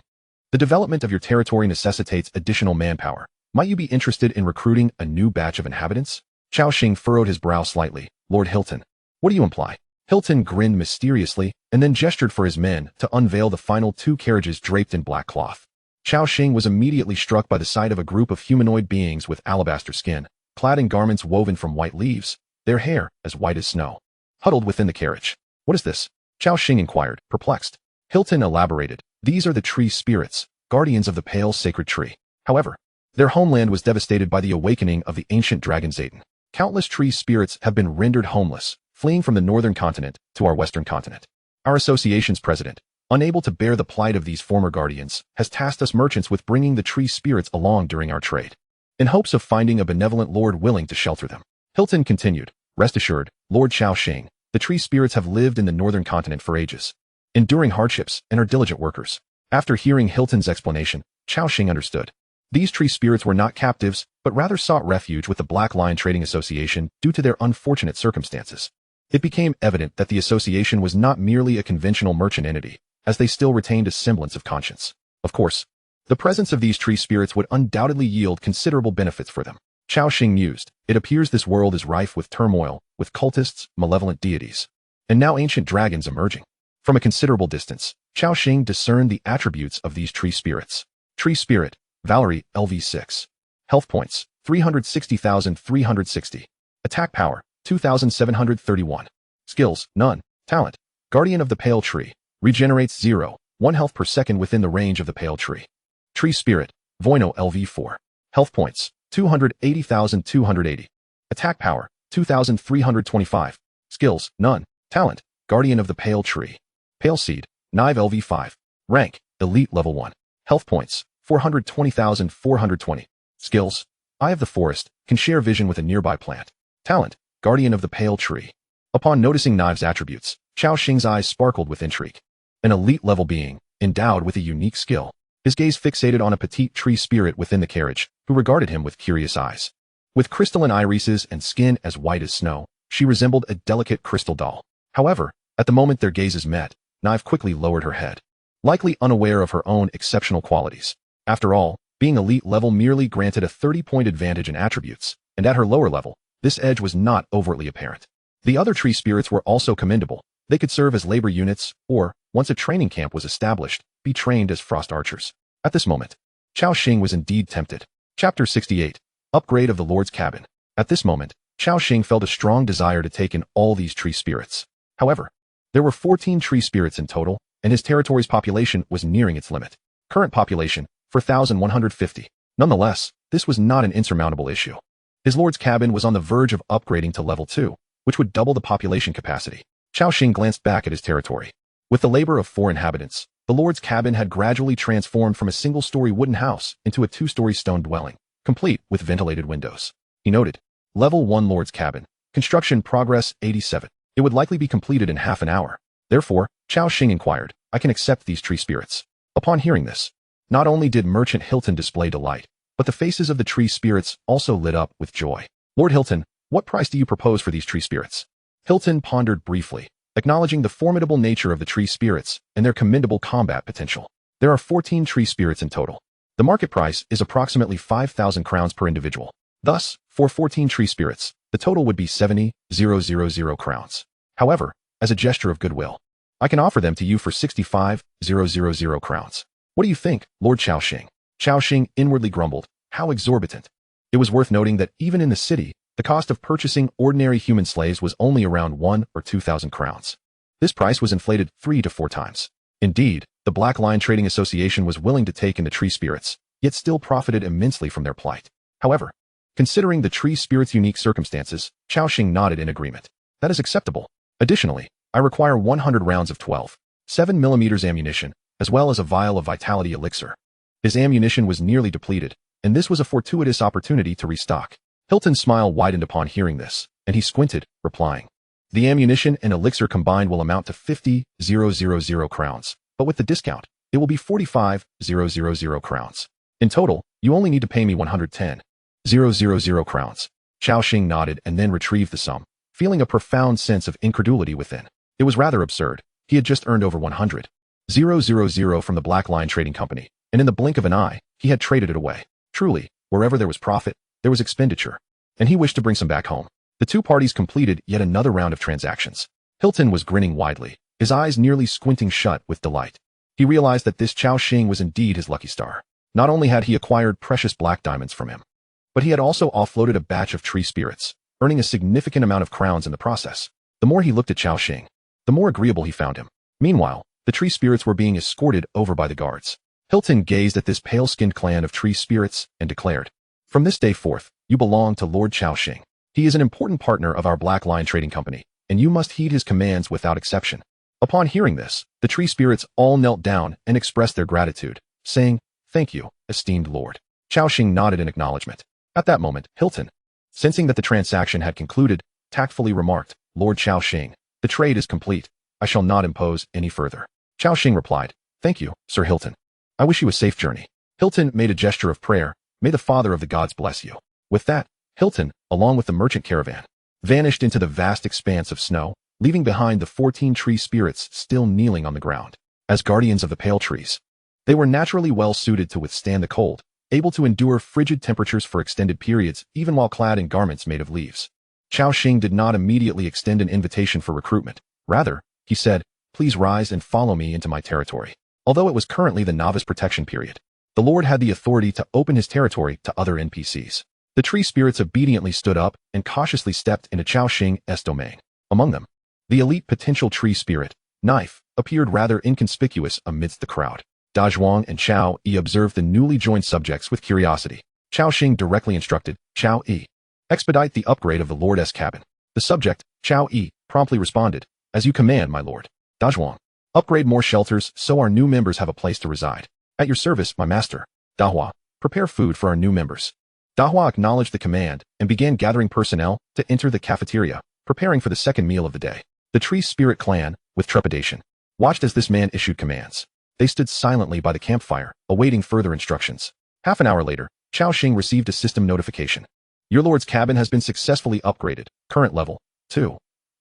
the development of your territory necessitates additional manpower. Might you be interested in recruiting a new batch of inhabitants?" Cao Xing furrowed his brow slightly. "Lord Hilton, what do you imply?" Hilton grinned mysteriously and then gestured for his men to unveil the final 2 carriages draped in black cloth. Cao Xing was immediately struck by the sight of a group of humanoid beings with alabaster skin, clad in garments woven from white leaves, their hair as white as snow, huddled within the carriage. "What is this?" Cao Xing inquired, perplexed. Hilton elaborated, "These are the tree spirits, guardians of the pale sacred tree. However, their homeland was devastated by the awakening of the ancient dragon Zayden. Countless tree spirits have been rendered homeless, fleeing from the northern continent to our western continent. Our association's president, unable to bear the plight of these former guardians, has tasked us merchants with bringing the tree spirits along during our trade, in hopes of finding a benevolent lord willing to shelter them." Hilton continued, "Rest assured, Lord Cao Xing, the tree spirits have lived in the northern continent for ages, enduring hardships and are diligent workers." After hearing Hilton's explanation, Cao Xing understood. These tree spirits were not captives, but rather sought refuge with the Black Lion Trading Association due to their unfortunate circumstances. It became evident that the association was not merely a conventional merchant entity, as they still retained a semblance of conscience. Of course, the presence of these tree spirits would undoubtedly yield considerable benefits for them. Cao Xing mused, "It appears this world is rife with turmoil, with cultists, malevolent deities, and now ancient dragons emerging." From a considerable distance, Cao Xing discerned the attributes of these tree spirits. Tree Spirit, Valerie, LV6. Health points, 360,360. Attack power, 2,731. Skills, none. Talent, Guardian of the Pale Tree. Regenerates 0, 1 health per second within the range of the pale tree. Tree Spirit, Voino LV4. Health points, 280,280. Attack power, 2,325. Skills, none. Talent, Guardian of the Pale Tree. Pale Seed, Nive LV5. Rank, Elite Level 1. Health points, 420,420. Skills, Eye of the Forest, can share vision with a nearby plant. Talent, Guardian of the Pale Tree. Upon noticing Nive's attributes, Cao Xing's eyes sparkled with intrigue. An elite level being, endowed with a unique skill. His gaze fixated on a petite tree spirit within the carriage, who regarded him with curious eyes. With crystalline irises and skin as white as snow, she resembled a delicate crystal doll. However, at the moment their gazes met, Nive quickly lowered her head, likely unaware of her own exceptional qualities. After all, being elite level merely granted a 30-point advantage in attributes, and at her lower level, this edge was not overtly apparent. The other tree spirits were also commendable. They could serve as labor units, or, once a training camp was established, be trained as frost archers. At this moment, Cao Xing was indeed tempted. Chapter 68. Upgrade of the Lord's Cabin. At this moment, Cao Xing felt a strong desire to take in all these tree spirits. However, there were 14 tree spirits in total, and his territory's population was nearing its limit. Current population, 4,150. Nonetheless, this was not an insurmountable issue. His Lord's Cabin was on the verge of upgrading to level 2, which would double the population capacity. Cao Xing glanced back at his territory. With the labor of 4 inhabitants, the Lord's Cabin had gradually transformed from a single-story wooden house into a 2-story stone dwelling, complete with ventilated windows. He noted, Level 1 Lord's Cabin. Construction progress 87. It would likely be completed in half an hour. Therefore, Cao Xing inquired, I can accept these tree spirits. Upon hearing this, not only did Merchant Hilton display delight, but the faces of the tree spirits also lit up with joy. Lord Hilton, what price do you propose for these tree spirits? Hilton pondered briefly, acknowledging the formidable nature of the tree spirits and their commendable combat potential. There are 14 tree spirits in total. The market price is approximately 5,000 crowns per individual. Thus, for 14 tree spirits, the total would be 70,000 crowns. However, as a gesture of goodwill, I can offer them to you for 65,000 crowns. What do you think, Lord Cao Xing? Cao Xing inwardly grumbled, how exorbitant. It was worth noting that even in the city, the cost of purchasing ordinary human slaves was only around 1 or 2,000 crowns. This price was inflated 3 to 4 times. Indeed, the Black Lion Trading Association was willing to take in the tree spirits, yet still profited immensely from their plight. However, considering the tree spirits' unique circumstances, Cao Xing nodded in agreement. That is acceptable. Additionally, I require 100 rounds of 12.7mm ammunition, as well as a vial of vitality elixir. His ammunition was nearly depleted, and this was a fortuitous opportunity to restock. Hilton's smile widened upon hearing this, and he squinted, replying, the ammunition and elixir combined will amount to 50,000 crowns, but with the discount, it will be 45,000 crowns. In total, you only need to pay me 110,000 crowns. Cao Xing nodded and then retrieved the sum, feeling a profound sense of incredulity within. It was rather absurd. He had just earned over 100,000 from the Black Lion Trading Company, and in the blink of an eye, he had traded it away. Truly, wherever there was profit, there was expenditure, and he wished to bring some back home. The two parties completed yet another round of transactions. Hilton was grinning widely, his eyes nearly squinting shut with delight. He realized that this Cao Xing was indeed his lucky star. Not only had he acquired precious black diamonds from him, but he had also offloaded a batch of tree spirits, earning a significant amount of crowns in the process. The more he looked at Cao Xing, the more agreeable he found him. Meanwhile, the tree spirits were being escorted over by the guards. Hilton gazed at this pale-skinned clan of tree spirits and declared, from this day forth, you belong to Lord Cao Xing. He is an important partner of our Black Lion Trading Company, and you must heed his commands without exception. Upon hearing this, the tree spirits all knelt down and expressed their gratitude, saying, thank you, esteemed Lord. Cao Xing nodded in acknowledgement. At that moment, Hilton, sensing that the transaction had concluded, tactfully remarked, Lord Cao Xing, the trade is complete. I shall not impose any further. Cao Xing replied, thank you, Sir Hilton. I wish you a safe journey. Hilton made a gesture of prayer. May the Father of the Gods bless you. With that, Hilton, along with the merchant caravan, vanished into the vast expanse of snow, leaving behind the 14 tree spirits still kneeling on the ground. As guardians of the pale trees, they were naturally well suited to withstand the cold, able to endure frigid temperatures for extended periods even while clad in garments made of leaves. Cao Xing did not immediately extend an invitation for recruitment. Rather, he said, please rise and follow me into my territory. Although it was currently the novice protection period, the Lord had the authority to open his territory to other NPCs. The tree spirits obediently stood up and cautiously stepped into Cao Xing's domain. Among them, the elite potential tree spirit, Knife, appeared rather inconspicuous amidst the crowd. Da Zhuang and Cao Yi observed the newly joined subjects with curiosity. Cao Xing directly instructed Cao Yi, expedite the upgrade of the Lord's cabin. The subject, Cao Yi, promptly responded, as you command, my lord. Da Zhuang, upgrade more shelters so our new members have a place to reside. At your service, my master. Da Hua, prepare food for our new members. Da Hua acknowledged the command and began gathering personnel to enter the cafeteria, preparing for the second meal of the day. The Tree Spirit clan, with trepidation, watched as this man issued commands. They stood silently by the campfire, awaiting further instructions. Half an hour later, Cao Xing received a system notification. Your lord's cabin has been successfully upgraded. Current level, 2.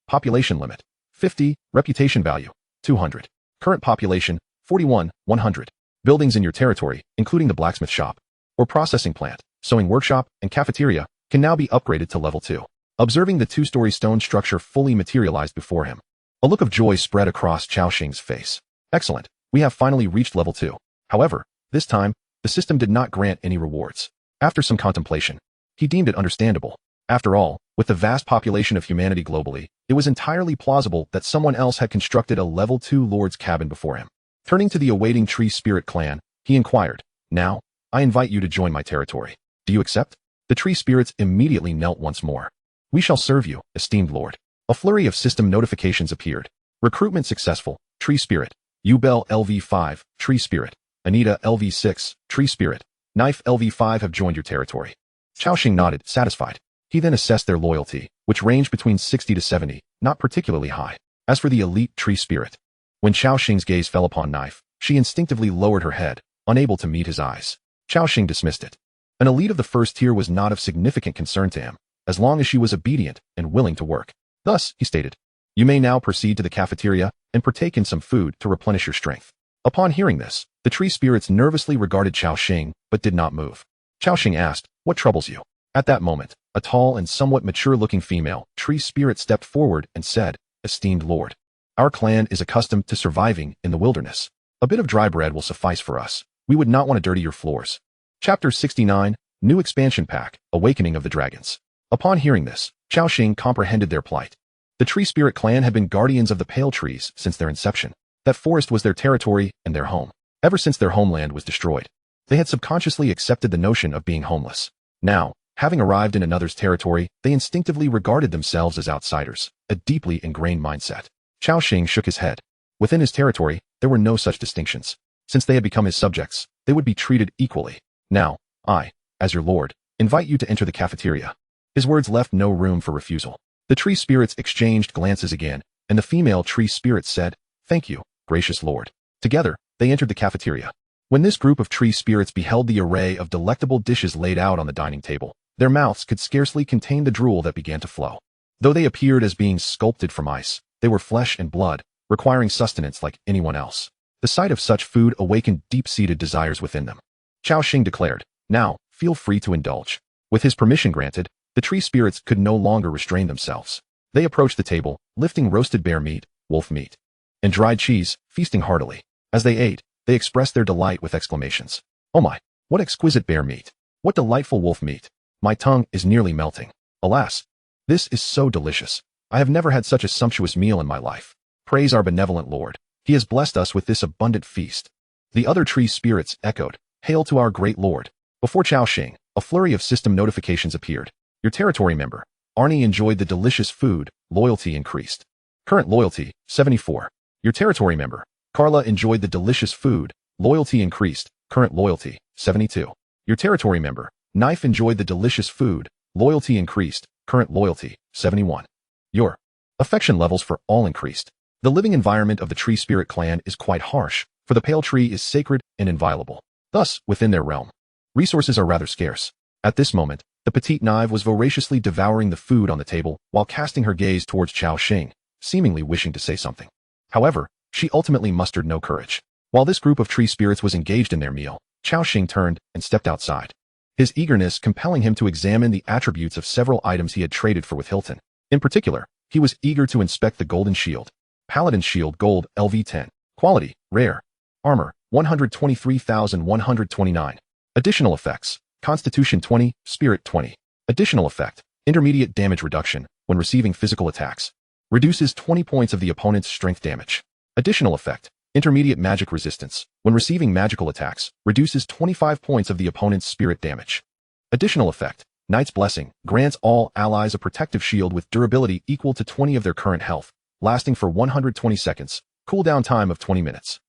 Population limit, 50. Reputation value, 200. Current population, 41, 100. Buildings in your territory, including the blacksmith shop, or processing plant, sewing workshop, and cafeteria, can now be upgraded to level 2. Observing the two-story stone structure fully materialized before him, a look of joy spread across Cao Xing's face. Excellent, we have finally reached level 2. However, this time, the system did not grant any rewards. After some contemplation, he deemed it understandable. After all, with the vast population of humanity globally, it was entirely plausible that someone else had constructed a level 2 lord's cabin before him. Turning to the awaiting Tree Spirit clan, he inquired, now, I invite you to join my territory. Do you accept? The Tree Spirits immediately knelt once more. We shall serve you, esteemed lord. A flurry of system notifications appeared. Recruitment successful, Tree Spirit. Ubel LV5, Tree Spirit. Anita LV6, Tree Spirit. Knife LV5 have joined your territory. Cao Xing nodded, satisfied. He then assessed their loyalty, which ranged between 60 to 70, not particularly high. As for the elite Tree Spirit, when Cao Xing's gaze fell upon Knife, she instinctively lowered her head, unable to meet his eyes. Cao Xing dismissed it. An elite of the first tier was not of significant concern to him, as long as she was obedient and willing to work. Thus, he stated, you may now proceed to the cafeteria and partake in some food to replenish your strength. Upon hearing this, the Tree Spirits nervously regarded Cao Xing, but did not move. Cao Xing asked, what troubles you? At that moment, a tall and somewhat mature-looking female Tree Spirit stepped forward and said, esteemed lord, our clan is accustomed to surviving in the wilderness. A bit of dry bread will suffice for us. We would not want to dirty your floors. Chapter 69, New Expansion Pack, Awakening of the Dragons. Upon hearing this, Cao Xing comprehended their plight. The Tree Spirit clan had been guardians of the Pale Trees since their inception. That forest was their territory and their home. Ever since their homeland was destroyed, they had subconsciously accepted the notion of being homeless. Now, having arrived in another's territory, they instinctively regarded themselves as outsiders, a deeply ingrained mindset. Cao Xing shook his head. Within his territory, there were no such distinctions. Since they had become his subjects, they would be treated equally. Now, I, as your lord, invite you to enter the cafeteria. His words left no room for refusal. The Tree Spirits exchanged glances again, and the female Tree Spirit said, thank you, gracious lord. Together, they entered the cafeteria. When this group of Tree Spirits beheld the array of delectable dishes laid out on the dining table, their mouths could scarcely contain the drool that began to flow. Though they appeared as being sculpted from ice, they were flesh and blood, requiring sustenance like anyone else. The sight of such food awakened deep-seated desires within them. Cao Xing declared, now, feel free to indulge. With his permission granted, the Tree Spirits could no longer restrain themselves. They approached the table, lifting roasted bear meat, wolf meat, and dried cheese, feasting heartily. As they ate, they expressed their delight with exclamations. Oh my, what exquisite bear meat! What delightful wolf meat! My tongue is nearly melting. Alas, this is so delicious. I have never had such a sumptuous meal in my life. Praise our benevolent Lord. He has blessed us with this abundant feast. The other Tree Spirits echoed, hail to our great Lord. Before Cao Xing, a flurry of system notifications appeared. Your territory member, Arnie, enjoyed the delicious food, loyalty increased. Current loyalty, 74. Your territory member, Carla, enjoyed the delicious food, loyalty increased. Current loyalty, 72. Your territory member, Knife, enjoyed the delicious food, loyalty increased. Current loyalty, 71. Your affection levels for all increased. The living environment of the Tree Spirit clan is quite harsh, for the Pale Tree is sacred and inviolable. Thus, within their realm, resources are rather scarce. At this moment, the petite Knife was voraciously devouring the food on the table while casting her gaze towards Cao Xing, seemingly wishing to say something. However, she ultimately mustered no courage. While this group of Tree Spirits was engaged in their meal, Cao Xing turned and stepped outside, his eagerness compelling him to examine the attributes of several items he had traded for with Hilton. In particular, he was eager to inspect the golden shield. Paladin Shield Gold LV10. Quality, Rare. Armor, 123,129. Additional effects, Constitution 20, Spirit 20. Additional effect, Intermediate damage reduction when receiving physical attacks. Reduces 20 points of the opponent's strength damage. Additional effect. Intermediate magic resistance. When receiving magical attacks, reduces 25 points of the opponent's spirit damage. Additional effect. Knight's Blessing. Grants all allies a protective shield with durability equal to 20 of their current health, lasting for 120 seconds, cooldown time of 20 minutes.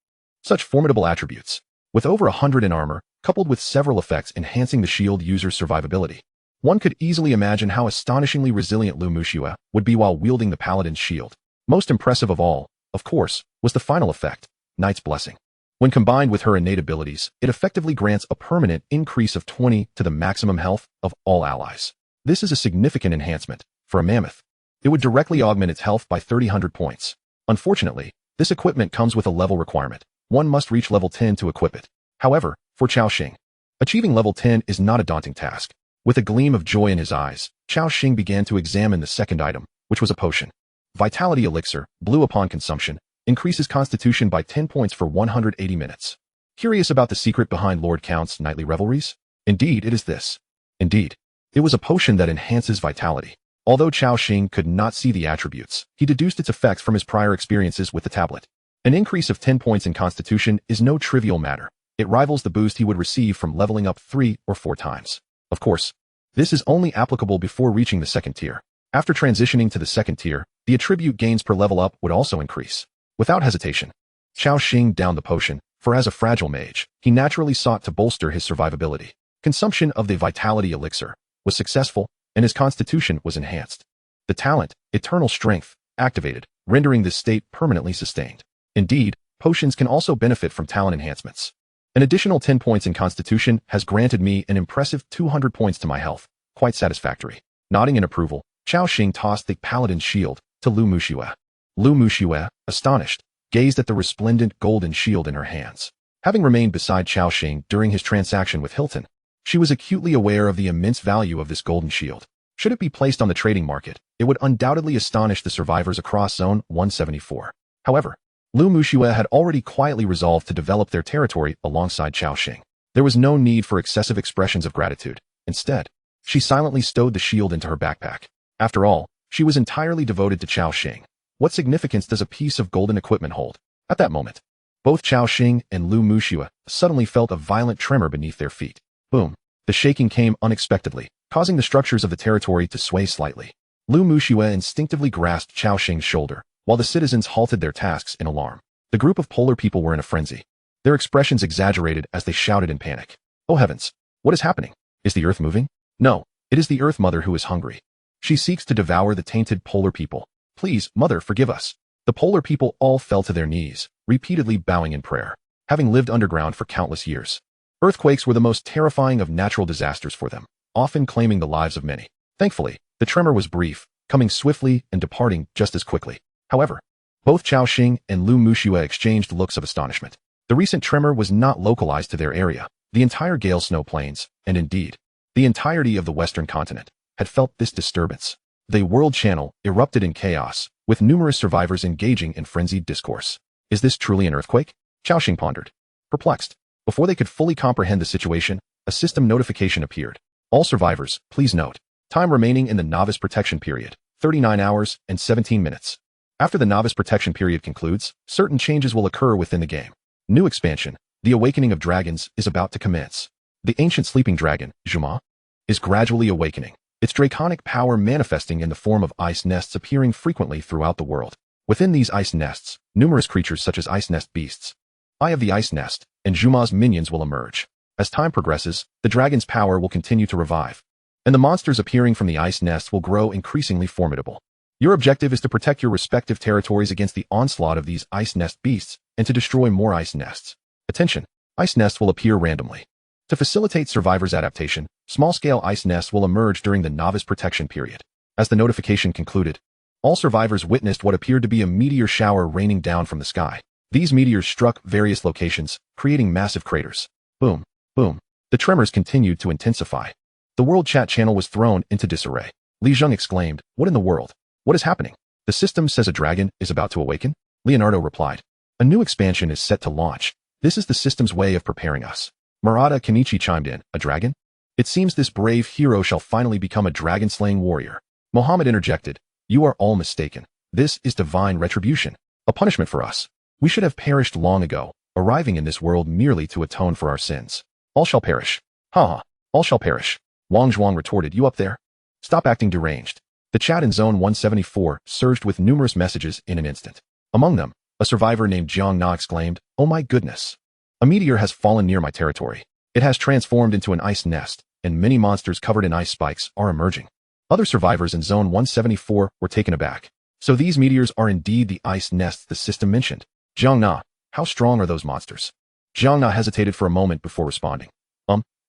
Such formidable attributes. With over 100 in armor, coupled with several effects enhancing the shield user's survivability, one could easily imagine how astonishingly resilient Lu Muxue would be while wielding the Paladin's shield. Most impressive of all, of course, was the final effect, Knight's Blessing. When combined with her innate abilities, it effectively grants a permanent increase of 20 to the maximum health of all allies. This is a significant enhancement. For a mammoth, it would directly augment its health by 300 points. Unfortunately, this equipment comes with a level requirement. One must reach level 10 to equip it. However, for Cao Xing, achieving level 10 is not a daunting task. With a gleam of joy in his eyes, Cao Xing began to examine the second item, which was a potion. Vitality Elixir, blue upon consumption, increases constitution by 10 points for 180 minutes. Curious about the secret behind Lord Count's nightly revelries? Indeed, it is this. Indeed, it was a potion that enhances vitality. Although Cao Xing could not see the attributes, he deduced its effects from his prior experiences with the tablet. An increase of 10 points in constitution is no trivial matter. It rivals the boost he would receive from leveling up 3 or 4 times. Of course, this is only applicable before reaching the second tier. After transitioning to the second tier, the attribute gains per level up would also increase. Without hesitation, Cao Xing downed the potion, for as a fragile mage, he naturally sought to bolster his survivability. Consumption of the Vitality Elixir was successful, and his constitution was enhanced. The talent, Eternal Strength, activated, rendering this state permanently sustained. Indeed, potions can also benefit from talent enhancements. An additional 10 points in constitution has granted me an impressive 200 points to my health, quite satisfactory. Nodding in approval, Cao Xing tossed the Paladin's shield to Lu Muxue. Lu Muxue, astonished, gazed at the resplendent golden shield in her hands. Having remained beside Cao Xing during his transaction with Hilton, she was acutely aware of the immense value of this golden shield. Should it be placed on the trading market, it would undoubtedly astonish the survivors across Zone 174. However, Lu Muxue had already quietly resolved to develop their territory alongside Cao Xing. There was no need for excessive expressions of gratitude. Instead, she silently stowed the shield into her backpack. After all, she was entirely devoted to Cao Xing. What significance does a piece of golden equipment hold? At that moment, both Cao Xing and Lu Muxue suddenly felt a violent tremor beneath their feet. Boom! The shaking came unexpectedly, causing the structures of the territory to sway slightly. Lu Muxue instinctively grasped Cao Xing's shoulder, while the citizens halted their tasks in alarm. The group of polar people were in a frenzy. Their expressions exaggerated as they shouted in panic. Oh heavens! What is happening? Is the earth moving? No, it is the Earth Mother who is hungry. She seeks to devour the tainted polar people. Please, Mother, forgive us. The polar people all fell to their knees, repeatedly bowing in prayer. Having lived underground for countless years, earthquakes were the most terrifying of natural disasters for them, often claiming the lives of many. Thankfully, the tremor was brief, coming swiftly and departing just as quickly. However, both Cao Xing and Lu Muxue exchanged looks of astonishment. The recent tremor was not localized to their area. The entire Gale Snow Plains, and indeed, the entirety of the Western continent, had felt this disturbance. The world channel erupted in chaos, with numerous survivors engaging in frenzied discourse. Is this truly an earthquake? Cao Xing pondered. Perplexed. Before they could fully comprehend the situation, a system notification appeared. All survivors, please note. Time remaining in the novice protection period, 39 hours and 17 minutes. After the novice protection period concludes, certain changes will occur within the game. New expansion, the Awakening of Dragons, is about to commence. The ancient sleeping dragon, Zhuma, is gradually awakening, its draconic power manifesting in the form of ice nests appearing frequently throughout the world. Within these ice nests, numerous creatures such as ice nest beasts, Eye of the Ice Nest, and Zhuma's minions will emerge. As time progresses, the dragon's power will continue to revive, and the monsters appearing from the ice nests will grow increasingly formidable. Your objective is to protect your respective territories against the onslaught of these ice nest beasts and to destroy more ice nests. Attention! Ice nests will appear randomly. To facilitate survivors' adaptation, small-scale ice nests will emerge during the novice protection period. As the notification concluded, all survivors witnessed what appeared to be a meteor shower raining down from the sky. These meteors struck various locations, creating massive craters. Boom, boom. The tremors continued to intensify. The world chat channel was thrown into disarray. Li Zheng exclaimed, "What in the world? What is happening? The system says a dragon is about to awaken?" Leonardo replied, "A new expansion is set to launch. This is the system's way of preparing us." Murata Kenichi chimed in, "A dragon? It seems this brave hero shall finally become a dragon-slaying warrior." Mohammed interjected, "You are all mistaken. This is divine retribution, a punishment for us. We should have perished long ago, arriving in this world merely to atone for our sins. All shall perish. Ha ha, all shall perish. Wang Zhuang retorted, you up there? Stop acting deranged. The chat in Zone 174 surged with numerous messages in an instant. Among them, a survivor named Jiang Na exclaimed, oh my goodness. A meteor has fallen near my territory. It has transformed into an ice nest, and many monsters covered in ice spikes are emerging. Other survivors in Zone 174 were taken aback. So these meteors are indeed the ice nests the system mentioned. Jiang Na, how strong are those monsters? Jiang Na hesitated for a moment before responding.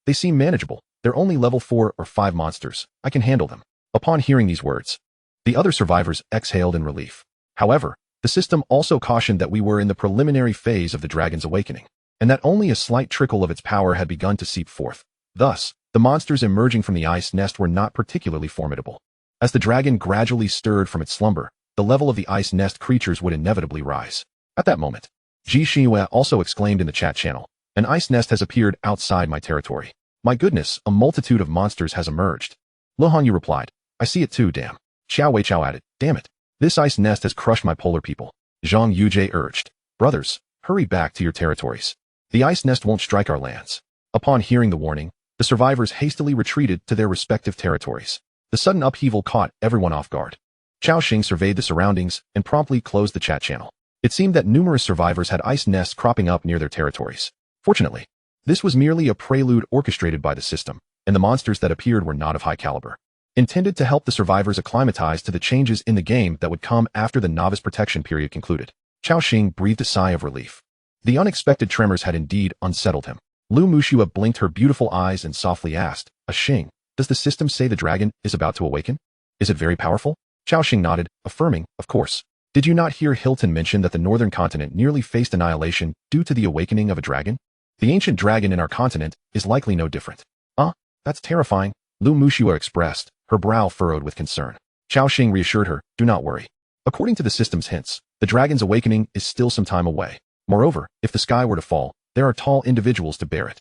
They seem manageable. They're only level 4 or 5 monsters. I can handle them. Upon hearing these words, the other survivors exhaled in relief. However, the system also cautioned that we were in the preliminary phase of the dragon's awakening, and that only a slight trickle of its power had begun to seep forth. Thus, the monsters emerging from the ice nest were not particularly formidable. As the dragon gradually stirred from its slumber, the level of the ice nest creatures would inevitably rise. At that moment, Ji Xinhua also exclaimed in the chat channel, an ice nest has appeared outside my territory. My goodness, a multitude of monsters has emerged. Lu Hanyu replied, I see it too, damn. Xiao Weiqiao added, damn it. This ice nest has crushed my polar people. Zhang Yujie urged, brothers, hurry back to your territories. The ice nest won't strike our lands. Upon hearing the warning, the survivors hastily retreated to their respective territories. The sudden upheaval caught everyone off guard. Cao Xing surveyed the surroundings and promptly closed the chat channel. It seemed that numerous survivors had ice nests cropping up near their territories. Fortunately, this was merely a prelude orchestrated by the system, and the monsters that appeared were not of high caliber. Intended to help the survivors acclimatize to the changes in the game that would come after the novice protection period concluded. Cao Xing breathed a sigh of relief. The unexpected tremors had indeed unsettled him. Lu Mushua blinked her beautiful eyes and softly asked, Xing, does the system say the dragon is about to awaken? Is it very powerful? Cao Xing nodded, affirming, of course. Did you not hear Hilton mention that the northern continent nearly faced annihilation due to the awakening of a dragon? The ancient dragon in our continent is likely no different. That's terrifying, Lu Mushua expressed, her brow furrowed with concern. Cao Xing reassured her, do not worry. According to the system's hints, the dragon's awakening is still some time away. Moreover, if the sky were to fall, there are tall individuals to bear it.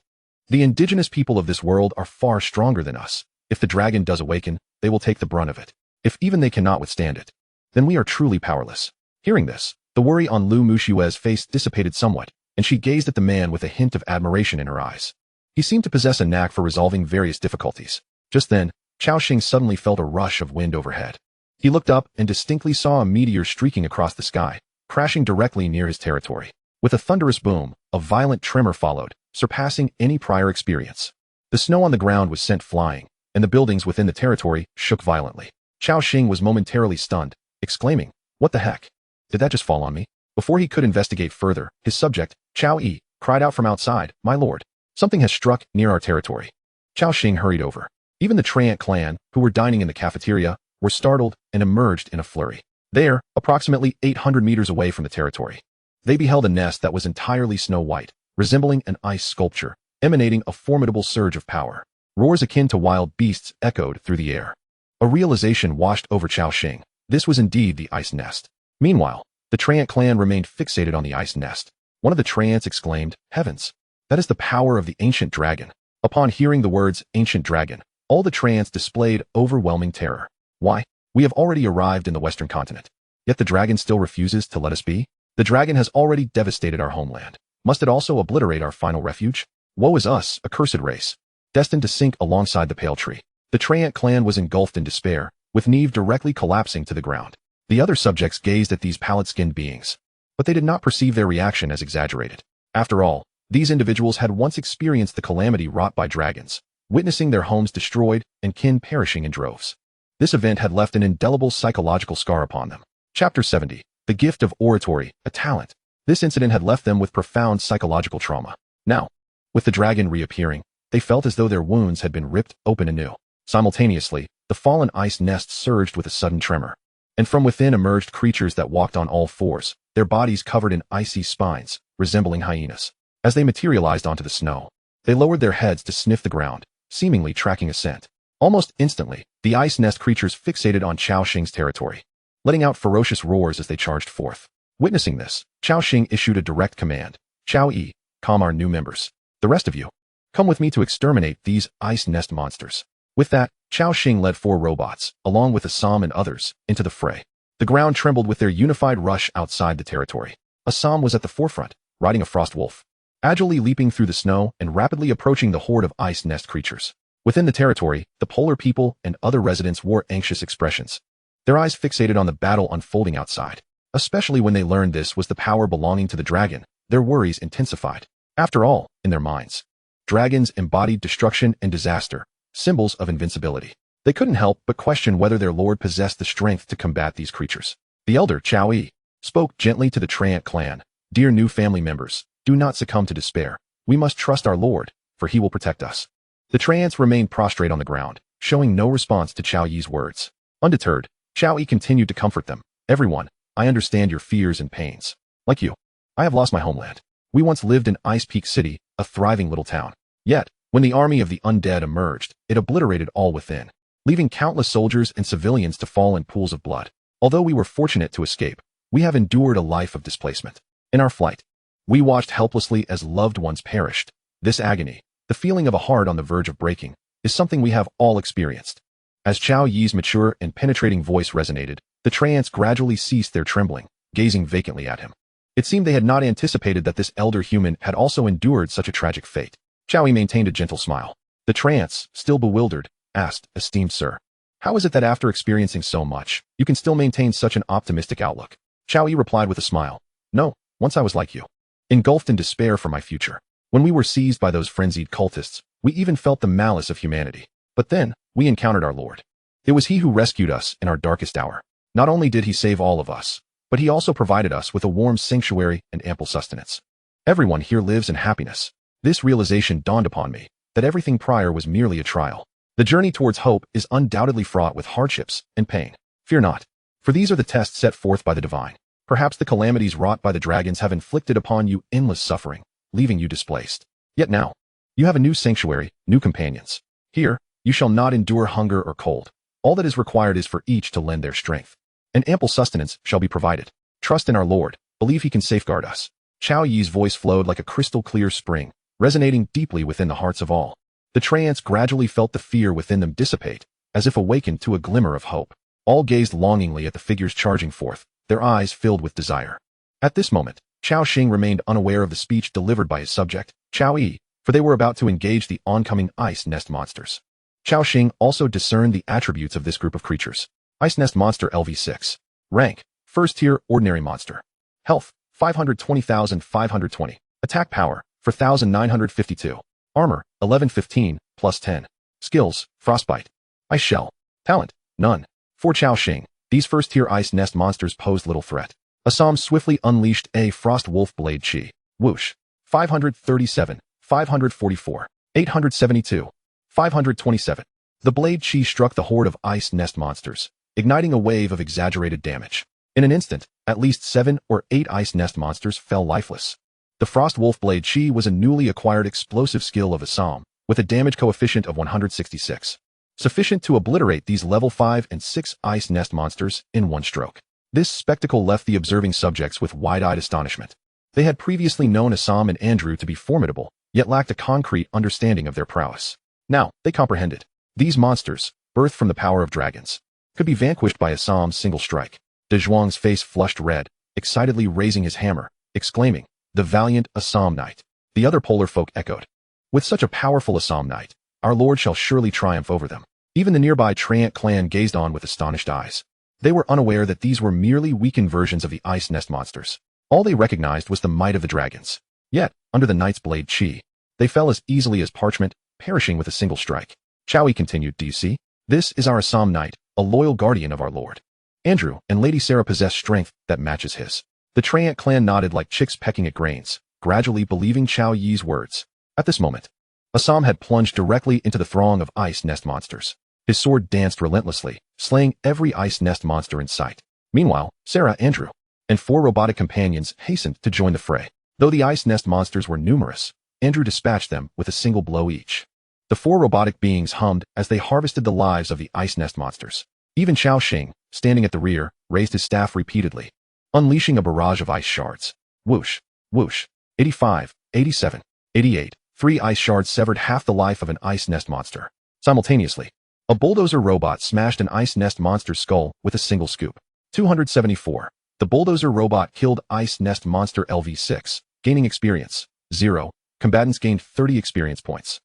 The indigenous people of this world are far stronger than us. If the dragon does awaken, they will take the brunt of it. If even they cannot withstand it, then we are truly powerless. Hearing this, the worry on Lu Mushua's face dissipated somewhat, and she gazed at the man with a hint of admiration in her eyes. He seemed to possess a knack for resolving various difficulties. Just then, Cao Xing suddenly felt a rush of wind overhead. He looked up and distinctly saw a meteor streaking across the sky, crashing directly near his territory. With a thunderous boom, a violent tremor followed, surpassing any prior experience. The snow on the ground was sent flying, and the buildings within the territory shook violently. Cao Xing was momentarily stunned, exclaiming, what the heck? Did that just fall on me? Before he could investigate further, his subject, Cao Yi, cried out from outside, my lord, something has struck near our territory. Cao Xing hurried over. Even the Treant clan, who were dining in the cafeteria, were startled and emerged in a flurry. There, approximately 800 meters away from the territory, they beheld a nest that was entirely snow-white, resembling an ice sculpture, emanating a formidable surge of power. Roars akin to wild beasts echoed through the air. A realization washed over Cao Xing. This was indeed the ice nest. Meanwhile, the Treant clan remained fixated on the ice nest. One of the Treants exclaimed, heavens, that is the power of the ancient dragon. Upon hearing the words ancient dragon, all the Treants displayed overwhelming terror. Why? We have already arrived in the western continent. Yet the dragon still refuses to let us be? The dragon has already devastated our homeland. Must it also obliterate our final refuge? Woe is us, accursed race, destined to sink alongside the pale tree. The Treant clan was engulfed in despair, with Neve directly collapsing to the ground. The other subjects gazed at these pallid-skinned beings, but they did not perceive their reaction as exaggerated. After all, these individuals had once experienced the calamity wrought by dragons, witnessing their homes destroyed and kin perishing in droves. This event had left an indelible psychological scar upon them. Chapter 70. The Gift of Oratory, a Talent. This incident had left them with profound psychological trauma. Now, with the dragon reappearing, they felt as though their wounds had been ripped open anew. Simultaneously, the fallen ice nest surged with a sudden tremor, and from within emerged creatures that walked on all fours, their bodies covered in icy spines, resembling hyenas. As they materialized onto the snow, they lowered their heads to sniff the ground, seemingly tracking a scent. Almost instantly, the ice nest creatures fixated on Cao Xing's territory, letting out ferocious roars as they charged forth. Witnessing this, Cao Xing issued a direct command. Cao Yi, calm our new members. The rest of you, come with me to exterminate these ice nest monsters. With that, Cao Xing led 4 robots, along with Assam and others, into the fray. The ground trembled with their unified rush outside the territory. Assam was at the forefront, riding a frost wolf, agilely leaping through the snow and rapidly approaching the horde of ice nest creatures. Within the territory, the polar people and other residents wore anxious expressions, their eyes fixated on the battle unfolding outside. Especially when they learned this was the power belonging to the dragon, their worries intensified. After all, in their minds, dragons embodied destruction and disaster, symbols of invincibility. They couldn't help but question whether their lord possessed the strength to combat these creatures. The elder, Cao Xing, spoke gently to the Treant clan. Dear new family members, do not succumb to despair. We must trust our lord, for he will protect us. The Treants remained prostrate on the ground, showing no response to Cao Yi's words. Undeterred, Cao Yi continued to comfort them. Everyone, I understand your fears and pains. Like you, I have lost my homeland. We once lived in Ice Peak City, a thriving little town. Yet, when the army of the undead emerged, it obliterated all within, leaving countless soldiers and civilians to fall in pools of blood. Although we were fortunate to escape, we have endured a life of displacement. In our flight, we watched helplessly as loved ones perished. This agony, the feeling of a heart on the verge of breaking, is something we have all experienced. As Cao Yi's mature and penetrating voice resonated, the Treants gradually ceased their trembling, gazing vacantly at him. It seemed they had not anticipated that this elder human had also endured such a tragic fate. Cao Yi maintained a gentle smile. The Treants, still bewildered, asked, Esteemed sir, how is it that after experiencing so much, you can still maintain such an optimistic outlook? Cao Yi replied with a smile. No, once I was like you, engulfed in despair for my future. When we were seized by those frenzied cultists, we even felt the malice of humanity. But then, we encountered our Lord. It was he who rescued us in our darkest hour. Not only did he save all of us, but he also provided us with a warm sanctuary and ample sustenance. Everyone here lives in happiness. This realization dawned upon me, that everything prior was merely a trial. The journey towards hope is undoubtedly fraught with hardships and pain. Fear not, for these are the tests set forth by the divine. Perhaps the calamities wrought by the dragons have inflicted upon you endless suffering, leaving you displaced. Yet now, you have a new sanctuary, new companions. Here, you shall not endure hunger or cold. All that is required is for each to lend their strength, and ample sustenance shall be provided. Trust in our Lord, believe he can safeguard us. Cao Yi's voice flowed like a crystal-clear spring, resonating deeply within the hearts of all. The Treants gradually felt the fear within them dissipate, as if awakened to a glimmer of hope. All gazed longingly at the figures charging forth, their eyes filled with desire. At this moment, Cao Xing remained unaware of the speech delivered by his subject, Cao Yi, for they were about to engage the oncoming ice nest monsters. Cao Xing also discerned the attributes of this group of creatures. Ice Nest Monster LV6. Rank, First Tier Ordinary Monster. Health, 520,520. Attack Power, 4,952. Armor, 1115, plus 10. Skills, Frostbite. Ice Shell. Talent, none. For Cao Xing, these first-tier ice nest monsters posed little threat. Assam swiftly unleashed a Frost Wolf Blade Chi. Whoosh. 537, 544, 872, 527. The Blade Chi struck the horde of ice nest monsters, igniting a wave of exaggerated damage. In an instant, at least 7 or 8 ice nest monsters fell lifeless. The Frost Wolf Blade Chi was a newly acquired explosive skill of Assam, with a damage coefficient of 166, sufficient to obliterate these level 5 and 6 ice nest monsters in one stroke. This spectacle left the observing subjects with wide-eyed astonishment. They had previously known Assam and Andrew to be formidable, yet lacked a concrete understanding of their prowess. Now, they comprehended. These monsters, birthed from the power of dragons, could be vanquished by Assam's single strike. De Zhuang's face flushed red, excitedly raising his hammer, exclaiming, "The valiant Assam knight." The other polar folk echoed, "With such a powerful Assam knight, our lord shall surely triumph over them." Even the nearby Treant clan gazed on with astonished eyes. They were unaware that these were merely weakened versions of the ice nest monsters. All they recognized was the might of the dragons. Yet, under the knight's blade chi, they fell as easily as parchment, perishing with a single strike. Cao Yi continued, "Do you see? This is our Assam knight, a loyal guardian of our lord. Andrew and Lady Sarah possess strength that matches his." The Treant clan nodded like chicks pecking at grains, gradually believing Cao Yi's words. At this moment, Assam had plunged directly into the throng of ice nest monsters. His sword danced relentlessly, slaying every ice nest monster in sight. Meanwhile, Sarah, Andrew, and 4 robotic companions hastened to join the fray. Though the ice nest monsters were numerous, Andrew dispatched them with a single blow each. The 4 robotic beings hummed as they harvested the lives of the ice nest monsters. Even Cao Xing, standing at the rear, raised his staff repeatedly, unleashing a barrage of ice shards. Whoosh, whoosh, 85, 87, 88. 3 ice shards severed half the life of an ice nest monster. Simultaneously, a bulldozer robot smashed an ice nest monster's skull with a single scoop. 274. The bulldozer robot killed ice nest monster LV6, gaining experience, 0. Combatants gained 30 experience points.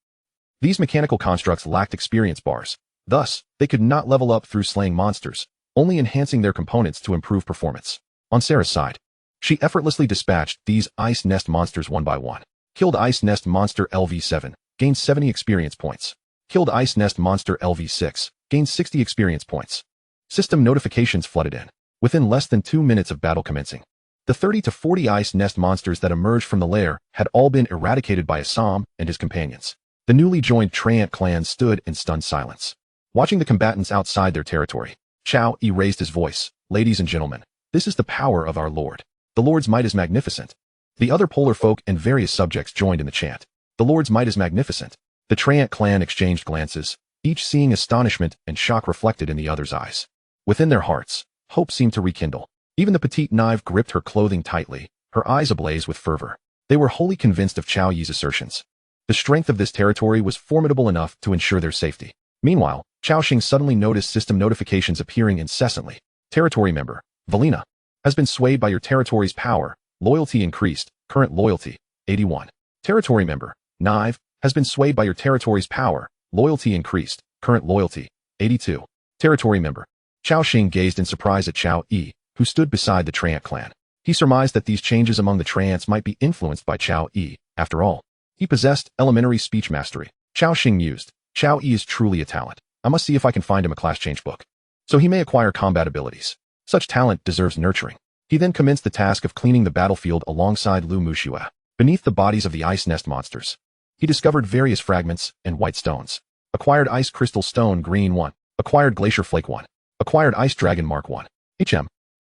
These mechanical constructs lacked experience bars. Thus, they could not level up through slaying monsters, only enhancing their components to improve performance. On Sarah's side, she effortlessly dispatched these ice nest monsters one by one. Killed ice nest monster LV7, gained 70 experience points. Killed ice nest monster LV6, gained 60 experience points. System notifications flooded in, within less than 2 minutes of battle commencing. The 30 to 40 ice nest monsters that emerged from the lair had all been eradicated by Assam and his companions. The newly joined Treant clan stood in stunned silence, watching the combatants outside their territory. Cao Xing raised his voice. Ladies and gentlemen, this is the power of our Lord. The Lord's might is magnificent. The other polar folk and various subjects joined in the chant. The Lord's might is magnificent. The Treant clan exchanged glances, each seeing astonishment and shock reflected in the other's eyes. Within their hearts, hope seemed to rekindle. Even the petite Nive gripped her clothing tightly, her eyes ablaze with fervor. They were wholly convinced of Cao Yi's assertions. The strength of this territory was formidable enough to ensure their safety. Meanwhile, Cao Xing suddenly noticed system notifications appearing incessantly. Territory member, Valina, has been swayed by your territory's power. Loyalty increased. Current loyalty, 81. Territory member, Nive, has been swayed by your territory's power. Loyalty increased. Current loyalty, 82. Territory member. Cao Xing gazed in surprise at Cao Yi, who stood beside the Treant clan. He surmised that these changes among the Treants might be influenced by Cao Yi. After all, he possessed elementary speech mastery. Cao Xing mused. Cao Yi is truly a talent. I must see if I can find him a class change book, so he may acquire combat abilities. Such talent deserves nurturing. He then commenced the task of cleaning the battlefield alongside Lu Mushua. Beneath the bodies of the ice nest monsters, he discovered various fragments and white stones. Acquired ice crystal stone green 1. Acquired glacier flake 1. Acquired ice dragon mark 1.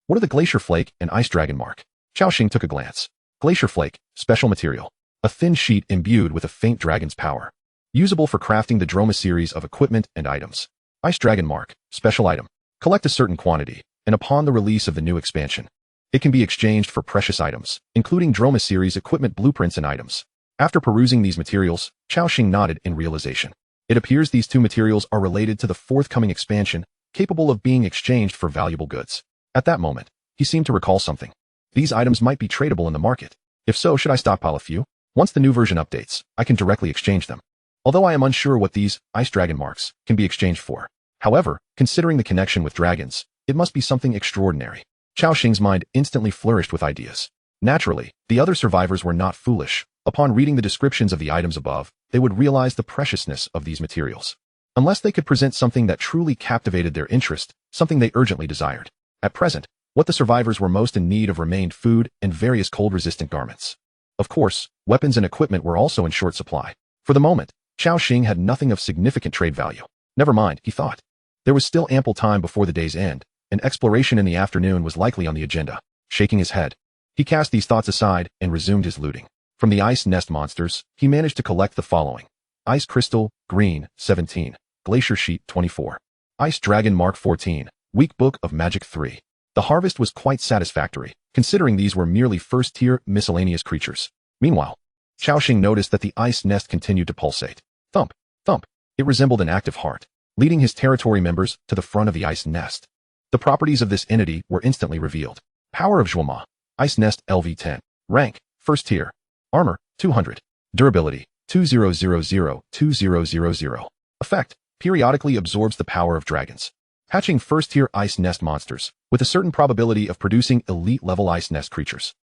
What are the glacier flake and ice dragon mark? Cao Xing took a glance. Glacier flake, special material. A thin sheet imbued with a faint dragon's power. Usable for crafting the Droma series of equipment and items. Ice dragon mark, special item. Collect a certain quantity, and upon the release of the new expansion, it can be exchanged for precious items, including Droma series equipment blueprints and items. After perusing these materials, Cao Xing nodded in realization. It appears these two materials are related to the forthcoming expansion, capable of being exchanged for valuable goods. At that moment, he seemed to recall something. These items might be tradable in the market. If so, should I stockpile a few? Once the new version updates, I can directly exchange them. Although I am unsure what these ice dragon marks can be exchanged for. However, considering the connection with dragons, it must be something extraordinary. Cao Xing's mind instantly flourished with ideas. Naturally, the other survivors were not foolish. Upon reading the descriptions of the items above, they would realize the preciousness of these materials. Unless they could present something that truly captivated their interest, something they urgently desired. At present, what the survivors were most in need of remained food and various cold-resistant garments. Of course, weapons and equipment were also in short supply. For the moment, Cao Xing had nothing of significant trade value. Never mind, he thought. There was still ample time before the day's end, and exploration in the afternoon was likely on the agenda. Shaking his head, he cast these thoughts aside and resumed his looting. From the ice nest monsters, he managed to collect the following. Ice crystal, green, 17. Glacier sheet, 24. Ice dragon mark 14. Weak book of magic 3. The harvest was quite satisfactory, considering these were merely first-tier miscellaneous creatures. Meanwhile, Cao Xing noticed that the ice nest continued to pulsate. Thump, thump. It resembled an active heart, leading his territory members to the front of the ice nest. The properties of this entity were instantly revealed. Power of Zhuoma. Ice nest LV10. Rank, first tier. Armor, 200. Durability, 2000-2000. Effect, periodically absorbs the power of dragons. Hatching first-tier ice nest monsters, with a certain probability of producing elite-level ice nest creatures.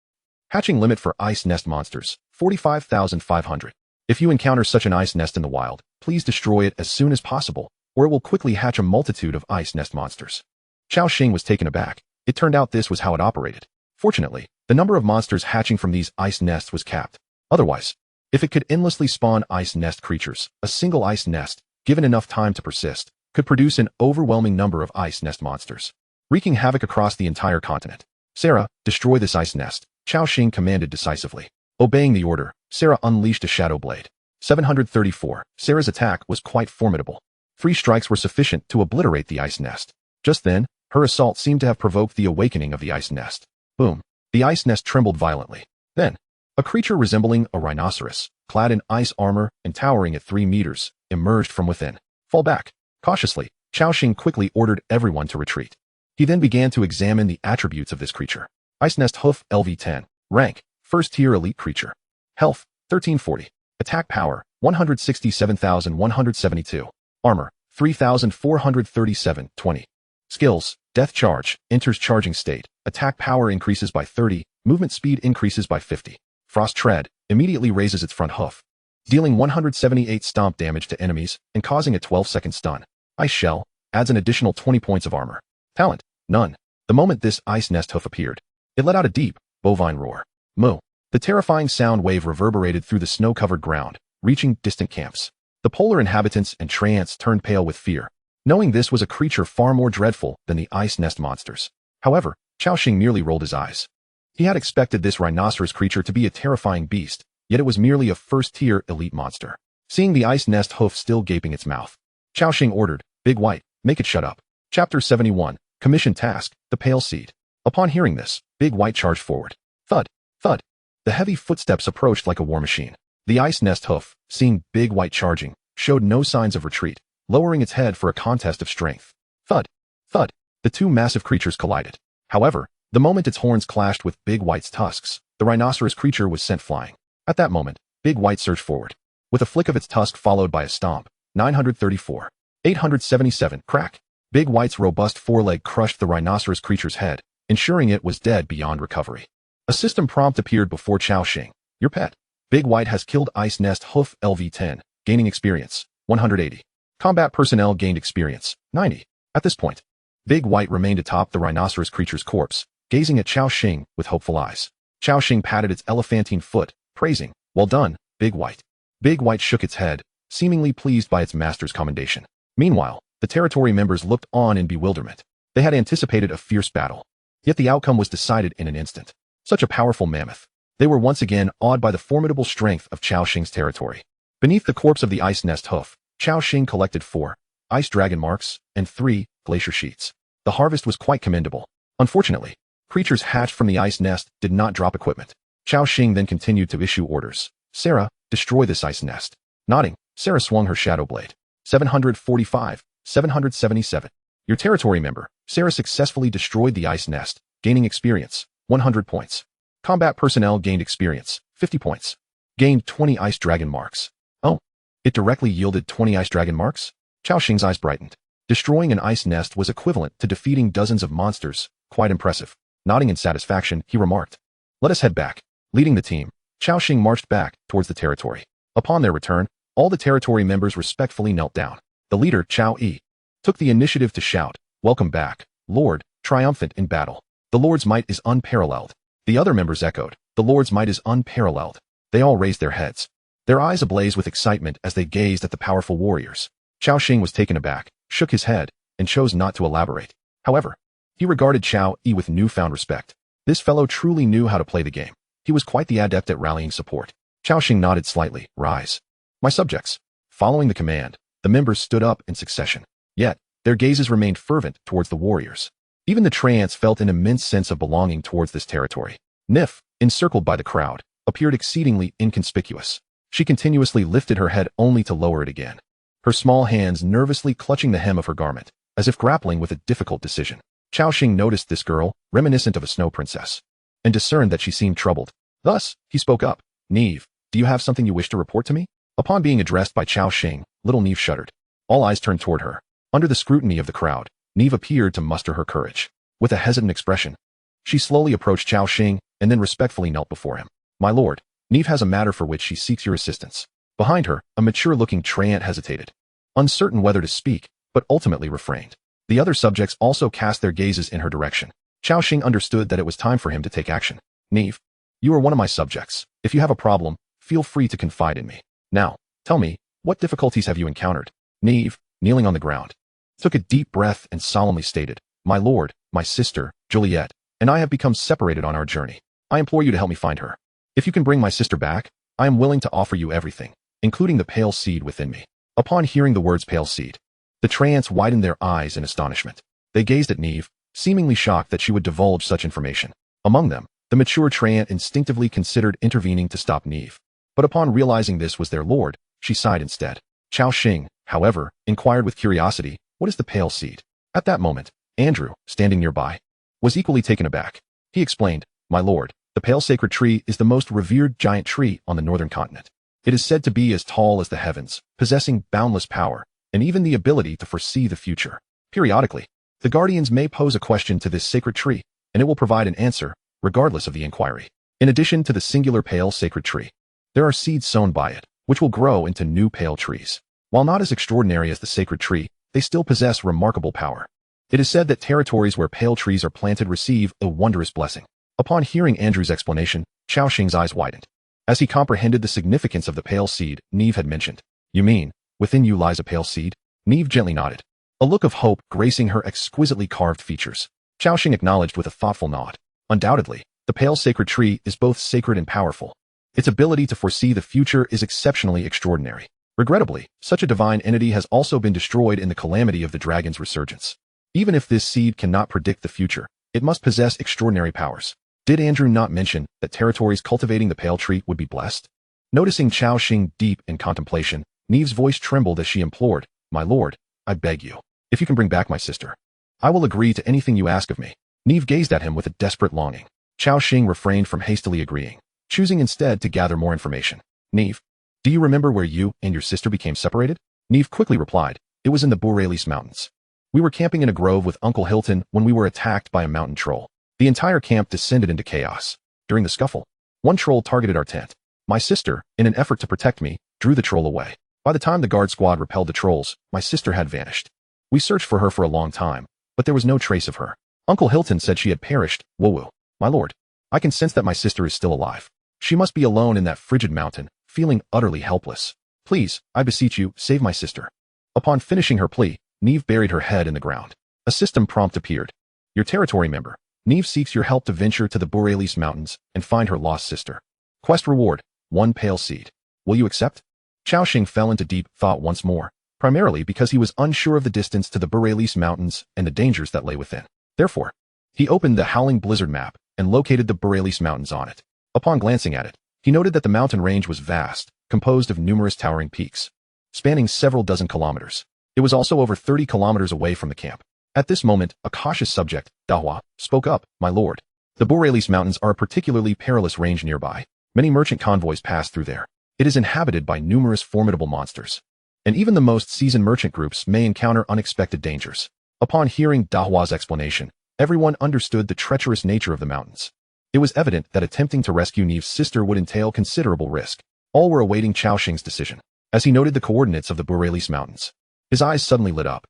Hatching limit for ice nest monsters, 45,500. If you encounter such an ice nest in the wild, please destroy it as soon as possible, or it will quickly hatch a multitude of ice nest monsters. Cao Xing was taken aback. It turned out this was how it operated. Fortunately, the number of monsters hatching from these ice nests was capped. Otherwise, if it could endlessly spawn ice nest creatures, a single ice nest, given enough time to persist, could produce an overwhelming number of ice nest monsters, wreaking havoc across the entire continent. Sarah, destroy this ice nest, Cao Xing commanded decisively. Obeying the order, Sarah unleashed a shadow blade. 734. Sarah's attack was quite formidable. 3 strikes were sufficient to obliterate the ice nest. Just then, her assault seemed to have provoked the awakening of the ice nest. Boom. The ice nest trembled violently. Then, a creature resembling a rhinoceros, clad in ice armor and towering at 3 meters, emerged from within. Fall back. Cautiously, Cao Xing quickly ordered everyone to retreat. He then began to examine the attributes of this creature. Ice Nest Hoof LV10. Rank, first tier elite creature. Health, 1340. Attack power, 167,172. Armor, 3,437, 20. Skills, Death Charge, enters charging state. Attack power increases by 30, movement speed increases by 50. Frost Tread, immediately raises its front hoof, dealing 178 stomp damage to enemies and causing a 12-second stun. Ice Shell, adds an additional 20 points of armor. Talent, none. The moment this Ice Nest Hoof appeared, it let out a deep, bovine roar. Moo. The terrifying sound wave reverberated through the snow-covered ground, reaching distant camps. The polar inhabitants and treants turned pale with fear, knowing this was a creature far more dreadful than the Ice Nest monsters. However, Cao Xing merely rolled his eyes. He had expected this rhinoceros creature to be a terrifying beast, yet it was merely a first-tier elite monster. Seeing the Ice Nest Hoof still gaping its mouth, Cao Xing ordered, "Big White, make it shut up." Chapter 71, Commission Task, The Pale Seed. Upon hearing this, Big White charged forward. Thud, thud. The heavy footsteps approached like a war machine. The Ice Nest Hoof, seeing Big White charging, showed no signs of retreat, lowering its head for a contest of strength. Thud, thud. The two massive creatures collided. However, the moment its horns clashed with Big White's tusks, the rhinoceros creature was sent flying. At that moment, Big White surged forward. With a flick of its tusk followed by a stomp, 934, 877, crack. Big White's robust foreleg crushed the rhinoceros creature's head, ensuring it was dead beyond recovery. A system prompt appeared before Cao Xing. Your pet. Big White has killed Ice Nest Hoof LV10, gaining experience, 180. Combat personnel gained experience, 90. At this point, Big White remained atop the rhinoceros creature's corpse, gazing at Cao Xing with hopeful eyes. Cao Xing patted its elephantine foot, praising, "Well done, Big White." Big White shook its head, seemingly pleased by its master's commendation. Meanwhile, the territory members looked on in bewilderment. They had anticipated a fierce battle, yet the outcome was decided in an instant. Such a powerful mammoth. They were once again awed by the formidable strength of Cao Xing's territory. Beneath the corpse of the Ice Nest Hoof, Cao Xing collected 4 ice dragon marks and 3 glacier sheets. The harvest was quite commendable. Unfortunately, creatures hatched from the ice nest did not drop equipment. Cao Xing then continued to issue orders. Sarah, destroy this ice nest. Nodding, Sarah swung her shadow blade. 745, 777. Your territory member, Sarah successfully destroyed the ice nest, gaining experience, 100 points. Combat personnel gained experience, 50 points. Gained 20 ice dragon marks. Oh, it directly yielded 20 ice dragon marks? Cao Xing's eyes brightened. Destroying an ice nest was equivalent to defeating dozens of monsters, quite impressive. Nodding in satisfaction, he remarked, "Let us head back." Leading the team, Cao Xing marched back towards the territory. Upon their return, all the territory members respectfully knelt down. The leader, Cao Yi, took the initiative to shout, "Welcome back, Lord, triumphant in battle. The Lord's might is unparalleled." The other members echoed, "The Lord's might is unparalleled." They all raised their heads, their eyes ablaze with excitement as they gazed at the powerful warriors. Cao Xing was taken aback, shook his head, and chose not to elaborate. However, he regarded Cao Yi with newfound respect. This fellow truly knew how to play the game. He was quite the adept at rallying support. Cao Xing nodded slightly. "Rise. My subjects." Following the command, the members stood up in succession. Yet, their gazes remained fervent towards the warriors. Even the treants felt an immense sense of belonging towards this territory. Nif, encircled by the crowd, appeared exceedingly inconspicuous. She continuously lifted her head only to lower it again, her small hands nervously clutching the hem of her garment, as if grappling with a difficult decision. Cao Xing noticed this girl, reminiscent of a snow princess, and discerned that she seemed troubled. Thus, he spoke up. "Neve, do you have something you wish to report to me?" Upon being addressed by Cao Xing, little Neve shuddered. All eyes turned toward her. Under the scrutiny of the crowd, Neve appeared to muster her courage. With a hesitant expression, she slowly approached Cao Xing and then respectfully knelt before him. "My lord, Neve has a matter for which she seeks your assistance." Behind her, a mature-looking treant hesitated, uncertain whether to speak, but ultimately refrained. The other subjects also cast their gazes in her direction. Cao Xing understood that it was time for him to take action. "Neve, you are one of my subjects. If you have a problem, feel free to confide in me. Now, tell me, what difficulties have you encountered?" Neve, kneeling on the ground, took a deep breath and solemnly stated, "My lord, my sister, Juliet, and I have become separated on our journey. I implore you to help me find her. If you can bring my sister back, I am willing to offer you everything, including the pale seed within me." Upon hearing the words pale seed, the treants widened their eyes in astonishment. They gazed at Neve, seemingly shocked that she would divulge such information. Among them, the mature treant instinctively considered intervening to stop Neve. But upon realizing this was their lord, she sighed instead. Cao Xing, however, inquired with curiosity, "What is the pale seed?" At that moment, Andrew, standing nearby, was equally taken aback. He explained, "My lord, the pale sacred tree is the most revered giant tree on the northern continent. It is said to be as tall as the heavens, possessing boundless power, and even the ability to foresee the future. Periodically, the guardians may pose a question to this sacred tree, and it will provide an answer, regardless of the inquiry. In addition to the singular pale sacred tree, there are seeds sown by it, which will grow into new pale trees. While not as extraordinary as the sacred tree, they still possess remarkable power. It is said that territories where pale trees are planted receive a wondrous blessing." Upon hearing Andrew's explanation, Cao Xing's eyes widened. As he comprehended the significance of the pale seed Neve had mentioned. "You mean, within you lies a pale seed?" Neve gently nodded, a look of hope gracing her exquisitely carved features. Cao Xing acknowledged with a thoughtful nod. "Undoubtedly, the pale sacred tree is both sacred and powerful. Its ability to foresee the future is exceptionally extraordinary. Regrettably, such a divine entity has also been destroyed in the calamity of the dragon's resurgence. Even if this seed cannot predict the future, it must possess extraordinary powers." Did Andrew not mention that territories cultivating the pale tree would be blessed? Noticing Cao Xing deep in contemplation, Neve's voice trembled as she implored, "My lord, I beg you, if you can bring back my sister, I will agree to anything you ask of me." Neve gazed at him with a desperate longing. Cao Xing refrained from hastily agreeing, choosing instead to gather more information. "Neve, do you remember where you and your sister became separated?" Neve quickly replied, "It was in the Borealis Mountains. We were camping in a grove with Uncle Hilton when we were attacked by a mountain troll. The entire camp descended into chaos. During the scuffle, one troll targeted our tent. My sister, in an effort to protect me, drew the troll away. By the time the guard squad repelled the trolls, my sister had vanished. We searched for her for a long time, but there was no trace of her. Uncle Hilton said she had perished. Woo-woo. My lord, I can sense that my sister is still alive. She must be alone in that frigid mountain, feeling utterly helpless. Please, I beseech you, save my sister." Upon finishing her plea, Neve buried her head in the ground. A system prompt appeared. "Your territory member, Neve seeks your help to venture to the Borealis Mountains and find her lost sister. Quest reward, 1 pale seed. Will you accept?" Cao Xing fell into deep thought once more, primarily because he was unsure of the distance to the Borealis Mountains and the dangers that lay within. Therefore, he opened the Howling Blizzard map and located the Borealis Mountains on it. Upon glancing at it, he noted that the mountain range was vast, composed of numerous towering peaks, spanning several dozen kilometers. It was also over 30 kilometers away from the camp. At this moment, a cautious subject, Dahua, spoke up, "My lord, the Borealis Mountains are a particularly perilous range nearby. Many merchant convoys pass through there. It is inhabited by numerous formidable monsters, and even the most seasoned merchant groups may encounter unexpected dangers." Upon hearing Dahua's explanation, everyone understood the treacherous nature of the mountains. It was evident that attempting to rescue Neve's sister would entail considerable risk. All were awaiting Cao Xing's decision. As he noted the coordinates of the Borealis Mountains, his eyes suddenly lit up.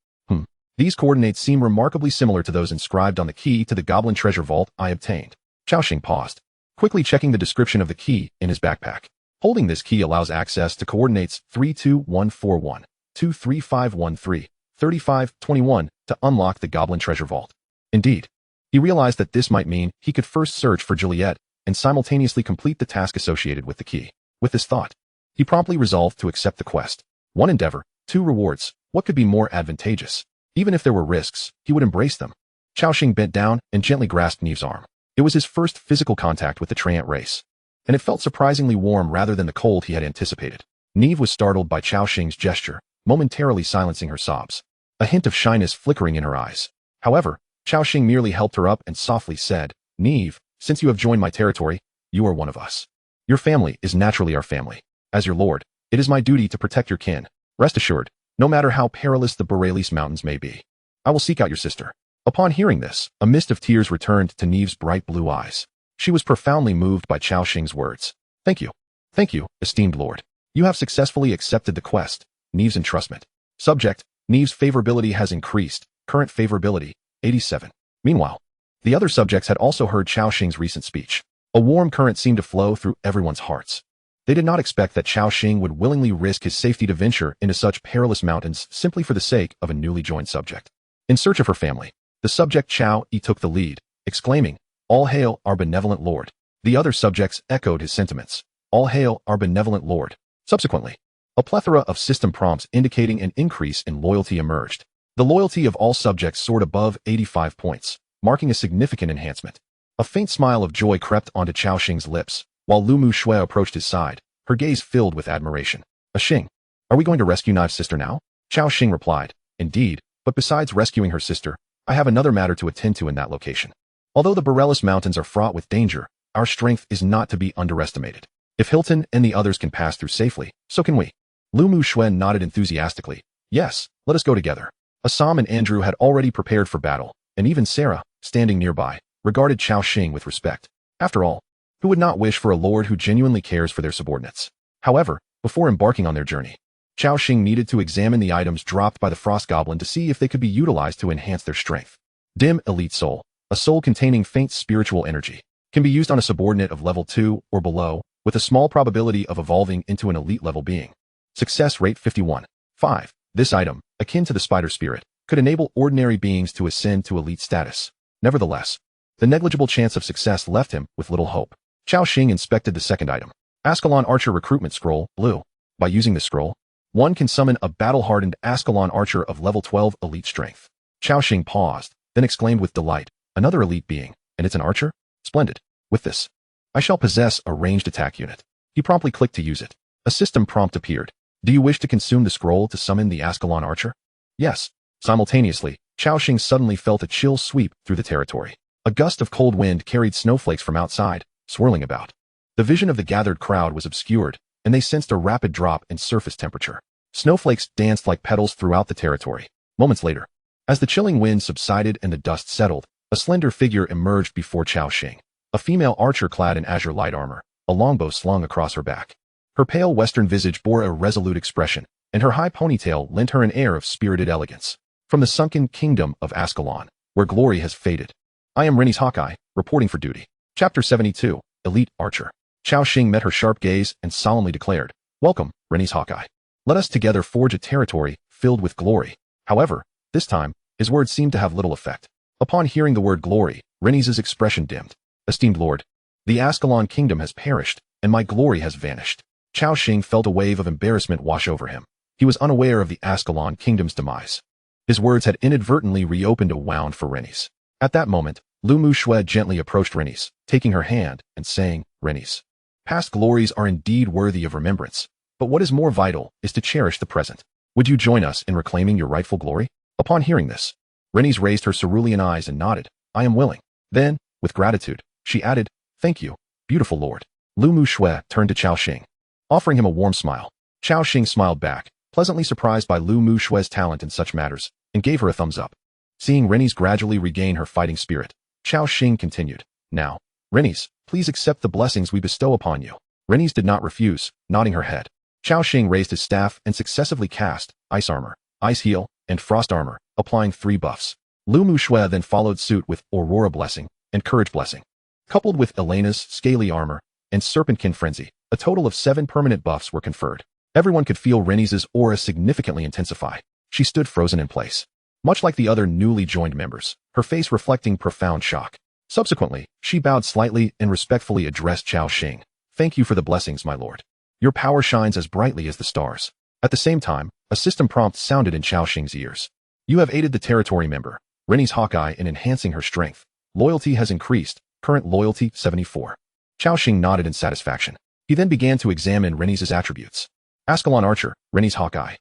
These coordinates seem remarkably similar to those inscribed on the key to the Goblin Treasure Vault I obtained. Cao Xing paused, quickly checking the description of the key in his backpack. Holding this key allows access to coordinates 32141, 23513, 3521 to unlock the Goblin Treasure Vault. Indeed, he realized that this might mean he could first search for Juliet and simultaneously complete the task associated with the key. With this thought, he promptly resolved to accept the quest. 1 endeavor, 2 rewards. What could be more advantageous? Even if there were risks, he would embrace them. Cao Xing bent down and gently grasped Neve's arm. It was his first physical contact with the Treant race, and it felt surprisingly warm rather than the cold he had anticipated. Neve was startled by Cao Xing's gesture, momentarily silencing her sobs, a hint of shyness flickering in her eyes. However, Cao Xing merely helped her up and softly said, "Neve, since you have joined my territory, you are one of us. Your family is naturally our family. As your lord, it is my duty to protect your kin. Rest assured, no matter how perilous the Borealis Mountains may be, I will seek out your sister." Upon hearing this, a mist of tears returned to Neve's bright blue eyes. She was profoundly moved by Cao Xing's words. Thank you, esteemed lord. You have successfully accepted the quest, Neve's entrustment. Subject, Neve's favorability has increased, current favorability, 87. Meanwhile, the other subjects had also heard Cao Xing's recent speech. A warm current seemed to flow through everyone's hearts. They did not expect that Cao Xing would willingly risk his safety to venture into such perilous mountains simply for the sake of a newly joined subject. In search of her family, the subject Cao Yi took the lead, exclaiming, "All hail our benevolent lord." The other subjects echoed his sentiments. "All hail our benevolent lord." Subsequently, a plethora of system prompts indicating an increase in loyalty emerged. The loyalty of all subjects soared above 85 points, marking a significant enhancement. A faint smile of joy crept onto Cao Xing's lips, while Lu Mu Shui approached his side, her gaze filled with admiration. "Xing, are we going to rescue Neve's sister now?" Cao Xing replied, "Indeed, but besides rescuing her sister, I have another matter to attend to in that location." Although the Borellus Mountains are fraught with danger, our strength is not to be underestimated. If Hilton and the others can pass through safely, so can we. Lu Mu Xuen nodded enthusiastically. Yes, let us go together. Assam and Andrew had already prepared for battle, and even Sarah, standing nearby, regarded Cao Xing with respect. After all, who would not wish for a lord who genuinely cares for their subordinates? However, before embarking on their journey, Cao Xing needed to examine the items dropped by the Frost Goblin to see if they could be utilized to enhance their strength. Dim Elite Soul, a soul containing faint spiritual energy, can be used on a subordinate of level 2 or below, with a small probability of evolving into an elite level being. Success rate 51. 5. This item, akin to the spider spirit, could enable ordinary beings to ascend to elite status. Nevertheless, the negligible chance of success left him with little hope. Cao Xing inspected the second item. Ascalon Archer Recruitment Scroll, Blue. By using this scroll, one can summon a battle-hardened Ascalon Archer of level 12 elite strength. Cao Xing paused, then exclaimed with delight, another elite being, and it's an archer? Splendid. With this, I shall possess a ranged attack unit. He promptly clicked to use it. A system prompt appeared. Do you wish to consume the scroll to summon the Ascalon Archer? Yes. Simultaneously, Cao Xing suddenly felt a chill sweep through the territory. A gust of cold wind carried snowflakes from outside, swirling about. The vision of the gathered crowd was obscured, and they sensed a rapid drop in surface temperature. Snowflakes danced like petals throughout the territory. Moments later, as the chilling wind subsided and the dust settled, a slender figure emerged before Cao Xing. A female archer clad in azure light armor, a longbow slung across her back. Her pale western visage bore a resolute expression, and her high ponytail lent her an air of spirited elegance. From the sunken kingdom of Ascalon, where glory has faded. I am Rennie's Hawkeye, reporting for duty. Chapter 72, Elite Archer. Cao Xing met her sharp gaze and solemnly declared, Welcome, Rennie's Hawkeye. Let us together forge a territory filled with glory. However, this time, his words seemed to have little effect. Upon hearing the word glory, Rennie's expression dimmed. Esteemed Lord, the Ascalon kingdom has perished, and my glory has vanished. Cao Xing felt a wave of embarrassment wash over him. He was unaware of the Ascalon kingdom's demise. His words had inadvertently reopened a wound for Rennie's. At that moment, Lu Mu Xue gently approached Rennie's, taking her hand and saying, Rennie's, past glories are indeed worthy of remembrance, but what is more vital is to cherish the present. Would you join us in reclaiming your rightful glory? Upon hearing this, Rennie's raised her cerulean eyes and nodded, I am willing. Then, with gratitude, she added, Thank you, beautiful lord. Lu Mu Xue turned to Cao Xing, offering him a warm smile. Cao Xing smiled back, pleasantly surprised by Lu Mu Xue's talent in such matters, and gave her a thumbs up. Seeing Rennie's gradually regain her fighting spirit, Cao Xing continued, Now, Rennie's, please accept the blessings we bestow upon you. Rennie's did not refuse, nodding her head. Cao Xing raised his staff and successively cast Ice Armor, Ice Heal, and Frost Armor, applying 3 buffs. Lu Mu Xue then followed suit with Aurora Blessing and Courage Blessing. Coupled with Elena's Scaly Armor and Serpentkin Frenzy, a total of 7 permanent buffs were conferred. Everyone could feel Rennie's aura significantly intensify. She stood frozen in place. Much like the other newly joined members, her face reflecting profound shock. Subsequently, she bowed slightly and respectfully addressed Cao Xing. Thank you for the blessings, my lord. Your power shines as brightly as the stars. At the same time, a system prompt sounded in Cao Xing's ears. You have aided the territory member, Rennie's Hawkeye, in enhancing her strength. Loyalty has increased, current loyalty 74. Cao Xing nodded in satisfaction. He then began to examine Rennie's attributes. Ascalon Archer, Rennie's Hawkeye.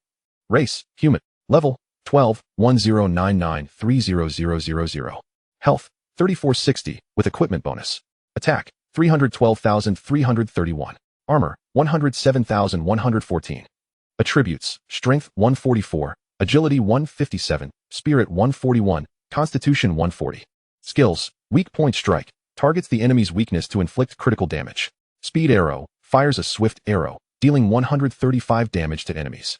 Race, Human. Level, 12, 1099300000. Health, 3460, with equipment bonus. Attack, 312,331. Armor, 107,114. Attributes, Strength 144, Agility 157, Spirit 141, Constitution 140. Skills, Weak Point Strike, targets the enemy's weakness to inflict critical damage. Speed Arrow, fires a swift arrow, dealing 135 damage to enemies.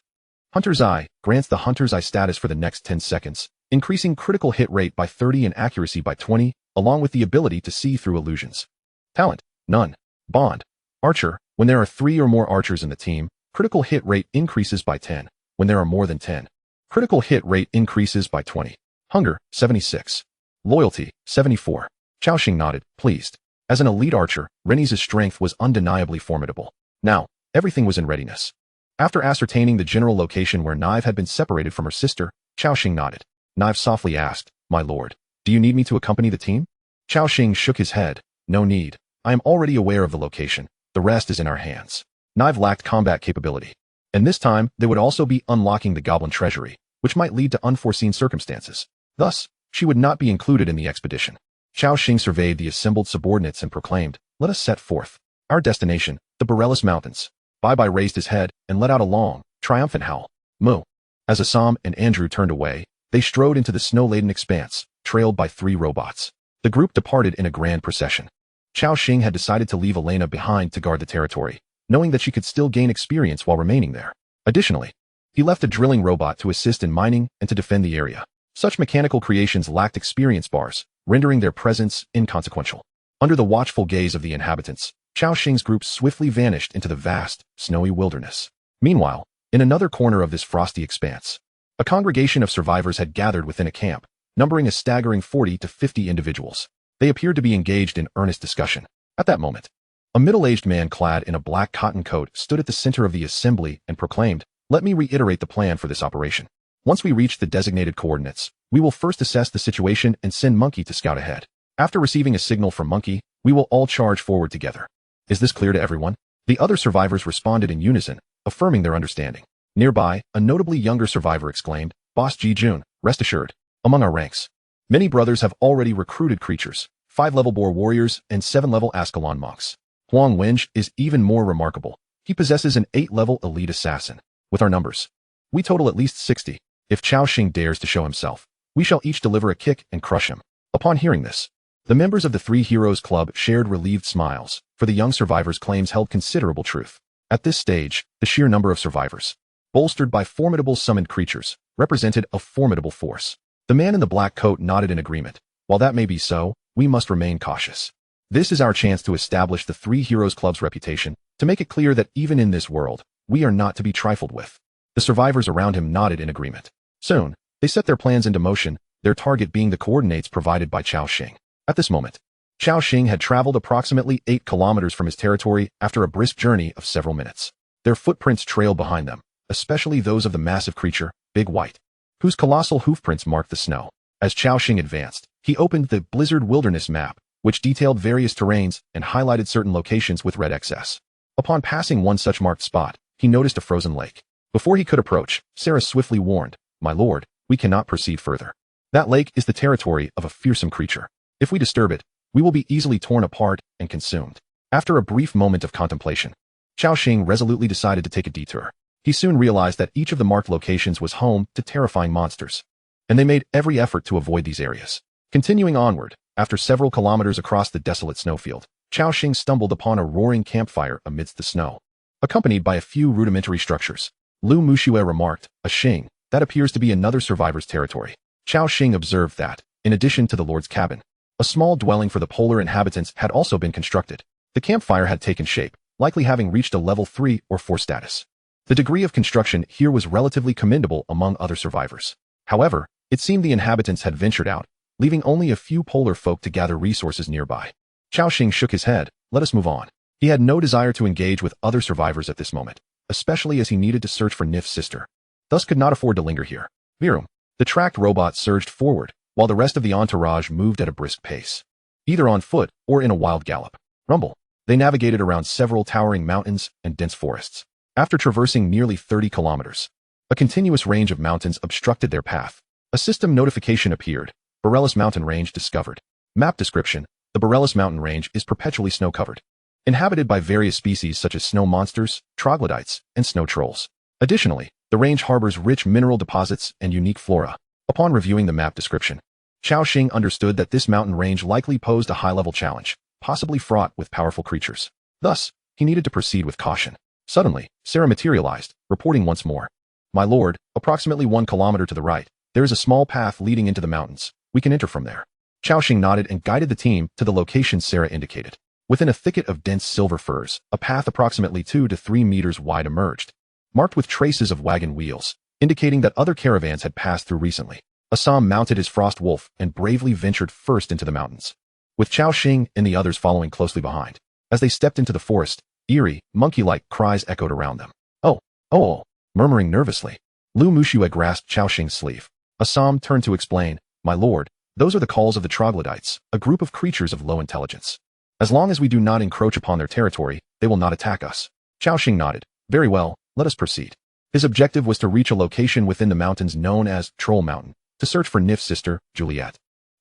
Hunter's Eye, grants the Hunter's Eye status for the next 10 seconds, increasing critical hit rate by 30 and accuracy by 20, along with the ability to see through illusions. Talent, None. Bond, Archer, when there are 3 or more archers in the team, critical hit rate increases by 10. When there are more than 10, critical hit rate increases by 20. Hunger, 76. Loyalty, 74. Cao Xing nodded, pleased. As an elite archer, Rennie's strength was undeniably formidable. Now, everything was in readiness. After ascertaining the general location where Nive had been separated from her sister, Cao Xing nodded. Nive softly asked, My lord, do you need me to accompany the team? Cao Xing shook his head. No need. I am already aware of the location. The rest is in our hands. Nive lacked combat capability. And this time, they would also be unlocking the goblin treasury, which might lead to unforeseen circumstances. Thus, she would not be included in the expedition. Cao Xing surveyed the assembled subordinates and proclaimed, "Let us set forth. Our destination, the Borellus Mountains." Bai raised his head and let out a long, triumphant howl. Moo. As Assam and Andrew turned away, they strode into the snow-laden expanse, trailed by 3 robots. The group departed in a grand procession. Cao Xing had decided to leave Elena behind to guard the territory, knowing that she could still gain experience while remaining there. Additionally, he left a drilling robot to assist in mining and to defend the area. Such mechanical creations lacked experience bars, rendering their presence inconsequential. Under the watchful gaze of the inhabitants, Cao Xing's group swiftly vanished into the vast, snowy wilderness. Meanwhile, in another corner of this frosty expanse, a congregation of survivors had gathered within a camp, numbering a staggering 40 to 50 individuals. They appeared to be engaged in earnest discussion. At that moment, a middle-aged man clad in a black cotton coat stood at the center of the assembly and proclaimed, "Let me reiterate the plan for this operation. Once we reach the designated coordinates, we will first assess the situation and send Monkey to scout ahead. After receiving a signal from Monkey, we will all charge forward together. Is this clear to everyone?" The other survivors responded in unison, affirming their understanding. Nearby, a notably younger survivor exclaimed, "Boss Ji Jun, rest assured, among our ranks, many brothers have already recruited creatures, 5-level boar warriors and 7-level Ascalon monks. Huang Wenj is even more remarkable. He possesses an 8-level elite assassin. With our numbers, we total at least 60. If Cao Xing dares to show himself, we shall each deliver a kick and crush him." Upon hearing this, the members of the 3 Heroes Club shared relieved smiles, for the young survivors' claims held considerable truth. At this stage, the sheer number of survivors, bolstered by formidable summoned creatures, represented a formidable force. The man in the black coat nodded in agreement. "While that may be so, we must remain cautious. This is our chance to establish the 3 Heroes Club's reputation, to make it clear that even in this world, we are not to be trifled with." The survivors around him nodded in agreement. Soon, they set their plans into motion, their target being the coordinates provided by Cao Xing. At this moment, Cao Xing had traveled approximately 8 kilometers from his territory after a brisk journey of several minutes. Their footprints trailed behind them, especially those of the massive creature, Big White, whose colossal hoofprints marked the snow. As Cao Xing advanced, he opened the Blizzard Wilderness map, which detailed various terrains and highlighted certain locations with red XS. Upon passing one such marked spot, he noticed a frozen lake. Before he could approach, Sarah swiftly warned, "My lord, we cannot proceed further. That lake is the territory of a fearsome creature. If we disturb it, we will be easily torn apart and consumed." After a brief moment of contemplation, Cao Xing resolutely decided to take a detour. He soon realized that each of the marked locations was home to terrifying monsters, and they made every effort to avoid these areas. Continuing onward, after several kilometers across the desolate snowfield, Cao Xing stumbled upon a roaring campfire amidst the snow, accompanied by a few rudimentary structures. Lu Muxue remarked, "A Xing, that appears to be another survivor's territory." Cao Xing observed that, in addition to the Lord's cabin, a small dwelling for the polar inhabitants had also been constructed. The campfire had taken shape, likely having reached a level 3 or 4 status. The degree of construction here was relatively commendable among other survivors. However, it seemed the inhabitants had ventured out, leaving only a few polar folk to gather resources nearby. Cao Xing shook his head. "Let us move on." He had no desire to engage with other survivors at this moment, especially as he needed to search for Nif's sister, thus could not afford to linger here. Virum. The tracked robot surged forward, while the rest of the entourage moved at a brisk pace, either on foot or in a wild gallop. Rumble. They navigated around several towering mountains and dense forests. After traversing nearly 30 kilometers, a continuous range of mountains obstructed their path. A system notification appeared. Borellus Mountain Range discovered. Map description. The Borellus Mountain Range is perpetually snow-covered, inhabited by various species such as snow monsters, troglodytes, and snow trolls. Additionally, the range harbors rich mineral deposits and unique flora. Upon reviewing the map description, Cao Xing understood that this mountain range likely posed a high-level challenge, possibly fraught with powerful creatures. Thus, he needed to proceed with caution. Suddenly, Sarah materialized, reporting once more. "My lord, approximately 1 kilometer to the right, there is a small path leading into the mountains. We can enter from there." Cao Xing nodded and guided the team to the location Sarah indicated. Within a thicket of dense silver firs, a path approximately 2 to 3 meters wide emerged, marked with traces of wagon wheels, indicating that other caravans had passed through recently. Assam mounted his frost wolf and bravely ventured first into the mountains, with Cao Xing and the others following closely behind. As they stepped into the forest, eerie, monkey-like cries echoed around them. Oh, oh, murmuring nervously. Lu Muxue grasped Cao Xing's sleeve. Assam turned to explain, "My lord, those are the calls of the troglodytes, a group of creatures of low intelligence. As long as we do not encroach upon their territory, they will not attack us." Cao Xing nodded. "Very well, let us proceed." His objective was to reach a location within the mountains known as Troll Mountain, to search for Nif's sister, Juliet.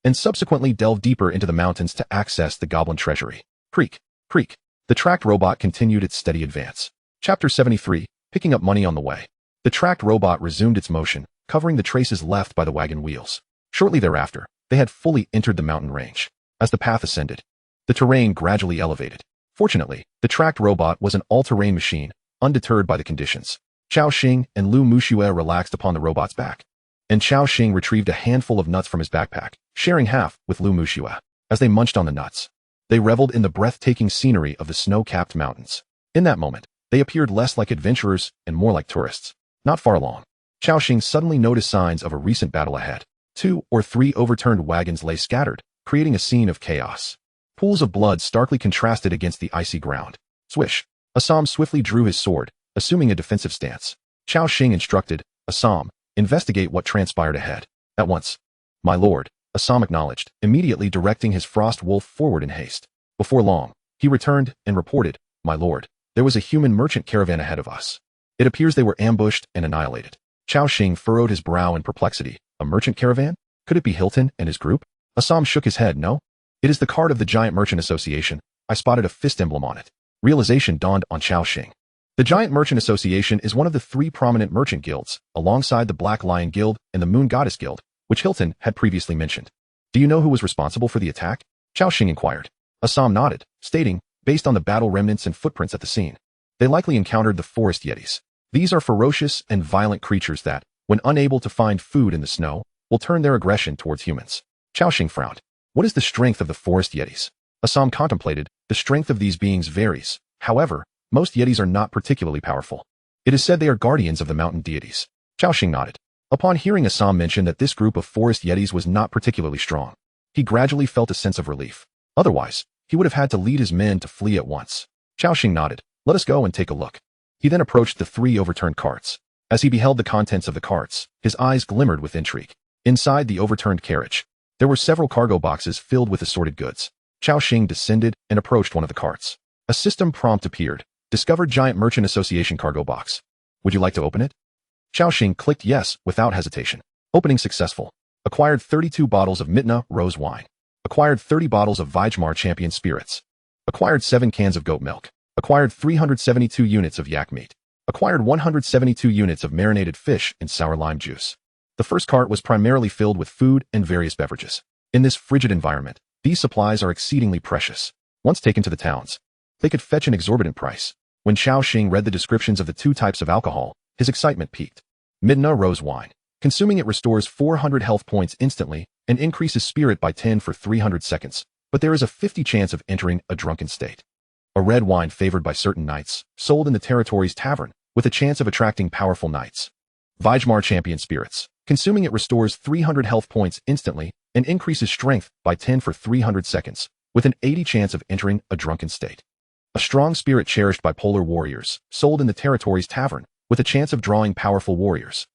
and subsequently delved deeper into the mountains to access the goblin treasury. Creak, creak. The tracked robot continued its steady advance. Chapter 73, Picking Up Money on the Way. The tracked robot resumed its motion, covering the traces left by the wagon wheels. Shortly thereafter, they had fully entered the mountain range. As the path ascended, the terrain gradually elevated. Fortunately, the tracked robot was an all-terrain machine, undeterred by the conditions. Cao Xing and Lu Muxue relaxed upon the robot's back, and Cao Xing retrieved a handful of nuts from his backpack, sharing half with Lu Muxue. As they munched on the nuts, they reveled in the breathtaking scenery of the snow-capped mountains. In that moment, they appeared less like adventurers and more like tourists. Not far along, Cao Xing suddenly noticed signs of a recent battle ahead. 2 or 3 overturned wagons lay scattered, creating a scene of chaos. Pools of blood starkly contrasted against the icy ground. Swish! Assam swiftly drew his sword, assuming a defensive stance. Cao Xing instructed, Assam, investigate what transpired ahead. At once. My lord, Assam acknowledged, immediately directing his frost wolf forward in haste. Before long, he returned and reported, My lord, there was a human merchant caravan ahead of us. It appears they were ambushed and annihilated. Cao Xing furrowed his brow in perplexity. A merchant caravan? Could it be Hilton and his group? Assam shook his head. No. It is the card of the Giant Merchant Association. I spotted a fist emblem on it. Realization dawned on Cao Xing. The Giant Merchant Association is one of the 3 prominent merchant guilds, alongside the Black Lion Guild and the Moon Goddess Guild, which Hilton had previously mentioned. Do you know who was responsible for the attack? Cao Xing inquired. Assam nodded, stating, based on the battle remnants and footprints at the scene, they likely encountered the forest yetis. These are ferocious and violent creatures that, when unable to find food in the snow, will turn their aggression towards humans. Cao Xing frowned. What is the strength of the forest yetis? Assam contemplated. The strength of these beings varies. However, most yetis are not particularly powerful. It is said they are guardians of the mountain deities. Cao Xing nodded. Upon hearing Assam mention that this group of forest yetis was not particularly strong, he gradually felt a sense of relief. Otherwise, he would have had to lead his men to flee at once. Cao Xing nodded. Let us go and take a look. He then approached the 3 overturned carts. As he beheld the contents of the carts, his eyes glimmered with intrigue. Inside the overturned carriage, there were several cargo boxes filled with assorted goods. Cao Xing descended and approached one of the carts. A system prompt appeared. Discovered Giant Merchant Association cargo box. Would you like to open it? Cao Xing clicked yes without hesitation. Opening successful. Acquired 32 bottles of Mitna rose wine. Acquired 30 bottles of Vijmar champion spirits. Acquired 7 cans of goat milk. Acquired 372 units of yak meat. Acquired 172 units of marinated fish and sour lime juice. The first cart was primarily filled with food and various beverages. In this frigid environment, these supplies are exceedingly precious. Once taken to the towns, they could fetch an exorbitant price. When Cao Xing read the descriptions of the 2 types of alcohol, his excitement peaked. Midna rose wine. Consuming it restores 400 health points instantly and increases spirit by 10 for 300 seconds, but there is a 50 chance of entering a drunken state. A red wine favored by certain knights, sold in the territory's tavern, with a chance of attracting powerful knights. Vijmar champion spirits. Consuming it restores 300 health points instantly and increases strength by 10 for 300 seconds, with an 80 chance of entering a drunken state. A strong spirit cherished by polar warriors, sold in the territory's tavern, with a chance of drawing powerful warriors.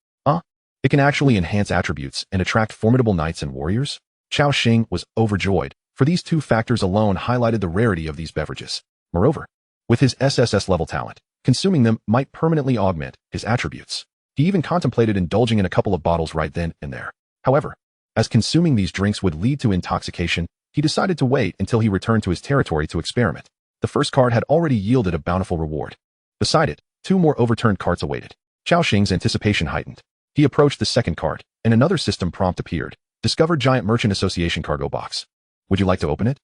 It can actually enhance attributes and attract formidable knights and warriors? Cao Xing was overjoyed, for these 2 factors alone highlighted the rarity of these beverages. Moreover, with his SSS level talent, consuming them might permanently augment his attributes. He even contemplated indulging in a couple of bottles right then and there. However, as consuming these drinks would lead to intoxication, he decided to wait until he returned to his territory to experiment. The first cart had already yielded a bountiful reward. Beside it, 2 more overturned carts awaited. Cao Xing's anticipation heightened. He approached the second cart, and another system prompt appeared. Discovered Giant Merchant Association cargo box. Would you like to open it?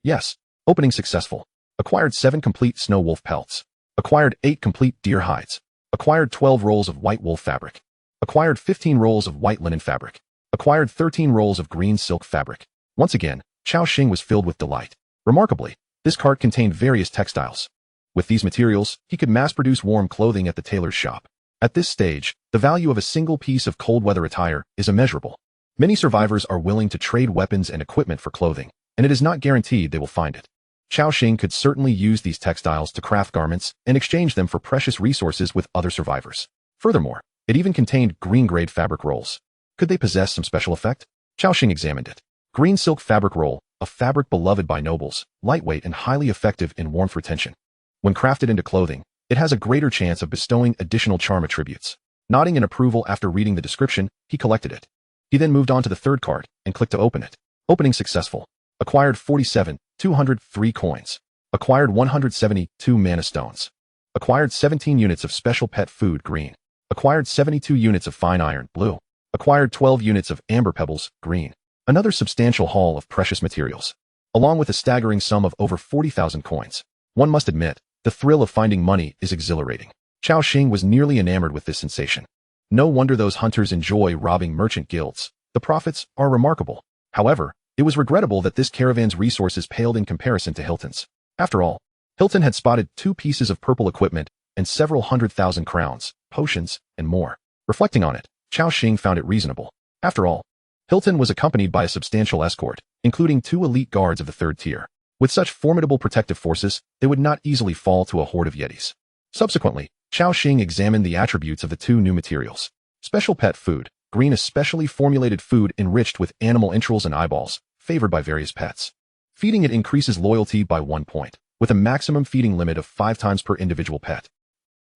Yes. Opening successful. Acquired 7 complete snow wolf pelts. Acquired 8 complete deer hides. Acquired 12 rolls of white wool fabric. Acquired 15 rolls of white linen fabric. Acquired 13 rolls of green silk fabric. Once again, Cao Xing was filled with delight. Remarkably, this cart contained various textiles. With these materials, he could mass-produce warm clothing at the tailor's shop. At this stage, the value of a single piece of cold-weather attire is immeasurable. Many survivors are willing to trade weapons and equipment for clothing, and it is not guaranteed they will find it. Cao Xing could certainly use these textiles to craft garments and exchange them for precious resources with other survivors. Furthermore, it even contained green-grade fabric rolls. Could they possess some special effect? Cao Xing examined it. Green silk fabric roll, a fabric beloved by nobles, lightweight and highly effective in warmth retention. When crafted into clothing, it has a greater chance of bestowing additional charm attributes. Nodding in approval after reading the description, he collected it. He then moved on to the third cart and clicked to open it. Opening successful. Acquired 47,203 coins. Acquired 172 mana stones. Acquired 17 units of special pet food, green. Acquired 72 units of fine iron, blue. Acquired 12 units of amber pebbles, green. Another substantial haul of precious materials, along with a staggering sum of over 40,000 coins. One must admit, the thrill of finding money is exhilarating. Cao Xing was nearly enamored with this sensation. No wonder those hunters enjoy robbing merchant guilds. The profits are remarkable. However, it was regrettable that this caravan's resources paled in comparison to Hilton's. After all, Hilton had spotted 2 pieces of purple equipment and several 100,000 crowns, potions, and more. Reflecting on it, Cao Xing found it reasonable. After all, Hilton was accompanied by a substantial escort, including 2 elite guards of the 3rd tier. With such formidable protective forces, they would not easily fall to a horde of yetis. Subsequently, Cao Xing examined the attributes of the 2 new materials. Special pet food, green, a specially formulated food enriched with animal entrails and eyeballs, favored by various pets. Feeding it increases loyalty by 1 point, with a maximum feeding limit of 5 times per individual pet.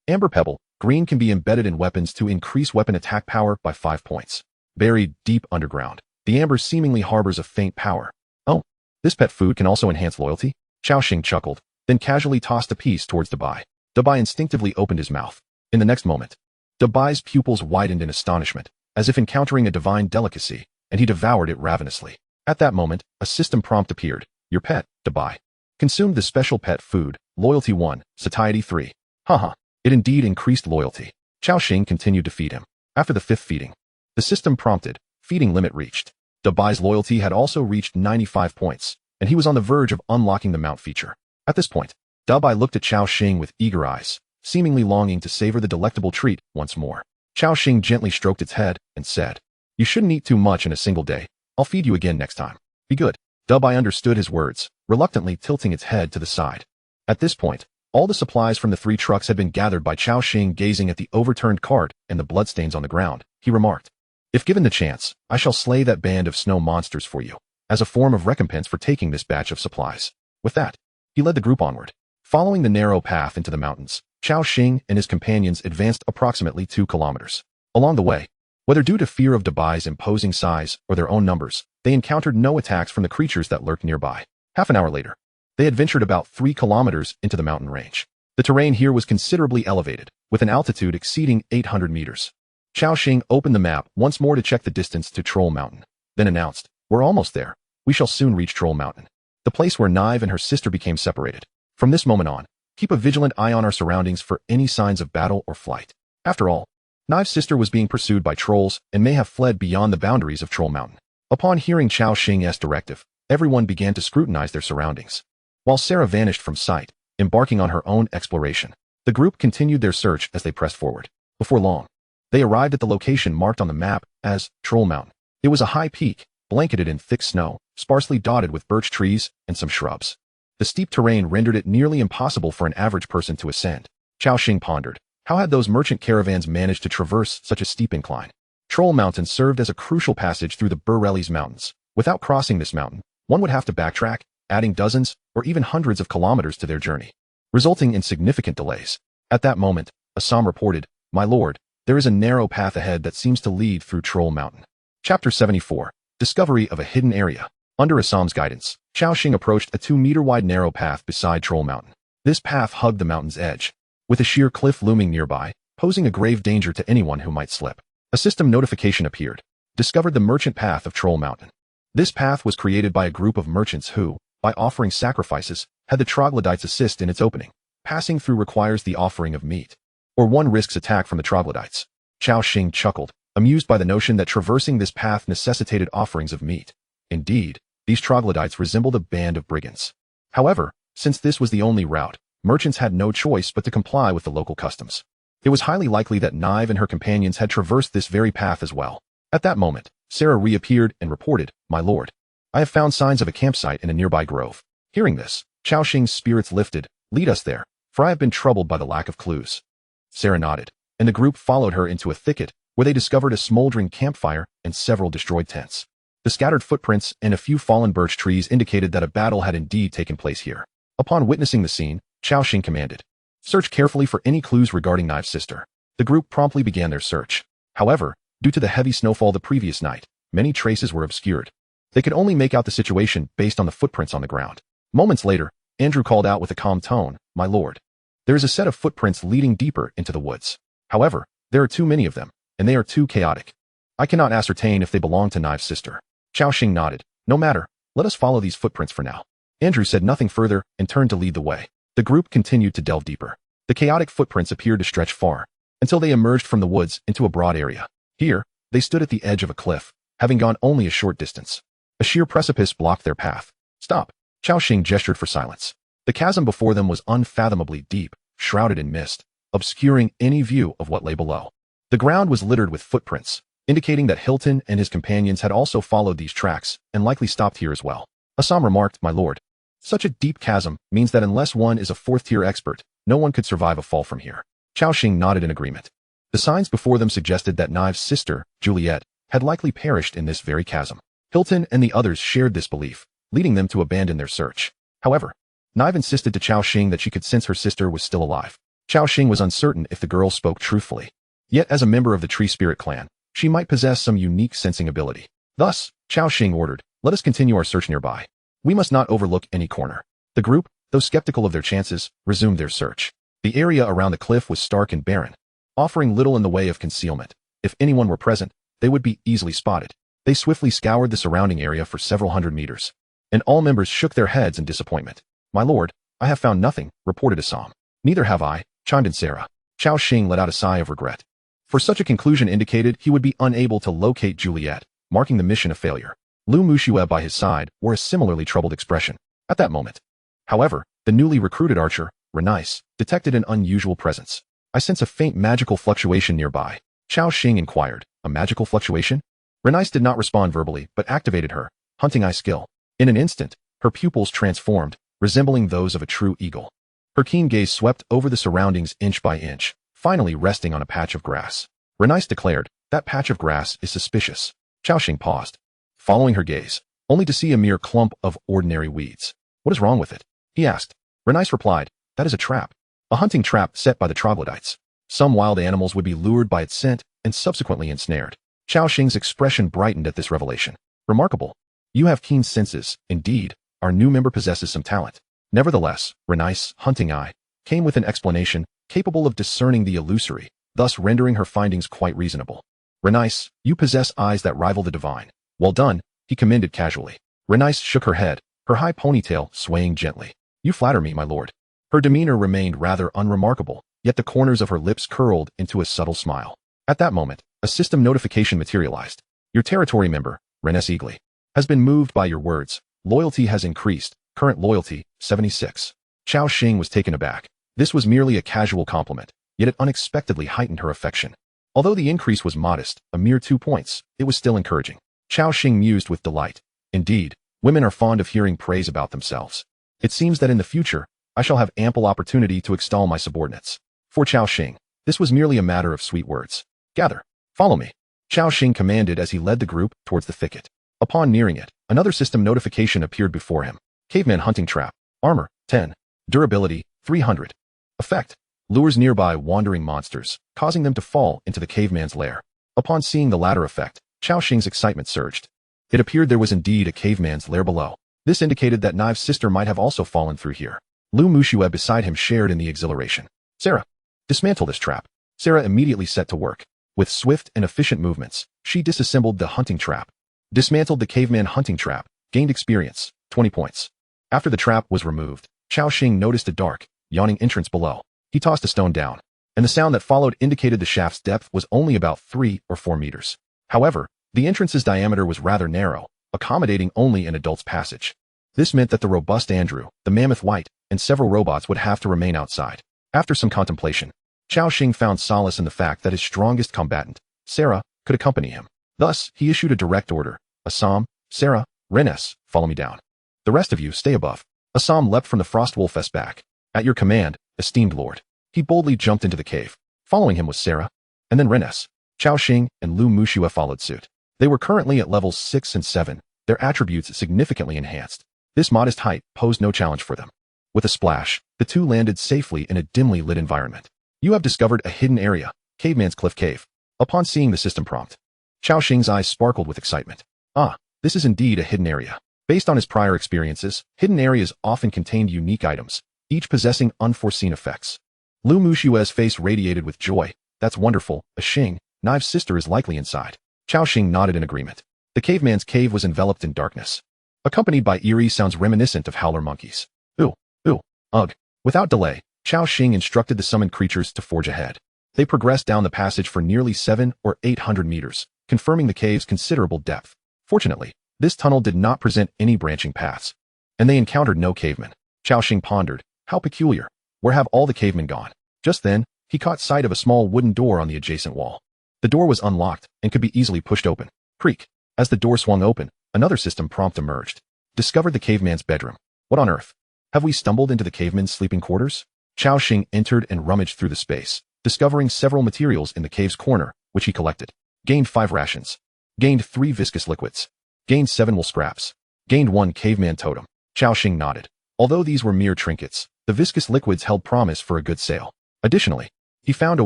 Amber pebble, green, can be embedded in weapons to increase weapon attack power by 5 points. Buried deep underground, the amber seemingly harbors a faint power. Oh, this pet food can also enhance loyalty? Cao Xing chuckled, then casually tossed a piece towards Dabai. Dabai instinctively opened his mouth. In the next moment, Dabai's pupils widened in astonishment, as if encountering a divine delicacy, and he devoured it ravenously. At that moment, a system prompt appeared. Your pet, Dabai, consumed the special pet food, loyalty 1, satiety 3. Haha, it indeed increased loyalty. Cao Xing continued to feed him. After the 5th feeding, the system prompted, feeding limit reached. Dabai's loyalty had also reached 95 points, and he was on the verge of unlocking the mount feature. At this point, Dabai looked at Cao Xing with eager eyes, seemingly longing to savor the delectable treat once more. Cao Xing gently stroked its head and said, "You shouldn't eat too much in a single day. I'll feed you again next time. Be good." Dabai understood his words, reluctantly tilting its head to the side. At this point, all the supplies from the 3 trucks had been gathered. By Cao Xing gazing at the overturned cart and the bloodstains on the ground, he remarked, "If given the chance, I shall slay that band of snow monsters for you, as a form of recompense for taking this batch of supplies." With that, he led the group onward. Following the narrow path into the mountains, Cao Xing and his companions advanced approximately 2 kilometers. Along the way, whether due to fear of Dabai's imposing size or their own numbers, they encountered no attacks from the creatures that lurked nearby. Half an hour later, they had ventured about 3 kilometers into the mountain range. The terrain here was considerably elevated, with an altitude exceeding 800 meters. Cao Xing opened the map once more to check the distance to Troll Mountain, then announced, "We're almost there. We shall soon reach Troll Mountain," the place where Nive and her sister became separated. From this moment on, keep a vigilant eye on our surroundings for any signs of battle or flight. After all, Nive's sister was being pursued by trolls and may have fled beyond the boundaries of Troll Mountain. Upon hearing Cao Xing's directive, everyone began to scrutinize their surroundings. While Sarah vanished from sight, embarking on her own exploration, the group continued their search as they pressed forward. Before long, they arrived at the location marked on the map as Troll Mountain. It was a high peak, blanketed in thick snow, sparsely dotted with birch trees and some shrubs. The steep terrain rendered it nearly impossible for an average person to ascend. Cao Xing pondered, how had those merchant caravans managed to traverse such a steep incline? Troll Mountain served as a crucial passage through the Burrellis Mountains. Without crossing this mountain, one would have to backtrack, adding dozens or even hundreds of kilometers to their journey, resulting in significant delays. At that moment, Assam reported, "My lord, there is a narrow path ahead that seems to lead through Troll Mountain." Chapter 74, Discovery of a Hidden Area. Under Assam's guidance, Cao Xing approached a 2-meter-wide narrow path beside Troll Mountain. This path hugged the mountain's edge, with a sheer cliff looming nearby, posing a grave danger to anyone who might slip. A system notification appeared. Discovered the merchant path of Troll Mountain. This path was created by a group of merchants who, by offering sacrifices, had the troglodytes assist in its opening. Passing through requires the offering of meat, or one risks attack from the troglodytes. Cao Xing chuckled, amused by the notion that traversing this path necessitated offerings of meat. Indeed, these troglodytes resembled a band of brigands. However, since this was the only route, merchants had no choice but to comply with the local customs. It was highly likely that Nive and her companions had traversed this very path as well. At that moment, Sarah reappeared and reported, "My lord, I have found signs of a campsite in a nearby grove." Hearing this, Cao Xing's spirits lifted. "Lead us there, for I have been troubled by the lack of clues." Sarah nodded, and the group followed her into a thicket where they discovered a smoldering campfire and several destroyed tents. The scattered footprints and a few fallen birch trees indicated that a battle had indeed taken place here. Upon witnessing the scene, Cao Xing commanded, "Search carefully for any clues regarding Nive's sister." The group promptly began their search. However, due to the heavy snowfall the previous night, many traces were obscured. They could only make out the situation based on the footprints on the ground. Moments later, Andrew called out with a calm tone, "My lord. There is a set of footprints leading deeper into the woods. However, there are too many of them, and they are too chaotic. I cannot ascertain if they belong to Knive's sister." Cao Xing nodded. "No matter, let us follow these footprints for now." Andrew said nothing further and turned to lead the way. The group continued to delve deeper. The chaotic footprints appeared to stretch far, until they emerged from the woods into a broad area. Here, they stood at the edge of a cliff, having gone only a short distance. A sheer precipice blocked their path. "Stop!" Cao Xing gestured for silence. The chasm before them was unfathomably deep, shrouded in mist, obscuring any view of what lay below. The ground was littered with footprints, indicating that Hilton and his companions had also followed these tracks and likely stopped here as well. Assam remarked, "My lord, such a deep chasm means that unless one is a fourth-tier expert, no one could survive a fall from here." Cao Xing nodded in agreement. The signs before them suggested that Knive's sister, Juliet, had likely perished in this very chasm. Hilton and the others shared this belief, leading them to abandon their search. However, Knive insisted to Cao Xing that she could sense her sister was still alive. Cao Xing was uncertain if the girl spoke truthfully. Yet as a member of the Tree Spirit clan, she might possess some unique sensing ability. Thus, Cao Xing ordered, "Let us continue our search nearby. We must not overlook any corner." The group, though skeptical of their chances, resumed their search. The area around the cliff was stark and barren, offering little in the way of concealment. If anyone were present, they would be easily spotted. They swiftly scoured the surrounding area for several hundred meters, and all members shook their heads in disappointment. "My lord, I have found nothing," reported Assam. "Neither have I," chimed in Sarah. Cao Xing let out a sigh of regret. For such a conclusion indicated he would be unable to locate Juliet, marking the mission a failure. Lu Mushue by his side wore a similarly troubled expression at that moment. However, the newly recruited archer, Renice, detected an unusual presence. "I sense a faint magical fluctuation nearby," Cao Xing inquired. "A magical fluctuation?" Renice did not respond verbally, but activated her hunting eye skill. In an instant, her pupils transformed, resembling those of a true eagle. Her keen gaze swept over the surroundings inch by inch, finally resting on a patch of grass. Renice declared, "That patch of grass is suspicious." Cao Xing paused, following her gaze, only to see a mere clump of ordinary weeds. "What is wrong with it?" he asked. Renice replied, "That is a trap. A hunting trap set by the troglodytes. Some wild animals would be lured by its scent and subsequently ensnared." Cao Xing's expression brightened at this revelation. "Remarkable. You have keen senses. Indeed, our new member possesses some talent." Nevertheless, Renice's hunting eye came with an explanation capable of discerning the illusory, thus rendering her findings quite reasonable. "Renice, you possess eyes that rival the divine." "Well done," he commended casually. Renice shook her head, her high ponytail swaying gently. "You flatter me, my lord." Her demeanor remained rather unremarkable, yet the corners of her lips curled into a subtle smile. At that moment, a system notification materialized. "Your territory member, Renice Eagly, has been moved by your words. Loyalty has increased. Current loyalty, 76. Cao Xing was taken aback. This was merely a casual compliment, yet it unexpectedly heightened her affection. Although the increase was modest, a mere 2 points, it was still encouraging. Cao Xing mused with delight. Indeed, women are fond of hearing praise about themselves. It seems that in the future, I shall have ample opportunity to extol my subordinates. For Cao Xing, this was merely a matter of sweet words. "Gather. Follow me." Cao Xing commanded as he led the group towards the thicket. Upon nearing it, another system notification appeared before him. Caveman hunting trap. Armor, 10. Durability, 300. Effect. Lures nearby wandering monsters, causing them to fall into the caveman's lair. Upon seeing the latter effect, Cao Xing's excitement surged. It appeared there was indeed a caveman's lair below. This indicated that Knive's sister might have also fallen through here. Lu Mushue beside him shared in the exhilaration. "Sarah, dismantle this trap." Sarah immediately set to work. With swift and efficient movements, she disassembled the hunting trap. Dismantled the caveman hunting trap, gained experience, 20 points. After the trap was removed, Cao Xing noticed a dark, yawning entrance below. He tossed a stone down, and the sound that followed indicated the shaft's depth was only about 3 or 4 meters. However, the entrance's diameter was rather narrow, accommodating only an adult's passage. This meant that the robust Andrew, the mammoth white, and several robots would have to remain outside. After some contemplation, Cao Xing found solace in the fact that his strongest combatant, Sarah, could accompany him. Thus, he issued a direct order. "Assam, Sarah, Renice, follow me down. The rest of you stay above." Assam leapt from the Frostwolf's back. "At your command, esteemed lord." He boldly jumped into the cave. Following him was Sarah, and then Renice. Cao Xing and Lu Mushue followed suit. They were currently at levels 6 and 7, their attributes significantly enhanced. This modest height posed no challenge for them. With a splash, the two landed safely in a dimly lit environment. "You have discovered a hidden area, Caveman's Cliff Cave." Upon seeing the system prompt, Cao Xing's eyes sparkled with excitement. "Ah, This is indeed a hidden area. Based on his prior experiences, hidden areas often contained unique items, each possessing unforeseen effects. Lu Mushue's face radiated with joy. That's wonderful. A Xing, Knive's sister, is likely inside. Cao Xing nodded in agreement. The caveman's cave was enveloped in darkness, accompanied by eerie sounds reminiscent of howler monkeys. Ooh, ooh, ugh. Without delay, Cao Xing instructed the summoned creatures to forge ahead. They progressed down the passage for nearly 700 or 800 meters, confirming the cave's considerable depth. Fortunately, this tunnel did not present any branching paths, and they encountered no cavemen. Cao Xing pondered, how peculiar. Where have all the cavemen gone? Just then, he caught sight of a small wooden door on the adjacent wall. The door was unlocked and could be easily pushed open. Creak. As the door swung open, another system prompt emerged. Discovered the caveman's bedroom. What on earth? Have we stumbled into the caveman's sleeping quarters? Cao Xing entered and rummaged through the space, discovering several materials in the cave's corner, which he collected. Gained 5 rations. Gained 3 viscous liquids. Gained 7 wool scraps. Gained 1 caveman totem. Cao Xing nodded. Although these were mere trinkets, the viscous liquids held promise for a good sale. Additionally, he found a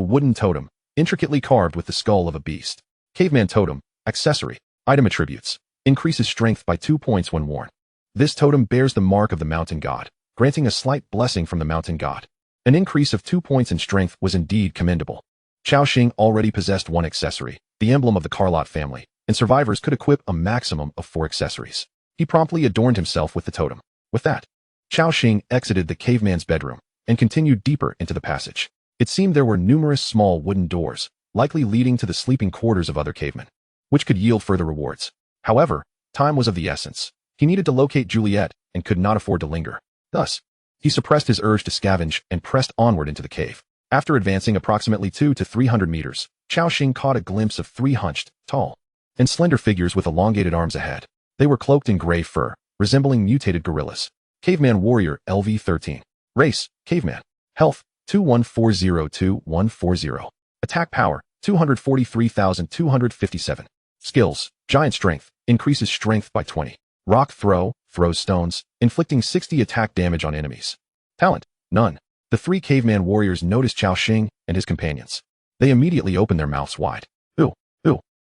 wooden totem, intricately carved with the skull of a beast. Caveman totem, accessory, item attributes, increases strength by 2 points when worn. This totem bears the mark of the mountain god, granting a slight blessing from the mountain god. An increase of 2 points in strength was indeed commendable. Cao Xing already possessed 1 accessory, the emblem of the Carlot family, and survivors could equip a maximum of 4 accessories. He promptly adorned himself with the totem. With that, Cao Xing exited the caveman's bedroom and continued deeper into the passage. It seemed there were numerous small wooden doors, likely leading to the sleeping quarters of other cavemen, which could yield further rewards. However, time was of the essence. He needed to locate Juliet and could not afford to linger. Thus, he suppressed his urge to scavenge and pressed onward into the cave. After advancing approximately 200 to 300 meters, Cao Xing caught a glimpse of 3 hunched, tall, and slender figures with elongated arms ahead. They were cloaked in gray fur, resembling mutated gorillas. Caveman Warrior LV-13. Race, Caveman. Health, 21402140. Attack power, 243,257. Skills, Giant Strength, increases strength by 20. Rock Throw, throws stones, inflicting 60 attack damage on enemies. Talent, none. The 3 caveman warriors noticed Cao Xing and his companions. They immediately opened their mouths wide. Ooh,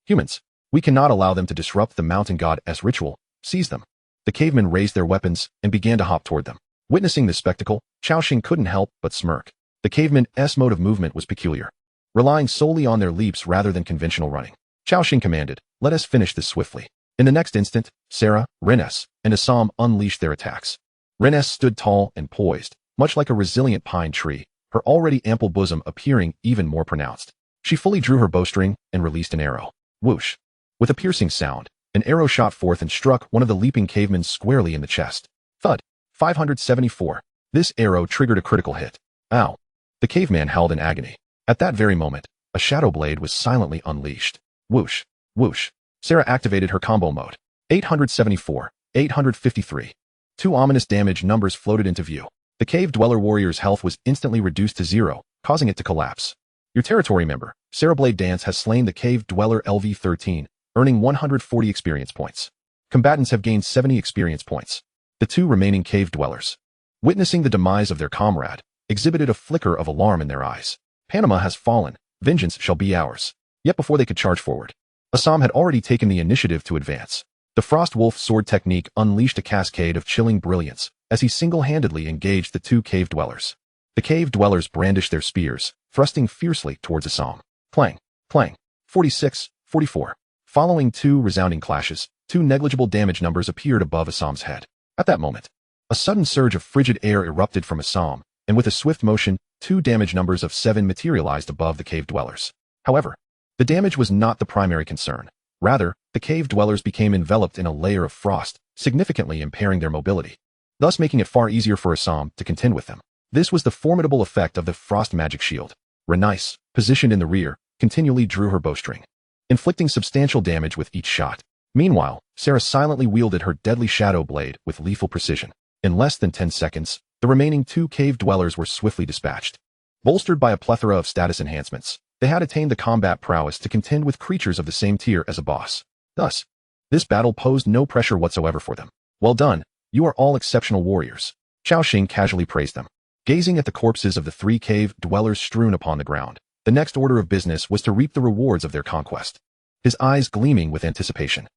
humans. We cannot allow them to disrupt the mountain god's ritual. Seize them. The cavemen raised their weapons and began to hop toward them. Witnessing this spectacle, Cao Xing couldn't help but smirk. The cavemen's mode of movement was peculiar, relying solely on their leaps rather than conventional running. Cao Xing commanded, let us finish this swiftly. In the next instant, Sarah, Reness, and Assam unleashed their attacks. Reness stood tall and poised, much like a resilient pine tree, her already ample bosom appearing even more pronounced. She fully drew her bowstring and released an arrow. Whoosh! With a piercing sound, an arrow shot forth and struck one of the leaping cavemen squarely in the chest. Thud! 574. This arrow triggered a critical hit. Ow! The caveman howled in agony. At that very moment, a shadow blade was silently unleashed. Whoosh! Whoosh! Sarah activated her combo mode. 874, 853. 2 ominous damage numbers floated into view. The cave dweller warrior's health was instantly reduced to 0, causing it to collapse. Your territory member, Sarah Blade Dance, has slain the cave dweller LV-13, earning 140 experience points. Combatants have gained 70 experience points. The 2 remaining cave dwellers, witnessing the demise of their comrade, exhibited a flicker of alarm in their eyes. Panama has fallen. Vengeance shall be ours. Yet before they could charge forward, Assam had already taken the initiative to advance. The Frost Wolf sword technique unleashed a cascade of chilling brilliance as he single-handedly engaged the 2 cave dwellers. The cave dwellers brandished their spears, thrusting fiercely towards Assam. Clang, clang, 46, 44. Following 2 resounding clashes, 2 negligible damage numbers appeared above Assam's head. At that moment, a sudden surge of frigid air erupted from Assam, and with a swift motion, 2 damage numbers of 7 materialized above the cave dwellers. However, the damage was not the primary concern. Rather, the cave dwellers became enveloped in a layer of frost, significantly impairing their mobility, thus making it far easier for Assam to contend with them. This was the formidable effect of the frost magic shield. Renice, positioned in the rear, continually drew her bowstring, inflicting substantial damage with each shot. Meanwhile, Sarah silently wielded her deadly shadow blade with lethal precision. In less than 10 seconds, the remaining 2 cave dwellers were swiftly dispatched. Bolstered by a plethora of status enhancements, they had attained the combat prowess to contend with creatures of the same tier as a boss. Thus, this battle posed no pressure whatsoever for them. Well done, you are all exceptional warriors. Cao Xing casually praised them. Gazing at the corpses of the 3 cave dwellers strewn upon the ground, the next order of business was to reap the rewards of their conquest. His eyes gleaming with anticipation.